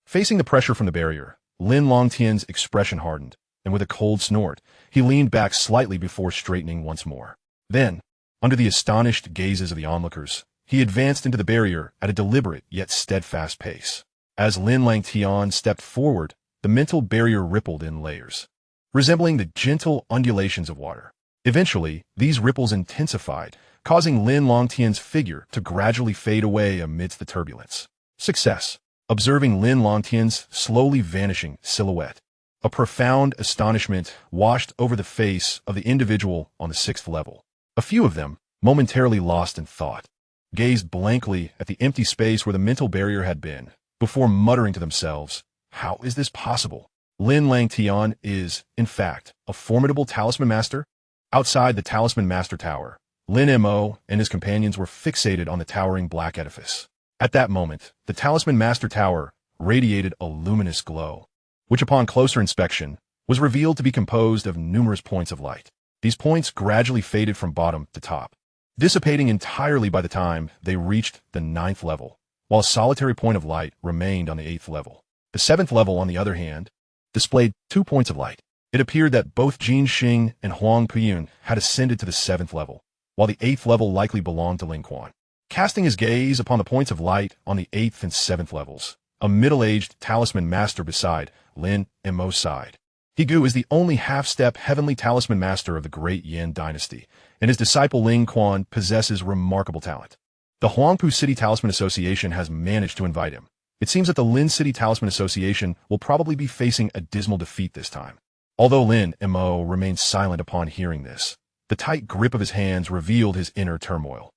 Facing the pressure from the barrier, Lin Langtian's expression hardened. and with a cold snort, he leaned back slightly before straightening once more. Then, under the astonished gazes of the onlookers, he advanced into the barrier at a deliberate yet steadfast pace. As Lin Langtian stepped forward, the mental barrier rippled in layers, resembling the gentle undulations of water. Eventually, these ripples intensified, causing Lin Langtian's figure to gradually fade away amidst the turbulence. Success. Observing Lin Langtian's slowly vanishing silhouette, a profound astonishment washed over the face of the individual on the 6th level. A few of them, momentarily lost in thought, gazed blankly at the empty space where the mental barrier had been, before muttering to themselves, "How is this possible? Lin Langtian is, in fact, a formidable talisman master?" Outside the Talisman Master Tower, Lin Mo and his companions were fixated on the towering black edifice. At that moment, the Talisman Master Tower radiated a luminous glow, which upon closer inspection was revealed to be composed of numerous points of light. These points gradually faded from bottom to top, dissipating entirely by the time they reached the 9th level, while a solitary point of light remained on the 8th level. The 7th level, on the other hand, displayed 2 points of light. It appeared that both Jin Xing and Huang Puyun had ascended to the 7th level, while the 8th level likely belonged to Lin Quan. Casting his gaze upon the points of light on the 8th and 7th levels, a middle-aged talisman master beside Lin Mo's side. He Gu is the only half-step heavenly talisman master of the Great Yin dynasty, and his disciple Lin Quan possesses remarkable talent. The Huangpu City Talisman Association has managed to invite him. It seems that the Lin City Talisman Association will probably be facing a dismal defeat this time. Although Lin Mo remained silent upon hearing this, the tight grip of his hands revealed his inner turmoil.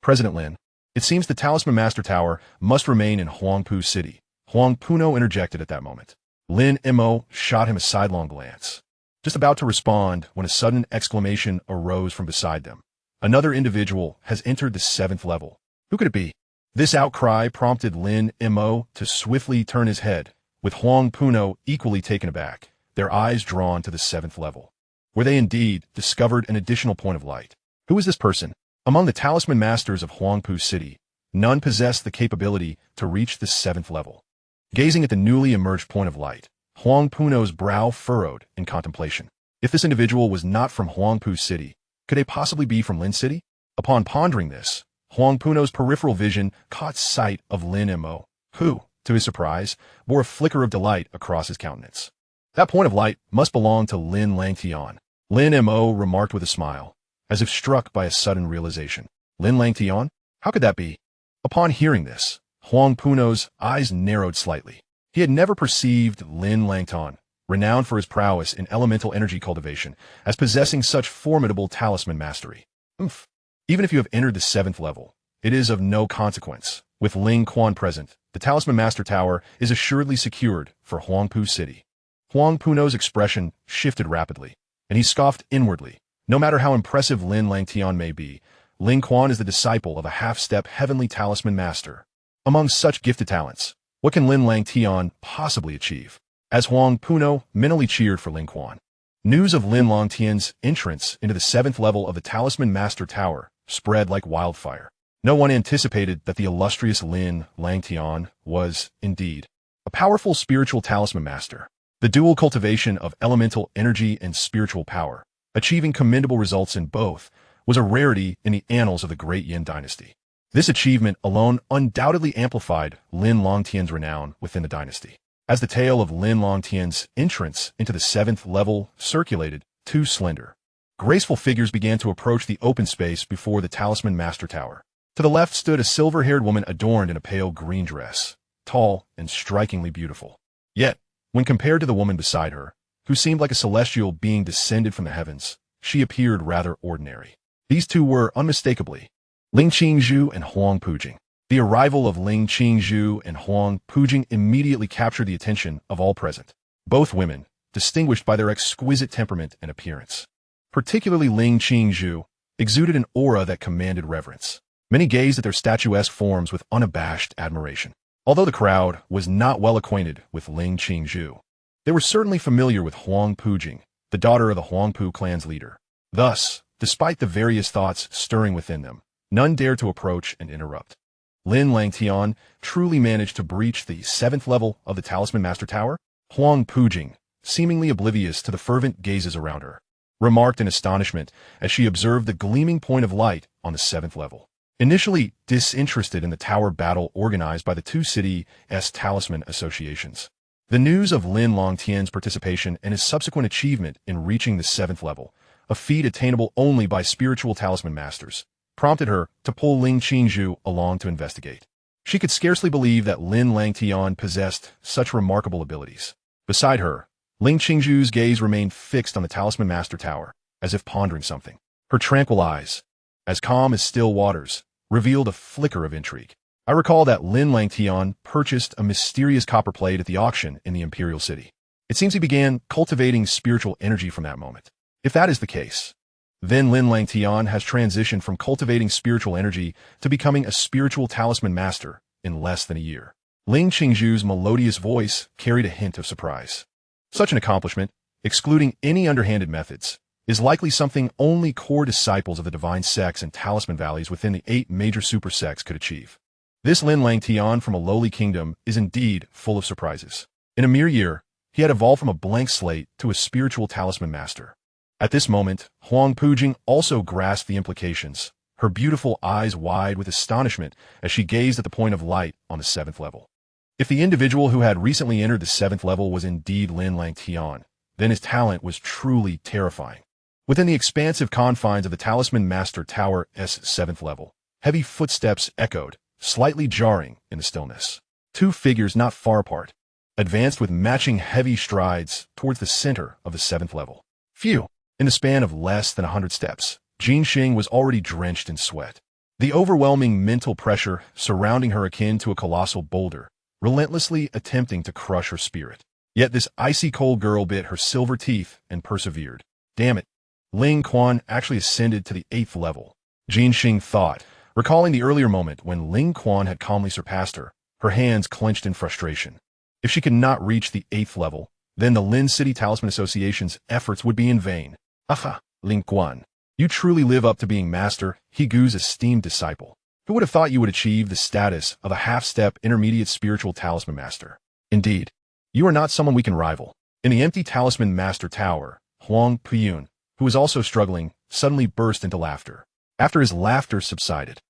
President Lin, it seems the Talisman Master Tower must remain in Huangpu City. Huang Puno interjected at that moment. Lin Mo shot him a sidelong glance, just about to respond when a sudden exclamation arose from beside them. Another individual has entered the 7th level. Who could it be? This outcry prompted Lin Mo to swiftly turn his head, with Huang Puno equally taken aback, their eyes drawn to the 7th level, where they indeed discovered an additional point of light. Who is this person? Among the talisman masters of Huangpu City, none possessed the capability to reach the 7th level. Gazing at the newly emerged point of light, Huang Puno's brow furrowed in contemplation. If this individual was not from Huangpu City, could they possibly be from Lin City? Upon pondering this, Huang Puno's peripheral vision caught sight of Lin Mo, who, to his surprise, bore a flicker of delight across his countenance. That point of light must belong to Lin Langtian, Lin Mo remarked with a smile, as if struck by a sudden realization. Lin Langtian? How could that be? Upon hearing this, Huang Puno's eyes narrowed slightly. He had never perceived Lin Langtian, renowned for his prowess in elemental energy cultivation, as possessing such formidable talisman mastery. Even if you have entered the 7th level, it is of no consequence. With Lin Quan present, the Talisman Master Tower is assuredly secured for Huangpu City. Huang Puno's expression shifted rapidly, and he scoffed inwardly. No matter how impressive Lin Langtian may be, Lin Quan is the disciple of a half-step heavenly talisman master. Among such gifted talents, what can Lin Langtian possibly achieve? As Huang Puno mentally cheered for Lin Quan, news of Lin Langtian's entrance into the 7th level of the Talisman Master Tower spread like wildfire. No one anticipated that the illustrious Lin Langtian was, indeed, a powerful spiritual talisman master. The dual cultivation of elemental energy and spiritual power, achieving commendable results in both, was a rarity in the annals of the Great Yin dynasty. This achievement alone undoubtedly amplified Lin Langtian's renown within the dynasty. As the tale of Lin Langtian's entrance into the 7th level circulated, two slender, graceful figures began to approach the open space before the Talisman Master Tower. To the left stood a silver-haired woman adorned in a pale green dress, tall and strikingly beautiful. Yet, when compared to the woman beside her, who seemed like a celestial being descended from the heavens, she appeared rather ordinary. These two were, unmistakably, Ling Qingzhu and Huang Pujing. The arrival of Ling Qingzhu and Huang Pujing immediately captured the attention of all present. Both women, distinguished by their exquisite temperament and appearance. Particularly Ling Qingzhu, exuded an aura that commanded reverence. Many gazed at their statuesque forms with unabashed admiration. Although the crowd was not well acquainted with Ling Qingzhu, they were certainly familiar with Huang Pujing, the daughter of the Huangpu clan's leader. Thus, despite the various thoughts stirring within them, none dared to approach and interrupt. Lin Langtian truly managed to breach the 7th level of the Talisman Master Tower? Huang Pujing, seemingly oblivious to the fervent gazes around her, remarked in astonishment as she observed the gleaming point of light on the 7th level. Initially disinterested in the tower battle organized by the two cities' talisman associations, the news of Lin Langtian's participation and his subsequent achievement in reaching the 7th level, a feat attainable only by spiritual talisman masters, prompted her to pull Ling Qingzhu along to investigate. She could scarcely believe that Lin Langtian possessed such remarkable abilities. Beside her, Ling Qingzhu's gaze remained fixed on the talisman master tower, as if pondering something. Her tranquil eyes, as calm as still waters, revealed a flicker of intrigue. I recall that Lin Langtian purchased a mysterious copper plate at the auction in the Imperial City. It seems he began cultivating spiritual energy from that moment. If that is the case, then Lin Langtian has transitioned from cultivating spiritual energy to becoming a spiritual talisman master in less than a year. Ling Qingzhu's melodious voice carried a hint of surprise. Such an accomplishment, excluding any underhanded methods, is likely something only core disciples of the divine sects and talisman valleys within the 8 major super sects could achieve. This Lin Langtian from a lowly kingdom is indeed full of surprises. In a mere year, he had evolved from a blank slate to a spiritual talisman master. At this moment, Huang Pujing also grasped the implications, her beautiful eyes wide with astonishment as she gazed at the point of light on the 7th level. If the individual who had recently entered the 7th level was indeed Lin Langtian, then his talent was truly terrifying. Within the expansive confines of the Talisman Master Tower's 7th level, heavy footsteps echoed, slightly jarring in the stillness. 2 figures not far apart advanced with matching heavy strides towards the center of the 7th level. Phew! In the span of less than 100 steps, Jin Xing was already drenched in sweat. The overwhelming mental pressure surrounding her akin to a colossal boulder, relentlessly attempting to crush her spirit. Yet this icy-cold girl bit her silver teeth and persevered. Damn it! Ling Quan actually ascended to the 8th level, Jin Xing thought, recalling the earlier moment when Ling Quan had calmly surpassed her, her hands clenched in frustration. If she could not reach the 8th level, then the Lin City Talisman Association's efforts would be in vain. Aha, Ling Quan, you truly live up to being Master He Gu's esteemed disciple. Who would have thought you would achieve the status of a half-step intermediate spiritual talisman master? Indeed, you are not someone we can rival. In the empty Talisman Master Tower, Huang Puyun, who was also struggling, suddenly burst into laughter. After his laughter subsided,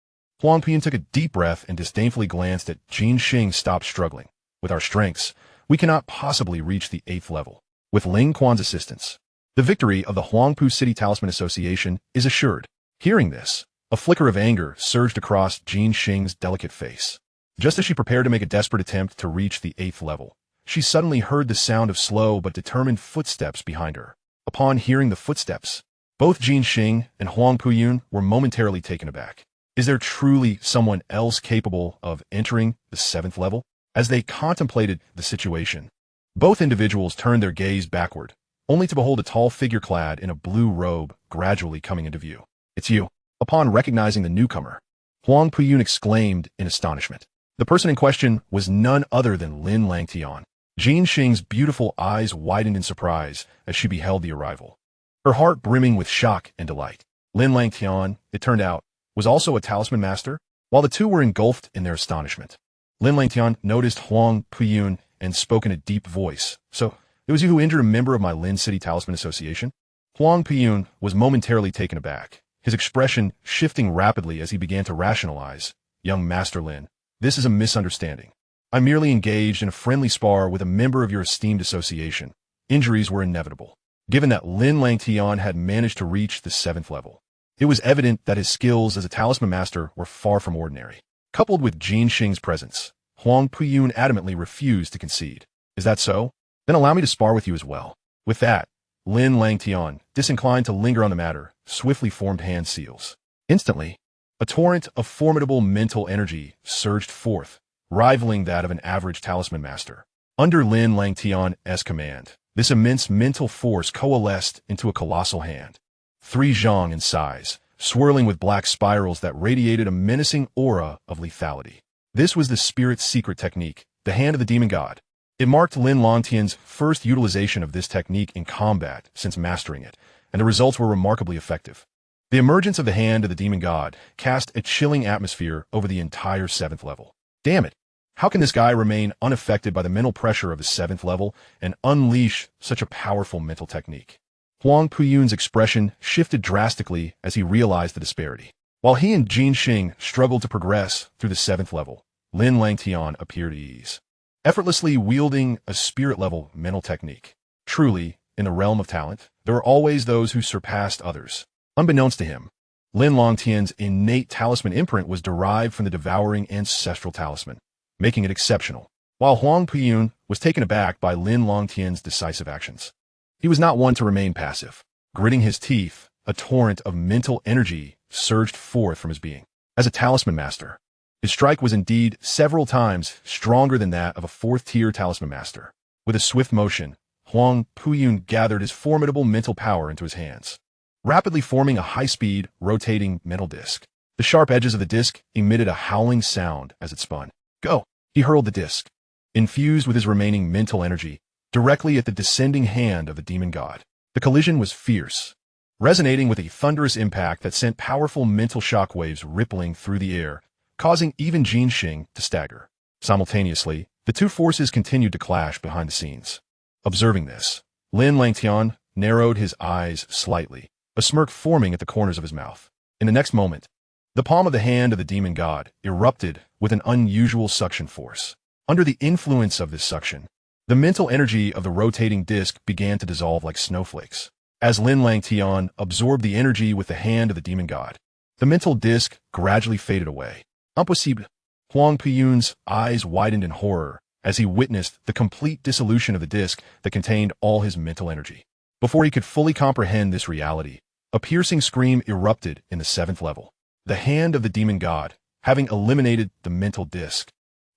Huang Puyun took a deep breath and disdainfully glanced at Jin Xing. Stop struggling. With our strengths, we cannot possibly reach the 8th level. With Ling Quan's assistance, the victory of the Huangpu City Talisman Association is assured. Hearing this, a flicker of anger surged across Jin Xing's delicate face. Just as she prepared to make a desperate attempt to reach the 8th level, she suddenly heard the sound of slow but determined footsteps behind her. Upon hearing the footsteps, both Jin Xing and Huang Puyun were momentarily taken aback. Is there truly someone else capable of entering the 7th level? As they contemplated the situation, both individuals turned their gaze backward, only to behold a tall figure clad in a blue robe gradually coming into view. It's you. Upon recognizing the newcomer, Huang Puyun exclaimed in astonishment. The person in question was none other than Lin Langtian. Jin Xing's beautiful eyes widened in surprise as she beheld the arrival, her heart brimming with shock and delight. Lin Langtian, it turned out, was also a talisman master. While the two were engulfed in their astonishment, Lin Langtian noticed Huang Puyun and spoke in a deep voice. So, it was you who injured a member of my Lin City Talisman Association? Huang Puyun was momentarily taken aback, his expression shifting rapidly as he began to rationalize. Young Master Lin, this is a misunderstanding. I merely engaged in a friendly spar with a member of your esteemed association. Injuries were inevitable. Given that Lin Langtian had managed to reach the 7th level, it was evident that his skills as a talisman master were far from ordinary. Coupled with Jin Xing's presence, Huang Puyun adamantly refused to concede. Is that so? Then allow me to spar with you as well. With that, Lin Langtian, disinclined to linger on the matter, swiftly formed hand seals. Instantly, a torrent of formidable mental energy surged forth, rivaling that of an average talisman master. Under Lin Langtian's command, this immense mental force coalesced into a colossal hand, 3 zhang in size, swirling with black spirals that radiated a menacing aura of lethality. This was the spirit's secret technique, the hand of the demon god. It marked Lin Langtian's first utilization of this technique in combat since mastering it, and the results were remarkably effective. The emergence of the hand of the demon god cast a chilling atmosphere over the entire 7th level. Damn it! How can this guy remain unaffected by the mental pressure of his 7th level and unleash such a powerful mental technique? Huang Puyun's expression shifted drastically as he realized the disparity. While he and Jin Xing struggled to progress through the 7th level, Lin Langtian appeared at ease, effortlessly wielding a spirit-level mental technique. Truly, in the realm of talent, there are always those who surpassed others. Unbeknownst to him, Lin Langtian's innate talisman imprint was derived from the devouring ancestral talisman, making it exceptional. While Huang Puyun was taken aback by Lin Langtian's decisive actions, he was not one to remain passive. Gritting his teeth, a torrent of mental energy surged forth from his being. As a talisman master, his strike was indeed several times stronger than that of a 4th-tier talisman master. With a swift motion, Huang Puyun gathered his formidable mental power into his hands, rapidly forming a high-speed, rotating mental disc. The sharp edges of the disc emitted a howling sound as it spun. Go! He hurled the disc, infused with his remaining mental energy, directly at the descending hand of the demon god. The collision was fierce, resonating with a thunderous impact that sent powerful mental shockwaves rippling through the air, causing even Jin Xing to stagger. Simultaneously, the two forces continued to clash behind the scenes. Observing this, Lin Langtian narrowed his eyes slightly, a smirk forming at the corners of his mouth. In the next moment, the palm of the hand of the demon god erupted with an unusual suction force. Under the influence of this suction, the mental energy of the rotating disc began to dissolve like snowflakes. As Lin Langtian absorbed the energy with the hand of the demon god, the mental disc gradually faded away. Impossible! Huang Puyun's eyes widened in horror as he witnessed the complete dissolution of the disc that contained all his mental energy. Before he could fully comprehend this reality, a piercing scream erupted in the 7th level. The hand of the demon god, having eliminated the mental disc,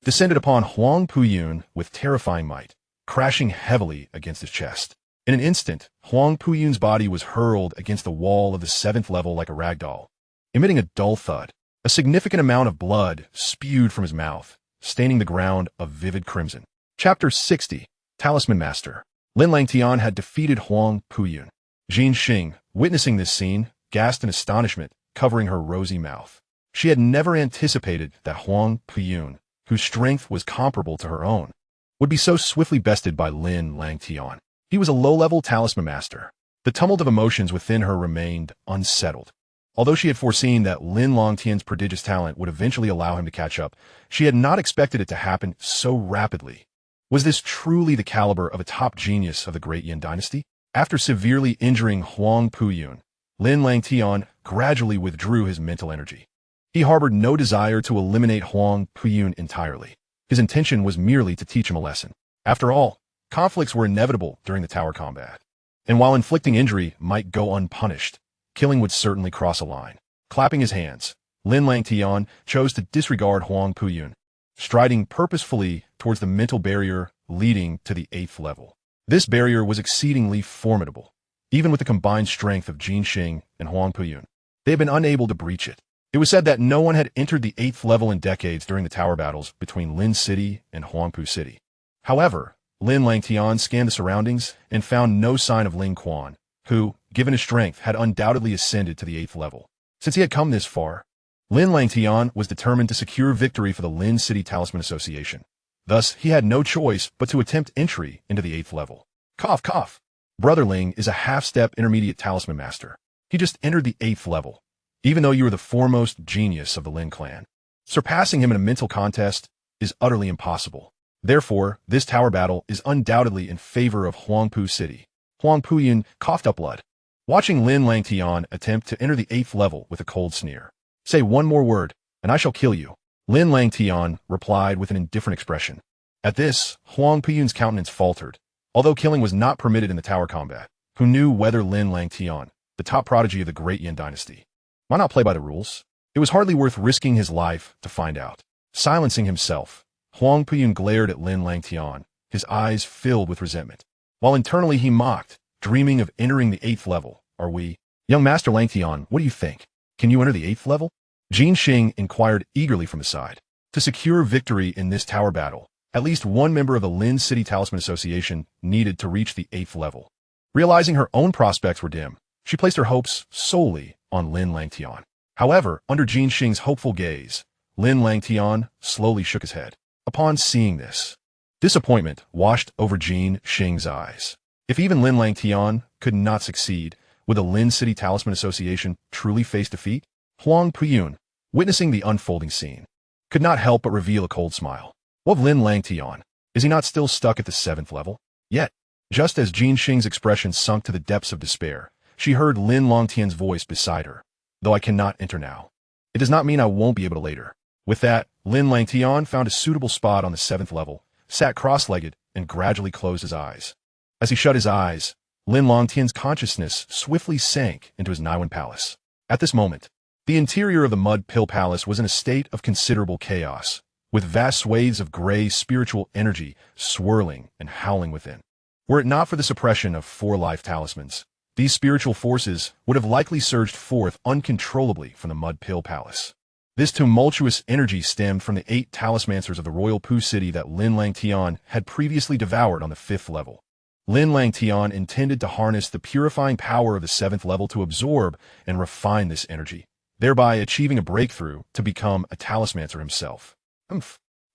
descended upon Huang Puyun with terrifying might, crashing heavily against his chest. In an instant, Huang Puyun's body was hurled against the wall of the 7th level like a rag doll, emitting a dull thud. A significant amount of blood spewed from his mouth, staining the ground a vivid crimson. Chapter 60. Talisman Master. Lin Langtian had defeated Huang Puyun. Jin Xing, witnessing this scene, gasped in astonishment, covering her rosy mouth. She had never anticipated that Huang Puyun, whose strength was comparable to her own, would be so swiftly bested by Lin Langtian. He was a low-level talisman master. The tumult of emotions within her remained unsettled. Although she had foreseen that Lin Langtian's prodigious talent would eventually allow him to catch up, she had not expected it to happen so rapidly. Was this truly the caliber of a top genius of the Great Yin dynasty? After severely injuring Huang Puyun, Lin Langtian gradually withdrew his mental energy. He harbored no desire to eliminate Huang Puyun entirely. His intention was merely to teach him a lesson. After all, conflicts were inevitable during the tower combat. And while inflicting injury might go unpunished, killing would certainly cross a line. Clapping his hands, Lin Langtian chose to disregard Huang Puyun, striding purposefully towards the mental barrier leading to the 8th level. This barrier was exceedingly formidable, even with the combined strength of Jin Xing and Huang Puyun. They had been unable to breach it. It was said that no one had entered the 8th level in decades during the tower battles between Lin City and Huangpu City. However, Lin Langtian scanned the surroundings and found no sign of Ling Quan, who, given his strength, had undoubtedly ascended to the 8th level. Since he had come this far, Lin Langtian was determined to secure victory for the Lin City Talisman Association. Thus, he had no choice but to attempt entry into the 8th level. Cough, cough. Brother Ling is a half-step intermediate talisman master. He just entered the 8th level, even though you are the foremost genius of the Lin clan. Surpassing him in a mental contest is utterly impossible. Therefore, this tower battle is undoubtedly in favor of Huangpu City. Huang Puyun coughed up blood, watching Lin Langtian attempt to enter the 8th level with a cold sneer. Say one more word, and I shall kill you. Lin Langtian replied with an indifferent expression. At this, Huang Puyun's countenance faltered. Although killing was not permitted in the tower combat, who knew whether Lin Langtian, the top prodigy of the Great Yin dynasty, might not play by the rules? It was hardly worth risking his life to find out. Silencing himself, Huang Puyun glared at Lin Langtian, his eyes filled with resentment. While internally he mocked, dreaming of entering the 8th level. Are we? Young Master Langtian, what do you think? Can you enter the 8th level? Jin Xing inquired eagerly from his side. To secure victory in this tower battle, at least one member of the Lin City Talisman Association needed to reach the 8th level. Realizing her own prospects were dim, she placed her hopes solely on Lin Langtian. However, under Jin Xing's hopeful gaze, Lin Langtian slowly shook his head. Upon seeing this, disappointment washed over Jin Xing's eyes. If even Lin Langtian could not succeed, would the Lin City Talisman Association truly face defeat? Huang Puyun, witnessing the unfolding scene, could not help but reveal a cold smile. What of Lin Langtian? Is he not still stuck at the 7th level? Yet, just as Jin Xing's expression sunk to the depths of despair, she heard Lin Langtian's voice beside her. Though I cannot enter now, it does not mean I won't be able to later. With that, Lin Langtian found a suitable spot on the 7th level, sat cross-legged, and gradually closed his eyes. As he shut his eyes, Lin Langtian's consciousness swiftly sank into his Naiwan Palace. At this moment, the interior of the Mud Pill Palace was in a state of considerable chaos, with vast swathes of gray spiritual energy swirling and howling within. Were it not for the suppression of 4 life talismans, these spiritual forces would have likely surged forth uncontrollably from the Mud Pill Palace. This tumultuous energy stemmed from the 8 talismancers of the Royal Poo City that Lin Langtian had previously devoured on the 5th level. Lin Langtian intended to harness the purifying power of the 7th level to absorb and refine this energy, thereby achieving a breakthrough to become a talismancer himself.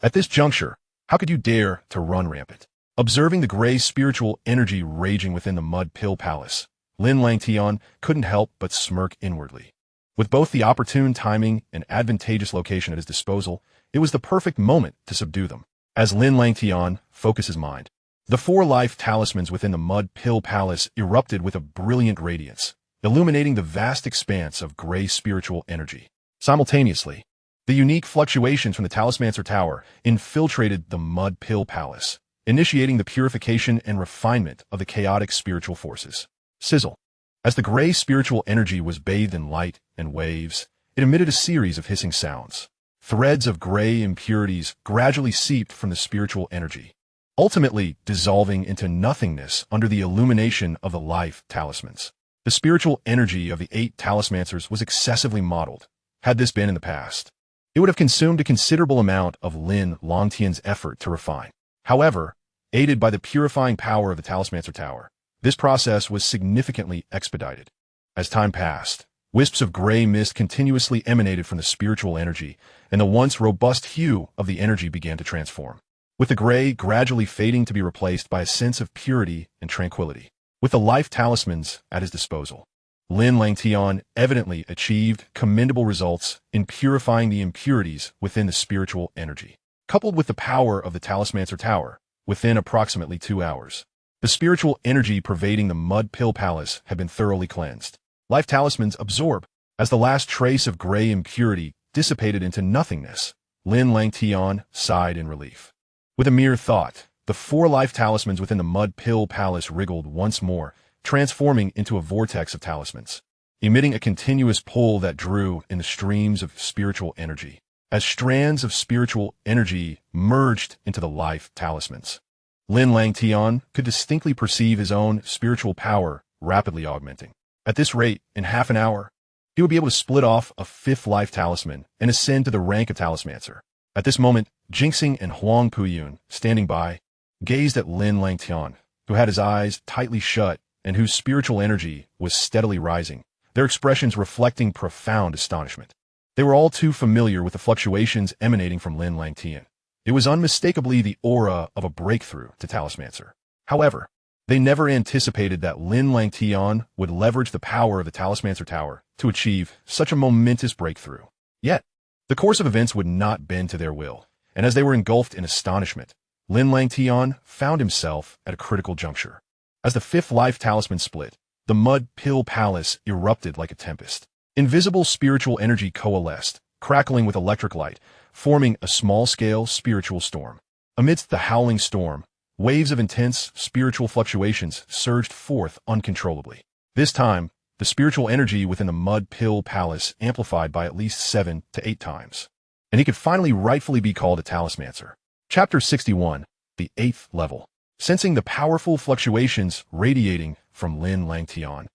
At this juncture, how could you dare to run rampant? Observing the gray spiritual energy raging within the Mud Pill Palace, Lin Langtian couldn't help but smirk inwardly. With both the opportune timing and advantageous location at his disposal, it was the perfect moment to subdue them. As Lin Langtian focused his mind, the 4 life talismans within the Mud Pill Palace erupted with a brilliant radiance, illuminating the vast expanse of gray spiritual energy. Simultaneously, the unique fluctuations from the Talismancer Tower infiltrated the Mud Pill Palace, initiating the purification and refinement of the chaotic spiritual forces. Sizzle. As the gray spiritual energy was bathed in light and waves, it emitted a series of hissing sounds. Threads of gray impurities gradually seeped from the spiritual energy, ultimately dissolving into nothingness under the illumination of the life talismans. The spiritual energy of the 8 talismancers was excessively modeled. Had this been in the past, it would have consumed a considerable amount of Lin Langtian's effort to refine. However, aided by the purifying power of the Talismancer Tower, this process was significantly expedited. As time passed, wisps of gray mist continuously emanated from the spiritual energy, and the once robust hue of the energy began to transform, with the gray gradually fading to be replaced by a sense of purity and tranquility. With the life talismans at his disposal, Lin Langtian evidently achieved commendable results in purifying the impurities within the spiritual energy. Coupled with the power of the Talismancer Tower, within approximately 2 hours, the spiritual energy pervading the Mud Pill Palace had been thoroughly cleansed. Life talismans absorb. As the last trace of gray impurity dissipated into nothingness, Lin Langtian sighed in relief. With a mere thought, the 4 life talismans within the Mud Pill Palace wriggled once more, transforming into a vortex of talismans, emitting a continuous pull that drew in the streams of spiritual energy. As strands of spiritual energy merged into the life talismans, Lin Langtian could distinctly perceive his own spiritual power rapidly augmenting. At this rate, in half an hour, he would be able to split off a 5th life talisman and ascend to the rank of talismancer. At this moment, Jinxing and Huang Puyun, standing by, gazed at Lin Langtian, who had his eyes tightly shut and whose spiritual energy was steadily rising, their expressions reflecting profound astonishment. They were all too familiar with the fluctuations emanating from Lin Langtian. It was unmistakably the aura of a breakthrough to Talismancer. However, they never anticipated that Lin Langtian would leverage the power of the Talismancer Tower to achieve such a momentous breakthrough. Yet, the course of events would not bend to their will, and as they were engulfed in astonishment, Lin Langtian found himself at a critical juncture. As the 5th life talisman split, the Mud Pill Palace erupted like a tempest. Invisible spiritual energy coalesced, crackling with electric light, forming a small-scale spiritual storm. Amidst the howling storm, waves of intense spiritual fluctuations surged forth uncontrollably. This time, the spiritual energy within the Mud Pill Palace amplified by at least 7 to 8 times, and he could finally rightfully be called a talismancer. Chapter 61, the 8th level. Sensing the powerful fluctuations radiating from Lin Langtian,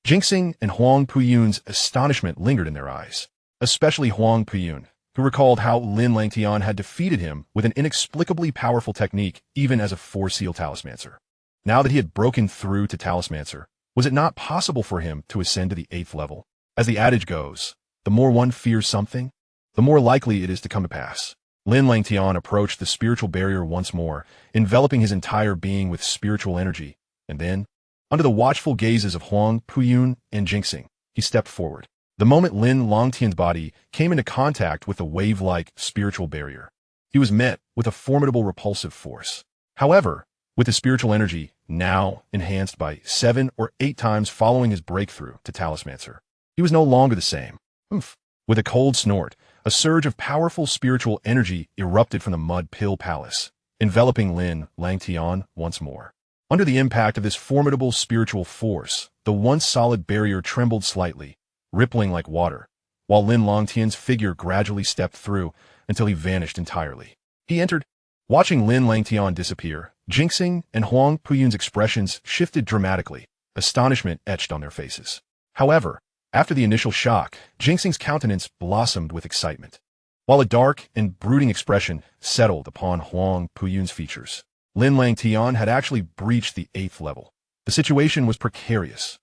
Jinxing and Huang Puyun's astonishment lingered in their eyes, especially Huang Puyun, who recalled how Lin Langtian had defeated him with an inexplicably powerful technique even as a 4-seal talismancer. Now that he had broken through to talismancer, was it not possible for him to ascend to the 8th level? As the adage goes, the more one fears something, the more likely it is to come to pass. Lin Langtian approached the spiritual barrier once more, enveloping his entire being with spiritual energy, and then, under the watchful gazes of Huang, Puyun, and Jingxing, he stepped forward. The moment Lin Langtian's body came into contact with the wave-like spiritual barrier, he was met with a formidable repulsive force. However, with his spiritual energy, now enhanced by 7 or 8 times following his breakthrough to Talismancer, he was no longer the same. Oomph. With a cold snort, a surge of powerful spiritual energy erupted from the Mud Pill Palace, enveloping Lin Langtian once more. Under the impact of this formidable spiritual force, the once solid barrier trembled slightly, rippling like water, while Lin Langtian's figure gradually stepped through until he vanished entirely. He entered. Watching Lin Langtian disappear, Jingxing and Huang Puyun's expressions shifted dramatically, astonishment etched on their faces. However, after the initial shock, Jingxing's countenance blossomed with excitement, while a dark and brooding expression settled upon Huang Puyun's features. Lin Langtian had actually breached the 8th level. The situation was precarious.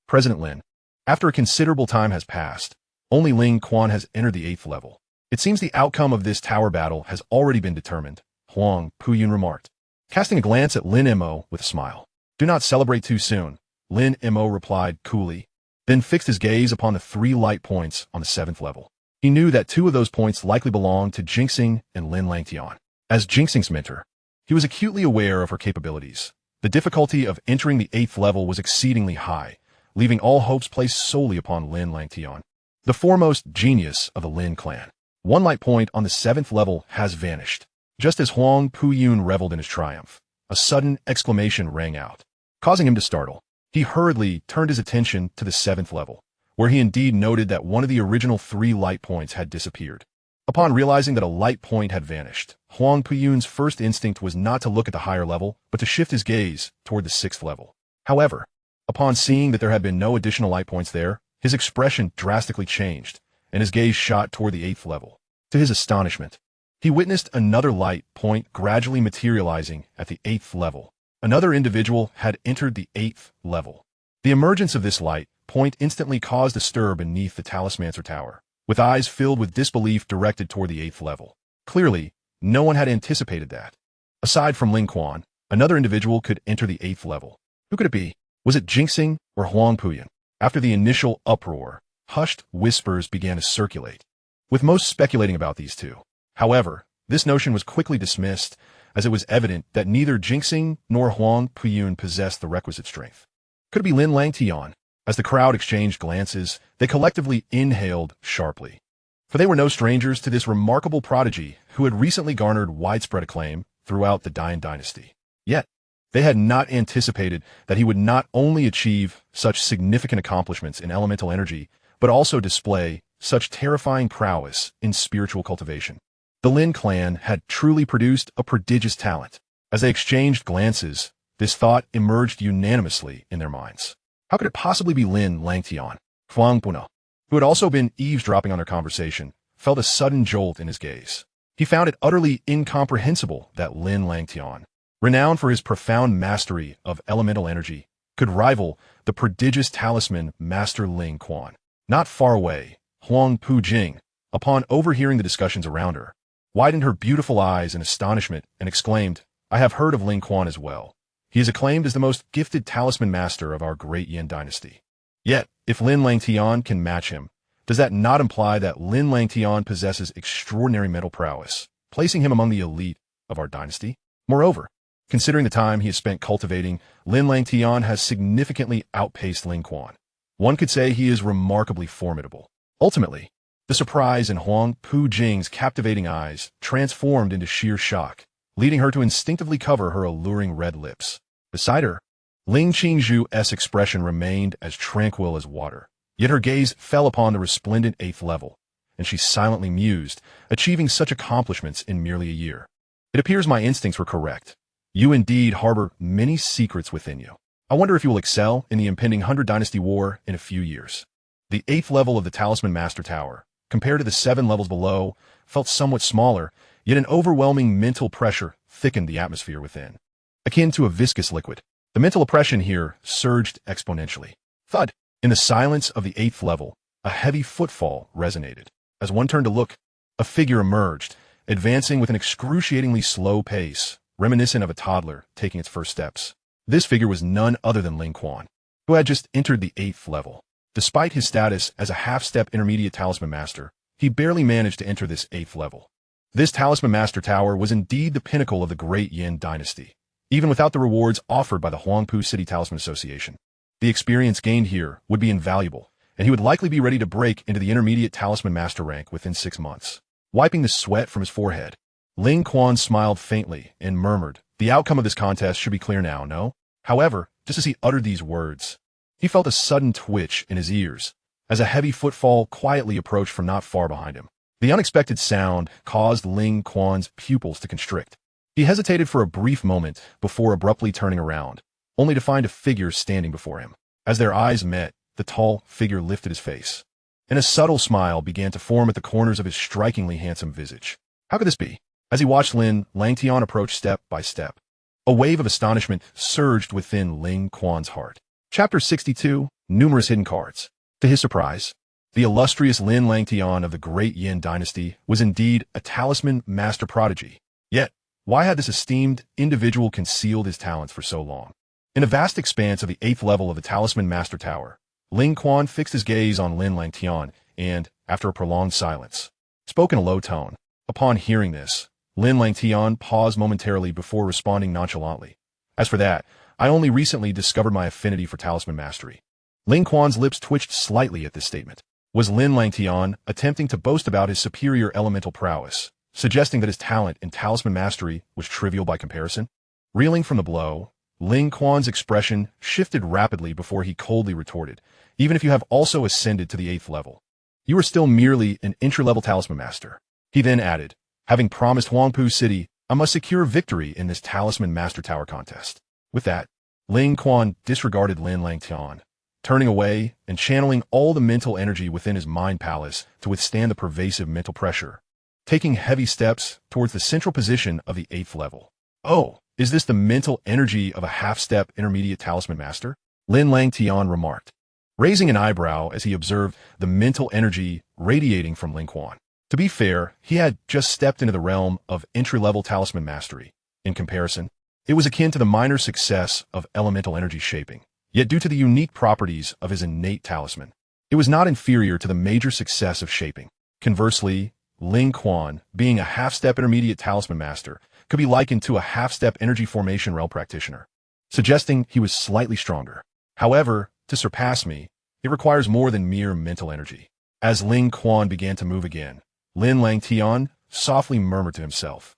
President Lin, after a considerable time has passed, only Ling Quan has entered the 8th level. It seems the outcome of this tower battle has already been determined, Huang Puyun remarked, casting a glance at Lin Mo with a smile. Do not celebrate too soon, Lin Mo replied coolly, then fixed his gaze upon the 3 light points on the 7th level. He knew that 2 of those points likely belonged to Jingxing and Lin Langtian. As Jingxing's mentor, he was acutely aware of her capabilities. The difficulty of entering the 8th level was exceedingly high, leaving all hopes placed solely upon Lin Langtian, the foremost genius of the Lin clan. 1 light point on the 7th level has vanished. Just as Huang Puyun reveled in his triumph, a sudden exclamation rang out, causing him to startle. He hurriedly turned his attention to the 7th level, where he indeed noted that one of the original 3 light points had disappeared. Upon realizing that a light point had vanished, Huang Puyun's first instinct was not to look at the higher level, but to shift his gaze toward the 6th level. However, upon seeing that there had been no additional light points there, his expression drastically changed, and his gaze shot toward the 8th level. To his astonishment, he witnessed another light point gradually materializing at the 8th level. Another individual had entered the 8th level. The emergence of this light point instantly caused a stir beneath the Talismancer Tower, with eyes filled with disbelief directed toward the 8th level. Clearly, no one had anticipated that. Aside from Ling Quan, another individual could enter the 8th level. Who could it be? Was it Jingxing or Huang Puyun? After the initial uproar, hushed whispers began to circulate, with most speculating about these 2. However, this notion was quickly dismissed, as it was evident that neither Jingxing nor Huang Puyun possessed the requisite strength. Could it be Lin Langtian? As the crowd exchanged glances, they collectively inhaled sharply, for they were no strangers to this remarkable prodigy who had recently garnered widespread acclaim throughout the Dian dynasty. Yet, they had not anticipated that he would not only achieve such significant accomplishments in elemental energy, but also display such terrifying prowess in spiritual cultivation. The Lin clan had truly produced a prodigious talent. As they exchanged glances, this thought emerged unanimously in their minds. How could it possibly be Lin Langtian? Huang Puna, who had also been eavesdropping on their conversation, felt a sudden jolt in his gaze. He found it utterly incomprehensible that Lin Langtian, renowned for his profound mastery of elemental energy, could rival the prodigious talisman Master Ling Quan. Not far away, Huang Pujing, upon overhearing the discussions around her, widened her beautiful eyes in astonishment and exclaimed, I have heard of Ling Quan as well. He is acclaimed as the most gifted talisman master of our great Yan dynasty. Yet, if Lin Langtian can match him, does that not imply that Lin Langtian possesses extraordinary mental prowess, placing him among the elite of our dynasty? Moreover, considering the time he has spent cultivating, Lin Langtian has significantly outpaced Ling Quan. One could say he is remarkably formidable. Ultimately, the surprise in Huang Pujing's captivating eyes transformed into sheer shock, leading her to instinctively cover her alluring red lips. Beside her, Ling Qingzhu's expression remained as tranquil as water, yet her gaze fell upon the resplendent 8th level, and she silently mused, achieving such accomplishments in merely a year. It appears my instincts were correct. You indeed harbor many secrets within you. I wonder if you will excel in the impending 100 Dynasty War in a few years. The 8th level of the Talisman Master Tower, compared to the 7 levels below, felt somewhat smaller, yet an overwhelming mental pressure thickened the atmosphere within. Akin to a viscous liquid, the mental oppression here surged exponentially. Thud! In the silence of the 8th level, a heavy footfall resonated. As one turned to look, a figure emerged, advancing with an excruciatingly slow pace, reminiscent of a toddler taking its first steps. This figure was none other than Lin Quan, who had just entered the 8th level. Despite his status as a half-step intermediate talisman master, he barely managed to enter this 8th level. This talisman master tower was indeed the pinnacle of the Great Yin dynasty, even without the rewards offered by the Huangpu City Talisman Association. The experience gained here would be invaluable, and he would likely be ready to break into the intermediate talisman master rank within 6 months. Wiping the sweat from his forehead, Lin Quan smiled faintly and murmured, "The outcome of this contest should be clear now, no?" However, just as he uttered these words, he felt a sudden twitch in his ears as a heavy footfall quietly approached from not far behind him. The unexpected sound caused Lin Quan's pupils to constrict. He hesitated for a brief moment before abruptly turning around, only to find a figure standing before him. As their eyes met, the tall figure lifted his face, and a subtle smile began to form at the corners of his strikingly handsome visage. How could this be? As he watched Lin Langtian approach step by step, a wave of astonishment surged within Lin Quan's heart. Chapter 62, Numerous Hidden Cards. To his surprise, the illustrious Lin Langtian of the Great Yin dynasty was indeed a talisman master prodigy. Yet, why had this esteemed individual concealed his talents for so long? In a vast expanse of the 8th level of the Talisman Master Tower, Lin Quan fixed his gaze on Lin Langtian and, after a prolonged silence, spoke in a low tone. Upon hearing this, Lin Langtian paused momentarily before responding nonchalantly. "As for that, I only recently discovered my affinity for talisman mastery." Lin Quan's lips twitched slightly at this statement. Was Lin Langtian attempting to boast about his superior elemental prowess, suggesting that his talent in talisman mastery was trivial by comparison? Reeling from the blow, Lin Quan's expression shifted rapidly before he coldly retorted, "Even if you have also ascended to the 8th level, you are still merely an entry-level talisman master." He then added, "Having promised Huangpu City, I must secure victory in this talisman master tower contest." With that, Lin Quan disregarded Lin Langtian, turning away and channeling all the mental energy within his mind palace to withstand the pervasive mental pressure, taking heavy steps towards the central position of the 8th level. "Oh, is this the mental energy of a half-step intermediate talisman master?" Lin Langtian remarked, raising an eyebrow as he observed the mental energy radiating from Lin Quan. To be fair, he had just stepped into the realm of entry-level talisman mastery. In comparison, it was akin to the minor success of elemental energy shaping. Yet due to the unique properties of his innate talisman, it was not inferior to the major success of shaping. Conversely, Lin Quan, being a half-step intermediate talisman master, could be likened to a half-step energy formation realm practitioner, suggesting he was slightly stronger. However, to surpass me, it requires more than mere mental energy. As Lin Quan began to move again, Lin Langtian softly murmured to himself,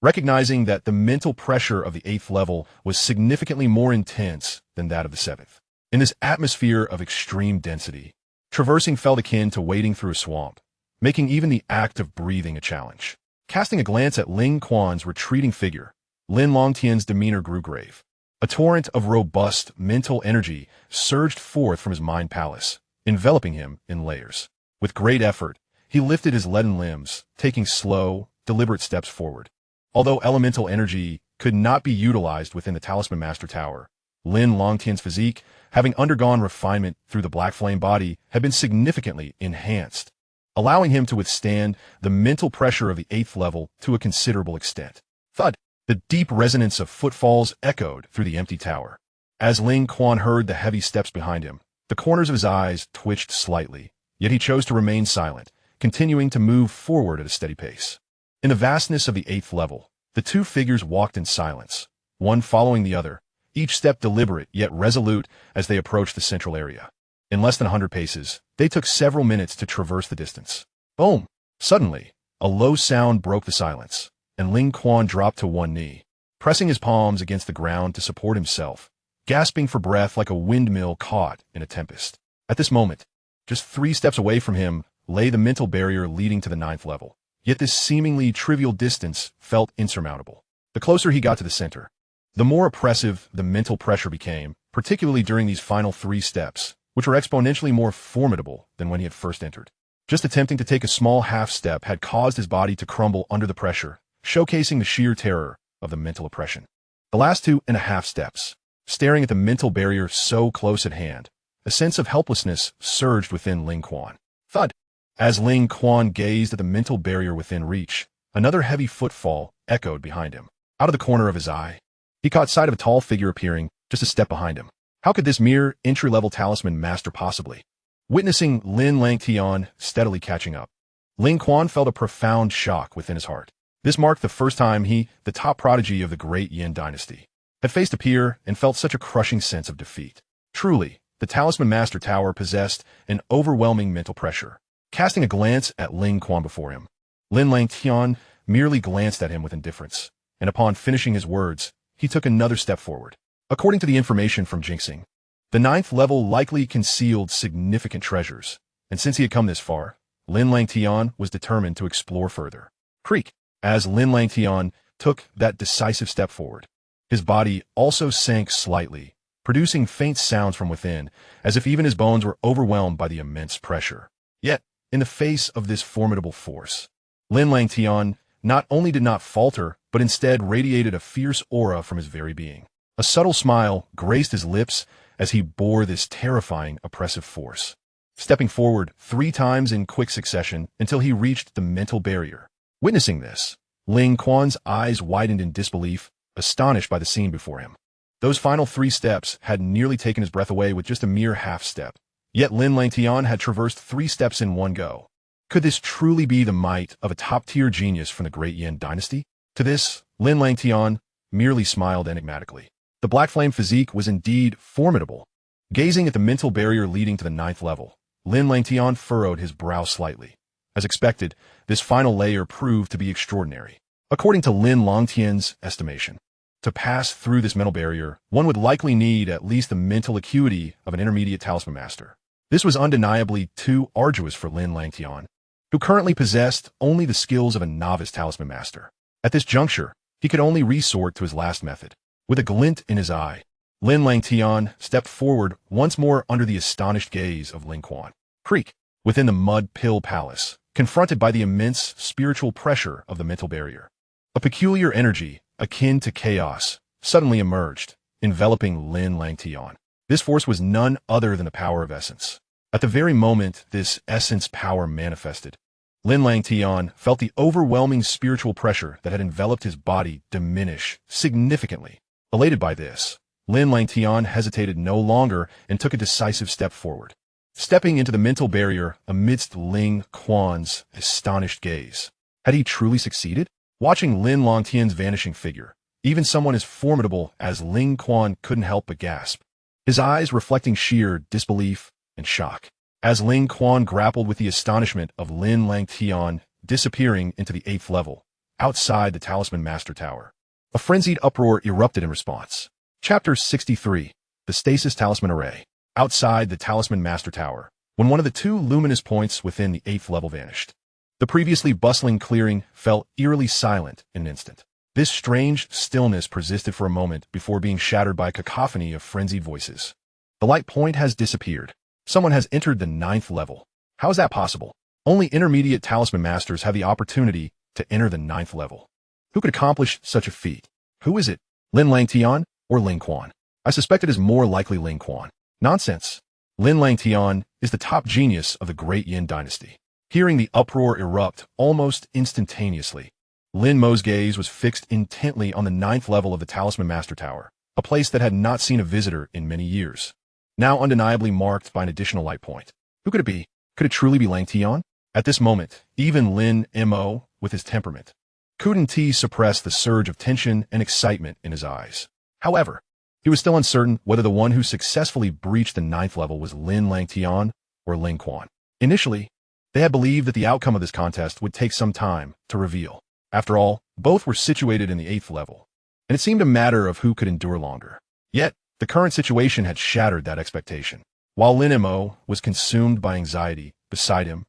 recognizing that the mental pressure of the 8th level was significantly more intense than that of the 7th. In this atmosphere of extreme density, traversing felt akin to wading through a swamp, making even the act of breathing a challenge. Casting a glance at Lin Quan's retreating figure, Lin Langtian's demeanor grew grave. A torrent of robust mental energy surged forth from his mind palace, enveloping him in layers. With great effort, he lifted his leaden limbs, taking slow, deliberate steps forward. Although elemental energy could not be utilized within the Talisman Master Tower, Lin Langtian's physique, having undergone refinement through the Black Flame body, had been significantly enhanced, allowing him to withstand the mental pressure of the 8th level to a considerable extent. Thud! The deep resonance of footfalls echoed through the empty tower. As Lin Quan heard the heavy steps behind him, the corners of his eyes twitched slightly, yet he chose to remain silent, continuing to move forward at a steady pace. In the vastness of the 8th level, the two figures walked in silence, one following the other, each step deliberate yet resolute as they approached the central area. In less than 100 paces, they took several minutes to traverse the distance. Boom! Suddenly, a low sound broke the silence, and Lin Quan dropped to one knee, pressing his palms against the ground to support himself, gasping for breath like a windmill caught in a tempest. At this moment, just 3 steps away from him lay the mental barrier leading to the 9th level. Yet this seemingly trivial distance felt insurmountable. The closer he got to the center, the more oppressive the mental pressure became, particularly during these final 3 steps, which were exponentially more formidable than when he had first entered. Just attempting to take a small half-step had caused his body to crumble under the pressure, showcasing the sheer terror of the mental oppression. The last 2.5 steps, staring at the mental barrier so close at hand, a sense of helplessness surged within Lin Quan. Thud! As Lin Quan gazed at the mental barrier within reach, Another heavy footfall echoed behind him. Out of the corner of his eye, he caught sight of a tall figure appearing just a step behind him. How could this mere entry-level talisman master possibly? Witnessing Lin Langtian steadily catching up, Ling Quan felt a profound shock within his heart. This marked the first time he, the top prodigy of the great Yin dynasty, had faced a peer and felt such a crushing sense of defeat. Truly, the Talisman Master Tower possessed an overwhelming mental pressure. Casting a glance at Ling Quan before him, Lin Langtian merely glanced at him with indifference, and upon finishing his words, he took another step forward. According to the information from Jinxing, the 9th level likely concealed significant treasures, and since he had come this far, Lin Langtian was determined to explore further. Creak! As Lin Langtian took that decisive step forward, his body also sank slightly, producing faint sounds from within, as if even his bones were overwhelmed by the immense pressure. Yet, in the face of this formidable force, Lin Langtian not only did not falter, but instead radiated a fierce aura from his very being. A subtle smile graced his lips as he bore this terrifying, oppressive force, stepping forward 3 times in quick succession until he reached the mental barrier. Witnessing this, Ling Quan's eyes widened in disbelief, astonished by the scene before him. Those final 3 steps had nearly taken his breath away with just a mere half step. Yet Lin Langtian had traversed 3 steps in one go. Could this truly be the might of a top-tier genius from the Great Yin dynasty? To this, Lin Langtian merely smiled enigmatically. The black flame physique was indeed formidable. Gazing at the mental barrier leading to the 9th level, Lin Langtian furrowed his brow slightly. As expected, this final layer proved to be extraordinary. According to Lin Langtian's estimation, to pass through this mental barrier, one would likely need at least the mental acuity of an intermediate talisman master. This was undeniably too arduous for Lin Langtian, who currently possessed only the skills of a novice talisman master. At this juncture, he could only resort to his last method. With a glint in his eye, Lin Langtian stepped forward once more under the astonished gaze of Ling Quan. Creak! Within the Mud Pill Palace, confronted by the immense spiritual pressure of the mental barrier, a peculiar energy, akin to chaos, suddenly emerged, enveloping Lin Langtian. This force was none other than the power of essence. At the very moment this essence power manifested, Lin Langtian felt the overwhelming spiritual pressure that had enveloped his body diminish significantly. Elated by this, Lin Langtian hesitated no longer and took a decisive step forward, stepping into the mental barrier amidst Ling Quan's astonished gaze. Had he truly succeeded? Watching Lin Langtian's vanishing figure, even someone as formidable as Ling Quan couldn't help but gasp, his eyes reflecting sheer disbelief and shock. As Ling Quan grappled with the astonishment of Lin Langtian disappearing into the 8th level, outside the Talisman Master Tower, a frenzied uproar erupted in response. Chapter 63, The Stasis Talisman Array. Outside the Talisman Master Tower, when one of the 2 luminous points within the 8th level vanished, the previously bustling clearing fell eerily silent in an instant. This strange stillness persisted for a moment before being shattered by a cacophony of frenzied voices. The light point has disappeared. Someone has entered the 9th level. How is that possible? Only intermediate talisman masters have the opportunity to enter the 9th level. Who could accomplish such a feat? Who is it? Lin Langtian or Ling Quan? I suspect it is more likely Ling Quan. Nonsense. Lin Langtian is the top genius of the Great Yin dynasty. Hearing the uproar erupt almost instantaneously, Lin Mo's gaze was fixed intently on the 9th level of the Talisman Master Tower, a place that had not seen a visitor in many years, now undeniably marked by an additional light point. Who could it be? Could it truly be Langtian? At this moment, even Lin Mo, with his temperament, couldn't suppress the surge of tension and excitement in his eyes. However, he was still uncertain whether the one who successfully breached the 9th level was Lin Langtian or Ling Quan. Initially, they had believed that the outcome of this contest would take some time to reveal. After all, both were situated in the 8th level, and it seemed a matter of who could endure longer. Yet, the current situation had shattered that expectation. While Lin Mo was consumed by anxiety, beside him,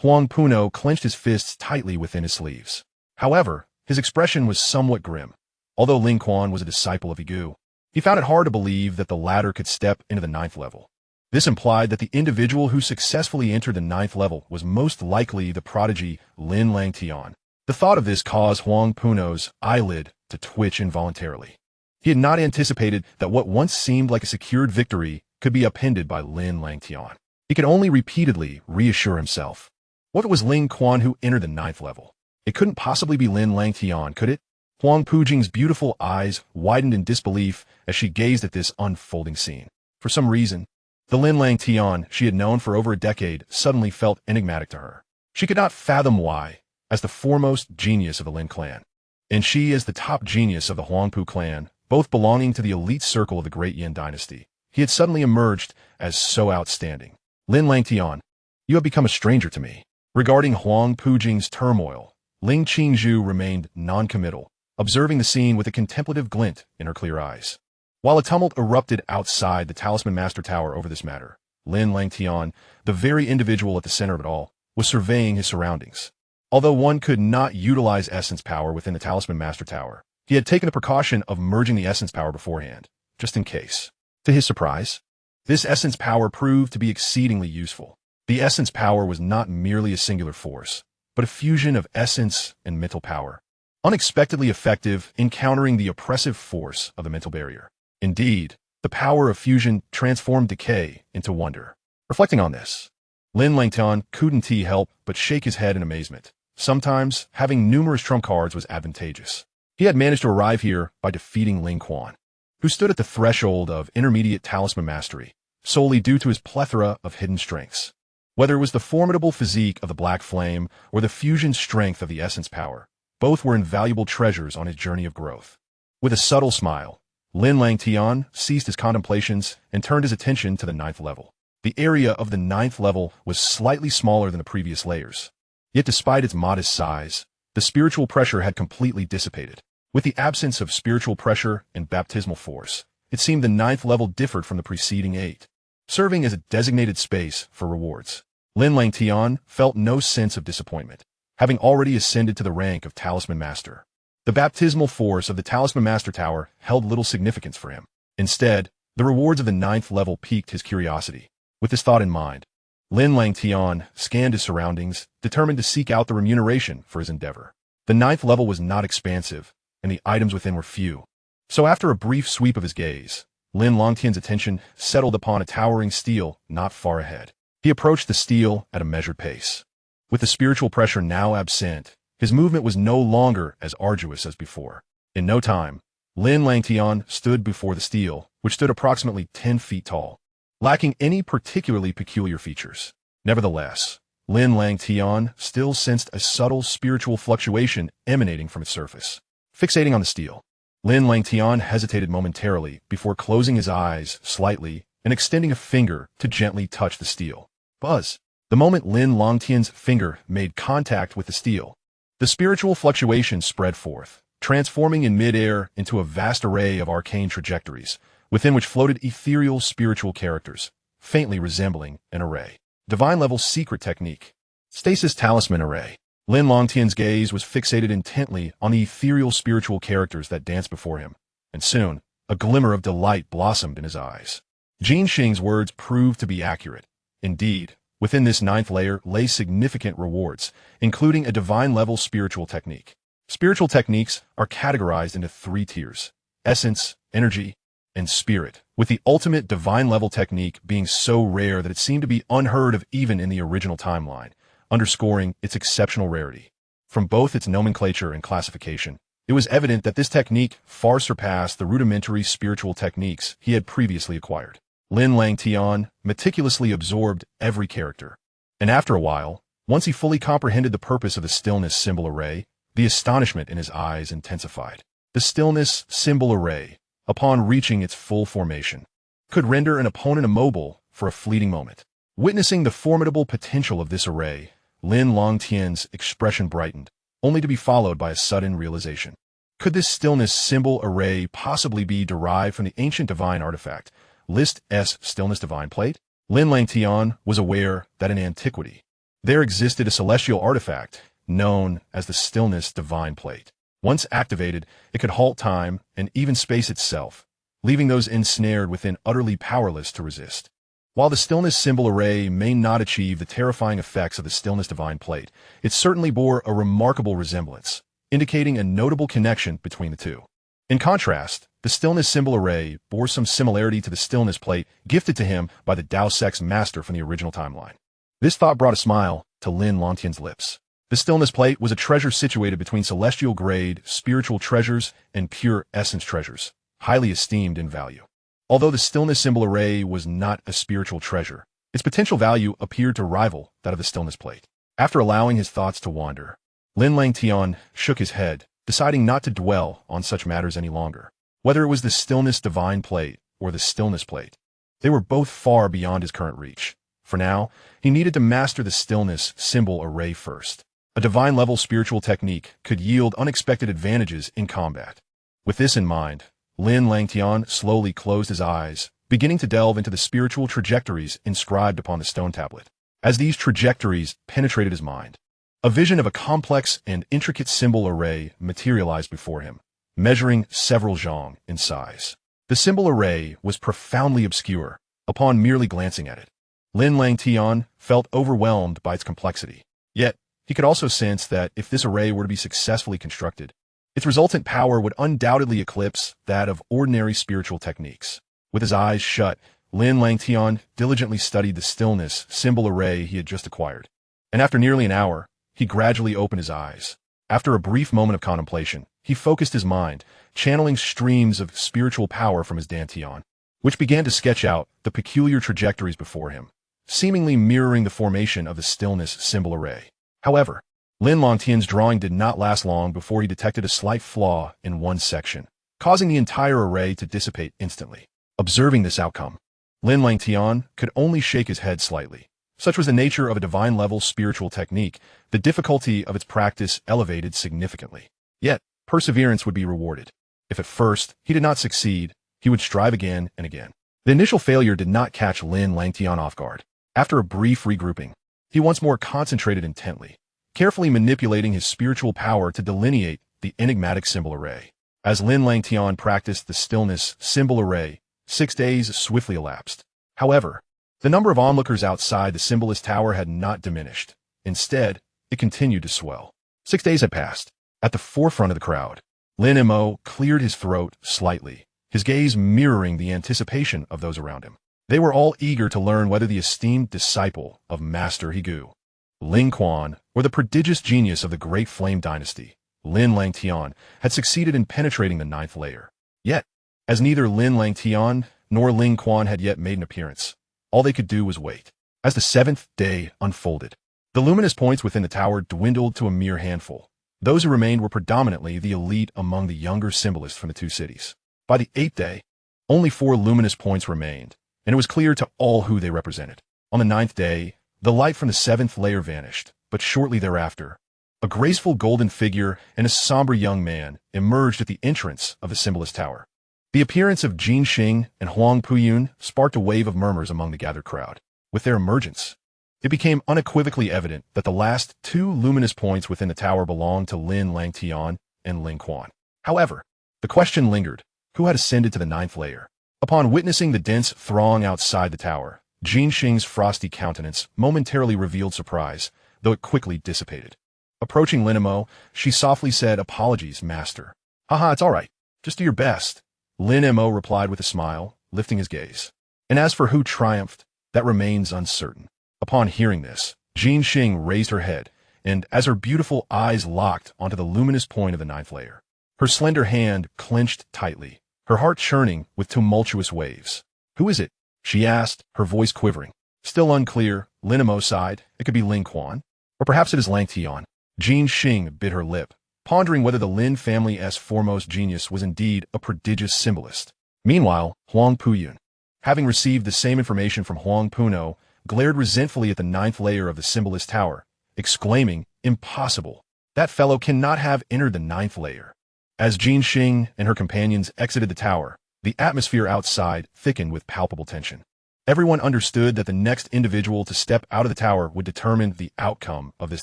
Huang Puno clenched his fists tightly within his sleeves. However, his expression was somewhat grim. Although Ling Quan was a disciple of Yigu, he found it hard to believe that the latter could step into the 9th level. This implied that the individual who successfully entered the 9th level was most likely the prodigy Lin Langtian. The thought of this caused Huang Puno's eyelid to twitch involuntarily. He had not anticipated that what once seemed like a secured victory could be upended by Lin Langtian. He could only repeatedly reassure himself. What if it was Ling Quan who entered the 9th level? It couldn't possibly be Lin Langtian, could it? Huang Pujing's beautiful eyes widened in disbelief as she gazed at this unfolding scene. For some reason, the Lin Langtian she had known for over a decade suddenly felt enigmatic to her. She could not fathom why, as the foremost genius of the Lin clan, and she as the top genius of the Huangpu clan, both belonging to the elite circle of the Great Yin dynasty, he had suddenly emerged as so outstanding. Lin Langtian, you have become a stranger to me. Regarding Huang Pujing's turmoil, Ling Qingzhu remained non-committal, observing the scene with a contemplative glint in her clear eyes. While a tumult erupted outside the Talisman Master Tower over this matter, Lin Langtian, the very individual at the center of it all, was surveying his surroundings. Although one could not utilize essence power within the Talisman Master Tower, he had taken the precaution of merging the essence power beforehand, just in case. To his surprise, this essence power proved to be exceedingly useful. The essence power was not merely a singular force, but a fusion of essence and mental power, unexpectedly effective in countering the oppressive force of the mental barrier. Indeed, the power of fusion transformed decay into wonder. Reflecting on this, Lin Langtian couldn't help but shake his head in amazement. Sometimes, having numerous trump cards was advantageous. He had managed to arrive here by defeating Ling Quan, who stood at the threshold of intermediate talisman mastery, solely due to his plethora of hidden strengths. Whether it was the formidable physique of the Black Flame or the fusion strength of the essence power, both were invaluable treasures on his journey of growth. With a subtle smile, Lin Langtian ceased his contemplations and turned his attention to the 9th level. The area of the 9th level was slightly smaller than the previous layers. Yet despite its modest size, the spiritual pressure had completely dissipated. With the absence of spiritual pressure and baptismal force, it seemed the 9th level differed from the preceding 8, serving as a designated space for rewards. Lin Langtian felt no sense of disappointment, having already ascended to the rank of Talisman Master. The baptismal force of the Talisman Master Tower held little significance for him. Instead, the rewards of the 9th level piqued his curiosity. With this thought in mind, Lin Langtian scanned his surroundings, determined to seek out the remuneration for his endeavor. The 9th level was not expansive, and the items within were few. So after a brief sweep of his gaze, Lin Langtian's attention settled upon a towering stele not far ahead. He approached the stele at a measured pace. With the spiritual pressure now absent, his movement was no longer as arduous as before. In no time, Lin Langtian stood before the stele, which stood approximately 10 feet tall, lacking any particularly peculiar features. Nevertheless, Lin Langtian still sensed a subtle spiritual fluctuation emanating from its surface. Fixating on the stele, Lin Langtian hesitated momentarily before closing his eyes slightly and extending a finger to gently touch the stele. Buzz! The moment Lin Langtian's finger made contact with the stele, the spiritual fluctuation spread forth, transforming in midair into a vast array of arcane trajectories, within which floated ethereal spiritual characters, faintly resembling an array. Divine level secret technique. Stasis Talisman Array. Lin Langtian's gaze was fixated intently on the ethereal spiritual characters that danced before him, and soon, a glimmer of delight blossomed in his eyes. Jin Xing's words proved to be accurate. Indeed, within this 9th layer lay significant rewards, including a divine-level spiritual technique. Spiritual techniques are categorized into 3 tiers: essence, energy, and spirit, with the ultimate divine-level technique being so rare that it seemed to be unheard of even in the original timeline, underscoring its exceptional rarity. From both its nomenclature and classification, it was evident that this technique far surpassed the rudimentary spiritual techniques he had previously acquired. Lin Langtian meticulously absorbed every character, and after a while, once he fully comprehended the purpose of the stillness symbol array, the astonishment in his eyes intensified. The stillness symbol array, upon reaching its full formation, could render an opponent immobile for a fleeting moment. Witnessing the formidable potential of this array, Lin Langtian's expression brightened, only to be followed by a sudden realization. Could this stillness symbol array possibly be derived from the ancient divine artifact, List S Stillness Divine Plate? Lin Langtian was aware that in antiquity, there existed a celestial artifact known as the Stillness Divine Plate. Once activated, it could halt time and even space itself, leaving those ensnared within utterly powerless to resist. While the Stillness Symbol Array may not achieve the terrifying effects of the Stillness Divine Plate, it certainly bore a remarkable resemblance, indicating a notable connection between the two. In contrast, the Stillness Symbol Array bore some similarity to the Stillness Plate gifted to him by the Dao Sect's master from the original timeline. This thought brought a smile to Lin Langtian's lips. The stillness plate was a treasure situated between celestial-grade spiritual treasures and pure essence treasures, highly esteemed in value. Although the stillness symbol array was not a spiritual treasure, its potential value appeared to rival that of the stillness plate. After allowing his thoughts to wander, Lin Langtian shook his head, deciding not to dwell on such matters any longer. Whether it was the stillness divine plate or the stillness plate, they were both far beyond his current reach. For now, he needed to master the stillness symbol array first. A divine-level spiritual technique could yield unexpected advantages in combat. With this in mind, Lin Langtian slowly closed his eyes, beginning to delve into the spiritual trajectories inscribed upon the stone tablet. As these trajectories penetrated his mind, a vision of a complex and intricate symbol array materialized before him, measuring several zhong in size. The symbol array was profoundly obscure. Upon merely glancing at it, Lin Langtian felt overwhelmed by its complexity. Yet, he could also sense that if this array were to be successfully constructed, its resultant power would undoubtedly eclipse that of ordinary spiritual techniques. With his eyes shut, Lin Langtian diligently studied the stillness symbol array he had just acquired. And after nearly an hour, he gradually opened his eyes. After a brief moment of contemplation, he focused his mind, channeling streams of spiritual power from his dantian, which began to sketch out the peculiar trajectories before him, seemingly mirroring the formation of the stillness symbol array. However, Lin Langtian's drawing did not last long before he detected a slight flaw in one section, causing the entire array to dissipate instantly. Observing this outcome, Lin Langtian could only shake his head slightly. Such was the nature of a divine-level spiritual technique, the difficulty of its practice elevated significantly. Yet, perseverance would be rewarded. If at first he did not succeed, he would strive again and again. The initial failure did not catch Lin Langtian off guard. After a brief regrouping, he once more concentrated intently, carefully manipulating his spiritual power to delineate the enigmatic symbol array. As Lin Langtian practiced the stillness symbol array, 6 days swiftly elapsed. However, the number of onlookers outside the symbolist tower had not diminished. Instead, it continued to swell. 6 days had passed. At the forefront of the crowd, Lin Mo cleared his throat slightly, his gaze mirroring the anticipation of those around him. They were all eager to learn whether the esteemed disciple of Master Higu, Ling Quan, or the prodigious genius of the Great Flame Dynasty, Lin Langtian, had succeeded in penetrating the 9th layer. Yet, as neither Lin Langtian nor Ling Quan had yet made an appearance, all they could do was wait. As the 7th day unfolded, the luminous points within the tower dwindled to a mere handful. Those who remained were predominantly the elite among the younger symbolists from the 2 cities. By the 8th day, only 4 luminous points remained, and it was clear to all who they represented. On the 9th day, the light from the 7th layer vanished, but shortly thereafter, a graceful golden figure and a somber young man emerged at the entrance of the symbolist tower. The appearance of Jin Xing and Huang Puyun sparked a wave of murmurs among the gathered crowd. With their emergence, it became unequivocally evident that the last 2 luminous points within the tower belonged to Lin Langtian and Ling Quan. However, the question lingered: who had ascended to the 9th layer? Upon witnessing the dense throng outside the tower, Jin Xing's frosty countenance momentarily revealed surprise, though it quickly dissipated. Approaching Lin Mo, she softly said, "Apologies, master." "Haha, it's all right. Just do your best." Lin Mo replied with a smile, lifting his gaze. "And as for who triumphed, that remains uncertain." Upon hearing this, Jin Xing raised her head, and as her beautiful eyes locked onto the luminous point of the 9th layer, her slender hand clenched tightly, her heart churning with tumultuous waves. "Who is it?" she asked, her voice quivering. Still unclear, Lin Mo sighed. "It could be Ling Quan. Or perhaps it is Langtian." Jin Xing bit her lip, pondering whether the Lin family's foremost genius was indeed a prodigious symbolist. Meanwhile, Huang Puyun, having received the same information from Huang Puno, glared resentfully at the 9th layer of the symbolist tower, exclaiming, "Impossible! That fellow cannot have entered the 9th layer." As Jin Xing and her companions exited the tower, the atmosphere outside thickened with palpable tension. Everyone understood that the next individual to step out of the tower would determine the outcome of this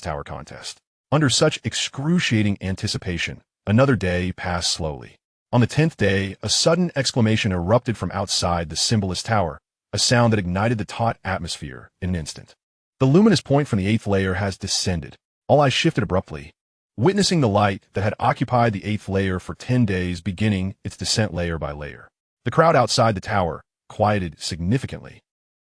tower contest. Under such excruciating anticipation, another day passed slowly. On the 10th day, a sudden exclamation erupted from outside the symbolist tower, a sound that ignited the taut atmosphere in an instant. "The luminous point from the 8th layer has descended." All eyes shifted abruptly, witnessing the light that had occupied the 8th layer for 10 days beginning its descent layer by layer. The crowd outside the tower quieted significantly,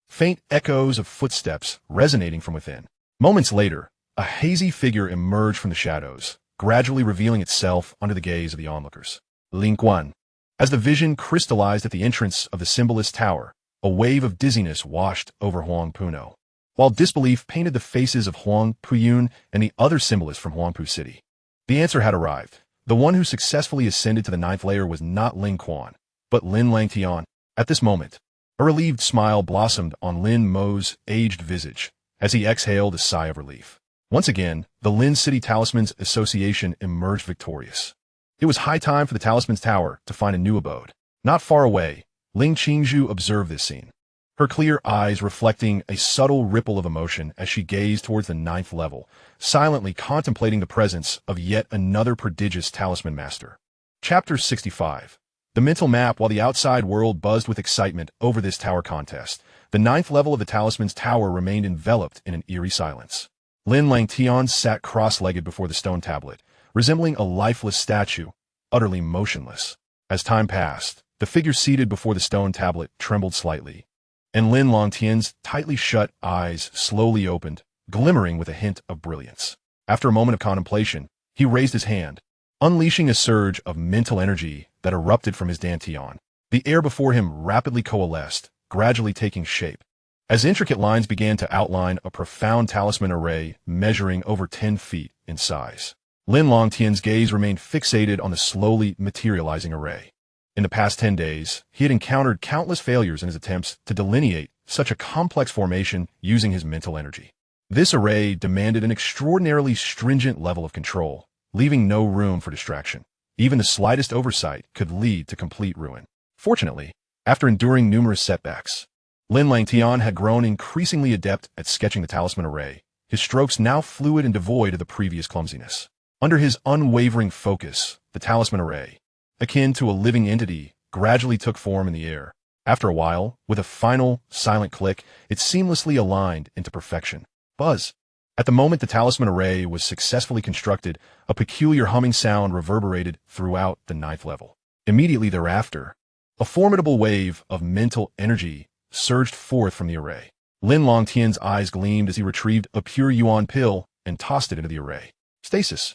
faint echoes of footsteps resonating from within. Moments later, A hazy figure emerged from the shadows, gradually revealing itself under the gaze of the onlookers. Lin Quan. As the vision crystallized at the entrance of the symbolist tower, a wave of dizziness washed over Huang Puno, while disbelief painted the faces of Huang Puyun and the other symbolists from Huangpu City. The answer had arrived. The one who successfully ascended to the 9th layer was not Lin Quan, but Lin Langtian. At this moment, a relieved smile blossomed on Lin Mo's aged visage as he exhaled a sigh of relief. Once again, the Lin City Talismans Association emerged victorious. It was high time for the Talisman's Tower to find a new abode. Not far away, Ling Qingzhu observed this scene, her clear eyes reflecting a subtle ripple of emotion as she gazed towards the 9th level, silently contemplating the presence of yet another prodigious talisman master. Chapter 65. The mental map. While the outside world buzzed with excitement over this tower contest, the 9th level of the Talisman's Tower remained enveloped in an eerie silence. Lin Langtian sat cross-legged before the stone tablet, resembling a lifeless statue, utterly motionless. As time passed, the figure seated before the stone tablet trembled slightly, and Lin Langtian's tightly shut eyes slowly opened, glimmering with a hint of brilliance. After a moment of contemplation, he raised his hand, unleashing a surge of mental energy that erupted from his dantian. The air before him rapidly coalesced, gradually taking shape, as intricate lines began to outline a profound talisman array measuring over 10 feet in size. Lin Langtian's gaze remained fixated on the slowly materializing array. In the past 10 days, he had encountered countless failures in his attempts to delineate such a complex formation using his mental energy. This array demanded an extraordinarily stringent level of control, leaving no room for distraction. Even the slightest oversight could lead to complete ruin. Fortunately, after enduring numerous setbacks, Lin Langtian had grown increasingly adept at sketching the talisman array, his strokes now fluid and devoid of the previous clumsiness. Under his unwavering focus, the talisman array, akin to a living entity, gradually took form in the air. After a while, with a final, silent click, it seamlessly aligned into perfection. Buzz. At the moment the talisman array was successfully constructed, a peculiar humming sound reverberated throughout the 9th level. Immediately thereafter, a formidable wave of mental energy surged forth from the array. Lin Langtian's eyes gleamed as he retrieved a pure yuan pill and tossed it into the array. Stasis.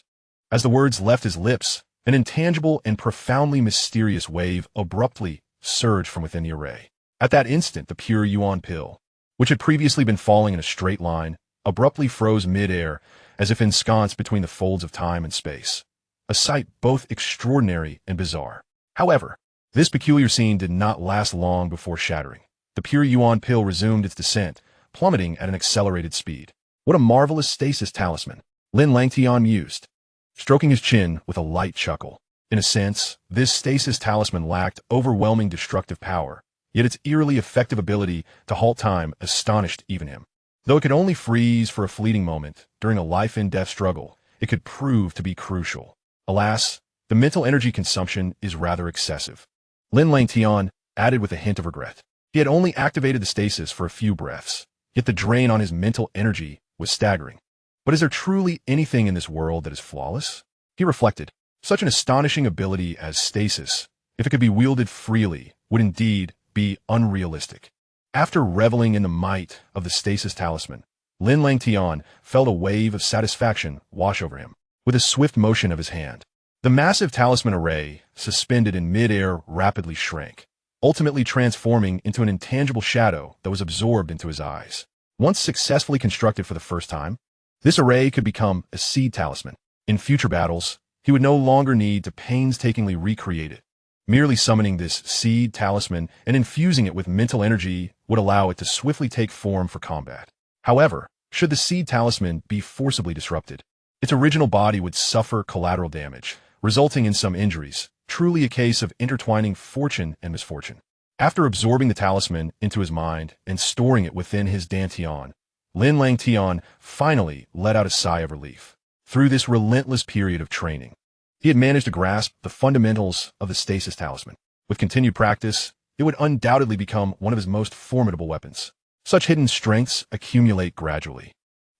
As the words left his lips, an intangible and profoundly mysterious wave abruptly surged from within the array. At that instant, the pure yuan pill, which had previously been falling in a straight line, abruptly froze mid-air as if ensconced between the folds of time and space. A sight both extraordinary and bizarre. However, this peculiar scene did not last long before shattering. The pure yuan pill resumed its descent, plummeting at an accelerated speed. What a marvelous stasis talisman, Lin Langtian mused, stroking his chin with a light chuckle. In a sense, this stasis talisman lacked overwhelming destructive power, yet its eerily effective ability to halt time astonished even him. Though it could only freeze for a fleeting moment during a life-and-death struggle, it could prove to be crucial. Alas, the mental energy consumption is rather excessive. Lin Langtian added with a hint of regret. He had only activated the stasis for a few breaths, yet the drain on his mental energy was staggering. But is there truly anything in this world that is flawless? He reflected. Such an astonishing ability as stasis, if it could be wielded freely, would indeed be unrealistic. After reveling in the might of the stasis talisman, Lin Langtian felt a wave of satisfaction wash over him. With a swift motion of his hand, the massive talisman array, suspended in mid-air, rapidly shrank, ultimately transforming into an intangible shadow that was absorbed into his eyes. Once successfully constructed for the first time, this array could become a seed talisman. In future battles, he would no longer need to painstakingly recreate it. Merely summoning this seed talisman and infusing it with mental energy would allow it to swiftly take form for combat. However, should the seed talisman be forcibly disrupted, its original body would suffer collateral damage, resulting in some injuries, truly a case of intertwining fortune and misfortune. After absorbing the talisman into his mind and storing it within his dantian, Lin Langtian finally let out a sigh of relief. Through this relentless period of training, he had managed to grasp the fundamentals of the stasis talisman. With continued practice, it would undoubtedly become one of his most formidable weapons. Such hidden strengths accumulate gradually.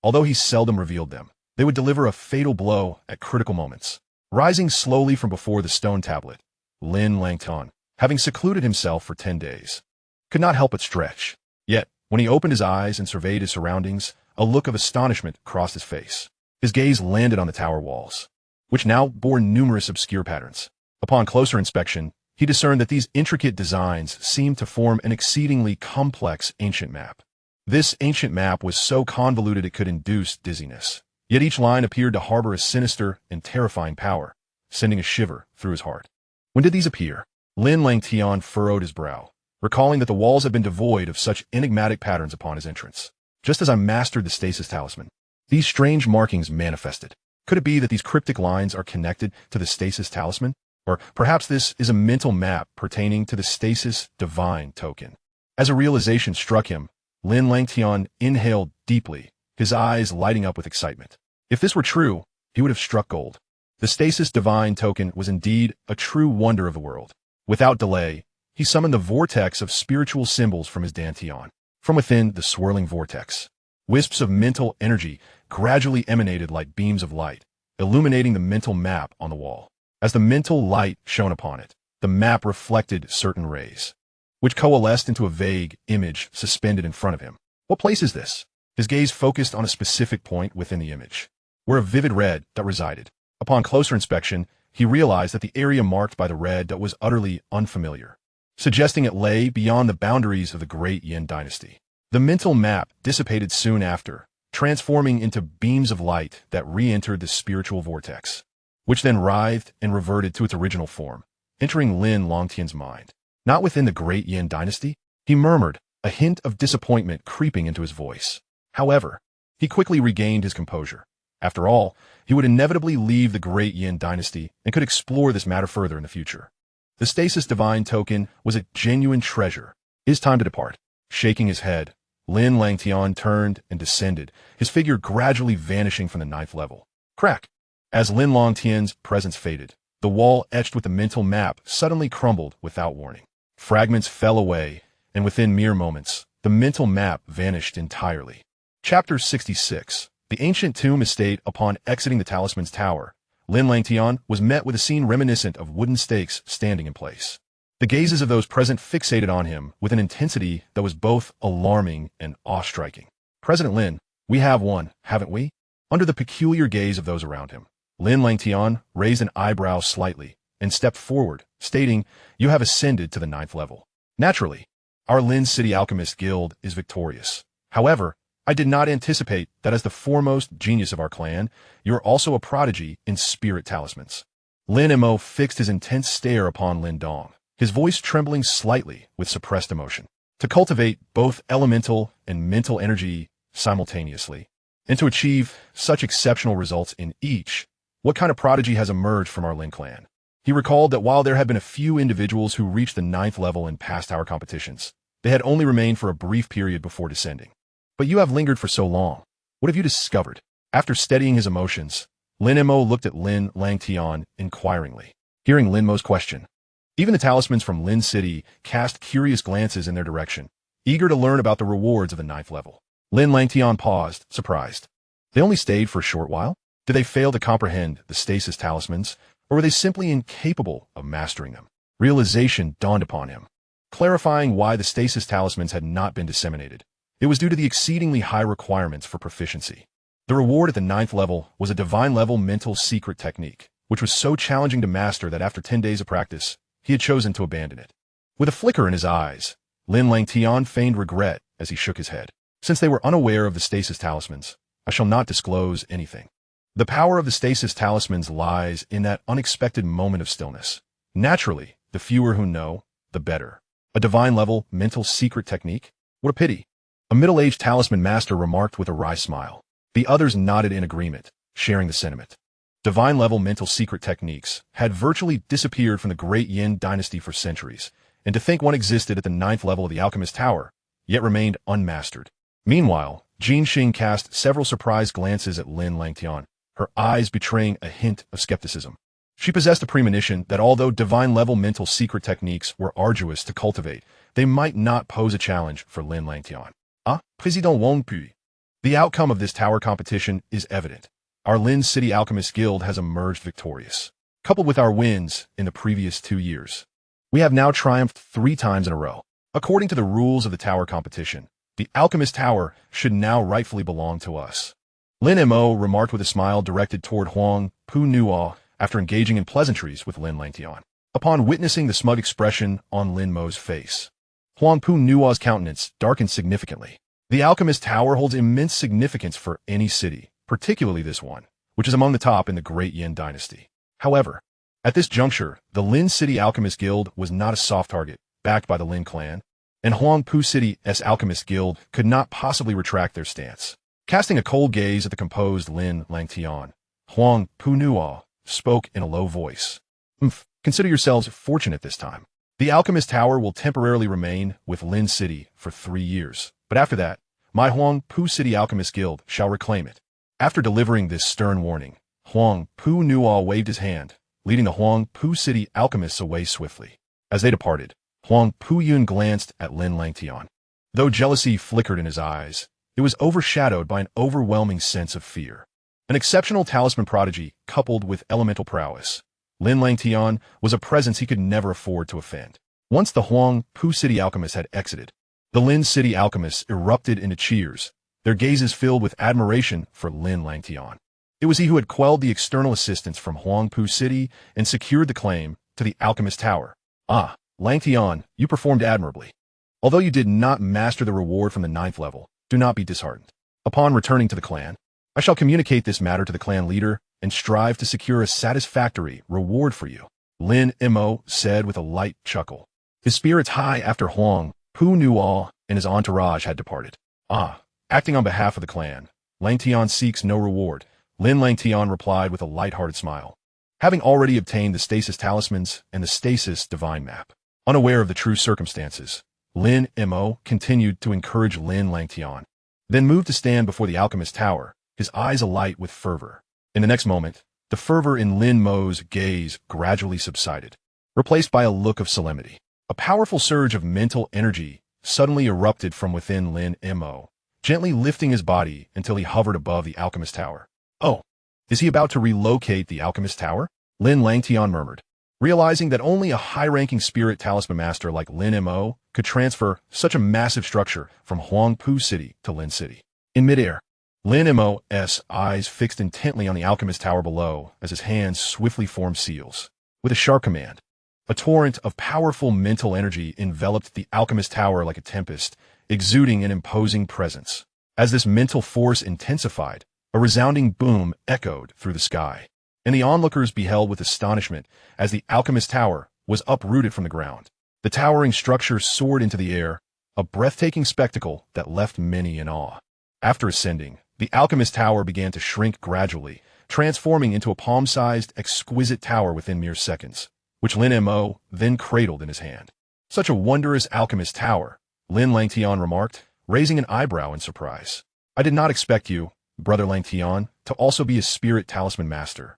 Although he seldom revealed them, they would deliver a fatal blow at critical moments. Rising slowly from before the stone tablet, Lin Langtian, having secluded himself for 10 days, could not help but stretch. Yet, when he opened his eyes and surveyed his surroundings, A look of astonishment crossed his face. His gaze landed on the tower walls, which now bore numerous obscure patterns. Upon closer inspection, he discerned that these intricate designs seemed to form an exceedingly complex ancient map. This ancient map was so convoluted it could induce dizziness. Yet each line appeared to harbor a sinister and terrifying power, sending a shiver through his heart. When did these appear? Lin Langtian furrowed his brow, recalling that the walls had been devoid of such enigmatic patterns upon his entrance. Just as I mastered the stasis talisman, these strange markings manifested. Could it be that these cryptic lines are connected to the stasis talisman? Or perhaps this is a mental map pertaining to the stasis divine token. As a realization struck him, Lin Langtian inhaled deeply, his eyes lighting up with excitement. If this were true, he would have struck gold. The stasis divine token was indeed a true wonder of the world. Without delay, he summoned the vortex of spiritual symbols from his dantian. From within the swirling vortex, wisps of mental energy gradually emanated like beams of light, illuminating the mental map on the wall. As the mental light shone upon it, the map reflected certain rays, which coalesced into a vague image suspended in front of him. What place is this? His gaze focused on a specific point within the image, where a vivid red dot resided. Upon closer inspection, he realized that the area marked by the red dot was utterly unfamiliar, suggesting it lay beyond the boundaries of the Great Yin Dynasty. The mental map dissipated soon after, transforming into beams of light that re-entered the spiritual vortex, which then writhed and reverted to its original form, entering Lin Langtian's mind. Not within the Great Yin Dynasty, he murmured, a hint of disappointment creeping into his voice. However, he quickly regained his composure. After all, he would inevitably leave the Great Yin Dynasty and could explore this matter further in the future. The stasis divine token was a genuine treasure. It is time to depart. Shaking his head, Lin Langtian turned and descended, his figure gradually vanishing from the 9th level. Crack! As Lin Langtian's presence faded, the wall etched with the mental map suddenly crumbled without warning. Fragments fell away, and within mere moments, the mental map vanished entirely. Chapter 66. The ancient tomb estate. Upon exiting the talisman's tower, Lin Langtian was met with a scene reminiscent of wooden stakes standing in place. The gazes of those present fixated on him with an intensity that was both alarming and awe-striking. President Lin, we have won, haven't we? Under the peculiar gaze of those around him, Lin Langtian raised an eyebrow slightly and stepped forward, stating, "You have ascended to the 9th level. Naturally, our Lin City Alchemist Guild is victorious. However, I did not anticipate that as the foremost genius of our clan, you are also a prodigy in spirit talismans." Lin Mo fixed his intense stare upon Lin Dong, his voice trembling slightly with suppressed emotion. To cultivate both elemental and mental energy simultaneously, and to achieve such exceptional results in each, what kind of prodigy has emerged from our Lin clan? He recalled that while there had been a few individuals who reached the 9th level in past tower competitions, they had only remained for a brief period before descending. But you have lingered for so long. What have you discovered? After steadying his emotions, Lin Mo looked at Lin Langtian inquiringly. Hearing Lin Mo's question, even the talismans from Lin City cast curious glances in their direction, eager to learn about the rewards of the 9th level. Lin Langtian paused, surprised. They only stayed for a short while? Did they fail to comprehend the stasis talismans, or were they simply incapable of mastering them? Realization dawned upon him, clarifying why the stasis talismans had not been disseminated. It was due to the exceedingly high requirements for proficiency. The reward at the 9th level was a divine-level mental secret technique, which was so challenging to master that after 10 days of practice, he had chosen to abandon it. With a flicker in his eyes, Lin Langtian feigned regret as he shook his head. Since they were unaware of the stasis talismans, I shall not disclose anything. The power of the stasis talismans lies in that unexpected moment of stillness. Naturally, the fewer who know, the better. A divine-level mental secret technique? What a pity. A middle-aged talisman master remarked with a wry smile. The others nodded in agreement, sharing the sentiment. Divine-level mental secret techniques had virtually disappeared from the Great Yin Dynasty for centuries, and to think one existed at the 9th level of the Alchemist Tower, yet remained unmastered. Meanwhile, Jin Xing cast several surprised glances at Lin Langtian, her eyes betraying a hint of skepticism. She possessed a premonition that although divine-level mental secret techniques were arduous to cultivate, they might not pose a challenge for Lin Langtian. Président Wong Pui. The outcome of this tower competition is evident. Our Lin City Alchemist Guild has emerged victorious. Coupled with our wins in the previous 2 years, we have now triumphed 3 times in a row. According to the rules of the tower competition, The Alchemist Tower should now rightfully belong to us. Lin Mo remarked with a smile directed toward Huang Pu Nuo after engaging in pleasantries with Lin Langtian. Upon witnessing the smug expression on Lin Mo's face, Huang Pu Nuo's countenance darkened significantly. The Alchemist Tower holds immense significance for any city, particularly this one, which is among the top in the Great Yin Dynasty. However, at this juncture, the Lin City Alchemist Guild was not a soft target, backed by the Lin clan, and Huang Pu City's Alchemist Guild could not possibly retract their stance. Casting a cold gaze at the composed Lin Langtian, Huang Pu Nuo spoke in a low voice. Consider yourselves fortunate this time. The Alchemist Tower will temporarily remain with Lin City for 3 years, but after that, my Huang Pu City Alchemist Guild shall reclaim it. After delivering this stern warning, Huang Pu Nuo waved his hand, leading the Huang Pu City Alchemists away swiftly. As they departed, Huang Pu Yun glanced at Lin Langtian. Though jealousy flickered in his eyes, it was overshadowed by an overwhelming sense of fear. An exceptional talisman prodigy coupled with elemental prowess, Lin Langtian was a presence he could never afford to offend. Once the Huang Pu City Alchemists had exited, the Lin City Alchemists erupted into cheers, their gazes filled with admiration for Lin Langtian. It was he who had quelled the external assistance from Huang Pu City and secured the claim to the Alchemist Tower. Ah, Langtian, you performed admirably. Although you did not master the reward from the 9th level, do not be disheartened. Upon returning to the clan, I shall communicate this matter to the clan leader and strive to secure a satisfactory reward for you, Lin Mo said with a light chuckle. His spirits high after Huang Pu Nuo and his entourage had departed. Acting on behalf of the clan, Langtian seeks no reward, Lin Langtian replied with a light-hearted smile. Having already obtained the stasis talismans and the stasis divine map, unaware of the true circumstances, Lin Mo continued to encourage Lin Langtian, then moved to stand before the Alchemist Tower, his eyes alight with fervor. In the next moment, the fervor in Lin Mo's gaze gradually subsided, replaced by a look of solemnity. A powerful surge of mental energy suddenly erupted from within Lin Mo, gently lifting his body until he hovered above the Alchemist Tower. Oh, is he about to relocate the Alchemist Tower? Lin Langtian murmured, realizing that only a high-ranking spirit talisman master like Lin Mo could transfer such a massive structure from Huang Pu City to Lin City. In midair, Lin Mo's eyes fixed intently on the Alchemist Tower below as his hands swiftly formed seals. With a sharp command, a torrent of powerful mental energy enveloped the Alchemist Tower like a tempest, exuding an imposing presence. As this mental force intensified, a resounding boom echoed through the sky, and the onlookers beheld with astonishment as the Alchemist Tower was uprooted from the ground. The towering structure soared into the air, a breathtaking spectacle that left many in awe. After ascending, the Alchemist Tower began to shrink gradually, transforming into a palm-sized, exquisite tower within mere seconds, which Lin Mo then cradled in his hand. Such a wondrous Alchemist Tower, Lin Langtian remarked, raising an eyebrow in surprise. I did not expect you, Brother Langtian, to also be a spirit talisman master.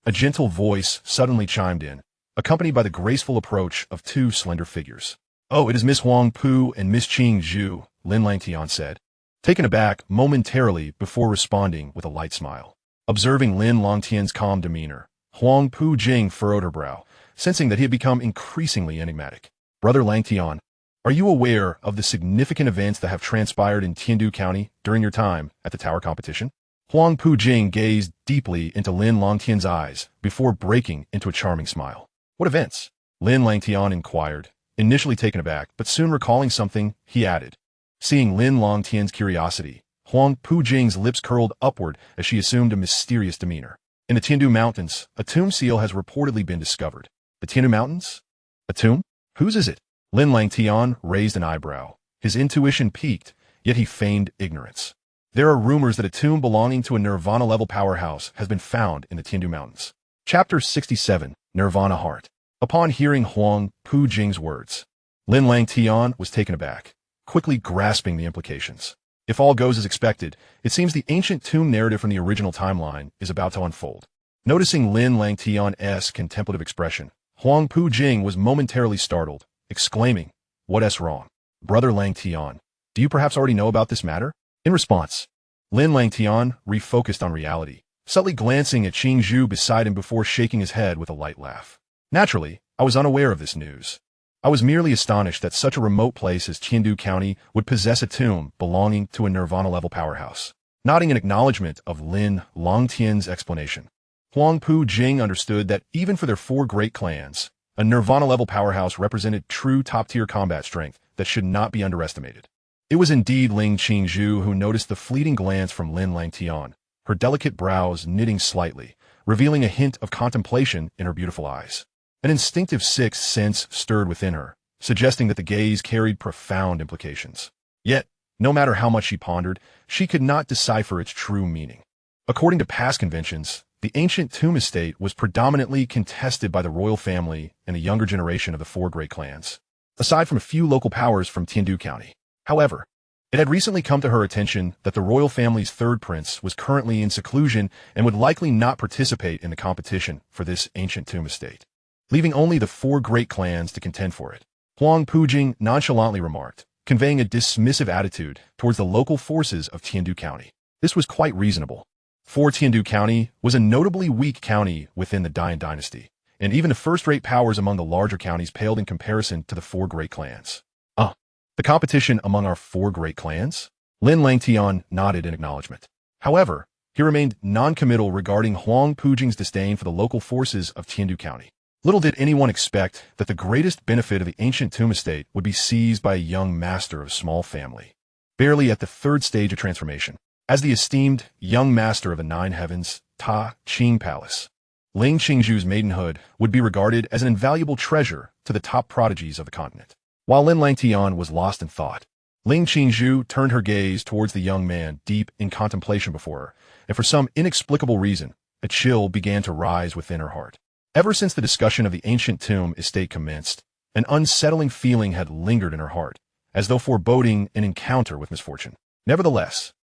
A gentle voice suddenly chimed in, accompanied by the graceful approach of 2 slender figures. Oh, it is Miss Huang Pu and Miss Qing Zhu, Lin Langtian said, taken aback momentarily before responding with a light smile. Observing Lin Langtian's calm demeanor, Huang Pu Jing furrowed her brow, sensing that he had become increasingly enigmatic. Brother Langtian, are you aware of the significant events that have transpired in Tiandu County during your time at the tower competition? Huang Pu Jing gazed deeply into Lin Langtian's eyes before breaking into a charming smile. What events? Lin Langtian inquired, initially taken aback, but soon recalling something, he added. Seeing Lin Langtian's curiosity, Huang Pu Jing's lips curled upward as she assumed a mysterious demeanor. In the Tiandu Mountains, a tomb seal has reportedly been discovered. The Tiandu Mountains? A tomb? Whose is it? Lin Langtian raised an eyebrow. His intuition piqued, yet he feigned ignorance. There are rumors that a tomb belonging to a Nirvana-level powerhouse has been found in the Tiandu Mountains. Chapter 67, Nirvana Heart. Upon hearing Huang Pu Jing's words, Lin Langtian was taken aback, quickly grasping the implications. If all goes as expected, it seems the ancient tomb narrative from the original timeline is about to unfold. Noticing Lin Langtian's contemplative expression, Huang Pu Jing was momentarily startled, exclaiming, "What's wrong? Brother Langtian, do you perhaps already know about this matter?" In response, Lin Langtian refocused on reality, subtly glancing at Qing Zhu beside him before shaking his head with a light laugh. Naturally, I was unaware of this news. I was merely astonished that such a remote place as Tiandu County would possess a tomb belonging to a Nirvana-level powerhouse. Nodding in acknowledgement of Lin Langtian's explanation, Huang Pu Jing understood that even for their 4 great clans, a Nirvana-level powerhouse represented true top-tier combat strength that should not be underestimated. It was indeed Ling Qingzhu who noticed the fleeting glance from Lin Langtian, her delicate brows knitting slightly, revealing a hint of contemplation in her beautiful eyes. An instinctive sixth sense stirred within her, suggesting that the gaze carried profound implications. Yet, no matter how much she pondered, she could not decipher its true meaning. According to past conventions, the ancient tomb estate was predominantly contested by the royal family and the younger generation of the 4 great clans, aside from a few local powers from Tiandu County. However, it had recently come to her attention that the royal family's 3rd prince was currently in seclusion and would likely not participate in the competition for this ancient tomb estate, leaving only the 4 great clans to contend for it. Huang Pujing nonchalantly remarked, conveying a dismissive attitude towards the local forces of Tiandu County. This was quite reasonable. For Tiandu County was a notably weak county within the Dian dynasty, and even the first-rate powers among the larger counties paled in comparison to the 4 great clans. The competition among our 4 great clans? Lin Langtian nodded in acknowledgement. However, he remained non-committal regarding Huang Pujing's disdain for the local forces of Tiandu County. Little did anyone expect that the greatest benefit of the ancient tomb estate would be seized by a young master of a small family, barely at the 3rd stage of transformation. As the esteemed young master of the 9 heavens, Ta Qing Palace, Ling Qingzhu's maidenhood would be regarded as an invaluable treasure to the top prodigies of the continent. While Lin Langtian was lost in thought, Ling Qingzhu turned her gaze towards the young man deep in contemplation before her, and for some inexplicable reason, a chill began to rise within her heart. Ever since the discussion of the ancient tomb estate commenced, an unsettling feeling had lingered in her heart, as though foreboding an encounter with misfortune. Nevertheless,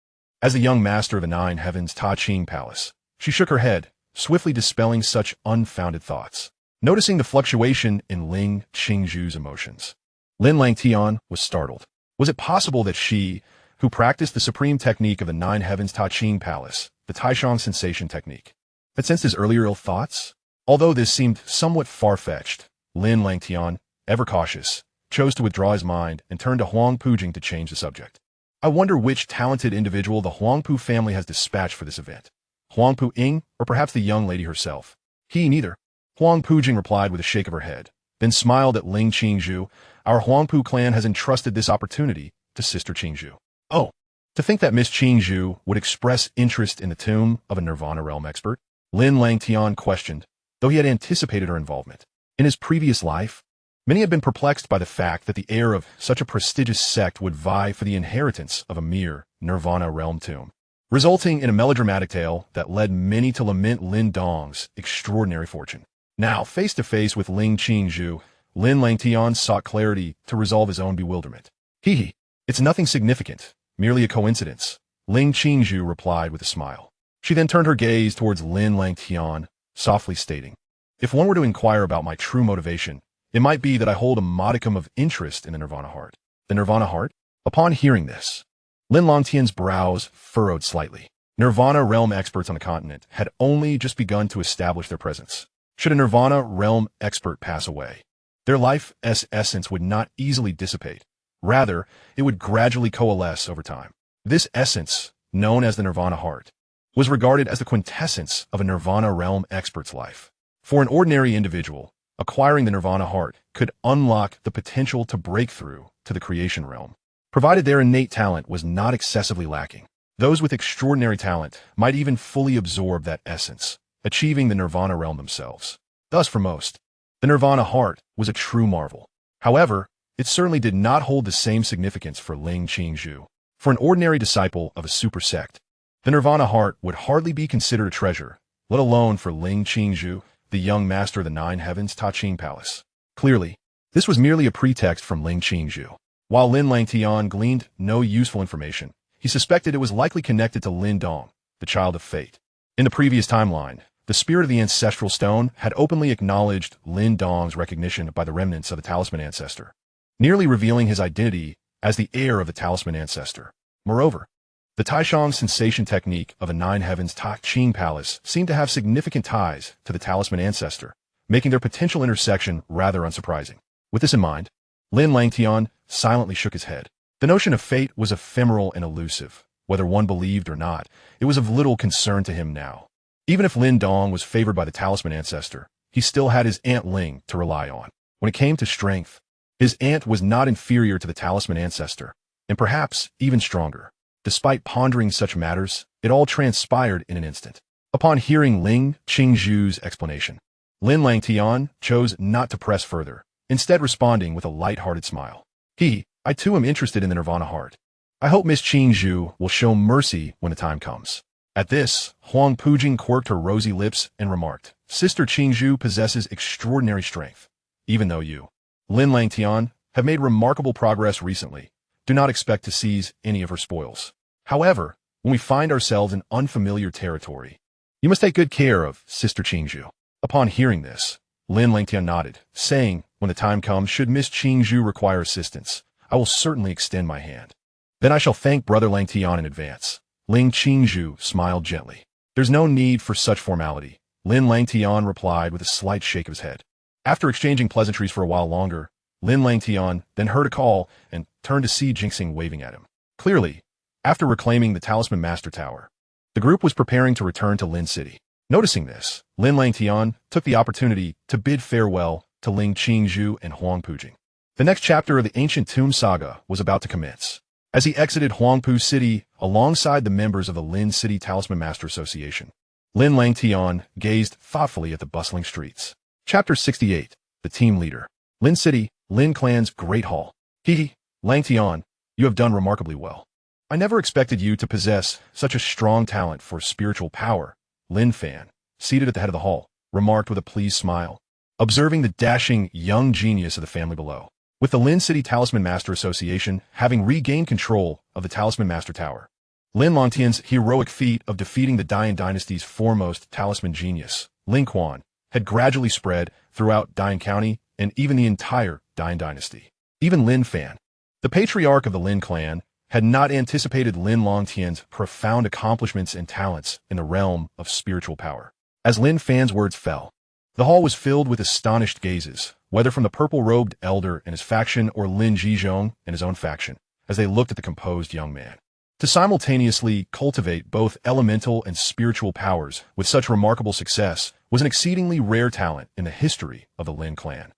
as the young master of the 9 heavens Ta Qing Palace, she shook her head, swiftly dispelling such unfounded thoughts. Noticing the fluctuation in Ling Qingzhu's emotions, Lin Langtian was startled. Was it possible that she, who practiced the supreme technique of the 9 heavens Ta Qing Palace, the Tianxuan sensation technique, had sensed his earlier ill thoughts? Although this seemed somewhat far-fetched, Lin Langtian, ever cautious, chose to withdraw his mind and turn to Huang Pujing to change the subject. I wonder which talented individual the Huangpu family has dispatched for this event. Huangpu Ying, or perhaps the young lady herself? He neither. Huang Pujing replied with a shake of her head, then smiled at Ling Qingzhu. Our Huangpu clan has entrusted this opportunity to Sister Qingzhu. Oh, to think that Miss Qingzhu would express interest in the tomb of a Nirvana realm expert? Lin Langtian questioned, though he had anticipated her involvement. In his previous life, many had been perplexed by the fact that the heir of such a prestigious sect would vie for the inheritance of a mere Nirvana realm tomb, resulting in a melodramatic tale that led many to lament Lin Dong's extraordinary fortune. Now, face to face with Ling Qingzhu, Lin Langtian sought clarity to resolve his own bewilderment. It's nothing significant, merely a coincidence, Ling Qingzhu replied with a smile. She then turned her gaze towards Lin Langtian, softly stating, if one were to inquire about my true motivation, it might be that I hold a modicum of interest in the Nirvana heart. The Nirvana heart? Upon hearing this, Lin Langtian's brows furrowed slightly. Nirvana realm experts on the continent had only just begun to establish their presence. Should a Nirvana realm expert pass away, their life's essence would not easily dissipate. Rather, it would gradually coalesce over time. This essence, known as the Nirvana heart, was regarded as the quintessence of a Nirvana realm expert's life. For an ordinary individual, acquiring the Nirvana heart could unlock the potential to break through to the creation realm, provided their innate talent was not excessively lacking. Those with extraordinary talent might even fully absorb that essence, achieving the Nirvana realm themselves. Thus, for most, the Nirvana heart was a true marvel. However, it certainly did not hold the same significance for Ling Qingzhu. For an ordinary disciple of a super sect, the Nirvana heart would hardly be considered a treasure, let alone for Ling Qingzhu, the young master of the 9 heavens Ta Qing Palace. Clearly, this was merely a pretext from Ling Qingzhu. While Lin Langtian gleaned no useful information, he suspected it was likely connected to Lin Dong, the child of fate. In the previous timeline, the spirit of the ancestral stone had openly acknowledged Lin Dong's recognition by the remnants of the talisman ancestor, nearly revealing his identity as the heir of the talisman ancestor. Moreover, the Tianxuan sensation technique of the 9 heavens Ta Qing Palace seemed to have significant ties to the talisman ancestor, making their potential intersection rather unsurprising. With this in mind, Lin Langtian silently shook his head. The notion of fate was ephemeral and elusive. Whether one believed or not, it was of little concern to him now. Even if Lin Dong was favored by the talisman ancestor, he still had his Aunt Ling to rely on. When it came to strength, his aunt was not inferior to the talisman ancestor, and perhaps even stronger. Despite pondering such matters, it all transpired in an instant. Upon hearing Ling Qingzhu's explanation, Lin Langtian chose not to press further, instead responding with a light-hearted smile. I too am interested in the Nirvana heart. I hope Miss Qingzhu will show mercy when the time comes. At this, Huang Pujing quirked her rosy lips and remarked, Sister Qingzhu possesses extraordinary strength. Even though you, Lin Langtian, have made remarkable progress recently, do not expect to seize any of her spoils. However, when we find ourselves in unfamiliar territory, you must take good care of Sister Qingzhu. Upon hearing this, Lin Langtian nodded, saying, when the time comes, should Miss Qingzhu require assistance, I will certainly extend my hand. Then I shall thank Brother Langtian in advance. Ling Qingzhu smiled gently. There's no need for such formality, Lin Langtian replied with a slight shake of his head. After exchanging pleasantries for a while longer, Lin Langtian then heard a call and turned to see Jinxing waving at him. Clearly, after reclaiming the Talisman Master Tower, the group was preparing to return to Lin City. Noticing this, Lin Langtian took the opportunity to bid farewell to Ling Qingzhu and Huang Pujing. The next chapter of the Ancient Tomb Saga was about to commence. As he exited Huangpu City alongside the members of the Lin City Talisman Master Association, Lin Langtian gazed thoughtfully at the bustling streets. Chapter 68, The Team Leader. Lin City, Lin Clan's Great Hall. Langtian, you have done remarkably well. I never expected you to possess such a strong talent for spiritual power, Lin Fan, seated at the head of the hall, remarked with a pleased smile, observing the dashing young genius of the family below. With the Lin City Talisman Master Association having regained control of the Talisman Master Tower, Lin Langtian's heroic feat of defeating the Dian Dynasty's foremost talisman genius, Lin Quan, had gradually spread throughout Dian County and even the entire Dian Dynasty. Even Lin Fan, the patriarch of the Lin clan, had not anticipated Lin Langtian's profound accomplishments and talents in the realm of spiritual power. As Lin Fan's words fell, the hall was filled with astonished gazes, whether from the purple-robed elder and his faction or Lin Zhizhong and his own faction, as they looked at the composed young man. To simultaneously cultivate both elemental and spiritual powers with such remarkable success was an exceedingly rare talent in the history of the Lin clan.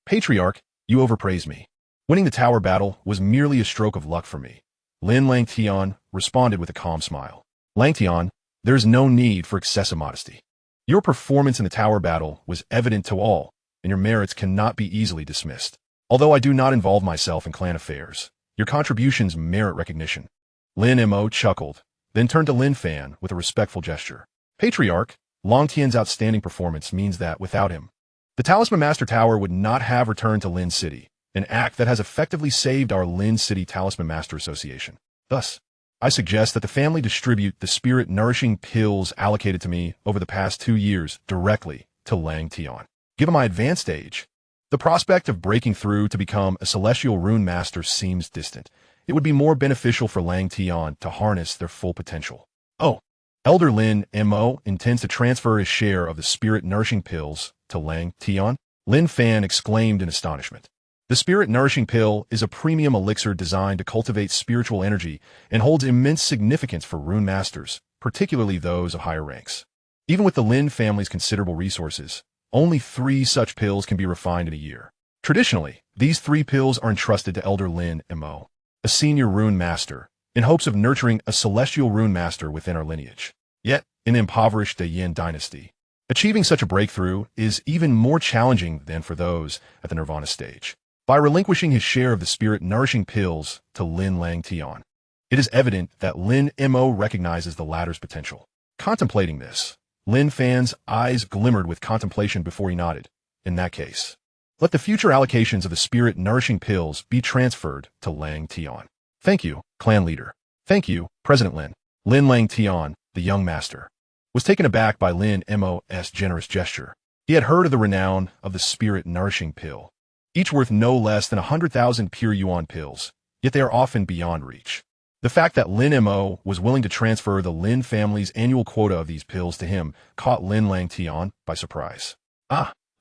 Patriarch, you overpraise me. Winning the tower battle was merely a stroke of luck for me. Lin Langtian responded with a calm smile. Langtian, there is no need for excessive modesty. Your performance in the tower battle was evident to all, and your merits cannot be easily dismissed. Although I do not involve myself in clan affairs, your contributions merit recognition. Lin Mo chuckled, then turned to Lin Fan with a respectful gesture. Patriarch, Langtian's outstanding performance means that, without him, the Talisman Master Tower would not have returned to Lin City, an act that has effectively saved our Lin City Talisman Master Association. Thus, I suggest that the family distribute the spirit-nourishing pills allocated to me over the past 2 years directly to Langtian. Given my advanced age, the prospect of breaking through to become a celestial rune master seems distant. It would be more beneficial for Langtian to harness their full potential. Oh, Elder Lin Mo intends to transfer his share of the spirit-nourishing pills to Langtian? Lin Fan exclaimed in astonishment. The spirit-nourishing pill is a premium elixir designed to cultivate spiritual energy and holds immense significance for rune masters, particularly those of higher ranks. Even with the Lin family's considerable resources, only 3 such pills can be refined in a year. Traditionally, these 3 pills are entrusted to Elder Lin Mo, a senior rune master, in hopes of nurturing a celestial rune master within our lineage. Yet, in the impoverished Yin dynasty, achieving such a breakthrough is even more challenging than for those at the Nirvana stage. By relinquishing his share of the spirit-nourishing pills to Lin Langtian, it is evident that Lin Mo recognizes the latter's potential. Contemplating this, Lin Fan's eyes glimmered with contemplation before he nodded. In that case, let the future allocations of the spirit-nourishing pills be transferred to Langtian. Thank you, clan leader. Thank you, President Lin. Lin Langtian, the young master, was taken aback by Lin Mo's generous gesture. He had heard of the renown of the spirit-nourishing pill, each worth no less than 100,000 pure yuan pills, yet they are often beyond reach. The fact that Lin Mo was willing to transfer the Lin family's annual quota of these pills to him caught Lin Langtian by surprise.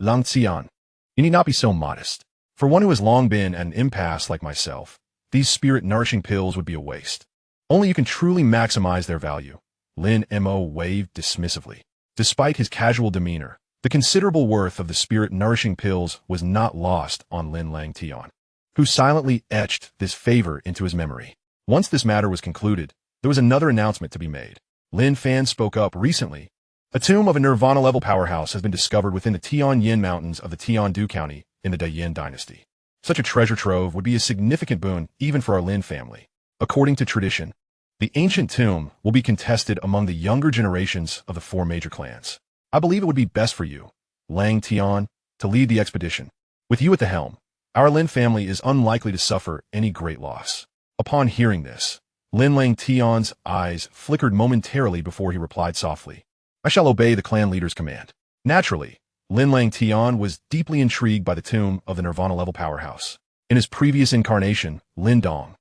Langtian, you need not be so modest. For one who has long been at an impasse like myself, these spirit-nourishing pills would be a waste. Only you can truly maximize their value. Lin Mo waved dismissively. Despite his casual demeanor, the considerable worth of the spirit-nourishing pills was not lost on Lin Langtian, who silently etched this favor into his memory. Once this matter was concluded, there was another announcement to be made. Lin Fan spoke up recently. A tomb of a Nirvana-level powerhouse has been discovered within the Tianyin Mountains of the Tiandu County in the Dayin dynasty. Such a treasure trove would be a significant boon even for our Lin family. According to tradition, the ancient tomb will be contested among the younger generations of the 4 major clans. I believe it would be best for you, Lang Tian, to lead the expedition. With you at the helm, our Lin family is unlikely to suffer any great loss. Upon hearing this, Lin Langtian's eyes flickered momentarily before he replied softly, I shall obey the clan leader's command. Naturally, Lin Langtian was deeply intrigued by the tomb of the Nirvana-level powerhouse. In his previous incarnation, Lin Dong,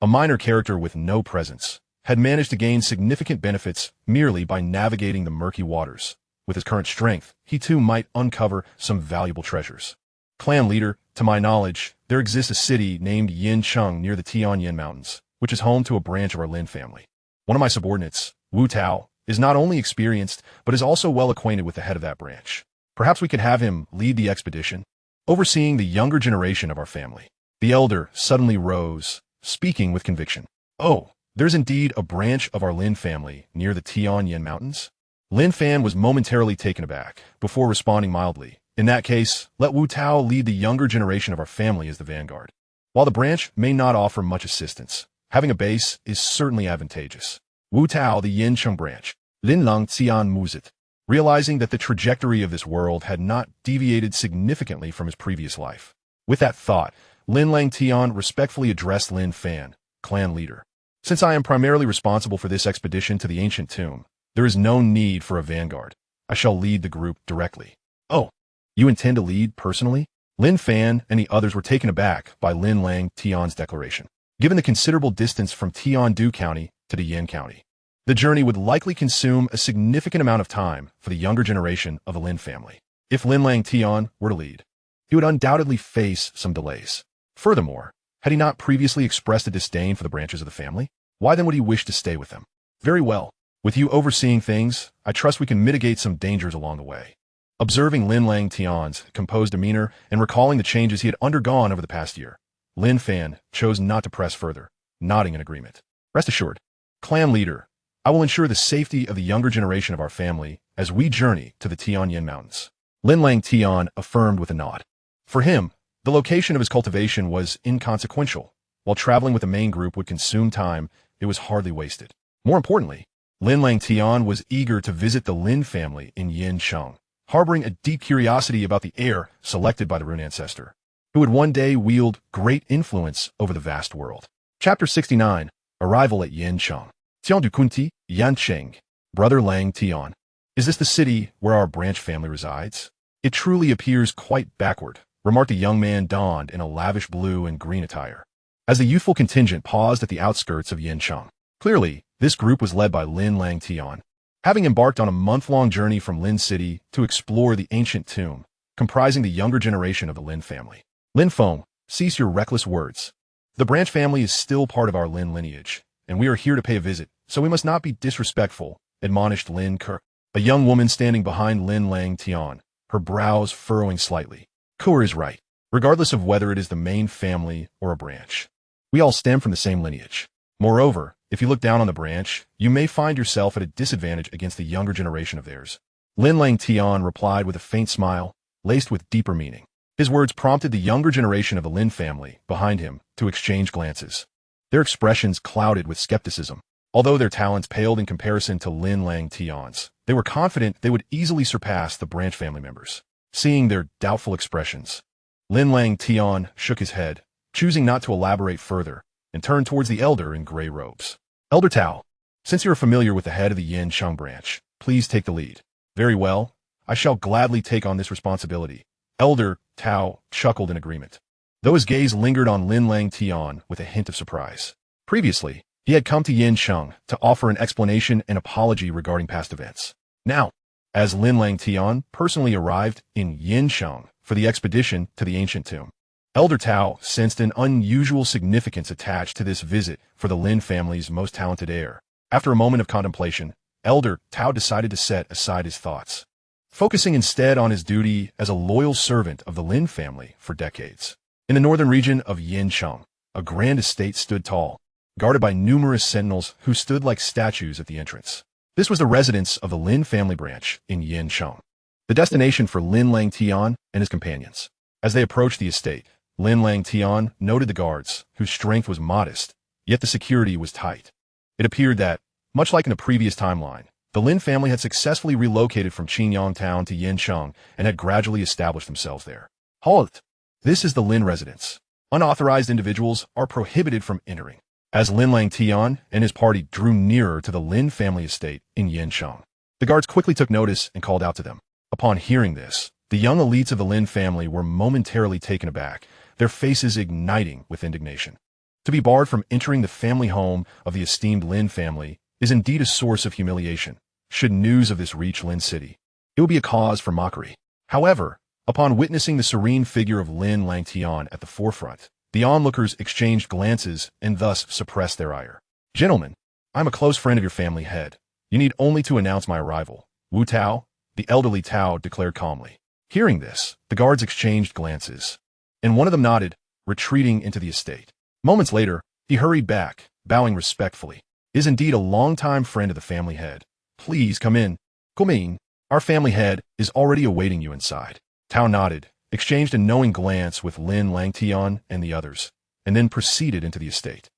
a minor character with no presence, had managed to gain significant benefits merely by navigating the murky waters. With his current strength, he too might uncover some valuable treasures. Clan leader, to my knowledge, there exists a city named Yincheng near the Tianyin Mountains, which is home to a branch of our Lin family. One of my subordinates, Wu Tao, is not only experienced, but is also well acquainted with the head of that branch. Perhaps we could have him lead the expedition, overseeing the younger generation of our family. The elder suddenly rose, speaking with conviction. Oh, there's indeed a branch of our Lin family near the Tianyin Mountains? Lin Fan was momentarily taken aback, before responding mildly. In that case, let Wu Tao lead the younger generation of our family as the vanguard. While the branch may not offer much assistance, having a base is certainly advantageous. Wu Tao, the Yincheng branch, Lin Langtian mused, realizing that the trajectory of this world had not deviated significantly from his previous life. With that thought, Lin Langtian respectfully addressed Lin Fan, clan leader. Since I am primarily responsible for this expedition to the ancient tomb, there is no need for a vanguard. I shall lead the group directly. Oh, you intend to lead personally? Lin Fan and the others were taken aback by Lin Langtian's declaration. Given the considerable distance from Tiandu County to the Yin County, the journey would likely consume a significant amount of time for the younger generation of the Lin family. If Lin Langtian were to lead, he would undoubtedly face some delays. Furthermore, had he not previously expressed a disdain for the branches of the family? Why then would he wish to stay with them? Very well. With you overseeing things, I trust we can mitigate some dangers along the way. Observing Lin Langtian's composed demeanor and recalling the changes he had undergone over the past year, Lin Fan chose not to press further, nodding in agreement. Rest assured, clan leader, I will ensure the safety of the younger generation of our family as we journey to the Tianyin Mountains. Lin Langtian affirmed with a nod. For him, the location of his cultivation was inconsequential. While traveling with the main group would consume time, it was hardly wasted. More importantly, Lin Langtian was eager to visit the Lin family in Yincheng, harboring a deep curiosity about the heir selected by the rune ancestor, who would one day wield great influence over the vast world. Chapter 69, Arrival at Yincheng. Tiandu Kunti, Yancheng, Brother Langtian. Is this the city where our branch family resides? It truly appears quite backward, remarked a young man donned in a lavish blue and green attire, as the youthful contingent paused at the outskirts of Yincheng. Clearly, this group was led by Lin Langtian, having embarked on a month-long journey from Lin City to explore the ancient tomb, comprising the younger generation of the Lin family. Lin Feng, cease your reckless words. The branch family is still part of our Lin lineage, and we are here to pay a visit, so we must not be disrespectful, admonished Lin Ke, a young woman standing behind Lin Langtian, her brows furrowing slightly. Ke is right, regardless of whether it is the main family or a branch. We all stem from the same lineage. Moreover, if you look down on the branch, you may find yourself at a disadvantage against the younger generation of theirs. Lin Langtian replied with a faint smile, laced with deeper meaning. His words prompted the younger generation of the Lin family behind him to exchange glances, their expressions clouded with skepticism. Although their talents paled in comparison to Lin Langtian's, they were confident they would easily surpass the branch family members. Seeing their doubtful expressions, Lin Langtian shook his head, choosing not to elaborate further, and turned towards the elder in gray robes. Elder Tao, since you are familiar with the head of the Yincheng branch, please take the lead. Very well, I shall gladly take on this responsibility. Elder Tao chuckled in agreement, though his gaze lingered on Lin Langtian with a hint of surprise. Previously, he had come to Yincheng to offer an explanation and apology regarding past events. Now, as Lin Langtian personally arrived in Yincheng for the expedition to the ancient tomb, Elder Tao sensed an unusual significance attached to this visit for the Lin family's most talented heir. After a moment of contemplation, Elder Tao decided to set aside his thoughts, focusing instead on his duty as a loyal servant of the Lin family for decades. In the northern region of Yincheng, a grand estate stood tall, guarded by numerous sentinels who stood like statues at the entrance. This was the residence of the Lin family branch in Yincheng, the destination for Lin Langtian and his companions. As they approached the estate, Lin Langtian noted the guards, whose strength was modest, yet the security was tight. It appeared that, much like in a previous timeline, the Lin family had successfully relocated from Qingyang town to Yincheng and had gradually established themselves there. Halt! This is the Lin residence. Unauthorized individuals are prohibited from entering. As Lin Langtian and his party drew nearer to the Lin family estate in Yincheng, the guards quickly took notice and called out to them. Upon hearing this, the young elites of the Lin family were momentarily taken aback, their faces igniting with indignation. To be barred from entering the family home of the esteemed Lin family is indeed a source of humiliation. Should news of this reach Lin City, it would be a cause for mockery. However, upon witnessing the serene figure of Lin Langtian at the forefront, the onlookers exchanged glances and thus suppressed their ire. Gentlemen, I'm a close friend of your family head. You need only to announce my arrival. Wu Tao, the elderly Tao declared calmly. Hearing this, the guards exchanged glances, and one of them nodded, retreating into the estate. Moments later, he hurried back, bowing respectfully. Is indeed a longtime friend of the family head. Please come in. Come in. Our family head is already awaiting you inside. Tao nodded, exchanged a knowing glance with Lin Langtian and the others, and then proceeded into the estate.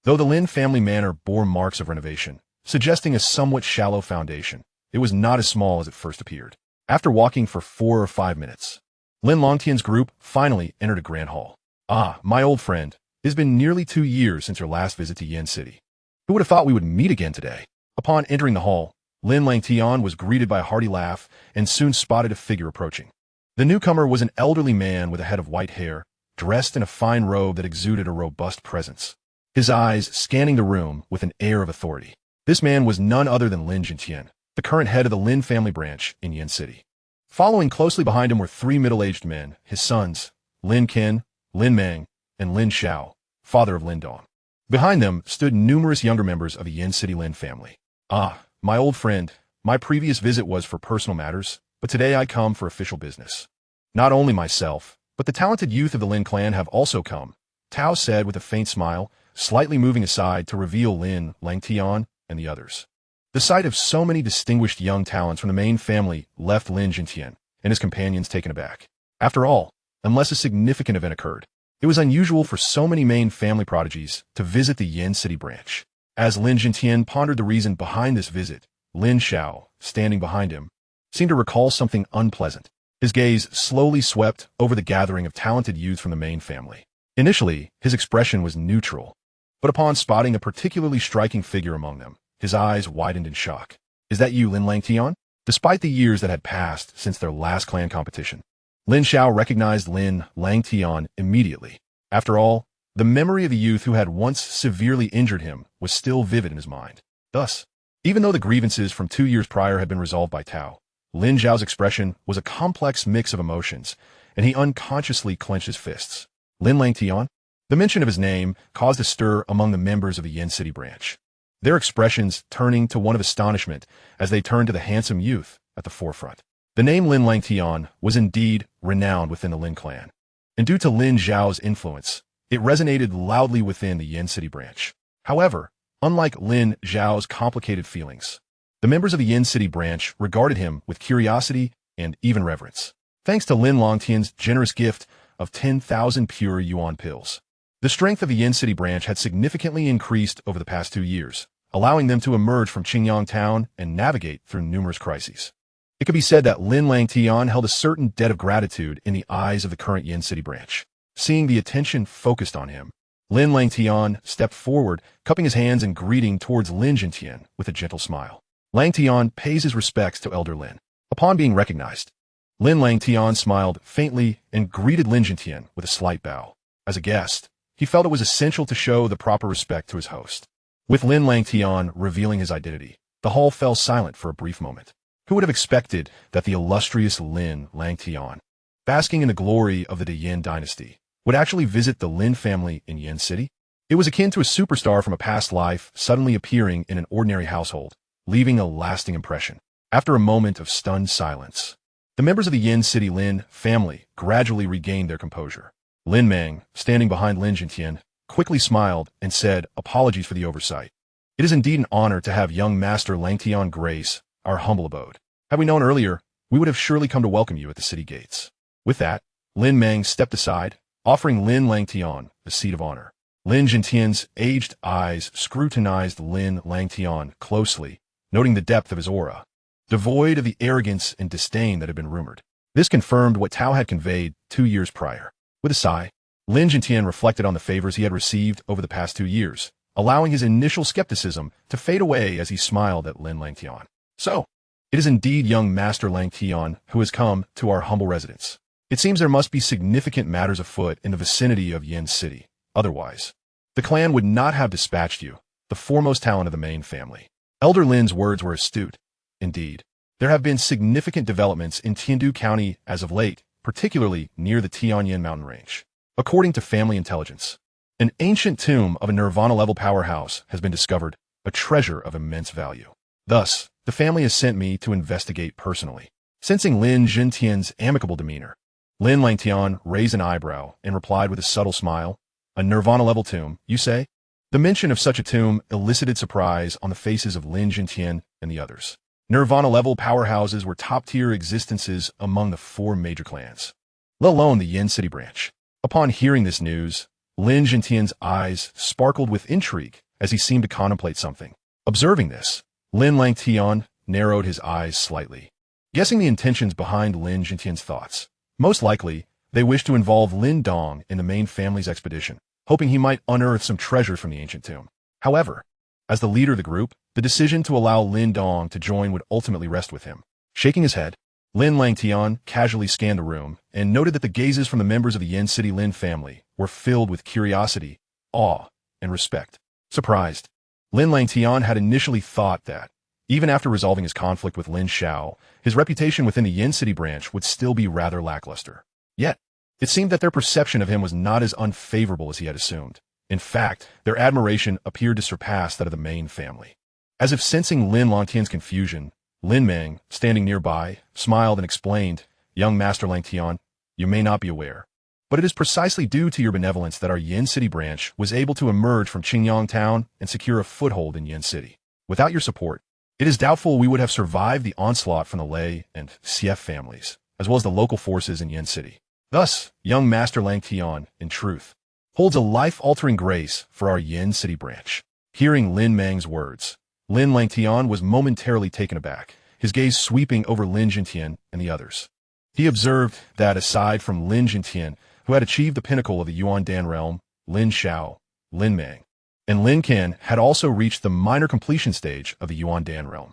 Though the Lin family manor bore marks of renovation, suggesting a somewhat shallow foundation, it was not as small as it first appeared. After walking for 4 or 5 minutes, Lin Langtian's group finally entered a grand hall. Ah, my old friend, it has been nearly 2 years since your last visit to Yin City. Who would have thought we would meet again today? Upon entering the hall, Lin Langtian was greeted by a hearty laugh and soon spotted a figure approaching. The newcomer was an elderly man with a head of white hair, dressed in a fine robe that exuded a robust presence, his eyes scanning the room with an air of authority. This man was none other than Lin Langtian, the current head of the Lin family branch in Yin City. Following closely behind him were 3 middle-aged men, his sons, Lin Qin, Lin Meng, and Lin Xiao, father of Lin Dong. Behind them stood numerous younger members of the Yin City Lin family. Ah, my old friend, my previous visit was for personal matters, but today I come for official business. Not only myself, but the talented youth of the Lin clan have also come, Tao said with a faint smile, slightly moving aside to reveal Lin Langtian and the others. The sight of so many distinguished young talents from the main family left Lin Langtian and his companions taken aback. After all, unless a significant event occurred, it was unusual for so many main family prodigies to visit the Yin City branch. As Lin Langtian pondered the reason behind this visit, Lin Xiao, standing behind him, seemed to recall something unpleasant. His gaze slowly swept over the gathering of talented youth from the main family. Initially, his expression was neutral, but upon spotting a particularly striking figure among them, his eyes widened in shock. Is that you, Lin Langtian? Despite the years that had passed since their last clan competition, Lin Xiao recognized Lin Langtian immediately. After all, the memory of the youth who had once severely injured him was still vivid in his mind. Thus, even though the grievances from 2 years prior had been resolved by Tao, Lin Xiao's expression was a complex mix of emotions, and he unconsciously clenched his fists. Lin Langtian? The mention of his name caused a stir among the members of the Yin City branch, their expressions turning to one of astonishment as they turned to the handsome youth at the forefront. The name Lin Langtian was indeed renowned within the Lin clan, and due to Lin Xiao's influence, it resonated loudly within the Yin City branch. However, unlike Lin Xiao's complicated feelings, the members of the Yin City branch regarded him with curiosity and even reverence. Thanks to Lin Langtian's generous gift of 10,000 pure yuan pills, the strength of the Yin City branch had significantly increased over the past 2 years, allowing them to emerge from Qingyang town and navigate through numerous crises. It could be said that Lin Langtian held a certain debt of gratitude in the eyes of the current Yin City branch. Seeing the attention focused on him, Lin Langtian stepped forward, cupping his hands and greeting towards Lin Langtian with a gentle smile. Langtian pays his respects to Elder Lin. Upon being recognized, Lin Langtian smiled faintly and greeted Lin Langtian with a slight bow. As a guest, he felt it was essential to show the proper respect to his host. With Lin Langtian revealing his identity, the hall fell silent for a brief moment. Who would have expected that the illustrious Lin Langtian, basking in the glory of the Yin dynasty, would actually visit the Lin family in Yin City? It was akin to a superstar from a past life suddenly appearing in an ordinary household, leaving a lasting impression. After a moment of stunned silence, the members of the Yin City Lin family gradually regained their composure. Lin Mang, standing behind Lin Langtian, quickly smiled and said, "Apologies for the oversight. It is indeed an honor to have young Master Langtian grace our humble abode. Had we known earlier, we would have surely come to welcome you at the city gates." With that, Lin Mang stepped aside, offering Lin Langtian the seat of honor. Lin Langtian's aged eyes scrutinized Lin Langtian closely, noting the depth of his aura, devoid of the arrogance and disdain that had been rumored. This confirmed what Tao had conveyed 2 years prior. With a sigh, Lin Langtian reflected on the favors he had received over the past 2 years, allowing his initial skepticism to fade away as he smiled at Lin Langtian. "So, it is indeed young Master Langtian who has come to our humble residence. It seems there must be significant matters afoot in the vicinity of Yin City. Otherwise, the clan would not have dispatched you, the foremost talent of the main family." Elder Lin's words were astute. Indeed, there have been significant developments in Tiandu County as of late, particularly near the Tianyan mountain range. According to family intelligence, an ancient tomb of a Nirvana-level powerhouse has been discovered, a treasure of immense value. Thus, the family has sent me to investigate personally. Sensing Lin Langtian's amicable demeanor, Lin Langtian raised an eyebrow and replied with a subtle smile, "A Nirvana-level tomb, you say?" The mention of such a tomb elicited surprise on the faces of Lin Langtian and the others. Nirvana-level powerhouses were top-tier existences among the 4 major clans, let alone the Yin City branch. Upon hearing this news, Lin Langtian's eyes sparkled with intrigue as he seemed to contemplate something. Observing this, Lin Langtian narrowed his eyes slightly, guessing the intentions behind Lin Langtian's thoughts. Most likely, they wished to involve Lin Dong in the main family's expedition, hoping he might unearth some treasures from the ancient tomb. However, as the leader of the group, the decision to allow Lin Dong to join would ultimately rest with him. Shaking his head, Lin Langtian casually scanned the room and noted that the gazes from the members of the Yin City Lin family were filled with curiosity, awe, and respect. Surprised, Lin Langtian had initially thought that, even after resolving his conflict with Lin Xiao, his reputation within the Yin City branch would still be rather lackluster. Yet, it seemed that their perception of him was not as unfavorable as he had assumed. In fact, their admiration appeared to surpass that of the main family. As if sensing Lin Langtian's confusion, Lin Mang, standing nearby, smiled and explained, "Young Master Langtian, you may not be aware, but it is precisely due to your benevolence that our Yin City branch was able to emerge from Qingyang Town and secure a foothold in Yin City. Without your support, it is doubtful we would have survived the onslaught from the Lei and Xie families, as well as the local forces in Yin City. Thus, young Master Langtian, in truth, holds a life-altering grace for our Yin City branch." Hearing Lin Mang's words, Lin Langtian was momentarily taken aback, his gaze sweeping over Lin Langtian and the others. He observed that aside from Lin Langtian, who had achieved the pinnacle of the Yuan Dan realm, Lin Xiao, Lin Mang, and Lin Qin had also reached the minor completion stage of the Yuan Dan realm.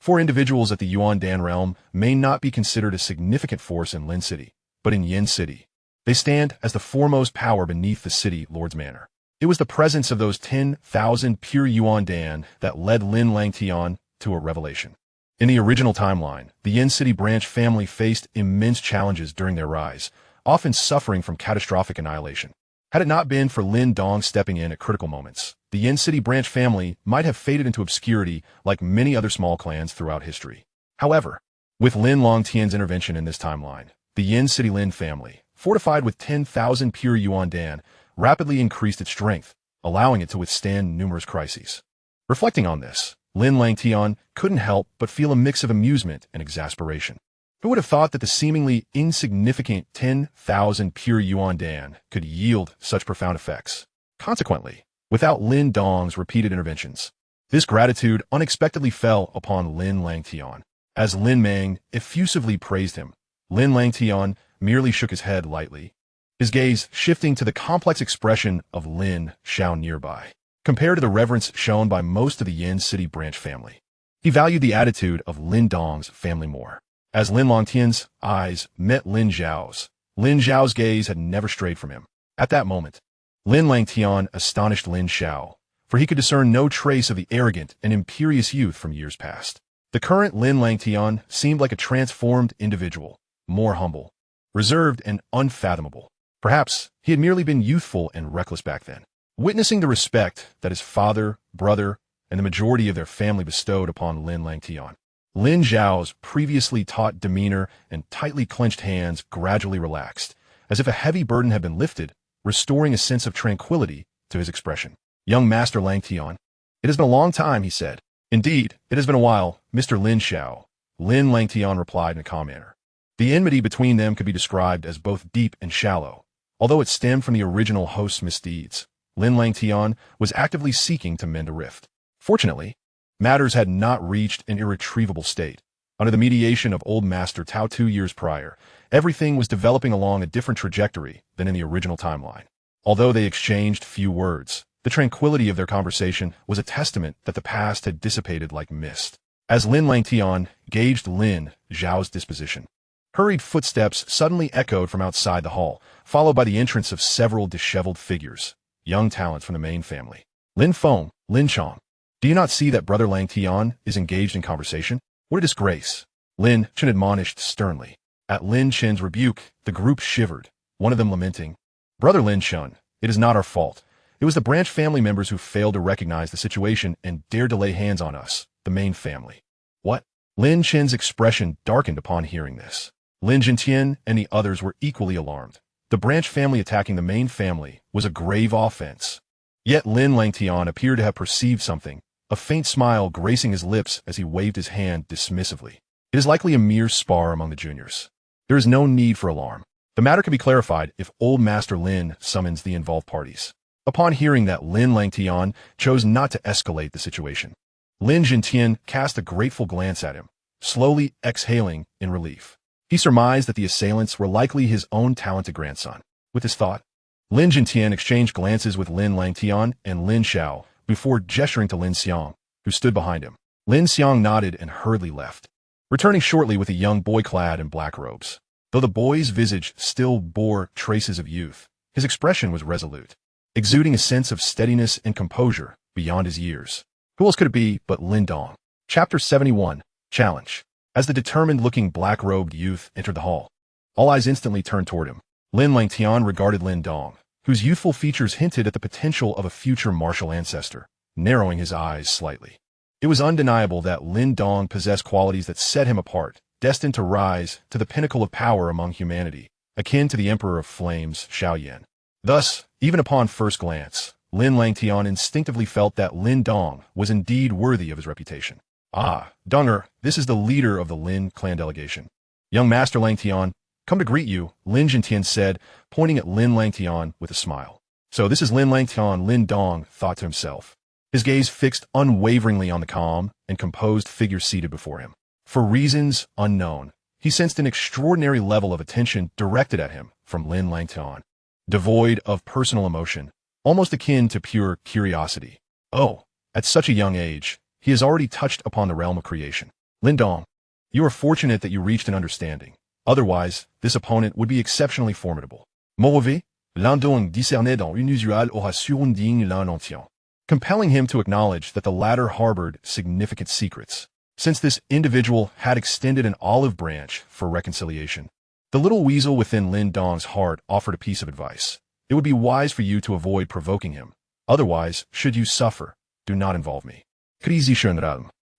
4 individuals at the Yuan Dan realm may not be considered a significant force in Lin City, but in Yin City, they stand as the foremost power beneath the city lord's manor. It was the presence of those 10,000 pure Yuan Dan that led Lin Langtian to a revelation. In the original timeline, the Yin City branch family faced immense challenges during their rise, often suffering from catastrophic annihilation. Had it not been for Lin Dong stepping in at critical moments, the Yin City branch family might have faded into obscurity like many other small clans throughout history. However, with Lin Langtian's intervention in this timeline, the Yin City Lin family, fortified with 10,000 pure Yuan Dan, rapidly increased its strength, allowing it to withstand numerous crises. Reflecting on this, Lin Langtian couldn't help but feel a mix of amusement and exasperation. Who would have thought that the seemingly insignificant 10,000 pure Yuan Dan could yield such profound effects? Consequently, without Lin Dong's repeated interventions, this gratitude unexpectedly fell upon Lin Langtian. As Lin Mang effusively praised him, Lin Langtian merely shook his head lightly, his gaze shifting to the complex expression of Lin Xiao nearby. Compared to the reverence shown by most of the Yin City branch family, he valued the attitude of Lin Dong's family more. As Lin Langtian's eyes met Lin Xiao's gaze had never strayed from him. At that moment, Lin Langtian astonished Lin Xiao, for he could discern no trace of the arrogant and imperious youth from years past. The current Lin Langtian seemed like a transformed individual, more humble, reserved, and unfathomable. Perhaps he had merely been youthful and reckless back then. Witnessing the respect that his father, brother, and the majority of their family bestowed upon Lin Langtian, Lin Zhao's previously taut demeanor and tightly clenched hands gradually relaxed, as if a heavy burden had been lifted, restoring a sense of tranquility to his expression. Young Master Langtian, it has been a long time, he said. Indeed, it has been a while, Mr. Lin Xiao, Lin Langtian replied in a calm manner. The enmity between them could be described as both deep and shallow. Although it stemmed from the original host's misdeeds, Lin Langtian was actively seeking to mend a rift. Fortunately, matters had not reached an irretrievable state. Under the mediation of old Master Tao 2 years prior, everything was developing along a different trajectory than in the original timeline. Although they exchanged few words, the tranquility of their conversation was a testament that the past had dissipated like mist. As Lin Langtian gauged Lin Zhao's disposition, hurried footsteps suddenly echoed from outside the hall, followed by the entrance of several disheveled figures, young talents from the main family. Lin Feng, Lin Chong, do you not see that Brother Langtian is engaged in conversation? What a disgrace! Lin Chen admonished sternly. At Lin Chen's rebuke, the group shivered, one of them lamenting, Brother Lin Chen, it is not our fault. It was the branch family members who failed to recognize the situation and dared to lay hands on us, the main family. What? Lin Chen's expression darkened upon hearing this. Lin Zhentian and the others were equally alarmed. The branch family attacking the main family was a grave offense. Yet Lin Langtian appeared to have perceived something, a faint smile gracing his lips as he waved his hand dismissively. It is likely a mere spar among the juniors. There is no need for alarm. The matter can be clarified if old Master Lin summons the involved parties. Upon hearing that, Lin Langtian chose not to escalate the situation. Lin Zhentian cast a grateful glance at him, slowly exhaling in relief. He surmised that the assailants were likely his own talented grandson. With this thought, Lin Zhentian exchanged glances with Lin Langtian and Lin Xiao before gesturing to Lin Xiang, who stood behind him. Lin Xiang nodded and hurriedly left, returning shortly with a young boy clad in black robes. Though the boy's visage still bore traces of youth, his expression was resolute, exuding a sense of steadiness and composure beyond his years. Who else could it be but Lin Dong? Chapter 71, Challenge. As the determined-looking black-robed youth entered the hall, all eyes instantly turned toward him. Lin Langtian regarded Lin Dong, whose youthful features hinted at the potential of a future martial ancestor, narrowing his eyes slightly. It was undeniable that Lin Dong possessed qualities that set him apart, destined to rise to the pinnacle of power among humanity, akin to the Emperor of Flames, Xiaoyan. Thus, even upon first glance, Lin Langtian instinctively felt that Lin Dong was indeed worthy of his reputation. Ah, Donger, this is the leader of the Lin clan delegation. Young Master Langtian, come to greet you, Lin Zhentian said, pointing at Lin Langtian with a smile. So this is Lin Langtian, Lin Dong thought to himself, his gaze fixed unwaveringly on the calm and composed figure seated before him. For reasons unknown, he sensed an extraordinary level of attention directed at him from Lin Langtian, devoid of personal emotion, almost akin to pure curiosity. Oh, at such a young age, he has already touched upon the realm of creation. Lin Dong, you are fortunate that you reached an understanding. Otherwise, this opponent would be exceptionally formidable. Mauvais, Lin Dong discernait dans unusual oration digne Lin Langtian, compelling him to acknowledge that the latter harbored significant secrets, since this individual had extended an olive branch for reconciliation. The little weasel within Lin Dong's heart offered a piece of advice. It would be wise for you to avoid provoking him. Otherwise, should you suffer, do not involve me.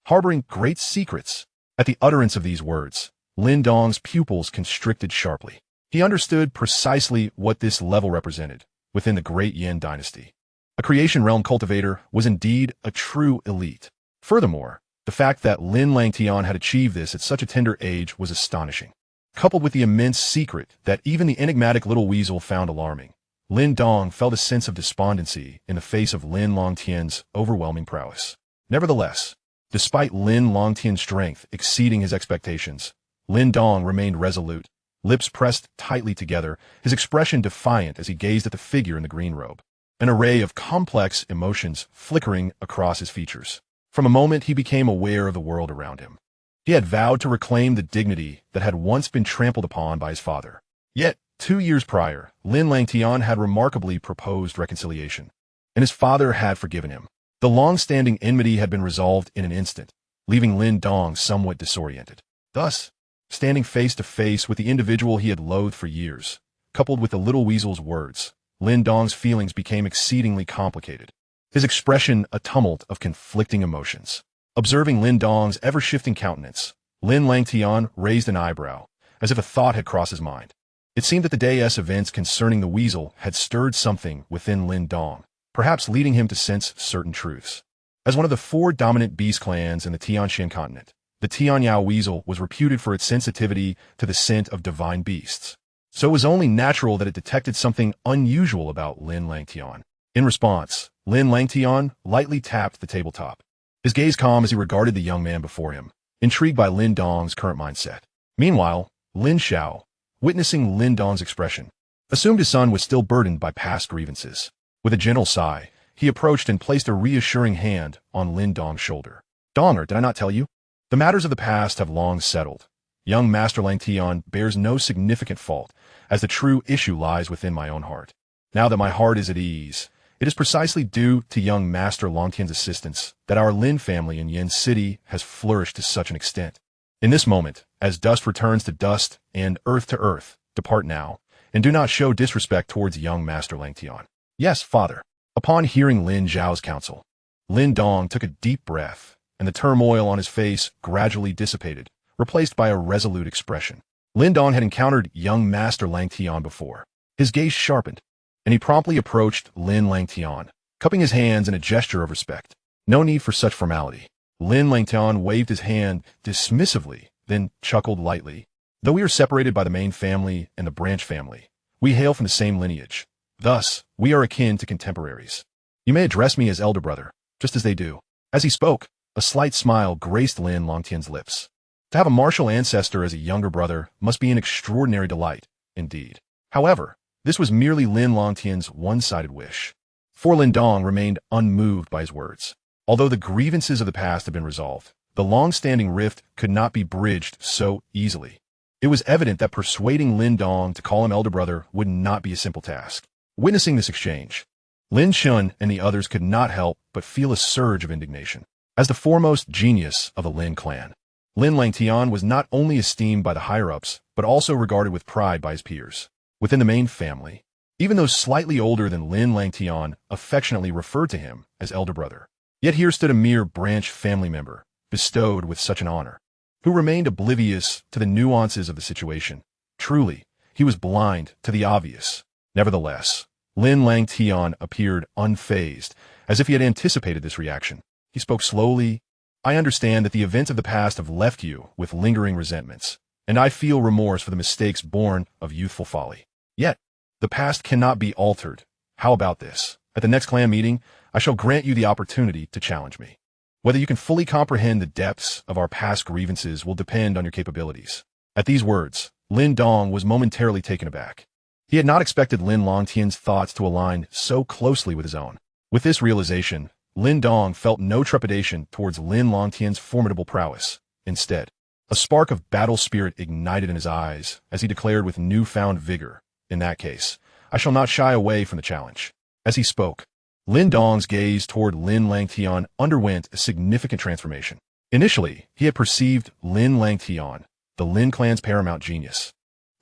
Harboring great secrets. At the utterance of these words, Lin Dong's pupils constricted sharply. He understood precisely what this level represented within the great Yin dynasty. A creation realm cultivator was indeed a true elite. Furthermore, the fact that Lin Langtian had achieved this at such a tender age was astonishing. Coupled with the immense secret that even the enigmatic little weasel found alarming, Lin Dong felt a sense of despondency in the face of Lin Langtian's overwhelming prowess. Nevertheless, despite Lin Langtian's strength exceeding his expectations, Lin Dong remained resolute, lips pressed tightly together, his expression defiant as he gazed at the figure in the green robe, an array of complex emotions flickering across his features. From a moment he became aware of the world around him. He had vowed to reclaim the dignity that had once been trampled upon by his father. Yet, 2 years prior, Lin Langtian had remarkably proposed reconciliation, and his father had forgiven him. The long-standing enmity had been resolved in an instant, leaving Lin Dong somewhat disoriented. Thus, standing face to face with the individual he had loathed for years, coupled with the little weasel's words, Lin Dong's feelings became exceedingly complicated. His expression a tumult of conflicting emotions. Observing Lin Dong's ever-shifting countenance, Lin Langtian raised an eyebrow, as if a thought had crossed his mind. It seemed that the day's events concerning the weasel had stirred something within Lin Dong, perhaps leading him to sense certain truths. As one of the 4 dominant beast clans in the Tianxuan Continent, the Tianyao weasel was reputed for its sensitivity to the scent of divine beasts. So it was only natural that it detected something unusual about Lin Langtian. In response, Lin Langtian lightly tapped the tabletop, his gaze calm as he regarded the young man before him, intrigued by Lin Dong's current mindset. Meanwhile, Lin Xiao, witnessing Lin Dong's expression, assumed his son was still burdened by past grievances. With a gentle sigh, he approached and placed a reassuring hand on Lin Dong's shoulder. "Donger, did I not tell you? The matters of the past have long settled. Young Master Langtian bears no significant fault, as the true issue lies within my own heart. Now that my heart is at ease, it is precisely due to young Master Langtian's assistance that our Lin family in Yin City has flourished to such an extent. In this moment, as dust returns to dust and earth to earth, depart now, and do not show disrespect towards young Master Langtian." "Yes, father." Upon hearing Lin Zhao's counsel, Lin Dong took a deep breath, and the turmoil on his face gradually dissipated, replaced by a resolute expression. Lin Dong had encountered young Master Langtian before. His gaze sharpened, and he promptly approached Lin Langtian, cupping his hands in a gesture of respect. No need for such formality. Lin Langtian waved his hand dismissively, then chuckled lightly. "Though we are separated by the main family and the branch family, we hail from the same lineage. Thus, we are akin to contemporaries. You may address me as elder brother, just as they do." As he spoke, a slight smile graced Lin Langtian's lips. To have a martial ancestor as a younger brother must be an extraordinary delight, indeed. However, this was merely Lin Langtian's one-sided wish. For Lin Dong remained unmoved by his words. Although the grievances of the past had been resolved, the long-standing rift could not be bridged so easily. It was evident that persuading Lin Dong to call him elder brother would not be a simple task. Witnessing this exchange, Lin Shun and the others could not help but feel a surge of indignation. As the foremost genius of the Lin clan, Lin Langtian was not only esteemed by the higher-ups, but also regarded with pride by his peers. Within the main family, even those slightly older than Lin Langtian affectionately referred to him as elder brother. Yet here stood a mere branch family member, bestowed with such an honor, who remained oblivious to the nuances of the situation. Truly, he was blind to the obvious. Nevertheless, Lin Langtian appeared unfazed, as if he had anticipated this reaction. He spoke slowly. "I understand that the events of the past have left you with lingering resentments, and I feel remorse for the mistakes born of youthful folly. Yet, the past cannot be altered. How about this? At the next clan meeting, I shall grant you the opportunity to challenge me. Whether you can fully comprehend the depths of our past grievances will depend on your capabilities." At these words, Lin Dong was momentarily taken aback. He had not expected Lin Langtian's thoughts to align so closely with his own. With this realization, Lin Dong felt no trepidation towards Lin Langtian's formidable prowess. Instead, a spark of battle spirit ignited in his eyes as he declared with newfound vigor, "In that case, I shall not shy away from the challenge." As he spoke, Lin Dong's gaze toward Lin Langtian underwent a significant transformation. Initially, he had perceived Lin Langtian, the Lin clan's paramount genius,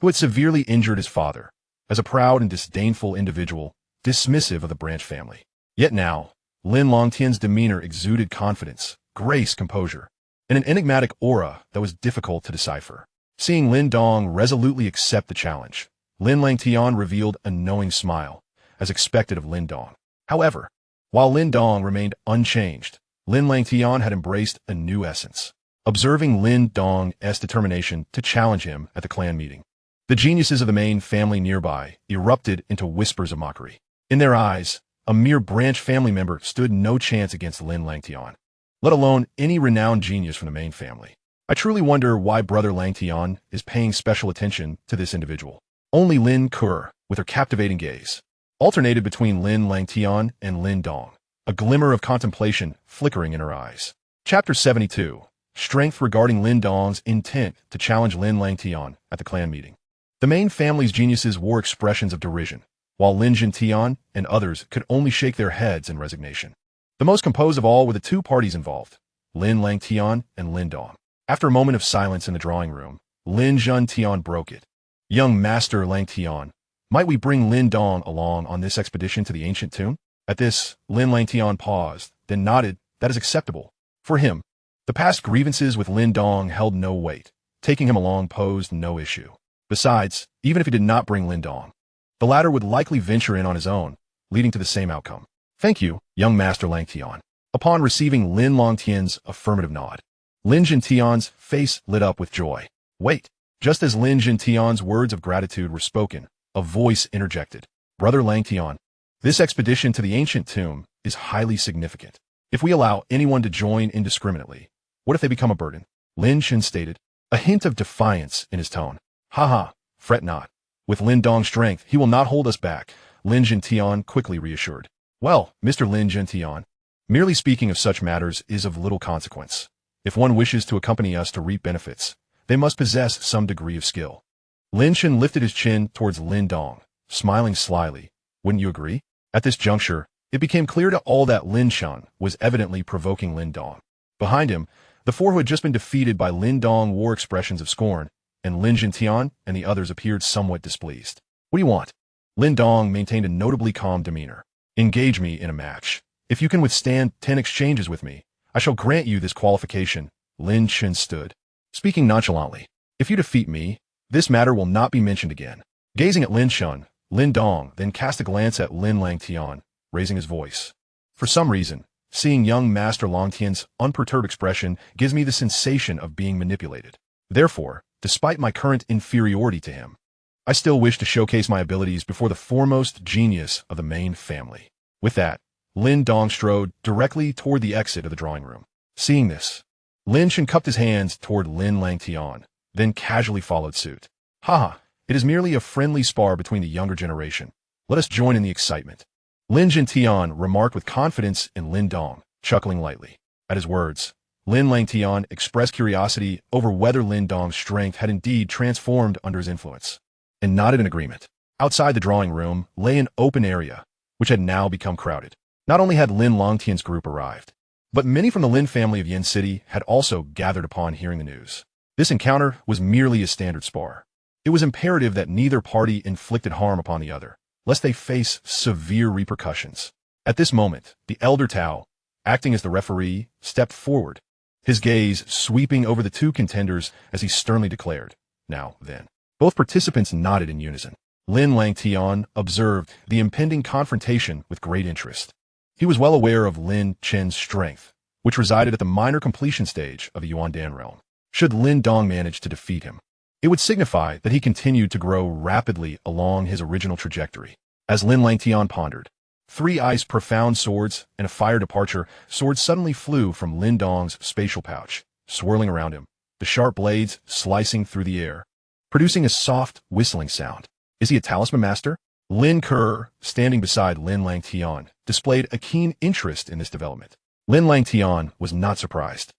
who had severely injured his father, as a proud and disdainful individual, dismissive of the branch family. Yet now, Lin Langtian's demeanor exuded confidence, grace, composure, and an enigmatic aura that was difficult to decipher. Seeing Lin Dong resolutely accept the challenge, Lin Langtian revealed a knowing smile, as expected of Lin Dong. However, while Lin Dong remained unchanged, Lin Langtian had embraced a new essence. Observing Lin Dong's determination to challenge him at the clan meeting, the geniuses of the main family nearby erupted into whispers of mockery. In their eyes, a mere branch family member stood no chance against Lin Langtian, let alone any renowned genius from the main family. I truly wonder why Brother Langtian is paying special attention to this individual. Only Lin Kur, with her captivating gaze, alternated between Lin Langtian and Lin Dong, a glimmer of contemplation flickering in her eyes. Chapter 72. Strength regarding Lin Dong's intent to challenge Lin Langtian at the clan meeting. The main family's geniuses wore expressions of derision, while Lin Jintian and others could only shake their heads in resignation. The most composed of all were the two parties involved, Lin Langtian and Lin Dong. After a moment of silence in the drawing room, Lin Jintian broke it. "Young Master Langtian, Might we bring Lin Dong along on this expedition to the ancient tomb? At this, Lin Langtian paused, then nodded. That is acceptable. For him, the past grievances with Lin Dong held no weight. Taking him along posed no issue. Besides, even if he did not bring Lin Dong, the latter would likely venture in on his own, leading to the same outcome. Thank you, young Master Langtian. Upon receiving Lin Langtian's affirmative nod, Lin Langtian's face lit up with joy. Wait! Just as Lin Langtian's words of gratitude were spoken, a voice interjected. Brother Langtian, this expedition to the ancient tomb is highly significant. If we allow anyone to join indiscriminately, what if they become a burden? Lin Chen stated, a hint of defiance in his tone. Haha, fret not. With Lin Dong's strength, he will not hold us back, Lin Langtian quickly reassured. Well, Mr. Lin Langtian, merely speaking of such matters is of little consequence. If one wishes to accompany us to reap benefits, they must possess some degree of skill. Lin Chen lifted his chin towards Lin Dong, smiling slyly. Wouldn't you agree? At this juncture, it became clear to all that Lin Chen was evidently provoking Lin Dong. Behind him, the four who had just been defeated by Lin Dong wore expressions of scorn, and Lin Langtian and the others appeared somewhat displeased. What do you want? Lin Dong maintained a notably calm demeanor. Engage me in a match. If you can withstand 10 exchanges with me, I shall grant you this qualification. Lin Chen stood, speaking nonchalantly. If you defeat me, this matter will not be mentioned again. Gazing at Lin Chen, Lin Dong then cast a glance at Lin Langtian, raising his voice. For some reason, seeing young Master Langtian's unperturbed expression gives me the sensation of being manipulated. Therefore, despite my current inferiority to him, I still wish to showcase my abilities before the foremost genius of the main family. With that, Lin Dong strode directly toward the exit of the drawing room. Seeing this, Lin Chen cupped his hands toward Lin Langtian, then casually followed suit. Haha, it is merely a friendly spar between the younger generation. Let us join in the excitement. Lin Langtian remarked with confidence in Lin Dong, chuckling lightly. At his words, Lin Langtian expressed curiosity over whether Lin Dong's strength had indeed transformed under his influence, and nodded in agreement. Outside the drawing room lay an open area, which had now become crowded. Not only had Lin Langtian's group arrived, but many from the Lin family of Yin City had also gathered upon hearing the news. This encounter was merely a standard spar. It was imperative that neither party inflicted harm upon the other, lest they face severe repercussions. At this moment, the elder Tao, acting as the referee, stepped forward, his gaze sweeping over the two contenders as he sternly declared, "Now, then." Both participants nodded in unison. Lin Langtian observed the impending confrontation with great interest. He was well aware of Lin Chen's strength, which resided at the minor completion stage of the Yuandan realm. Should Lin Dong manage to defeat him, it would signify that he continued to grow rapidly along his original trajectory. As Lin Langtian pondered, 3 ice profound swords and a fire departure swords suddenly flew from Lin Dong's spatial pouch, swirling around him, the sharp blades slicing through the air, producing a soft, whistling sound. Is he a talisman master? Lin Ke, standing beside Lin Langtian, displayed a keen interest in this development. Lin Langtian was not surprised.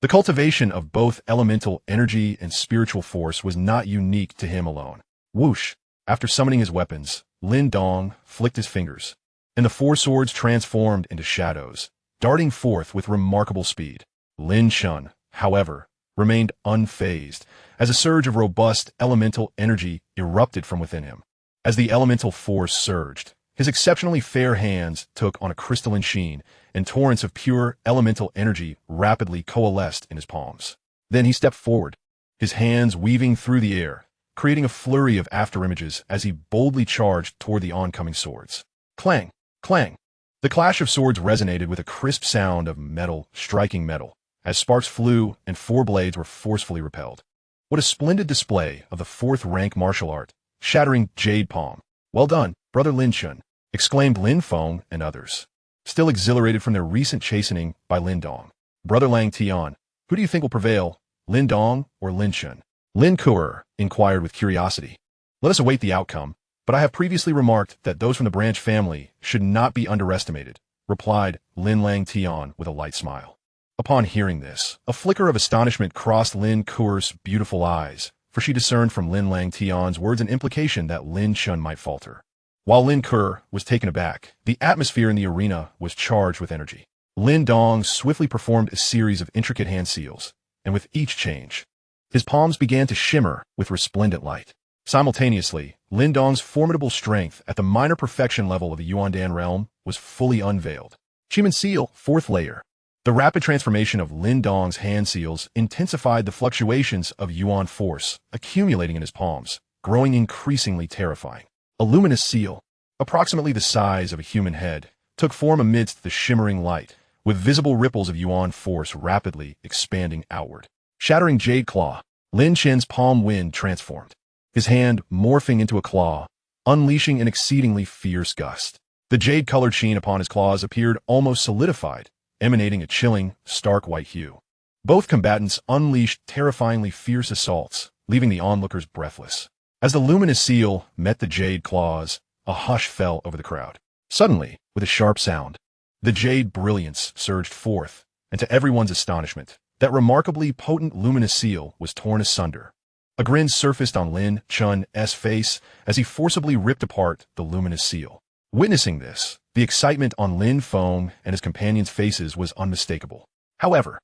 The cultivation of both elemental energy and spiritual force was not unique to him alone. Whoosh! After summoning his weapons, Lin Dong flicked his fingers, and the 4 swords transformed into shadows, darting forth with remarkable speed. Lin Chen, however, remained unfazed, as a surge of robust elemental energy erupted from within him. As the elemental force surged, his exceptionally fair hands took on a crystalline sheen, and torrents of pure elemental energy rapidly coalesced in his palms. Then he stepped forward, his hands weaving through the air, creating a flurry of afterimages as he boldly charged toward the oncoming swords. Clang! Clang! The clash of swords resonated with a crisp sound of metal striking metal, as sparks flew and 4 blades were forcefully repelled. What a splendid display of the 4th rank martial art, shattering jade palm. Well done, brother Lin Chen, exclaimed Lin Feng and others, still exhilarated from their recent chastening by Lin Dong. Brother Langtian, who do you think will prevail, Lin Dong or Lin Chen? Lin Ke inquired with curiosity. Let us await the outcome, but I have previously remarked that those from the branch family should not be underestimated, replied Lin Langtian with a light smile. Upon hearing this, a flicker of astonishment crossed Lin Ke's beautiful eyes, for she discerned from Lin Langtian's words an implication that Lin Chen might falter. While Lin Ke was taken aback, the atmosphere in the arena was charged with energy. Lin Dong swiftly performed a series of intricate hand seals, and with each change, his palms began to shimmer with resplendent light. Simultaneously, Lin Dong's formidable strength at the minor perfection level of the Yuandan realm was fully unveiled. Chiman Seal, 4th layer. The rapid transformation of Lin Dong's hand seals intensified the fluctuations of Yuan force accumulating in his palms, growing increasingly terrifying. A luminous seal, approximately the size of a human head, took form amidst the shimmering light, with visible ripples of Yuan force rapidly expanding outward. Shattering jade claw, Lin Chen's palm wind transformed, his hand morphing into a claw, unleashing an exceedingly fierce gust. The jade-colored sheen upon his claws appeared almost solidified, emanating a chilling, stark white hue. Both combatants unleashed terrifyingly fierce assaults, leaving the onlookers breathless. As the luminous seal met the jade claws, a hush fell over the crowd. Suddenly, with a sharp sound, the jade brilliance surged forth, and to everyone's astonishment, that remarkably potent luminous seal was torn asunder. A grin surfaced on Lin Chun's face as he forcibly ripped apart the luminous seal. Witnessing this, the excitement on Lin Feng and his companions' faces was unmistakable. However,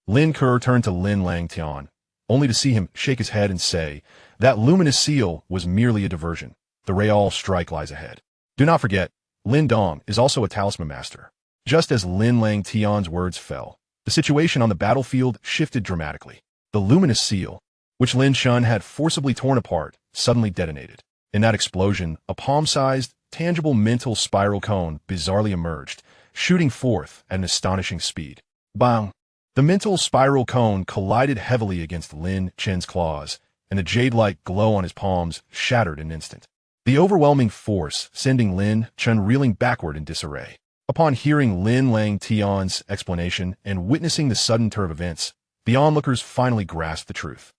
Lin Ke turned to Lin Langtian, only to see him shake his head and say, "That luminous seal was merely a diversion. The real strike lies ahead." Do not forget, Lin Dong is also a talisman master. Just as Lin Langtian's words fell, the situation on the battlefield shifted dramatically. The luminous seal, which Lin Chun had forcibly torn apart, suddenly detonated. In that explosion, a palm-sized, tangible mental spiral cone bizarrely emerged, shooting forth at an astonishing speed. Bang! The mental spiral cone collided heavily against Lin Chen's claws, and the jade-like glow on his palms shattered in an instant. The overwhelming force sending Lin Chen reeling backward in disarray. Upon hearing Lin Langtian's explanation and witnessing the sudden turn of events, the onlookers finally grasped the truth.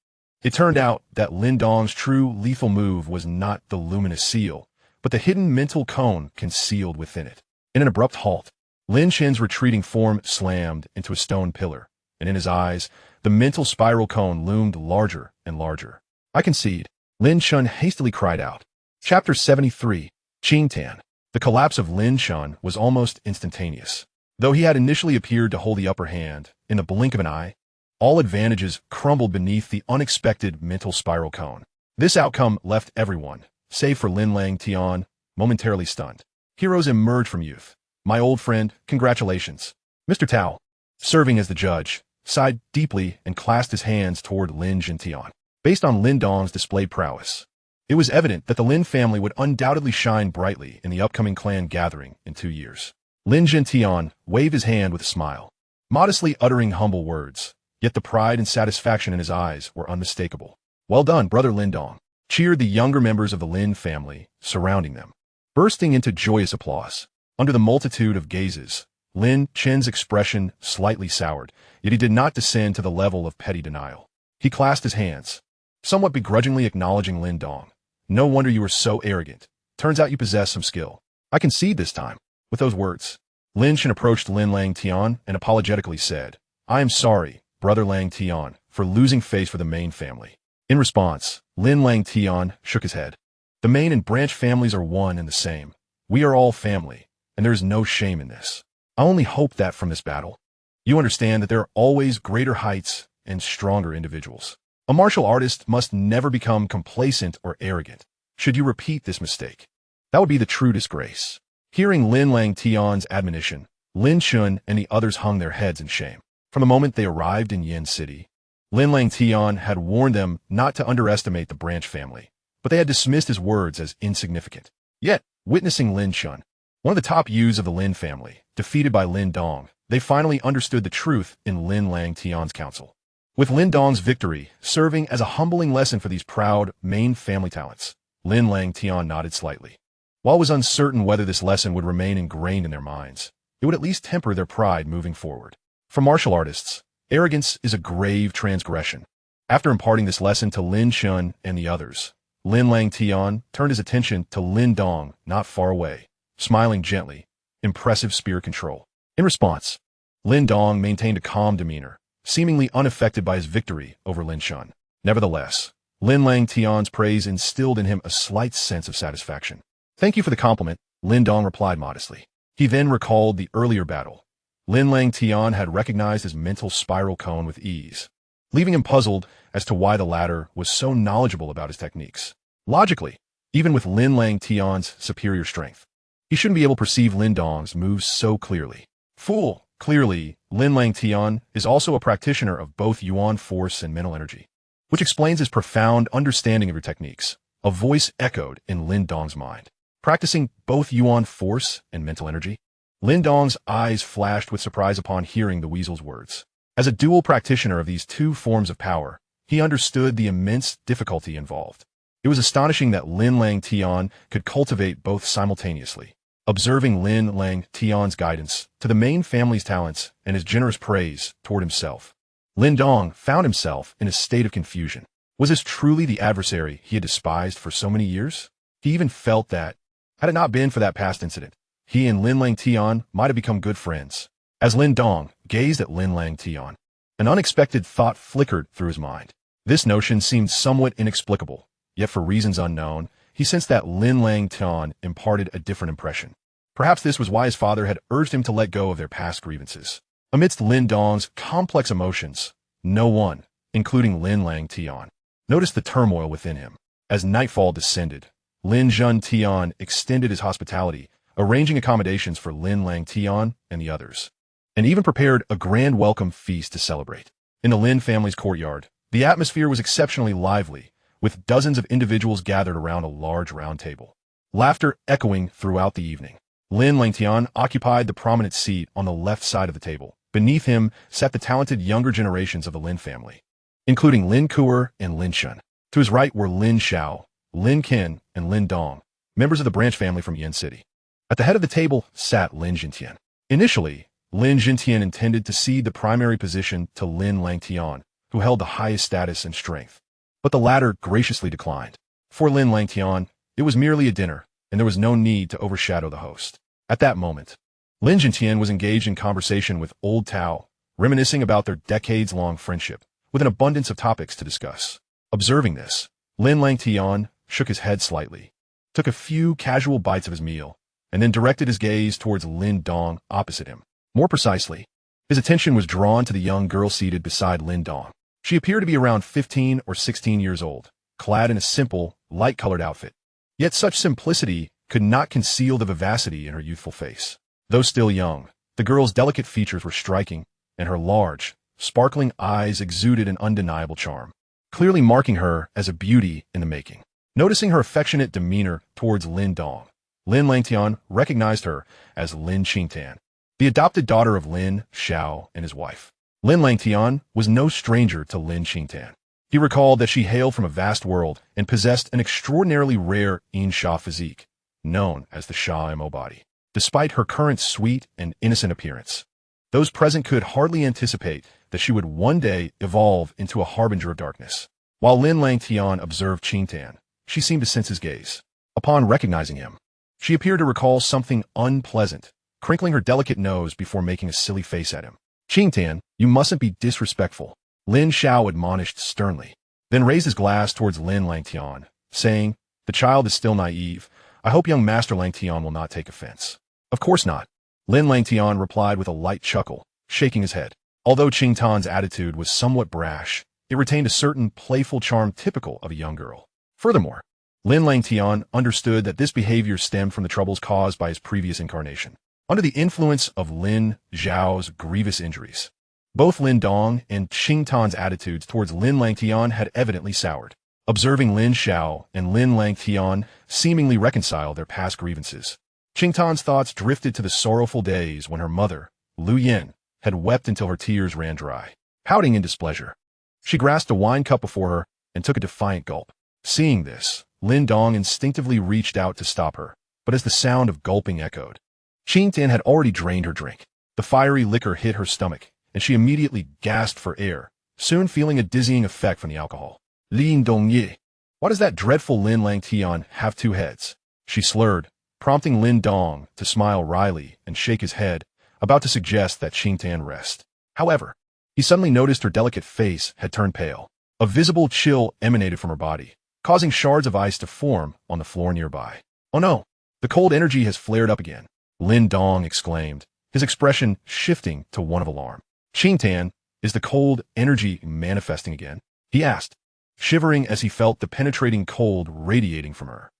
It turned out that Lin Dong's true lethal move was not the luminous seal, but the hidden mental cone concealed within it. In an abrupt halt, Lin Chen's retreating form slammed into a stone pillar, and in his eyes, the mental spiral cone loomed larger and larger. "I concede," Lin Chun hastily cried out. Chapter 73, Qingtan. The collapse of Lin Chun was almost instantaneous. Though he had initially appeared to hold the upper hand, in the blink of an eye, all advantages crumbled beneath the unexpected mental spiral cone. This outcome left everyone, save for Lin Langtian, momentarily stunned. Heroes emerge from youth. "My old friend, congratulations." Mr. Tao, serving as the judge, sighed deeply and clasped his hands toward Lin Langtian. Based on Lin Dong's displayed prowess, it was evident that the Lin family would undoubtedly shine brightly in the upcoming clan gathering in 2 years. Lin Langtian waved his hand with a smile, modestly uttering humble words, yet the pride and satisfaction in his eyes were unmistakable. "Well done, brother Lin Dong," cheered the younger members of the Lin family, surrounding them. Bursting into joyous applause, under the multitude of gazes, Lin Chen's expression slightly soured, yet he did not descend to the level of petty denial. He clasped his hands, somewhat begrudgingly acknowledging Lin Dong. "No wonder you were so arrogant. Turns out you possess some skill. I concede this time." With those words, Lin Chen approached Lin Langtian and apologetically said, "I am sorry, brother Langtian, for losing face for the main family." In response, Lin Langtian shook his head. "The main and branch families are one and the same. We are all family, and there is no shame in this. I only hope that from this battle, you understand that there are always greater heights and stronger individuals. A martial artist must never become complacent or arrogant. Should you repeat this mistake, that would be the true disgrace." Hearing Lin Langtian's admonition, Lin Chun and the others hung their heads in shame. From the moment they arrived in Yin City, Lin Langtian had warned them not to underestimate the branch family, but they had dismissed his words as insignificant. Yet, witnessing Lin Chun, one of the top youths of the Lin family, defeated by Lin Dong, they finally understood the truth in Lin Langtian's counsel. With Lin Dong's victory serving as a humbling lesson for these proud main family talents, Lin Langtian nodded slightly. While it was uncertain whether this lesson would remain ingrained in their minds, it would at least temper their pride moving forward. For martial artists, arrogance is a grave transgression. After imparting this lesson to Lin Chun and the others, Lin Langtian turned his attention to Lin Dong not far away, smiling gently, impressive spirit control. In response, Lin Dong maintained a calm demeanor, seemingly unaffected by his victory over Lin Chun. Nevertheless, Lin Langtian's praise instilled in him a slight sense of satisfaction. "Thank you for the compliment," Lin Dong replied modestly. He then recalled the earlier battle. Lin Langtian had recognized his mental spiral cone with ease, leaving him puzzled as to why the latter was so knowledgeable about his techniques. Logically, even with Lin Langtian's superior strength, he shouldn't be able to perceive Lin Dong's moves so clearly. Fool! Clearly, Lin Langtian is also a practitioner of both Yuan force and mental energy, which explains his profound understanding of your techniques. A voice echoed in Lin Dong's mind. Practicing both Yuan force and mental energy? Lin Dong's eyes flashed with surprise upon hearing the weasel's words. As a dual practitioner of these two forms of power, he understood the immense difficulty involved. It was astonishing that Lin Langtian could cultivate both simultaneously. Observing Lin Langtian's guidance to the main family's talents and his generous praise toward himself, Lin Dong found himself in a state of confusion. Was this truly the adversary he had despised for so many years? He even felt that, had it not been for that past incident, he and Lin Langtian might have become good friends. As Lin Dong gazed at Lin Langtian, an unexpected thought flickered through his mind. This notion seemed somewhat inexplicable, yet for reasons unknown, he sensed that Lin Langtian imparted a different impression. Perhaps this was why his father had urged him to let go of their past grievances. Amidst Lin Dong's complex emotions, no one, including Lin Langtian, noticed the turmoil within him. As nightfall descended, Lin Zhentian extended his hospitality, arranging accommodations for Lin Langtian and the others, and even prepared a grand welcome feast to celebrate. In the Lin family's courtyard, the atmosphere was exceptionally lively, with dozens of individuals gathered around a large round table. Laughter echoing throughout the evening. Lin Langtian occupied the prominent seat on the left side of the table. Beneath him sat the talented younger generations of the Lin family, including Lin Kuer and Lin Shun. To his right were Lin Xiao, Lin Qin, and Lin Dong, members of the branch family from Yin City. At the head of the table sat Lin Zhentian. Initially, Lin Zhentian intended to cede the primary position to Lin Langtian, who held the highest status and strength, but the latter graciously declined. For Lin Langtian, it was merely a dinner, and there was no need to overshadow the host. At that moment, Lin Zhentian was engaged in conversation with Old Tao, reminiscing about their decades-long friendship, with an abundance of topics to discuss. Observing this, Lin Langtian shook his head slightly, took a few casual bites of his meal, and then directed his gaze towards Lin Dong opposite him. More precisely, his attention was drawn to the young girl seated beside Lin Dong. She appeared to be around 15 or 16 years old, clad in a simple, light-colored outfit. Yet such simplicity could not conceal the vivacity in her youthful face. Though still young, the girl's delicate features were striking, and her large, sparkling eyes exuded an undeniable charm, clearly marking her as a beauty in the making. Noticing her affectionate demeanor towards Lin Dong, Lin Langtian recognized her as Lin Qingtan, the adopted daughter of Lin Xiao and his wife. Lin Langtian was no stranger to Lin Qingtan. He recalled that she hailed from a vast world and possessed an extraordinarily rare Yin Sha physique, known as the Sha Mo body. Despite her current sweet and innocent appearance, those present could hardly anticipate that she would one day evolve into a harbinger of darkness. While Lin Langtian observed Qingtan, she seemed to sense his gaze. Upon recognizing him, she appeared to recall something unpleasant, crinkling her delicate nose before making a silly face at him. Qingtan, you mustn't be disrespectful, Lin Xiao admonished sternly, then raised his glass towards Lin Langtian, saying, the child is still naive. I hope young Master Langtian will not take offense. Of course not, Lin Langtian replied with a light chuckle, shaking his head. Although Qingtan's attitude was somewhat brash, it retained a certain playful charm typical of a young girl. Furthermore, Lin Langtian understood that this behavior stemmed from the troubles caused by his previous incarnation. Under the influence of Lin Zhao's grievous injuries, both Lin Dong and Qingtan's attitudes towards Lin Langtian had evidently soured. Observing Lin Xiao and Lin Langtian seemingly reconcile their past grievances, Qingtan's thoughts drifted to the sorrowful days when her mother, Lu Yin, had wept until her tears ran dry. Pouting in displeasure, she grasped a wine cup before her and took a defiant gulp. Seeing this, Lin Dong instinctively reached out to stop her, but as the sound of gulping echoed, Qingtan had already drained her drink. The fiery liquor hit her stomach, and she immediately gasped for air, soon feeling a dizzying effect from the alcohol. Lin Dong Ye, why does that dreadful Lin Langtian have two heads? She slurred, prompting Lin Dong to smile wryly and shake his head, about to suggest that Qingtan rest. However, he suddenly noticed her delicate face had turned pale. A visible chill emanated from her body, causing shards of ice to form on the floor nearby. Oh no, the cold energy has flared up again, Lin Dong exclaimed, his expression shifting to one of alarm. Qingtan, is the cold energy manifesting again? He asked, shivering as he felt the penetrating cold radiating from her.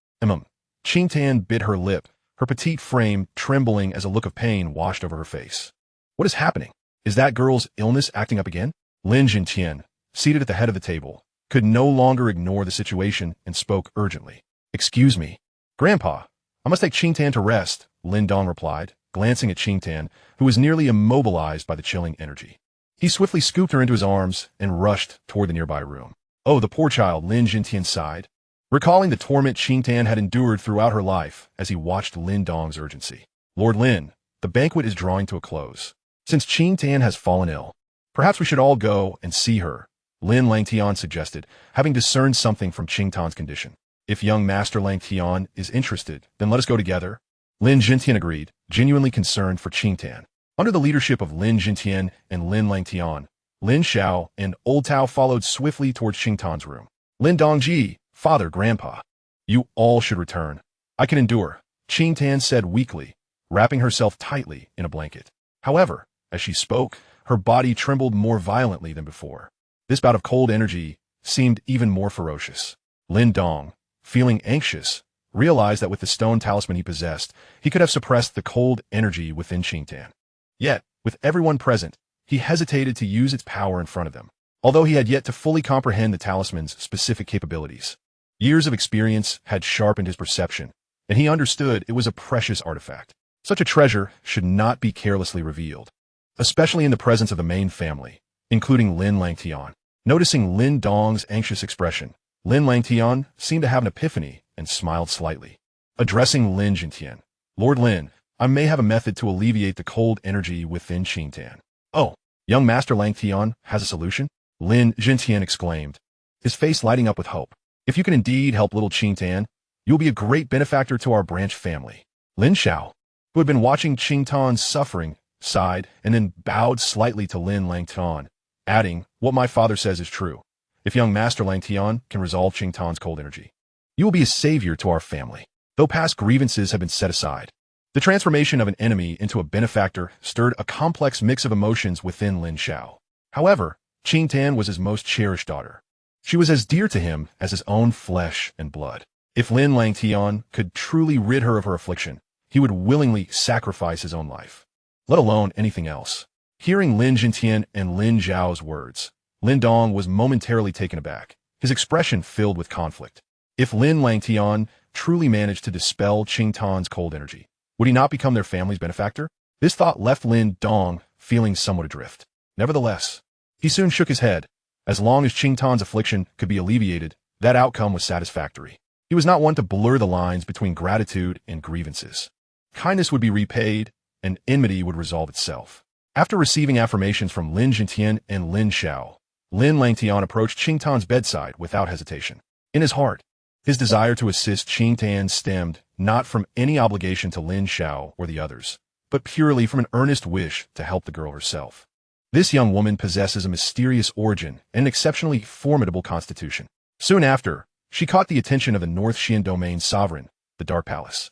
Qingtan bit her lip, her petite frame trembling as a look of pain washed over her face. What is happening? Is that girl's illness acting up again? Lin Langtian, seated at the head of the table, could no longer ignore the situation and spoke urgently. Excuse me. Grandpa, I must take Qingtan to rest, Lin Dong replied, glancing at Qingtan, who was nearly immobilized by the chilling energy. He swiftly scooped her into his arms and rushed toward the nearby room. Oh, the poor child, Lin Langtian sighed, recalling the torment Qingtan had endured throughout her life as he watched Lin Dong's urgency. Lord Lin, the banquet is drawing to a close. Since Qingtan has fallen ill, perhaps we should all go and see her, Lin Langtian suggested, having discerned something from Qingtan's condition. If young Master Langtian is interested, then let us go together. Lin Langtian agreed, genuinely concerned for Qingtan. Under the leadership of Lin Langtian and Lin Langtian, Lin Xiao and Old Tao followed swiftly towards Qingtan's room. Lin Dongji, father, grandpa, you all should return. I can endure, Qingtan said weakly, wrapping herself tightly in a blanket. However, as she spoke, her body trembled more violently than before. This bout of cold energy seemed even more ferocious. Lin Dong, feeling anxious, realized that with the stone talisman he possessed, he could have suppressed the cold energy within Qingtan. Yet, with everyone present, he hesitated to use its power in front of them, although he had yet to fully comprehend the talisman's specific capabilities. Years of experience had sharpened his perception, and he understood it was a precious artifact. Such a treasure should not be carelessly revealed, especially in the presence of the main family, including Lin Langtian. Noticing Lin Dong's anxious expression, Lin Langtian seemed to have an epiphany and smiled slightly. Addressing Lin Langtian, Lord Lin, I may have a method to alleviate the cold energy within Qingtan. Oh, young Master Langtian has a solution? Lin Langtian exclaimed, his face lighting up with hope. If you can indeed help little Qingtan, you will be a great benefactor to our branch family. Lin Xiao, who had been watching Qingtan's suffering, sighed and then bowed slightly to Lin Langtian, adding, what my father says is true. If young Master Langtian can resolve Qingtan's cold energy, you will be a savior to our family. Though past grievances have been set aside, the transformation of an enemy into a benefactor stirred a complex mix of emotions within Lin Xiao. However, Qingtan was his most cherished daughter. She was as dear to him as his own flesh and blood. If Lin Langtian could truly rid her of her affliction, he would willingly sacrifice his own life, let alone anything else. Hearing Lin Langtian and Lin Zhao's words, Lin Dong was momentarily taken aback, his expression filled with conflict. If Lin Langtian truly managed to dispel Qingtan's cold energy, would he not become their family's benefactor? This thought left Lin Dong feeling somewhat adrift. Nevertheless, he soon shook his head. As long as Qingtan's affliction could be alleviated, that outcome was satisfactory. He was not one to blur the lines between gratitude and grievances. Kindness would be repaid, and enmity would resolve itself. After receiving affirmations from Lin Langtian and Lin Xiao, Lin Langtian approached Qingtan's bedside without hesitation. In his heart, his desire to assist Qingtan stemmed not from any obligation to Lin Xiao or the others, but purely from an earnest wish to help the girl herself. This young woman possesses a mysterious origin and an exceptionally formidable constitution. Soon after, she caught the attention of the North Xian Domain's sovereign, the Dark Palace.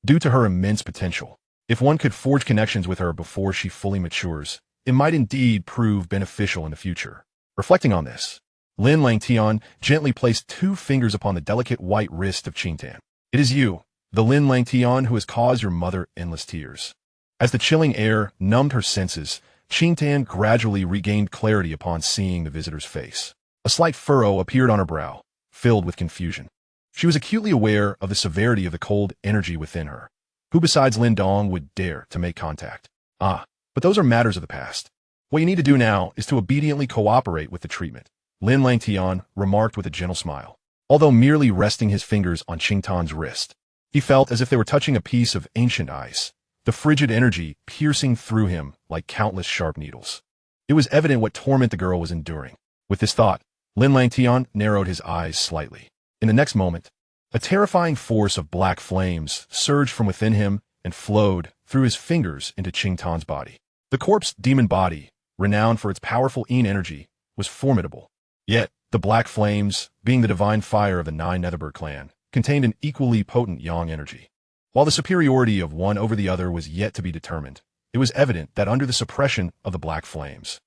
Due to her immense potential, if one could forge connections with her before she fully matures, it might indeed prove beneficial in the future. Reflecting on this, Lin Langtian gently placed 2 fingers upon the delicate white wrist of Qingtan. It is you, the Lin Langtian, who has caused your mother endless tears. As the chilling air numbed her senses, Qingtan gradually regained clarity upon seeing the visitor's face. A slight furrow appeared on her brow, filled with confusion. She was acutely aware of the severity of the cold energy within her. Who besides Lin Dong would dare to make contact? But those are matters of the past. What you need to do now is to obediently cooperate with the treatment, Lin Langtian remarked with a gentle smile. Although merely resting his fingers on Qingtan's wrist, he felt as if they were touching a piece of ancient ice, the frigid energy piercing through him like countless sharp needles. It was evident what torment the girl was enduring. With this thought, Lin Langtian narrowed his eyes slightly. In the next moment, a terrifying force of black flames surged from within him and flowed through his fingers into Qingtan's body. The corpse demon body, renowned for its powerful Yin energy, was formidable. Yet, the black flames, being the divine fire of the 9 Netherbird clan, contained an equally potent Yang energy. While the superiority of one over the other was yet to be determined, it was evident that under the suppression of the black flames,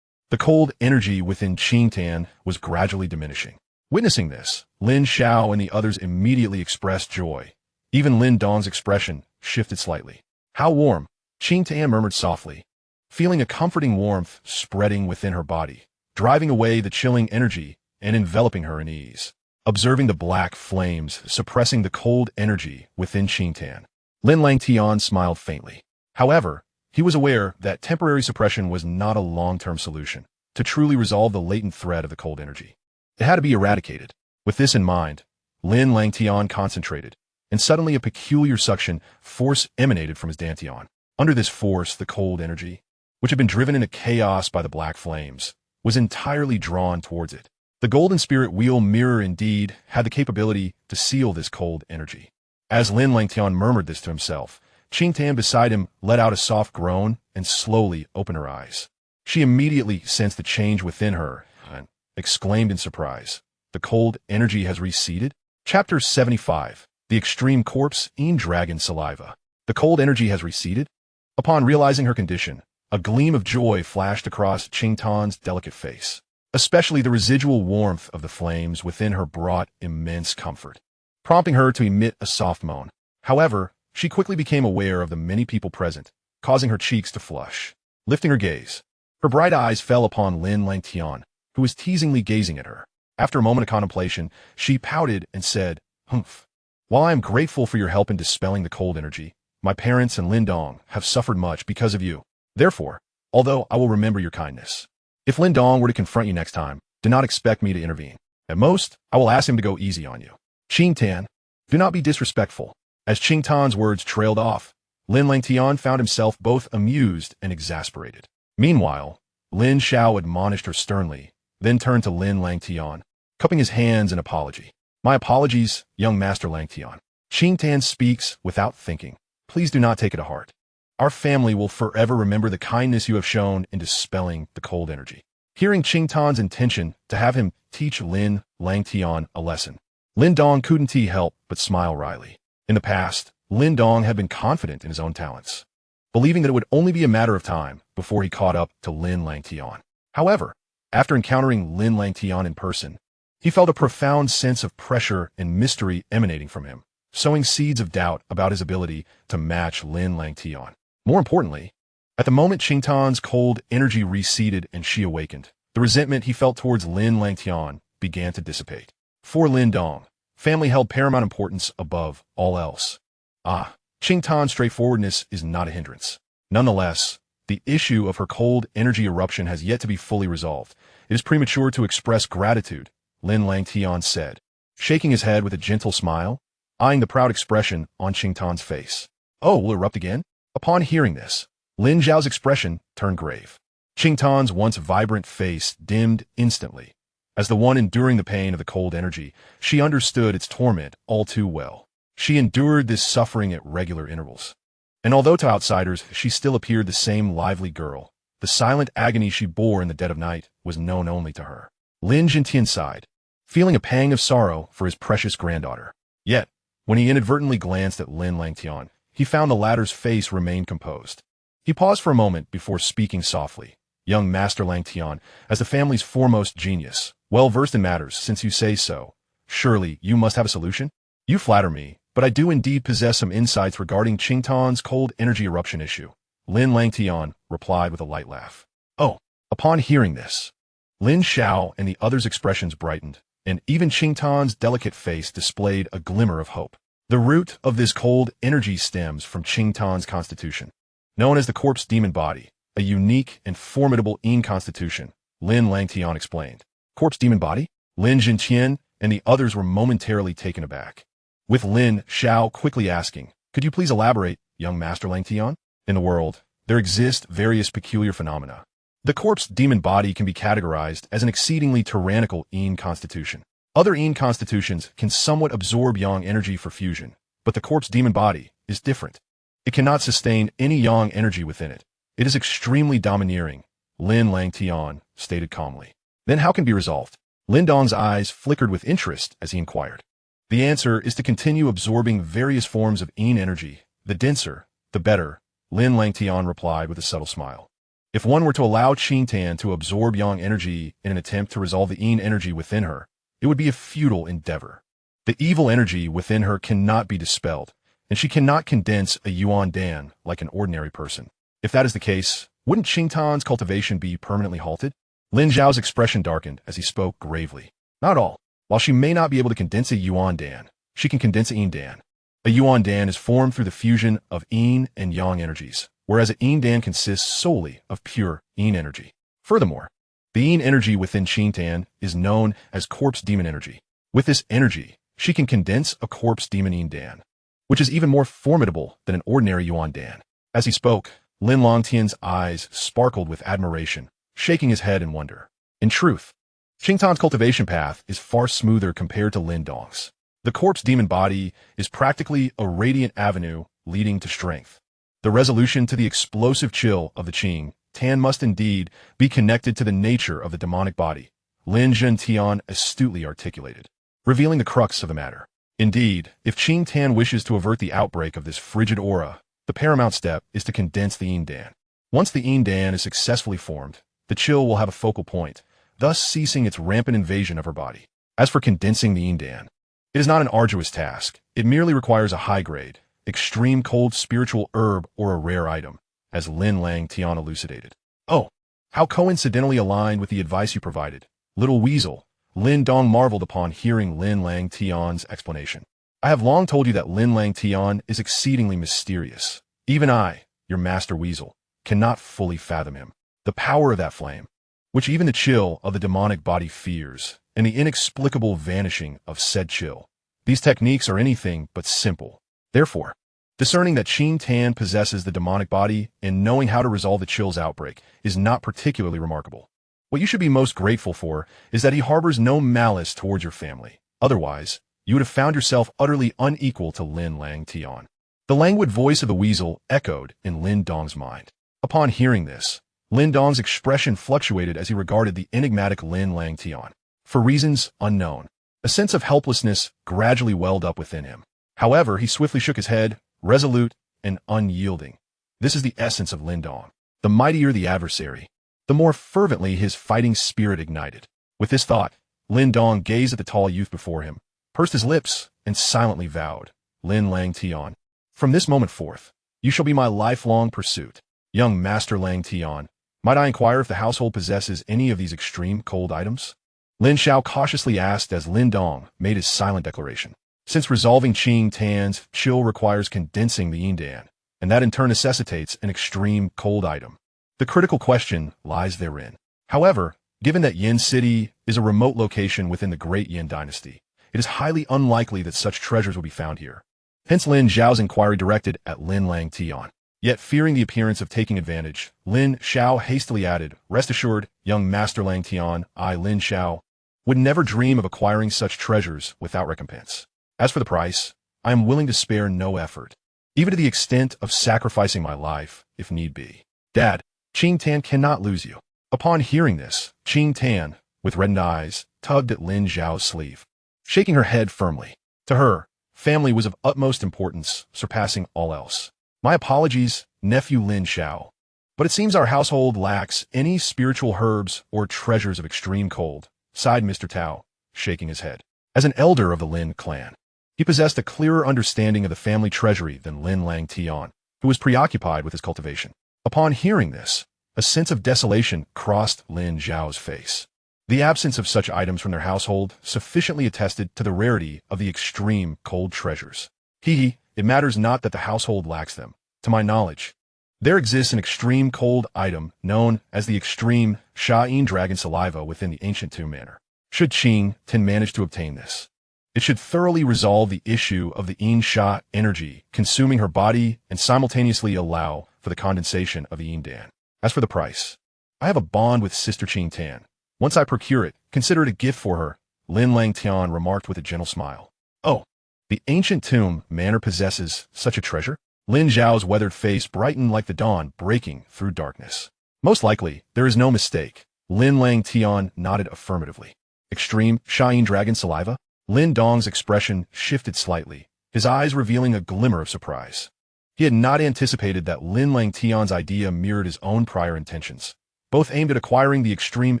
the cold energy within Qingtan was gradually diminishing. Witnessing this, Lin Xiao and the others immediately expressed joy. Even Lin Dong's expression shifted slightly. How warm, Qing Tan murmured softly, feeling a comforting warmth spreading within her body, driving away the chilling energy and enveloping her in ease. Observing the black flames suppressing the cold energy within Qing Tan, Lin Langtian smiled faintly. However, he was aware that temporary suppression was not a long-term solution to truly resolve the latent threat of the cold energy. It had to be eradicated. With this in mind, Lin Langtian concentrated, and suddenly a peculiar suction force emanated from his dantian. Under this force, the cold energy, which had been driven into chaos by the black flames, was entirely drawn towards it. The golden spirit wheel mirror indeed had the capability to seal this cold energy. As Lin Langtian murmured this to himself, Qing Tan beside him let out a soft groan and slowly opened her eyes. She immediately sensed the change within her and exclaimed in surprise, "The cold energy has receded?" Chapter 75. The Extreme Corpse in Dragon Saliva. The cold energy has receded? Upon realizing her condition, a gleam of joy flashed across Qing Tan's delicate face. Especially the residual warmth of the flames within her brought immense comfort, prompting her to emit a soft moan. However, she quickly became aware of the many people present, causing her cheeks to flush. Lifting her gaze, her bright eyes fell upon Lin Langtian, who was teasingly gazing at her. After a moment of contemplation, she pouted and said, "Humph. While I am grateful for your help in dispelling the cold energy, my parents and Lin Dong have suffered much because of you. Therefore, although I will remember your kindness, if Lin Dong were to confront you next time, do not expect me to intervene. At most, I will ask him to go easy on you. Qing Tan, do not be disrespectful." As Qing Tan's words trailed off, Lin Langtian found himself both amused and exasperated. Meanwhile, Lin Xiao admonished her sternly, then turned to Lin Langtian, cupping his hands in apology. "My apologies, young Master Langtian. Qing Tan speaks without thinking. Please do not take it to heart. Our family will forever remember the kindness you have shown in dispelling the cold energy." Hearing Qing Tan's intention to have him teach Lin Langtian a lesson, Lin Dong couldn't help but smile wryly. In the past, Lin Dong had been confident in his own talents, believing that it would only be a matter of time before he caught up to Lin Langtian. However, after encountering Lin Langtian in person, he felt a profound sense of pressure and mystery emanating from him, sowing seeds of doubt about his ability to match Lin Langtian. More importantly, at the moment Qing Tan's cold energy receded and she awakened, the resentment he felt towards Lin Langtian began to dissipate. For Lin Dong, family held paramount importance above all else. Qing Tan's straightforwardness is not a hindrance. Nonetheless, the issue of her cold energy eruption has yet to be fully resolved. It is premature to express gratitude, Lin Langtian said, shaking his head with a gentle smile, eyeing the proud expression on Qing Tan's face. "Oh, will erupt again?" Upon hearing this, Lin Zhao's expression turned grave. Qing Tan's once vibrant face dimmed instantly. As the one enduring the pain of the cold energy, she understood its torment all too well. She endured this suffering at regular intervals. And although to outsiders she still appeared the same lively girl, the silent agony she bore in the dead of night was known only to her. Lin Jintian sighed, feeling a pang of sorrow for his precious granddaughter. Yet, when he inadvertently glanced at Lin Langtian, he found the latter's face remained composed. He paused for a moment before speaking softly. "Young Master Langtian, as the family's foremost genius, well versed in matters, since you say so, surely you must have a solution?" "You flatter me, but I do indeed possess some insights regarding Qing Tan's cold energy eruption issue," Lin Langtian replied with a light laugh. "Oh." Upon hearing this, Lin Xiao and the others' expressions brightened, and even Qing Tan's delicate face displayed a glimmer of hope. The root of this cold energy stems from Qing Tan's constitution, known as the corpse demon body, a unique and formidable Yin constitution, Lin Langtian explained. "Corpse demon body?" Lin Jintian and the others were momentarily taken aback, with Lin Xiao quickly asking, "Could you please elaborate, young Master Langtian?" In the world, there exist various peculiar phenomena. The corpse demon body can be categorized as an exceedingly tyrannical Yin constitution. Other Yin constitutions can somewhat absorb yang energy for fusion, but the corpse demon body is different. It cannot sustain any yang energy within it. It is extremely domineering, Lin Langtian stated calmly. "Then how can it be resolved?" Lin Dong's eyes flickered with interest as he inquired. "The answer is to continue absorbing various forms of Yin energy. The denser, the better," Lin Langtian replied with a subtle smile. If one were to allow Qing Tan to absorb yang energy in an attempt to resolve the Yin energy within her, it would be a futile endeavor. The evil energy within her cannot be dispelled, and she cannot condense a Yuan Dan like an ordinary person. If that is the case, wouldn't Qingtan's cultivation be permanently halted? Lin Zhao's expression darkened as he spoke gravely. Not all. While she may not be able to condense a Yuan Dan, she can condense a Yin Dan. A Yuan Dan is formed through the fusion of Yin and Yang energies, whereas a Yin Dan consists solely of pure Yin energy. Furthermore, the Yin energy within Qingtan is known as corpse demon energy. With this energy, she can condense a corpse demon Yin Dan, which is even more formidable than an ordinary Yuan Dan. As he spoke, Lin Langtian's eyes sparkled with admiration, shaking his head in wonder. In truth, Qingtan's cultivation path is far smoother compared to Lin Dong's. The corpse demon body is practically a radiant avenue leading to strength. The resolution to the explosive chill of the Qing Tan must indeed be connected to the nature of the demonic body, Lin Langtian astutely articulated, revealing the crux of the matter. Indeed, if Qing Tan wishes to avert the outbreak of this frigid aura, the paramount step is to condense the Yin Dan. Once the Yin Dan is successfully formed, the chill will have a focal point, thus ceasing its rampant invasion of her body. As for condensing the Yin Dan, it is not an arduous task. It merely requires a high-grade, extreme cold spiritual herb or a rare item, as Lin Langtian elucidated. Oh, how coincidentally aligned with the advice you provided, little weasel. Lin Dong marveled upon hearing Lin Langtian's explanation. I have long told you that Lin Langtian is exceedingly mysterious. Even I, your master weasel, cannot fully fathom him. The power of that flame, which even the chill of the demonic body fears, and the inexplicable vanishing of said chill. These techniques are anything but simple. Therefore, discerning that Qing Tan possesses the demonic body and knowing how to resolve the chill's outbreak is not particularly remarkable. What you should be most grateful for is that he harbors no malice towards your family. Otherwise, you would have found yourself utterly unequal to Lin Langtian. The languid voice of the weasel echoed in Lin Dong's mind. Upon hearing this, Lin Dong's expression fluctuated as he regarded the enigmatic Lin Langtian. For reasons unknown, a sense of helplessness gradually welled up within him. However, he swiftly shook his head, resolute and unyielding. This is the essence of Lin Dong. The mightier the adversary, the more fervently his fighting spirit ignited. With this thought, Lin Dong gazed at the tall youth before him, pursed his lips, and silently vowed, Lin Langtian, from this moment forth, you shall be my lifelong pursuit. Young Master Langtian, might I inquire if the household possesses any of these extreme cold items? Lin Xiao cautiously asked as Lin Dong made his silent declaration. Since resolving Qing Tan's chill requires condensing the Yin Dan, and that in turn necessitates an extreme cold item, the critical question lies therein. However, given that Yin City is a remote location within the Great Yin Dynasty, it is highly unlikely that such treasures will be found here. Hence Lin Zhao's inquiry directed at Lin Langtian. Yet fearing the appearance of taking advantage, Lin Xiao hastily added, rest assured, young Master Langtian, I, Lin Xiao, would never dream of acquiring such treasures without recompense. As for the price, I am willing to spare no effort, even to the extent of sacrificing my life, if need be. Dad, Qing Tan cannot lose you. Upon hearing this, Qing Tan, with reddened eyes, tugged at Lin Zhao's sleeve, shaking her head firmly. To her, family was of utmost importance, surpassing all else. My apologies, nephew Lin Xiao, but it seems our household lacks any spiritual herbs or treasures of extreme cold, sighed Mr. Tao, shaking his head. As an elder of the Lin clan, he possessed a clearer understanding of the family treasury than Lin Langtian, who was preoccupied with his cultivation. Upon hearing this, a sense of desolation crossed Lin Zhao's face. The absence of such items from their household sufficiently attested to the rarity of the extreme cold treasures. It matters not that the household lacks them. To my knowledge, there exists an extreme cold item known as the extreme Sha-Yin dragon saliva within the ancient tomb manor. Should Qing Tan manage to obtain this, it should thoroughly resolve the issue of the Yin Sha energy consuming her body and simultaneously allow for the condensation of the Yin Dan. As for the price, I have a bond with Sister Qing Tan. Once I procure it, consider it a gift for her, Lin Langtian remarked with a gentle smile. Oh, the ancient tomb manor possesses such a treasure? Lin Zhao's weathered face brightened like the dawn breaking through darkness. Most likely, there is no mistake. Lin Langtian nodded affirmatively. Extreme Sha-Yin dragon saliva? Lin Dong's expression shifted slightly, his eyes revealing a glimmer of surprise. He had not anticipated that Lin Langtian's idea mirrored his own prior intentions. both aimed at acquiring the extreme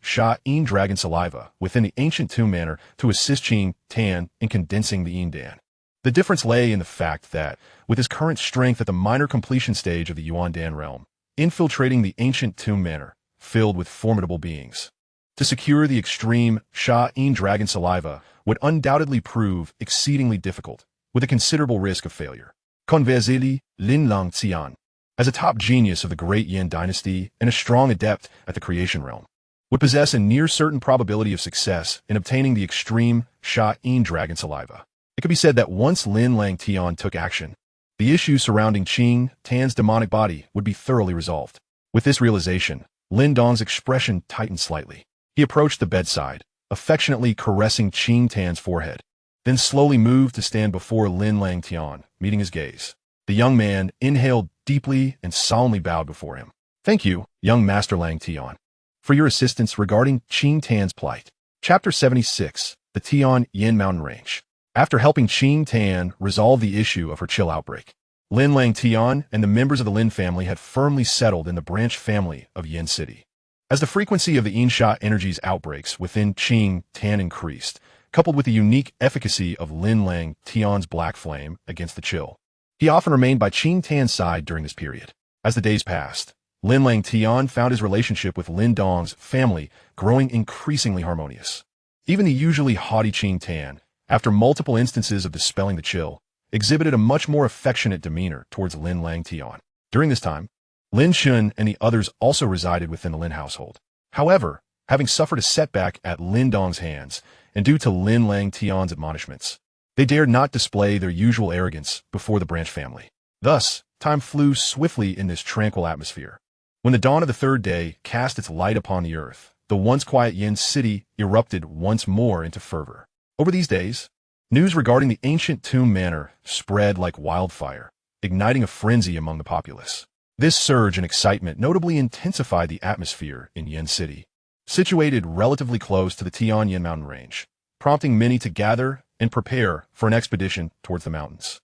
Sha-Yin dragon saliva within the ancient tomb manor to assist Qing Tan in condensing the Yin Dan. The difference lay in the fact that, with his current strength at the minor completion stage of the Yuan Dan realm, infiltrating the ancient tomb manor, filled with formidable beings, to secure the extreme Sha-Yin dragon saliva would undoubtedly prove exceedingly difficult, with a considerable risk of failure. Conversely, Lin Langtian, as a top genius of the great Yin dynasty and a strong adept at the creation realm, would possess a near-certain probability of success in obtaining the extreme Sha-Yin dragon saliva. It could be said that once Lin Langtian took action, the issues surrounding Qing Tan's demonic body would be thoroughly resolved. With this realization, Lin Dong's expression tightened slightly. He approached the bedside, affectionately caressing Qing Tan's forehead, then slowly moved to stand before Lin Langtian, meeting his gaze. The young man inhaled deeply and solemnly bowed before him. "Thank you, young Master Langtian, for your assistance regarding Qing Tan's plight." Chapter 76, the Tianxuan Mountain Range. After helping Qing Tan resolve the issue of her chill outbreak, Lin Langtian and the members of the Lin family had firmly settled in the branch family of Yin City. As the frequency of the Yin Sha energy's outbreaks within Qing Tan increased, coupled with the unique efficacy of Lin Langtian's black flame against the chill, he often remained by Qing Tan's side during this period. As the days passed, Lin Langtian found his relationship with Lin Dong's family growing increasingly harmonious. Even the usually haughty Qing Tan, after multiple instances of dispelling the chill, exhibited a much more affectionate demeanor towards Lin Langtian. During this time, Lin Shun and the others also resided within the Lin household. However, having suffered a setback at Lin Dong's hands, and due to Lin Langtian's admonishments, they dared not display their usual arrogance before the branch family. Thus, time flew swiftly in this tranquil atmosphere. When the dawn of the third day cast its light upon the earth, the once quiet Yin City erupted once more into fervor. Over these days, news regarding the ancient tomb manor spread like wildfire, igniting a frenzy among the populace. This surge in excitement notably intensified the atmosphere in Yin City, situated relatively close to the Tianxuan mountain range, prompting many to gather and prepare for an expedition towards the mountains.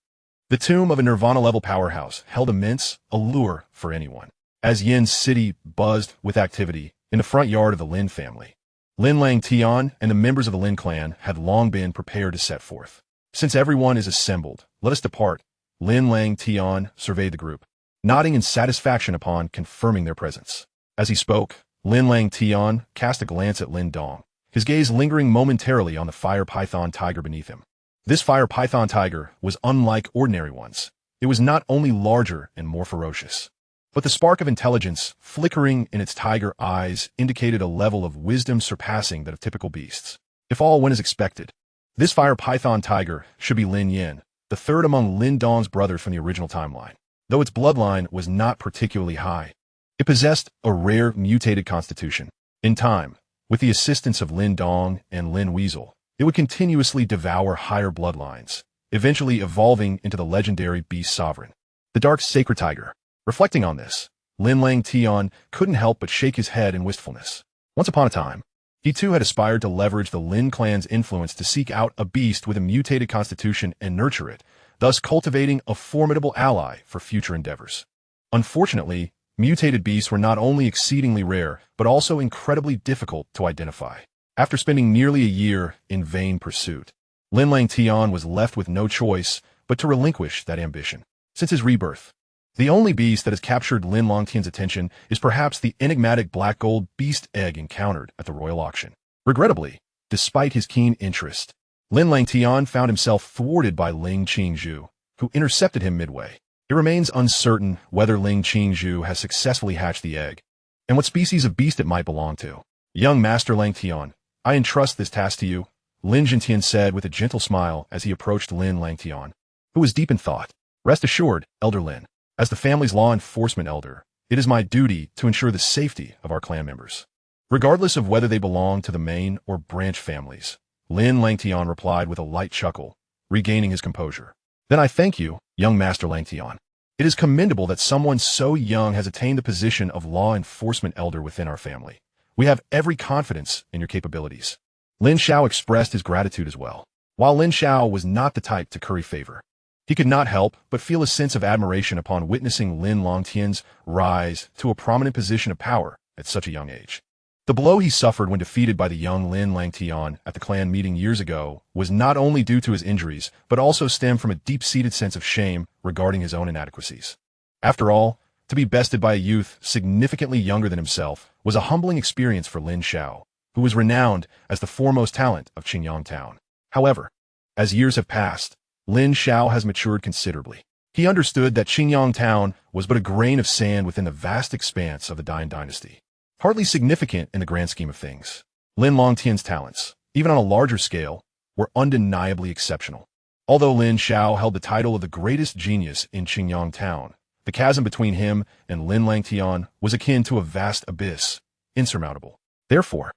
The tomb of a Nirvana-level powerhouse held immense allure for anyone. As Yin City buzzed with activity in the front yard of the Lin family, Lin Langtian and the members of the Lin clan had long been prepared to set forth. "Since everyone is assembled, let us depart." Lin Langtian surveyed the group, nodding in satisfaction upon confirming their presence. As he spoke, Lin Langtian cast a glance at Lin Dong, his gaze lingering momentarily on the fire python tiger beneath him. This fire python tiger was unlike ordinary ones. It was not only larger and more ferocious, but the spark of intelligence flickering in its tiger eyes indicated a level of wisdom surpassing that of typical beasts. If all went as expected, this fire python tiger should be Lin Yin, the third among Lin Dong's brothers from the original timeline. Though its bloodline was not particularly high, it possessed a rare mutated constitution. In time, with the assistance of Lin Dong and Lin Weasel, it would continuously devour higher bloodlines, eventually evolving into the legendary beast sovereign, the dark sacred tiger. Reflecting on this, Lin Langtian couldn't help but shake his head in wistfulness. Once upon a time, he too had aspired to leverage the Lin clan's influence to seek out a beast with a mutated constitution and nurture it, thus cultivating a formidable ally for future endeavors. Unfortunately, mutated beasts were not only exceedingly rare, but also incredibly difficult to identify. After spending nearly a year in vain pursuit, Lin Langtian was left with no choice but to relinquish that ambition. Since his rebirth, the only beast that has captured Lin Langtian's attention is perhaps the enigmatic black gold beast egg encountered at the royal auction. Regrettably, despite his keen interest, Lin Langtian found himself thwarted by Ling Qingzhu, who intercepted him midway. It remains uncertain whether Ling Qingzhu has successfully hatched the egg, and what species of beast it might belong to. "Young Master Langtian, I entrust this task to you," Lin Langtian said with a gentle smile as he approached Lin Langtian, who was deep in thought. "Rest assured, Elder Lin, as the family's law enforcement elder, it is my duty to ensure the safety of our clan members, regardless of whether they belong to the main or branch families." Lin Langtian replied with a light chuckle, regaining his composure. "Then I thank you, young Master Langtian. It is commendable that someone so young has attained the position of law enforcement elder within our family. We have every confidence in your capabilities." Lin Xiao expressed his gratitude as well. While Lin Xiao was not the type to curry favor, he could not help but feel a sense of admiration upon witnessing Lin Langtian's rise to a prominent position of power at such a young age. The blow he suffered when defeated by the young Lin Langtian at the clan meeting years ago was not only due to his injuries, but also stemmed from a deep-seated sense of shame regarding his own inadequacies. After all, to be bested by a youth significantly younger than himself was a humbling experience for Lin Xiao, who was renowned as the foremost talent of Qingyang Town. However, as years have passed, Lin Xiao has matured considerably. He understood that Qingyang Town was but a grain of sand within the vast expanse of the Dyn dynasty, hardly significant in the grand scheme of things. Lin Langtian's talents, even on a larger scale, were undeniably exceptional. Although Lin Xiao held the title of the greatest genius in Qingyang Town, the chasm between him and Lin Langtian was akin to a vast abyss, insurmountable. Therefore,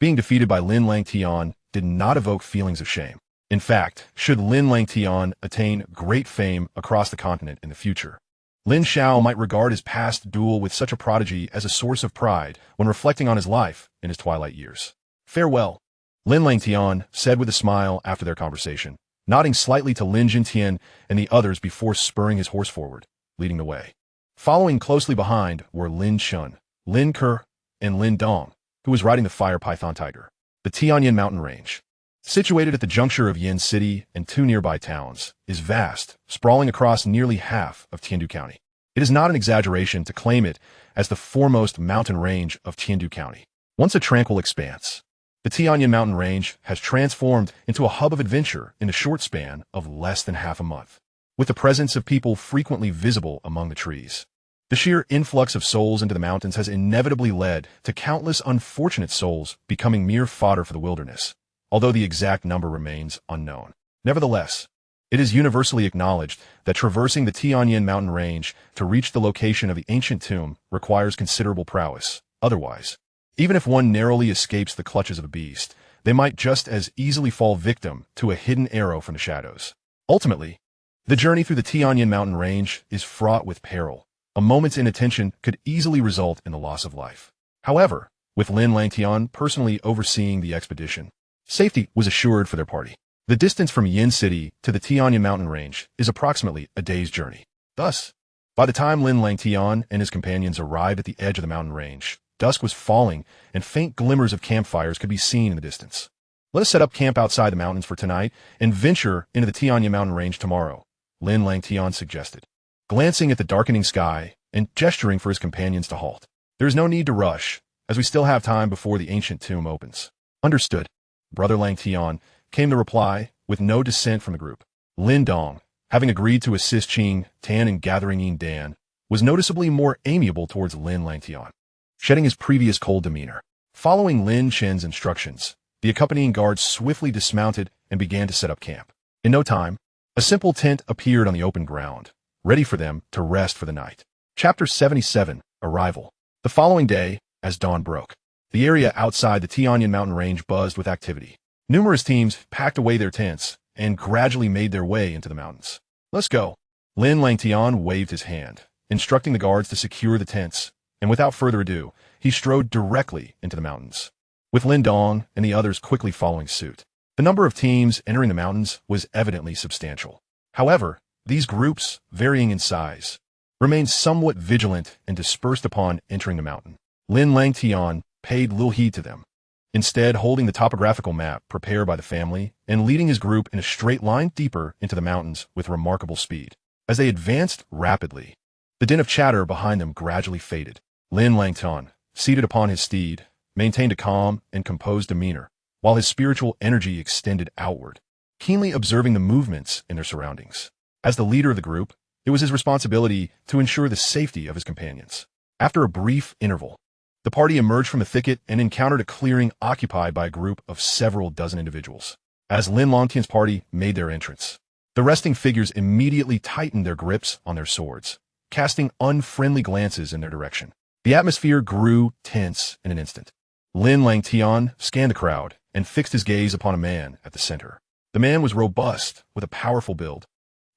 being defeated by Lin Langtian did not evoke feelings of shame. In fact, should Lin Langtian attain great fame across the continent in the future, Lin Xiao might regard his past duel with such a prodigy as a source of pride when reflecting on his life in his twilight years. Farewell, Lin Langtian said with a smile after their conversation, nodding slightly to Lin Jintian and the others before spurring his horse forward, leading the way. Following closely behind were Lin Shun, Lin Ke, and Lin Dong, who was riding the fire python tiger. The Tianxuan mountain range, situated at the juncture of Yin City and two nearby towns, is vast, sprawling across nearly half of Tiandu County. It is not an exaggeration to claim it as the foremost mountain range of Tiandu County. Once a tranquil expanse, the Tianxuan mountain range has transformed into a hub of adventure in a short span of less than half a month, with the presence of people frequently visible among the trees. The sheer influx of souls into the mountains has inevitably led to countless unfortunate souls becoming mere fodder for the wilderness, although the exact number remains unknown. Nevertheless, it is universally acknowledged that traversing the Tianxuan mountain range to reach the location of the ancient tomb requires considerable prowess. Otherwise, even if one narrowly escapes the clutches of a beast, they might just as easily fall victim to a hidden arrow from the shadows. Ultimately, the journey through the Tianxuan mountain range is fraught with peril. A moment's inattention could easily result in the loss of life. However, with Lin Langtian personally overseeing the expedition, safety was assured for their party. The distance from Yin City to the Tianxuan mountain range is approximately a day's journey. Thus, by the time Lin Langtian and his companions arrived at the edge of the mountain range, dusk was falling and faint glimmers of campfires could be seen in the distance. Let us set up camp outside the mountains for tonight and venture into the Tianxuan mountain range tomorrow, Lin Langtian suggested, glancing at the darkening sky and gesturing for his companions to halt. There is no need to rush, as we still have time before the ancient tomb opens. Understood, Brother Langtian, came the reply, with no dissent from the group. Lin Dong, having agreed to assist Qing, Tan in gathering Yin Dan, was noticeably more amiable towards Lin Langtian, shedding his previous cold demeanor. Following Lin Chen's instructions, the accompanying guards swiftly dismounted and began to set up camp. In no time, a simple tent appeared on the open ground, ready for them to rest for the night. Chapter 77, Arrival. The following day, as dawn broke, the area outside the Tianxuan mountain range buzzed with activity. Numerous teams packed away their tents and gradually made their way into the mountains. Let's go. Lin Langtian waved his hand, instructing the guards to secure the tents, and without further ado, he strode directly into the mountains, with Lin Dong and the others quickly following suit. The number of teams entering the mountains was evidently substantial. However, these groups, varying in size, remained somewhat vigilant and dispersed upon entering the mountain. Lin Langtian paid little heed to them, instead holding the topographical map prepared by the family and leading his group in a straight line deeper into the mountains with remarkable speed. As they advanced rapidly, the din of chatter behind them gradually faded. Lin Langtian, seated upon his steed, maintained a calm and composed demeanor, while his spiritual energy extended outward, keenly observing the movements in their surroundings. As the leader of the group, it was his responsibility to ensure the safety of his companions. After a brief interval, the party emerged from a thicket and encountered a clearing occupied by a group of several dozen individuals. As Lin Langtian's party made their entrance, the resting figures immediately tightened their grips on their swords, casting unfriendly glances in their direction. The atmosphere grew tense in an instant. Lin Langtian scanned the crowd and fixed his gaze upon a man at the center. The man was robust, with a powerful build,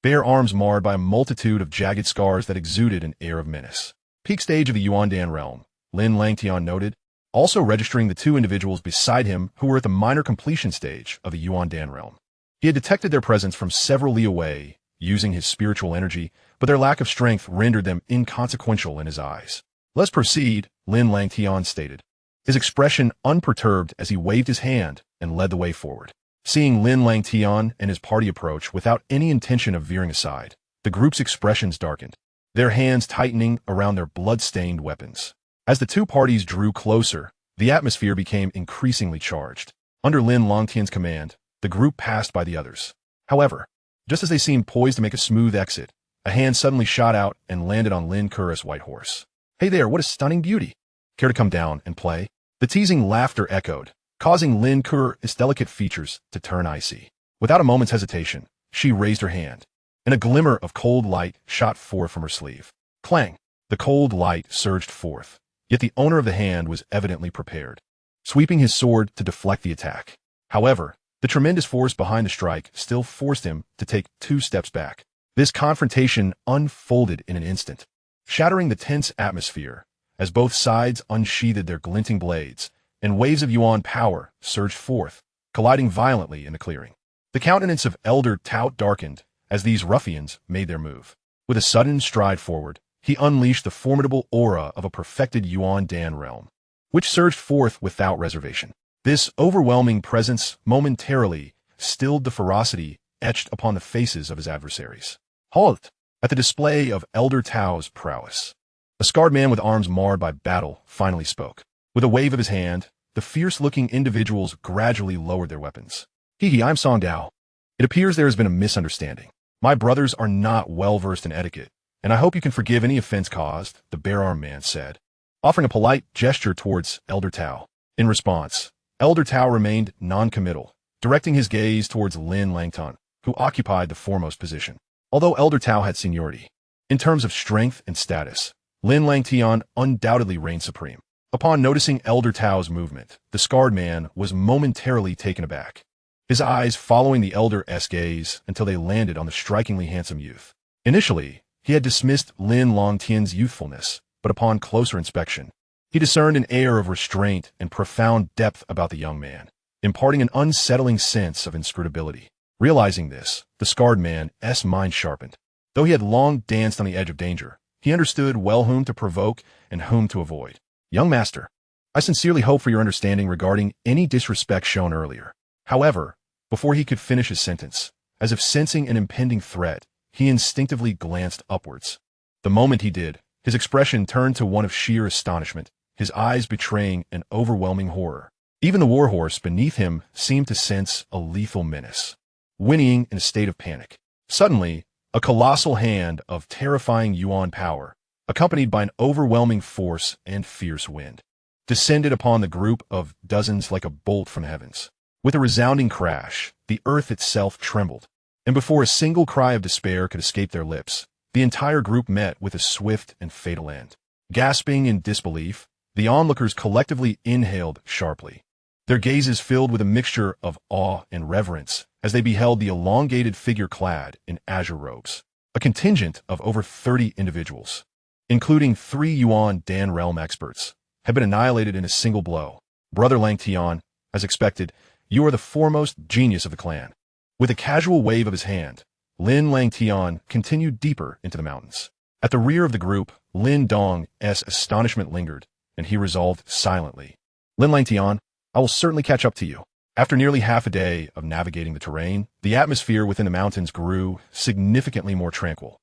bare arms marred by a multitude of jagged scars that exuded an air of menace. Peak stage of the Yuandan realm, Lin Langtian noted, also registering the two individuals beside him who were at the minor completion stage of the Yuandan realm. He had detected their presence from several li away, using his spiritual energy, but their lack of strength rendered them inconsequential in his eyes. Let's proceed, Lin Langtian stated, his expression unperturbed as he waved his hand and led the way forward. Seeing Lin Langtian and his party approach without any intention of veering aside, the group's expressions darkened, their hands tightening around their blood-stained weapons. As the two parties drew closer, the atmosphere became increasingly charged. Under Lin Langtian's command, the group passed by the others. However, just as they seemed poised to make a smooth exit, a hand suddenly shot out and landed on Lin Kura's white horse. "Hey there, what a stunning beauty! Care to come down and play?" The teasing laughter echoed, causing Lin Kura's delicate features to turn icy. Without a moment's hesitation, she raised her hand, and a glimmer of cold light shot forth from her sleeve. Clang! The cold light surged forth, yet the owner of the hand was evidently prepared, sweeping his sword to deflect the attack. However, the tremendous force behind the strike still forced him to take 2 steps back. This confrontation unfolded in an instant, shattering the tense atmosphere as both sides unsheathed their glinting blades, and waves of yuan power surged forth, colliding violently in the clearing. The countenance of Elder Tao darkened as these ruffians made their move. With a sudden stride forward, he unleashed the formidable aura of a perfected Yuan Dan realm, which surged forth without reservation. This overwhelming presence momentarily stilled the ferocity etched upon the faces of his adversaries. Halt! At the display of Elder Tao's prowess, a scarred man with arms marred by battle finally spoke. With a wave of his hand, the fierce-looking individuals gradually lowered their weapons. "Hee, I'm Song Dao. It appears there has been a misunderstanding. My brothers are not well-versed in etiquette, and I hope you can forgive any offense caused," the bare-armed man said, offering a polite gesture towards Elder Tao. In response, Elder Tao remained non-committal, directing his gaze towards Lin Langtian, who occupied the foremost position. Although Elder Tao had seniority, in terms of strength and status, Lin Langtian undoubtedly reigned supreme. Upon noticing Elder Tao's movement, the scarred man was momentarily taken aback, his eyes following the Elder's gaze until they landed on the strikingly handsome youth. Initially, he had dismissed Lin Langtian's youthfulness, but upon closer inspection, he discerned an air of restraint and profound depth about the young man, imparting an unsettling sense of inscrutability. Realizing this, the scarred man's mind sharpened. Though he had long danced on the edge of danger, he understood well whom to provoke and whom to avoid. "Young master, I sincerely hope for your understanding regarding any disrespect shown earlier." However, before he could finish his sentence, as if sensing an impending threat, he instinctively glanced upwards. The moment he did, his expression turned to one of sheer astonishment, his eyes betraying an overwhelming horror. Even the warhorse beneath him seemed to sense a lethal menace, whinnying in a state of panic. Suddenly, a colossal hand of terrifying yuan power, accompanied by an overwhelming force and fierce wind, descended upon the group of dozens like a bolt from the heavens. With a resounding crash, the earth itself trembled, and before a single cry of despair could escape their lips, the entire group met with a swift and fatal end. Gasping in disbelief, the onlookers collectively inhaled sharply, their gazes filled with a mixture of awe and reverence as they beheld the elongated figure clad in azure robes. A contingent of over 30 individuals, including 3 Yuan Dan realm experts, had been annihilated in a single blow. "Brother Langtian, as expected, you are the foremost genius of the clan." With a casual wave of his hand, Lin Langtian continued deeper into the mountains. At the rear of the group, Lin Dong's astonishment lingered, and he resolved silently, "Lin Langtian, I will certainly catch up to you." After nearly half a day of navigating the terrain, the atmosphere within the mountains grew significantly more tranquil.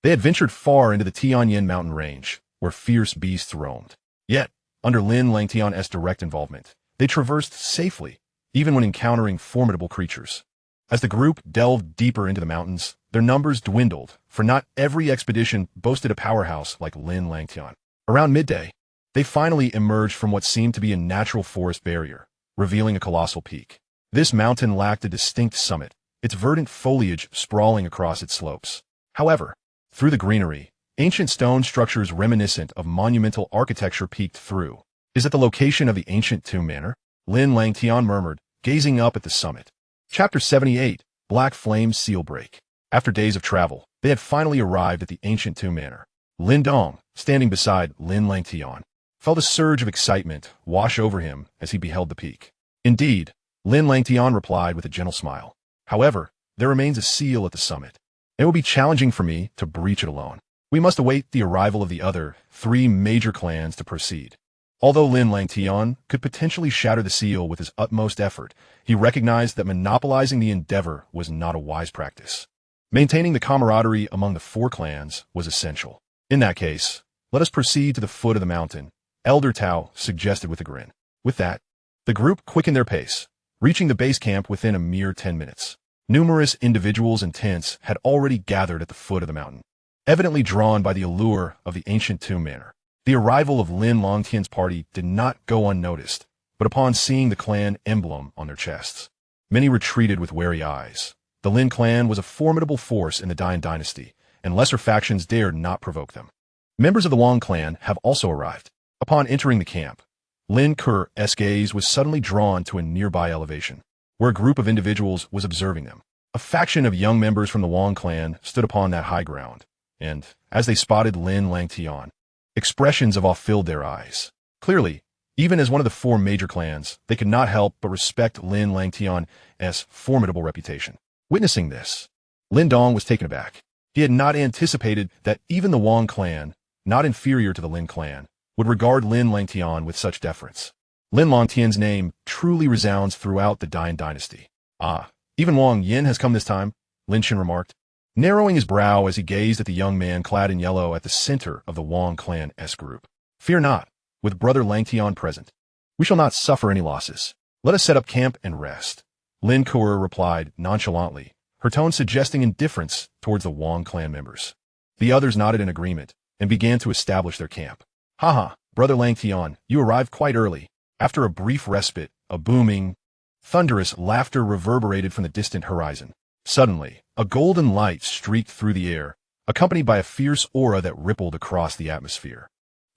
They had ventured far into the Tianxuan mountain range, where fierce beasts roamed. Yet, under Lin Langtian's direct involvement, they traversed safely, even when encountering formidable creatures. As the group delved deeper into the mountains, their numbers dwindled, for not every expedition boasted a powerhouse like Lin Langtian. Around midday, they finally emerged from what seemed to be a natural forest barrier, revealing a colossal peak. This mountain lacked a distinct summit, its verdant foliage sprawling across its slopes. However, through the greenery, ancient stone structures reminiscent of monumental architecture peeked through. "Is that the location of the ancient tomb manor?" Lin Langtian murmured, gazing up at the summit. Chapter 78, Black Flame Seal Break. After days of travel, they had finally arrived at the ancient tomb manor. Lin Dong, standing beside Lin Langtian, felt a surge of excitement wash over him as he beheld the peak. "Indeed," Lin Langtian replied with a gentle smile. "However, there remains a seal at the summit. It will be challenging for me to breach it alone." We must await the arrival of the other 3 major clans to proceed. Although Lin Langtian could potentially shatter the seal with his utmost effort, he recognized that monopolizing the endeavor was not a wise practice. Maintaining the camaraderie among the 4 clans was essential. In that case, let us proceed to the foot of the mountain, Elder Tao suggested with a grin. With that, the group quickened their pace, reaching the base camp within a mere 10 minutes. Numerous individuals and tents had already gathered at the foot of the mountain, evidently drawn by the allure of the ancient tomb manor. The arrival of Lin Langtian's party did not go unnoticed, but upon seeing the clan emblem on their chests, many retreated with wary eyes. The Lin clan was a formidable force in the Dian dynasty, and lesser factions dared not provoke them. Members of the Wang clan have also arrived. Upon entering the camp, Lin Ker's gaze was suddenly drawn to a nearby elevation, where a group of individuals was observing them. A faction of young members from the Wang clan stood upon that high ground, and, as they spotted Lin Langtian, expressions of awe filled their eyes. Clearly, even as one of the 4 major clans, they could not help but respect Lin Langtian's formidable reputation. Witnessing this, Lin Dong was taken aback. He had not anticipated that even the Wang clan, not inferior to the Lin clan, would regard Lin Langtian with such deference. Lin Langtian's name truly resounds throughout the Dian dynasty. Ah, even Wang Yin has come this time, Lin Shin remarked, narrowing his brow as he gazed at the young man clad in yellow at the center of the Wang clan's group. Fear not, with Brother Langtian present. We shall not suffer any losses. Let us set up camp and rest. Lin Kuo replied nonchalantly, her tone suggesting indifference towards the Wang clan members. The others nodded in agreement and began to establish their camp. Haha, Brother Langtian, you arrived quite early. After a brief respite, a booming, thunderous laughter reverberated from the distant horizon. Suddenly, a golden light streaked through the air, accompanied by a fierce aura that rippled across the atmosphere.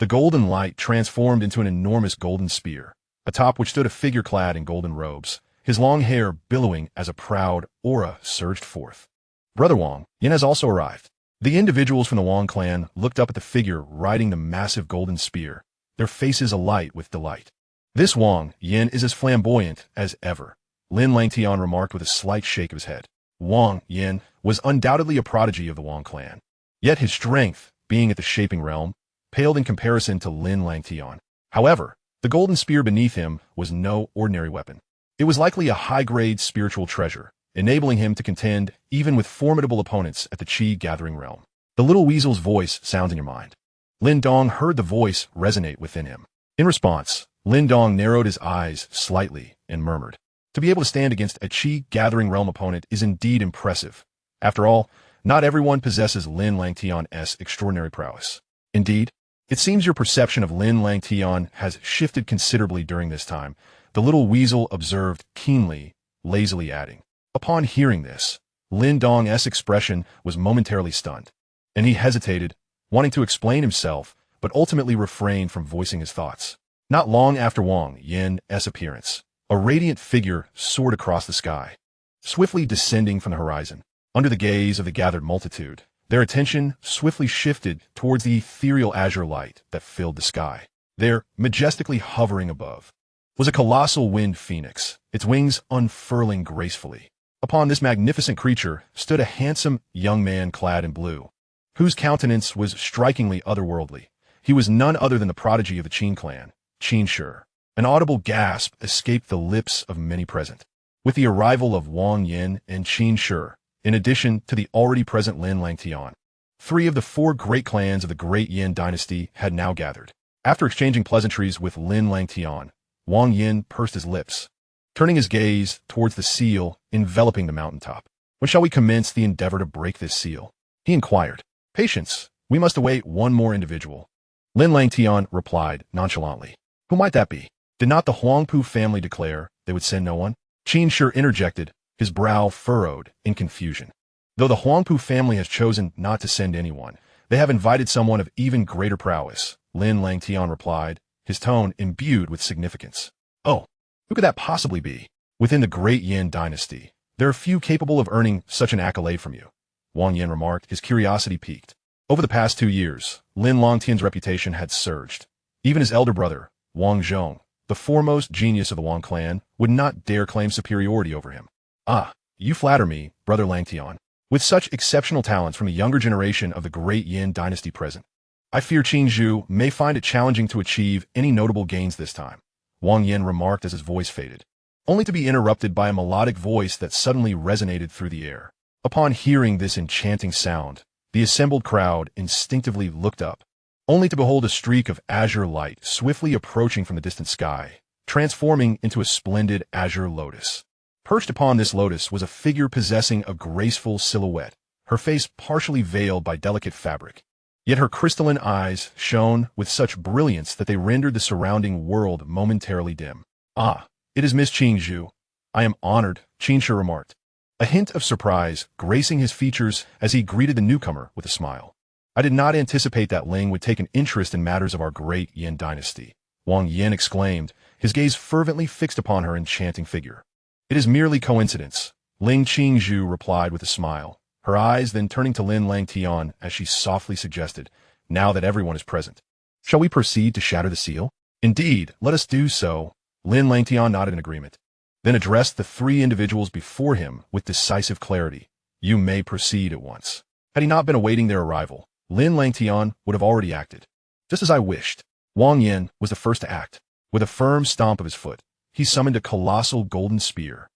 The golden light transformed into an enormous golden spear, atop which stood a figure clad in golden robes, his long hair billowing as a proud aura surged forth. Brother Wang Yin has also arrived. The individuals from the Wang clan looked up at the figure riding the massive golden spear, their faces alight with delight. This Wang Yin is as flamboyant as ever, Lin Langtian remarked with a slight shake of his head. Wang Yin was undoubtedly a prodigy of the Wang clan, yet his strength, being at the shaping realm, paled in comparison to Lin Langtian. However, the golden spear beneath him was no ordinary weapon. It was likely a high-grade spiritual treasure, enabling him to contend even with formidable opponents at the Qi gathering realm. The little weasel's voice sounds in your mind. Lin Dong heard the voice resonate within him. In response, Lin Dong narrowed his eyes slightly and murmured, to be able to stand against a Qi gathering realm opponent is indeed impressive. After all, not everyone possesses Lin Langtian's extraordinary prowess. Indeed, it seems your perception of Lin Langtian has shifted considerably during this time, the little weasel observed keenly, lazily adding. Upon hearing this, Lin Dong's expression was momentarily stunned, and he hesitated, wanting to explain himself, but ultimately refrained from voicing his thoughts. Not long after Wang Yin's appearance, a radiant figure soared across the sky, swiftly descending from the horizon. Under the gaze of the gathered multitude, their attention swiftly shifted towards the ethereal azure light that filled the sky. There, majestically hovering above, was a colossal wind phoenix, its wings unfurling gracefully. Upon this magnificent creature stood a handsome young man clad in blue, whose countenance was strikingly otherworldly. He was none other than the prodigy of the Qin clan, Qin Shi. An audible gasp escaped the lips of many present. With the arrival of Wang Yin and Qin Shi, in addition to the already present Lin Langtian, 3 of the 4 great clans of the Great Yin dynasty had now gathered. After exchanging pleasantries with Lin Langtian, Wang Yin pursed his lips, turning his gaze towards the seal enveloping the mountaintop. When shall we commence the endeavor to break this seal? He inquired. Patience, we must await one more individual. Lin Langtian replied nonchalantly. Who might that be? Did not the Huangpu family declare they would send no one? Qin Shi interjected, his brow furrowed in confusion. Though the Huangpu family has chosen not to send anyone, they have invited someone of even greater prowess, Lin Langtian replied, his tone imbued with significance. Oh, who could that possibly be? Within the Great Yin dynasty, there are few capable of earning such an accolade from you, Wang Yin remarked, his curiosity piqued. Over the past 2 years, Lin Langtian's reputation had surged. Even his elder brother, Wang Zhong, the foremost genius of the Wang clan, would not dare claim superiority over him. Ah, you flatter me, Brother Langtian. With such exceptional talents from the younger generation of the great Yin dynasty present, I fear Qin Zhu may find it challenging to achieve any notable gains this time, Wang Yin remarked as his voice faded, only to be interrupted by a melodic voice that suddenly resonated through the air. Upon hearing this enchanting sound, the assembled crowd instinctively looked up, only to behold a streak of azure light swiftly approaching from the distant sky, transforming into a splendid azure lotus. Perched upon this lotus was a figure possessing a graceful silhouette, her face partially veiled by delicate fabric. Yet her crystalline eyes shone with such brilliance that they rendered the surrounding world momentarily dim. "Ah, it is Miss Qin Zhu. I am honored," Qin Shi remarked, a hint of surprise gracing his features as he greeted the newcomer with a smile. "I did not anticipate that Ling would take an interest in matters of our great Yin dynasty," Wang Yin exclaimed, his gaze fervently fixed upon her enchanting figure. "It is merely coincidence," Ling Qin Zhu replied with a smile, her eyes then turning to Lin Langtian as she softly suggested, "Now that everyone is present, shall we proceed to shatter the seal?" "Indeed, let us do so," Lin Langtian nodded in agreement, then addressed the three individuals before him with decisive clarity. "You may proceed at once." Had he not been awaiting their arrival, Lin Langtian would have already acted. Just as I wished, Wang Yin was the first to act. With a firm stomp of his foot, he summoned a colossal golden spear,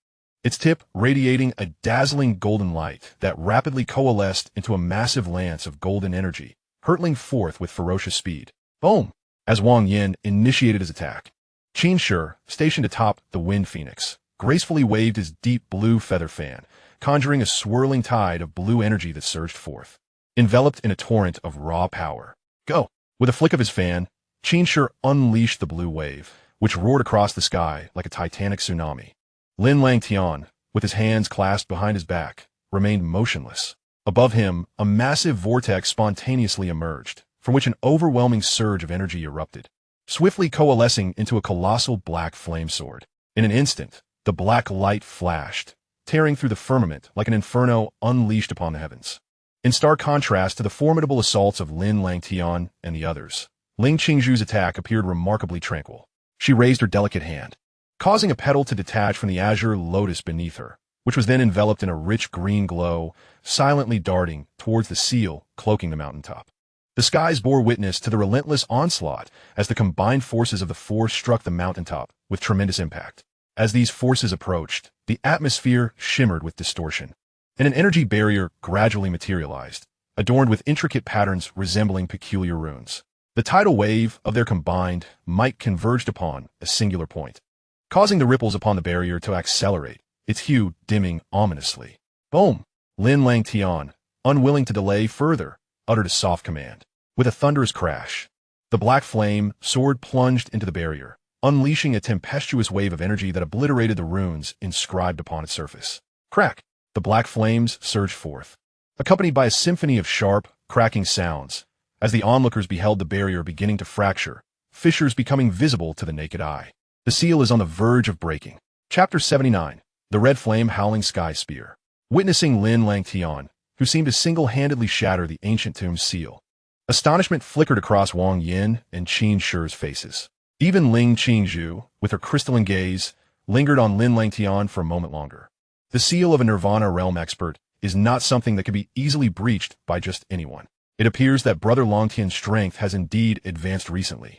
its tip radiating a dazzling golden light that rapidly coalesced into a massive lance of golden energy, hurtling forth with ferocious speed. Boom! As Wang Yin initiated his attack, Qin Shi, stationed atop the Wind Phoenix, gracefully waved his deep blue feather fan, conjuring a swirling tide of blue energy that surged forth, enveloped in a torrent of raw power. Go! With a flick of his fan, Qin Shi unleashed the blue wave, which roared across the sky like a titanic tsunami. Lin Langtian, with his hands clasped behind his back, remained motionless. Above him, a massive vortex spontaneously emerged, from which an overwhelming surge of energy erupted, swiftly coalescing into a colossal black flame sword. In an instant, the black light flashed, tearing through the firmament like an inferno unleashed upon the heavens. In stark contrast to the formidable assaults of Lin Langtian and the others, Ling Qingzhu's attack appeared remarkably tranquil. She raised her delicate hand, causing a petal to detach from the azure lotus beneath her, which was then enveloped in a rich green glow, silently darting towards the seal cloaking the mountaintop. The skies bore witness to the relentless onslaught as the combined forces of the four struck the mountaintop with tremendous impact. As these forces approached, the atmosphere shimmered with distortion, and an energy barrier gradually materialized, adorned with intricate patterns resembling peculiar runes. The tidal wave of their combined might converged upon a singular point, causing the ripples upon the barrier to accelerate, its hue dimming ominously. Boom! Lin Langtian, unwilling to delay further, uttered a soft command. With a thunderous crash, the black flame sword plunged into the barrier, unleashing a tempestuous wave of energy that obliterated the runes inscribed upon its surface. Crack! The black flames surged forth, accompanied by a symphony of sharp, cracking sounds, as the onlookers beheld the barrier beginning to fracture, fissures becoming visible to the naked eye. The seal is on the verge of breaking. Chapter 79. The Red Flame Howling Sky Spear. Witnessing Lin Langtian, who seemed to single-handedly shatter the ancient tomb's seal, astonishment flickered across Wang Yin and Qin Shi's faces. Even Ling Qingzhu, with her crystalline gaze, lingered on Lin Langtian for a moment longer. The seal of a Nirvana realm expert is not something that can be easily breached by just anyone. It appears that Brother Longtian's strength has indeed advanced recently,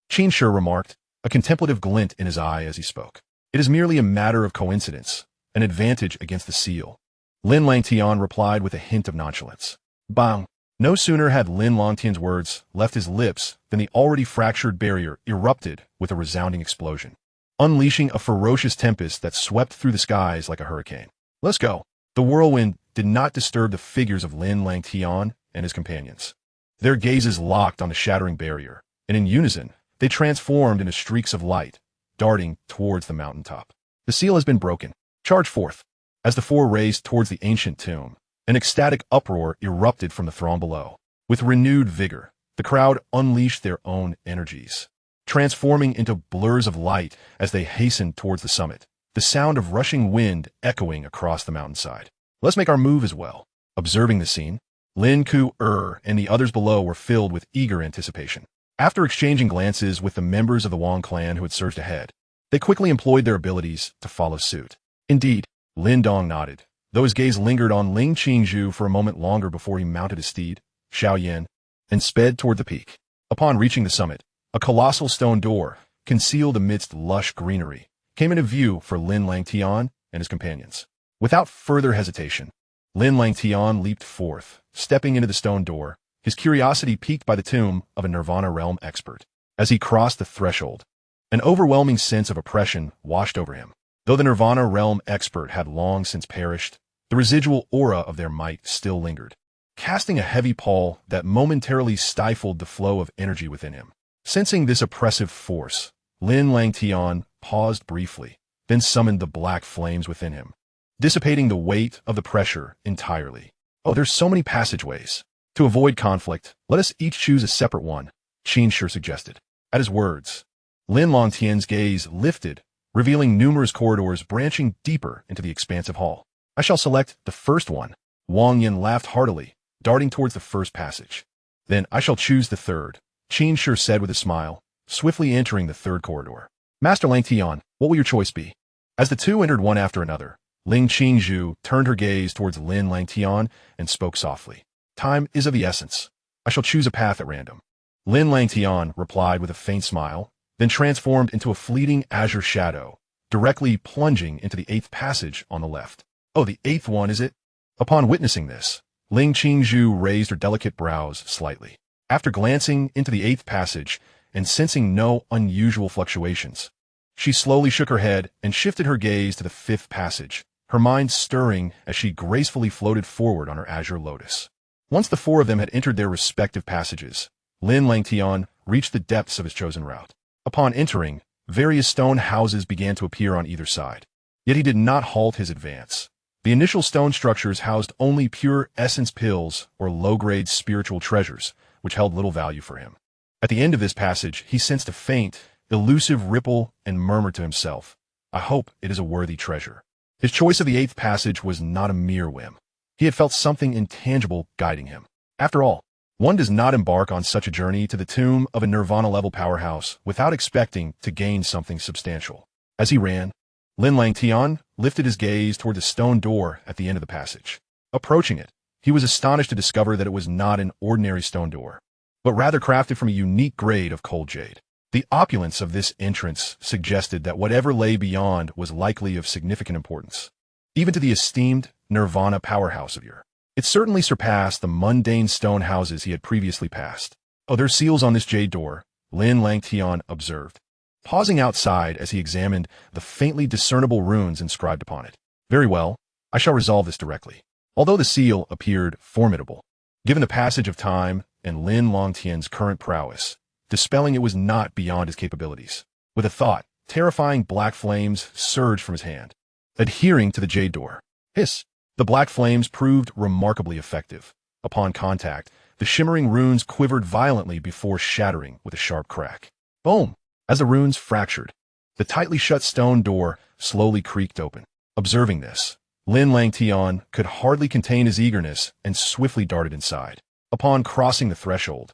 Qin Shi remarked, a contemplative glint in his eye as he spoke. It is merely a matter of coincidence, an advantage against the seal. Lin Langtian replied with a hint of nonchalance. Bang! No sooner had Lin Langtian's words left his lips than the already fractured barrier erupted with a resounding explosion, unleashing a ferocious tempest that swept through the skies like a hurricane. Let's go! The whirlwind did not disturb the figures of Lin Langtian and his companions. Their gazes locked on the shattering barrier, and in unison, they transformed into streaks of light, darting towards the mountaintop. The seal has been broken. Charge forth! As the four raced towards the ancient tomb, an ecstatic uproar erupted from the throng below. With renewed vigor, the crowd unleashed their own energies, transforming into blurs of light as they hastened towards the summit, the sound of rushing wind echoing across the mountainside. Let's make our move as well. Observing the scene, Lin Ku-er and the others below were filled with eager anticipation. After exchanging glances with the members of the Wang clan who had surged ahead, they quickly employed their abilities to follow suit. Indeed, Lin Dong nodded, though his gaze lingered on Ling Qingzhu for a moment longer before he mounted his steed, Xiaoyan, and sped toward the peak. Upon reaching the summit, a colossal stone door, concealed amidst lush greenery, came into view for Lin Langtian and his companions. Without further hesitation, Lin Langtian leaped forth, stepping into the stone door, his curiosity piqued by the tomb of a Nirvana realm expert. As he crossed the threshold, an overwhelming sense of oppression washed over him. Though the Nirvana realm expert had long since perished, the residual aura of their might still lingered, casting a heavy pall that momentarily stifled the flow of energy within him. Sensing this oppressive force, Lin Langtian paused briefly, then summoned the black flames within him, dissipating the weight of the pressure entirely. Oh, there's so many passageways. To avoid conflict, let us each choose a separate one, Qin suggested. At his words, Lin Langtian's gaze lifted, revealing numerous corridors branching deeper into the expansive hall. I shall select the first one. Wang Yin laughed heartily, darting towards the first passage. Then I shall choose the third, Qin said with a smile, swiftly entering the third corridor. Master Langtian, what will your choice be? As the two entered one after another, Ling Qingzhu turned her gaze towards Lin Langtian and spoke softly. Time is of the essence. I shall choose a path at random. Lin Langtian replied with a faint smile, then transformed into a fleeting azure shadow, directly plunging into the 8th passage on the left. Oh, the 8th one, is it? Upon witnessing this, Ling Qingzhu raised her delicate brows slightly. After glancing into the 8th passage and sensing no unusual fluctuations, she slowly shook her head and shifted her gaze to the 5th passage, her mind stirring as she gracefully floated forward on her azure lotus. Once the 4 of them had entered their respective passages, Lin Langtian reached the depths of his chosen route. Upon entering, various stone houses began to appear on either side. Yet he did not halt his advance. The initial stone structures housed only pure essence pills or low-grade spiritual treasures, which held little value for him. At the end of this passage, he sensed a faint, elusive ripple and murmured to himself, I hope it is a worthy treasure. His choice of the 8th passage was not a mere whim. He had felt something intangible guiding him. After all, one does not embark on such a journey to the tomb of a Nirvana-level powerhouse without expecting to gain something substantial. As he ran, Lin Langtian lifted his gaze toward the stone door at the end of the passage. Approaching it, he was astonished to discover that it was not an ordinary stone door, but rather crafted from a unique grade of cold jade. The opulence of this entrance suggested that whatever lay beyond was likely of significant importance, even to the esteemed Nirvana powerhouse of yore. It certainly surpassed the mundane stone houses he had previously passed. Oh, there are seals on this jade door, Lin Langtian observed, pausing outside as he examined the faintly discernible runes inscribed upon it. Very well, I shall resolve this directly. Although the seal appeared formidable, given the passage of time and Lin Langtian's current prowess, dispelling it was not beyond his capabilities. With a thought, terrifying black flames surged from his hand, adhering to the jade door. Hiss! The black flames proved remarkably effective. Upon contact, the shimmering runes quivered violently before shattering with a sharp crack. Boom! As the runes fractured, the tightly shut stone door slowly creaked open. Observing this, Lin Langtian could hardly contain his eagerness and swiftly darted inside. Upon crossing the threshold,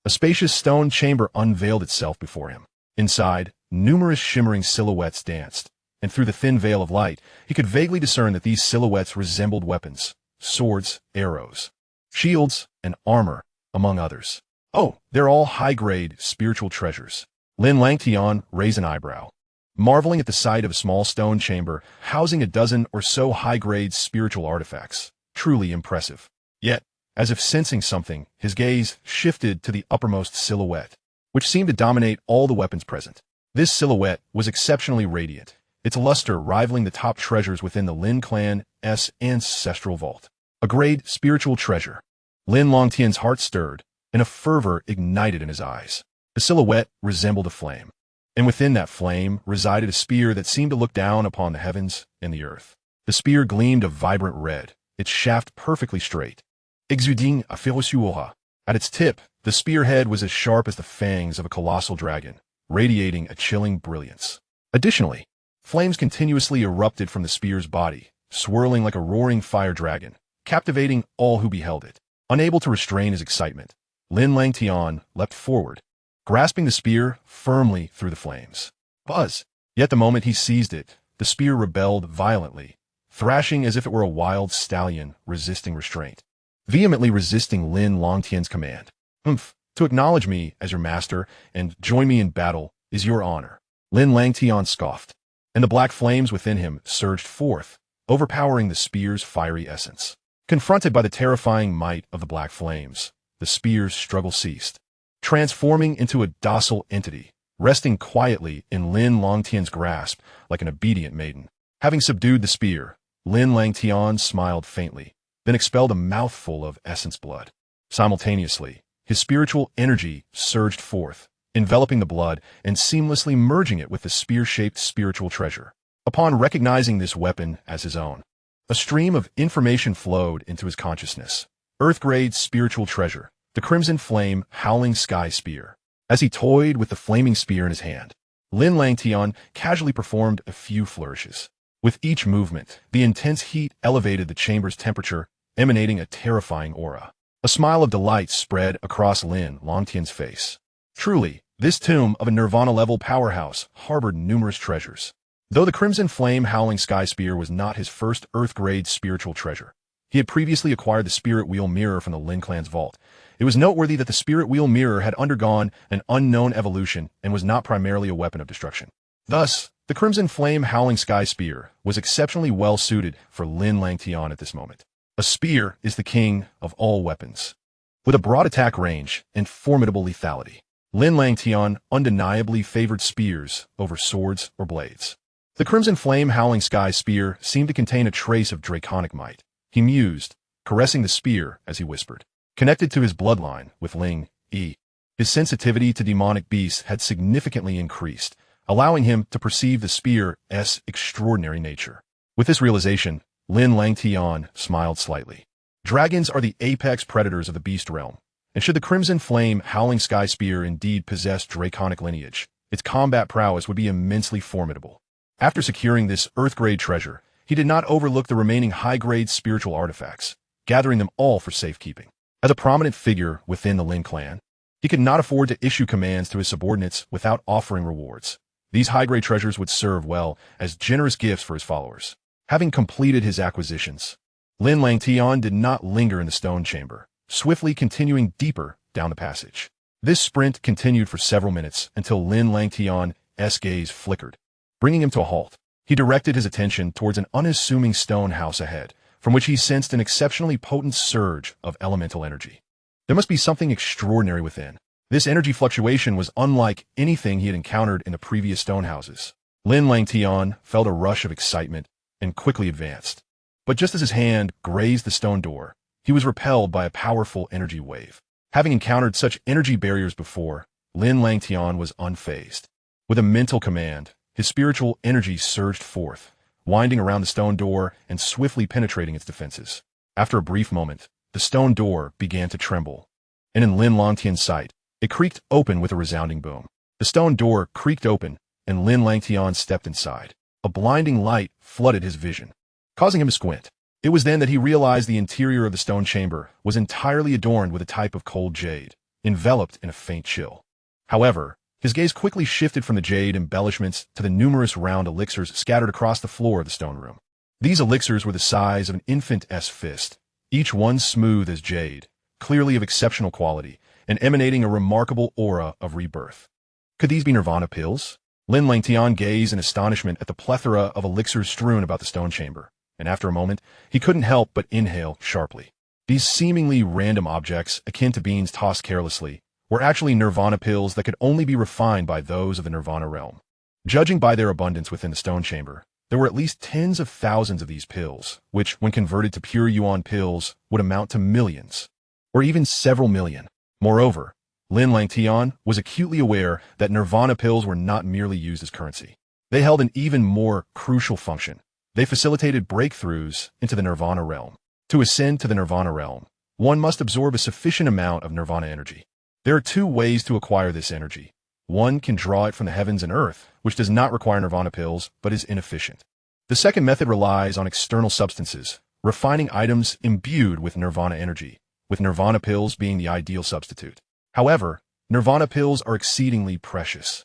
a spacious stone chamber unveiled itself before him. Inside, numerous shimmering silhouettes danced, and through the thin veil of light, he could vaguely discern that these silhouettes resembled weapons, swords, arrows, shields, and armor, among others. Oh, they're all high-grade spiritual treasures. Lin Langtian raised an eyebrow, marveling at the sight of a small stone chamber housing a dozen or so high-grade spiritual artifacts. Truly impressive. Yet, as if sensing something, his gaze shifted to the uppermost silhouette, which seemed to dominate all the weapons present. This silhouette was exceptionally radiant, its luster rivaling the top treasures within the Lin clan's ancestral vault. A great spiritual treasure. Lin Langtian's heart stirred, and a fervor ignited in his eyes. The silhouette resembled a flame, and within that flame resided a spear that seemed to look down upon the heavens and the earth. The spear gleamed a vibrant red, its shaft perfectly straight, exuding a férocieuse aura. At its tip, the spearhead was as sharp as the fangs of a colossal dragon, radiating a chilling brilliance. Additionally, flames continuously erupted from the spear's body, swirling like a roaring fire dragon, captivating all who beheld it. Unable to restrain his excitement, Lin Langtian leapt forward, grasping the spear firmly through the flames. Buzz! Yet the moment he seized it, the spear rebelled violently, thrashing as if it were a wild stallion resisting restraint. Vehemently resisting Lin Langtian's command. To acknowledge me as your master and join me in battle is your honor. Lin Langtian scoffed, and the black flames within him surged forth, overpowering the spear's fiery essence. Confronted by the terrifying might of the black flames, the spear's struggle ceased, transforming into a docile entity, resting quietly in Lin Langtian's grasp like an obedient maiden. Having subdued the spear, Lin Langtian smiled faintly, then expelled a mouthful of essence blood. Simultaneously, his spiritual energy surged forth, enveloping the blood and seamlessly merging it with the spear-shaped spiritual treasure. Upon recognizing this weapon as his own, a stream of information flowed into his consciousness. Earth-grade spiritual treasure, the crimson flame howling sky spear. As he toyed with the flaming spear in his hand, Lin Langtian casually performed a few flourishes. With each movement, the intense heat elevated the chamber's temperature, emanating a terrifying aura. A smile of delight spread across Lin Langtian's face. Truly, this tomb of a Nirvana-level powerhouse harbored numerous treasures. Though the crimson flame howling sky spear was not his first Earth-grade spiritual treasure, he had previously acquired the spirit wheel mirror from the Lin clan's vault. It was noteworthy that the spirit wheel mirror had undergone an unknown evolution and was not primarily a weapon of destruction. Thus, the crimson flame howling sky spear was exceptionally well suited for Lin Langtian at this moment. A spear is the king of all weapons. With a broad attack range and formidable lethality, Lin Langtian undeniably favored spears over swords or blades. The crimson flame howling sky spear seemed to contain a trace of draconic might. He mused, caressing the spear as he whispered. Connected to his bloodline with Ling Yi, his sensitivity to demonic beasts had significantly increased, allowing him to perceive the spear's extraordinary nature. With this realization, Lin Langtian smiled slightly. Dragons are the apex predators of the beast realm, and should the crimson flame howling sky spear indeed possess draconic lineage, its combat prowess would be immensely formidable. After securing this Earth-grade treasure, he did not overlook the remaining high-grade spiritual artifacts, gathering them all for safekeeping. As a prominent figure within the Lin clan, he could not afford to issue commands to his subordinates without offering rewards. These high-grade treasures would serve well as generous gifts for his followers. Having completed his acquisitions, Lin Langtian did not linger in the stone chamber, swiftly continuing deeper down the passage. This sprint continued for several minutes until Lin Langtian's gaze flickered, bringing him to a halt. He directed his attention towards an unassuming stone house ahead, from which he sensed an exceptionally potent surge of elemental energy. There must be something extraordinary within. This energy fluctuation was unlike anything he had encountered in the previous stone houses. Lin Langtian felt a rush of excitement and quickly advanced. But just as his hand grazed the stone door, he was repelled by a powerful energy wave. Having encountered such energy barriers before, Lin Langtian was unfazed. With a mental command, his spiritual energy surged forth, winding around the stone door and swiftly penetrating its defenses. After a brief moment, the stone door began to tremble, and in Lin Langtian's sight, it creaked open with a resounding boom. The stone door creaked open, and Lin Langtian stepped inside. A blinding light flooded his vision, causing him to squint. It was then that he realized the interior of the stone chamber was entirely adorned with a type of cold jade, enveloped in a faint chill. However, his gaze quickly shifted from the jade embellishments to the numerous round elixirs scattered across the floor of the stone room. These elixirs were the size of an infant's fist, each one smooth as jade, clearly of exceptional quality, and emanating a remarkable aura of rebirth. Could these be Nirvana pills? Lin Langtian gazed in astonishment at the plethora of elixirs strewn about the stone chamber, and after a moment, he couldn't help but inhale sharply. These seemingly random objects, akin to beans tossed carelessly, were actually Nirvana pills that could only be refined by those of the Nirvana realm. Judging by their abundance within the stone chamber, there were at least tens of thousands of these pills, which, when converted to pure yuan pills, would amount to millions, or even several million. Moreover, Lin Langtian was acutely aware that Nirvana pills were not merely used as currency. They held an even more crucial function. They facilitated breakthroughs into the Nirvana realm. To ascend to the Nirvana realm, one must absorb a sufficient amount of Nirvana energy. There are two ways to acquire this energy. One can draw it from the heavens and earth, which does not require Nirvana pills, but is inefficient. The second method relies on external substances, refining items imbued with Nirvana energy, with Nirvana pills being the ideal substitute. However, Nirvana pills are exceedingly precious,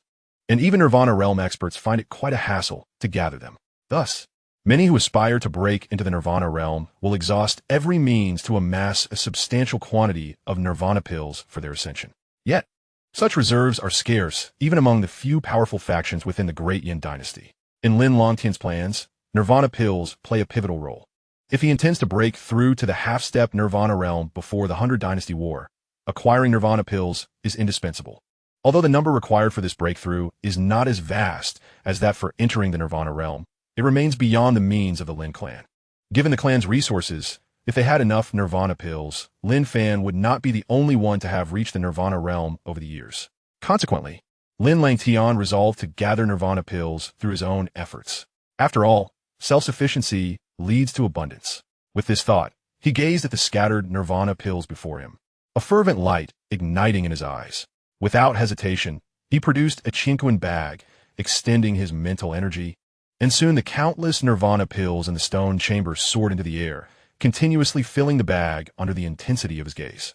and even Nirvana realm experts find it quite a hassle to gather them. Thus, Many who aspire to break into the Nirvana realm will exhaust every means to amass a substantial quantity of Nirvana pills for their ascension. Yet, such reserves are scarce even among the few powerful factions within the Great Yin dynasty. In Lin Langtian's plans, Nirvana pills play a pivotal role. If he intends to break through to the half-step Nirvana realm before the 100 Dynasty War, acquiring Nirvana pills is indispensable. Although the number required for this breakthrough is not as vast as that for entering the Nirvana realm, it remains beyond the means of the Lin clan. Given the clan's resources, if they had enough Nirvana pills, Lin Fan would not be the only one to have reached the Nirvana realm over the years. Consequently, Lin Langtian resolved to gather Nirvana pills through his own efforts. After all, self-sufficiency leads to abundance. With this thought, he gazed at the scattered Nirvana pills before him, a fervent light igniting in his eyes. Without hesitation, he produced a Tianxuan bag, extending his mental energy, and soon the countless Nirvana pills in the stone chamber soared into the air, continuously filling the bag under the intensity of his gaze.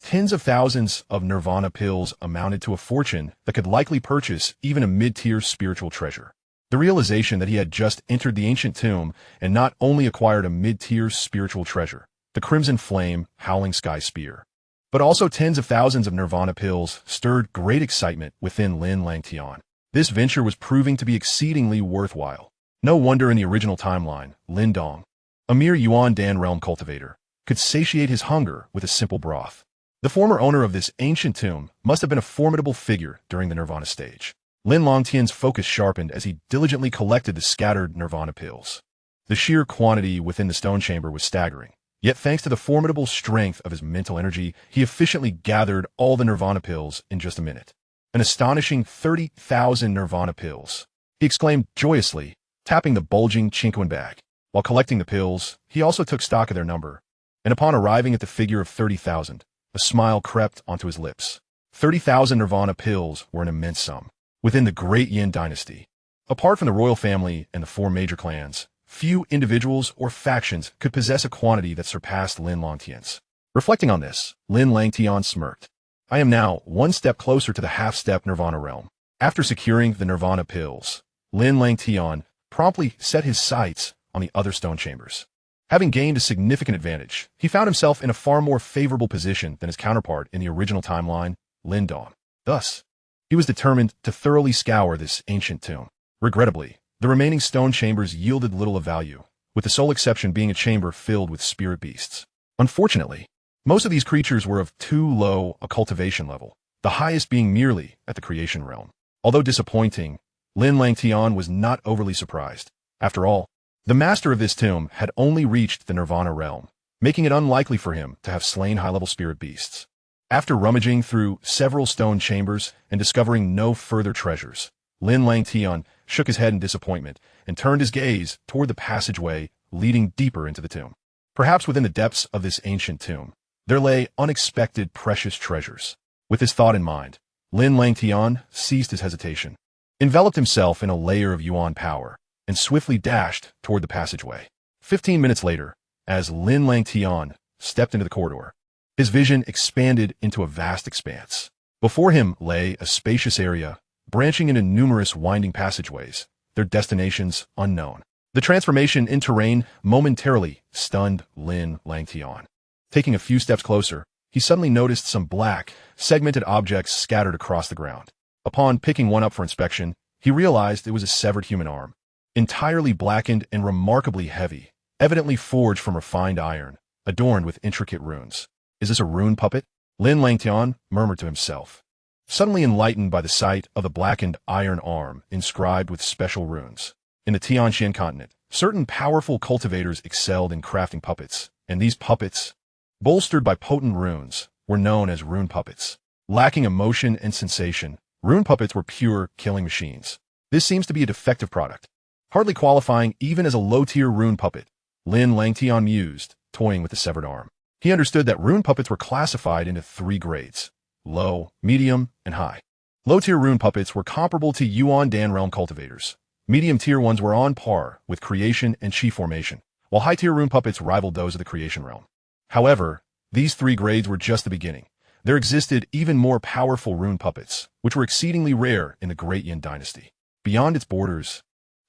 Tens of thousands of Nirvana pills amounted to a fortune that could likely purchase even a mid-tier spiritual treasure. The realization that he had just entered the ancient tomb and not only acquired a mid-tier spiritual treasure, the Crimson Flame Howling Sky Spear, but also tens of thousands of Nirvana pills stirred great excitement within Lin Langtian. This venture was proving to be exceedingly worthwhile. No wonder in the original timeline, Lin Dong, a mere Yuan Dan realm cultivator, could satiate his hunger with a simple broth. The former owner of this ancient tomb must have been a formidable figure during the Nirvana stage. Lin Langtian's focus sharpened as he diligently collected the scattered Nirvana pills. The sheer quantity within the stone chamber was staggering, yet thanks to the formidable strength of his mental energy, he efficiently gathered all the Nirvana pills in just a minute. An astonishing 30,000 Nirvana pills. He exclaimed joyously, tapping the bulging Tianxuan bag. While collecting the pills, he also took stock of their number, and upon arriving at the figure of 30,000, a smile crept onto his lips. 30,000 Nirvana pills were an immense sum. Within the Great Yin dynasty, apart from the royal family and the four major clans, few individuals or factions could possess a quantity that surpassed Lin Langtian's. Reflecting on this, Lin Langtian smirked. I am now one step closer to the half-step Nirvana realm. After securing the Nirvana pills, Lin Langtian promptly set his sights on the other stone chambers. Having gained a significant advantage, he found himself in a far more favorable position than his counterpart in the original timeline, Lin Dong. Thus, he was determined to thoroughly scour this ancient tomb. Regrettably, the remaining stone chambers yielded little of value, with the sole exception being a chamber filled with spirit beasts. Unfortunately, most of these creatures were of too low a cultivation level, the highest being merely at the creation realm. Although disappointing, Lin Langtian was not overly surprised. After all, the master of this tomb had only reached the Nirvana realm, making it unlikely for him to have slain high-level spirit beasts. After rummaging through several stone chambers and discovering no further treasures, Lin Langtian shook his head in disappointment and turned his gaze toward the passageway leading deeper into the tomb. Perhaps within the depths of this ancient tomb, there lay unexpected precious treasures. With this thought in mind, Lin Langtian ceased his hesitation, enveloped himself in a layer of Yuan power, and swiftly dashed toward the passageway. 15 minutes later, as Lin Langtian stepped into the corridor, his vision expanded into a vast expanse. Before him lay a spacious area, branching into numerous winding passageways, their destinations unknown. The transformation in terrain momentarily stunned Lin Langtian. Taking a few steps closer, he suddenly noticed some black, segmented objects scattered across the ground. Upon picking one up for inspection, he realized it was a severed human arm, entirely blackened and remarkably heavy, evidently forged from refined iron, adorned with intricate runes. Is this a rune puppet? Lin Langtian murmured to himself, suddenly enlightened by the sight of the blackened iron arm inscribed with special runes. In the Tianxuan Continent, certain powerful cultivators excelled in crafting puppets, and these puppets, bolstered by potent runes, were known as rune puppets. Lacking emotion and sensation, rune puppets were pure killing machines. This seems to be a defective product, hardly qualifying even as a low-tier rune puppet, Lin Langtian mused, toying with the severed arm. He understood that rune puppets were classified into 3 grades: low, medium, and high. Low-tier rune puppets were comparable to Yuan Dan realm cultivators. Medium-tier ones were on par with creation and chi formation, while high-tier rune puppets rivaled those of the creation realm. However, these 3 grades were just the beginning. There existed even more powerful rune puppets, which were exceedingly rare in the Great Yin dynasty. Beyond its borders,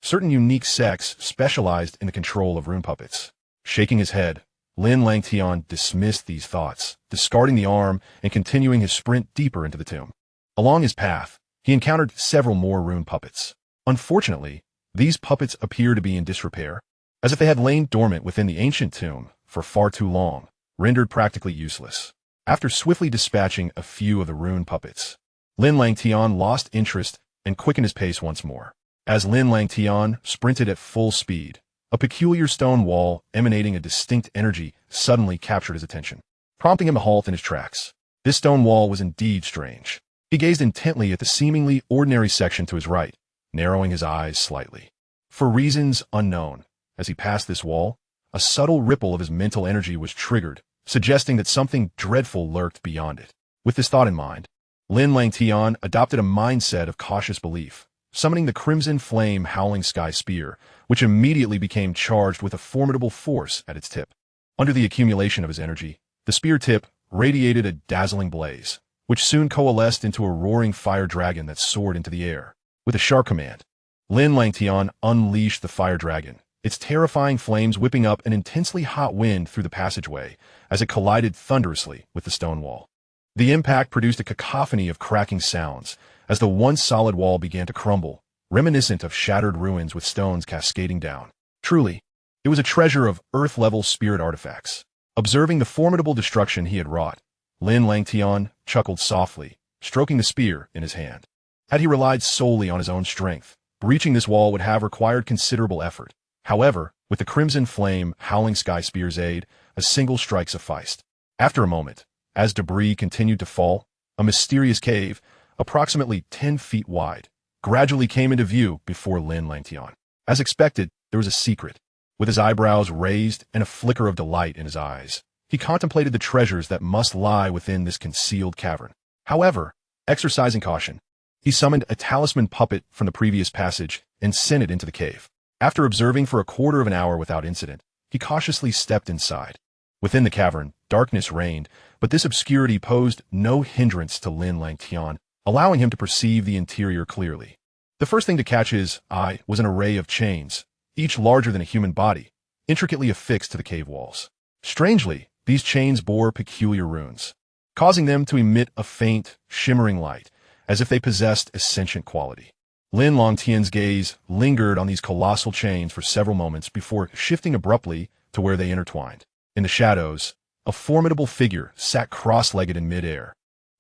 certain unique sects specialized in the control of rune puppets. Shaking his head, Lin Langtian dismissed these thoughts, discarding the arm and continuing his sprint deeper into the tomb. Along his path, he encountered several more rune puppets. Unfortunately, these puppets appear to be in disrepair, as if they had lain dormant within the ancient tomb for far too long, rendered practically useless. After swiftly dispatching a few of the rune puppets, Lin Langtian lost interest and quickened his pace once more. As Lin Langtian sprinted at full speed, a peculiar stone wall emanating a distinct energy suddenly captured his attention, prompting him to halt in his tracks. This stone wall was indeed strange. He gazed intently at the seemingly ordinary section to his right, narrowing his eyes slightly. For reasons unknown, as he passed this wall, a subtle ripple of his mental energy was triggered, suggesting that something dreadful lurked beyond it. With this thought in mind, Lin Langtian adopted a mindset of cautious belief, summoning the Crimson Flame Howling Sky Spear, which immediately became charged with a formidable force at its tip. Under the accumulation of his energy, the spear tip radiated a dazzling blaze, which soon coalesced into a roaring fire dragon that soared into the air. With a sharp command, Lin Langtian unleashed the fire dragon, its terrifying flames whipping up an intensely hot wind through the passageway as it collided thunderously with the stone wall. The impact produced a cacophony of cracking sounds as the once solid wall began to crumble, reminiscent of shattered ruins with stones cascading down. Truly, it was a treasure of earth-level spirit artifacts. Observing the formidable destruction he had wrought, Lin Langtian chuckled softly, stroking the spear in his hand. Had he relied solely on his own strength, breaching this wall would have required considerable effort. However, with the Crimson Flame Howling Sky Spear's aid, a single strike sufficed. After a moment, as debris continued to fall, a mysterious cave, approximately 10 feet wide, gradually came into view before Lin Langtian. As expected, there was a secret. With his eyebrows raised and a flicker of delight in his eyes, he contemplated the treasures that must lie within this concealed cavern. However, exercising caution, he summoned a talisman puppet from the previous passage and sent it into the cave. After observing for a quarter of an hour without incident, he cautiously stepped inside. Within the cavern, darkness reigned, but this obscurity posed no hindrance to Lin Langtian, allowing him to perceive the interior clearly. The first thing to catch his eye was an array of chains, each larger than a human body, intricately affixed to the cave walls. Strangely, these chains bore peculiar runes, causing them to emit a faint, shimmering light, as if they possessed a sentient quality. Lin Langtian's gaze lingered on these colossal chains for several moments before shifting abruptly to where they intertwined. In the shadows, a formidable figure sat cross-legged in midair,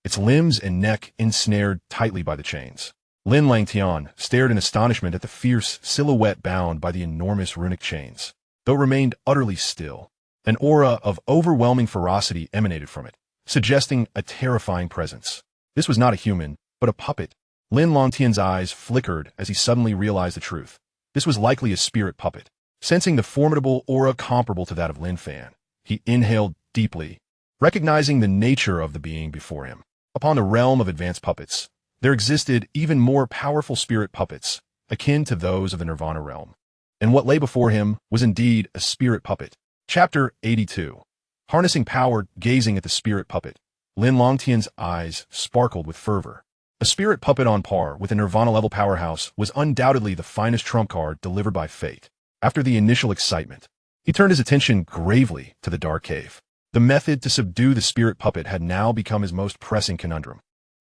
its limbs and neck ensnared tightly by the chains. Lin Langtian stared in astonishment at the fierce silhouette bound by the enormous runic chains, though remained utterly still. An aura of overwhelming ferocity emanated from it, suggesting a terrifying presence. This was not a human, but a puppet. Lin Langtian's eyes flickered as he suddenly realized the truth. This was likely a spirit puppet. Sensing the formidable aura comparable to that of Lin Fan, he inhaled deeply, recognizing the nature of the being before him. Upon the realm of advanced puppets, there existed even more powerful spirit puppets, akin to those of the Nirvana realm. And what lay before him was indeed a spirit puppet. Chapter 82. Harnessing power, gazing at the spirit puppet, Lin Langtian's eyes sparkled with fervor. A spirit puppet on par with a Nirvana-level powerhouse was undoubtedly the finest trump card delivered by fate. After the initial excitement, he turned his attention gravely to the dark cave. The method to subdue the spirit puppet had now become his most pressing conundrum.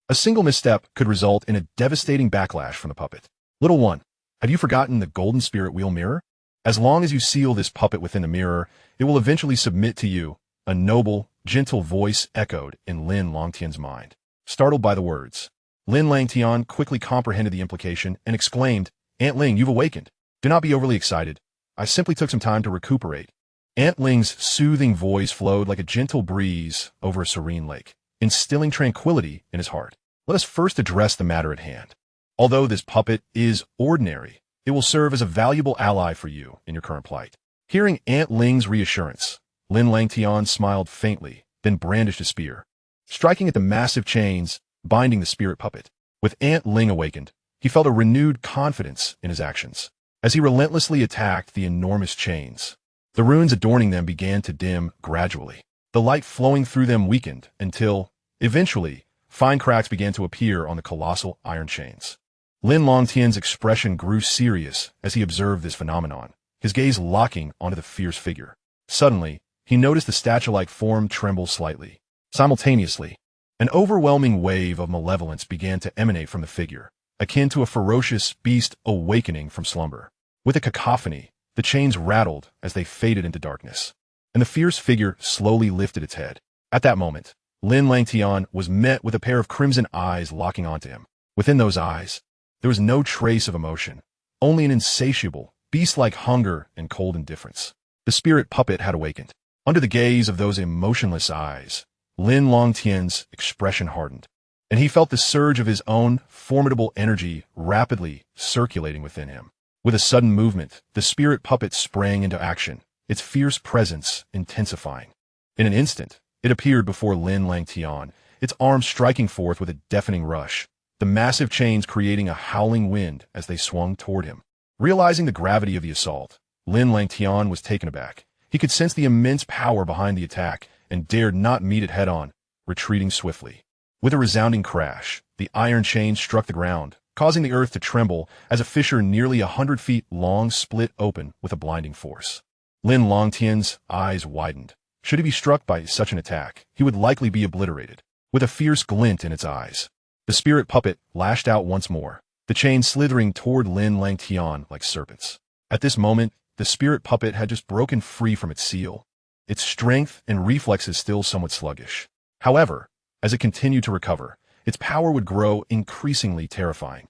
A single misstep could result in a devastating backlash from the puppet. Little one, have you forgotten the golden spirit wheel mirror? As long as you seal this puppet within the mirror, it will eventually submit to you, a noble, gentle voice echoed in Lin Langtian's mind. Startled by the words, Lin Langtian quickly comprehended the implication and exclaimed, Aunt Ling, you've awakened. Do not be overly excited. I simply took some time to recuperate. Aunt Ling's soothing voice flowed like a gentle breeze over a serene lake, instilling tranquility in his heart. Let us first address the matter at hand. Although this puppet is ordinary, it will serve as a valuable ally for you in your current plight. Hearing Aunt Ling's reassurance, Lin Langtian smiled faintly, then brandished a spear, striking at the massive chains binding the spirit puppet. With Aunt Ling awakened, he felt a renewed confidence in his actions. As he relentlessly attacked the enormous chains, the runes adorning them began to dim gradually. The light flowing through them weakened until, eventually, fine cracks began to appear on the colossal iron chains. Lin Langtian's expression grew serious as he observed this phenomenon, his gaze locking onto the fierce figure. Suddenly, he noticed the statue-like form tremble slightly. Simultaneously, an overwhelming wave of malevolence began to emanate from the figure, akin to a ferocious beast awakening from slumber. With a cacophony, the chains rattled as they faded into darkness, and the fierce figure slowly lifted its head. At that moment, Lin Langtian was met with a pair of crimson eyes locking onto him. Within those eyes, there was no trace of emotion, only an insatiable, beast-like hunger and cold indifference. The spirit puppet had awakened. Under the gaze of those emotionless eyes, Lin Langtian's expression hardened, and he felt the surge of his own formidable energy rapidly circulating within him. With a sudden movement, the spirit puppet sprang into action, its fierce presence intensifying. In an instant, it appeared before Lin Langtian, its arms striking forth with a deafening rush, the massive chains creating a howling wind as they swung toward him. Realizing the gravity of the assault, Lin Langtian was taken aback. He could sense the immense power behind the attack and dared not meet it head-on, retreating swiftly. With a resounding crash, the iron chain struck the ground, causing the earth to tremble as a fissure nearly 100 feet long split open with a blinding force. Lin Langtian's eyes widened. Should he be struck by such an attack, he would likely be obliterated. With a fierce glint in its eyes, the spirit puppet lashed out once more, the chains slithering toward Lin Langtian like serpents. At this moment, the spirit puppet had just broken free from its seal, its strength and reflexes still somewhat sluggish. However, as it continued to recover, its power would grow increasingly terrifying.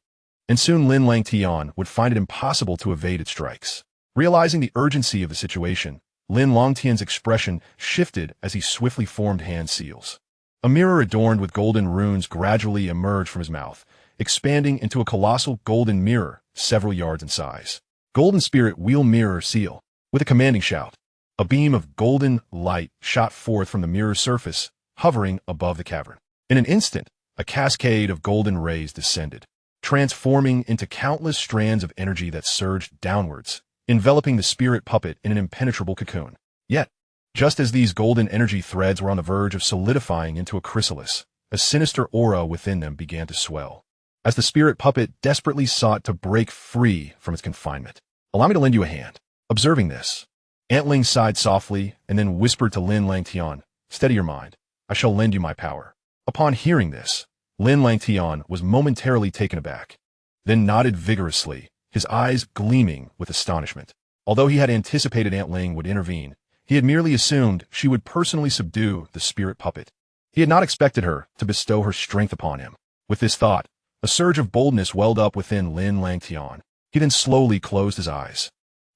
And soon Lin Langtian would find it impossible to evade its strikes. Realizing the urgency of the situation, Lin Langtian's expression shifted as he swiftly formed hand seals. A mirror adorned with golden runes gradually emerged from his mouth, expanding into a colossal golden mirror several yards in size. Golden Spirit Wheel Mirror Seal. With a commanding shout, a beam of golden light shot forth from the mirror's surface, hovering above the cavern. In an instant, a cascade of golden rays descended, transforming into countless strands of energy that surged downwards, enveloping the spirit puppet in an impenetrable cocoon. Yet, just as these golden energy threads were on the verge of solidifying into a chrysalis, a sinister aura within them began to swell, as the spirit puppet desperately sought to break free from its confinement. "Allow me to lend you a hand." Observing this, Antling sighed softly and then whispered to Lin Langtian, "Steady your mind. I shall lend you my power." Upon hearing this, Lin Langtian was momentarily taken aback, then nodded vigorously, his eyes gleaming with astonishment. Although he had anticipated Aunt Ling would intervene, he had merely assumed she would personally subdue the spirit puppet. He had not expected her to bestow her strength upon him. With this thought, a surge of boldness welled up within Lin Langtian. He then slowly closed his eyes.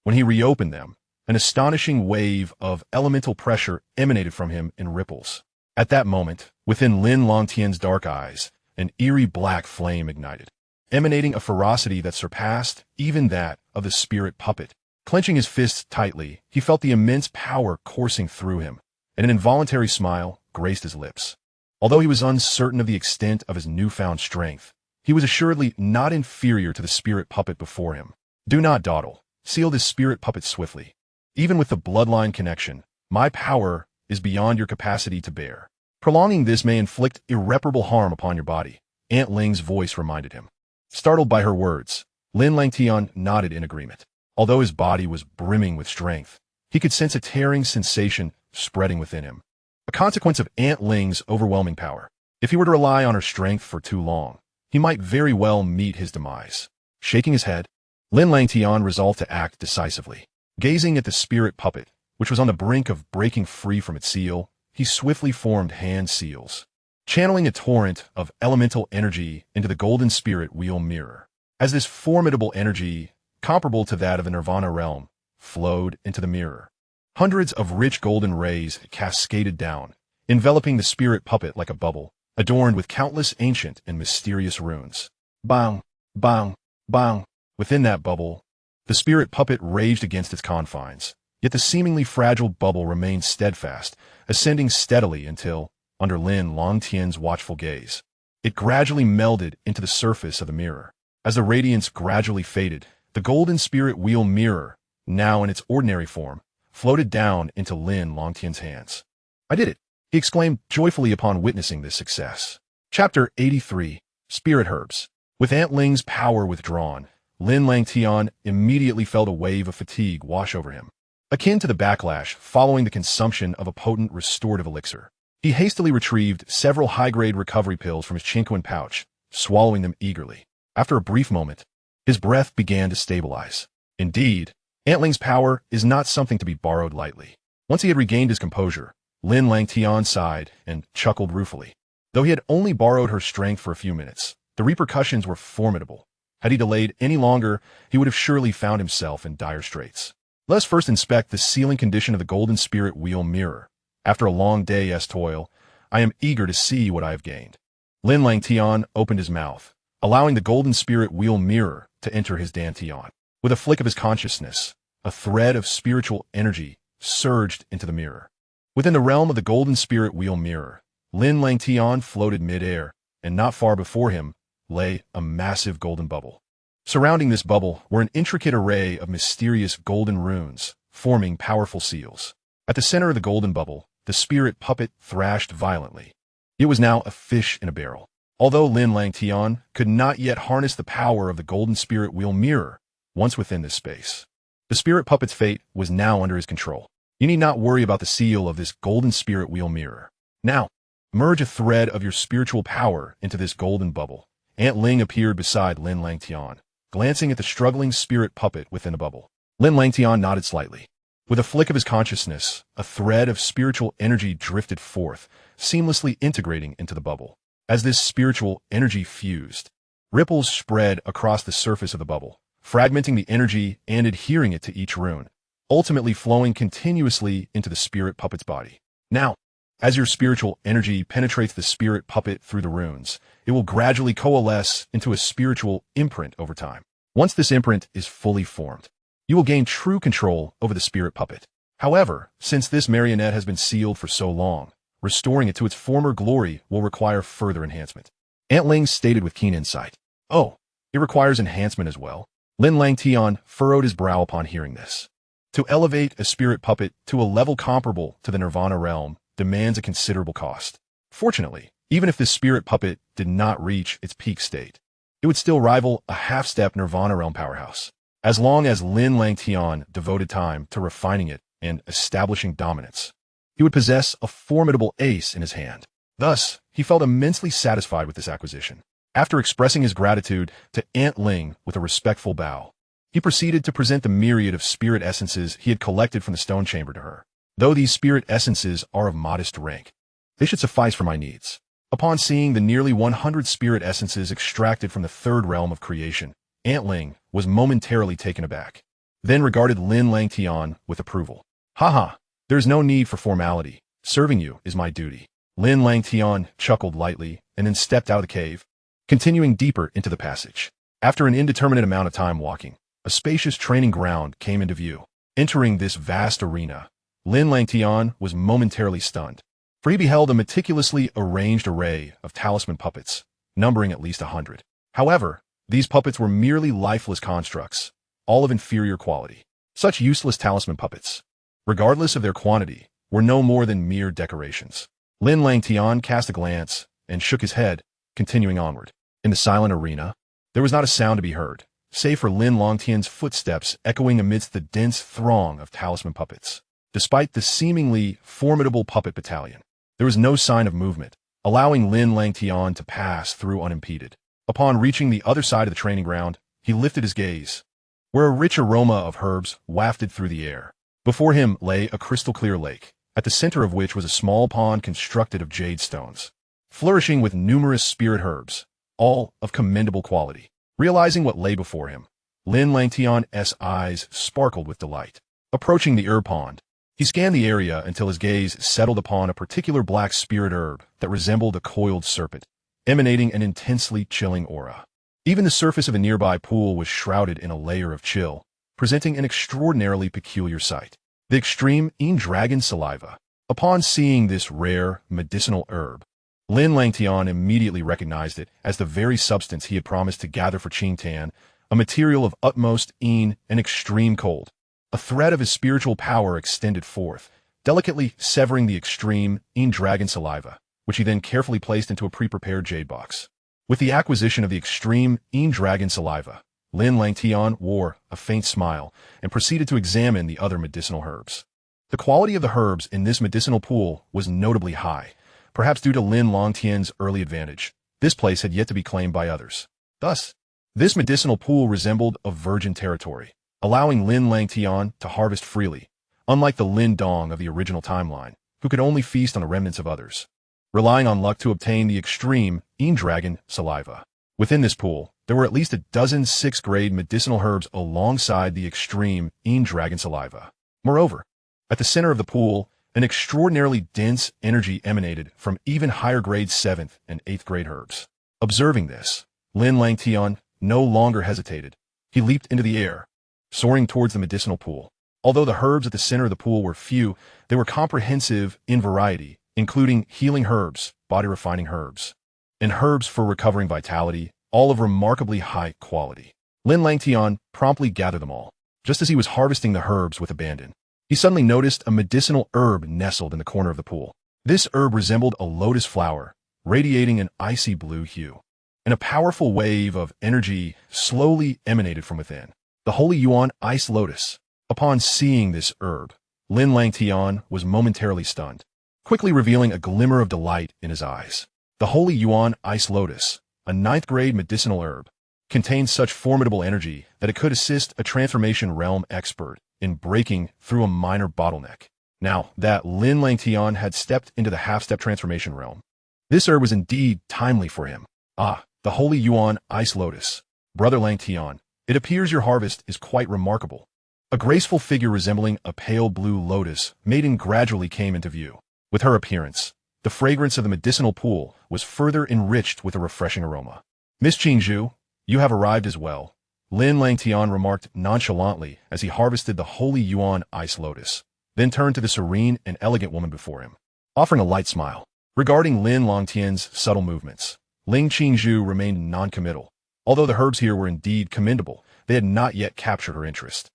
When he reopened them, an astonishing wave of elemental pressure emanated from him in ripples. At that moment, within Lin Langtian's dark eyes, an eerie black flame ignited, emanating a ferocity that surpassed even that of the spirit puppet. Clenching his fists tightly, he felt the immense power coursing through him, and an involuntary smile graced his lips. Although he was uncertain of the extent of his newfound strength, he was assuredly not inferior to the spirit puppet before him. "Do not dawdle. Seal this spirit puppet swiftly. Even with the bloodline connection, my power is beyond your capacity to bear. Prolonging this may inflict irreparable harm upon your body," Aunt Ling's voice reminded him. Startled by her words, Lin Langtian nodded in agreement. Although his body was brimming with strength, he could sense a tearing sensation spreading within him, a consequence of Aunt Ling's overwhelming power. If he were to rely on her strength for too long, he might very well meet his demise. Shaking his head, Lin Langtian resolved to act decisively. Gazing at the spirit puppet, which was on the brink of breaking free from its seal, he swiftly formed hand seals, channeling a torrent of elemental energy into the golden spirit wheel mirror. As this formidable energy, comparable to that of the Nirvana realm, flowed into the mirror, hundreds of rich golden rays cascaded down, enveloping the spirit puppet like a bubble, adorned with countless ancient and mysterious runes. Bang, bang, bang. Within that bubble, the spirit puppet raged against its confines, yet the seemingly fragile bubble remained steadfast, ascending steadily until, under Lin Langtian's watchful gaze, it gradually melded into the surface of the mirror. As the radiance gradually faded, the golden spirit wheel mirror, now in its ordinary form, floated down into Lin Langtian's hands. "I did it," he exclaimed joyfully upon witnessing this success. Chapter 83. Spirit Herbs. With Ant Ling's power withdrawn, Lin Langtian immediately felt a wave of fatigue wash over him, akin to the backlash following the consumption of a potent restorative elixir. He hastily retrieved several high-grade recovery pills from his Tianxuan pouch, swallowing them eagerly. After a brief moment, his breath began to stabilize. Indeed, Ant Ling's power is not something to be borrowed lightly. Once he had regained his composure, Lin Langtian sighed and chuckled ruefully. Though he had only borrowed her strength for a few minutes, the repercussions were formidable. Had he delayed any longer, he would have surely found himself in dire straits. Let us first inspect the sealing condition of the Golden Spirit Wheel mirror. After a long day's toil, I am eager to see what I have gained. Lin Langtian opened his mouth, allowing the Golden Spirit Wheel mirror to enter his dantian. With a flick of his consciousness, a thread of spiritual energy surged into the mirror. Within the realm of the Golden Spirit Wheel mirror, Lin Langtian floated mid-air, and not far before him lay a massive golden bubble. Surrounding this bubble were an intricate array of mysterious golden runes, forming powerful seals. At the center of the golden bubble, the spirit puppet thrashed violently. It was now a fish in a barrel. Although Lin Langtian could not yet harness the power of the Golden Spirit Wheel mirror, once within this space, the spirit puppet's fate was now under his control. You need not worry about the seal of this Golden Spirit Wheel mirror. Now, merge a thread of your spiritual power into this golden bubble. Ant Ling appeared beside Lin Langtian, glancing at the struggling spirit puppet within the bubble. Lin Langtian nodded slightly. With a flick of his consciousness, a thread of spiritual energy drifted forth, seamlessly integrating into the bubble. As this spiritual energy fused, ripples spread across the surface of the bubble, fragmenting the energy and adhering it to each rune, ultimately flowing continuously into the spirit puppet's body. Now, as your spiritual energy penetrates the spirit puppet through the runes, it will gradually coalesce into a spiritual imprint over time. Once this imprint is fully formed, you will gain true control over the spirit puppet. However, since this marionette has been sealed for so long, restoring it to its former glory will require further enhancement. Ant Ling stated with keen insight. Oh, it requires enhancement as well. Lin Langtian furrowed his brow upon hearing this. To elevate a spirit puppet to a level comparable to the Nirvana realm demands a considerable cost. Fortunately, even if this spirit puppet did not reach its peak state, it would still rival a half-step Nirvana realm powerhouse. As long as Lin Langtian devoted time to refining it and establishing dominance, he would possess a formidable ace in his hand. Thus, he felt immensely satisfied with this acquisition. After expressing his gratitude to Ant Ling with a respectful bow, he proceeded to present the myriad of spirit essences he had collected from the stone chamber to her. Though these spirit essences are of modest rank, they should suffice for my needs. Upon seeing the nearly 100 spirit essences extracted from the third realm of creation, Ant Ling was momentarily taken aback, then regarded Lin Langtian with approval. Haha, there's no need for formality. Serving you is my duty. Lin Langtian chuckled lightly and then stepped out of the cave, continuing deeper into the passage. After an indeterminate amount of time walking, a spacious training ground came into view. Entering this vast arena, Lin Langtian was momentarily stunned, for he beheld a meticulously arranged array of talisman puppets, numbering at least 100. However, these puppets were merely lifeless constructs, all of inferior quality. Such useless talisman puppets, regardless of their quantity, were no more than mere decorations. Lin Langtian cast a glance and shook his head, continuing onward. In the silent arena, there was not a sound to be heard, save for Lin Langtian's footsteps echoing amidst the dense throng of talisman puppets. Despite the seemingly formidable puppet battalion, there was no sign of movement, allowing Lin Langtian to pass through unimpeded. Upon reaching the other side of the training ground, he lifted his gaze, where a rich aroma of herbs wafted through the air. Before him lay a crystal-clear lake, at the center of which was a small pond constructed of jade stones, flourishing with numerous spirit herbs, all of commendable quality. Realizing what lay before him, Lin Langtian's eyes sparkled with delight. Approaching the herb pond, he scanned the area until his gaze settled upon a particular black spirit herb that resembled a coiled serpent, emanating an intensely chilling aura. Even the surface of a nearby pool was shrouded in a layer of chill, presenting an extraordinarily peculiar sight. The extreme dragon saliva. Upon seeing this rare medicinal herb, Lin Langtian immediately recognized it as the very substance he had promised to gather for Qingtan, a material of utmost and extreme cold. A thread of his spiritual power extended forth, delicately severing the extreme dragon saliva, which he then carefully placed into a pre-prepared jade box. With the acquisition of the extreme dragon saliva, Lin Langtian wore a faint smile and proceeded to examine the other medicinal herbs. The quality of the herbs in this medicinal pool was notably high, perhaps due to Lin Langtian's early advantage. This place had yet to be claimed by others. Thus, this medicinal pool resembled a virgin territory, allowing Lin Langtian to harvest freely, unlike the Lin Dong of the original timeline, who could only feast on the remnants of others, relying on luck to obtain the extreme dragon saliva. Within this pool, there were at least a dozen 6th-grade medicinal herbs alongside the extreme dragon saliva. Moreover, at the center of the pool, an extraordinarily dense energy emanated from even higher-grade 7th and 8th-grade herbs. Observing this, Lin Langtian no longer hesitated. He leaped into the air, soaring towards the medicinal pool. Although the herbs at the center of the pool were few, they were comprehensive in variety, including healing herbs, body-refining herbs, and herbs for recovering vitality, all of remarkably high quality. Lin Langtian promptly gathered them all. Just as he was harvesting the herbs with abandon, he suddenly noticed a medicinal herb nestled in the corner of the pool. This herb resembled a lotus flower, radiating an icy blue hue, and a powerful wave of energy slowly emanated from within. The Holy Yuan Ice Lotus. Upon seeing this herb, Lin Langtian was momentarily stunned, quickly revealing a glimmer of delight in his eyes. The Holy Yuan Ice Lotus, a 9th-grade medicinal herb, contains such formidable energy that it could assist a transformation realm expert in breaking through a minor bottleneck. Now that Lin Langtian had stepped into the half-step transformation realm, this herb was indeed timely for him. Ah, the Holy Yuan Ice Lotus. Brother Langtian, it appears your harvest is quite remarkable. A graceful figure resembling a pale blue lotus maiden gradually came into view. With her appearance, the fragrance of the medicinal pool was further enriched with a refreshing aroma. Miss Qingzhu, you have arrived as well, Lin Langtian remarked nonchalantly as he harvested the Holy Yuan Ice Lotus, then turned to the serene and elegant woman before him, offering a light smile. Regarding Lin Langtian's subtle movements, Ling Qingzhu remained noncommittal. Although the herbs here were indeed commendable, they had not yet captured her interest.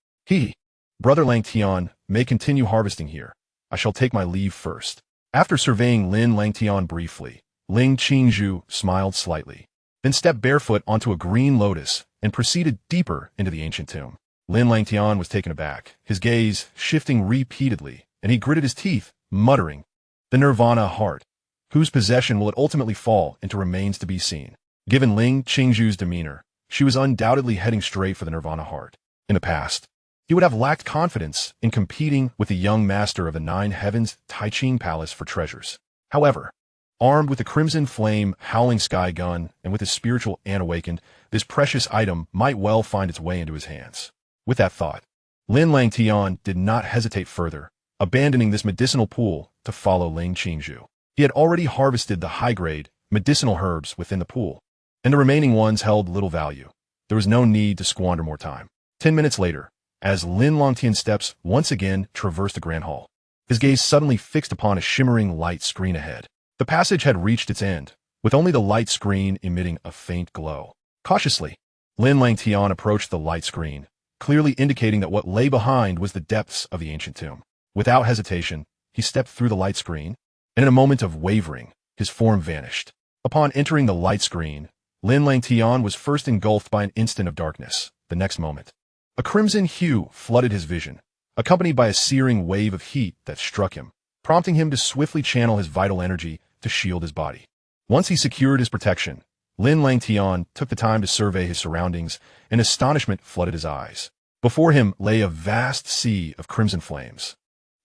Brother Langtian may continue harvesting here. I shall take my leave first. After surveying Lin Langtian briefly, Ling Qingzhu smiled slightly, then stepped barefoot onto a green lotus and proceeded deeper into the ancient tomb. Lin Langtian was taken aback, his gaze shifting repeatedly, and he gritted his teeth, muttering, "The Nirvana heart. Whose possession will it ultimately fall into remains to be seen." Given Ling Qingzhu's demeanor, she was undoubtedly heading straight for the Nirvana heart. In the past, he would have lacked confidence in competing with the young master of the 9 Heavens Taiching Palace for treasures. However, armed with the Crimson Flame Howling Sky gun and with his spiritual ant awakened, this precious item might well find its way into his hands. With that thought, Lin Langtian did not hesitate further, abandoning this medicinal pool to follow Ling Qingzhu. He had already harvested the high-grade medicinal herbs within the pool, and the remaining ones held little value. There was no need to squander more time. 10 minutes later, as Lin Langtian's steps once again traversed the Grand Hall, his gaze suddenly fixed upon a shimmering light screen ahead. The passage had reached its end, with only the light screen emitting a faint glow. Cautiously, Lin Langtian approached the light screen, clearly indicating that what lay behind was the depths of the ancient tomb. Without hesitation, he stepped through the light screen, and in a moment of wavering, his form vanished. Upon entering the light screen, Lin Langtian was first engulfed by an instant of darkness. The next moment, a crimson hue flooded his vision, accompanied by a searing wave of heat that struck him, prompting him to swiftly channel his vital energy to shield his body. Once he secured his protection, Lin Langtian took the time to survey his surroundings, and astonishment flooded his eyes. Before him lay a vast sea of crimson flames,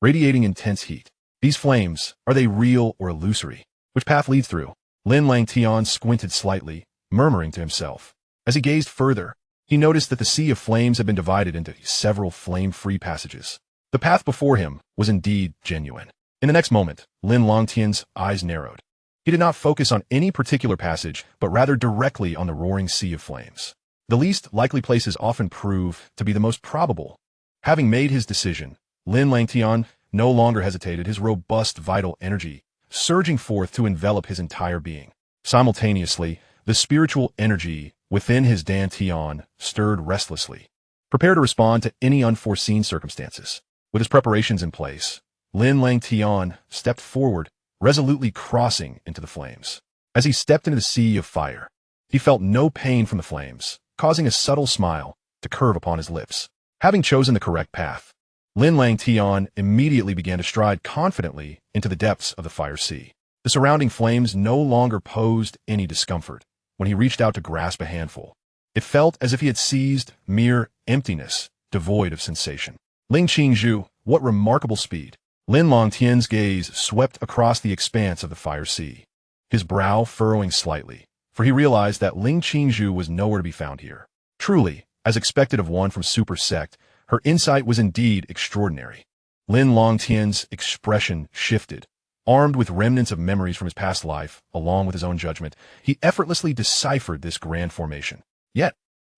radiating intense heat. These flames, are they real or illusory? Which path leads through? Lin Langtian squinted slightly, murmuring to himself. As he gazed further, he noticed that the sea of flames had been divided into several flame-free passages. The path before him was indeed genuine. In the next moment, Lin Langtian's eyes narrowed. He did not focus on any particular passage, but rather directly on the roaring sea of flames. The least likely places often prove to be the most probable. Having made his decision, Lin Langtian no longer hesitated, his robust vital energy surging forth to envelop his entire being. Simultaneously, the spiritual energy within his dantian stirred restlessly, prepared to respond to any unforeseen circumstances. With his preparations in place, Lin Langtian stepped forward, resolutely crossing into the flames. As he stepped into the sea of fire, He felt no pain from the flames, causing a subtle smile to curve upon his lips. Having chosen the correct path, Lin Langtian immediately began to stride confidently into the depths of the fire sea. The surrounding flames no longer posed any discomfort when he reached out to grasp a handful. It felt as if he had seized mere emptiness, devoid of sensation. Ling Qingzhu, what remarkable speed! Lin Langtian's gaze swept across the expanse of the fire sea, his brow furrowing slightly, for he realized that Ling Qingzhu was nowhere to be found here. Truly, as expected of one from Super Sect, her insight was indeed extraordinary. Lin Langtian's expression shifted. Armed with remnants of memories from his past life, along with his own judgment, he effortlessly deciphered this grand formation. Yet,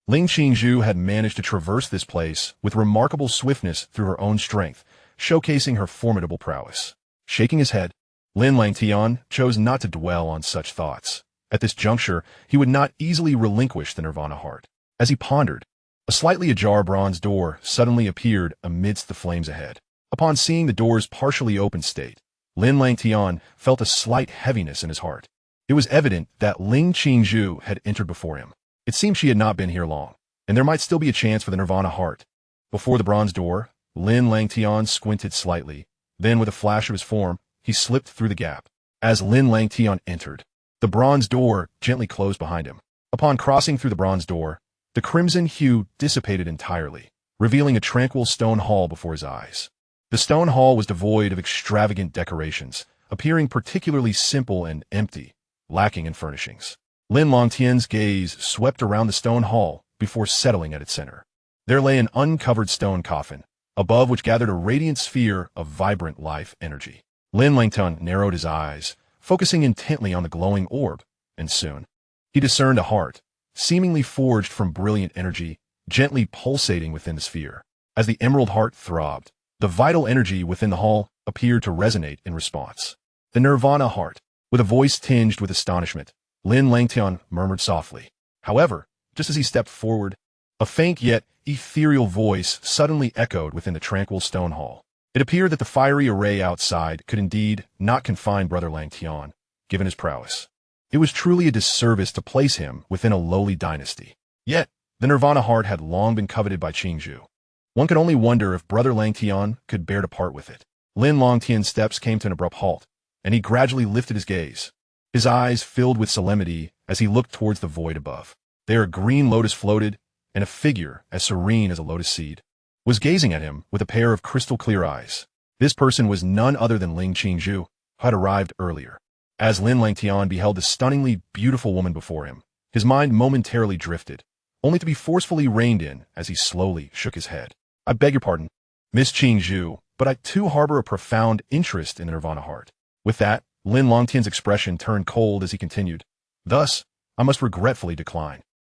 Ling Qingzhu had managed to traverse this place with remarkable swiftness through her own strength, showcasing her formidable prowess. Shaking his head, Lin Langtian chose not to dwell on such thoughts. At this juncture, he would not easily relinquish the Nirvana heart. As he pondered, a slightly ajar bronze door suddenly appeared amidst the flames ahead. Upon seeing the door's partially open state, Lin Langtian felt a slight heaviness in his heart. It was evident that Ling Qingzhu had entered before him. It seemed she had not been here long, and there might still be a chance for the Nirvana heart. Before the bronze door, Lin Langtian squinted slightly. Then, with a flash of his form, he slipped through the gap. As Lin Langtian entered, the bronze door gently closed behind him. Upon crossing through the bronze door, the crimson hue dissipated entirely, revealing a tranquil stone hall before his eyes. The stone hall was devoid of extravagant decorations, appearing particularly simple and empty, lacking in furnishings. Lin Langtian's gaze swept around the stone hall before settling at its center. There lay an uncovered stone coffin, above which gathered a radiant sphere of vibrant life energy. Lin Langtian narrowed his eyes, focusing intently on the glowing orb, and soon, he discerned a heart, seemingly forged from brilliant energy, gently pulsating within the sphere. As the emerald heart throbbed, the vital energy within the hall appeared to resonate in response. The Nirvana heart. With a voice tinged with astonishment, Lin Langtian murmured softly. However, just as he stepped forward, a faint yet ethereal voice suddenly echoed within the tranquil stone hall. It appeared that the fiery array outside could indeed not confine Brother Langtian, given his prowess. It was truly a disservice to place him within a lowly dynasty. Yet, the Nirvana heart had long been coveted by Qingzhu. One could only wonder if Brother Langtian could bear to part with it. Lin Langtian's steps came to an abrupt halt, and he gradually lifted his gaze. His eyes filled with solemnity as he looked towards the void above. There a green lotus floated, and a figure as serene as a lotus seed was gazing at him with a pair of crystal-clear eyes. This person was none other than Ling Qingzhu, who had arrived earlier. As Lin Langtian beheld the stunningly beautiful woman before him, his mind momentarily drifted, only to be forcefully reined in as he slowly shook his head. I beg your pardon, Miss Qingzhu, but I too harbor a profound interest in the Nirvana heart. With that, Lin Langtian's expression turned cold as he continued. Thus, I must regretfully decline.